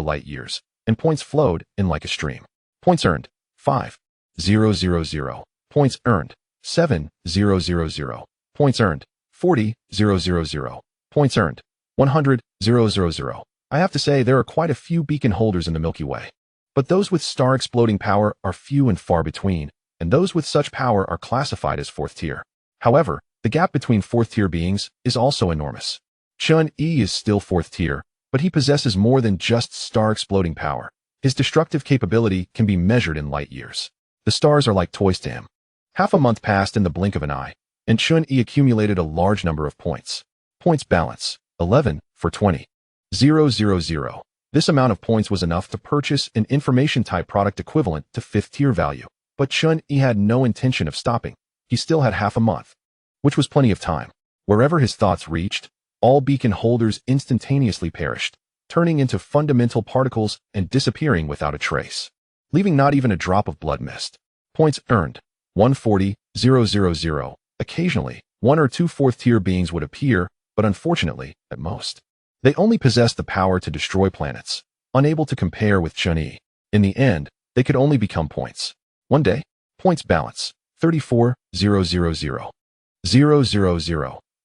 light-years, and points flowed in like a stream. Points earned, 5,000. Points earned, 7,000. Points earned, 40,000. Points earned, 100,000. I have to say there are quite a few beacon holders in the Milky Way. But those with star-exploding power are few and far between, and those with such power are classified as fourth tier. However, the gap between fourth-tier beings is also enormous. Chen Yi is still fourth tier, but he possesses more than just star-exploding power. His destructive capability can be measured in light-years. The stars are like toys to him. Half a month passed in the blink of an eye, and Chen Yi accumulated a large number of points. Points balance, 11 for 20. 000. This amount of points was enough to purchase an information-type product equivalent to fifth-tier value. But Chen Yi had no intention of stopping. He still had half a month, which was plenty of time. Wherever his thoughts reached, all beacon holders instantaneously perished, turning into fundamental particles and disappearing without a trace, leaving not even a drop of blood mist. Points earned, 140,000. Occasionally, 1 or 2 fourth-tier beings would appear, but unfortunately, at most, they only possessed the power to destroy planets, unable to compare with Chen Yi. In the end, they could only become points. One day, points balance, 34,000.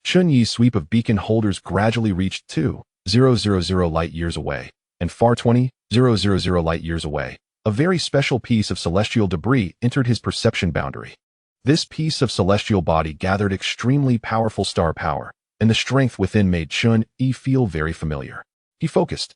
Chen Yi's sweep of beacon holders gradually reached 2,000 light-years away, and far 20,000 light-years away. A very special piece of celestial debris entered his perception boundary. This piece of celestial body gathered extremely powerful star power, and the strength within made Chen Yi feel very familiar. He focused.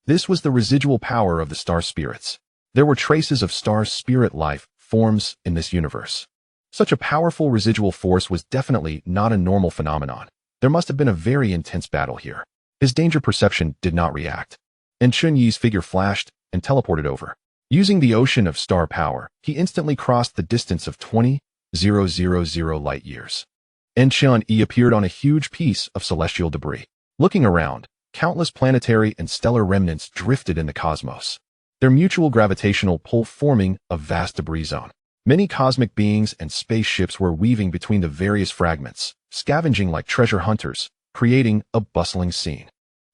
This was the residual power of the star spirits. There were traces of star spirit life forms in this universe. Such a powerful residual force was definitely not a normal phenomenon. There must have been a very intense battle here. His danger perception did not react, and Chen Yi's figure flashed and teleported over. Using the ocean of star power, he instantly crossed the distance of 20,000 light-years. And Chen Yi appeared on a huge piece of celestial debris. Looking around, countless planetary and stellar remnants drifted in the cosmos, their mutual gravitational pull forming a vast debris zone. Many cosmic beings and spaceships were weaving between the various fragments, scavenging like treasure hunters, creating a bustling scene.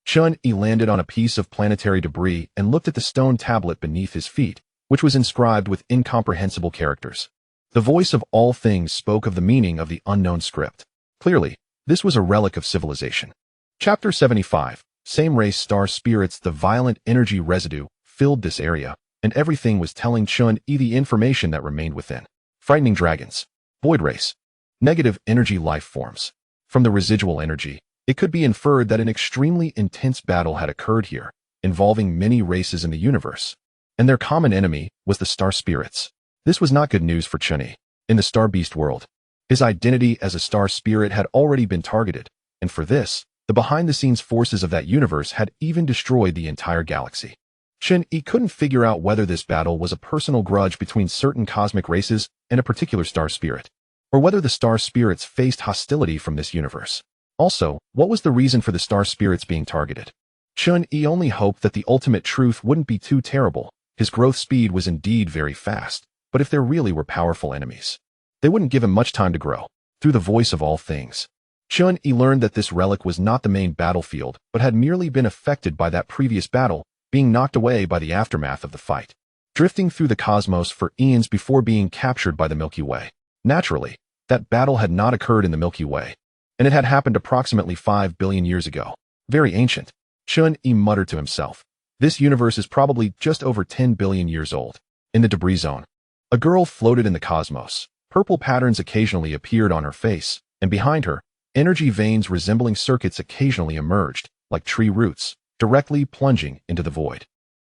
Chen Yi landed on a piece of planetary debris and looked at the stone tablet beneath his feet, which was inscribed with incomprehensible characters. The voice of all things spoke of the meaning of the unknown script. Clearly, this was a relic of civilization. Chapter 75. Same race star spirits. The violent energy residue filled this area, and everything was telling Chen Yi the information that remained within. Frightening dragons. Void race. Negative energy life forms. From the residual energy, it could be inferred that an extremely intense battle had occurred here, involving many races in the universe, and their common enemy was the star spirits. This was not good news for Chen Yi. In the star beast world, his identity as a star spirit had already been targeted, and for this, the behind-the-scenes forces of that universe had even destroyed the entire galaxy. Chen Yi couldn't figure out whether this battle was a personal grudge between certain cosmic races and a particular star spirit, or whether the star spirits faced hostility from this universe. Also, what was the reason for the star spirits being targeted? Chen Yi only hoped that the ultimate truth wouldn't be too terrible. His growth speed was indeed very fast, but if there really were powerful enemies, they wouldn't give him much time to grow. Through the voice of all things, Chen Yi learned that this relic was not the main battlefield, but had merely been affected by that previous battle, being knocked away by the aftermath of the fight, drifting through the cosmos for eons before being captured by the Milky Way. Naturally, that battle had not occurred in the Milky Way, and it had happened approximately 5 billion years ago. Very ancient. Chen Yi muttered to himself. This universe is probably just over 10 billion years old. In the debris zone, a girl floated in the cosmos. Purple patterns occasionally appeared on her face, and behind her, energy veins resembling circuits occasionally emerged, like tree roots, directly plunging into the void.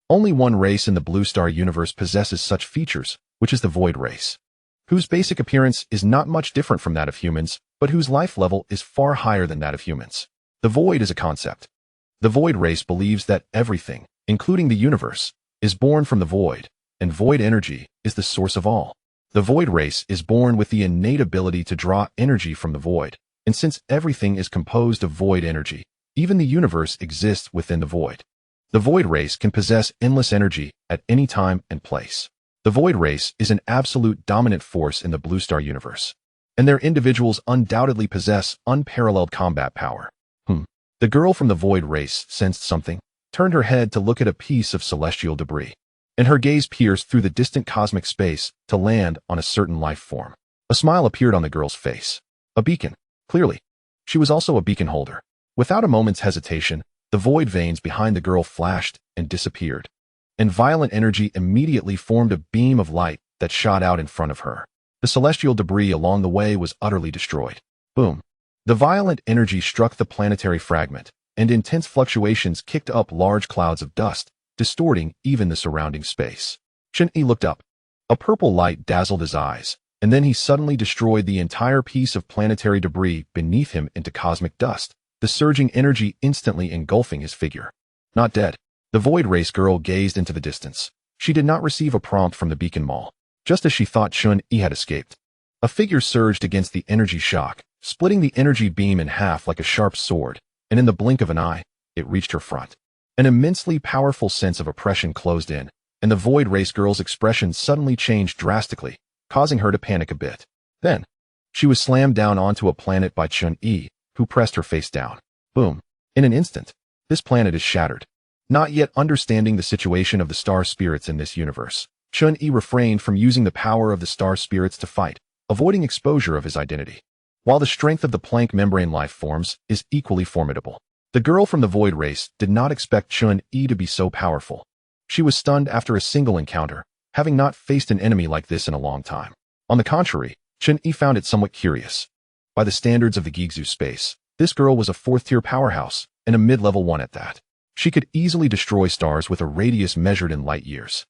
Only one race in the blue star universe possesses such features, which is the void race, whose basic appearance is not much different from that of humans, but whose life level is far higher than that of humans. The void is a concept. The void race believes that everything, including the universe, is born from the void, and void energy is the source of all. The void race is born with the innate ability to draw energy from the void, and since everything is composed of void energy, even the universe exists within the void. The void race can possess endless energy at any time and place. The void race is an absolute dominant force in the blue star universe, and their individuals undoubtedly possess unparalleled combat power. The girl from the void race sensed something, turned her head to look at a piece of celestial debris, and her gaze pierced through the distant cosmic space to land on a certain life form. A smile appeared on the girl's face. A beacon. Clearly, she was also a beacon holder. Without a moment's hesitation, the void veins behind the girl flashed and disappeared, and violent energy immediately formed a beam of light that shot out in front of her. The celestial debris along the way was utterly destroyed. Boom. The violent energy struck the planetary fragment, and intense fluctuations kicked up large clouds of dust, distorting even the surrounding space. Chen Yi looked up. A purple light dazzled his eyes, and then he suddenly destroyed the entire piece of planetary debris beneath him into cosmic dust, the surging energy instantly engulfing his figure. Not dead. The void race girl gazed into the distance. She did not receive a prompt from the beacon mall. Just as she thought Chen Yi had escaped, a figure surged against the energy shock, splitting the energy beam in half like a sharp sword, and in the blink of an eye, it reached her front. An immensely powerful sense of oppression closed in, and the void race girl's expression suddenly changed drastically, causing her to panic a bit. Then, she was slammed down onto a planet by Chen Yi, who pressed her face down. Boom. In an instant, this planet is shattered. Not yet understanding the situation of the star spirits in this universe, Chen Yi refrained from using the power of the star spirits to fight, avoiding exposure of his identity. while the strength of the plank membrane life forms is equally formidable. The girl from the void race did not expect Chen Yi to be so powerful. She was stunned after a single encounter, having not faced an enemy like this in a long time. On the contrary, Chen Yi found it somewhat curious. By the standards of the Guixu Space, this girl was a fourth-tier powerhouse, and a mid-level one at that. She could easily destroy stars with a radius measured in light years.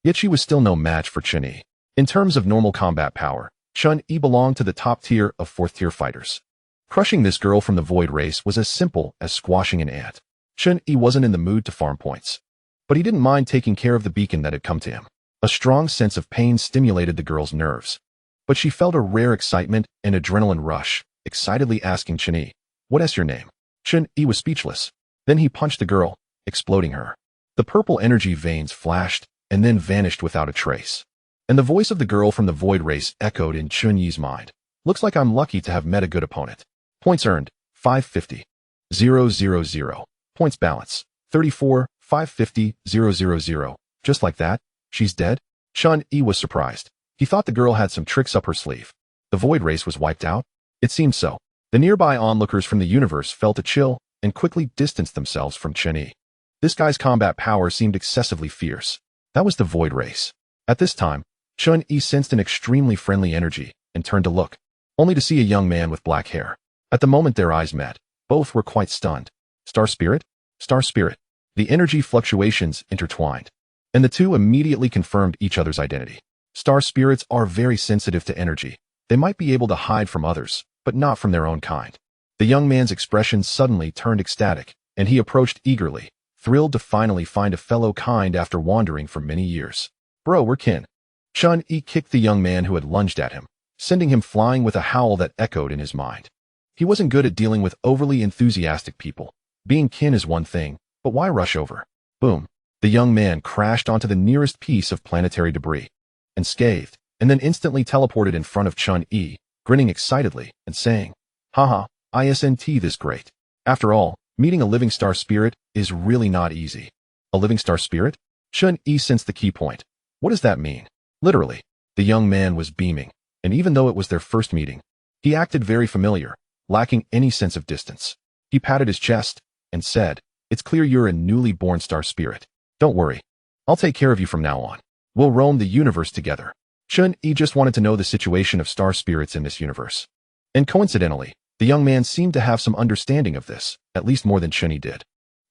Yet she was still no match for Chen Yi. In terms of normal combat power, Chen Yi belonged to the top tier of fourth-tier fighters. Crushing this girl from the void race was as simple as squashing an ant. Chen Yi wasn't in the mood to farm points, but he didn't mind taking care of the beacon that had come to him. A strong sense of pain stimulated the girl's nerves, but she felt a rare excitement and adrenaline rush, excitedly asking Chen Yi, "What is your name?" Chen Yi was speechless. Then he punched the girl, exploding her. The purple energy veins flashed and then vanished without a trace. And the voice of the girl from the void race echoed in Chen Yi's mind. "Looks like I'm lucky to have met a good opponent. Points earned, 550. 000. Points balance, 34, 550, 000. Just like that, she's dead?" Chen Yi was surprised. He thought the girl had some tricks up her sleeve. The void race was wiped out? It seemed so. The nearby onlookers from the universe felt a chill and quickly distanced themselves from Chen Yi. This guy's combat power seemed excessively fierce. That was the void race. At this time, Chen Yi sensed an extremely friendly energy and turned to look, only to see a young man with black hair. At the moment their eyes met, both were quite stunned. Star Spirit? Star Spirit. The energy fluctuations intertwined, and the two immediately confirmed each other's identity. Star spirits are very sensitive to energy. They might be able to hide from others, but not from their own kind. The young man's expression suddenly turned ecstatic, and he approached eagerly, thrilled to finally find a fellow kind after wandering for many years. "Bro, we're kin." Chen Yi kicked the young man who had lunged at him, sending him flying with a howl that echoed in his mind. He wasn't good at dealing with overly enthusiastic people. Being kin is one thing, but why rush over? Boom. The young man crashed onto the nearest piece of planetary debris, and scathed, and then instantly teleported in front of Chen Yi, grinning excitedly and saying, "Haha, isn't this great?" After all, meeting a living star spirit is really not easy. A living star spirit? Chen Yi sensed the key point. What does that mean? Literally, the young man was beaming, and even though it was their first meeting, he acted very familiar, lacking any sense of distance. He patted his chest and said, "It's clear you're a newly born star spirit. Don't worry. I'll take care of you from now on. We'll roam the universe together." Chen Yi just wanted to know the situation of star spirits in this universe. And coincidentally, the young man seemed to have some understanding of this, at least more than Chen Yi did.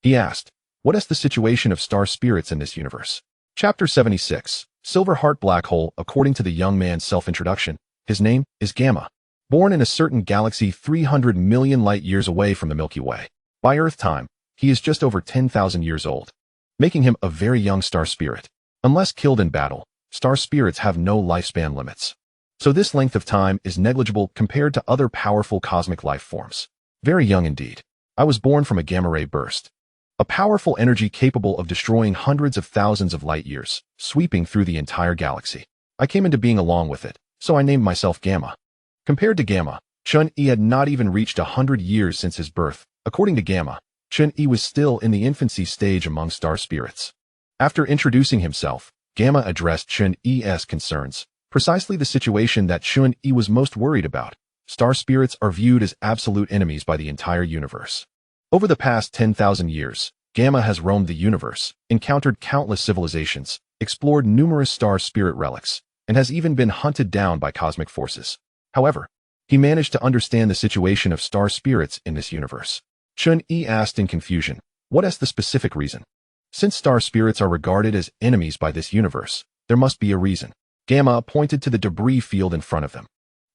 He asked, "What is the situation of star spirits in this universe?" Chapter 76, Silver Heart Black Hole. According to the young man's self-introduction, his name is Gamma. Born in a certain galaxy 300 million light-years away from the Milky Way. By Earth time, he is just over 10,000 years old, making him a very young star spirit. Unless killed in battle, star spirits have no lifespan limits. So this length of time is negligible compared to other powerful cosmic life forms. Very young indeed. I was born from a gamma-ray burst, a powerful energy capable of destroying hundreds of thousands of light-years, sweeping through the entire galaxy. I came into being along with it, so I named myself Gamma. Compared to Gamma, Chen Yi had not even reached 100 years since his birth. According to Gamma, Chen Yi was still in the infancy stage among star spirits. After introducing himself, Gamma addressed Chen Yi's concerns, precisely the situation that Chen Yi was most worried about. Star spirits are viewed as absolute enemies by the entire universe. Over the past 10,000 years, Gamma has roamed the universe, encountered countless civilizations, explored numerous star spirit relics, and has even been hunted down by cosmic forces. However, he managed to understand the situation of star spirits in this universe. Chen Yi asked in confusion, "What is the specific reason?" Since star spirits are regarded as enemies by this universe, there must be a reason. Gamma pointed to the debris field in front of them.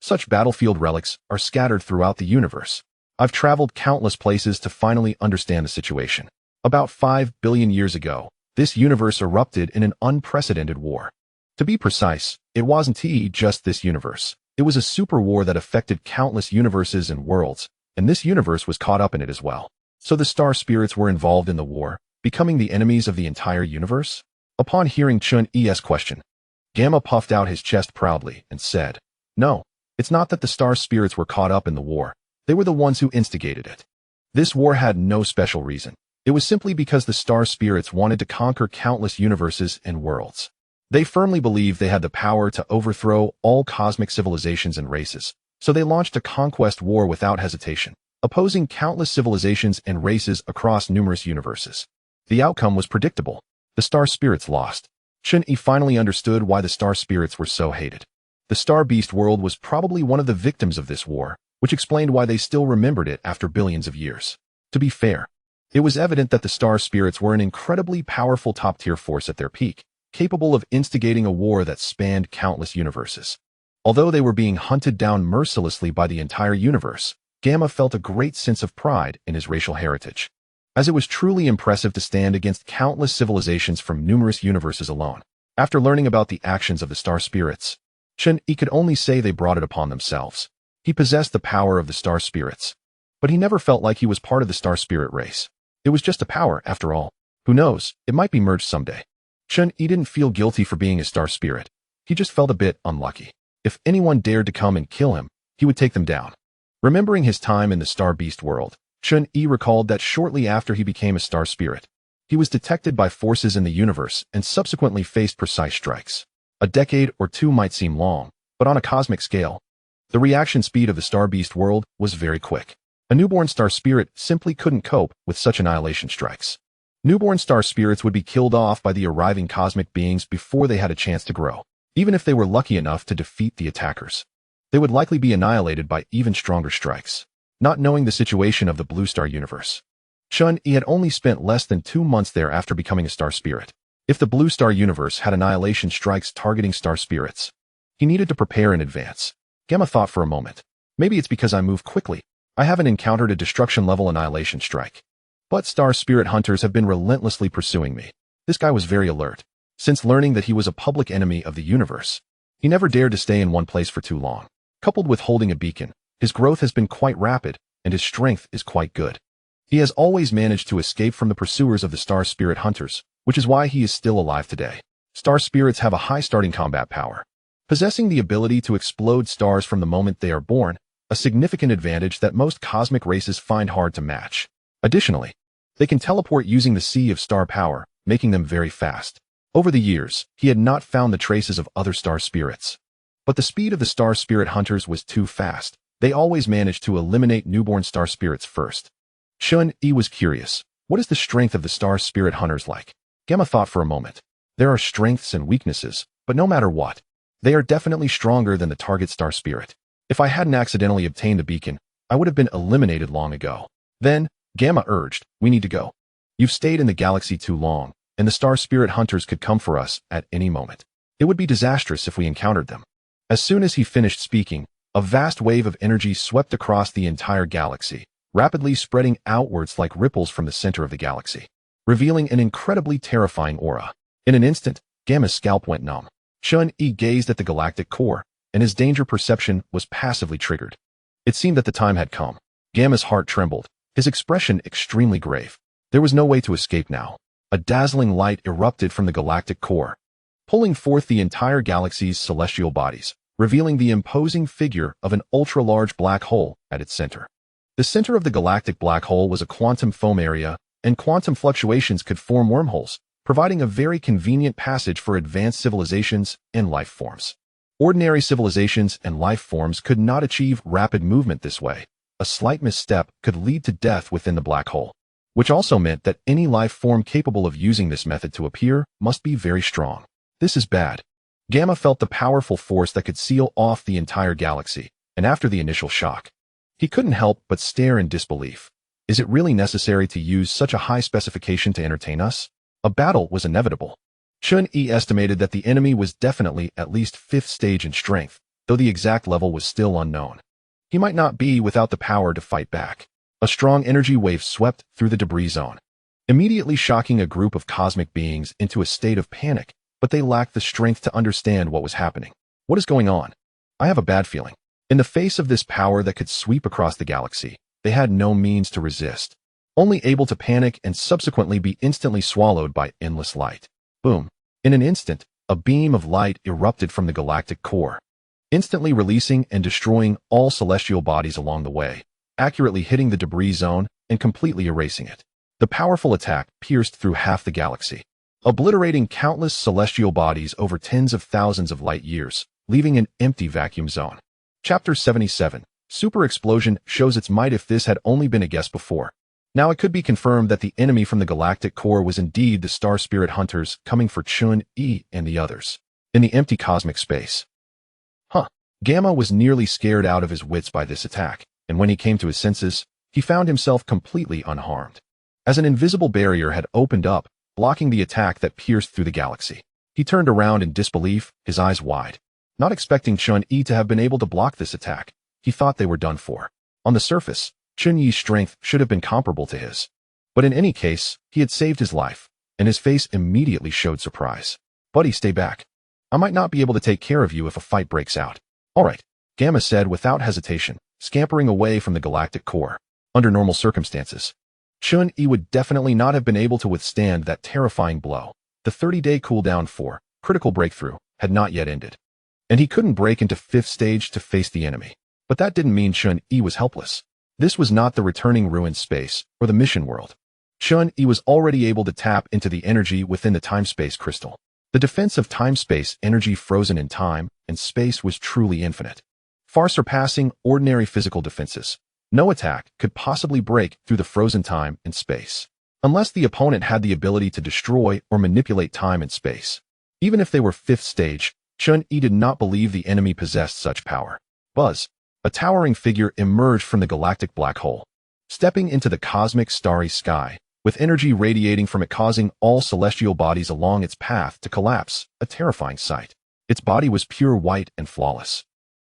Such battlefield relics are scattered throughout the universe. I've traveled countless places to finally understand the situation. About 5 billion years ago, this universe erupted in an unprecedented war. To be precise, it wasn't just this universe. It was a super war that affected countless universes and worlds, and this universe was caught up in it as well. So the star spirits were involved in the war, becoming the enemies of the entire universe? Upon hearing Chen Yi's question, Gamma puffed out his chest proudly and said, "No, it's not that the star spirits were caught up in the war. They were the ones who instigated it. This war had no special reason. It was simply because the star spirits wanted to conquer countless universes and worlds. They firmly believed they had the power to overthrow all cosmic civilizations and races, So they launched a conquest war without hesitation, opposing countless civilizations and races across numerous universes. The outcome was predictable. The star spirits lost. Chen Yi finally understood why the star spirits were so hated. The star beast world was probably one of the victims of this war, which explained why they still remembered it after billions of years. To be fair, it was evident that the star spirits were an incredibly powerful top-tier force at their peak, capable of instigating a war that spanned countless universes. Although they were being hunted down mercilessly by the entire universe, Gamma felt a great sense of pride in his racial heritage, as it was truly impressive to stand against countless civilizations from numerous universes alone. After learning about the actions of the star spirits, Chen Yi could only say they brought it upon themselves. He possessed the power of the star spirits, but he never felt like he was part of the star spirit race. It was just a power, after all. Who knows, it might be merged someday. Chen Yi didn't feel guilty for being a star spirit. He just felt a bit unlucky. If anyone dared to come and kill him, he would take them down. Remembering his time in the star beast world, Chen Yi recalled that shortly after he became a star spirit, he was detected by forces in the universe and subsequently faced precise strikes. A decade or two might seem long, but on a cosmic scale, the reaction speed of the star beast world was very quick. A newborn star spirit simply couldn't cope with such annihilation strikes. Newborn star spirits would be killed off by the arriving cosmic beings before they had a chance to grow. Even if they were lucky enough to defeat the attackers, they would likely be annihilated by even stronger strikes. Not knowing the situation of the blue star universe, Chen Yi had only spent less than 2 months there after becoming a star spirit. If the blue star universe had annihilation strikes targeting star spirits, he needed to prepare in advance. Gamma thought for a moment. Maybe it's because I move quickly. I haven't encountered a destruction-level annihilation strike. But star spirit hunters have been relentlessly pursuing me. This guy was very alert. Since learning that he was a public enemy of the universe, he never dared to stay in one place for too long. Coupled with holding a beacon, his growth has been quite rapid, and his strength is quite good. He has always managed to escape from the pursuers of the star spirit hunters, which is why he is still alive today. Star spirits have a high starting combat power, possessing the ability to explode stars from the moment they are born, a significant advantage that most cosmic races find hard to match. Additionally, they can teleport using the sea of star power, making them very fast. Over the years, he had not found the traces of other star spirits. But the speed of the star spirit hunters was too fast. They always managed to eliminate newborn star spirits first. Chen Yi was curious. What is the strength of the star spirit hunters like? Gamma thought for a moment. There are strengths and weaknesses, but no matter what, they are definitely stronger than the target star spirit. If I hadn't accidentally obtained a beacon, I would have been eliminated long ago. Then, Gamma urged, we need to go. You've stayed in the galaxy too long, and the star spirit hunters could come for us at any moment. It would be disastrous if we encountered them. As soon as he finished speaking, a vast wave of energy swept across the entire galaxy, rapidly spreading outwards like ripples from the center of the galaxy, revealing an incredibly terrifying aura. In an instant, Gamma's scalp went numb. Chen Yi gazed at the galactic core, and his danger perception was passively triggered. It seemed that the time had come. Gamma's heart trembled, his expression extremely grave. There was no way to escape now. A dazzling light erupted from the galactic core, pulling forth the entire galaxy's celestial bodies, revealing the imposing figure of an ultra-large black hole at its center. The center of the galactic black hole was a quantum foam area, and quantum fluctuations could form wormholes, providing a very convenient passage for advanced civilizations and life forms. Ordinary civilizations and life forms could not achieve rapid movement this way. A slight misstep could lead to death within the black hole, which also meant that any life form capable of using this method to appear must be very strong. This is bad. Gamma felt the powerful force that could seal off the entire galaxy, and after the initial shock, he couldn't help but stare in disbelief. Is it really necessary to use such a high specification to entertain us? A battle was inevitable. Chen Yi estimated that the enemy was definitely at least 5th stage in strength, though the exact level was still unknown. He might not be without the power to fight back. A strong energy wave swept through the debris zone, immediately shocking a group of cosmic beings into a state of panic, but they lacked the strength to understand what was happening. What is going on? I have a bad feeling. In the face of this power that could sweep across the galaxy, they had no means to resist, only able to panic and subsequently be instantly swallowed by endless light. Boom. In an instant, a beam of light erupted from the galactic core, instantly releasing and destroying all celestial bodies along the way, accurately hitting the debris zone and completely erasing it. The powerful attack pierced through half the galaxy, obliterating countless celestial bodies over tens of thousands of light years, leaving an empty vacuum zone. Chapter 77. Super Explosion shows its might. If this had only been a guess before. Now it could be confirmed that the enemy from the galactic core was indeed the star spirit hunters coming for Chen Yi and the others. In the empty cosmic space. Gamma was nearly scared out of his wits by this attack, and when he came to his senses, he found himself completely unharmed. As an invisible barrier had opened up, blocking the attack that pierced through the galaxy. He turned around in disbelief, his eyes wide. Not expecting Chen Yi to have been able to block this attack, he thought they were done for. On the surface, Chen Yi's strength should have been comparable to his. But in any case, he had saved his life, and his face immediately showed surprise. "Buddy, stay back. I might not be able to take care of you if a fight breaks out." "All right," Gamma said without hesitation, scampering away from the galactic core. Under normal circumstances, Chen Yi would definitely not have been able to withstand that terrifying blow. The 30-day cooldown for critical breakthrough had not yet ended, and he couldn't break into 5th stage to face the enemy. But that didn't mean Chen Yi was helpless. This was not the returning ruined space or the mission world. Chen Yi was already able to tap into the energy within the time-space crystal. The defense of time-space energy frozen in time and space was truly infinite, far surpassing ordinary physical defenses. No attack could possibly break through the frozen time and space, unless the opponent had the ability to destroy or manipulate time and space. Even if they were 5th stage, Chen Yi did not believe the enemy possessed such power. Buzz, a towering figure emerged from the galactic black hole, stepping into the cosmic starry sky, with energy radiating from it causing all celestial bodies along its path to collapse, a terrifying sight. Its body was pure white and flawless,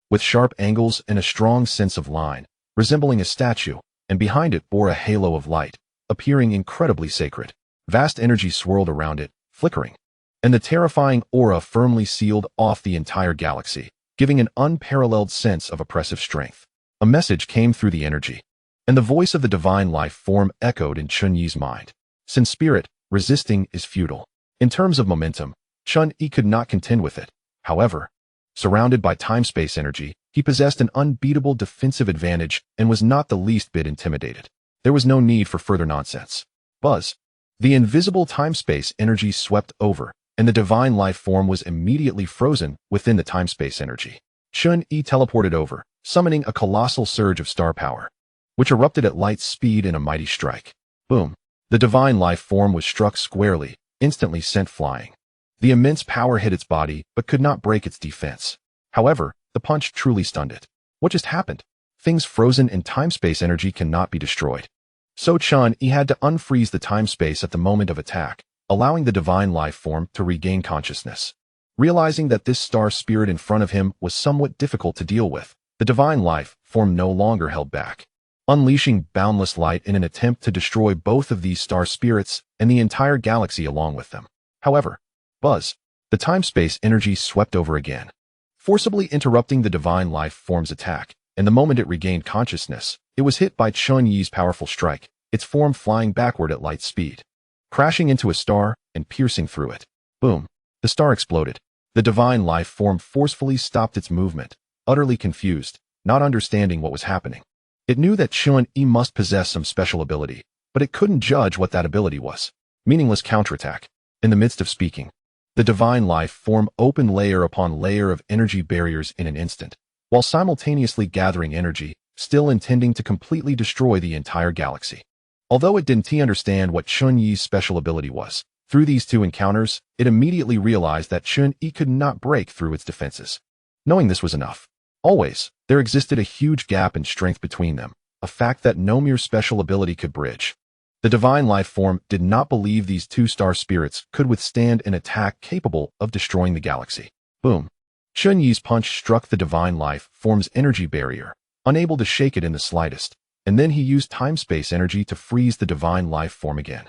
with sharp angles and a strong sense of line, resembling a statue, and behind it bore a halo of light, appearing incredibly sacred. Vast energy swirled around it, flickering, and the terrifying aura firmly sealed off the entire galaxy, giving an unparalleled sense of oppressive strength. A message came through the energy, and the voice of the divine life form echoed in Chen Yi's mind. Since spirit, resisting is futile. In terms of momentum, Chen Yi could not contend with it. However, surrounded by time-space energy, he possessed an unbeatable defensive advantage and was not the least bit intimidated. There was no need for further nonsense. Buzz. The invisible time-space energy swept over, and the divine life form was immediately frozen within the time-space energy. Chen Yi teleported over, summoning a colossal surge of star power, which erupted at light speed in a mighty strike. Boom. The divine life form was struck squarely, instantly sent flying. The immense power hit its body, but could not break its defense. However, the punch truly stunned it. What just happened? Things frozen in time-space energy cannot be destroyed. So Chen Yi had to unfreeze the time-space at the moment of attack, allowing the divine life form to regain consciousness. Realizing that this star spirit in front of him was somewhat difficult to deal with, the divine life form no longer held back, unleashing boundless light in an attempt to destroy both of these star spirits and the entire galaxy along with them. However, Buzz, the time-space energy swept over again, forcibly interrupting the divine life form's attack, and the moment it regained consciousness, it was hit by Chen Yi's powerful strike, its form flying backward at light speed, crashing into a star and piercing through it. Boom. The star exploded. The divine life form forcefully stopped its movement, utterly confused, not understanding what was happening. It knew that Chen Yi must possess some special ability, but it couldn't judge what that ability was. Meaningless counterattack. In the midst of speaking, the divine life form opened layer upon layer of energy barriers in an instant, while simultaneously gathering energy, still intending to completely destroy the entire galaxy. Although it didn't understand what Chen Yi's special ability was, through these two encounters, it immediately realized that Chen Yi could not break through its defenses. Knowing this was enough. Always, there existed a huge gap in strength between them, a fact that no mere special ability could bridge. The divine life form did not believe these two star spirits could withstand an attack capable of destroying the galaxy. Boom. Chen Yi's punch struck the divine life form's energy barrier, unable to shake it in the slightest, and then he used time-space energy to freeze the divine life form again.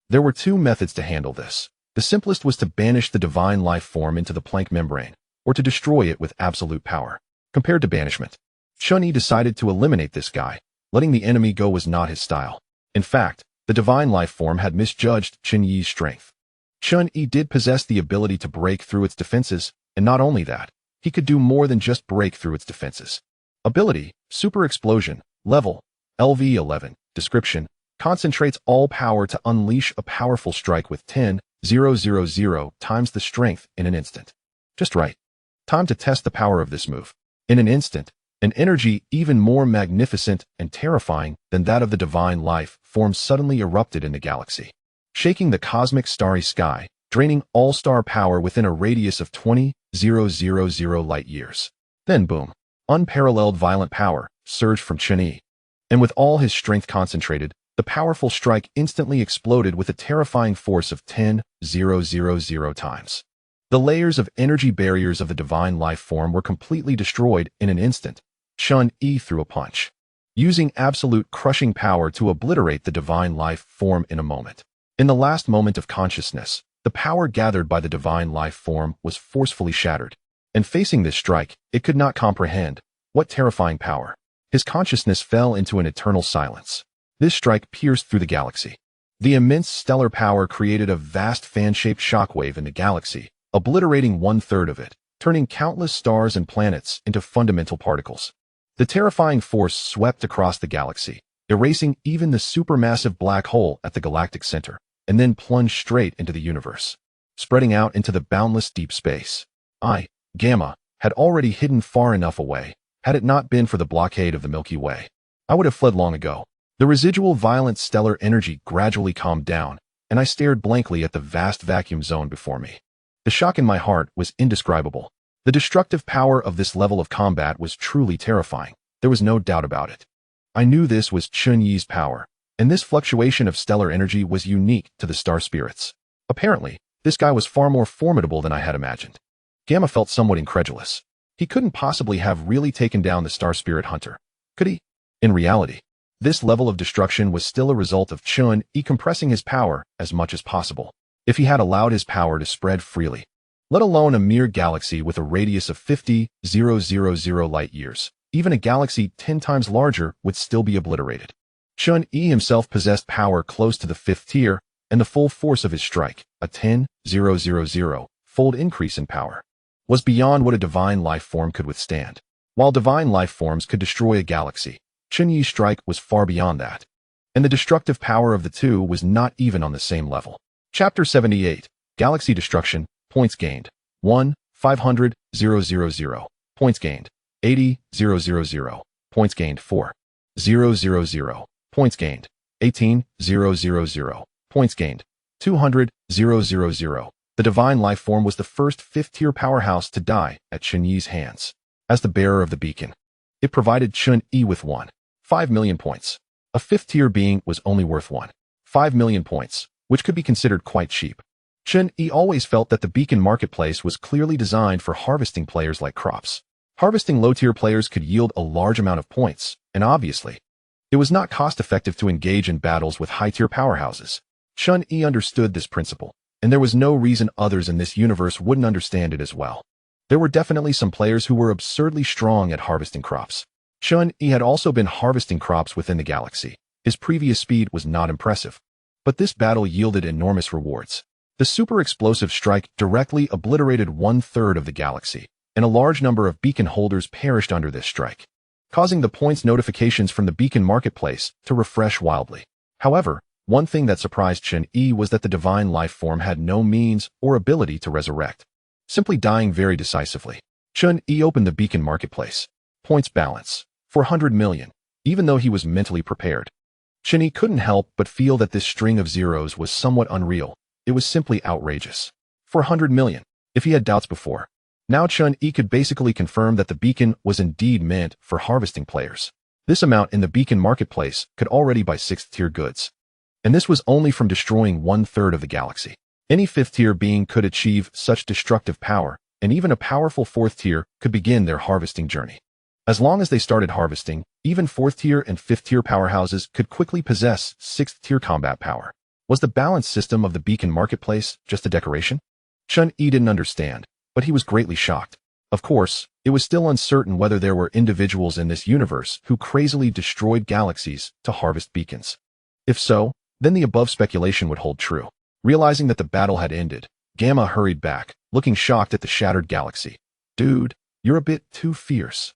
There were two methods to handle this. The simplest was to banish the divine life form into the Planck membrane, or to destroy it with absolute power. Compared to banishment, Chen Yi decided to eliminate this guy. Letting the enemy go was not his style. In fact, the divine life form had misjudged Chen Yi's strength. Chen Yi did possess the ability to break through its defenses, and not only that, he could do more than just break through its defenses. Ability, Super Explosion, Level, LV11, Description, concentrates all power to unleash a powerful strike with 10,000 times the strength in an instant. Just right. Time to test the power of this move. In an instant, An energy even more magnificent and terrifying than that of the divine life form suddenly erupted in the galaxy, shaking the cosmic starry sky, draining all star power within a radius of 20,000 light-years. Then boom, unparalleled violent power surged from Chen Yi. And with all his strength concentrated, the powerful strike instantly exploded with a terrifying force of 10,000 times. The layers of energy barriers of the divine life form were completely destroyed in an instant. Chen Yi threw a punch, using absolute crushing power to obliterate the divine life form in a moment. In the last moment of consciousness, the power gathered by the divine life form was forcefully shattered, and facing this strike, it could not comprehend. What terrifying power! His consciousness fell into an eternal silence. This strike pierced through the galaxy. The immense stellar power created a vast fan-shaped shockwave in the galaxy, obliterating 1/3 of it, turning countless stars and planets into fundamental particles. The terrifying force swept across the galaxy, erasing even the supermassive black hole at the galactic center, and then plunged straight into the universe, spreading out into the boundless deep space. Gamma, had already hidden far enough away. Had it not been for the blockade of the Milky Way, I would have fled long ago. The residual violent stellar energy gradually calmed down, and I stared blankly at the vast vacuum zone before me. The shock in my heart was indescribable. The destructive power of this level of combat was truly terrifying. There was no doubt about it. I knew this was Chen Yi's power, and this fluctuation of stellar energy was unique to the star spirits. Apparently, this guy was far more formidable than I had imagined. Gamma felt somewhat incredulous. He couldn't possibly have really taken down the star spirit hunter, could he? In reality, this level of destruction was still a result of Chen Yi compressing his power as much as possible. If he had allowed his power to spread freely, let alone a mere galaxy with a radius of 50,000 light-years, even a galaxy 10 times larger would still be obliterated. Chen Yi himself possessed power close to the 5th tier, and the full force of his strike, a 10,000-fold increase in power, was beyond what a divine life form could withstand. While divine life forms could destroy a galaxy, Chen Yi's strike was far beyond that, and the destructive power of the two was not even on the same level. Chapter 78, Galaxy Destruction, Points Gained, 1, 500,000, Points Gained, 80,000, Points Gained, 4,000, Points Gained, 18,000, Points Gained, 200,000. The divine life form was the first 5th-tier powerhouse to die at Chen Yi's hands. As the bearer of the beacon, it provided Chen Yi with 1.5 million points. A 5th-tier being was only worth 1.5 million points, which could be considered quite cheap. Chen Yi always felt that the beacon marketplace was clearly designed for harvesting players like crops. Harvesting low-tier players could yield a large amount of points, and obviously, it was not cost-effective to engage in battles with high-tier powerhouses. Chen Yi understood this principle, and there was no reason others in this universe wouldn't understand it as well. There were definitely some players who were absurdly strong at harvesting crops. Chen Yi had also been harvesting crops within the galaxy. His previous speed was not impressive, but this battle yielded enormous rewards. The super explosive strike directly obliterated 1/3 of the galaxy, and a large number of beacon holders perished under this strike, causing the points notifications from the beacon marketplace to refresh wildly. However, one thing that surprised Chen Yi was that the divine life form had no means or ability to resurrect, simply dying very decisively. Chen Yi opened the beacon marketplace. Points balance, 400 million. Even though he was mentally prepared, Chen Yi couldn't help but feel that this string of zeros was somewhat unreal. It was simply outrageous. 400 million. If he had doubts before, now Chen Yi could basically confirm that the beacon was indeed meant for harvesting players. This amount in the beacon marketplace could already buy 6th-tier goods. And this was only from destroying 1/3 of the galaxy. Any 5th-tier being could achieve such destructive power, and even a powerful 4th tier could begin their harvesting journey. As long as they started harvesting, even 4th-tier and 5th-tier powerhouses could quickly possess 6th-tier combat power. Was the balance system of the beacon marketplace just a decoration? Chen Yi didn't understand, but he was greatly shocked. Of course, it was still uncertain whether there were individuals in this universe who crazily destroyed galaxies to harvest beacons. If so, then the above speculation would hold true. Realizing that the battle had ended, Gamma hurried back, looking shocked at the shattered galaxy. Dude, you're a bit too fierce.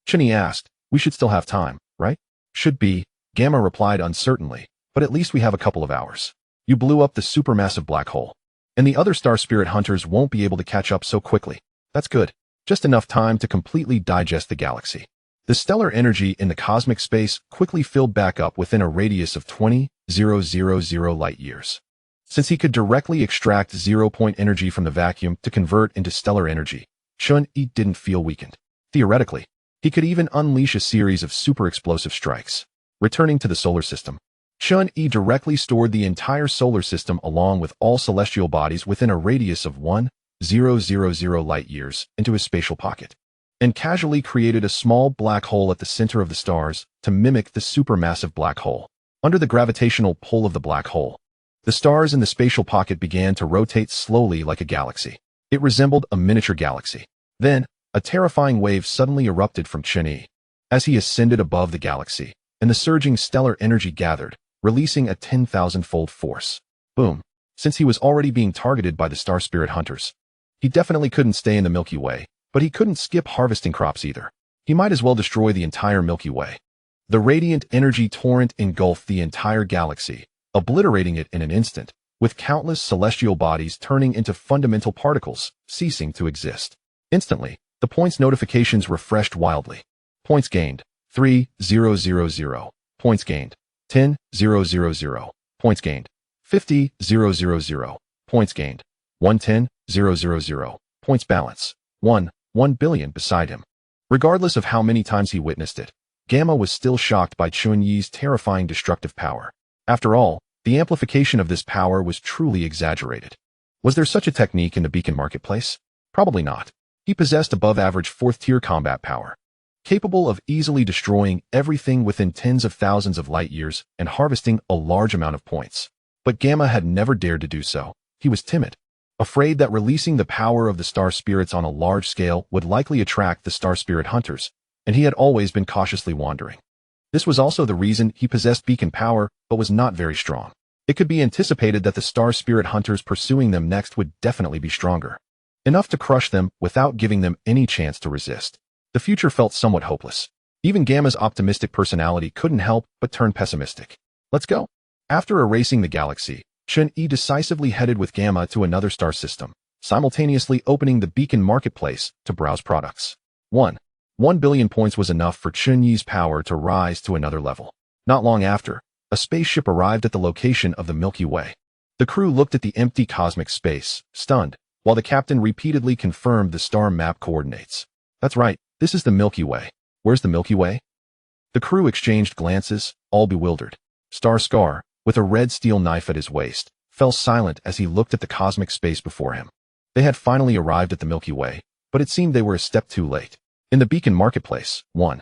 Chen Yi asked, we should still have time, right? Should be, Gamma replied uncertainly, but at least we have a couple of hours. You blew up the supermassive black hole, and the other star spirit hunters won't be able to catch up so quickly. That's good. Just enough time to completely digest the galaxy. The stellar energy in the cosmic space quickly filled back up within a radius of 20,000 light-years. Since he could directly extract zero-point energy from the vacuum to convert into stellar energy, Chen Yi didn't feel weakened. Theoretically, he could even unleash a series of super-explosive strikes. Returning to the solar system, Chen Yi directly stored the entire solar system along with all celestial bodies within a radius of 1,000 light-years into his spatial pocket, and casually created a small black hole at the center of the stars to mimic the supermassive black hole. Under the gravitational pull of the black hole, the stars in the spatial pocket began to rotate slowly like a galaxy. It resembled a miniature galaxy. Then, a terrifying wave suddenly erupted from Chen Yi as he ascended above the galaxy, and the surging stellar energy gathered, releasing a 10,000-fold force. Boom. Since he was already being targeted by the star spirit hunters, he definitely couldn't stay in the Milky Way, but he couldn't skip harvesting crops either. He might as well destroy the entire Milky Way. The radiant energy torrent engulfed the entire galaxy, obliterating it in an instant, with countless celestial bodies turning into fundamental particles, ceasing to exist. Instantly, the points notifications refreshed wildly. Points gained, 3,000. Points gained, 10,000. Points gained, 50,000. Points gained, 110,000. Points balance, 1 billion beside him. Regardless of how many times he witnessed it, Gamma was still shocked by Chen Yi's terrifying destructive power. After all, the amplification of this power was truly exaggerated. Was there such a technique in the Beacon Marketplace? Probably not. He possessed above-average fourth-tier combat power, capable of easily destroying everything within tens of thousands of light-years and harvesting a large amount of points. But Gamma had never dared to do so. He was timid, afraid that releasing the power of the star spirits on a large scale would likely attract the star spirit hunters, and he had always been cautiously wandering. This was also the reason he possessed beacon power but was not very strong. It could be anticipated that the star spirit hunters pursuing them next would definitely be stronger, enough to crush them without giving them any chance to resist. The future felt somewhat hopeless. Even Gamma's optimistic personality couldn't help but turn pessimistic. Let's go. After erasing the galaxy, Chen Yi decisively headed with Gamma to another star system, simultaneously opening the Beacon Marketplace to browse products. 1 billion points was enough for Chen Yi's power to rise to another level. Not long after, a spaceship arrived at the location of the Milky Way. The crew looked at the empty cosmic space, stunned, while the captain repeatedly confirmed the star map coordinates. That's right, this is the Milky Way. Where's the Milky Way? The crew exchanged glances, all bewildered. Scar, with a red steel knife at his waist, fell silent as he looked at the cosmic space before him. They had finally arrived at the Milky Way, but it seemed they were a step too late. In the Beacon Marketplace, 1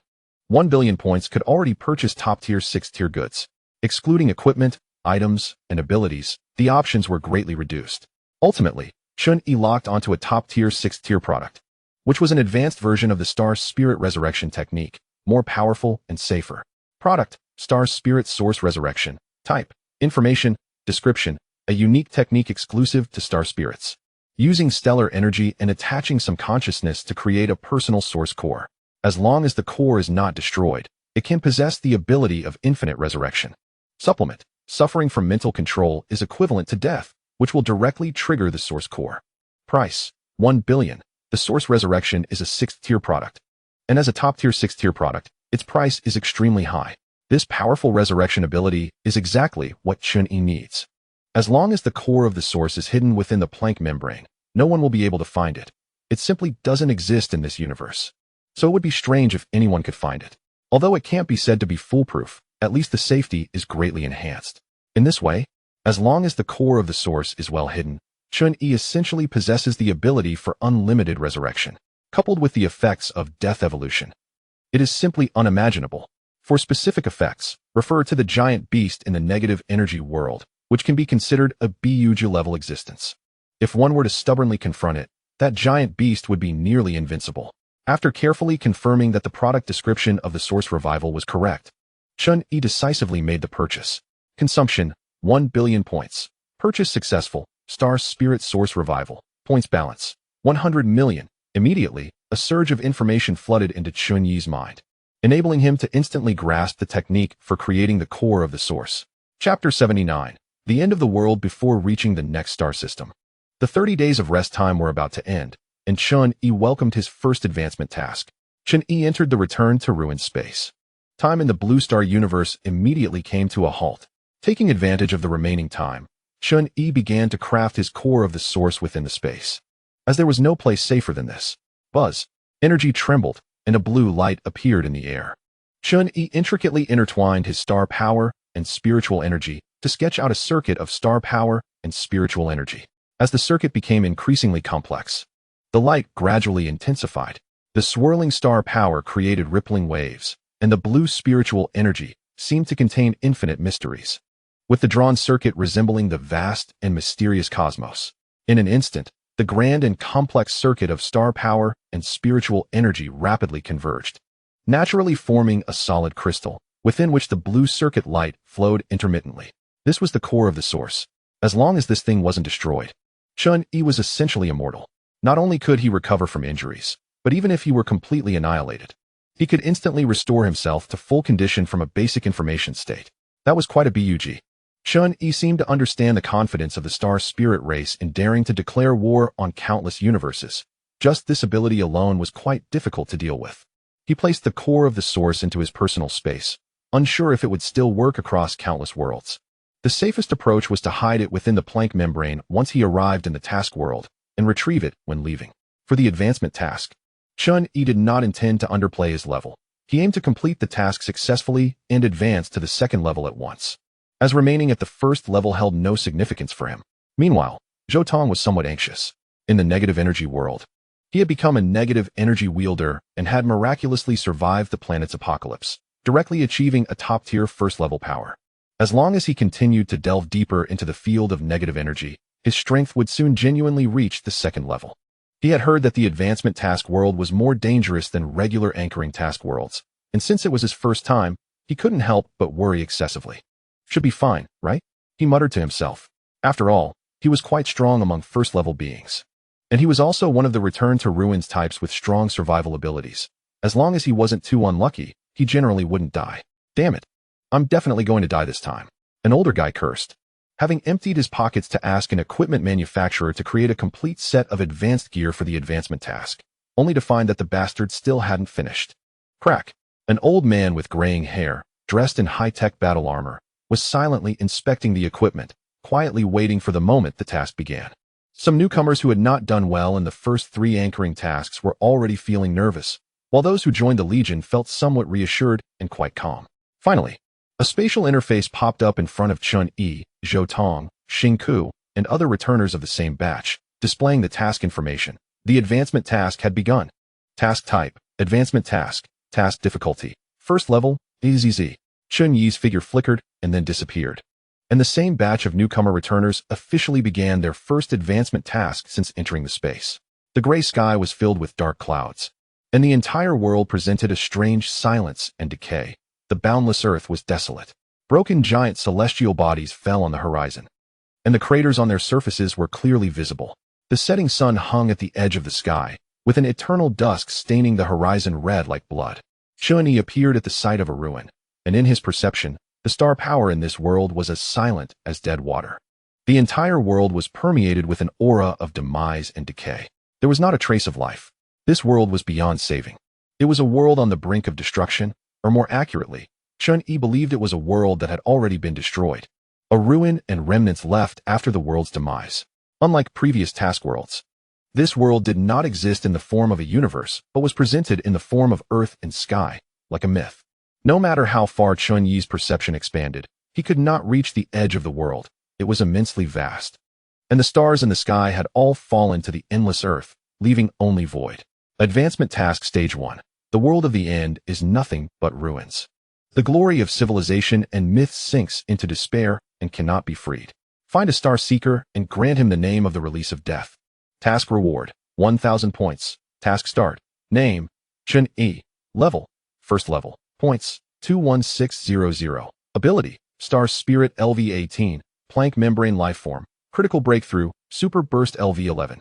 billion points could already purchase top-tier 6th-tier goods. Excluding equipment, items, and abilities, the options were greatly reduced. Ultimately, Chen Yi locked onto a top-tier 6th-tier product, which was an advanced version of the Star Spirit Resurrection technique, more powerful and safer. Product, Star Spirit Source Resurrection. Type, information, description, a unique technique exclusive to Star Spirits, using stellar energy and attaching some consciousness to create a personal source core. As long as the core is not destroyed, it can possess the ability of infinite resurrection. Supplement, suffering from mental control is equivalent to death, which will directly trigger the source core. Price, 1 billion. The Source Resurrection is a 6th-tier product, and as a top-tier 6th-tier product, its price is extremely high. This powerful resurrection ability is exactly what Chen Yi needs. As long as the core of the source is hidden within the Planck membrane, no one will be able to find it. It simply doesn't exist in this universe. So it would be strange if anyone could find it. Although it can't be said to be foolproof, at least the safety is greatly enhanced. In this way, as long as the core of the source is well hidden, Chen Yi essentially possesses the ability for unlimited resurrection, coupled with the effects of death evolution. It is simply unimaginable. For specific effects, refer to the giant beast in the negative energy world, which can be considered a Buju-level existence. If one were to stubbornly confront it, that giant beast would be nearly invincible. After carefully confirming that the product description of the Source Revival was correct, Chen Yi decisively made the purchase. Consumption, 1 billion points. Purchase successful. Star Spirit Source Revival. Points balance, 100 million. Immediately, a surge of information flooded into Chen Yi's mind, enabling him to instantly grasp the technique for creating the core of the source. Chapter 79. The end of the world before reaching the next star system. The 30 days of rest time were about to end, and Chen Yi welcomed his first advancement task. Chen Yi entered the return to ruined space. Time in the Blue Star universe immediately came to a halt. Taking advantage of the remaining time, Chen Yi began to craft his core of the source within the space. As there was no place safer than this, buzz, energy trembled, and a blue light appeared in the air. Chen Yi intricately intertwined his star power and spiritual energy to sketch out a circuit of star power and spiritual energy. As the circuit became increasingly complex, the light gradually intensified. The swirling star power created rippling waves, and the blue spiritual energy seemed to contain infinite mysteries, with the drawn circuit resembling the vast and mysterious cosmos. In an instant, the grand and complex circuit of star power and spiritual energy rapidly converged, naturally forming a solid crystal, within which the blue circuit light flowed intermittently. This was the core of the source. As long as this thing wasn't destroyed, Chen Yi was essentially immortal. Not only could he recover from injuries, but even if he were completely annihilated, he could instantly restore himself to full condition from a basic information state. That was quite a bug. Chen Yi seemed to understand the confidence of the star spirit race in daring to declare war on countless universes. Just this ability alone was quite difficult to deal with. He placed the core of the source into his personal space, unsure if it would still work across countless worlds. The safest approach was to hide it within the Planck membrane once he arrived in the task world, and retrieve it when leaving. For the advancement task, Chen Yi did not intend to underplay his level. He aimed to complete the task successfully and advance to the second level at once, as remaining at the first level held no significance for him. Meanwhile, Zhou Tong was somewhat anxious. In the negative energy world, he had become a negative energy wielder and had miraculously survived the planet's apocalypse, directly achieving a top-tier first-level power. As long as he continued to delve deeper into the field of negative energy, his strength would soon genuinely reach the second level. He had heard that the advancement task world was more dangerous than regular anchoring task worlds, and since it was his first time, he couldn't help but worry excessively. Should be fine, right? He muttered to himself. After all, he was quite strong among first-level beings. And he was also one of the return to ruins types with strong survival abilities. As long as he wasn't too unlucky, he generally wouldn't die. Damn it. I'm definitely going to die this time. An older guy cursed, having emptied his pockets to ask an equipment manufacturer to create a complete set of advanced gear for the advancement task, only to find that the bastard still hadn't finished. Crack. An old man with graying hair, dressed in high-tech battle armor, was silently inspecting the equipment, quietly waiting for the moment the task began. Some newcomers who had not done well in the first 3 anchoring tasks were already feeling nervous, while those who joined the Legion felt somewhat reassured and quite calm. Finally, a spatial interface popped up in front of Chen Yi, Zhou Tong, Xing Ku, and other returners of the same batch, displaying the task information. The advancement task had begun. Task type, advancement task, task difficulty, first level, EZZ. Chen Yi's figure flickered and then disappeared. And the same batch of newcomer returners officially began their first advancement task since entering the space. The gray sky was filled with dark clouds, and the entire world presented a strange silence and decay. The boundless earth was desolate. Broken giant celestial bodies fell on the horizon, and the craters on their surfaces were clearly visible. The setting sun hung at the edge of the sky, with an eternal dusk staining the horizon red like blood. Chen Yi appeared at the site of a ruin, and in his perception, the star power in this world was as silent as dead water. The entire world was permeated with an aura of demise and decay. There was not a trace of life. This world was beyond saving. It was a world on the brink of destruction, or more accurately, Chen Yi believed it was a world that had already been destroyed. A ruin and remnants left after the world's demise. Unlike previous task worlds, this world did not exist in the form of a universe, but was presented in the form of earth and sky, like a myth. No matter how far Chen Yi's perception expanded, he could not reach the edge of the world. It was immensely vast. And the stars in the sky had all fallen to the endless earth, leaving only void. Advancement Task Stage 1. The world of the end is nothing but ruins. The glory of civilization and myth sinks into despair and cannot be freed. Find a star seeker and grant him the name of the release of death. Task Reward, 1,000 points. Task Start. Name, Chen Yi. Level, First Level. Points, 21600. Ability, Star Spirit LV-18, Planck Membrane Lifeform, Critical Breakthrough, Super Burst LV-11.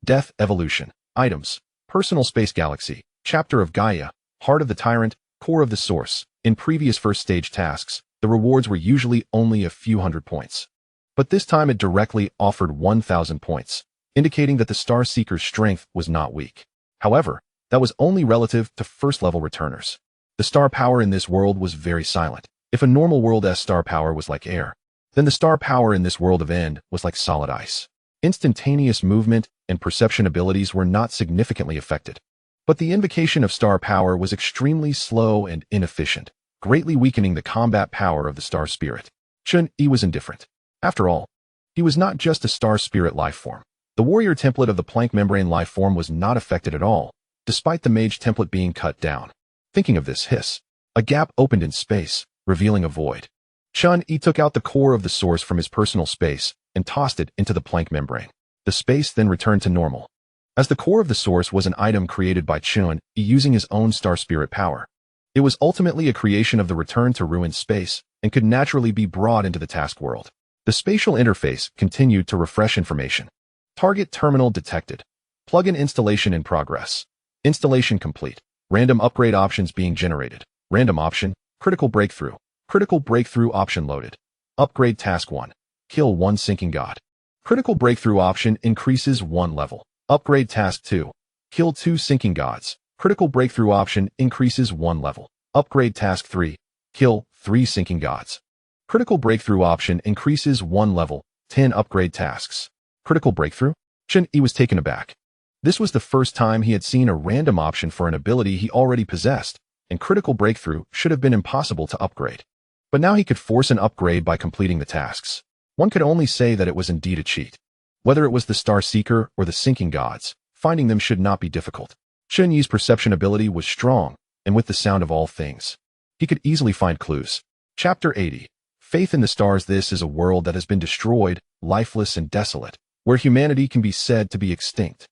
Death Evolution. Items, Personal Space Galaxy, Chapter of Gaia, Heart of the Tyrant, Core of the Source. In previous first stage tasks, the rewards were usually only a few hundred points. But this time it directly offered 1,000 points, indicating that the Star Seeker's strength was not weak. However, that was only relative to first-level returners. The star power in this world was very silent. If a normal world's star power was like air, then the star power in this world of end was like solid ice. Instantaneous movement and perception abilities were not significantly affected. But the invocation of star power was extremely slow and inefficient, greatly weakening the combat power of the star spirit. Chen Yi was indifferent. After all, he was not just a star spirit life form. The warrior template of the plank membrane life form was not affected at all, despite the mage template being cut down. Thinking of this, a gap opened in space, revealing a void. Chen Yi took out the core of the source from his personal space and tossed it into the plank membrane. The space then returned to normal. As the core of the source was an item created by Chen Yi using his own star spirit power, it was ultimately a creation of the return to ruined space and could naturally be brought into the task world. The spatial interface continued to refresh information. Target terminal detected. Plugin installation in progress. Installation complete. Random upgrade options being generated. Random option, critical breakthrough. Critical breakthrough option loaded. Upgrade task 1. Kill 1 sinking god. Critical breakthrough option increases 1 level. Upgrade task 2. Kill 2 sinking gods. Critical breakthrough option increases 1 level. Upgrade task 3. Kill 3 sinking gods. Critical breakthrough option increases 1 level. 10 upgrade tasks. Critical breakthrough? Chen Yi was taken aback. This was the first time he had seen a random option for an ability he already possessed, and critical breakthrough should have been impossible to upgrade. But now he could force an upgrade by completing the tasks. One could only say that it was indeed a cheat. Whether it was the Star Seeker or the sinking gods, finding them should not be difficult. Chen Yi's perception ability was strong, and with the sound of all things, he could easily find clues. Chapter 80. Faith in the Stars. This is a world that has been destroyed, lifeless and desolate, where humanity can be said to be extinct,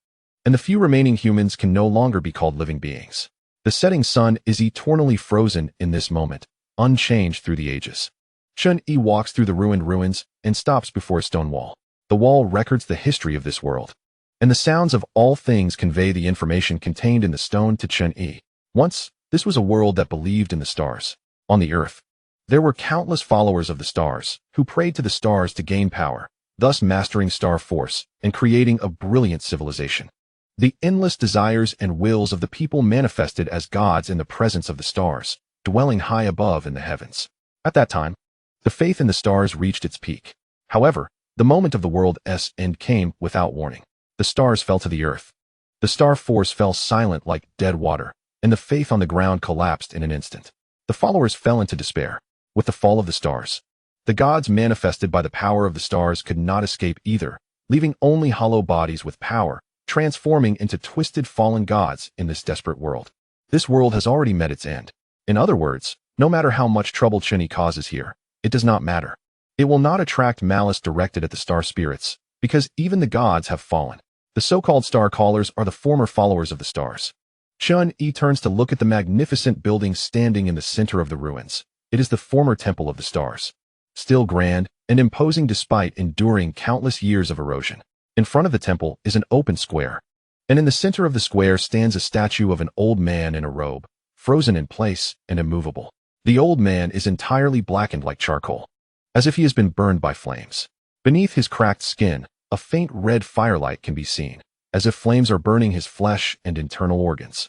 and the few remaining humans can no longer be called living beings. The setting sun is eternally frozen in this moment, unchanged through the ages. Chen Yi walks through the ruined ruins and stops before a stone wall. The wall records the history of this world, and the sounds of all things convey the information contained in the stone to Chen Yi. Once, this was a world that believed in the stars. On the earth, there were countless followers of the stars who prayed to the stars to gain power, thus mastering star force and creating a brilliant civilization. The endless desires and wills of the people manifested as gods in the presence of the stars, dwelling high above in the heavens. At that time, the faith in the stars reached its peak. However, the moment of the world's end came without warning. The stars fell to the earth. The star force fell silent like dead water, and the faith on the ground collapsed in an instant. The followers fell into despair. With the fall of the stars, the gods manifested by the power of the stars could not escape either, leaving only hollow bodies with power, transforming into twisted fallen gods in this desperate world. This world has already met its end. In other words, no matter how much trouble Chen Yi causes here, it does not matter. It will not attract malice directed at the star spirits, because even the gods have fallen. The so-called star callers are the former followers of the stars. Chen Yi turns to look at the magnificent building standing in the center of the ruins. It is the former temple of the stars. Still grand and imposing despite enduring countless years of erosion. In front of the temple is an open square, and in the center of the square stands a statue of an old man in a robe, frozen in place and immovable. The old man is entirely blackened like charcoal, as if he has been burned by flames. Beneath his cracked skin, a faint red firelight can be seen, as if flames are burning his flesh and internal organs.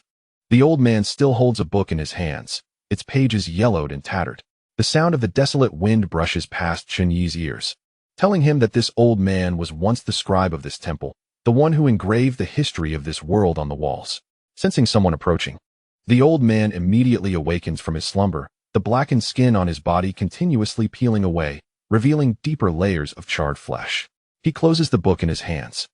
The old man still holds a book in his hands, its pages yellowed and tattered. The sound of the desolate wind brushes past Chen Yi's ears, telling him that this old man was once the scribe of this temple, the one who engraved the history of this world on the walls. Sensing someone approaching, the old man immediately awakens from his slumber, the blackened skin on his body continuously peeling away, revealing deeper layers of charred flesh. He closes the book in his hands.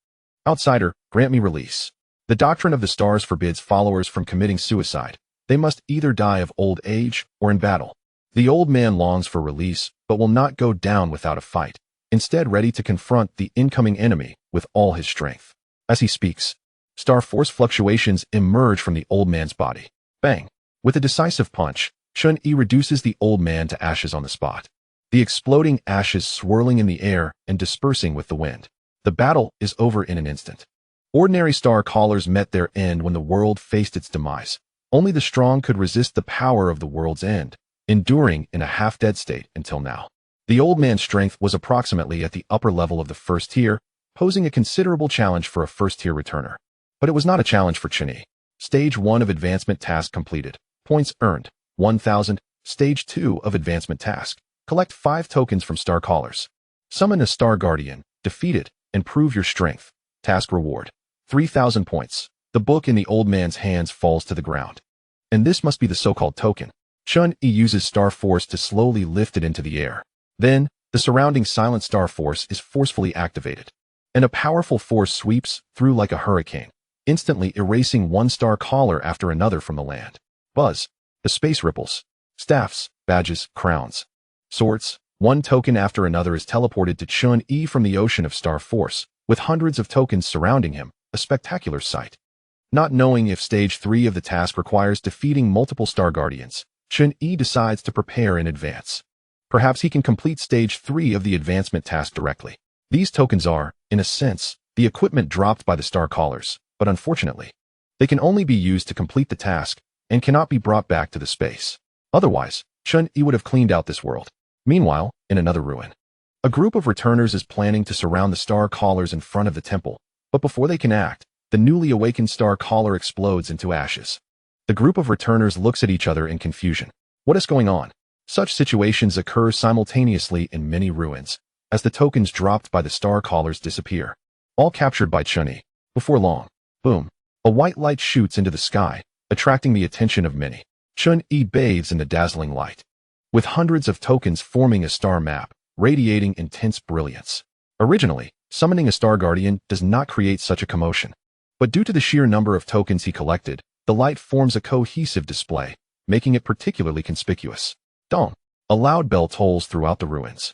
Outsider, grant me release. The doctrine of the stars forbids followers from committing suicide. They must either die of old age or in battle. The old man longs for release, but will not go down without a fight, instead ready to confront the incoming enemy with all his strength. As he speaks, star force fluctuations emerge from the old man's body. Bang! With a decisive punch, Chen Yi reduces the old man to ashes on the spot. The exploding ashes swirling in the air and dispersing with the wind. The battle is over in an instant. Ordinary star callers met their end when the world faced its demise. Only the strong could resist the power of the world's end, enduring in a half-dead state until now. The old man's strength was approximately at the upper level of the first tier, posing a considerable challenge for a first-tier returner. But it was not a challenge for Chen Yi. Stage 1 of advancement task completed. Points earned, 1,000. Stage 2 of advancement task. Collect 5 tokens from star callers. Summon a star guardian, defeat it, and prove your strength. Task reward, 3,000 points. The book in the old man's hands falls to the ground. And this must be the so-called token. Chen Yi uses star force to slowly lift it into the air. Then, the surrounding silent star force is forcefully activated. And a powerful force sweeps through like a hurricane, instantly erasing one star caller after another from the land. Buzz. The space ripples. Staffs, badges, crowns, swords. One token after another is teleported to Chen Yi from the ocean of star force, with hundreds of tokens surrounding him, a spectacular sight. Not knowing if stage 3 of the task requires defeating multiple star guardians, Chen Yi decides to prepare in advance. Perhaps he can complete stage 3 of the advancement task directly. These tokens are, in a sense, the equipment dropped by the star callers, but unfortunately, they can only be used to complete the task and cannot be brought back to the space. Otherwise, Chen Yi would have cleaned out this world. Meanwhile, in another ruin, a group of returners is planning to surround the star callers in front of the temple, but before they can act, the newly awakened star caller explodes into ashes. The group of returners looks at each other in confusion. What is going on? Such situations occur simultaneously in many ruins, as the tokens dropped by the star callers disappear, all captured by Chen Yi. Before long, boom, a white light shoots into the sky, attracting the attention of many. Chen Yi bathes in the dazzling light, with hundreds of tokens forming a star map, radiating intense brilliance. Originally, summoning a star guardian does not create such a commotion, but due to the sheer number of tokens he collected, the light forms a cohesive display, making it particularly conspicuous. Dong! A loud bell tolls throughout the ruins,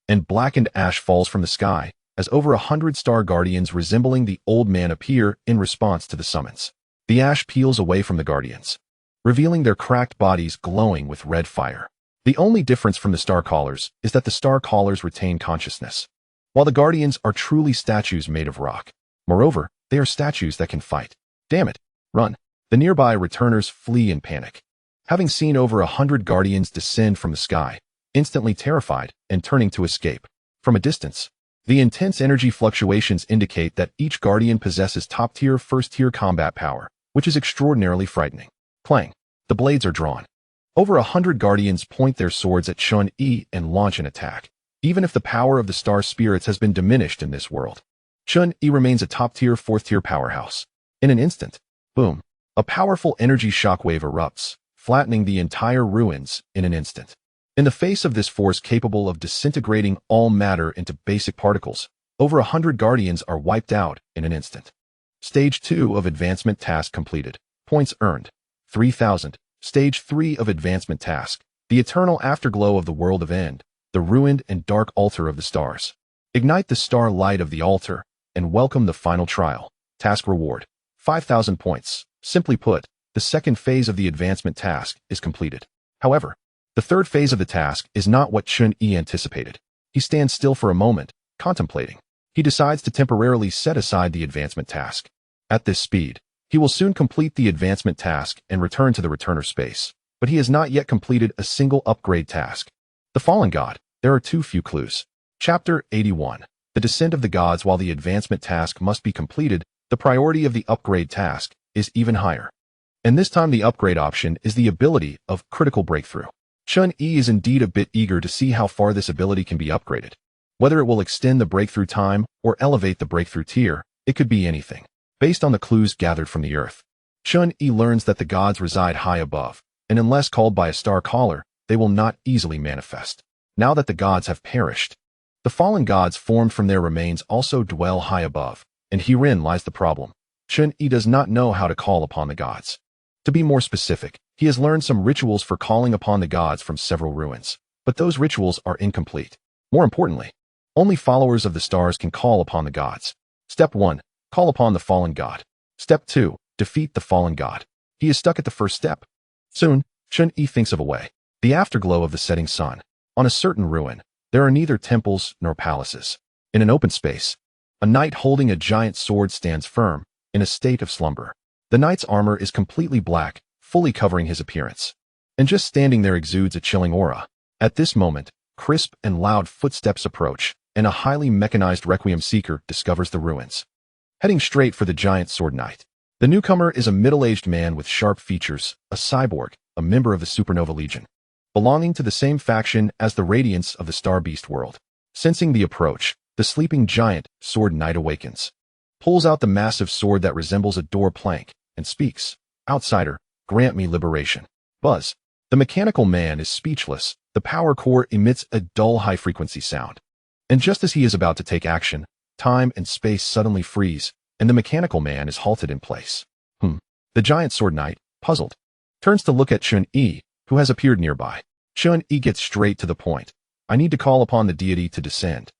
and blackened ash falls from the sky, as over 100 star guardians resembling the old man appear in response to the summons. The ash peels away from the guardians, revealing their cracked bodies glowing with red fire. The only difference from the star callers is that the star callers retain consciousness, while the guardians are truly statues made of rock. Moreover, they are statues that can fight. Damn it! Run! The nearby returners flee in panic, having seen over 100 guardians descend from the sky, instantly terrified and turning to escape. From a distance, the intense energy fluctuations indicate that each guardian possesses top-tier, first-tier combat power, which is extraordinarily frightening. Clang! The blades are drawn. Over 100 guardians point their swords at Chen Yi and launch an attack. Even if the power of the star spirits has been diminished in this world, Chen Yi remains a top-tier, fourth-tier powerhouse. In an instant, boom, a powerful energy shockwave erupts, flattening the entire ruins in an instant. In the face of this force capable of disintegrating all matter into basic particles, over 100 guardians are wiped out in an instant. Stage 2 of advancement task completed. Points earned, 3,000. Stage 3 of advancement task. The eternal afterglow of the world of end, the ruined and dark altar of the stars. Ignite the star light of the altar and welcome the final trial. Task reward, 5,000 points. Simply put, the second phase of the advancement task is completed. However, the third phase of the task is not what Chen Yi anticipated. He stands still for a moment, contemplating. He decides to temporarily set aside the advancement task. At this speed, he will soon complete the advancement task and return to the returner space, but he has not yet completed a single upgrade task. The Fallen God, there are too few clues. Chapter 81. The Descent of the Gods. While the advancement task must be completed, the priority of the upgrade task is even higher. And this time the upgrade option is the ability of critical breakthrough. Chen Yi is indeed a bit eager to see how far this ability can be upgraded. Whether it will extend the breakthrough time or elevate the breakthrough tier, it could be anything. Based on the clues gathered from the earth, Chen Yi learns that the gods reside high above, and unless called by a star caller, they will not easily manifest. Now that the gods have perished, the fallen gods formed from their remains also dwell high above, and herein lies the problem. Chen Yi does not know how to call upon the gods. To be more specific, he has learned some rituals for calling upon the gods from several ruins, but those rituals are incomplete. More importantly, only followers of the stars can call upon the gods. Step 1. Call upon the fallen god. Step 2. Defeat the fallen god. He is stuck at the first step. Soon, Chen Yi thinks of a way. The afterglow of the setting sun. On a certain ruin, there are neither temples nor palaces. In an open space, a knight holding a giant sword stands firm, in a state of slumber. The knight's armor is completely black, fully covering his appearance, and just standing there exudes a chilling aura. At this moment, crisp and loud footsteps approach, and a highly mechanized requiem seeker discovers the ruins, heading straight for the giant sword knight. The newcomer is a middle-aged man with sharp features, a cyborg, a member of the Supernova Legion, belonging to the same faction as the Radiance of the Star Beast world. Sensing the approach, the sleeping giant, Sword Knight, awakens, pulls out the massive sword that resembles a door plank, and speaks. Outsider, grant me liberation. Buzz. The mechanical man is speechless. The power core emits a dull high-frequency sound. And just as he is about to take action, time and space suddenly freeze, and the mechanical man is halted in place. The giant Sword Knight, puzzled, turns to look at Chen Yi, who has appeared nearby. Chen Yi gets straight to the point. I need to call upon the deity to descend.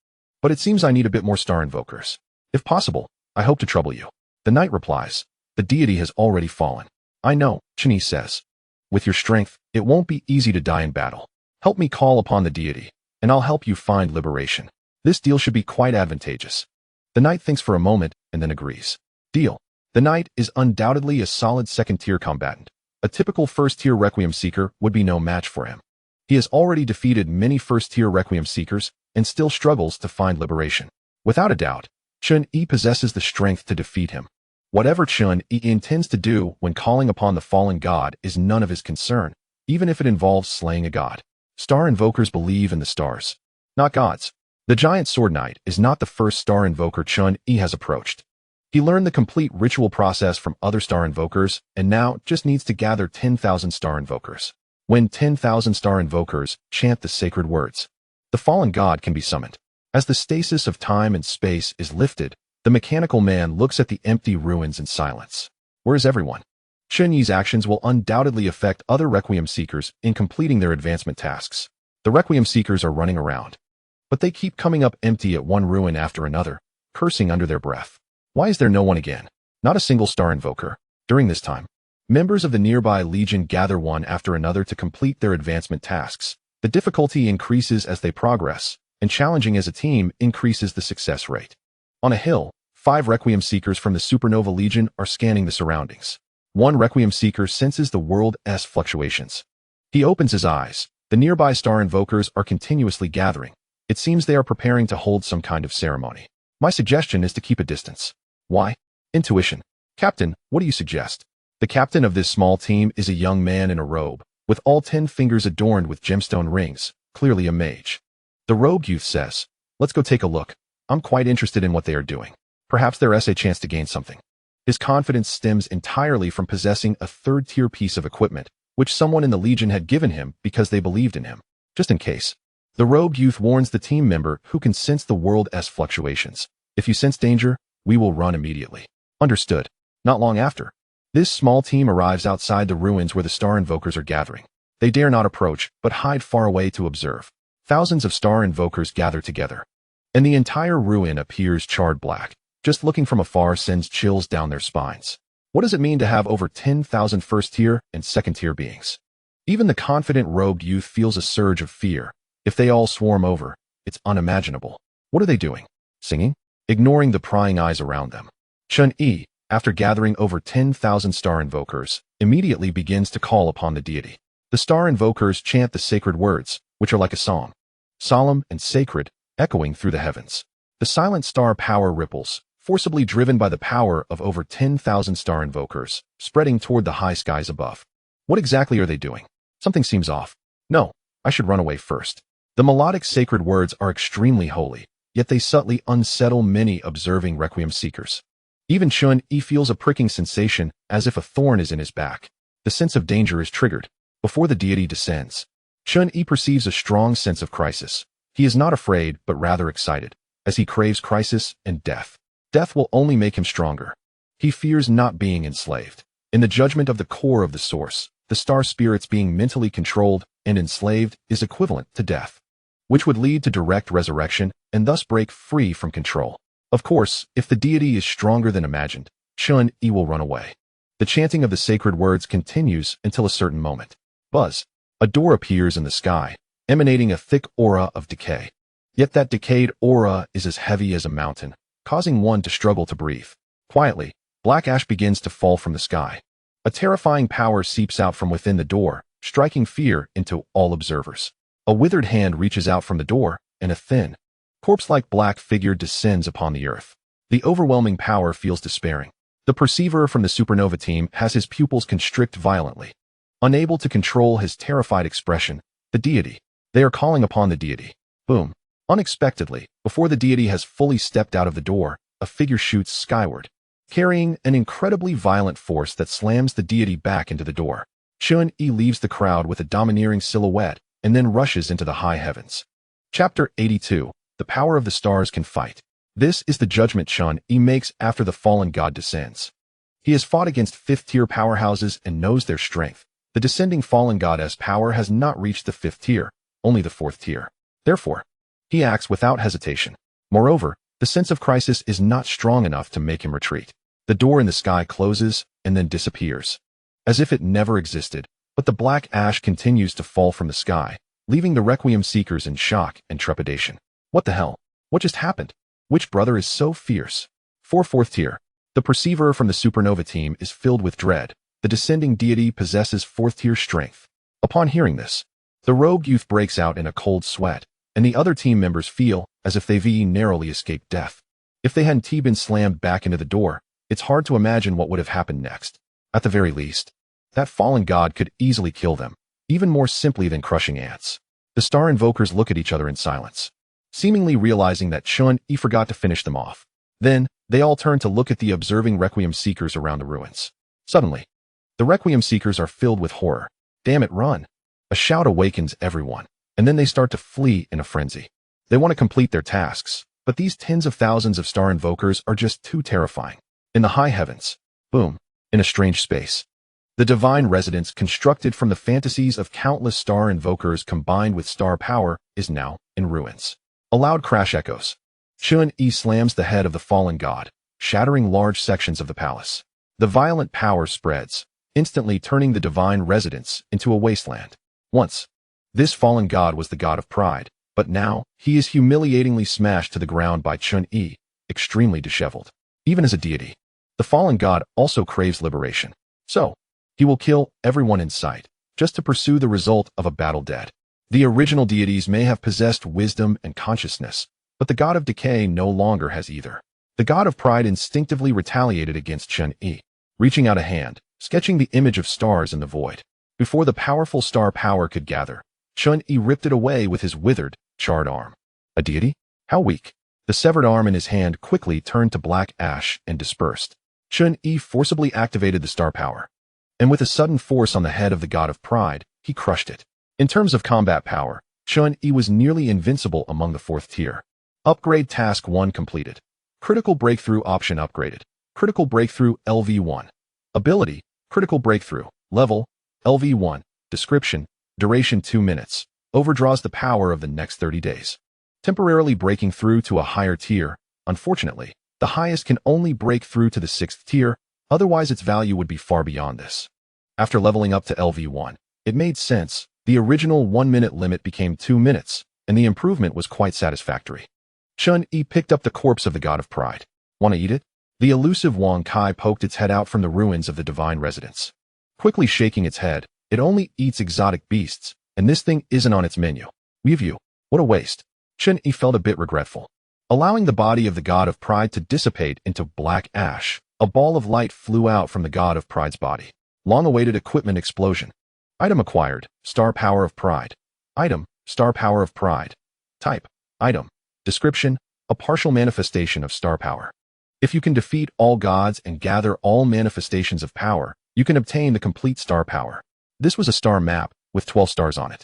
But it seems I need a bit more star invokers. If possible, I hope to trouble you. The knight replies, the deity has already fallen. I know, Chen Yi says. With your strength, it won't be easy to die in battle. Help me call upon the deity, and I'll help you find liberation. This deal should be quite advantageous. The knight thinks for a moment, and then agrees. Deal. The knight is undoubtedly a solid second-tier combatant. A typical first-tier Requiem Seeker would be no match for him. He has already defeated many first-tier Requiem Seekers, and still struggles to find liberation. Without a doubt, Chen Yi possesses the strength to defeat him. Whatever Chen Yi intends to do when calling upon the fallen god is none of his concern, even if it involves slaying a god. Star invokers believe in the stars, not gods. The giant Sword Knight is not the first star invoker Chen Yi has approached. He learned the complete ritual process from other star invokers and now just needs to gather 10,000 star invokers. When 10,000 star invokers chant the sacred words, the fallen god can be summoned. As the stasis of time and space is lifted, the mechanical man looks at the empty ruins in silence. Where is everyone? Chen Yi's actions will undoubtedly affect other Requiem Seekers in completing their advancement tasks. The Requiem Seekers are running around, but they keep coming up empty at one ruin after another, cursing under their breath. Why is there no one again? Not a single star invoker. During this time, members of the nearby Legion gather one after another to complete their advancement tasks. The difficulty increases as they progress, and challenging as a team increases the success rate. On a hill, 5 Requiem Seekers from the Supernova Legion are scanning the surroundings. One Requiem Seeker senses the world's fluctuations. He opens his eyes. The nearby star invokers are continuously gathering. It seems they are preparing to hold some kind of ceremony. My suggestion is to keep a distance. Why? Intuition. Captain, what do you suggest? The captain of this small team is a young man in a robe, with all 10 fingers adorned with gemstone rings, clearly a mage. The robed youth says, let's go take a look. I'm quite interested in what they are doing. Perhaps there's a chance to gain something. His confidence stems entirely from possessing a third-tier piece of equipment, which someone in the Legion had given him because they believed in him. Just in case. The robed youth warns the team member who can sense the world's fluctuations. If you sense danger, we will run immediately. Understood. Not long after, this small team arrives outside the ruins where the star invokers are gathering. They dare not approach, but hide far away to observe. Thousands of star invokers gather together, and the entire ruin appears charred black. Just looking from afar sends chills down their spines. What does it mean to have over 10,000 first-tier and second-tier beings? Even the confident robed youth feels a surge of fear. If they all swarm over, it's unimaginable. What are they doing? Singing? Ignoring the prying eyes around them. Chen Yi, after gathering over 10,000 star invokers, immediately begins to call upon the deity. The star invokers chant the sacred words, which are like a song, solemn and sacred, echoing through the heavens. The silent star power ripples, forcibly driven by the power of over 10,000 star invokers, spreading toward the high skies above. What exactly are they doing? Something seems off. No, I should run away first. The melodic sacred words are extremely holy, yet they subtly unsettle many observing Requiem Seekers. Even Chen Yi feels a pricking sensation as if a thorn is in his back. The sense of danger is triggered. Before the deity descends, Chen Yi perceives a strong sense of crisis. He is not afraid, but rather excited, as he craves crisis and death. Death will only make him stronger. He fears not being enslaved. In the judgment of the core of the source, the star spirits being mentally controlled and enslaved is equivalent to death, which would lead to direct resurrection and thus break free from control. Of course, if the deity is stronger than imagined, Chen Yi will run away. The chanting of the sacred words continues until a certain moment. Buzz. A door appears in the sky, emanating a thick aura of decay. Yet that decayed aura is as heavy as a mountain, causing one to struggle to breathe. Quietly, black ash begins to fall from the sky. A terrifying power seeps out from within the door, striking fear into all observers. A withered hand reaches out from the door, and a thin, corpse-like black figure descends upon the earth. The overwhelming power feels despairing. The perceiver from the supernova team has his pupils constrict violently. Unable to control his terrified expression, the deity. They are calling upon the deity. Boom. Unexpectedly, before the deity has fully stepped out of the door, a figure shoots skyward, carrying an incredibly violent force that slams the deity back into the door. Chen Yi leaves the crowd with a domineering silhouette and then rushes into the high heavens. Chapter 82. The power of the stars can fight. This is the judgment Chen Yi makes after the fallen god descends. He has fought against fifth-tier powerhouses and knows their strength. The descending fallen god's power has not reached the fifth tier, only the fourth tier. Therefore, he acts without hesitation. Moreover, the sense of crisis is not strong enough to make him retreat. The door in the sky closes and then disappears, as if it never existed, but the black ash continues to fall from the sky, leaving the Requiem seekers in shock and trepidation. What the hell? What just happened? Which brother is so fierce? For fourth tier, the perceiver from the supernova team is filled with dread. The descending deity possesses fourth-tier strength. Upon hearing this, the robed youth breaks out in a cold sweat, and the other team members feel as if they've narrowly escaped death. If they hadn't been slammed back into the door, it's hard to imagine what would have happened next. At the very least, that fallen god could easily kill them, even more simply than crushing ants. The star invokers look at each other in silence, seemingly realizing that Chen Yi forgot to finish them off. Then, they all turn to look at the observing Requiem seekers around the ruins. Suddenly, the Requiem seekers are filled with horror. Damn it, run! A shout awakens everyone, and then they start to flee in a frenzy. They want to complete their tasks, but these tens of thousands of star invokers are just too terrifying. In the high heavens, boom, in a strange space, the divine residence constructed from the fantasies of countless star invokers combined with star power is now in ruins. A loud crash echoes. Chen Yi slams the head of the fallen god, shattering large sections of the palace. The violent power spreads, instantly turning the divine residence into a wasteland. Once, this fallen god was the god of pride, but now he is humiliatingly smashed to the ground by Chen Yi, extremely disheveled. Even as a deity, the fallen god also craves liberation. So, he will kill everyone in sight, just to pursue the result of a battle dead. The original deities may have possessed wisdom and consciousness, but the god of decay no longer has either. The god of pride instinctively retaliated against Chen Yi, reaching out a hand, sketching the image of stars in the void. Before the powerful star power could gather, Chen Yi ripped it away with his withered, charred arm. A deity? How weak. The severed arm in his hand quickly turned to black ash and dispersed. Chen Yi forcibly activated the star power, and with a sudden force on the head of the god of pride, he crushed it. In terms of combat power, Chen Yi was nearly invincible among the fourth tier. Upgrade Task 1 completed. Critical Breakthrough option upgraded. Critical Breakthrough LV1. Ability, Critical Breakthrough. Level, LV1. Description, duration 2 minutes. Overdraws the power of the next 30 days. Temporarily breaking through to a higher tier. Unfortunately, the highest can only break through to the 6th tier, otherwise its value would be far beyond this. After leveling up to LV1, it made sense. The original 1-minute limit became 2 minutes, and the improvement was quite satisfactory. Chen Yi picked up the corpse of the god of pride. Want to eat it? The elusive Wang Kai poked its head out from the ruins of the divine residence. Quickly shaking its head, it only eats exotic beasts, and this thing isn't on its menu. Weeview, what a waste. Chen Yi felt a bit regretful. Allowing the body of the god of pride to dissipate into black ash, a ball of light flew out from the god of pride's body. Long-awaited equipment explosion. Item acquired, Star Power of Pride. Item, Star Power of Pride. Type, Item. Description, a partial manifestation of star power. If you can defeat all gods and gather all manifestations of power, you can obtain the complete star power. This was a star map with 12 stars on it.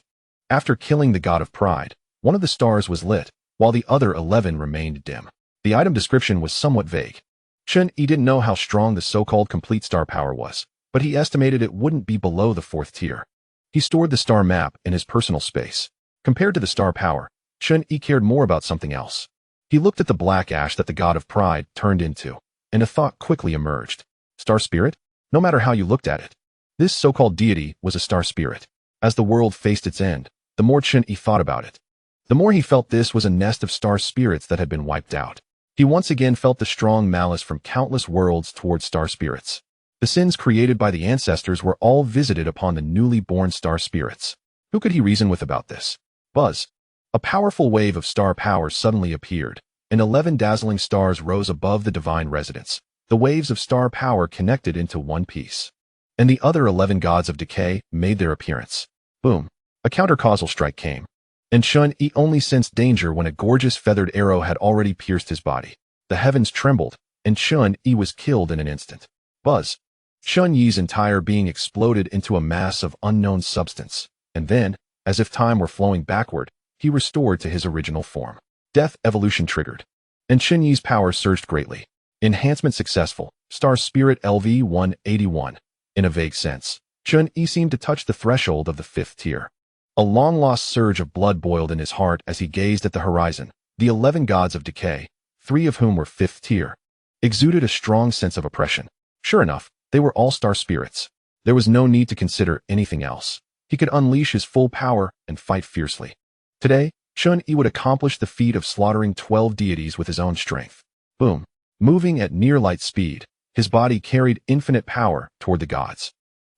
After killing the god of pride, one of the stars was lit, while the other 11 remained dim. The item description was somewhat vague. Chen Yi didn't know how strong the so-called complete star power was, but he estimated it wouldn't be below the 4th tier. He stored the star map in his personal space. Compared to the star power, Chen Yi cared more about something else. He looked at the black ash that the god of pride turned into, and a thought quickly emerged. Star spirit? No matter how you looked at it, this so-called deity was a star spirit. As the world faced its end, the more Chen Yi thought about it, the more he felt this was a nest of star spirits that had been wiped out. He once again felt the strong malice from countless worlds towards star spirits. The sins created by the ancestors were all visited upon the newly born star spirits. Who could he reason with about this? Buzz. A powerful wave of star power suddenly appeared, and 11 dazzling stars rose above the divine residence. The waves of star power connected into one piece. And the other 11 gods of decay made their appearance. Boom. A counter-causal strike came. And Chen Yi only sensed danger when a gorgeous feathered arrow had already pierced his body. The heavens trembled, and Chen Yi was killed in an instant. Buzz. Chen Yi's entire being exploded into a mass of unknown substance, and then, as if time were flowing backward, he restored to his original form. Death evolution triggered. And Chen Yi's power surged greatly. Enhancement successful. Star Spirit LV-181. In a vague sense, Chen Yi seemed to touch the threshold of the 5th tier. A long-lost surge of blood boiled in his heart as he gazed at the horizon. The 11 gods of decay, 3 of whom were 5th tier, exuded a strong sense of oppression. Sure enough, they were all star spirits. There was no need to consider anything else. He could unleash his full power and fight fiercely. Today, Chen Yi would accomplish the feat of slaughtering 12 deities with his own strength. Boom. Moving at near light speed, his body carried infinite power toward the gods.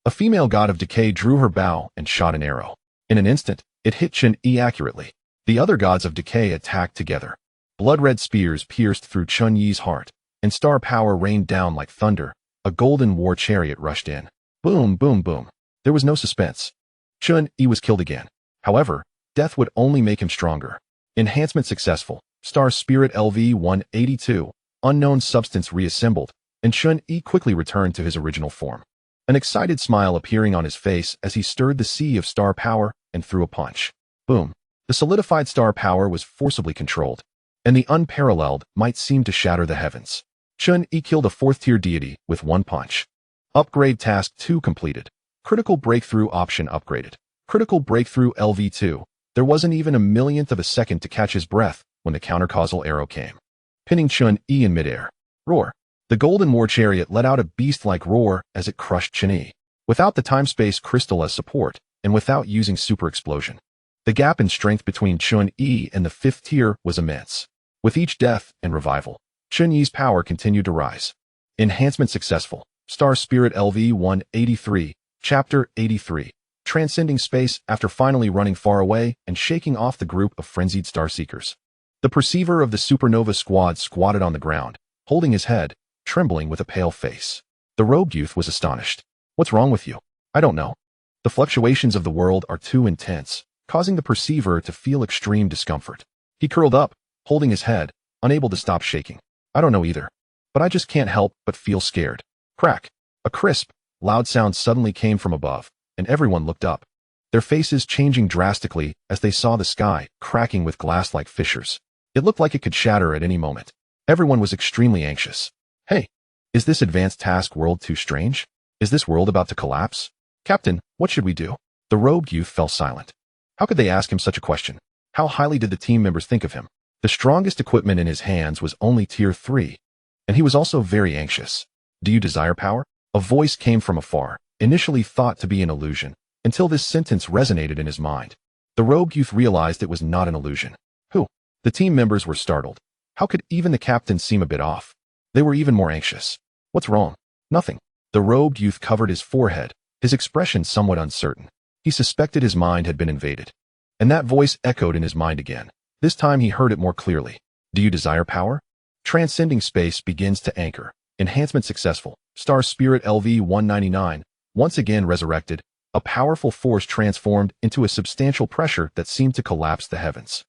A female god of decay drew her bow and shot an arrow. In an instant, it hit Chen Yi accurately. The other gods of decay attacked together. Blood-red spears pierced through Chen Yi's heart, and star power rained down like thunder. A golden war chariot rushed in. Boom, boom, boom. There was no suspense. Chen Yi was killed again. However, death would only make him stronger. Enhancement successful. Star Spirit LV-182. Unknown substance reassembled, and Chen Yi quickly returned to his original form. An excited smile appearing on his face as he stirred the sea of star power and threw a punch. Boom. The solidified star power was forcibly controlled, and the unparalleled might seem to shatter the heavens. Chen Yi killed a 4th-tier deity with one punch. Upgrade Task 2 completed. Critical Breakthrough option upgraded. Critical Breakthrough LV2. There wasn't even a millionth of a second to catch his breath when the countercausal arrow came, pinning Chen Yi in midair. Roar. The golden war chariot let out a beast-like roar as it crushed Chen Yi. Without the time-space crystal as support, and without using super explosion, the gap in strength between Chen Yi and the 5th tier was immense. With each death and revival, Chen Yi's power continued to rise. Enhancement successful. Star Spirit LV-183. Chapter 83. Transcending space after finally running far away and shaking off the group of frenzied starseekers. The perceiver of the supernova squad squatted on the ground, holding his head, trembling with a pale face. The robed youth was astonished. What's wrong with you? I don't know. The fluctuations of the world are too intense, causing the perceiver to feel extreme discomfort. He curled up, holding his head, unable to stop shaking. I don't know either. But I just can't help but feel scared. Crack. A crisp, loud sound suddenly came from above, and everyone looked up, their faces changing drastically as they saw the sky cracking with glass-like fissures. It looked like it could shatter at any moment. Everyone was extremely anxious. Hey, is this advanced task world too strange? Is this world about to collapse? Captain, what should we do? The robed youth fell silent. How could they ask him such a question? How highly did the team members think of him? The strongest equipment in his hands was only tier 3, and he was also very anxious. Do you desire power? A voice came from afar, initially thought to be an illusion, until this sentence resonated in his mind. The robed youth realized it was not an illusion. Who? The team members were startled. How could even the captain seem a bit off? They were even more anxious. What's wrong? Nothing. The robed youth covered his forehead, his expression somewhat uncertain. He suspected his mind had been invaded. And that voice echoed in his mind again. This time he heard it more clearly. Do you desire power? Transcending space begins to anchor. Enhancement successful. Star Spirit LV-199. Once again resurrected, a powerful force transformed into a substantial pressure that seemed to collapse the heavens.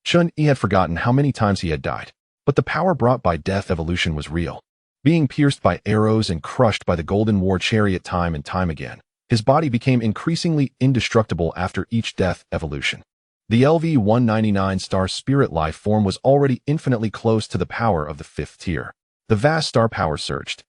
Chen Yi had forgotten how many times he had died. But the power brought by death evolution was real. Being pierced by arrows and crushed by the golden war chariot time and time again, his body became increasingly indestructible after each death evolution. The LV-199 star spirit life form was already infinitely close to the power of the 5th tier. The vast star power surged.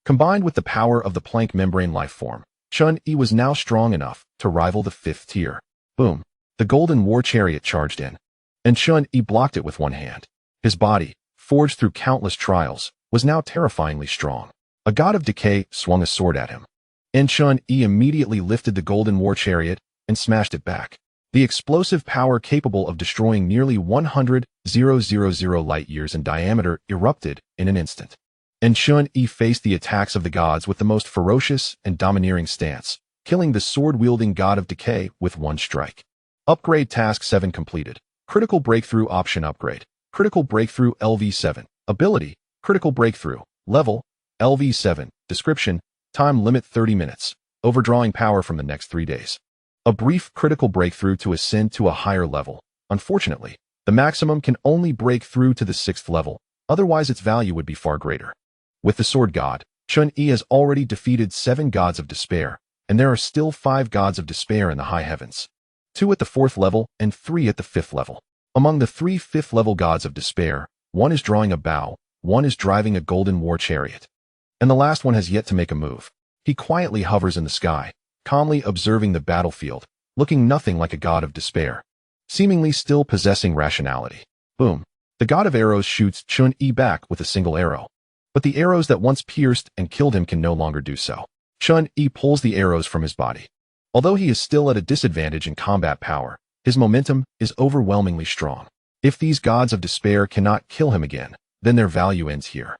Combined with the power of the plank membrane life form, Chen Yi was now strong enough to rival the 5th tier. Boom. The golden war chariot charged in, and Chen Yi blocked it with one hand. His body, forged through countless trials, was now terrifyingly strong. A god of decay swung a sword at him, and Chen Yi immediately lifted the golden war chariot and smashed it back. The explosive power capable of destroying nearly 100,000 light-years in diameter erupted in an instant. And Chen Yi faced the attacks of the gods with the most ferocious and domineering stance, killing the sword-wielding god of decay with one strike. Upgrade Task 7 completed. Critical Breakthrough option upgrade. Critical Breakthrough LV7. Ability. Critical Breakthrough. Level. LV7. Description: time limit 30 minutes. Overdrawing power from the next 3 days. A brief critical breakthrough to ascend to a higher level. Unfortunately, the maximum can only break through to the 6th level, otherwise its value would be far greater. With the Sword God, Chen Yi has already defeated 7 gods of despair, and there are still 5 gods of despair in the high heavens. 2 at the 4th level and 3 at the 5th level. Among the 3 5th-level gods of despair, 1 is drawing a bow, 1 is driving a golden war chariot, and the last one has yet to make a move. He quietly hovers in the sky, calmly observing the battlefield, looking nothing like a god of despair, seemingly still possessing rationality. Boom. The god of arrows shoots Chen Yi back with a single arrow. But the arrows that once pierced and killed him can no longer do so. Chen Yi pulls the arrows from his body. Although he is still at a disadvantage in combat power, his momentum is overwhelmingly strong. If these gods of despair cannot kill him again, then their value ends here.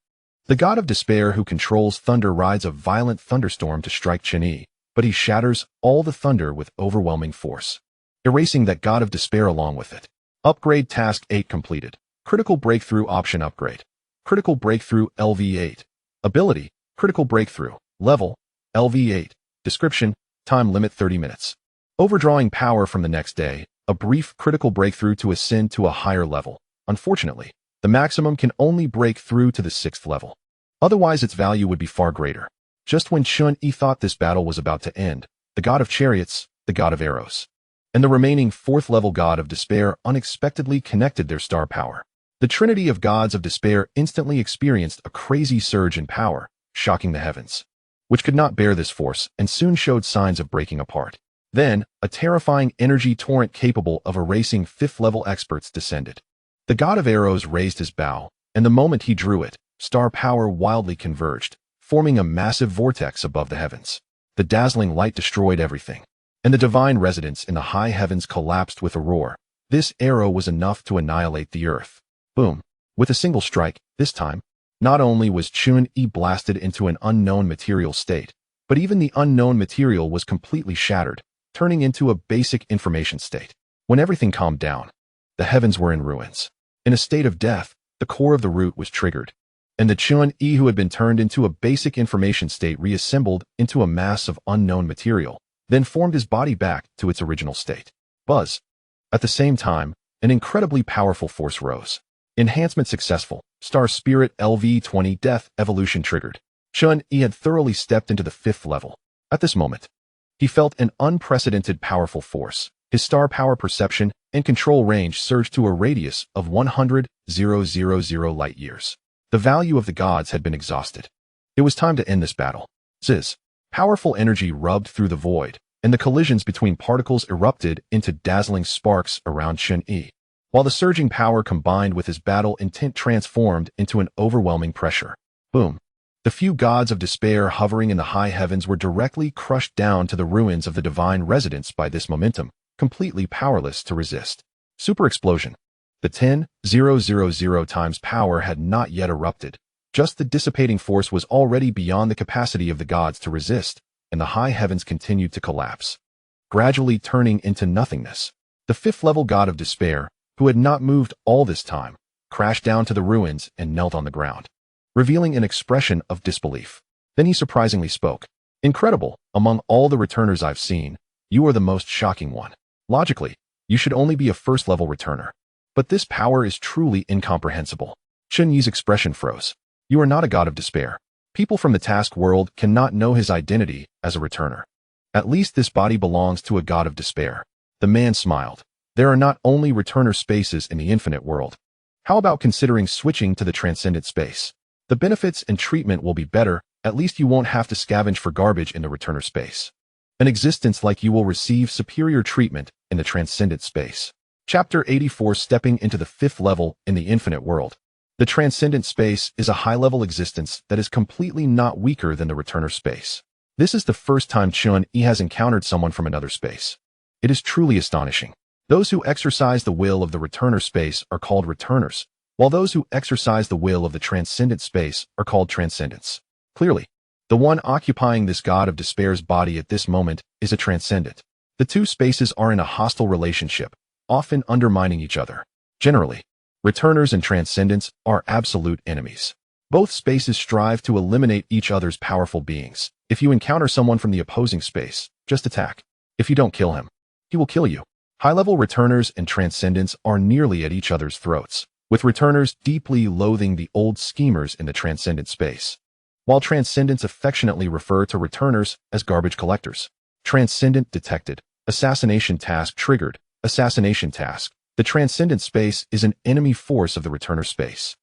The god of despair who controls thunder rides a violent thunderstorm to strike Chen Yi, but he shatters all the thunder with overwhelming force, erasing that god of despair along with it. Upgrade Task 8 completed. Critical Breakthrough Option Upgrade. Critical Breakthrough LV8. Ability: Critical Breakthrough. Level: LV8. Description: time limit 30 minutes. Overdrawing power from the next day. A brief critical breakthrough to ascend to a higher level. Unfortunately, the maximum can only break through to the 6th level. Otherwise its value would be far greater. Just when Chen Yi thought this battle was about to end, the god of chariots, the god of arrows, and the remaining 4th-level god of despair unexpectedly connected their star power. The trinity of gods of despair instantly experienced a crazy surge in power, shocking the heavens, which could not bear this force and soon showed signs of breaking apart. Then, a terrifying energy torrent capable of erasing 5th-level experts descended. The god of arrows raised his bow, and the moment he drew it, star power wildly converged, forming a massive vortex above the heavens. The dazzling light destroyed everything, and the divine residence in the high heavens collapsed with a roar. This arrow was enough to annihilate the earth. Boom. With a single strike, this time, not only was Chen Yi blasted into an unknown material state, but even the unknown material was completely shattered, turning into a basic information state. When everything calmed down, the heavens were in ruins. In a state of death, the core of the root was triggered, and the Chen Yi who had been turned into a basic information state reassembled into a mass of unknown material, then formed his body back to its original state. Buzz. At the same time, an incredibly powerful force rose. Enhancement successful. Star Spirit LV20 Death Evolution triggered. Chen Yi had thoroughly stepped into the 5th level. At this moment, he felt an unprecedented powerful force. His star power perception and control range surged to a radius of 100,000 light years. The value of the gods had been exhausted. It was time to end this battle. Zzz. Powerful energy rubbed through the void, and the collisions between particles erupted into dazzling sparks around Chen Yi, while the surging power combined with his battle intent transformed into an overwhelming pressure. Boom. The few gods of despair hovering in the high heavens were directly crushed down to the ruins of the divine residence by this momentum, completely powerless to resist. Super explosion. The 10,000 times power had not yet erupted. Just the dissipating force was already beyond the capacity of the gods to resist, and the high heavens continued to collapse, gradually turning into nothingness. The 5th-level god of despair, who had not moved all this time, crashed down to the ruins and knelt on the ground, revealing an expression of disbelief. Then he surprisingly spoke. Incredible, among all the returners I've seen, you are the most shocking one. Logically, you should only be a 1st-level returner. But this power is truly incomprehensible. Chen Yi's expression froze. You are not a god of despair. People from the task world cannot know his identity as a returner. At least this body belongs to a god of despair. The man smiled. There are not only returner spaces in the infinite world. How about considering switching to the transcendent space? The benefits and treatment will be better, at least you won't have to scavenge for garbage in the returner space. An existence like you will receive superior treatment in the transcendent space. Chapter 84 Stepping into the 5th level in the infinite world. The transcendent space is a high-level existence that is completely not weaker than the returner space. This is the first time Chen Yi has encountered someone from another space. It is truly astonishing. Those who exercise the will of the returner space are called returners, while those who exercise the will of the transcendent space are called transcendents. Clearly, the one occupying this god of despair's body at this moment is a transcendent. The two spaces are in a hostile relationship, often undermining each other. Generally, returners and transcendents are absolute enemies. Both spaces strive to eliminate each other's powerful beings. If you encounter someone from the opposing space, just attack. If you don't kill him, he will kill you. High-level returners and transcendents are nearly at each other's throats, with returners deeply loathing the old schemers in the transcendent space, while transcendents affectionately refer to returners as garbage collectors. Transcendent detected. Assassination task triggered. Assassination task. The transcendent space is an enemy force of the returner space.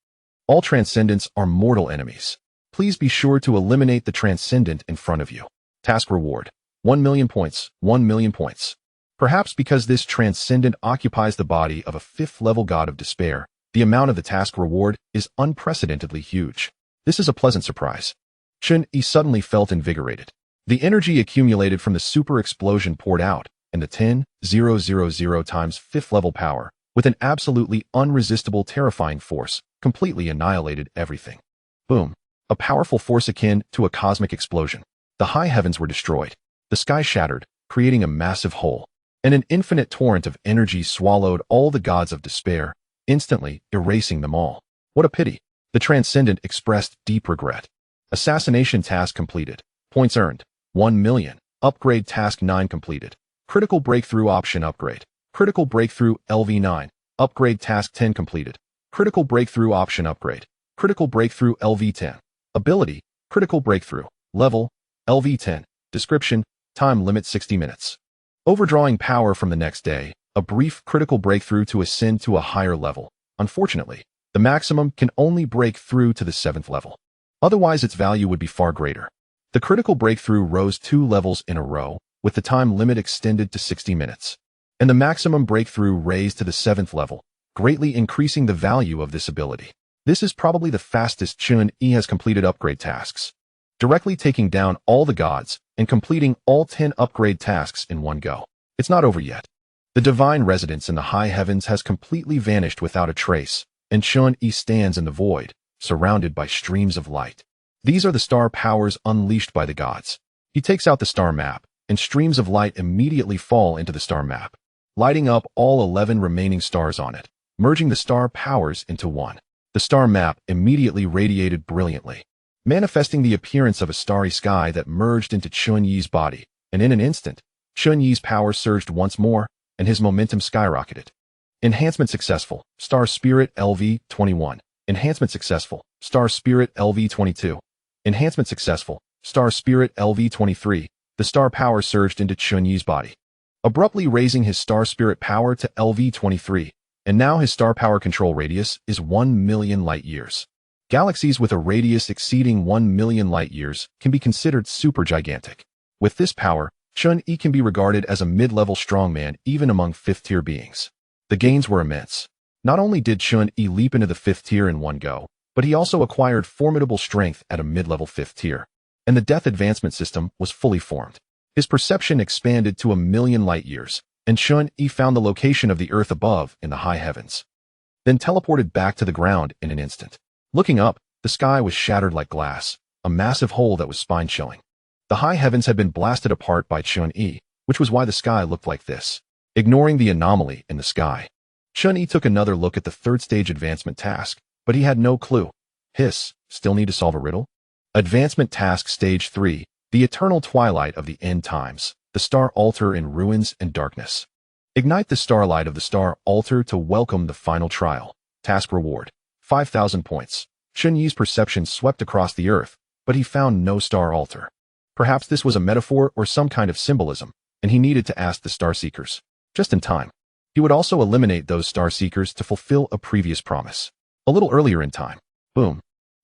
All transcendents are mortal enemies. Please be sure to eliminate the transcendent in front of you. Task reward. 1,000,000 points. 1,000,000 points. Perhaps because this transcendent occupies the body of a 5th-level god of despair, the amount of the task reward is unprecedentedly huge. This is a pleasant surprise. Chen Yi suddenly felt invigorated. The energy accumulated from the super explosion poured out, and the 10,000 times 5th-level power, with an absolutely unresistible terrifying force, completely annihilated everything. Boom. A powerful force akin to a cosmic explosion. The high heavens were destroyed. The sky shattered, creating a massive hole. And an infinite torrent of energy swallowed all the gods of despair, instantly erasing them all. What a pity. The transcendent expressed deep regret. Assassination task completed. Points earned. 1,000,000. Upgrade task 9 completed. Critical breakthrough option upgrade. Critical breakthrough LV9. Upgrade task 10 completed. Critical breakthrough option upgrade. Critical breakthrough LV10. Ability, critical breakthrough. Level, LV10. Description, time limit 60 minutes. Overdrawing power from the next day, a brief critical breakthrough to ascend to a higher level. Unfortunately, the maximum can only break through to the 7th level. Otherwise, its value would be far greater. The critical breakthrough rose 2 levels in a row, with the time limit extended to 60 minutes. And the maximum breakthrough raised to the 7th level, greatly increasing the value of this ability. This is probably the fastest Chen Yi has completed upgrade tasks, directly taking down all the gods and completing all 10 upgrade tasks in one go. It's not over yet. The divine residence in the high heavens has completely vanished without a trace, and Chen Yi stands in the void, surrounded by streams of light. These are the star powers unleashed by the gods. He takes out the star map, and streams of light immediately fall into the star map, lighting up all 11 remaining stars on it, merging the star powers into one. The star map immediately radiated brilliantly, manifesting the appearance of a starry sky that merged into Chen Yi's body, and in an instant, Chen Yi's power surged once more, and his momentum skyrocketed. Enhancement successful. Star Spirit LV21. Enhancement successful. Star Spirit LV22. Enhancement successful. Star Spirit LV23. The star power surged into Chen Yi's body, abruptly raising his star spirit power to LV23, and now his star power control radius is 1,000,000 light-years. Galaxies with a radius exceeding 1,000,000 light-years can be considered super gigantic. With this power, Chen Yi can be regarded as a mid-level strongman even among 5th-tier beings. The gains were immense. Not only did Chen Yi leap into the 5th tier in one go, but he also acquired formidable strength at a mid-level 5th tier, and the death advancement system was fully formed. His perception expanded to 1,000,000 light-years, and Chen Yi found the location of the Earth above in the high heavens, then teleported back to the ground in an instant. Looking up, the sky was shattered like glass, a massive hole that was spine-chilling. The high heavens had been blasted apart by Chen Yi, which was why the sky looked like this. Ignoring the anomaly in the sky, Chen Yi took another look at the 3rd stage advancement task, but he had no clue. Hiss, still need to solve a riddle? Advancement task stage 3, the eternal twilight of the end times, the star altar in ruins and darkness. Ignite the starlight of the star altar to welcome the final trial. Task reward, 5,000 points. Chen Yi's perception swept across the earth, but he found no star altar. Perhaps this was a metaphor or some kind of symbolism, and he needed to ask the star seekers. Just in time. He would also eliminate those star seekers to fulfill a previous promise. A little earlier in time. Boom.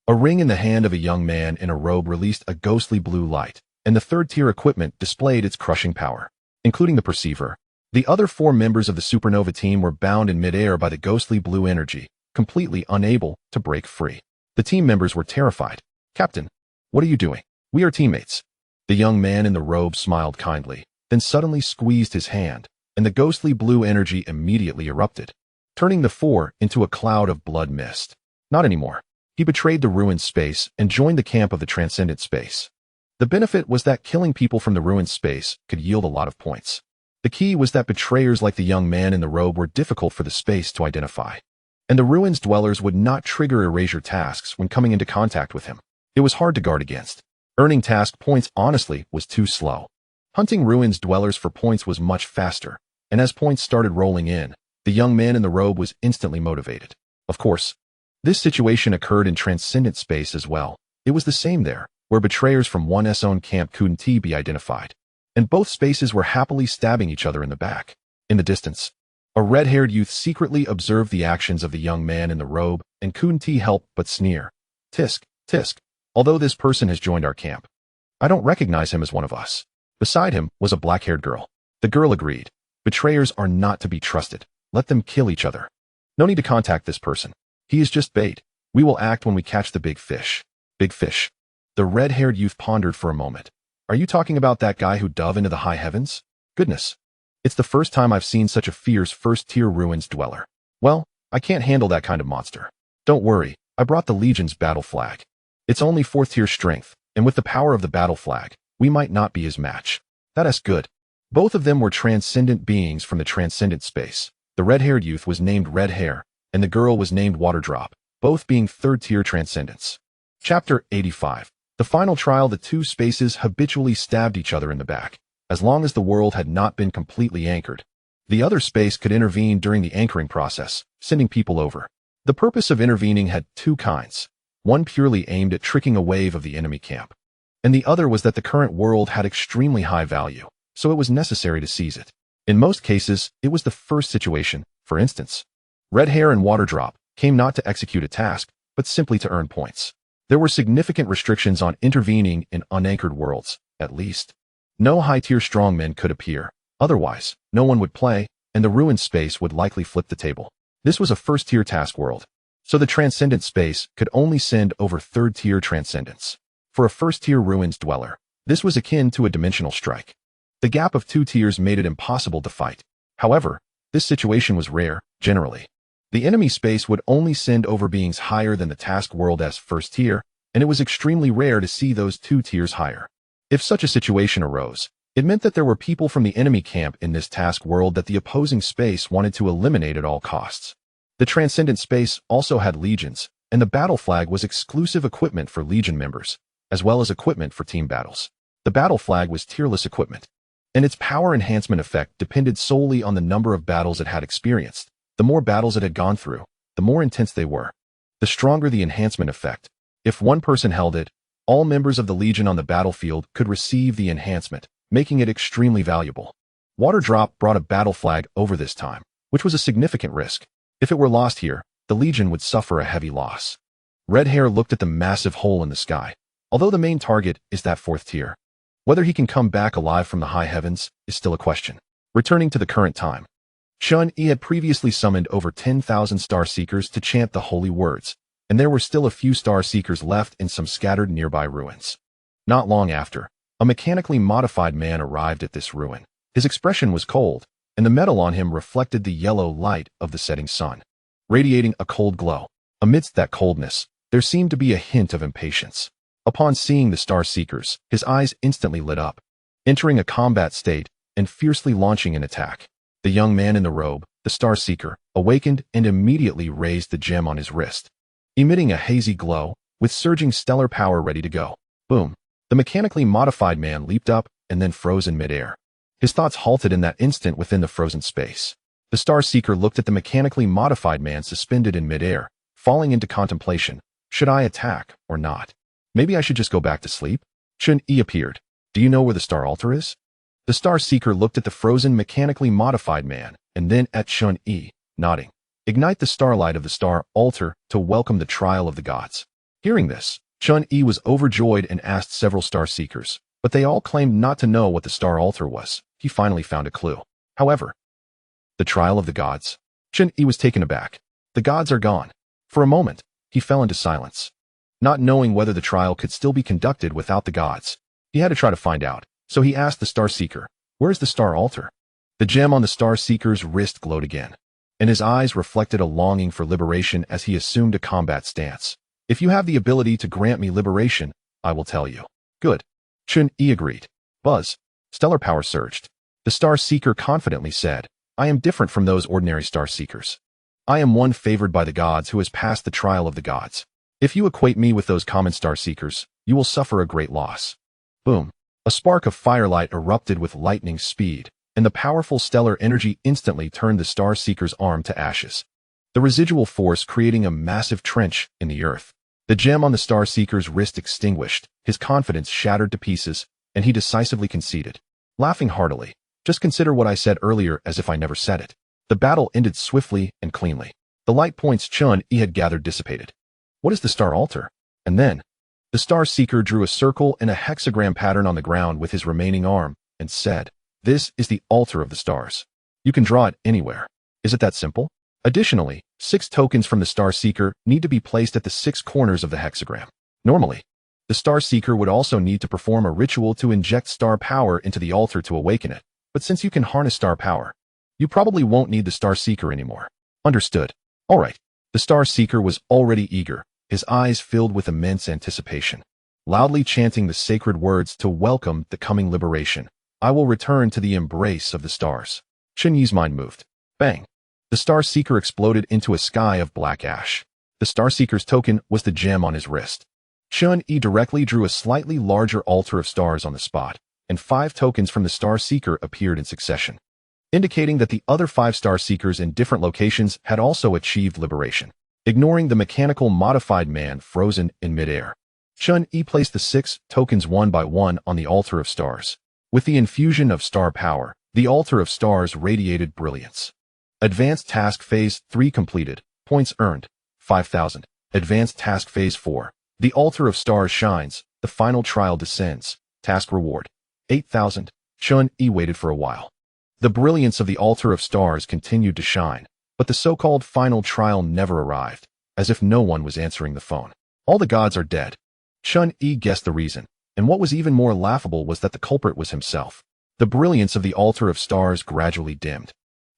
A ring in the hand of a young man in a robe released a ghostly blue light, and the 3rd-tier equipment displayed its crushing power, including the perceiver. The other 4 members of the supernova team were bound in midair by the ghostly blue energy, completely unable to break free. The team members were terrified. Captain, what are you doing? We are teammates. The young man in the robe smiled kindly, then suddenly squeezed his hand, and the ghostly blue energy immediately erupted, turning the 4 into a cloud of blood mist. Not anymore. He betrayed the ruined space and joined the camp of the transcendent space. The benefit was that killing people from the ruined space could yield a lot of points. The key was that betrayers like the young man in the robe were difficult for the space to identify. and the ruins dwellers would not trigger erasure tasks when coming into contact with him. It was hard to guard against. Earning task points, honestly, was too slow. Hunting ruins dwellers for points was much faster, and as points started rolling in, the young man in the robe was instantly motivated. Of course, this situation occurred in transcendent space as well. It was the same there, where betrayers from one's own camp couldn't be identified, and both spaces were happily stabbing each other in the back. In the distance, a red-haired youth secretly observed the actions of the young man in the robe and couldn't help but sneer. Tisk, tisk, although this person has joined our camp, I don't recognize him as one of us. Beside him was a black-haired girl. The girl agreed. Betrayers are not to be trusted. Let them kill each other. No need to contact this person. He is just bait. We will act when we catch the big fish. Big fish. The red-haired youth pondered for a moment. Are you talking about that guy who dove into the high heavens? Goodness. It's the first time I've seen such a fierce first-tier ruins dweller. Well, I can't handle that kind of monster. Don't worry, I brought the Legion's battle flag. It's only 4th-tier strength, and with the power of the battle flag, we might not be his match. That's good. Both of them were transcendent beings from the transcendent space. The red-haired youth was named Red Hair, and the girl was named Waterdrop, both being 3rd-tier transcendents. Chapter 85. The final trial. The two spaces habitually stabbed each other in the back. As long as the world had not been completely anchored, the other space could intervene during the anchoring process, sending people over. The purpose of intervening had two kinds. One purely aimed at tricking a wave of the enemy camp, and the other was that the current world had extremely high value, so it was necessary to seize it. In most cases, it was the first situation. For instance, Red Hair and Waterdrop came not to execute a task, but simply to earn points. There were significant restrictions on intervening in unanchored worlds, at least. No high-tier strongmen could appear, otherwise, no one would play, and the ruined space would likely flip the table. This was a first-tier task world, so the transcendent space could only send over 3rd-tier transcendents. For a first-tier ruins dweller, this was akin to a dimensional strike. The gap of 2 tiers made it impossible to fight. However, this situation was rare, generally. The enemy space would only send over beings higher than the task world as 1st tier, and it was extremely rare to see those 2 tiers higher. If such a situation arose, it meant that there were people from the enemy camp in this task world that the opposing space wanted to eliminate at all costs. The transcendent space also had legions, and the battle flag was exclusive equipment for legion members, as well as equipment for team battles. The battle flag was tierless equipment, and its power enhancement effect depended solely on the number of battles it had experienced. The more battles it had gone through, the more intense they were, the stronger the enhancement effect. If one person held it, all members of the Legion on the battlefield could receive the enhancement, making it extremely valuable. Waterdrop brought a battle flag over this time, which was a significant risk. If it were lost here, the Legion would suffer a heavy loss. Red Hair looked at the massive hole in the sky. Although the main target is that 4th tier, whether he can come back alive from the high heavens is still a question. Returning to the current time, Chen Yi had previously summoned over 10,000 Star Seekers to chant the holy words, and there were still a few Star Seekers left in some scattered nearby ruins. Not long after, a mechanically modified man arrived at this ruin. His expression was cold, and the metal on him reflected the yellow light of the setting sun, radiating a cold glow. Amidst that coldness, there seemed to be a hint of impatience. Upon seeing the Star Seekers, his eyes instantly lit up, entering a combat state and fiercely launching an attack. The young man in the robe, the Star Seeker, awakened and immediately raised the gem on his wrist, emitting a hazy glow, with surging stellar power ready to go. Boom! The mechanically modified man leaped up and then froze in midair. His thoughts halted in that instant within the frozen space. The Star Seeker looked at the mechanically modified man suspended in midair, falling into contemplation. Should I attack or not? Maybe I should just go back to sleep? Chen Yi appeared. Do you know where the Star Altar is? The Star Seeker looked at the frozen mechanically modified man, and then at Chen Yi, nodding. Ignite the starlight of the Star Altar to welcome the trial of the gods. Hearing this, Chen Yi was overjoyed and asked several Star Seekers, but they all claimed not to know what the Star Altar was. He finally found a clue. However, the trial of the gods? Chen Yi was taken aback. The gods are gone. For a moment, he fell into silence, not knowing whether the trial could still be conducted without the gods. He had to try to find out. So he asked the Star Seeker, "Where's the Star Altar?" The gem on the Star Seeker's wrist glowed again, and his eyes reflected a longing for liberation as he assumed a combat stance. "If you have the ability to grant me liberation, I will tell you." "Good." Chen Yi agreed. Buzz. Stellar power surged. The Star Seeker confidently said, "I am different from those ordinary Star Seekers. I am one favored by the gods who has passed the trial of the gods. If you equate me with those common star seekers, you will suffer a great loss. Boom. A spark of firelight erupted with lightning speed, and the powerful stellar energy instantly turned the star seeker's arm to ashes. The residual force creating a massive trench in the earth. The gem on the star seeker's wrist extinguished, his confidence shattered to pieces, and he decisively conceded, laughing heartily. Just consider what I said earlier as if I never said it. The battle ended swiftly and cleanly. The light points Chen Yi had gathered dissipated. What is the star altar? And then, the star seeker drew a circle and a hexagram pattern on the ground with his remaining arm, and said, "This is the altar of the stars. You can draw it anywhere. Is it that simple?" Additionally, 6 tokens from the star seeker need to be placed at the 6 corners of the hexagram. Normally, the star seeker would also need to perform a ritual to inject star power into the altar to awaken it, but since you can harness star power, you probably won't need the star seeker anymore. Understood. Alright. The star seeker was already eager, his eyes filled with immense anticipation. Loudly chanting the sacred words to welcome the coming liberation, "I will return to the embrace of the stars." Chen Yi's mind moved. Bang. The star seeker exploded into a sky of black ash. The star seeker's token was the gem on his wrist. Chen Yi directly drew a slightly larger altar of stars on the spot, and 5 tokens from the star seeker appeared in succession, indicating that the other 5 star seekers in different locations had also achieved liberation. Ignoring the mechanical modified man frozen in midair, Chen Yi placed the 6 tokens one by one on the altar of stars. With the infusion of star power, the altar of stars radiated brilliance. Advanced Task Phase 3 completed. Points earned, 5,000. Advanced Task Phase 4. The Altar of Stars shines. The final trial descends. Task reward, 8,000. Chen Yi waited for a while. The brilliance of the Altar of Stars continued to shine, but the so-called final trial never arrived, as if no one was answering the phone. All the gods are dead. Chen Yi guessed the reason, and what was even more laughable was that the culprit was himself. The brilliance of the Altar of Stars gradually dimmed,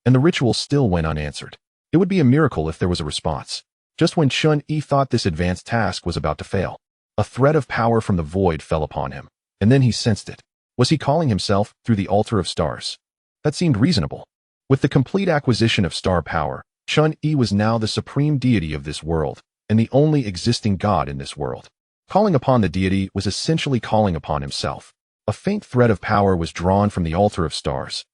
and the ritual still went unanswered. It would be a miracle if there was a response. Just when Chen Yi thought this advanced task was about to fail, a thread of power from the void fell upon him, and then he sensed it. Was he calling himself through the Altar of Stars? That seemed reasonable. With the complete acquisition of star power, Chen Yi was now the supreme deity of this world, and the only existing god in this world. Calling upon the deity was essentially calling upon himself. A faint thread of power was drawn from the Altar of Stars,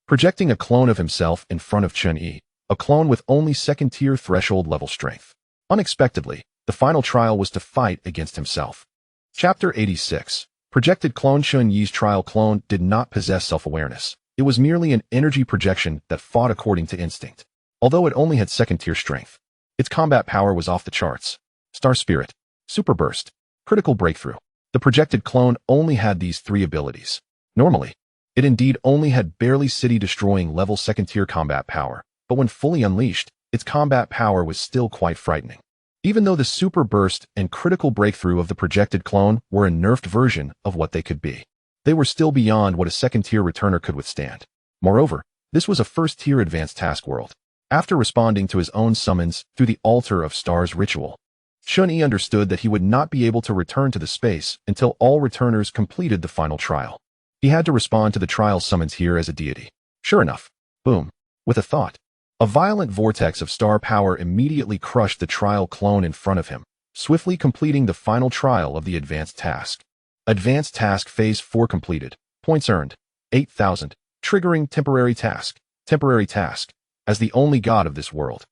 projecting a clone of himself in front of Chen Yi, a clone with only second-tier threshold level strength. Unexpectedly, the final trial was to fight against himself. Chapter 86. Projected clone. Chen Yi's trial clone did not possess self-awareness. It was merely an energy projection that fought according to instinct. Although it only had second-tier strength, its combat power was off the charts. Star Spirit, Super Burst, Critical Breakthrough. The projected clone only had these 3 abilities. Normally, it indeed only had barely city-destroying level second-tier combat power, but when fully unleashed, its combat power was still quite frightening. Even though the Super Burst and Critical Breakthrough of the projected clone were a nerfed version of what they could be, they were still beyond what a second-tier returner could withstand. Moreover, this was a first-tier advanced task world. After responding to his own summons through the Altar of Stars ritual, Chen Yi understood that he would not be able to return to the space until all returners completed the final trial. He had to respond to the trial summons here as a deity. Sure enough, boom, with a thought, a violent vortex of star power immediately crushed the trial clone in front of him, swiftly completing the final trial of the advanced task. Advanced Task Phase 4 completed. Points earned, 8,000. Triggering Temporary Task. Temporary task. As the only god of this world,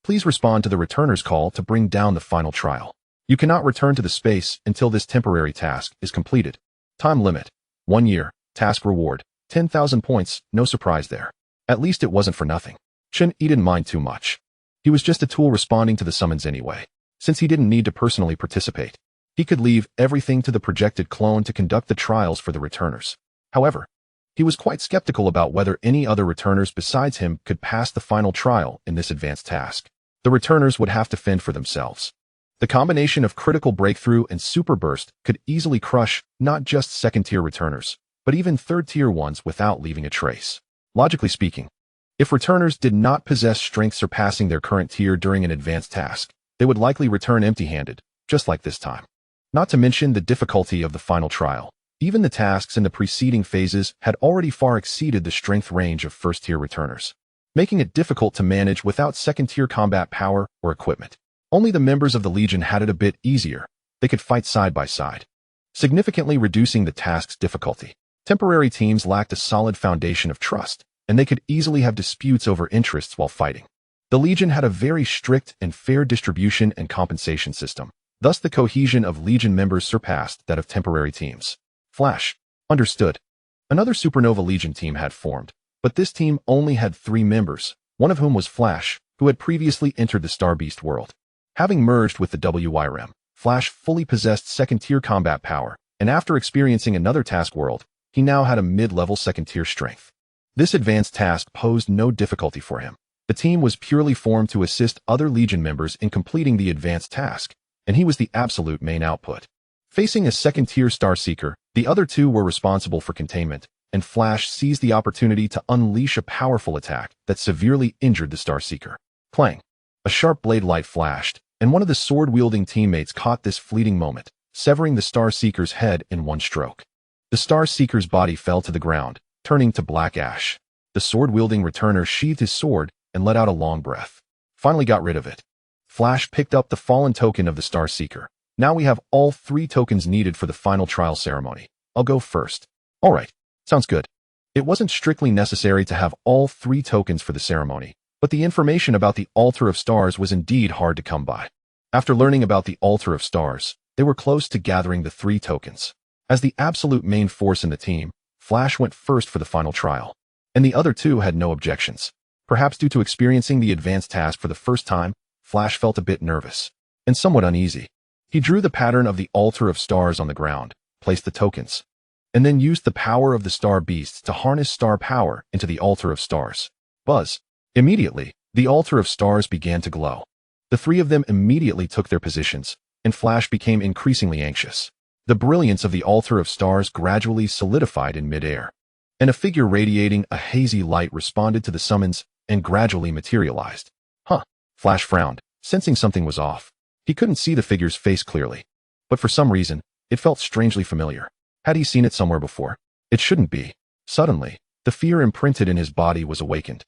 please respond to the returner's call to bring down the final trial. You cannot return to the space until this temporary task is completed. Time limit, 1 year. Task reward, 10,000 points. No surprise there. At least it wasn't for nothing. Chen Yi didn't mind too much. He was just a tool responding to the summons anyway. Since he didn't need to personally participate, he could leave everything to the projected clone to conduct the trials for the returners. However, he was quite skeptical about whether any other returners besides him could pass the final trial in this advanced task. The returners would have to fend for themselves. The combination of Critical Breakthrough and Super Burst could easily crush not just second-tier returners, but even third-tier ones without leaving a trace. Logically speaking, if returners did not possess strength surpassing their current tier during an advanced task, they would likely return empty-handed, just like this time. Not to mention the difficulty of the final trial. Even the tasks in the preceding phases had already far exceeded the strength range of first-tier returners. making it difficult to manage without second-tier combat power or equipment. Only the members of the Legion had it a bit easier. They could fight side by side, significantly reducing the task's difficulty. Temporary teams lacked a solid foundation of trust, and they could easily have disputes over interests while fighting. The Legion had a very strict and fair distribution and compensation system. Thus, the cohesion of Legion members surpassed that of temporary teams. Flash. Understood. Another Supernova Legion team had formed, but this team only had 3 members, one of whom was Flash, who had previously entered the Star Beast world. Having merged with the WYRM, Flash fully possessed second-tier combat power, and after experiencing another task world, he now had a mid-level second-tier strength. This advanced task posed no difficulty for him. The team was purely formed to assist other Legion members in completing the advanced task, and he was the absolute main output. Facing a second-tier Starseeker, the other 2 were responsible for containment, and Flash seized the opportunity to unleash a powerful attack that severely injured the Starseeker. Clang! A sharp blade light flashed, and one of the sword-wielding teammates caught this fleeting moment, severing the Starseeker's head in one stroke. The Starseeker's body fell to the ground, turning to black ash. The sword-wielding returner sheathed his sword and let out a long breath. Finally got rid of it. Flash picked up the fallen token of the Starseeker. Now we have all 3 tokens needed for the final trial ceremony. I'll go first. Alright, sounds good. It wasn't strictly necessary to have all 3 tokens for the ceremony, but the information about the Altar of Stars was indeed hard to come by. After learning about the Altar of Stars, they were close to gathering the 3 tokens. As the absolute main force in the team, Flash went first for the final trial, and the other 2 had no objections. Perhaps due to experiencing the advanced task for the first time, Flash felt a bit nervous and somewhat uneasy. He drew the pattern of the Altar of Stars on the ground, placed the tokens, and then used the power of the Star Beasts to harness star power into the Altar of Stars. Buzz. Immediately, the Altar of Stars began to glow. The 3 of them immediately took their positions, and Flash became increasingly anxious. The brilliance of the Altar of Stars gradually solidified in midair, and a figure radiating a hazy light responded to the summons and gradually materialized. Flash frowned, sensing something was off. He couldn't see the figure's face clearly, but for some reason, it felt strangely familiar. Had he seen it somewhere before? It shouldn't be. Suddenly, the fear imprinted in his body was awakened,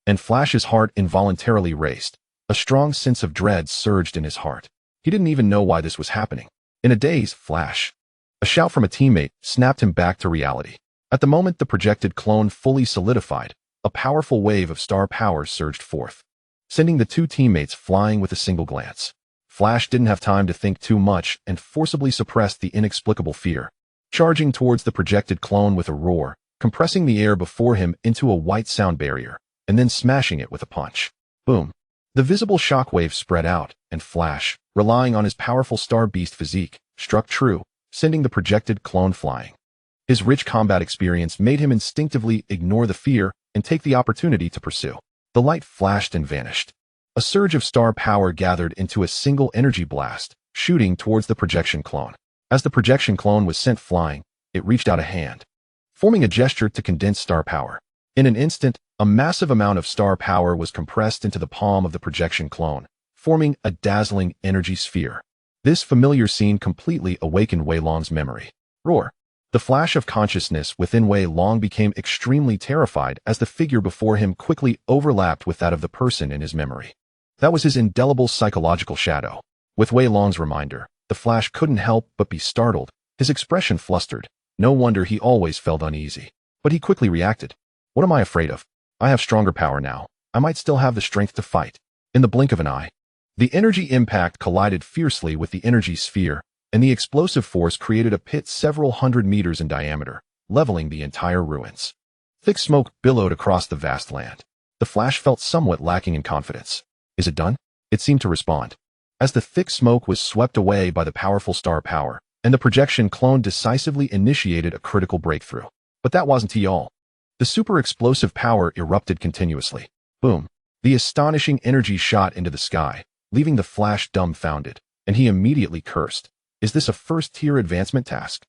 and Flash's heart involuntarily raced. A strong sense of dread surged in his heart. He didn't even know why this was happening. In a daze, Flash. A shout from a teammate snapped him back to reality. At the moment the projected clone fully solidified, a powerful wave of star power surged forth, sending the 2 teammates flying with a single glance. Flash didn't have time to think too much and forcibly suppressed the inexplicable fear, charging towards the projected clone with a roar, compressing the air before him into a white sound barrier, and then smashing it with a punch. Boom. The visible shockwave spread out, and Flash, relying on his powerful Star Beast physique, struck true, sending the projected clone flying. His rich combat experience made him instinctively ignore the fear and take the opportunity to pursue. The light flashed and vanished. A surge of star power gathered into a single energy blast, shooting towards the projection clone. As the projection clone was sent flying, it reached out a hand, forming a gesture to condense star power. In an instant, a massive amount of star power was compressed into the palm of the projection clone, forming a dazzling energy sphere. This familiar scene completely awakened Wei Long's memory. Roar! The flash of consciousness within Wei Long became extremely terrified as the figure before him quickly overlapped with that of the person in his memory. That was his indelible psychological shadow. With Wei Long's reminder, the Flash couldn't help but be startled, his expression flustered. No wonder he always felt uneasy. But he quickly reacted. What am I afraid of? I have stronger power now. I might still have the strength to fight. In the blink of an eye, the energy impact collided fiercely with the energy sphere, and the explosive force created a pit several hundred meters in diameter, leveling the entire ruins. Thick smoke billowed across the vast land. The Flash felt somewhat lacking in confidence. Is it done? It seemed to respond. As the thick smoke was swept away by the powerful star power, and the projection clone decisively initiated a critical breakthrough. But that wasn't all. The super explosive power erupted continuously. Boom. The astonishing energy shot into the sky, leaving the Flash dumbfounded, and he immediately cursed. Is this a first-tier advancement task?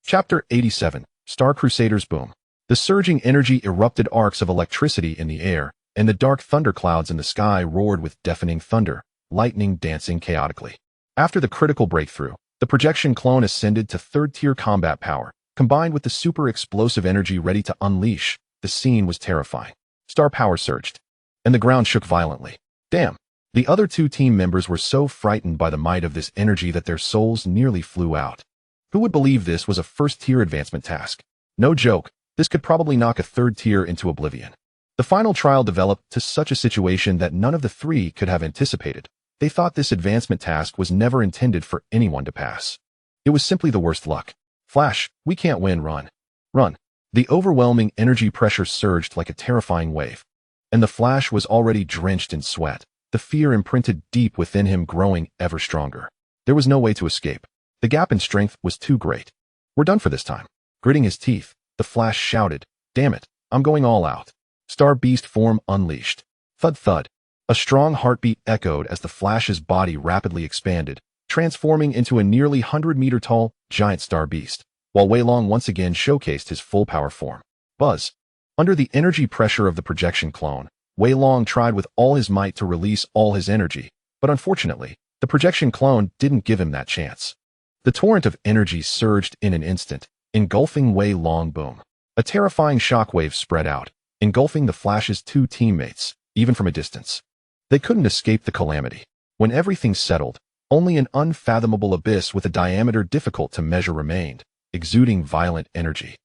Chapter 87, Star Crusaders Boom. The surging energy erupted arcs of electricity in the air, and the dark thunderclouds in the sky roared with deafening thunder, lightning dancing chaotically. After the critical breakthrough, the projection clone ascended to third-tier combat power. Combined with the super explosive energy ready to unleash, the scene was terrifying. Star power surged. and the ground shook violently. Damn! The other two team members were so frightened by the might of this energy that their souls nearly flew out. Who would believe this was a first-tier advancement task? No joke, this could probably knock a third tier into oblivion. The final trial developed to such a situation that none of the three could have anticipated. They thought this advancement task was never intended for anyone to pass. It was simply the worst luck. Flash, we can't win, run. Run. The overwhelming energy pressure surged like a terrifying wave. And the Flash was already drenched in sweat, the fear imprinted deep within him growing ever stronger. There was no way to escape. The gap in strength was too great. We're done for this time. Gritting his teeth, the Flash shouted, "Damn it, I'm going all out." Star Beast form unleashed. Thud thud. A strong heartbeat echoed as the Flash's body rapidly expanded, transforming into a nearly 100-meter tall, giant Star Beast, while Wei Long once again showcased his full power form. Buzz. Under the energy pressure of the projection clone, Wei Long tried with all his might to release all his energy, but unfortunately, the projection clone didn't give him that chance. The torrent of energy surged in an instant, engulfing Wei Long. Boom. A terrifying shockwave spread out, engulfing the Flash's two teammates, even from a distance. They couldn't escape the calamity. When everything settled, only an unfathomable abyss with a diameter difficult to measure remained, exuding violent energy.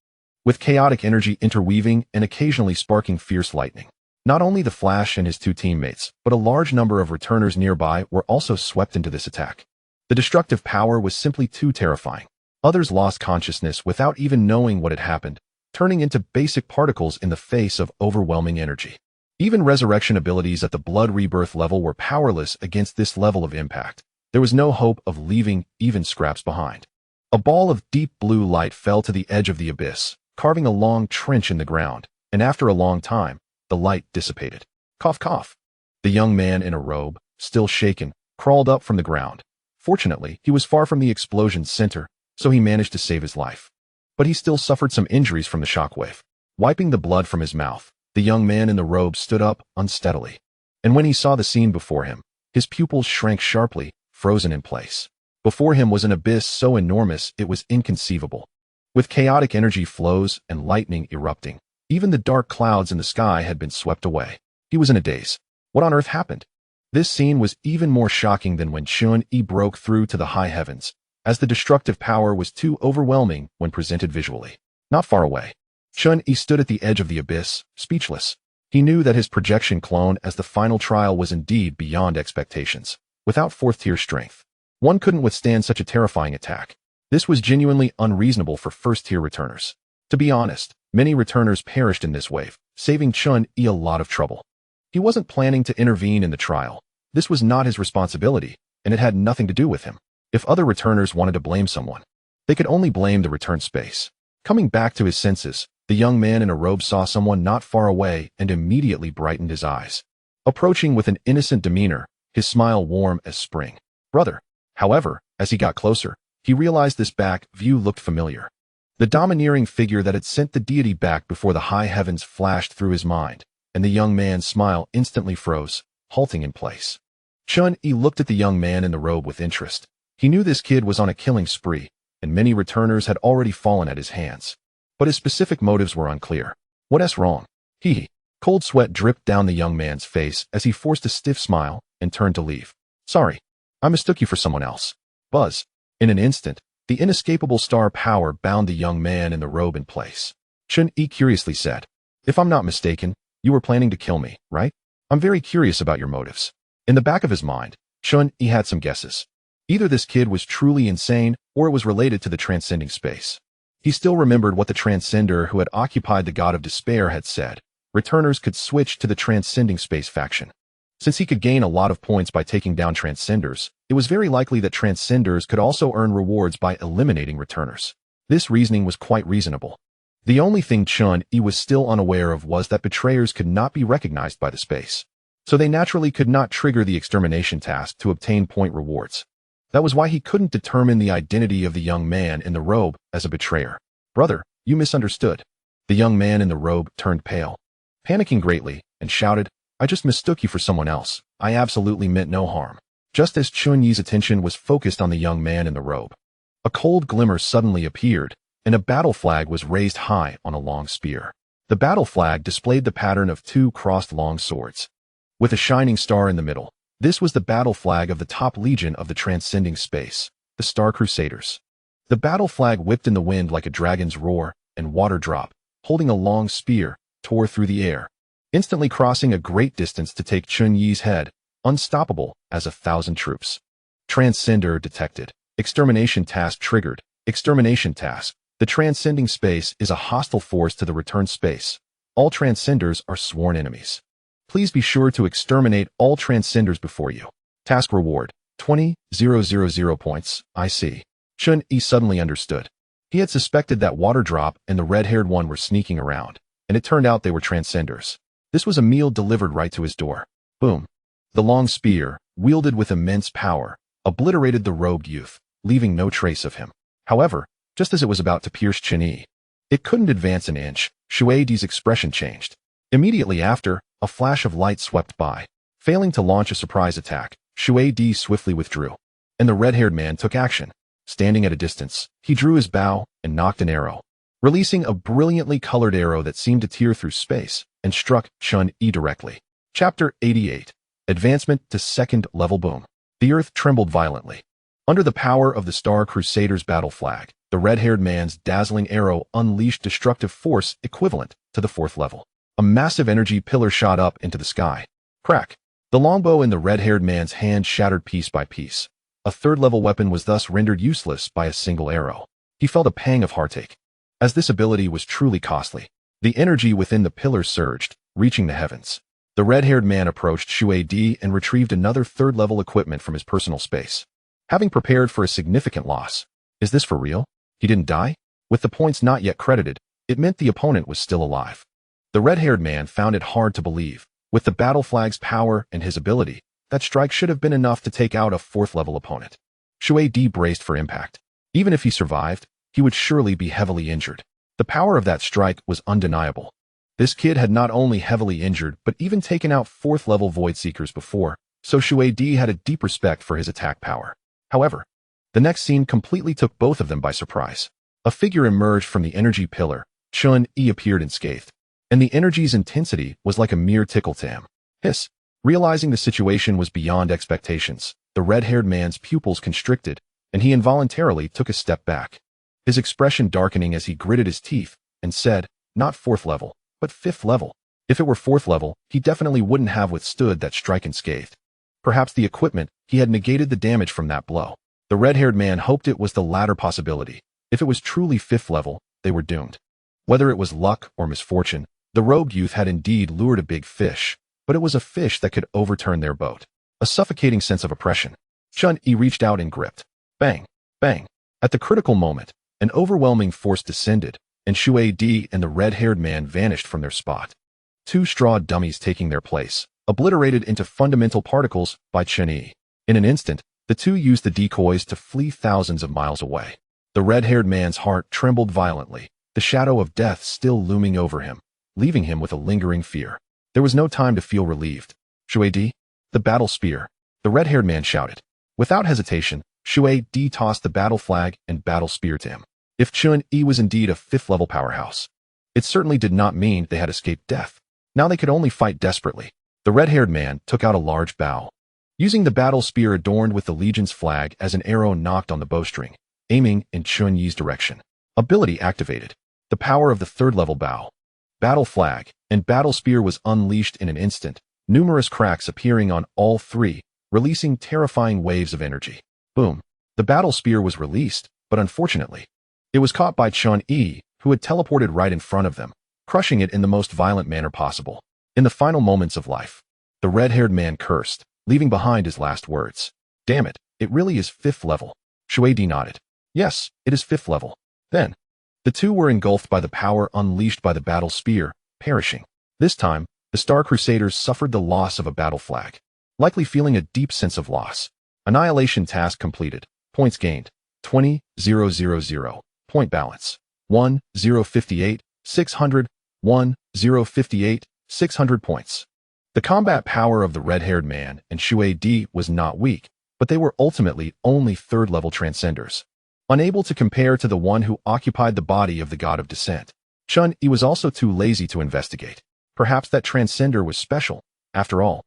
With chaotic energy interweaving and occasionally sparking fierce lightning. Not only the Flash and his two teammates, but a large number of returners nearby were also swept into this attack. The destructive power was simply too terrifying. Others lost consciousness without even knowing what had happened, turning into basic particles in the face of overwhelming energy. Even resurrection abilities at the blood rebirth level were powerless against this level of impact. There was no hope of leaving even scraps behind. A ball of deep blue light fell to the edge of the abyss, carving a long trench in the ground, and after a long time, the light dissipated. Cough cough. The young man in a robe, still shaken, crawled up from the ground. Fortunately, he was far from the explosion's center, so he managed to save his life. But he still suffered some injuries from the shockwave. Wiping the blood from his mouth, the young man in the robe stood up unsteadily. And when he saw the scene before him, his pupils shrank sharply, frozen in place. Before him was an abyss so enormous it was inconceivable. With chaotic energy flows and lightning erupting, even the dark clouds in the sky had been swept away. He was in a daze. What on earth happened? This scene was even more shocking than when Chen Yi broke through to the high heavens, as the destructive power was too overwhelming when presented visually. Not far away, Chen Yi stood at the edge of the abyss, speechless. He knew that his projection clone as the final trial was indeed beyond expectations. Without fourth-tier strength, one couldn't withstand such a terrifying attack. This was genuinely unreasonable for first-tier returners. To be honest, many returners perished in this wave, saving Chen Yi a lot of trouble. He wasn't planning to intervene in the trial. This was not his responsibility, and it had nothing to do with him. If other returners wanted to blame someone, they could only blame the return space. Coming back to his senses, the young man in a robe saw someone not far away and immediately brightened his eyes. Approaching with an innocent demeanor, his smile warm as spring. Brother. However, as he got closer, he realized this back view looked familiar. The domineering figure that had sent the deity back before the high heavens flashed through his mind, and the young man's smile instantly froze, halting in place. Chen Yi looked at the young man in the robe with interest. He knew this kid was on a killing spree, and many returners had already fallen at his hands. But his specific motives were unclear. What's wrong? Hee. Cold sweat dripped down the young man's face as he forced a stiff smile and turned to leave. Sorry, I mistook you for someone else. Buzz. In an instant, the inescapable star power bound the young man in the robe in place. Chen Yi curiously said, "If I'm not mistaken, you were planning to kill me, right? I'm very curious about your motives." In the back of his mind, Chen Yi had some guesses. Either this kid was truly insane, or it was related to the transcending space. He still remembered what the transcender who had occupied the god of despair had said. Returners could switch to the transcending space faction. Since he could gain a lot of points by taking down transcenders, it was very likely that transcenders could also earn rewards by eliminating returners. This reasoning was quite reasonable. The only thing Chen Yi was still unaware of was that betrayers could not be recognized by the space. So they naturally could not trigger the extermination task to obtain point rewards. That was why he couldn't determine the identity of the young man in the robe as a betrayer. Brother, you misunderstood. The young man in the robe turned pale, panicking greatly, and shouted, I just mistook you for someone else. I absolutely meant no harm. Just as Chen Yi's attention was focused on the young man in the robe, a cold glimmer suddenly appeared, and a battle flag was raised high on a long spear. The battle flag displayed the pattern of two crossed long swords. with a shining star in the middle. This was the battle flag of the top legion of the transcending space, the Star Crusaders. The battle flag whipped in the wind like a dragon's roar, and water drop, holding a long spear, tore through the air, instantly crossing a great distance to take Chen Yi's head, unstoppable as 1,000 troops. Transcender detected. Extermination task triggered. Extermination task. The transcending space is a hostile force to the return space. All transcenders are sworn enemies. Please be sure to exterminate all transcenders before you. Task reward, 20,000 points. I see. Chen Yi suddenly understood. He had suspected that water drop and the red-haired one were sneaking around, and it turned out they were transcenders. This was a meal delivered right to his door. Boom. The long spear, wielded with immense power, obliterated the robed youth, leaving no trace of him. However, just as it was about to pierce Chen Yi, it couldn't advance an inch. Shui Di's expression changed. Immediately after, a flash of light swept by. Failing to launch a surprise attack, Shui Di swiftly withdrew, and the red-haired man took action. Standing at a distance, he drew his bow and nocked an arrow, releasing a brilliantly colored arrow that seemed to tear through space and struck Chen Yi directly. Chapter 88. Advancement to second level. Boom. The earth trembled violently. Under the power of the Star Crusaders' battle flag, the red-haired man's dazzling arrow unleashed destructive force equivalent to the fourth level. A massive energy pillar shot up into the sky. Crack. The longbow in the red-haired man's hand shattered piece by piece. A third-level weapon was thus rendered useless by a single arrow. He felt a pang of heartache, as this ability was truly costly. The energy within the pillar surged, reaching the heavens. The red-haired man approached Shui Di and retrieved another third-level equipment from his personal space. Having prepared for a significant loss. Is this for real? He didn't die? With the points not yet credited, it meant the opponent was still alive. The red-haired man found it hard to believe. With the battle flag's power and his ability, that strike should have been enough to take out a fourth-level opponent. Shui Di braced for impact. Even if he survived, he would surely be heavily injured. The power of that strike was undeniable. This kid had not only heavily injured but even taken out fourth-level Void Seekers before, so Shui Di had a deep respect for his attack power. However, the next scene completely took both of them by surprise. A figure emerged from the energy pillar. Chen Yi appeared unscathed, and the energy's intensity was like a mere tickle to him. Hiss. Realizing the situation was beyond expectations, the red-haired man's pupils constricted, and he involuntarily took a step back, his expression darkening as he gritted his teeth and said, "Not fourth level, but fifth level. If it were fourth level, he definitely wouldn't have withstood that strike unscathed. Perhaps the equipment, he had negated the damage from that blow." The red-haired man hoped it was the latter possibility. If it was truly fifth level, they were doomed. Whether it was luck or misfortune, the robed youth had indeed lured a big fish, but it was a fish that could overturn their boat. A suffocating sense of oppression. Chen Yi reached out and gripped. Bang! Bang! At the critical moment, an overwhelming force descended, and Shui Di and the red-haired man vanished from their spot. Two straw dummies taking their place, obliterated into fundamental particles by Chen Yi. In an instant, the two used the decoys to flee thousands of miles away. The red-haired man's heart trembled violently, the shadow of death still looming over him, leaving him with a lingering fear. There was no time to feel relieved. Shui Di, the battle spear, the red-haired man shouted. Without hesitation, Shui Di tossed the battle flag and battle spear to him. If Chen Yi was indeed a fifth-level powerhouse, it certainly did not mean they had escaped death. Now they could only fight desperately. The red-haired man took out a large bow. Using the battle spear adorned with the Legion's flag as an arrow knocked on the bowstring, aiming in Chen Yi's direction. Ability activated. The power of the third-level bow, battle flag, and battle spear was unleashed in an instant, numerous cracks appearing on all three, releasing terrifying waves of energy. Boom. The battle spear was released, but unfortunately, it was caught by Chen Yi, who had teleported right in front of them, crushing it in the most violent manner possible. In the final moments of life, the red-haired man cursed, leaving behind his last words. Damn it, it really is fifth level. Shui Di nodded. Yes, it is fifth level. Then, the two were engulfed by the power unleashed by the battle spear, perishing. This time, the Star Crusaders suffered the loss of a battle flag, likely feeling a deep sense of loss. Annihilation task completed. Points gained. 20,000. Point balance. 1,058, 600, 1,058, 600 points. The combat power of the red-haired man and Shui Di was not weak, but they were ultimately only third-level transcenders, unable to compare to the one who occupied the body of the god of descent. Chen Yi was also too lazy to investigate. Perhaps that transcender was special, after all.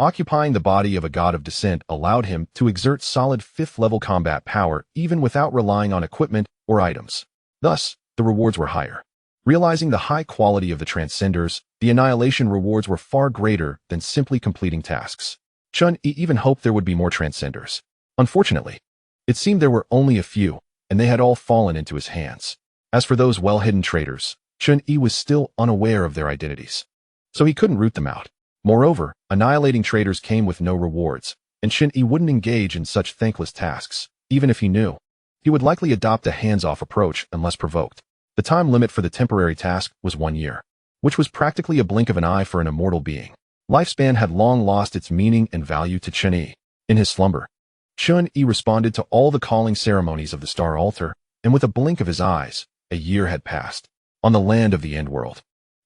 Occupying the body of a god of descent allowed him to exert solid 5th-level combat power even without relying on equipment or items. Thus, the rewards were higher. Realizing the high quality of the Transcenders, the Annihilation rewards were far greater than simply completing tasks. Chen Yi even hoped there would be more Transcenders. Unfortunately, it seemed there were only a few, and they had all fallen into his hands. As for those well-hidden traitors, Chen Yi was still unaware of their identities, so he couldn't root them out. Moreover, annihilating traitors came with no rewards, and Chen Yi wouldn't engage in such thankless tasks, even if he knew. He would likely adopt a hands-off approach unless provoked. The time limit for the temporary task was 1 year, which was practically a blink of an eye for an immortal being. Lifespan had long lost its meaning and value to Chen Yi. In his slumber, Chen Yi responded to all the calling ceremonies of the Star Altar, and with a blink of his eyes, a year had passed. On the land of the Endworld,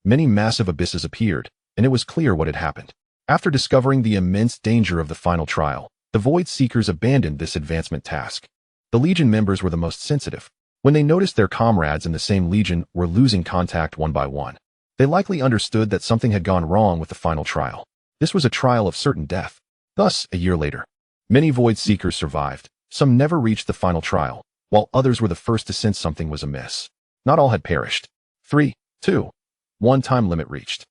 many massive abysses appeared, and it was clear what had happened. After discovering the immense danger of the final trial, the Void Seekers abandoned this advancement task. The Legion members were the most sensitive. When they noticed their comrades in the same Legion were losing contact one by one, they likely understood that something had gone wrong with the final trial. This was a trial of certain death. Thus, a year later, many Void Seekers survived. Some never reached the final trial, while others were the first to sense something was amiss. Not all had perished. 3, 2, 1 time limit reached.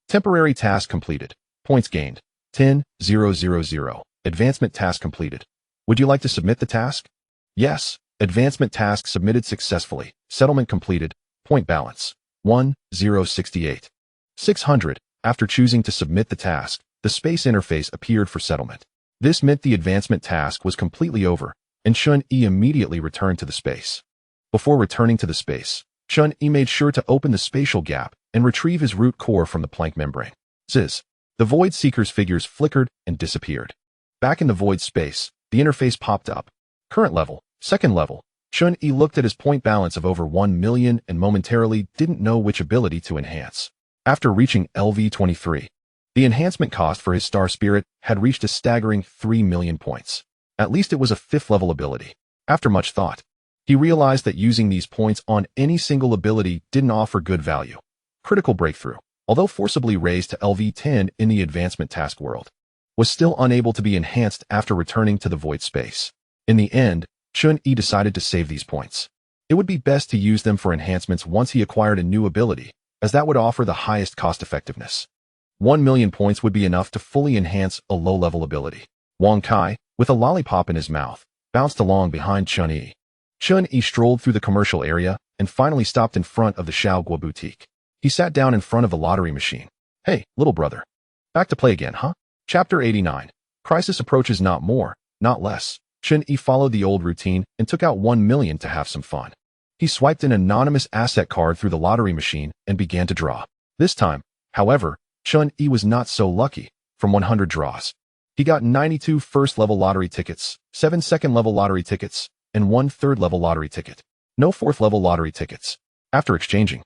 Temporary task completed. Points gained. 10,000. Advancement task completed. Would you like to submit the task? Yes. Advancement task submitted successfully. Settlement completed. Point balance. 1068. 600. After choosing to submit the task, the space interface appeared for settlement. This meant the advancement task was completely over, and Chen Yi immediately returned to the space. Before returning to the space, Chen Yi made sure to open the spatial gap and retrieve his root core from the Planck membrane. Ziz. The Void Seekers' figures flickered and disappeared. Back in the void space, the interface popped up. Current level, second level. Chen Yi looked at his point balance of over 1 million and momentarily didn't know which ability to enhance. After reaching LV-23, the enhancement cost for his Star Spirit had reached a staggering 3 million points. At least it was a 5th-level ability. After much thought, he realized that using these points on any single ability didn't offer good value. Critical Breakthrough, although forcibly raised to LV-10 in the advancement task world, was still unable to be enhanced after returning to the void space. In the end, Chen Yi decided to save these points. It would be best to use them for enhancements once he acquired a new ability, as that would offer the highest cost-effectiveness. 1 million points would be enough to fully enhance a low-level ability. Wang Kai, with a lollipop in his mouth, bounced along behind Chen Yi. Chen Yi strolled through the commercial area and finally stopped in front of the Xiaoguo boutique. He sat down in front of the lottery machine. Hey, little brother. Back to play again, huh? Chapter 89. Crisis approaches, not more, not less. Chen Yi followed the old routine and took out 1 million to have some fun. He swiped an anonymous asset card through the lottery machine and began to draw. This time, however, Chen Yi was not so lucky. From 100 draws, he got 92 first-level lottery tickets, 7 second-level lottery tickets, and 1 third-level lottery ticket. No 4th-level lottery tickets. After exchanging,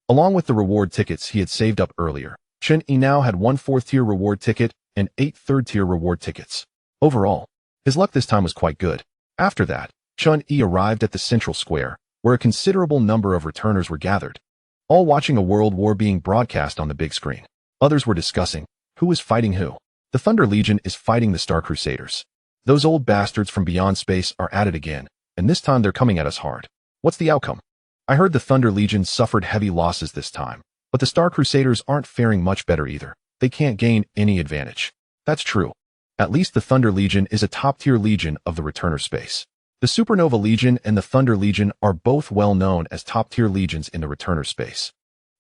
along with the reward tickets he had saved up earlier, Chen Yi now had 1 4th-tier reward ticket and 8 3rd-tier reward tickets. Overall, his luck this time was quite good. After that, Chen Yi arrived at the central square, where a considerable number of returners were gathered, all watching a world war being broadcast on the big screen. Others were discussing who is fighting who. The Thunder Legion is fighting the Star Crusaders. Those old bastards from beyond space are at it again, and this time they're coming at us hard. What's the outcome? I heard the Thunder Legion suffered heavy losses this time, but the Star Crusaders aren't faring much better either. They can't gain any advantage. That's true. At least the Thunder Legion is a top-tier legion of the returner space. The Supernova Legion and the Thunder Legion are both well known as top-tier legions in the returner space,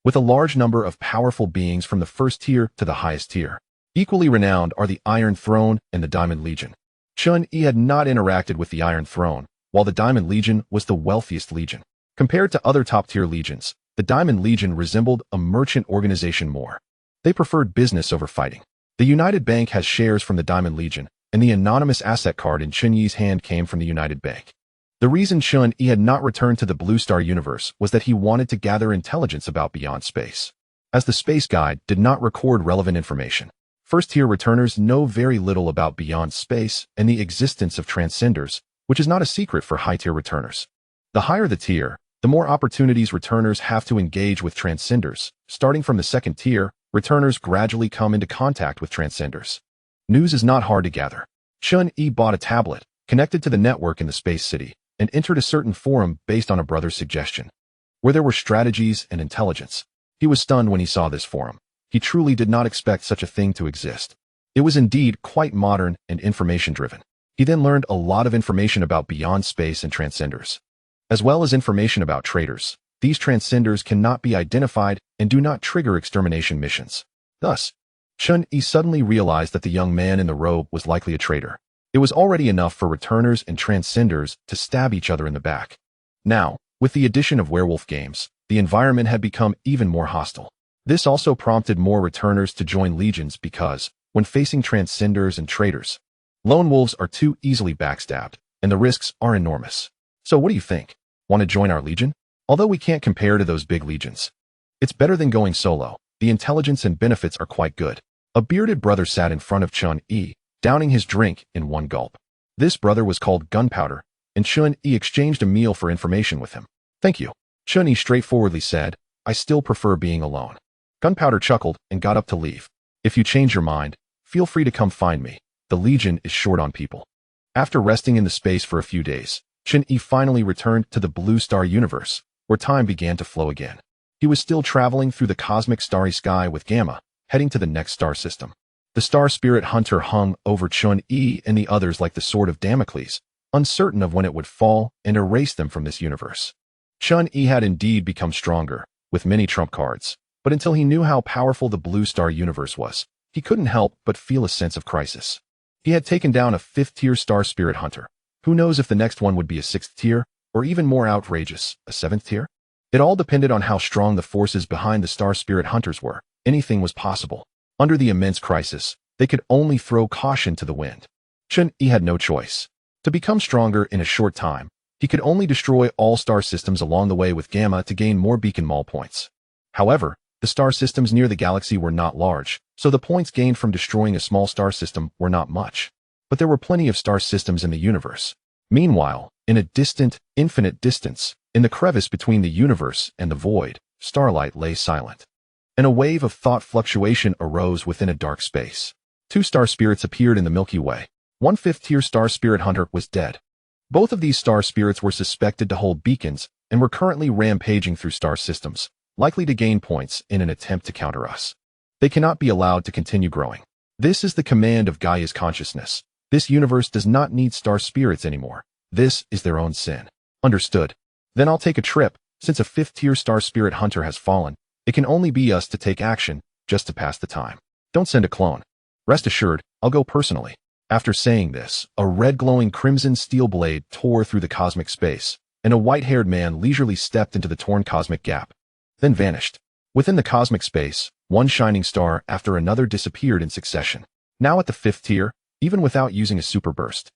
with a large number of powerful beings from the first tier to the highest tier. Equally renowned are the Iron Throne and the Diamond Legion. Chen Yi had not interacted with the Iron Throne, while the Diamond Legion was the wealthiest legion. Compared to other top-tier legions, the Diamond Legion resembled a merchant organization more. They preferred business over fighting. The United Bank has shares from the Diamond Legion, and the anonymous asset card in Chen Yi's hand came from the United Bank. The reason Chen Yi had not returned to the Blue Star universe was that he wanted to gather intelligence about beyond space, as the space guide did not record relevant information. First-tier returners know very little about beyond space and the existence of transcenders, which is not a secret for high-tier returners. The higher the tier, the more opportunities returners have to engage with transcenders. Starting from the second tier, returners gradually come into contact with transcenders. News is not hard to gather. Chen Yi bought a tablet, connected to the network in the space city, and entered a certain forum based on a brother's suggestion, where there were strategies and intelligence. He was stunned when he saw this forum. He truly did not expect such a thing to exist. It was indeed quite modern and information-driven. He then learned a lot of information about beyond space and transcenders, as well as information about traitors. These transcenders cannot be identified and do not trigger extermination missions. Thus, Chen Yi suddenly realized that the young man in the robe was likely a traitor. It was already enough for returners and transcenders to stab each other in the back. Now, with the addition of werewolf games, the environment had become even more hostile. This also prompted more returners to join legions because, when facing transcenders and traitors, lone wolves are too easily backstabbed, and the risks are enormous. So what do you think? Want to join our legion? Although we can't compare to those big legions, it's better than going solo. The intelligence and benefits are quite good. A bearded brother sat in front of Chen Yi, downing his drink in one gulp. This brother was called Gunpowder, and Chen Yi exchanged a meal for information with him. Thank you. Chen Yi straightforwardly said, I still prefer being alone. Gunpowder chuckled and got up to leave. If you change your mind, feel free to come find me. The Legion is short on people. After resting in the space for a few days, Chen Yi finally returned to the Blue Star universe, where time began to flow again. He was still traveling through the cosmic starry sky with Gamma, heading to the next star system. The star spirit hunter hung over Chen Yi and the others like the sword of Damocles, uncertain of when it would fall and erase them from this universe. Chen Yi had indeed become stronger, with many trump cards, but until he knew how powerful the Blue Star universe was, he couldn't help but feel a sense of crisis. He had taken down a 5th-tier star spirit hunter. Who knows if the next one would be a 6th tier, or even more outrageous, a 7th tier? It all depended on how strong the forces behind the star spirit hunters were. Anything was possible. Under the immense crisis, they could only throw caution to the wind. Chen Yi had no choice. To become stronger in a short time, he could only destroy all star systems along the way with Gamma to gain more beacon mall points. However, the star systems near the galaxy were not large, so the points gained from destroying a small star system were not much. But there were plenty of star systems in the universe. Meanwhile, in a distant, infinite distance, in the crevice between the universe and the void, starlight lay silent. And a wave of thought fluctuation arose within a dark space. 2 star spirits appeared in the Milky Way. One 5th-tier star spirit hunter was dead. Both of these star spirits were suspected to hold beacons and were currently rampaging through star systems, likely to gain points in an attempt to counter us. They cannot be allowed to continue growing. This is the command of Gaia's consciousness. This universe does not need star spirits anymore. This is their own sin. Understood. Then I'll take a trip. Since a 5th-tier star spirit hunter has fallen, it can only be us to take action, just to pass the time. Don't send a clone. Rest assured, I'll go personally. After saying this, a red glowing crimson steel blade tore through the cosmic space, and a white-haired man leisurely stepped into the torn cosmic gap, then vanished. Within the cosmic space, one shining star after another disappeared in succession. Now at the 5th tier, even without using a super burst,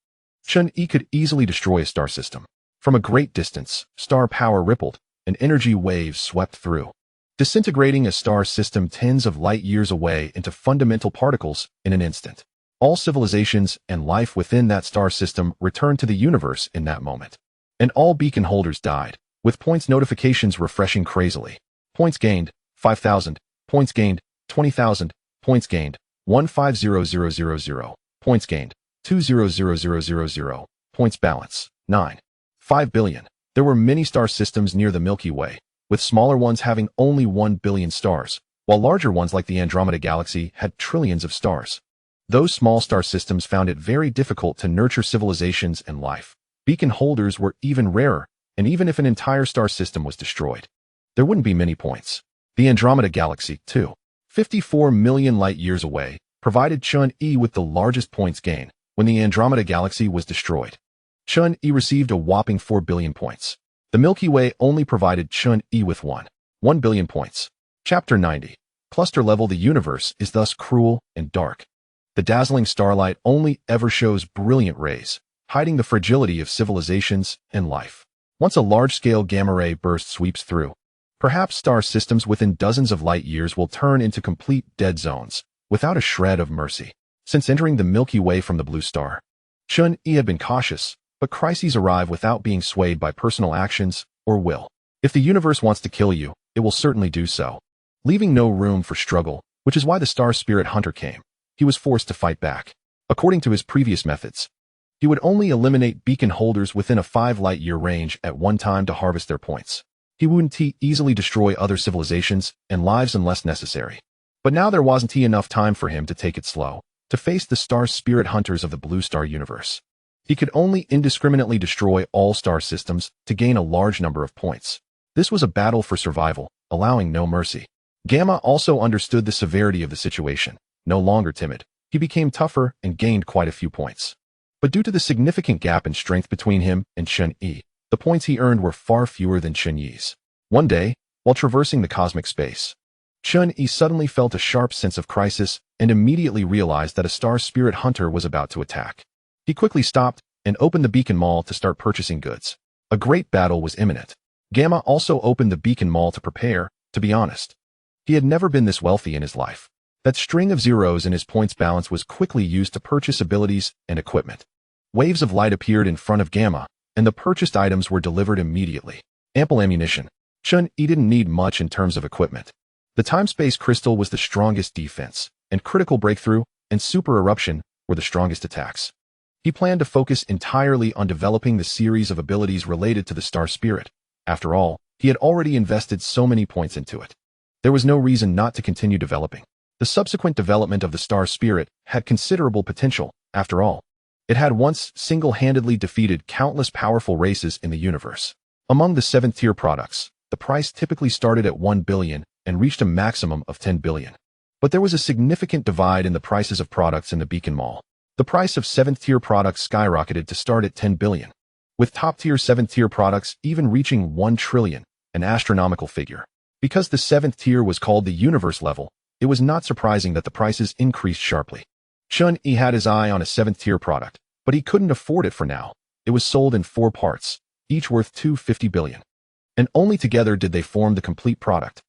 Chen Yi could easily destroy a star system. From a great distance, star power rippled, and energy waves swept through, disintegrating a star system tens of light years away into fundamental particles in an instant. All civilizations and life within that star system returned to the universe in that moment. And all beacon holders died, with points notifications refreshing crazily. Points gained, 5,000. Points gained, 20,000. Points gained, 150000. Points gained, 200000. Points balance, 9. 5 billion. There were many star systems near the Milky Way, with smaller ones having only 1 billion stars, while larger ones like the Andromeda Galaxy had trillions of stars. Those small star systems found it very difficult to nurture civilizations and life. Beacon holders were even rarer, and even if an entire star system was destroyed, there wouldn't be many points. The Andromeda Galaxy, too, 54 million light-years away, provided Chen Yi with the largest points gain when the Andromeda Galaxy was destroyed. Chen Yi received a whopping 4 billion points. The Milky Way only provided Chen Yi with 1 billion points. Chapter 90. Cluster level. The universe is thus cruel and dark. The dazzling starlight only ever shows brilliant rays, hiding the fragility of civilizations and life. Once a large-scale gamma-ray burst sweeps through, perhaps star systems within dozens of light years will turn into complete dead zones, without a shred of mercy. Since entering the Milky Way from the blue star, Chen Yi had been cautious, but crises arrive without being swayed by personal actions or will. If the universe wants to kill you, it will certainly do so, leaving no room for struggle, which is why the star spirit hunter came. He was forced to fight back. According to his previous methods, he would only eliminate beacon holders within a 5 light-year range at one time to harvest their points. He wouldn't easily destroy other civilizations and lives unless necessary. But now there wasn't enough time for him to take it slow, to face the star spirit hunters of the blue star universe. He could only indiscriminately destroy all star systems to gain a large number of points. This was a battle for survival, allowing no mercy. Gamma also understood the severity of the situation. No longer timid, he became tougher and gained quite a few points. But due to the significant gap in strength between him and Chen Yi, the points he earned were far fewer than Chen Yi's. One day, while traversing the cosmic space, Chen Yi suddenly felt a sharp sense of crisis and immediately realized that a star spirit hunter was about to attack. He quickly stopped and opened the beacon mall to start purchasing goods. A great battle was imminent. Gamma also opened the beacon mall to prepare. To be honest, he had never been this wealthy in his life. That string of zeros in his points balance was quickly used to purchase abilities and equipment. Waves of light appeared in front of Gamma, and the purchased items were delivered immediately. Ample ammunition. Chen Yi didn't need much in terms of equipment. The time-space crystal was the strongest defense, and critical breakthrough and super eruption were the strongest attacks. He planned to focus entirely on developing the series of abilities related to the star spirit. After all, he had already invested so many points into it. There was no reason not to continue developing. The subsequent development of the star spirit had considerable potential. After all, it had once single-handedly defeated countless powerful races in the universe. Among the 7th-tier products, the price typically started at 1 billion and reached a maximum of 10 billion. But there was a significant divide in the prices of products in the Beacon Mall. The price of 7th-tier products skyrocketed to start at 10 billion, with top-tier 7th-tier products even reaching 1 trillion, an astronomical figure. Because the 7th tier was called the universe level, it was not surprising that the prices increased sharply. Chen Yi had his eye on a 7th-tier product, but he couldn't afford it for now. It was sold in 4 parts, each worth 250 billion. And only together did they form the complete product.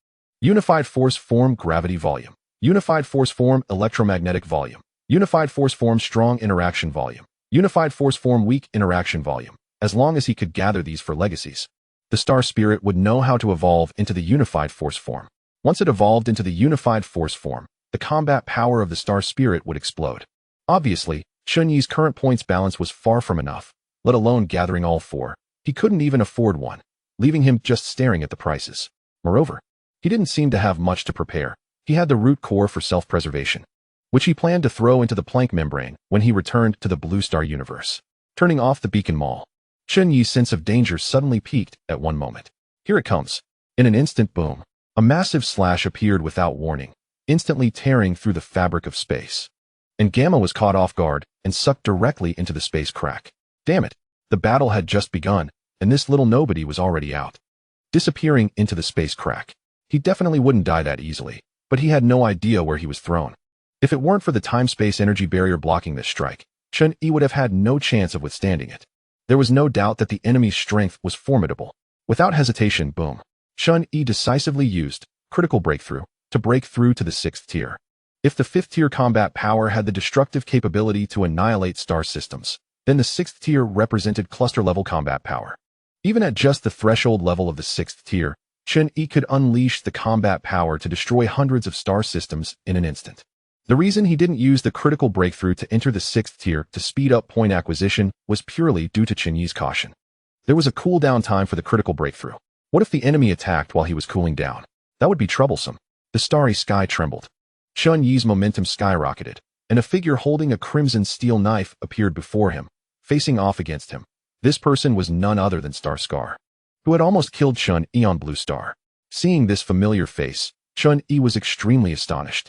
Unified force form gravity volume. Unified force form electromagnetic volume. Unified force form strong interaction volume. Unified force form weak interaction volume. As long as he could gather these for legacies, the star spirit would know how to evolve into the unified force form. Once it evolved into the unified force form, the combat power of the star spirit would explode. Obviously, Chen Yi's current points balance was far from enough, let alone gathering all 4. He couldn't even afford one, leaving him just staring at the prices. Moreover, he didn't seem to have much to prepare. He had the root core for self-preservation, which he planned to throw into the Planck membrane when he returned to the Blue Star universe. Turning off the Beacon Mall, Chen Yi's sense of danger suddenly peaked at one moment. Here it comes. In an instant, boom. A massive slash appeared without warning, instantly tearing through the fabric of space. And Gamma was caught off guard and sucked directly into the space crack. Damn it, the battle had just begun, and this little nobody was already out. Disappearing into the space crack. He definitely wouldn't die that easily, but he had no idea where he was thrown. If it weren't for the time-space energy barrier blocking this strike, Chen Yi would have had no chance of withstanding it. There was no doubt that the enemy's strength was formidable. Without hesitation, boom. Chen Yi decisively used critical breakthrough to break through to the 6th tier. If the 5th tier combat power had the destructive capability to annihilate star systems, then the 6th tier represented cluster-level combat power. Even at just the threshold level of the 6th tier, Chen Yi could unleash the combat power to destroy hundreds of star systems in an instant. The reason he didn't use the critical breakthrough to enter the 6th tier to speed up point acquisition was purely due to Chen Yi's caution. There was a cooldown time for the critical breakthrough. What if the enemy attacked while he was cooling down? That would be troublesome. The starry sky trembled. Chen Yi's momentum skyrocketed, and a figure holding a crimson steel knife appeared before him, facing off against him. This person was none other than Star Scar, who had almost killed Chen Yi on Blue Star. Seeing this familiar face, Chen Yi was extremely astonished.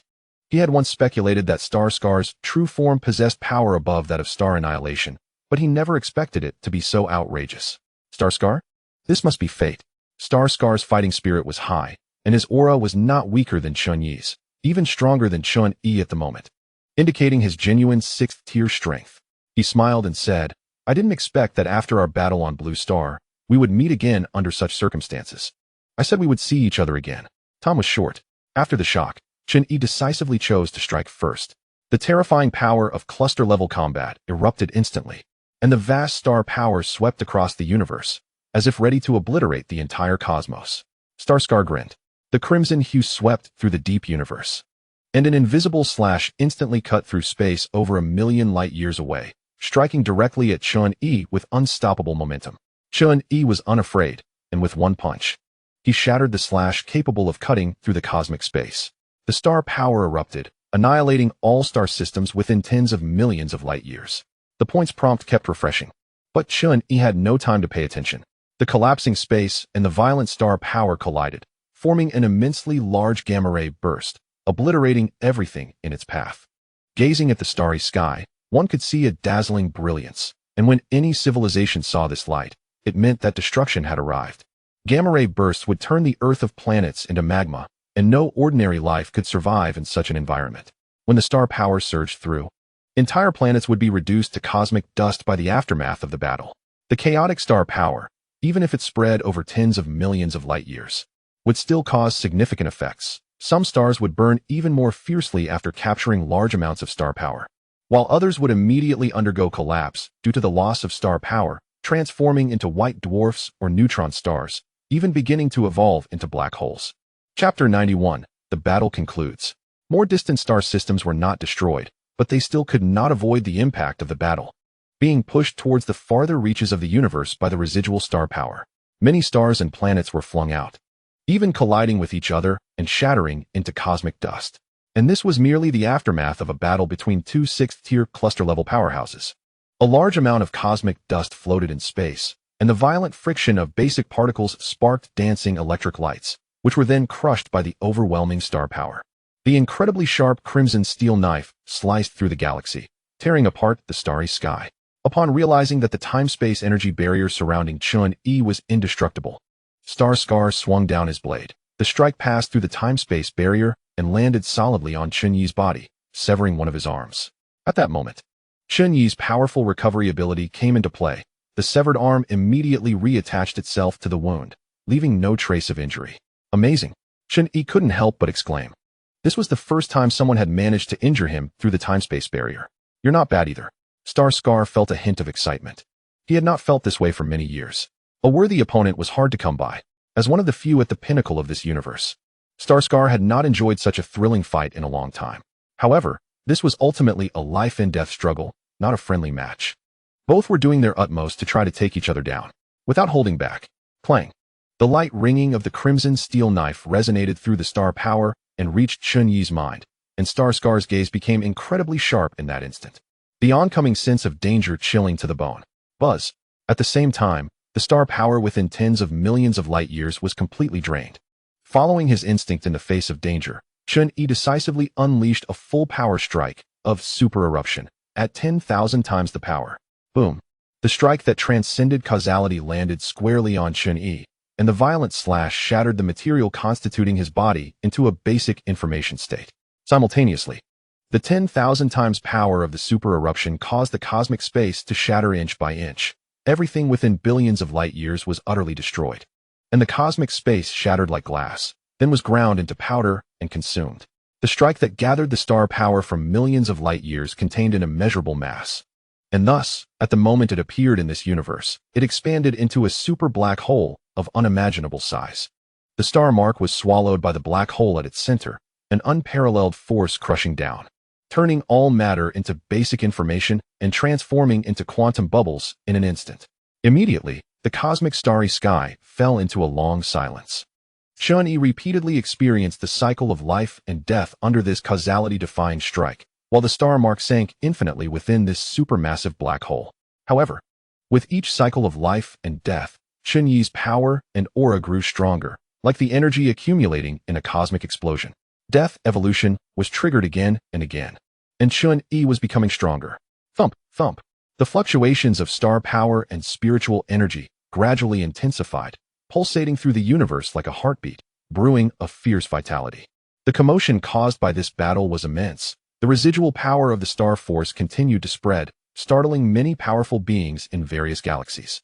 He had once speculated that Star Scar's true form possessed power above that of Star Annihilation, but he never expected it to be so outrageous. Star Scar? This must be fate. Star Scar's fighting spirit was high, and his aura was not weaker than Chen Yi's, even stronger than Chen Yi at the moment, indicating his genuine 6th tier strength. He smiled and said, I didn't expect that after our battle on Blue Star, we would meet again under such circumstances. I said we would see each other again. Time was short. After the shock, Chen Yi decisively chose to strike first. The terrifying power of cluster-level combat erupted instantly, and the vast star power swept across the universe, as if ready to obliterate the entire cosmos. Star Scar grinned. The crimson hue swept through the deep universe. and an invisible slash instantly cut through space over 1,000,000 light-years away, striking directly at Chen Yi with unstoppable momentum. Chen Yi was unafraid, and with one punch, he shattered the slash capable of cutting through the cosmic space. The star power erupted, annihilating all star systems within tens of millions of light-years. The points prompt kept refreshing, but Chen Yi had no time to pay attention. The collapsing space and the violent star power collided, forming an immensely large gamma-ray burst, obliterating everything in its path. Gazing at the starry sky, one could see a dazzling brilliance, and when any civilization saw this light, it meant that destruction had arrived. Gamma-ray bursts would turn the Earth of planets into magma, and no ordinary life could survive in such an environment. When the star power surged through, entire planets would be reduced to cosmic dust by the aftermath of the battle. The chaotic star power, even if it spread over tens of millions of light-years, would still cause significant effects. Some stars would burn even more fiercely after capturing large amounts of star power, while others would immediately undergo collapse due to the loss of star power, transforming into white dwarfs or neutron stars, even beginning to evolve into black holes. Chapter 91. The battle concludes. More distant star systems were not destroyed, but they still could not avoid the impact of the battle, being pushed towards the farther reaches of the universe by the residual star power. Many stars and planets were flung out, even colliding with each other and shattering into cosmic dust. And this was merely the aftermath of a battle between two sixth-tier cluster-level powerhouses. A large amount of cosmic dust floated in space, and the violent friction of basic particles sparked dancing electric lights, which were then crushed by the overwhelming star power. The incredibly sharp crimson steel knife sliced through the galaxy, tearing apart the starry sky. Upon realizing that the time-space energy barrier surrounding Chen Yi was indestructible, Scar swung down his blade. The strike passed through the time-space barrier and landed solidly on Chen Yi's body, severing one of his arms. At that moment, Chen Yi's powerful recovery ability came into play. The severed arm immediately reattached itself to the wound, leaving no trace of injury. Amazing! Chen Yi couldn't help but exclaim. This was the first time someone had managed to injure him through the time-space barrier. You're not bad either. Scar felt a hint of excitement. He had not felt this way for many years. A worthy opponent was hard to come by. As one of the few at the pinnacle of this universe, Scar had not enjoyed such a thrilling fight in a long time. However, this was ultimately a life-and-death struggle, not a friendly match. Both were doing their utmost to try to take each other down, without holding back. Clang! The light ringing of the crimson steel knife resonated through the star power and reached Chen Yi's mind, and Scar's gaze became incredibly sharp in that instant. The oncoming sense of danger chilling to the bone. Buzz! At the same time, the star power within tens of millions of light-years was completely drained. Following his instinct in the face of danger, Chen Yi decisively unleashed a full power strike of super eruption at 10,000 times the power. Boom! The strike that transcended causality landed squarely on Chen Yi, and the violent slash shattered the material constituting his body into a basic information state. Simultaneously, the 10,000 times power of the super eruption caused the cosmic space to shatter inch by inch. Everything within billions of light-years was utterly destroyed, and the cosmic space shattered like glass, then was ground into powder and consumed. The strike that gathered the star power from millions of light-years contained an immeasurable mass, and thus, at the moment it appeared in this universe, it expanded into a super black hole of unimaginable size. The star mark was swallowed by the black hole at its center, an unparalleled force crushing down, turning all matter into basic information and transforming into quantum bubbles in an instant. Immediately, the cosmic starry sky fell into a long silence. Chen Yi repeatedly experienced the cycle of life and death under this causality-defying strike, while the star mark sank infinitely within this supermassive black hole. However, with each cycle of life and death, Chen Yi's power and aura grew stronger, like the energy accumulating in a cosmic explosion. Death evolution was triggered again and again, and Chen Yi was becoming stronger. Thump, thump. The fluctuations of star power and spiritual energy gradually intensified, pulsating through the universe like a heartbeat, brewing a fierce vitality. The commotion caused by this battle was immense. The residual power of the star force continued to spread, startling many powerful beings in various galaxies.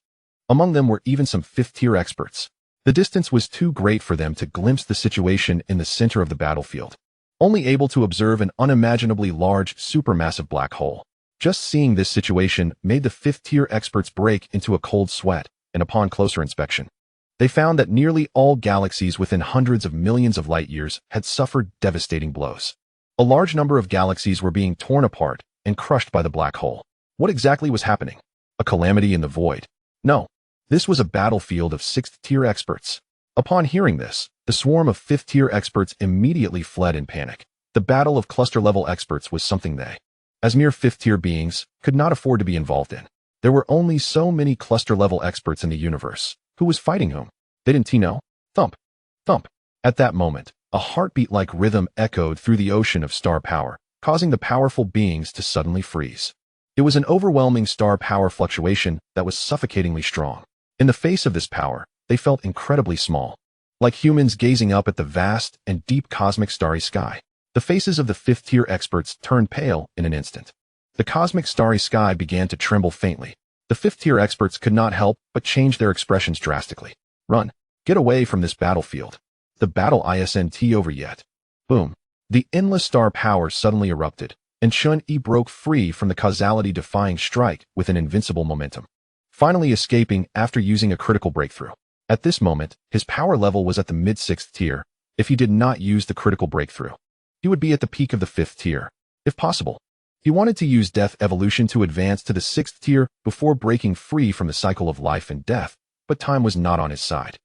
Among them were even some fifth-tier experts. The distance was too great for them to glimpse the situation in the center of the battlefield, only able to observe an unimaginably large, supermassive black hole. Just seeing this situation made the fifth-tier experts break into a cold sweat, and upon closer inspection, they found that nearly all galaxies within hundreds of millions of light-years had suffered devastating blows. A large number of galaxies were being torn apart and crushed by the black hole. What exactly was happening? A calamity in the void? No. This was a battlefield of 6th-tier experts. Upon hearing this, the swarm of 5th-tier experts immediately fled in panic. The battle of cluster-level experts was something they, as mere 5th-tier beings, could not afford to be involved in. There were only so many cluster-level experts in the universe. Who was fighting whom? They didn't know. Thump. Thump. At that moment, a heartbeat-like rhythm echoed through the ocean of star power, causing the powerful beings to suddenly freeze. It was an overwhelming star power fluctuation that was suffocatingly strong. In the face of this power, they felt incredibly small, like humans gazing up at the vast and deep cosmic starry sky. The faces of the 5th-tier experts turned pale in an instant. The cosmic starry sky began to tremble faintly. The 5th-tier experts could not help but change their expressions drastically. Run. Get away from this battlefield. The battle isn't over yet. Boom. The endless star power suddenly erupted, and Chen Yi broke free from the causality-defying strike with an invincible momentum, finally escaping after using a critical breakthrough. At this moment, his power level was at the mid-6th tier. If he did not use the critical breakthrough, he would be at the peak of the 5th tier, if possible. He wanted to use death evolution to advance to the 6th tier before breaking free from the cycle of life and death, but time was not on his side.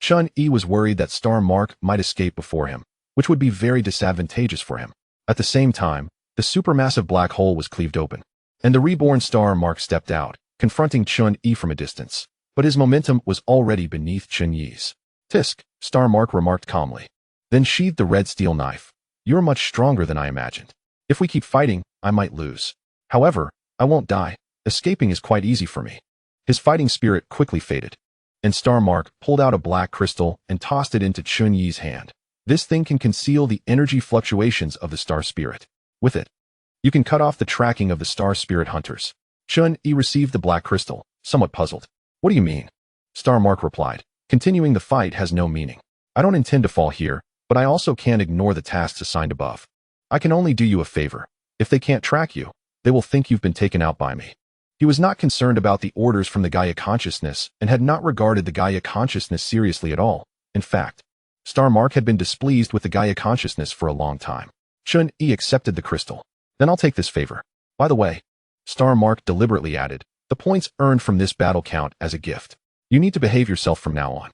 Chen Yi was worried that Star Mark might escape before him, which would be very disadvantageous for him. At the same time, the supermassive black hole was cleaved open, and the reborn Star Mark stepped out, confronting Chen Yi from a distance. But his momentum was already beneath Chen Yi's. Tisk, Star Mark remarked calmly, then sheathed the red steel knife. You're much stronger than I imagined. If we keep fighting, I might lose. However, I won't die. Escaping is quite easy for me. His fighting spirit quickly faded, and Star Mark pulled out a black crystal and tossed it into Chen Yi's hand. This thing can conceal the energy fluctuations of the star spirit. With it, you can cut off the tracking of the star spirit hunters. Chen Yi received the black crystal, somewhat puzzled. What do you mean? Star Mark replied. Continuing the fight has no meaning. I don't intend to fall here, but I also can't ignore the tasks assigned above. I can only do you a favor. If they can't track you, they will think you've been taken out by me. He was not concerned about the orders from the Gaia consciousness and had not regarded the Gaia consciousness seriously at all. In fact, Star Mark had been displeased with the Gaia consciousness for a long time. Chen Yi accepted the crystal. Then I'll take this favor. By the way, Star Mark deliberately added, the points earned from this battle count as a gift. You need to behave yourself from now on.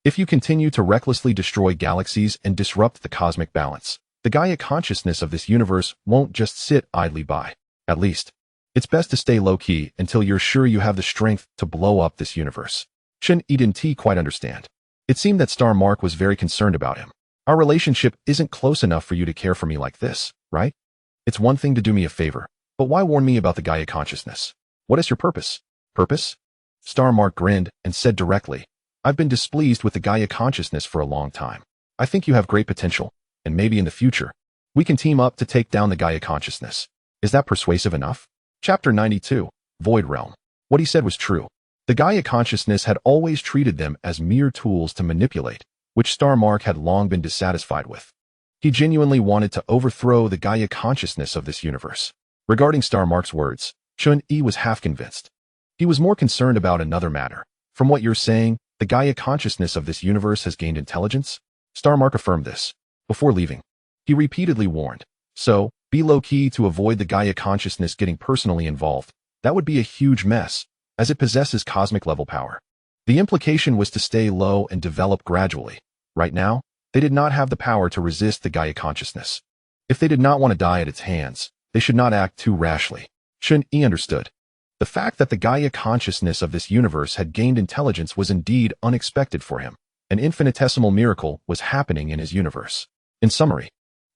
If you continue to recklessly destroy galaxies and disrupt the cosmic balance, the Gaia consciousness of this universe won't just sit idly by. At least, it's best to stay low-key until you're sure you have the strength to blow up this universe. Chen Yi didn't quite understand. It seemed that Star Mark was very concerned about him. Our relationship isn't close enough for you to care for me like this, right? It's one thing to do me a favor, but why warn me about the Gaia consciousness? What is your purpose? Purpose? Star Mark grinned and said directly, I've been displeased with the Gaia consciousness for a long time. I think you have great potential, and maybe in the future, we can team up to take down the Gaia consciousness. Is that persuasive enough? Chapter 92, Void Realm. What he said was true. The Gaia consciousness had always treated them as mere tools to manipulate, which Star Mark had long been dissatisfied with. He genuinely wanted to overthrow the Gaia consciousness of this universe. Regarding Star Mark's words, Chen Yi was half convinced. He was more concerned about another matter. From what you're saying, the Gaia consciousness of this universe has gained intelligence? Star Mark affirmed this. Before leaving, he repeatedly warned, so, be low-key to avoid the Gaia consciousness getting personally involved. That would be a huge mess, as it possesses cosmic-level power. The implication was to stay low and develop gradually. Right now, they did not have the power to resist the Gaia consciousness. If they did not want to die at its hands, they should not act too rashly. Chen Yi understood. The fact that the Gaia consciousness of this universe had gained intelligence was indeed unexpected for him. An infinitesimal miracle was happening in his universe. In summary,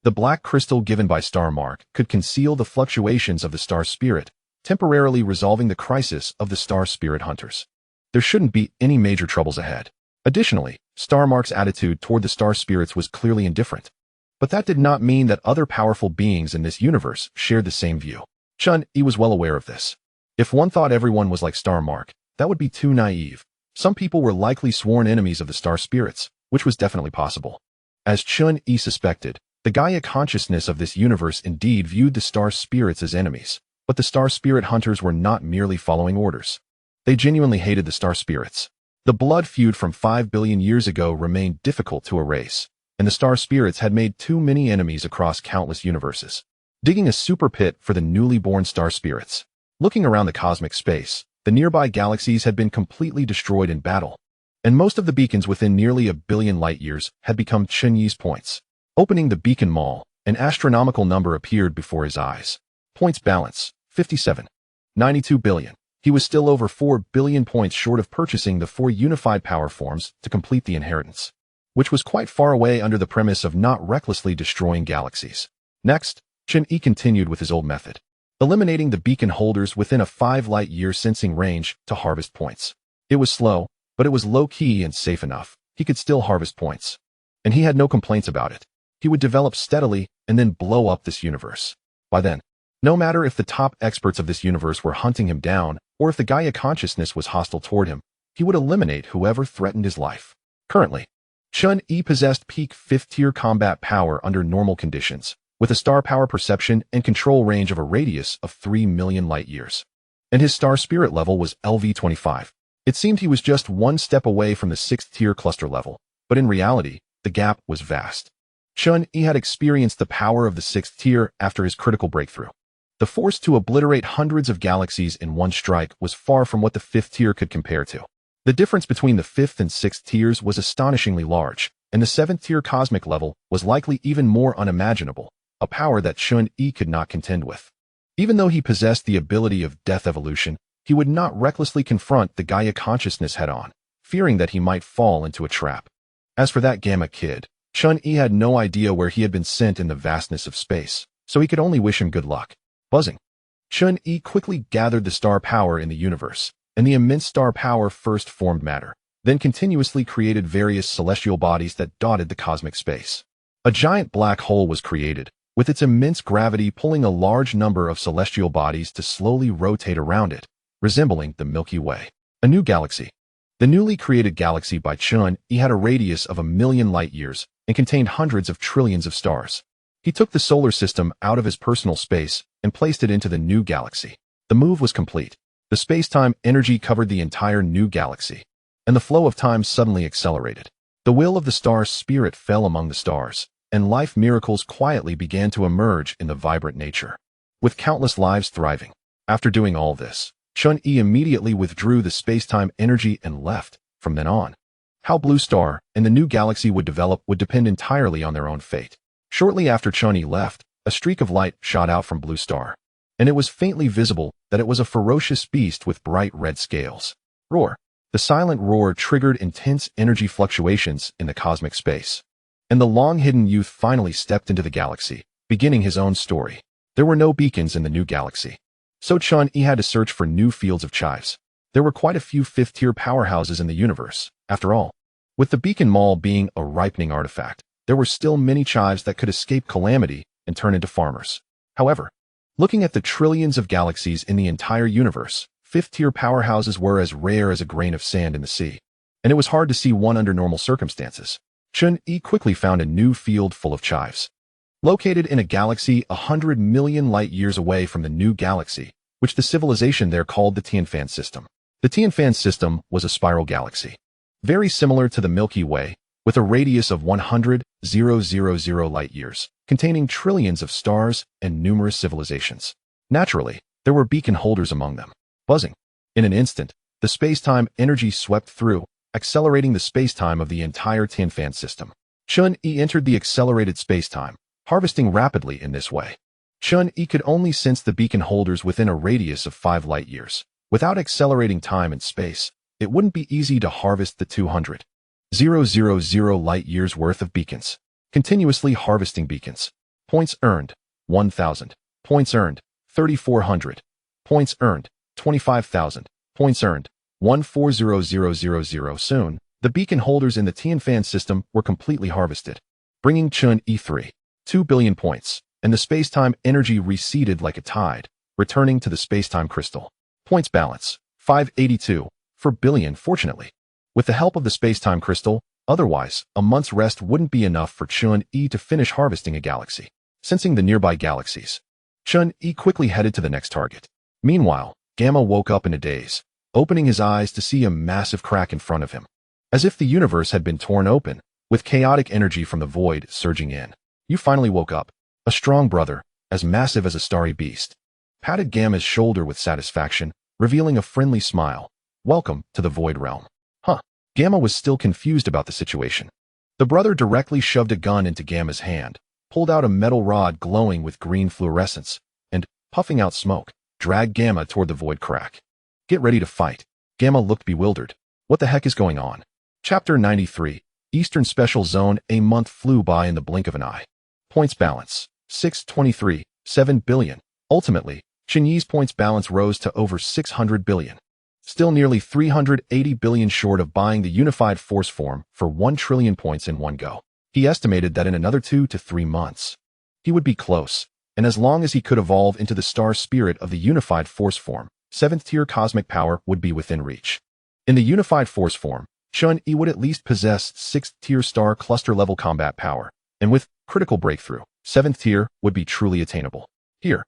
the black crystal given by Star Mark could conceal the fluctuations of the star spirit, temporarily resolving the crisis of the star spirit hunters. There shouldn't be any major troubles ahead. Additionally, Star Mark's attitude toward the star spirits was clearly indifferent. But that did not mean that other powerful beings in this universe shared the same view. Chen Yi was well aware of this. If one thought everyone was like Star Mark, that would be too naive. Some people were likely sworn enemies of the star spirits, which was definitely possible. As Chen Yi suspected, the Gaia consciousness of this universe indeed viewed the star spirits as enemies, but the star spirit hunters were not merely following orders. They genuinely hated the star spirits. The blood feud from 5 billion years ago remained difficult to erase, and the star spirits had made too many enemies across countless universes, digging a super pit for the newly born star spirits. Looking around the cosmic space, the nearby galaxies had been completely destroyed in battle, and most of the beacons within nearly 1 billion light-years had become Chen Yi's points. Opening the beacon mall, an astronomical number appeared before his eyes. Points balance, 57. 92 billion. He was still over 4 billion points short of purchasing the 4 unified power forms to complete the inheritance, which was quite far away under the premise of not recklessly destroying galaxies. Next, Chen Yi continued with his old method, eliminating the beacon holders within a 5 light-year sensing range to harvest points. It was slow, but it was low-key and safe enough. He could still harvest points, and he had no complaints about it. He would develop steadily and then blow up this universe. By then, no matter if the top experts of this universe were hunting him down or if the Gaia consciousness was hostile toward him, he would eliminate whoever threatened his life. Currently, Chen Yi possessed peak 5th-tier combat power under normal conditions, with a star power perception and control range of a radius of 3 million light-years. And his star spirit level was LV25. It seemed he was just one step away from the 6th-tier cluster level, but in reality, the gap was vast. Chen Yi had experienced the power of the 6th tier after his critical breakthrough. The force to obliterate hundreds of galaxies in one strike was far from what the 5th tier could compare to. The difference between the 5th and 6th tiers was astonishingly large, and the 7th tier cosmic level was likely even more unimaginable, a power that Chen Yi could not contend with. Even though he possessed the ability of death evolution, he would not recklessly confront the Gaia consciousness head-on, fearing that he might fall into a trap. As for that Gamma kid, Chen Yi had no idea where he had been sent in the vastness of space, so he could only wish him good luck. Buzzing. Chen Yi quickly gathered the star power in the universe, and the immense star power first formed matter, then continuously created various celestial bodies that dotted the cosmic space. A giant black hole was created, with its immense gravity pulling a large number of celestial bodies to slowly rotate around it, resembling the Milky Way. A new galaxy. The newly created galaxy by Chen Yi had a radius of 1 million light-years and contained hundreds of trillions of stars. He took the solar system out of his personal space and placed it into the new galaxy. The move was complete. The space-time energy covered the entire new galaxy, and the flow of time suddenly accelerated. The will of the star spirit fell among the stars, and life miracles quietly began to emerge in the vibrant nature, with countless lives thriving. After doing all this, Chen Yi immediately withdrew the space-time energy and left. From then on, how Blue Star and the new galaxy would develop would depend entirely on their own fate. Shortly after Chen Yi left, a streak of light shot out from Blue Star, and it was faintly visible that it was a ferocious beast with bright red scales. Roar. The silent roar triggered intense energy fluctuations in the cosmic space, and the long-hidden youth finally stepped into the galaxy, beginning his own story. There were no beacons in the new galaxy, so Chen Yi had to search for new fields of chives. There were quite a few 5th-tier powerhouses in the universe, after all. With the beacon mall being a ripening artifact, there were still many chives that could escape calamity and turn into farmers. However, looking at the trillions of galaxies in the entire universe, 5th-tier powerhouses were as rare as a grain of sand in the sea, and it was hard to see one under normal circumstances. Chen Yi quickly found a new field full of chives. Located in a galaxy 100 million light-years away from the new galaxy, which the civilization there called the Tianfan system. The Tianfan system was a spiral galaxy, very similar to the Milky Way, with a radius of 100,000 light-years, containing trillions of stars and numerous civilizations. Naturally, there were beacon holders among them. Buzzing. In an instant, the space-time energy swept through, accelerating the space-time of the entire Tianfan system. Chen Yi entered the accelerated space-time, harvesting rapidly in this way. Chen Yi could only sense the beacon holders within a radius of 5 light-years. Without accelerating time and space, it wouldn't be easy to harvest the 200,000 light-years worth of beacons. Continuously harvesting beacons. Points earned, 1,000. Points earned, 3,400. Points earned, 25,000. Points earned, 140000. Soon, the beacon holders in the Tianfan system were completely harvested, bringing Chen Yi 2 billion points, and the space-time energy receded like a tide, returning to the space-time crystal. Points balance, 582, for billion fortunately. With the help of the space-time crystal, otherwise, a month's rest wouldn't be enough for Chen Yi to finish harvesting a galaxy. Sensing the nearby galaxies, Chen Yi quickly headed to the next target. Meanwhile, Gamma woke up in a daze, opening his eyes to see a massive crack in front of him. As if the universe had been torn open, with chaotic energy from the void surging in. You finally woke up. A strong brother, as massive as a starry beast, patted Gamma's shoulder with satisfaction, revealing a friendly smile. Welcome to the void realm. Huh. Gamma was still confused about the situation. The brother directly shoved a gun into Gamma's hand, pulled out a metal rod glowing with green fluorescence, and, puffing out smoke, dragged Gamma toward the void crack. Get ready to fight. Gamma looked bewildered. What the heck is going on? Chapter 93. Eastern Special Zone. A month flew by in the blink of an eye. Points balance. 623, 7 billion. Ultimately, Chen Yi's points balance rose to over 600 billion. Still nearly 380 billion short of buying the unified force form for 1 trillion points in one go. He estimated that in another 2 to 3 months, he would be close, and as long as he could evolve into the star spirit of the unified force form, 7th tier cosmic power would be within reach. In the unified force form, Chen Yi would at least possess 6th tier star cluster level combat power, and with critical breakthrough, 7th tier would be truly attainable. Here,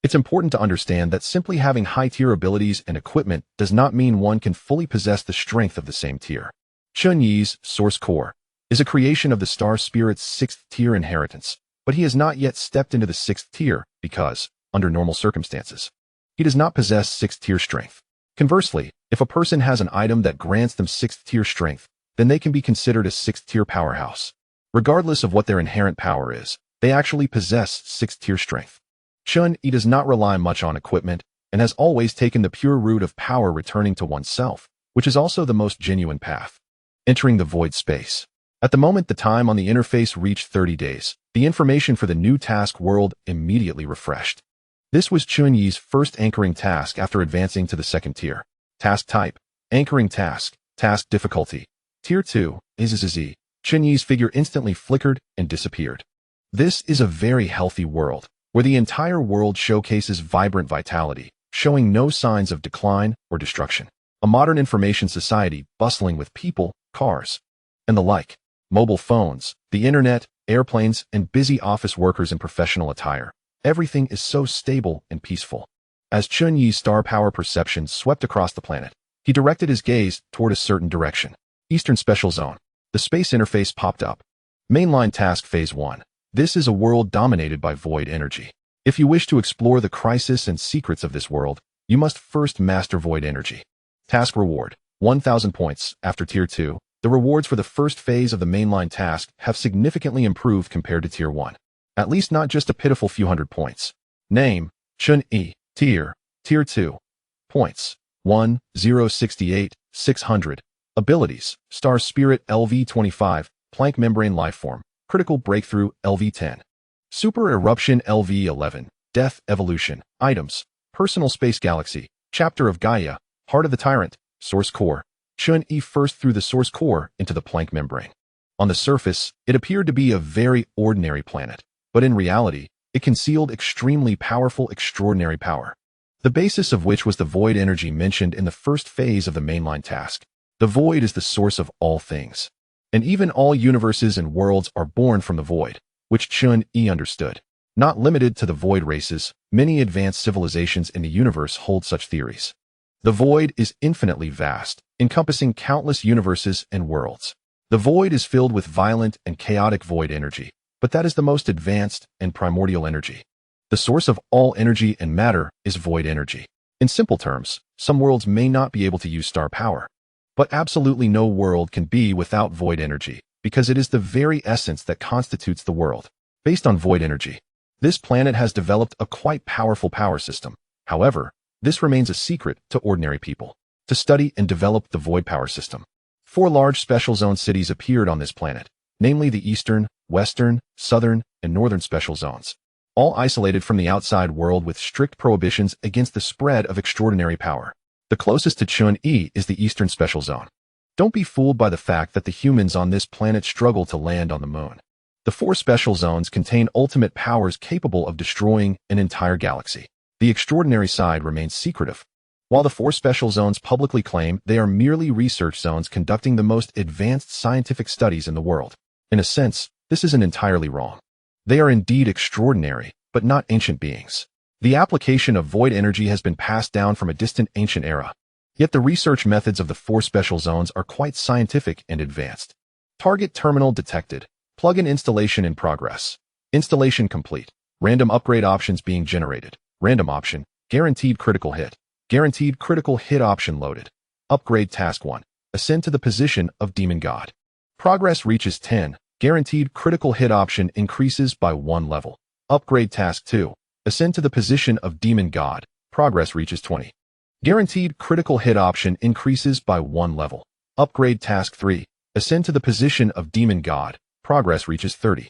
it's important to understand that simply having high-tier abilities and equipment does not mean one can fully possess the strength of the same tier. Chen Yi's source core is a creation of the star spirit's 6th tier inheritance, but he has not yet stepped into the 6th tier because, under normal circumstances, he does not possess 6th tier strength. Conversely, if a person has an item that grants them 6th tier strength, then they can be considered a 6th tier powerhouse. Regardless of what their inherent power is, they actually possess 6th tier strength. Chen Yi does not rely much on equipment and has always taken the pure route of power returning to oneself, which is also the most genuine path. Entering the void space. At the moment the time on the interface reached 30 days, the information for the new task world immediately refreshed. This was Chen Yi's first anchoring task after advancing to the 2nd tier. Task type, anchoring task, task difficulty, tier 2, IZZZ. Chen Yi's figure instantly flickered and disappeared. This is a very healthy world, where the entire world showcases vibrant vitality, showing no signs of decline or destruction. A modern information society bustling with people, cars, and the like. Mobile phones, the internet, airplanes, and busy office workers in professional attire. Everything is so stable and peaceful. As Chen Yi's star power perception swept across the planet, he directed his gaze toward a certain direction. Eastern Special Zone. The space interface popped up. Mainline Task Phase 1. This is a world dominated by void energy. If you wish to explore the crisis and secrets of this world, you must first master void energy. Task Reward. 1,000 points. After Tier 2, the rewards for the first phase of the mainline task have significantly improved compared to Tier 1. At least not just a pitiful few hundred points. Name, Chen Yi. Tier 2. Points, 1,068, 600. Abilities, Star Spirit LV25, Planck Membrane Lifeform, Critical Breakthrough LV10. Super Eruption LV11, Death Evolution. Items, Personal Space Galaxy, Chapter of Gaia, Heart of the Tyrant, Source Core. Chen Yi first threw the source core into the Planck membrane. On the surface, it appeared to be a very ordinary planet, but in reality, it concealed extremely powerful extraordinary power, the basis of which was the void energy mentioned in the first phase of the mainline task. The void is the source of all things, and even all universes and worlds are born from the void, which Chen Yi understood. Not limited to the void races, many advanced civilizations in the universe hold such theories. The void is infinitely vast, encompassing countless universes and worlds. The void is filled with violent and chaotic void energy, but that is the most advanced and primordial energy. The source of all energy and matter is void energy. In simple terms, some worlds may not be able to use star power, but absolutely no world can be without void energy, because it is the very essence that constitutes the world. Based on void energy, this planet has developed a quite powerful power system. However, this remains a secret to ordinary people. To study and develop the void power system, 4 large special zone cities appeared on this planet, namely the Eastern, Western, Southern, and Northern special zones, all isolated from the outside world with strict prohibitions against the spread of extraordinary power. The closest to Chen Yi is the Eastern Special Zone. Don't be fooled by the fact that the humans on this planet struggle to land on the moon. The 4 special zones contain ultimate powers capable of destroying an entire galaxy. The extraordinary side remains secretive, while the 4 special zones publicly claim they are merely research zones conducting the most advanced scientific studies in the world. In a sense, this isn't entirely wrong. They are indeed extraordinary, but not ancient beings. The application of void energy has been passed down from a distant ancient era. Yet the research methods of the 4 special zones are quite scientific and advanced. Target terminal detected. Plugin installation in progress. Installation complete. Random upgrade options being generated. Random option. Guaranteed critical hit. Guaranteed critical hit option loaded. Upgrade task 1. Ascend to the position of demon god. Progress reaches 10. Guaranteed critical hit option increases by 1 level. Upgrade task 2. Ascend to the position of demon god. Progress reaches 20. Guaranteed critical hit option increases by 1 level. Upgrade task 3. Ascend to the position of demon god. Progress reaches 30.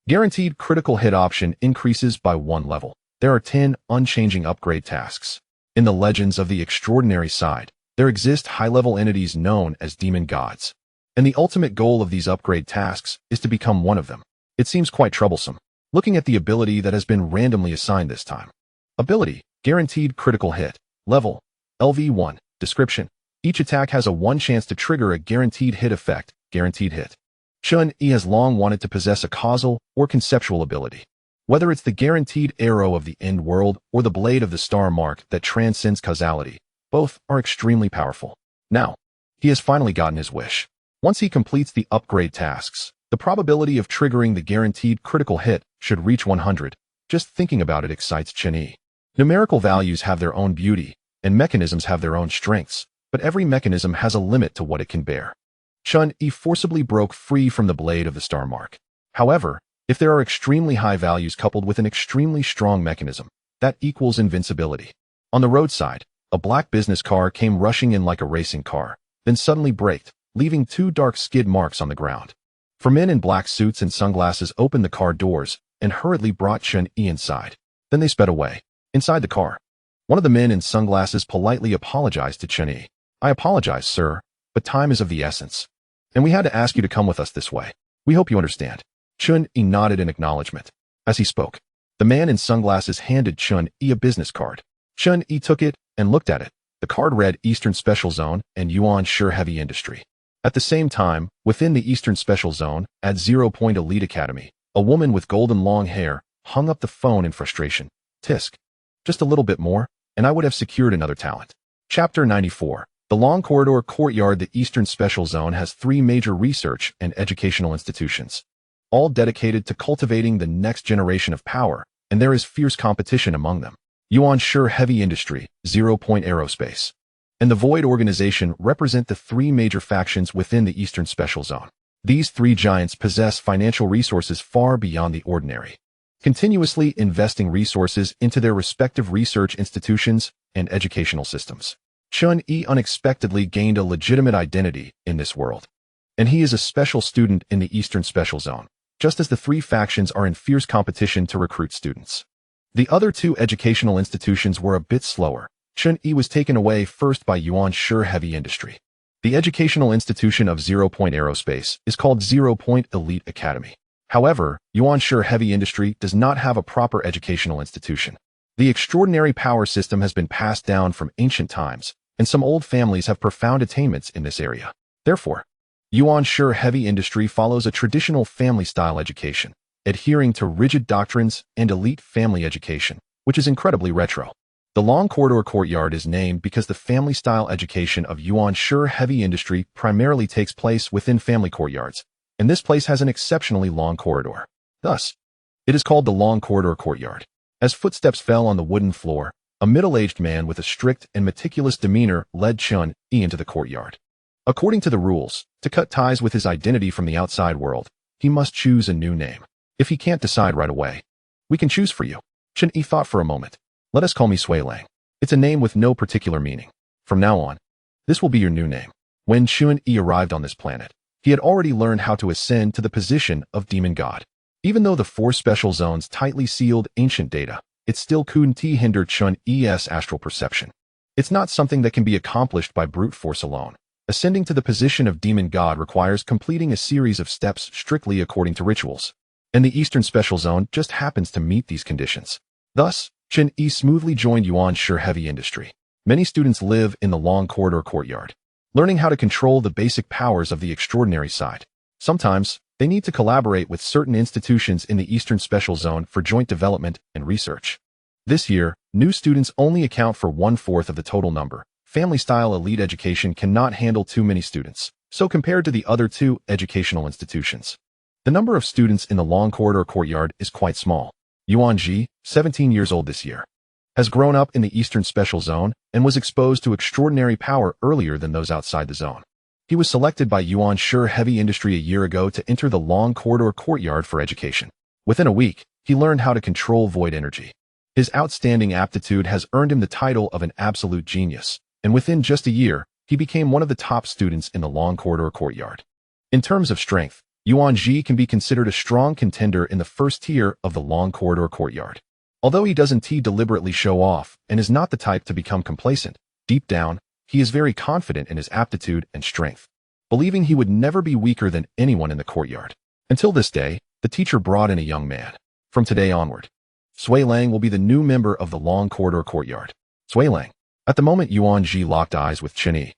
Guaranteed critical hit option increases by 1 level. There are 10 unchanging upgrade tasks. In the Legends of the Extraordinary Side, there exist high-level entities known as demon gods. And the ultimate goal of these upgrade tasks is to become one of them. It seems quite troublesome. Looking at the ability that has been randomly assigned this time. Ability, Guaranteed Critical Hit. Level, LV1. Description. Each attack has a 1 chance to trigger a guaranteed hit effect, guaranteed hit. Chen Yi has long wanted to possess a causal or conceptual ability. Whether it's the guaranteed arrow of the end world or the blade of the star mark that transcends causality, both are extremely powerful. Now, he has finally gotten his wish. Once he completes the upgrade tasks, the probability of triggering the guaranteed critical hit should reach 100. Just thinking about it excites Chen Yi. Numerical values have their own beauty, and mechanisms have their own strengths, but every mechanism has a limit to what it can bear. Chen Yi forcibly broke free from the blade of the star mark. However, if there are extremely high values coupled with an extremely strong mechanism, that equals invincibility. On the roadside, a black business car came rushing in like a racing car, then suddenly braked, leaving 2 dark skid marks on the ground. 4 men in black suits and sunglasses opened the car doors and hurriedly brought Chen Yi inside. Then they sped away. Inside the car, one of the men in sunglasses politely apologized to Chen Yi. "I apologize, sir, but time is of the essence. And we had to ask you to come with us this way. We hope you understand." Chen Yi nodded in acknowledgement. As he spoke, the man in sunglasses handed Chen Yi a business card. Chen Yi took it and looked at it. The card read Eastern Special Zone and Yuan Sure Heavy Industry. At the same time, within the Eastern Special Zone, at 0 Point Elite Academy, a woman with golden long hair hung up the phone in frustration. Tisk. Just a little bit more, and I would have secured another talent. Chapter 94. The Long Corridor Courtyard. The Eastern Special Zone has 3 major research and educational institutions, all dedicated to cultivating the next generation of power, and there is fierce competition among them. Yuan Sure Heavy Industry, 0 Point Aerospace, and the Void Organization represent the 3 major factions within the Eastern Special Zone. These 3 giants possess financial resources far beyond the ordinary, continuously investing resources into their respective research institutions and educational systems. Chen Yi unexpectedly gained a legitimate identity in this world, and he is a special student in the Eastern Special Zone, just as the 3 factions are in fierce competition to recruit students. The other 2 educational institutions were a bit slower. Chen Yi was taken away first by Yuan Sure Heavy Industry. The educational institution of 0 Point Aerospace is called 0 Point Elite Academy. However, Yuan Sure Heavy Industry does not have a proper educational institution. The extraordinary power system has been passed down from ancient times, and some old families have profound attainments in this area. Therefore, Yuan Sure Heavy Industry follows a traditional family-style education, adhering to rigid doctrines and elite family education, which is incredibly retro. The Long Corridor Courtyard is named because the family-style education of Yuan Sure Heavy Industry primarily takes place within family courtyards, and this place has an exceptionally long corridor. Thus, it is called the Long Corridor Courtyard. As footsteps fell on the wooden floor, a middle-aged man with a strict and meticulous demeanor led Chen Yi into the courtyard. According to the rules, to cut ties with his identity from the outside world, he must choose a new name. If he can't decide right away, we can choose for you. Chen Yi thought for a moment. Let us call me Sui Lang. It's a name with no particular meaning. From now on, this will be your new name. When Chen Yi arrived on this planet, he had already learned how to ascend to the position of demon god. Even though the 4 special zones tightly sealed ancient data, it still couldn't hinder Chen Yi's astral perception. It's not something that can be accomplished by brute force alone. Ascending to the position of demon god requires completing a series of steps strictly according to rituals, and the Eastern Special Zone just happens to meet these conditions. Thus, Chen Yi smoothly joined Yuan Sure Heavy Industry. Many students live in the Long Corridor Courtyard, learning how to control the basic powers of the extraordinary side. Sometimes, they need to collaborate with certain institutions in the Eastern Special Zone for joint development and research. This year, new students only account for 1/4 of the total number. Family-style elite education cannot handle too many students, So compared to the other two educational institutions, the number of students in the long corridor courtyard is quite small. Yuanji, 17 years old this year, has grown up in the Eastern Special Zone and was exposed to extraordinary power earlier than those outside the zone. He was selected by Yuan Heavy Industry a year ago to enter the long corridor courtyard for education. Within a week, he learned how to control void energy. His outstanding aptitude has earned him the title of an absolute genius, and within just a year, he became one of the top students in the long corridor courtyard. In terms of strength, Yuanji can be considered a strong contender in the first tier of the long corridor courtyard. Although he doesn't deliberately show off and is not the type to become complacent, deep down, he is very confident in his aptitude and strength, believing he would never be weaker than anyone in the courtyard. Until this day, the teacher brought in a young man. From today onward, Sui Lang will be the new member of the long corridor courtyard. Sui Lang. At the moment Yuanji locked eyes with Chen Yi,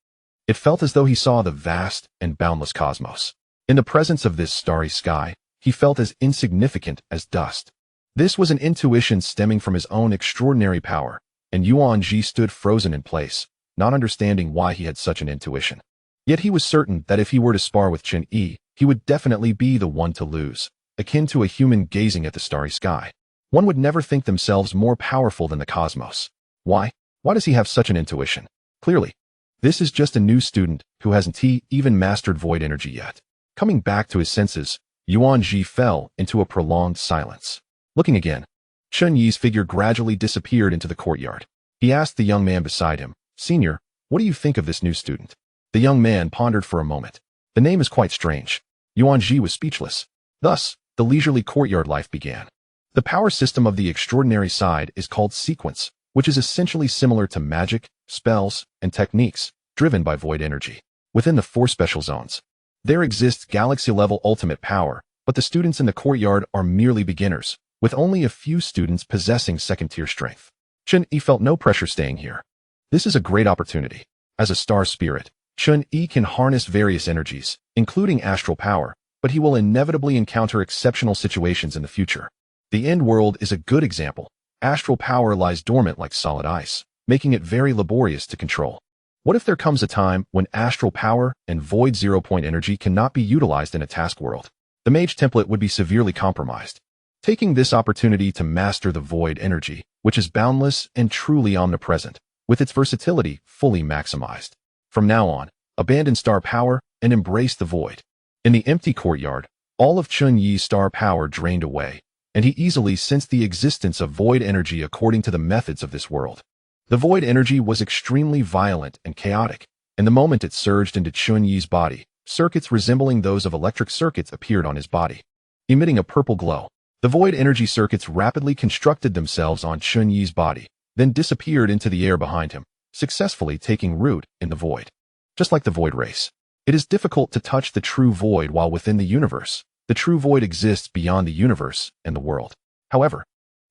it felt as though he saw the vast and boundless cosmos. In the presence of this starry sky, he felt as insignificant as dust. This was an intuition stemming from his own extraordinary power, and Yuanji stood frozen in place, not understanding why he had such an intuition. Yet he was certain that if he were to spar with Chen Yi, he would definitely be the one to lose, akin to a human gazing at the starry sky. One would never think themselves more powerful than the cosmos. Why? Why does he have such an intuition? Clearly, this is just a new student who hasn't even mastered void energy yet. Coming back to his senses, Yuanji fell into a prolonged silence. Looking again, Chen Yi's figure gradually disappeared into the courtyard. He asked the young man beside him, "Senior, what do you think of this new student?" The young man pondered for a moment. The name is quite strange. Yuanji was speechless. Thus, the leisurely courtyard life began. The power system of the extraordinary side is called sequence, which is essentially similar to magic, spells, and techniques, driven by void energy. Within the 4 special zones, there exists galaxy-level ultimate power, but the students in the courtyard are merely beginners, with only a few students possessing second-tier strength. Chen Yi felt no pressure staying here. This is a great opportunity. As a star spirit, Chen Yi can harness various energies, including astral power, but he will inevitably encounter exceptional situations in the future. The end world is a good example. Astral power lies dormant like solid ice, making it very laborious to control. What if there comes a time when astral power and void zero-point energy cannot be utilized in a task world? The mage template would be severely compromised. Taking this opportunity to master the void energy, which is boundless and truly omnipresent, with its versatility fully maximized. From now on, abandon star power and embrace the void. In the empty courtyard, all of Chen Yi's star power drained away, and he easily sensed the existence of void energy according to the methods of this world. The void energy was extremely violent and chaotic, and the moment it surged into Chen Yi's body, circuits resembling those of electric circuits appeared on his body, emitting a purple glow. The void energy circuits rapidly constructed themselves on Chen Yi's body, then disappeared into the air behind him, successfully taking root in the void. Just like the void race, it is difficult to touch the true void while within the universe. The true void exists beyond the universe and the world. However,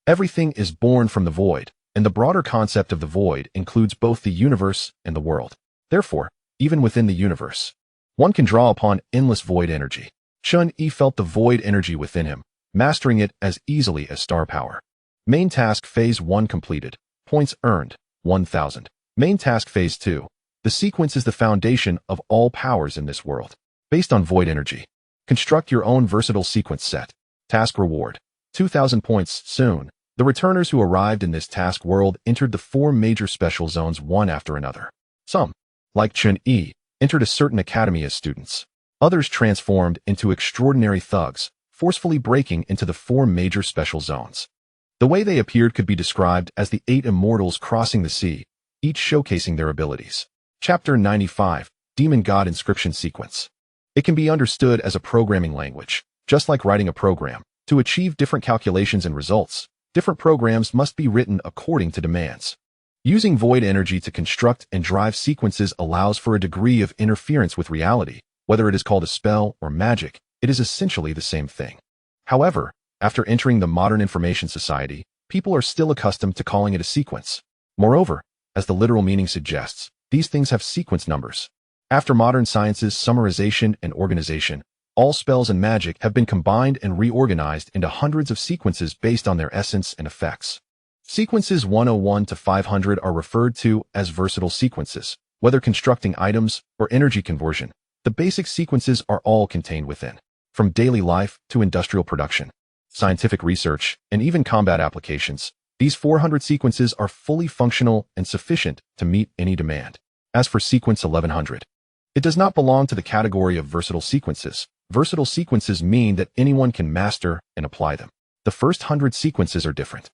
everything is born from the void, and the broader concept of the void includes both the universe and the world. Therefore, even within the universe, one can draw upon endless void energy. Chen Yi felt the void energy within him, mastering it as easily as star power. Main task phase 1 completed. Points earned, 1,000. Main task phase 2. The sequence is the foundation of all powers in this world. Based on void energy, construct your own versatile sequence set. Task reward, 2,000 points. Soon, the returners who arrived in this task world entered the 4 major special zones one after another. Some, like Chen Yi, entered a certain academy as students. Others transformed into extraordinary thugs, forcefully breaking into the 4 major special zones. The way they appeared could be described as the 8 immortals crossing the sea, each showcasing their abilities. Chapter 95, Demon God Inscription Sequence. It can be understood as a programming language. Just like writing a program, to achieve different calculations and results, different programs must be written according to demands. Using void energy to construct and drive sequences allows for a degree of interference with reality. Whether it is called a spell or magic, it is essentially the same thing. However, after entering the modern information society, people are still accustomed to calling it a sequence. Moreover, as the literal meaning suggests, these things have sequence numbers. After modern science's summarization and organization, all spells and magic have been combined and reorganized into hundreds of sequences based on their essence and effects. Sequences 101 to 500 are referred to as versatile sequences. Whether constructing items or energy conversion, The basic sequences are all contained within, from daily life to industrial production, scientific research, and even combat applications. These 400 sequences are fully functional and sufficient to meet any demand. As for sequence 1100, it does not belong to the category of versatile sequences. Versatile sequences mean that anyone can master and apply them. The first 100 sequences are different.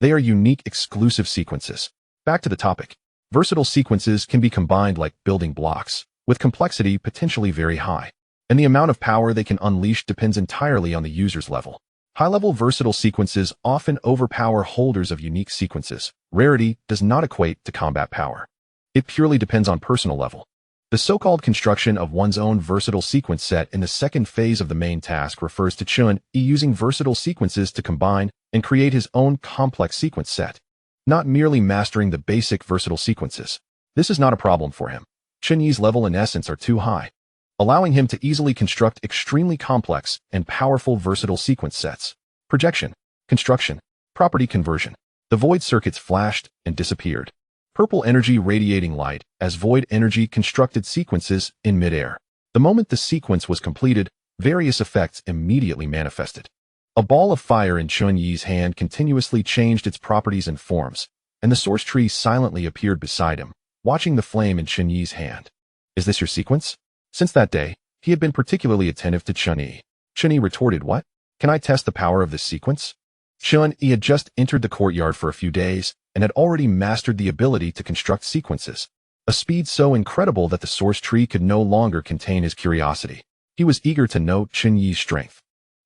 They are unique, exclusive sequences. Back to the topic. Versatile sequences can be combined like building blocks, with complexity potentially very high, and the amount of power they can unleash depends entirely on the user's level. High-level versatile sequences often overpower holders of unique sequences. Rarity does not equate to combat power. It purely depends on personal level. The so-called construction of one's own versatile sequence set in the second phase of the main task refers to Chen Yi using versatile sequences to combine and create his own complex sequence set, not merely mastering the basic versatile sequences. This is not a problem for him. Chen Yi's level and essence are too high, allowing him to easily construct extremely complex and powerful versatile sequence sets. Projection, construction, property conversion. The void circuits flashed and disappeared. Purple energy radiating light as void energy constructed sequences in midair. The moment the sequence was completed, various effects immediately manifested. A ball of fire in Chen Yi's hand continuously changed its properties and forms, and the source tree silently appeared beside him, watching the flame in Chen Yi's hand. Is this your sequence? Since that day, he had been particularly attentive to Chen Yi. Chen Yi retorted, "What? Can I test the power of this sequence?" Chen Yi had just entered the courtyard for a few days and had already mastered the ability to construct sequences, a speed so incredible that the source tree could no longer contain his curiosity. He was eager to know Chen Yi's strength.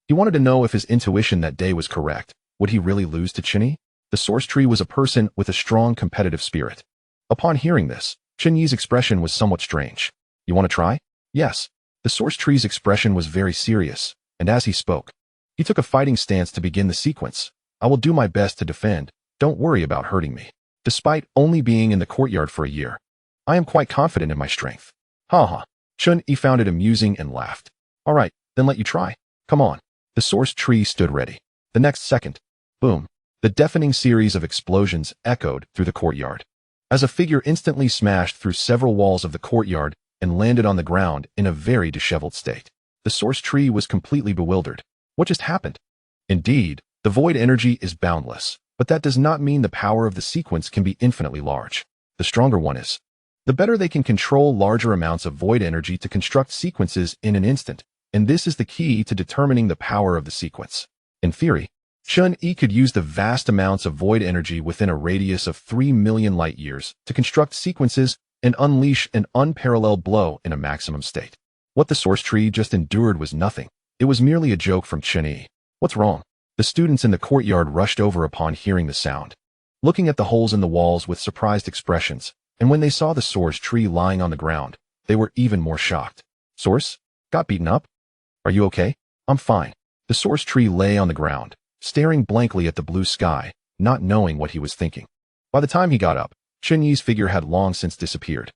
He wanted to know if his intuition that day was correct. Would he really lose to Chen Yi? The source tree was a person with a strong competitive spirit. Upon hearing this, Chen Yi's expression was somewhat strange. "You want to try?" "Yes." The source tree's expression was very serious, and as he spoke, he took a fighting stance to begin the sequence. "I will do my best to defend. Don't worry about hurting me. Despite only being in the courtyard for a year, I am quite confident in my strength." "Ha." Chen Yi found it amusing and laughed. "All right, then let you try. Come on." The source tree stood ready. The next second, boom, the deafening series of explosions echoed through the courtyard, as a figure instantly smashed through several walls of the courtyard and landed on the ground in a very disheveled state. The source tree was completely bewildered. What just happened? Indeed, the void energy is boundless, but that does not mean the power of the sequence can be infinitely large. The stronger one is, the better they can control larger amounts of void energy to construct sequences in an instant, and this is the key to determining the power of the sequence. In theory, Chen Yi could use the vast amounts of void energy within a radius of 3 million light-years to construct sequences and unleash an unparalleled blow in a maximum state. What the source tree just endured was nothing. It was merely a joke from Chen Yi. "What's wrong?" The students in the courtyard rushed over upon hearing the sound, looking at the holes in the walls with surprised expressions, and when they saw the source tree lying on the ground, they were even more shocked. "Source? Got beaten up? Are you okay?" "I'm fine." The source tree lay on the ground, staring blankly at the blue sky, not knowing what he was thinking. By the time he got up, Chen Yi's figure had long since disappeared.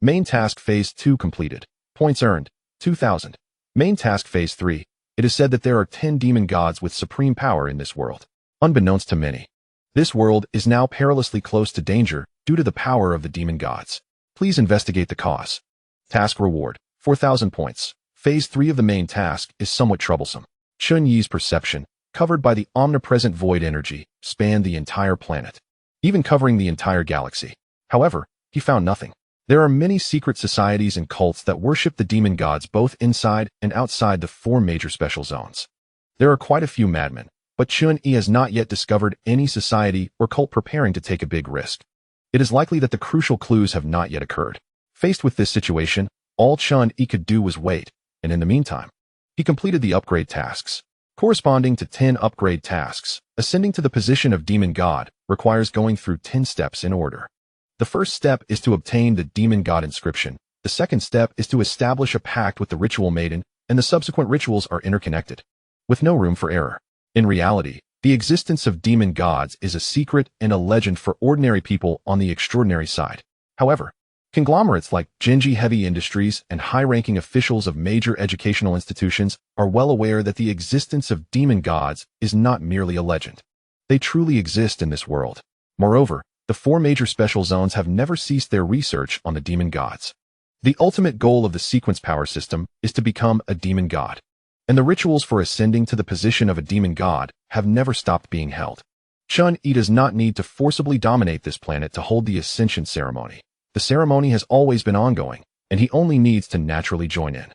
Main task phase 2 completed. Points earned, 2,000. Main task phase 3. It is said that there are 10 demon gods with supreme power in this world. Unbeknownst to many, this world is now perilously close to danger due to the power of the demon gods. Please investigate the cause. Task reward, 4,000 points. Phase 3 of the main task is somewhat troublesome. Chen Yi's perception, covered by the omnipresent void energy, spanned the entire planet, even covering the entire galaxy. However, he found nothing. There are many secret societies and cults that worship the demon gods both inside and outside the 4 major special zones. There are quite a few madmen, but Chen Yi has not yet discovered any society or cult preparing to take a big risk. It is likely that the crucial clues have not yet occurred. Faced with this situation, all Chen Yi could do was wait, and in the meantime, he completed the upgrade tasks. Corresponding to 10 upgrade tasks, ascending to the position of demon god requires going through 10 steps in order. The first step is to obtain the demon god inscription. The second step is to establish a pact with the ritual maiden, and the subsequent rituals are interconnected, with no room for error. In reality, the existence of demon gods is a secret and a legend for ordinary people on the extraordinary side. However, conglomerates like Genji Heavy Industries and high-ranking officials of major educational institutions are well aware that the existence of demon gods is not merely a legend. They truly exist in this world. Moreover, the 4 major special zones have never ceased their research on the demon gods. The ultimate goal of the sequence power system is to become a demon god. And the rituals for ascending to the position of a demon god have never stopped being held. Chen Yi does not need to forcibly dominate this planet to hold the ascension ceremony. The ceremony has always been ongoing, and he only needs to naturally join in.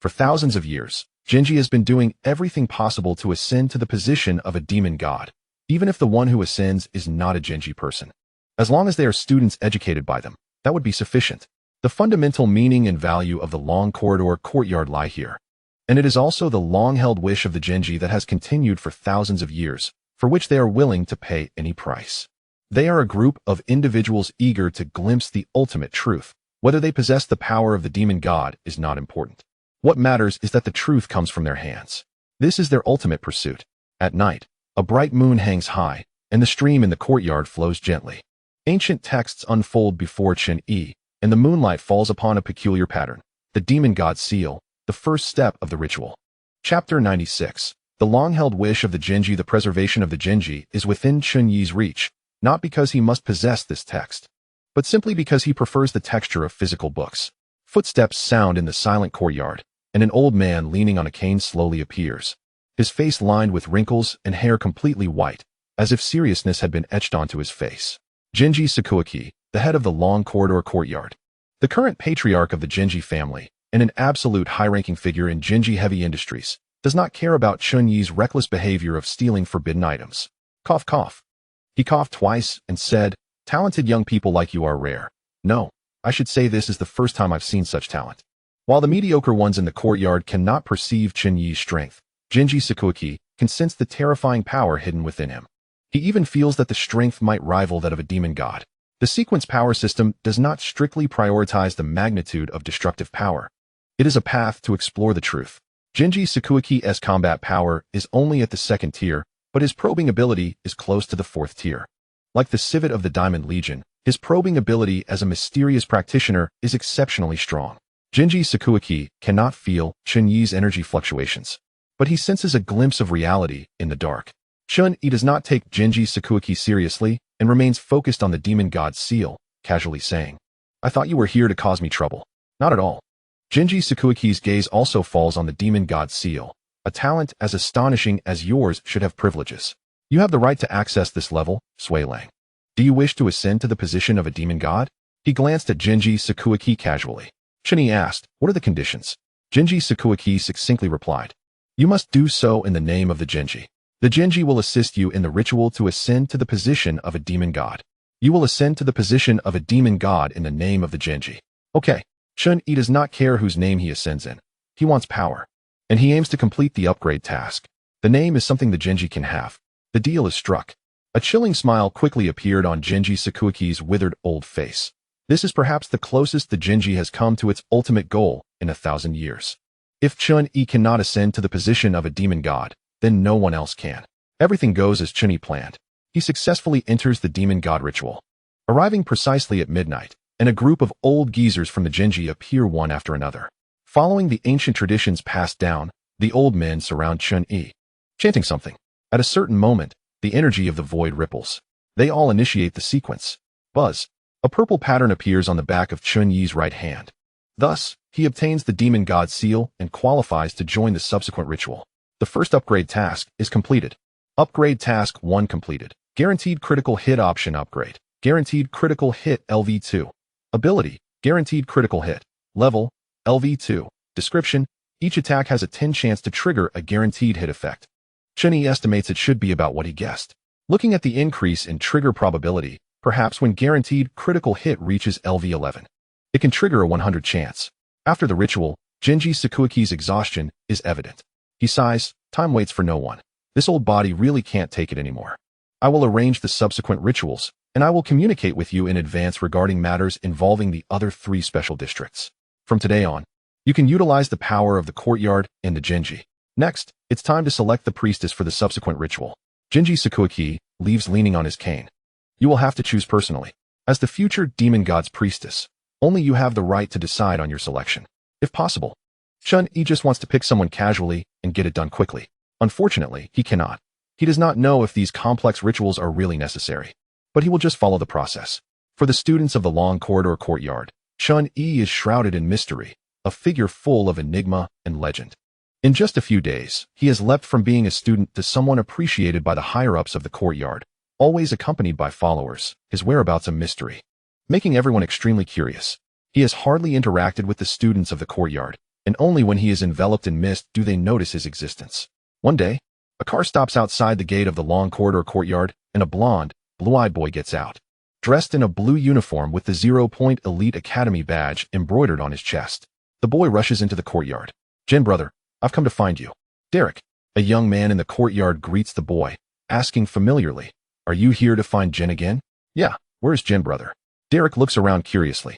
For thousands of years, Genji has been doing everything possible to ascend to the position of a demon god, even if the one who ascends is not a Genji person. As long as they are students educated by them, that would be sufficient. The fundamental meaning and value of the long corridor courtyard lie here. And it is also the long-held wish of the Genji that has continued for thousands of years, for which they are willing to pay any price. They are a group of individuals eager to glimpse the ultimate truth. Whether they possess the power of the demon god is not important. What matters is that the truth comes from their hands. This is their ultimate pursuit. At night, a bright moon hangs high, and the stream in the courtyard flows gently. Ancient texts unfold before Chen Yi, and the moonlight falls upon a peculiar pattern, the demon god seal, the first step of the ritual. Chapter 96. The long-held wish of the Genji. The preservation of the Genji is within Chen Yi's reach, not because he must possess this text, but simply because he prefers the texture of physical books. Footsteps sound in the silent courtyard, and an old man leaning on a cane slowly appears, his face lined with wrinkles and hair completely white, as if seriousness had been etched onto his face. Genji Sakuaki, the head of the long corridor courtyard, the current patriarch of the Genji family, and an absolute high-ranking figure in Genji heavy industries, does not care about Chen Yi's reckless behavior of stealing forbidden items. Cough, cough. He coughed twice and said, "Talented young people like you are rare. No, I should say this is the first time I've seen such talent." While the mediocre ones in the courtyard cannot perceive Chen Yi's strength, Genji Sakuaki can sense the terrifying power hidden within him. He even feels that the strength might rival that of a demon god. The sequence power system does not strictly prioritize the magnitude of destructive power. It is a path to explore the truth. Genji Sakuaki's combat power is only at the second tier, but his probing ability is close to the fourth tier. Like the civet of the Diamond Legion, his probing ability as a mysterious practitioner is exceptionally strong. Genji Sakuaki cannot feel Chen Yi's energy fluctuations, but he senses a glimpse of reality in the dark. Chen Yi does not take Genji Sakuaki seriously and remains focused on the demon god's seal, casually saying, "I thought you were here to cause me trouble." Not at all. Genji Sakuaki's gaze also falls on the demon god's seal. A talent as astonishing as yours should have privileges. You have the right to access this level, Sui Lang. Do you wish to ascend to the position of a demon god? He glanced at Genji Sakuaki casually. Chen Yi asked, "What are the conditions?" Genji Sakuaki succinctly replied, "You must do so in the name of the Genji. The Genji will assist you in the ritual to ascend to the position of a demon god. You will ascend to the position of a demon god in the name of the Genji." Okay. Chen Yi does not care whose name he ascends in. He wants power. And he aims to complete the upgrade task. The name is something the Genji can have. The deal is struck. A chilling smile quickly appeared on Genji Sakuaki's withered old face. This is perhaps the closest the Genji has come to its ultimate goal in 1,000 years. If Chen Yi cannot ascend to the position of a demon god, then no one else can. Everything goes as Chen Yi planned. He successfully enters the demon god ritual. Arriving precisely at midnight, and a group of old geezers from the Genji appear one after another. Following the ancient traditions passed down, the old men surround Chen Yi, chanting something. At a certain moment, the energy of the void ripples. They all initiate the sequence. Buzz. A purple pattern appears on the back of Chen Yi's right hand. Thus, he obtains the demon god seal and qualifies to join the subsequent ritual. The first upgrade task is completed. Upgrade task 1 completed. Guaranteed critical hit option upgrade. Guaranteed critical hit LV2. Ability, guaranteed critical hit. Level, LV2. Description, each attack has a 10 chance to trigger a guaranteed hit effect. Chen Yi estimates it should be about what he guessed. Looking at the increase in trigger probability, perhaps when guaranteed critical hit reaches LV11, it can trigger a 100 chance. After the ritual, Genji Sakuaki's exhaustion is evident. He sighs, time waits for no one. This old body really can't take it anymore. I will arrange the subsequent rituals, and I will communicate with you in advance regarding matters involving the other 3 special districts. From today on, you can utilize the power of the courtyard and the Genji. Next, it's time to select the priestess for the subsequent ritual. Genji Sakuaki leaves leaning on his cane. You will have to choose personally. As the future demon god's priestess, only you have the right to decide on your selection. If possible. Chen Yi just wants to pick someone casually and get it done quickly. Unfortunately, he cannot. He does not know if these complex rituals are really necessary. But he will just follow the process. For the students of the long corridor courtyard, Chen Yi is shrouded in mystery, a figure full of enigma and legend. In just a few days, he has leapt from being a student to someone appreciated by the higher-ups of the courtyard, always accompanied by followers, his whereabouts a mystery, making everyone extremely curious. He has hardly interacted with the students of the courtyard, and only when he is enveloped in mist do they notice his existence. One day, a car stops outside the gate of the long corridor courtyard, and a blonde, blue-eyed boy gets out, dressed in a blue uniform with the 0-Point Elite Academy badge embroidered on his chest. The boy rushes into the courtyard. "Jen, brother, I've come to find you." "Derek," a young man in the courtyard greets the boy, asking familiarly, "Are you here to find Jen again?" "Yeah, where's Jen, brother?" Derek looks around curiously.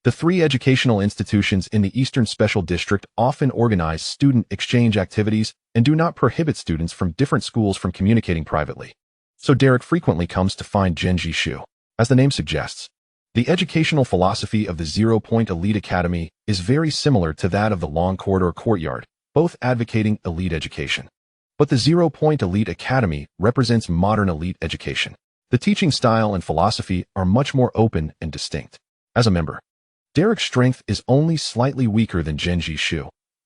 The 3 educational institutions in the Eastern Special District often organize student exchange activities and do not prohibit students from different schools from communicating privately. So Derek frequently comes to find Chen Yi. As the name suggests, the educational philosophy of the 0-Point Elite Academy is very similar to that of the Long Corridor Courtyard, both advocating elite education. But the 0-Point Elite Academy represents modern elite education. The teaching style and philosophy are much more open and distinct. As a member, Derek's strength is only slightly weaker than Chen Yi.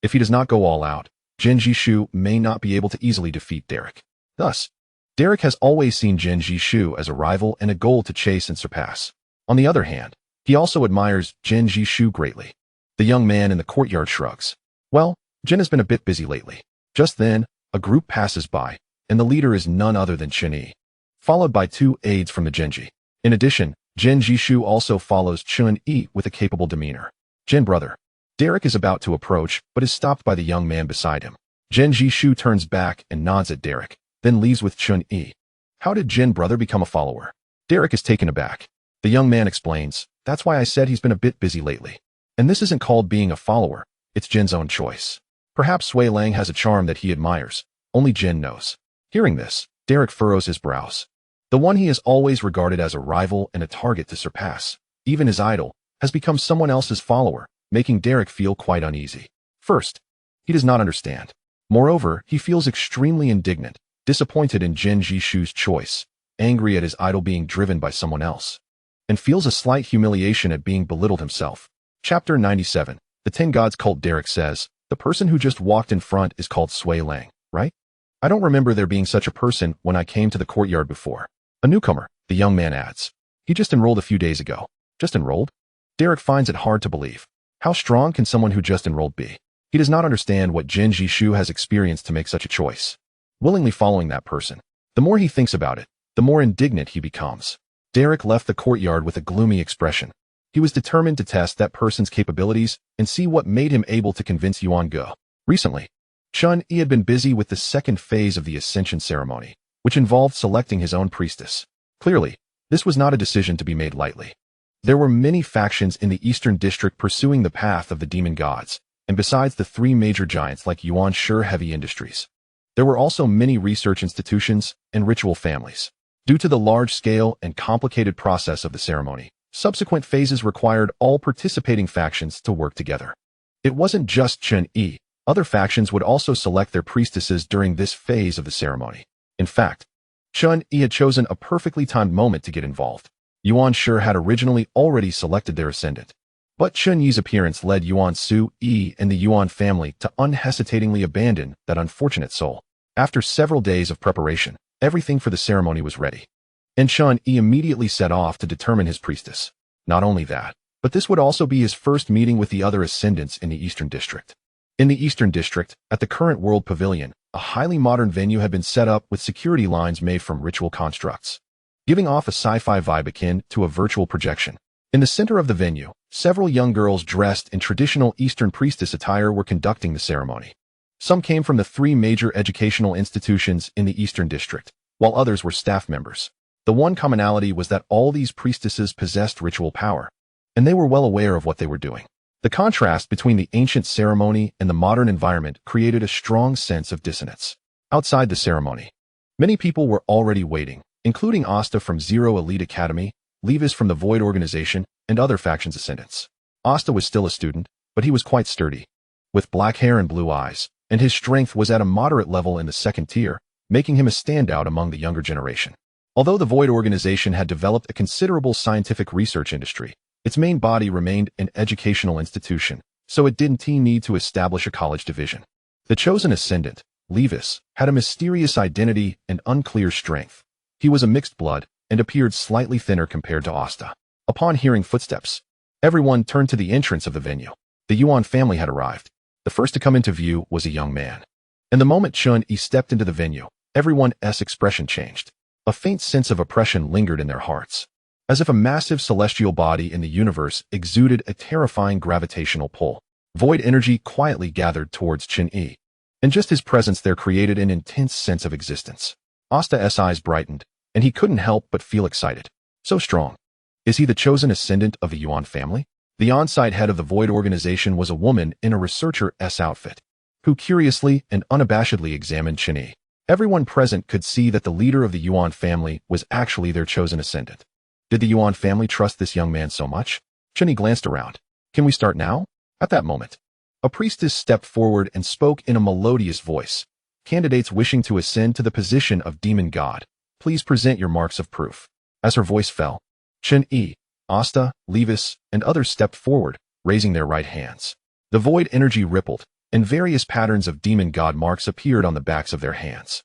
If he does not go all out, Chen Yi may not be able to easily defeat Derek. Thus, Derek has always seen Chen Yi as a rival and a goal to chase and surpass. On the other hand, he also admires Chen Yi greatly. The young man in the courtyard shrugs. "Well, Jen has been a bit busy lately." Just then, a group passes by, and the leader is none other than Chen Yi, followed by 2 aides from the Genji. In addition, Chen Yi also follows Chen Yi with a capable demeanor. "Jen, brother." Derek is about to approach, but is stopped by the young man beside him. Chen Yi turns back and nods at Derek, then leaves with Chen Yi. "How did Jen, brother, become a follower?" Derek is taken aback. The young man explains, "That's why I said he's been a bit busy lately. And this isn't called being a follower, it's Jen's own choice. Perhaps Sui Lang has a charm that he admires. Only Jen knows." Hearing this, Derek furrows his brows. The one he has always regarded as a rival and a target to surpass, even his idol, has become someone else's follower, making Derek feel quite uneasy. First, he does not understand. Moreover, he feels extremely indignant, disappointed in Chen Yi's choice, angry at his idol being driven by someone else, and feels a slight humiliation at being belittled himself. Chapter 97. The 10 Gods Cult. Derek says, "The person who just walked in front is called Sui Lang, right? I don't remember there being such a person when I came to the courtyard before." "A newcomer," the young man adds. "He just enrolled a few days ago." "Just enrolled?" Derek finds it hard to believe. How strong can someone who just enrolled be? He does not understand what Chen Yi has experienced to make such a choice, willingly following that person. The more he thinks about it, the more indignant he becomes. Derek left the courtyard with a gloomy expression. He was determined to test that person's capabilities and see what made him able to convince Yuan Ge. Recently, Chen Yi had been busy with the second phase of the Ascension ceremony, which involved selecting his own priestess. Clearly, this was not a decision to be made lightly. There were many factions in the Eastern District pursuing the path of the demon gods, and besides the 3 major giants like Yuan Shi Heavy Industries, there were also many research institutions and ritual families. Due to the large-scale and complicated process of the ceremony, subsequent phases required all participating factions to work together. It wasn't just Chen Yi. Other factions would also select their priestesses during this phase of the ceremony. In fact, Chen Yi had chosen a perfectly timed moment to get involved. Yuan Shi had originally already selected their ascendant, but Chen Yi's appearance led Yuan Su Yi and the Yuan family to unhesitatingly abandon that unfortunate soul. After several days of preparation, everything for the ceremony was ready, and Chen Yi immediately set off to determine his priestess. Not only that, but this would also be his first meeting with the other ascendants in the Eastern District. In the Eastern District, at the current World Pavilion, a highly modern venue had been set up with security lines made from ritual constructs, giving off a sci-fi vibe akin to a virtual projection. In the center of the venue, several young girls dressed in traditional Eastern priestess attire were conducting the ceremony. Some came from the 3 major educational institutions in the Eastern District, while others were staff members. The one commonality was that all these priestesses possessed ritual power, and they were well aware of what they were doing. The contrast between the ancient ceremony and the modern environment created a strong sense of dissonance. Outside the ceremony, many people were already waiting, including Asta from Zero Elite Academy, Levis from the Void Organization, and other factions' ascendants. Asta was still a student, but he was quite sturdy, with black hair and blue eyes, and his strength was at a moderate level in the 2nd tier, making him a standout among the younger generation. Although the Void Organization had developed a considerable scientific research industry, Its main body remained an educational institution, so it didn't need to establish a college division. The chosen ascendant, Levis, had a mysterious identity and unclear strength. He was a mixed blood and appeared slightly thinner compared to Asta. Upon hearing footsteps, everyone turned to the entrance of the venue. The Yuan family had arrived. The first to come into view was a young man. And the moment Chen Yi stepped into the venue, everyone's expression changed. A faint sense of oppression lingered in their hearts, as if a massive celestial body in the universe exuded a terrifying gravitational pull. Void energy quietly gathered towards Chen Yi, and just his presence there created an intense sense of existence. Asta's eyes brightened, and he couldn't help but feel excited. So strong. Is he the chosen ascendant of the Yuan family? The on-site head of the Void organization was a woman in a researcher's outfit, who curiously and unabashedly examined Chen Yi. Everyone present could see that the leader of the Yuan family was actually their chosen ascendant. Did the Yuan family trust this young man so much? Chen Yi glanced around. Can we start now? At that moment, a priestess stepped forward and spoke in a melodious voice. Candidates wishing to ascend to the position of demon god, please present your marks of proof. As her voice fell, Chen Yi, Asta, Levis, and others stepped forward, raising their right hands. The void energy rippled, and various patterns of demon god marks appeared on the backs of their hands.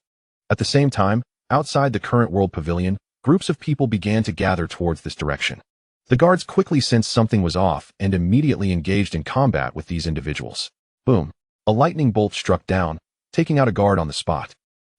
At the same time, outside the current world pavilion, groups of people began to gather towards this direction. The guards quickly sensed something was off and immediately engaged in combat with these individuals. Boom! A lightning bolt struck down, taking out a guard on the spot.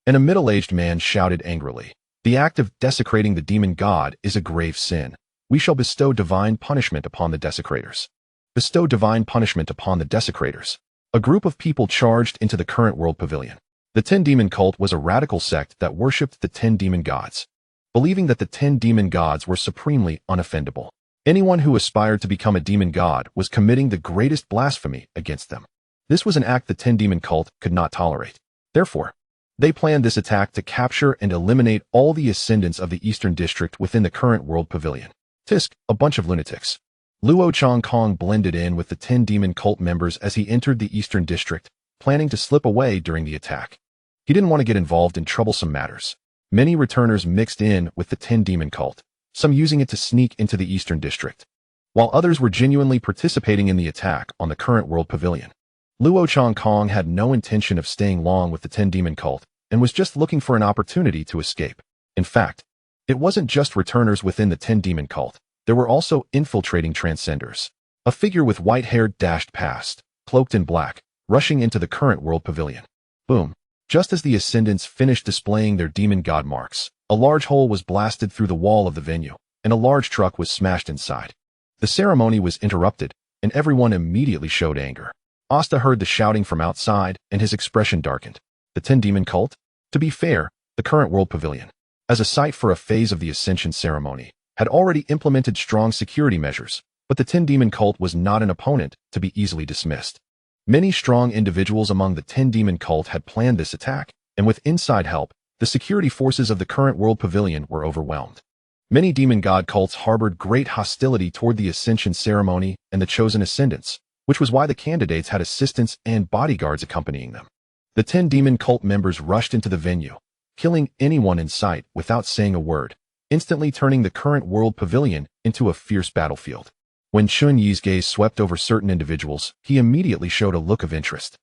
And a middle-aged man shouted angrily, "The act of desecrating the demon god is a grave sin. We shall bestow divine punishment upon the desecrators." Bestow divine punishment upon the desecrators. A group of people charged into the current world pavilion. The 10 Demon cult was a radical sect that worshipped the 10 demon gods, believing that the 10 demon gods were supremely unoffendable. Anyone who aspired to become a demon god was committing the greatest blasphemy against them. This was an act the 10 demon cult could not tolerate. Therefore, they planned this attack to capture and eliminate all the ascendants of the Eastern District within the current world pavilion. Tisk, a bunch of lunatics. Luo Changkong blended in with the 10 demon cult members as he entered the Eastern District, planning to slip away during the attack. He didn't want to get involved in troublesome matters. Many returners mixed in with the 10 demon cult, some using it to sneak into the Eastern District, while others were genuinely participating in the attack on the current world pavilion. Luo Changkong had no intention of staying long with the 10 demon cult and was just looking for an opportunity to escape. In fact, it wasn't just returners within the 10 demon cult. There were also infiltrating transcenders. A figure with white hair dashed past, cloaked in black, rushing into the current world pavilion. Boom. Just as the ascendants finished displaying their demon god marks, a large hole was blasted through the wall of the venue, and a large truck was smashed inside. The ceremony was interrupted, and everyone immediately showed anger. Asta heard the shouting from outside, and his expression darkened. The 10 demon cult? To be fair, the current world pavilion, as a site for a phase of the ascension ceremony, had already implemented strong security measures, but the 10 demon cult was not an opponent to be easily dismissed. Many strong individuals among the 10 demon cult had planned this attack, and with inside help, the security forces of the current world pavilion were overwhelmed. Many demon god cults harbored great hostility toward the ascension ceremony and the chosen ascendants, which was why the candidates had assistants and bodyguards accompanying them. The 10 demon cult members rushed into the venue, killing anyone in sight without saying a word, instantly turning the current world pavilion into a fierce battlefield. When Chen Yi's gaze swept over certain individuals, he immediately showed a look of interest.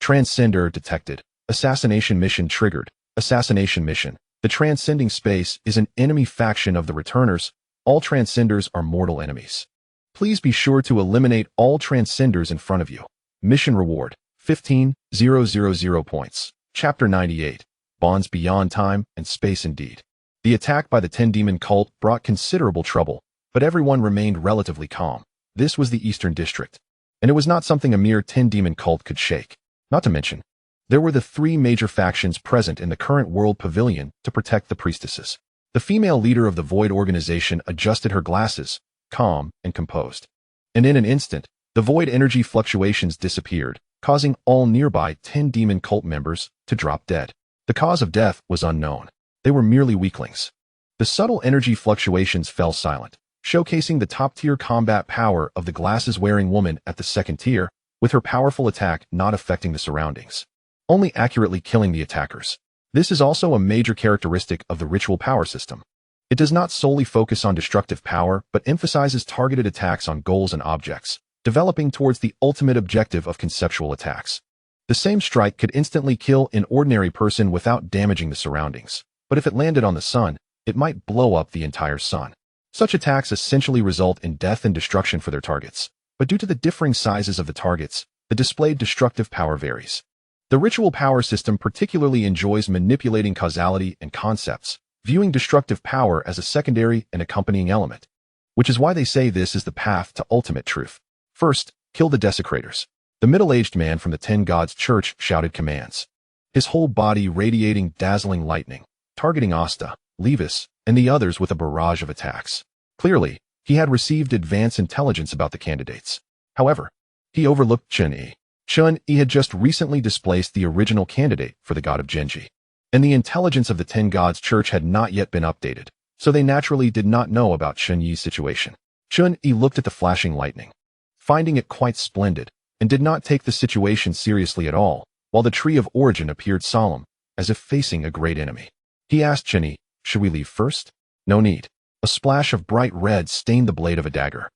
Transcender detected. Assassination mission triggered. Assassination mission. The transcending space is an enemy faction of the returners. All transcenders are mortal enemies. Please be sure to eliminate all transcenders in front of you. Mission reward, 15,000 points. Chapter 98. Bonds beyond time and space indeed. The attack by the 10 demon cult brought considerable trouble, but everyone remained relatively calm. This was the Eastern District, and it was not something a mere 10 demon cult could shake. Not to mention, there were the 3 major factions present in the current world pavilion to protect the priestesses. The female leader of the Void organization adjusted her glasses, calm and composed. And in an instant, the Void energy fluctuations disappeared, causing all nearby 10 demon cult members to drop dead. The cause of death was unknown. They were merely weaklings. The subtle energy fluctuations fell silent, showcasing the top-tier combat power of the glasses-wearing woman at the second tier, with her powerful attack not affecting the surroundings, only accurately killing the attackers. This is also a major characteristic of the ritual power system. It does not solely focus on destructive power, but emphasizes targeted attacks on goals and objects, developing towards the ultimate objective of conceptual attacks. The same strike could instantly kill an ordinary person without damaging the surroundings, but if it landed on the sun, it might blow up the entire sun. Such attacks essentially result in death and destruction for their targets, but due to the differing sizes of the targets, the displayed destructive power varies. The ritual power system particularly enjoys manipulating causality and concepts, viewing destructive power as a secondary and accompanying element, which is why they say this is the path to ultimate truth. First, kill the desecrators. The middle-aged man from the 10 Gods Church shouted commands, his whole body radiating dazzling lightning, targeting Asta, Levis, and the others with a barrage of attacks. Clearly, he had received advance intelligence about the candidates. However, he overlooked Chen Yi. Chen Yi had just recently displaced the original candidate for the god of Genji, and the intelligence of the 10 Gods Church had not yet been updated, so they naturally did not know about Chen Yi's situation. Chen Yi looked at the flashing lightning, finding it quite splendid, and did not take the situation seriously at all, while the tree of origin appeared solemn, as if facing a great enemy. He asked Chen Yi, "Should we leave first?" "No need." A splash of bright red stained the blade of a dagger.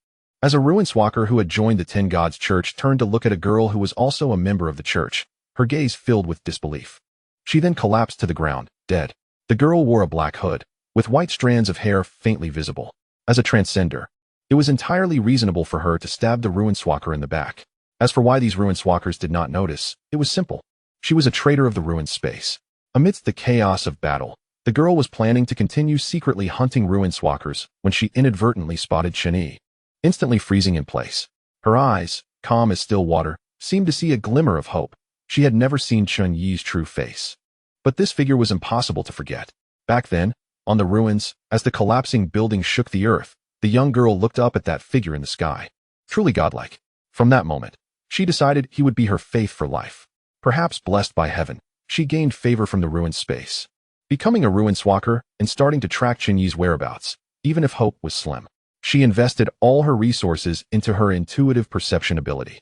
As a ruinswalker who had joined the 10 Gods Church turned to look at a girl who was also a member of the church, her gaze filled with disbelief. She then collapsed to the ground, dead. The girl wore a black hood, with white strands of hair faintly visible. As a transcender, it was entirely reasonable for her to stab the ruinswalker in the back. As for why these ruinswalkers did not notice, it was simple. She was a traitor of the ruined space. Amidst the chaos of battle, the girl was planning to continue secretly hunting ruinswalkers when she inadvertently spotted Chen Yi, instantly freezing in place. Her eyes, calm as still water, seemed to see a glimmer of hope. She had never seen Chen Yi's true face. But this figure was impossible to forget. Back then, on the ruins, as the collapsing building shook the earth, the young girl looked up at that figure in the sky. Truly godlike. From that moment, she decided he would be her faith for life. Perhaps blessed by heaven, she gained favor from the ruined space, becoming a ruinswalker and starting to track Chen Yi's whereabouts, even if hope was slim. She invested all her resources into her intuitive perception ability,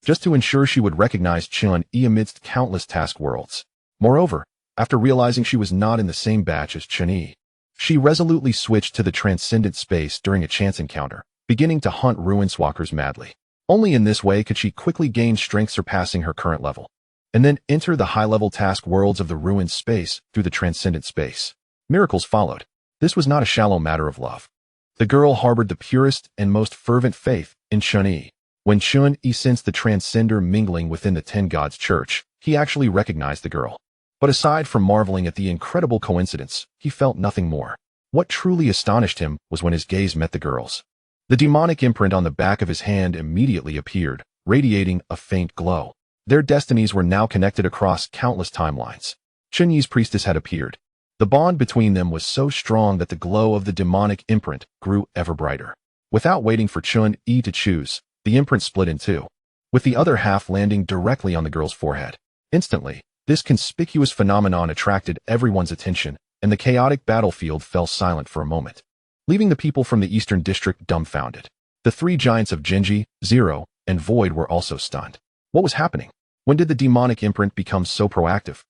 just to ensure she would recognize Chen Yi amidst countless task worlds. Moreover, after realizing she was not in the same batch as Chen Yi, she resolutely switched to the transcendent space during a chance encounter, beginning to hunt ruinswalkers madly. Only in this way could she quickly gain strength surpassing her current level, and then enter the high-level task worlds of the ruined space through the transcendent space. Miracles followed. This was not a shallow matter of love. The girl harbored the purest and most fervent faith in Chen Yi. When Chen Yi sensed the transcender mingling within the 10 Gods Church, he actually recognized the girl. But aside from marveling at the incredible coincidence, he felt nothing more. What truly astonished him was when his gaze met the girl's. The demonic imprint on the back of his hand immediately appeared, radiating a faint glow. Their destinies were now connected across countless timelines. Chen Yi's priestess had appeared. The bond between them was so strong that the glow of the demonic imprint grew ever brighter. Without waiting for Chen Yi to choose, the imprint split in two, with the other half landing directly on the girl's forehead. Instantly, this conspicuous phenomenon attracted everyone's attention, and the chaotic battlefield fell silent for a moment, leaving the people from the Eastern District dumbfounded. The three giants of Genji, Zero, and Void were also stunned. What was happening? When did the demonic imprint become so proactive?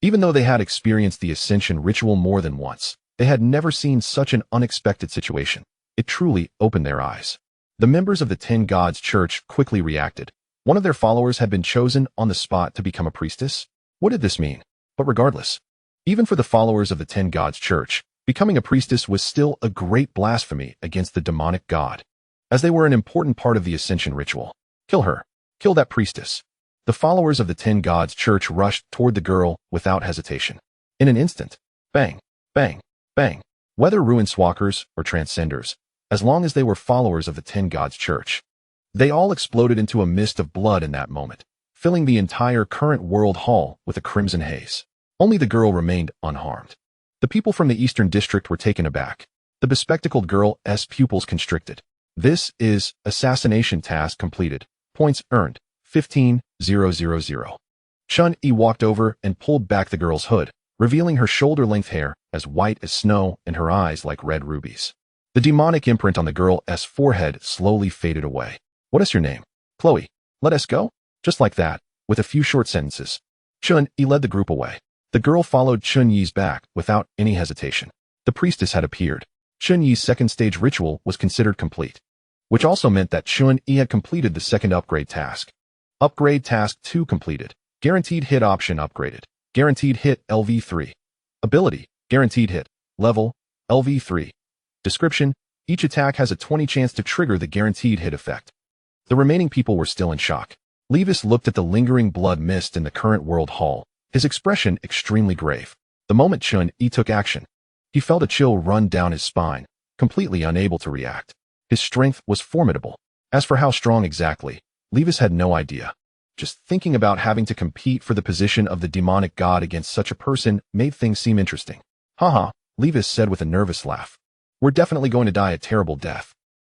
Even though they had experienced the Ascension ritual more than once, they had never seen such an unexpected situation. It truly opened their eyes. The members of the 10 Gods Church quickly reacted. One of their followers had been chosen on the spot to become a priestess. What did this mean? But regardless, even for the followers of the 10 Gods Church, becoming a priestess was still a great blasphemy against the demonic god, as they were an important part of the Ascension ritual. Kill her. Kill that priestess. The followers of the 10 Gods Church rushed toward the girl without hesitation. In an instant, bang, bang, bang. Whether ruinswalkers or transcenders, as long as they were followers of the 10 Gods Church, they all exploded into a mist of blood in that moment, filling the entire current world hall with a crimson haze. Only the girl remained unharmed. The people from the Eastern District were taken aback. The bespectacled girl's pupils constricted. This is assassination task completed. Points earned. 15,000. Chen Yi walked over and pulled back the girl's hood, revealing her shoulder-length hair as white as snow and her eyes like red rubies. The demonic imprint on the girl's forehead slowly faded away. What is your name? Chloe. Let us go? Just like that, with a few short sentences, Chen Yi led the group away. The girl followed Chen Yi's back without any hesitation. The priestess had appeared. Chen Yi's second stage ritual was considered complete, which also meant that Chen Yi had completed the second upgrade task. Upgrade task 2 completed. Guaranteed hit option upgraded. Guaranteed hit LV3. Ability, guaranteed hit. Level, LV3. Description, each attack has a 20 chance to trigger the guaranteed hit effect. The remaining people were still in shock. Levis looked at the lingering blood mist in the current world hall, his expression extremely grave. The moment Chen Yi took action, he felt a chill run down his spine, completely unable to react. His strength was formidable. As for how strong exactly, Levis had no idea. Just thinking about having to compete for the position of the demonic god against such a person made things seem interesting. Haha, Levis said with a nervous laugh. We're definitely going to die a terrible death.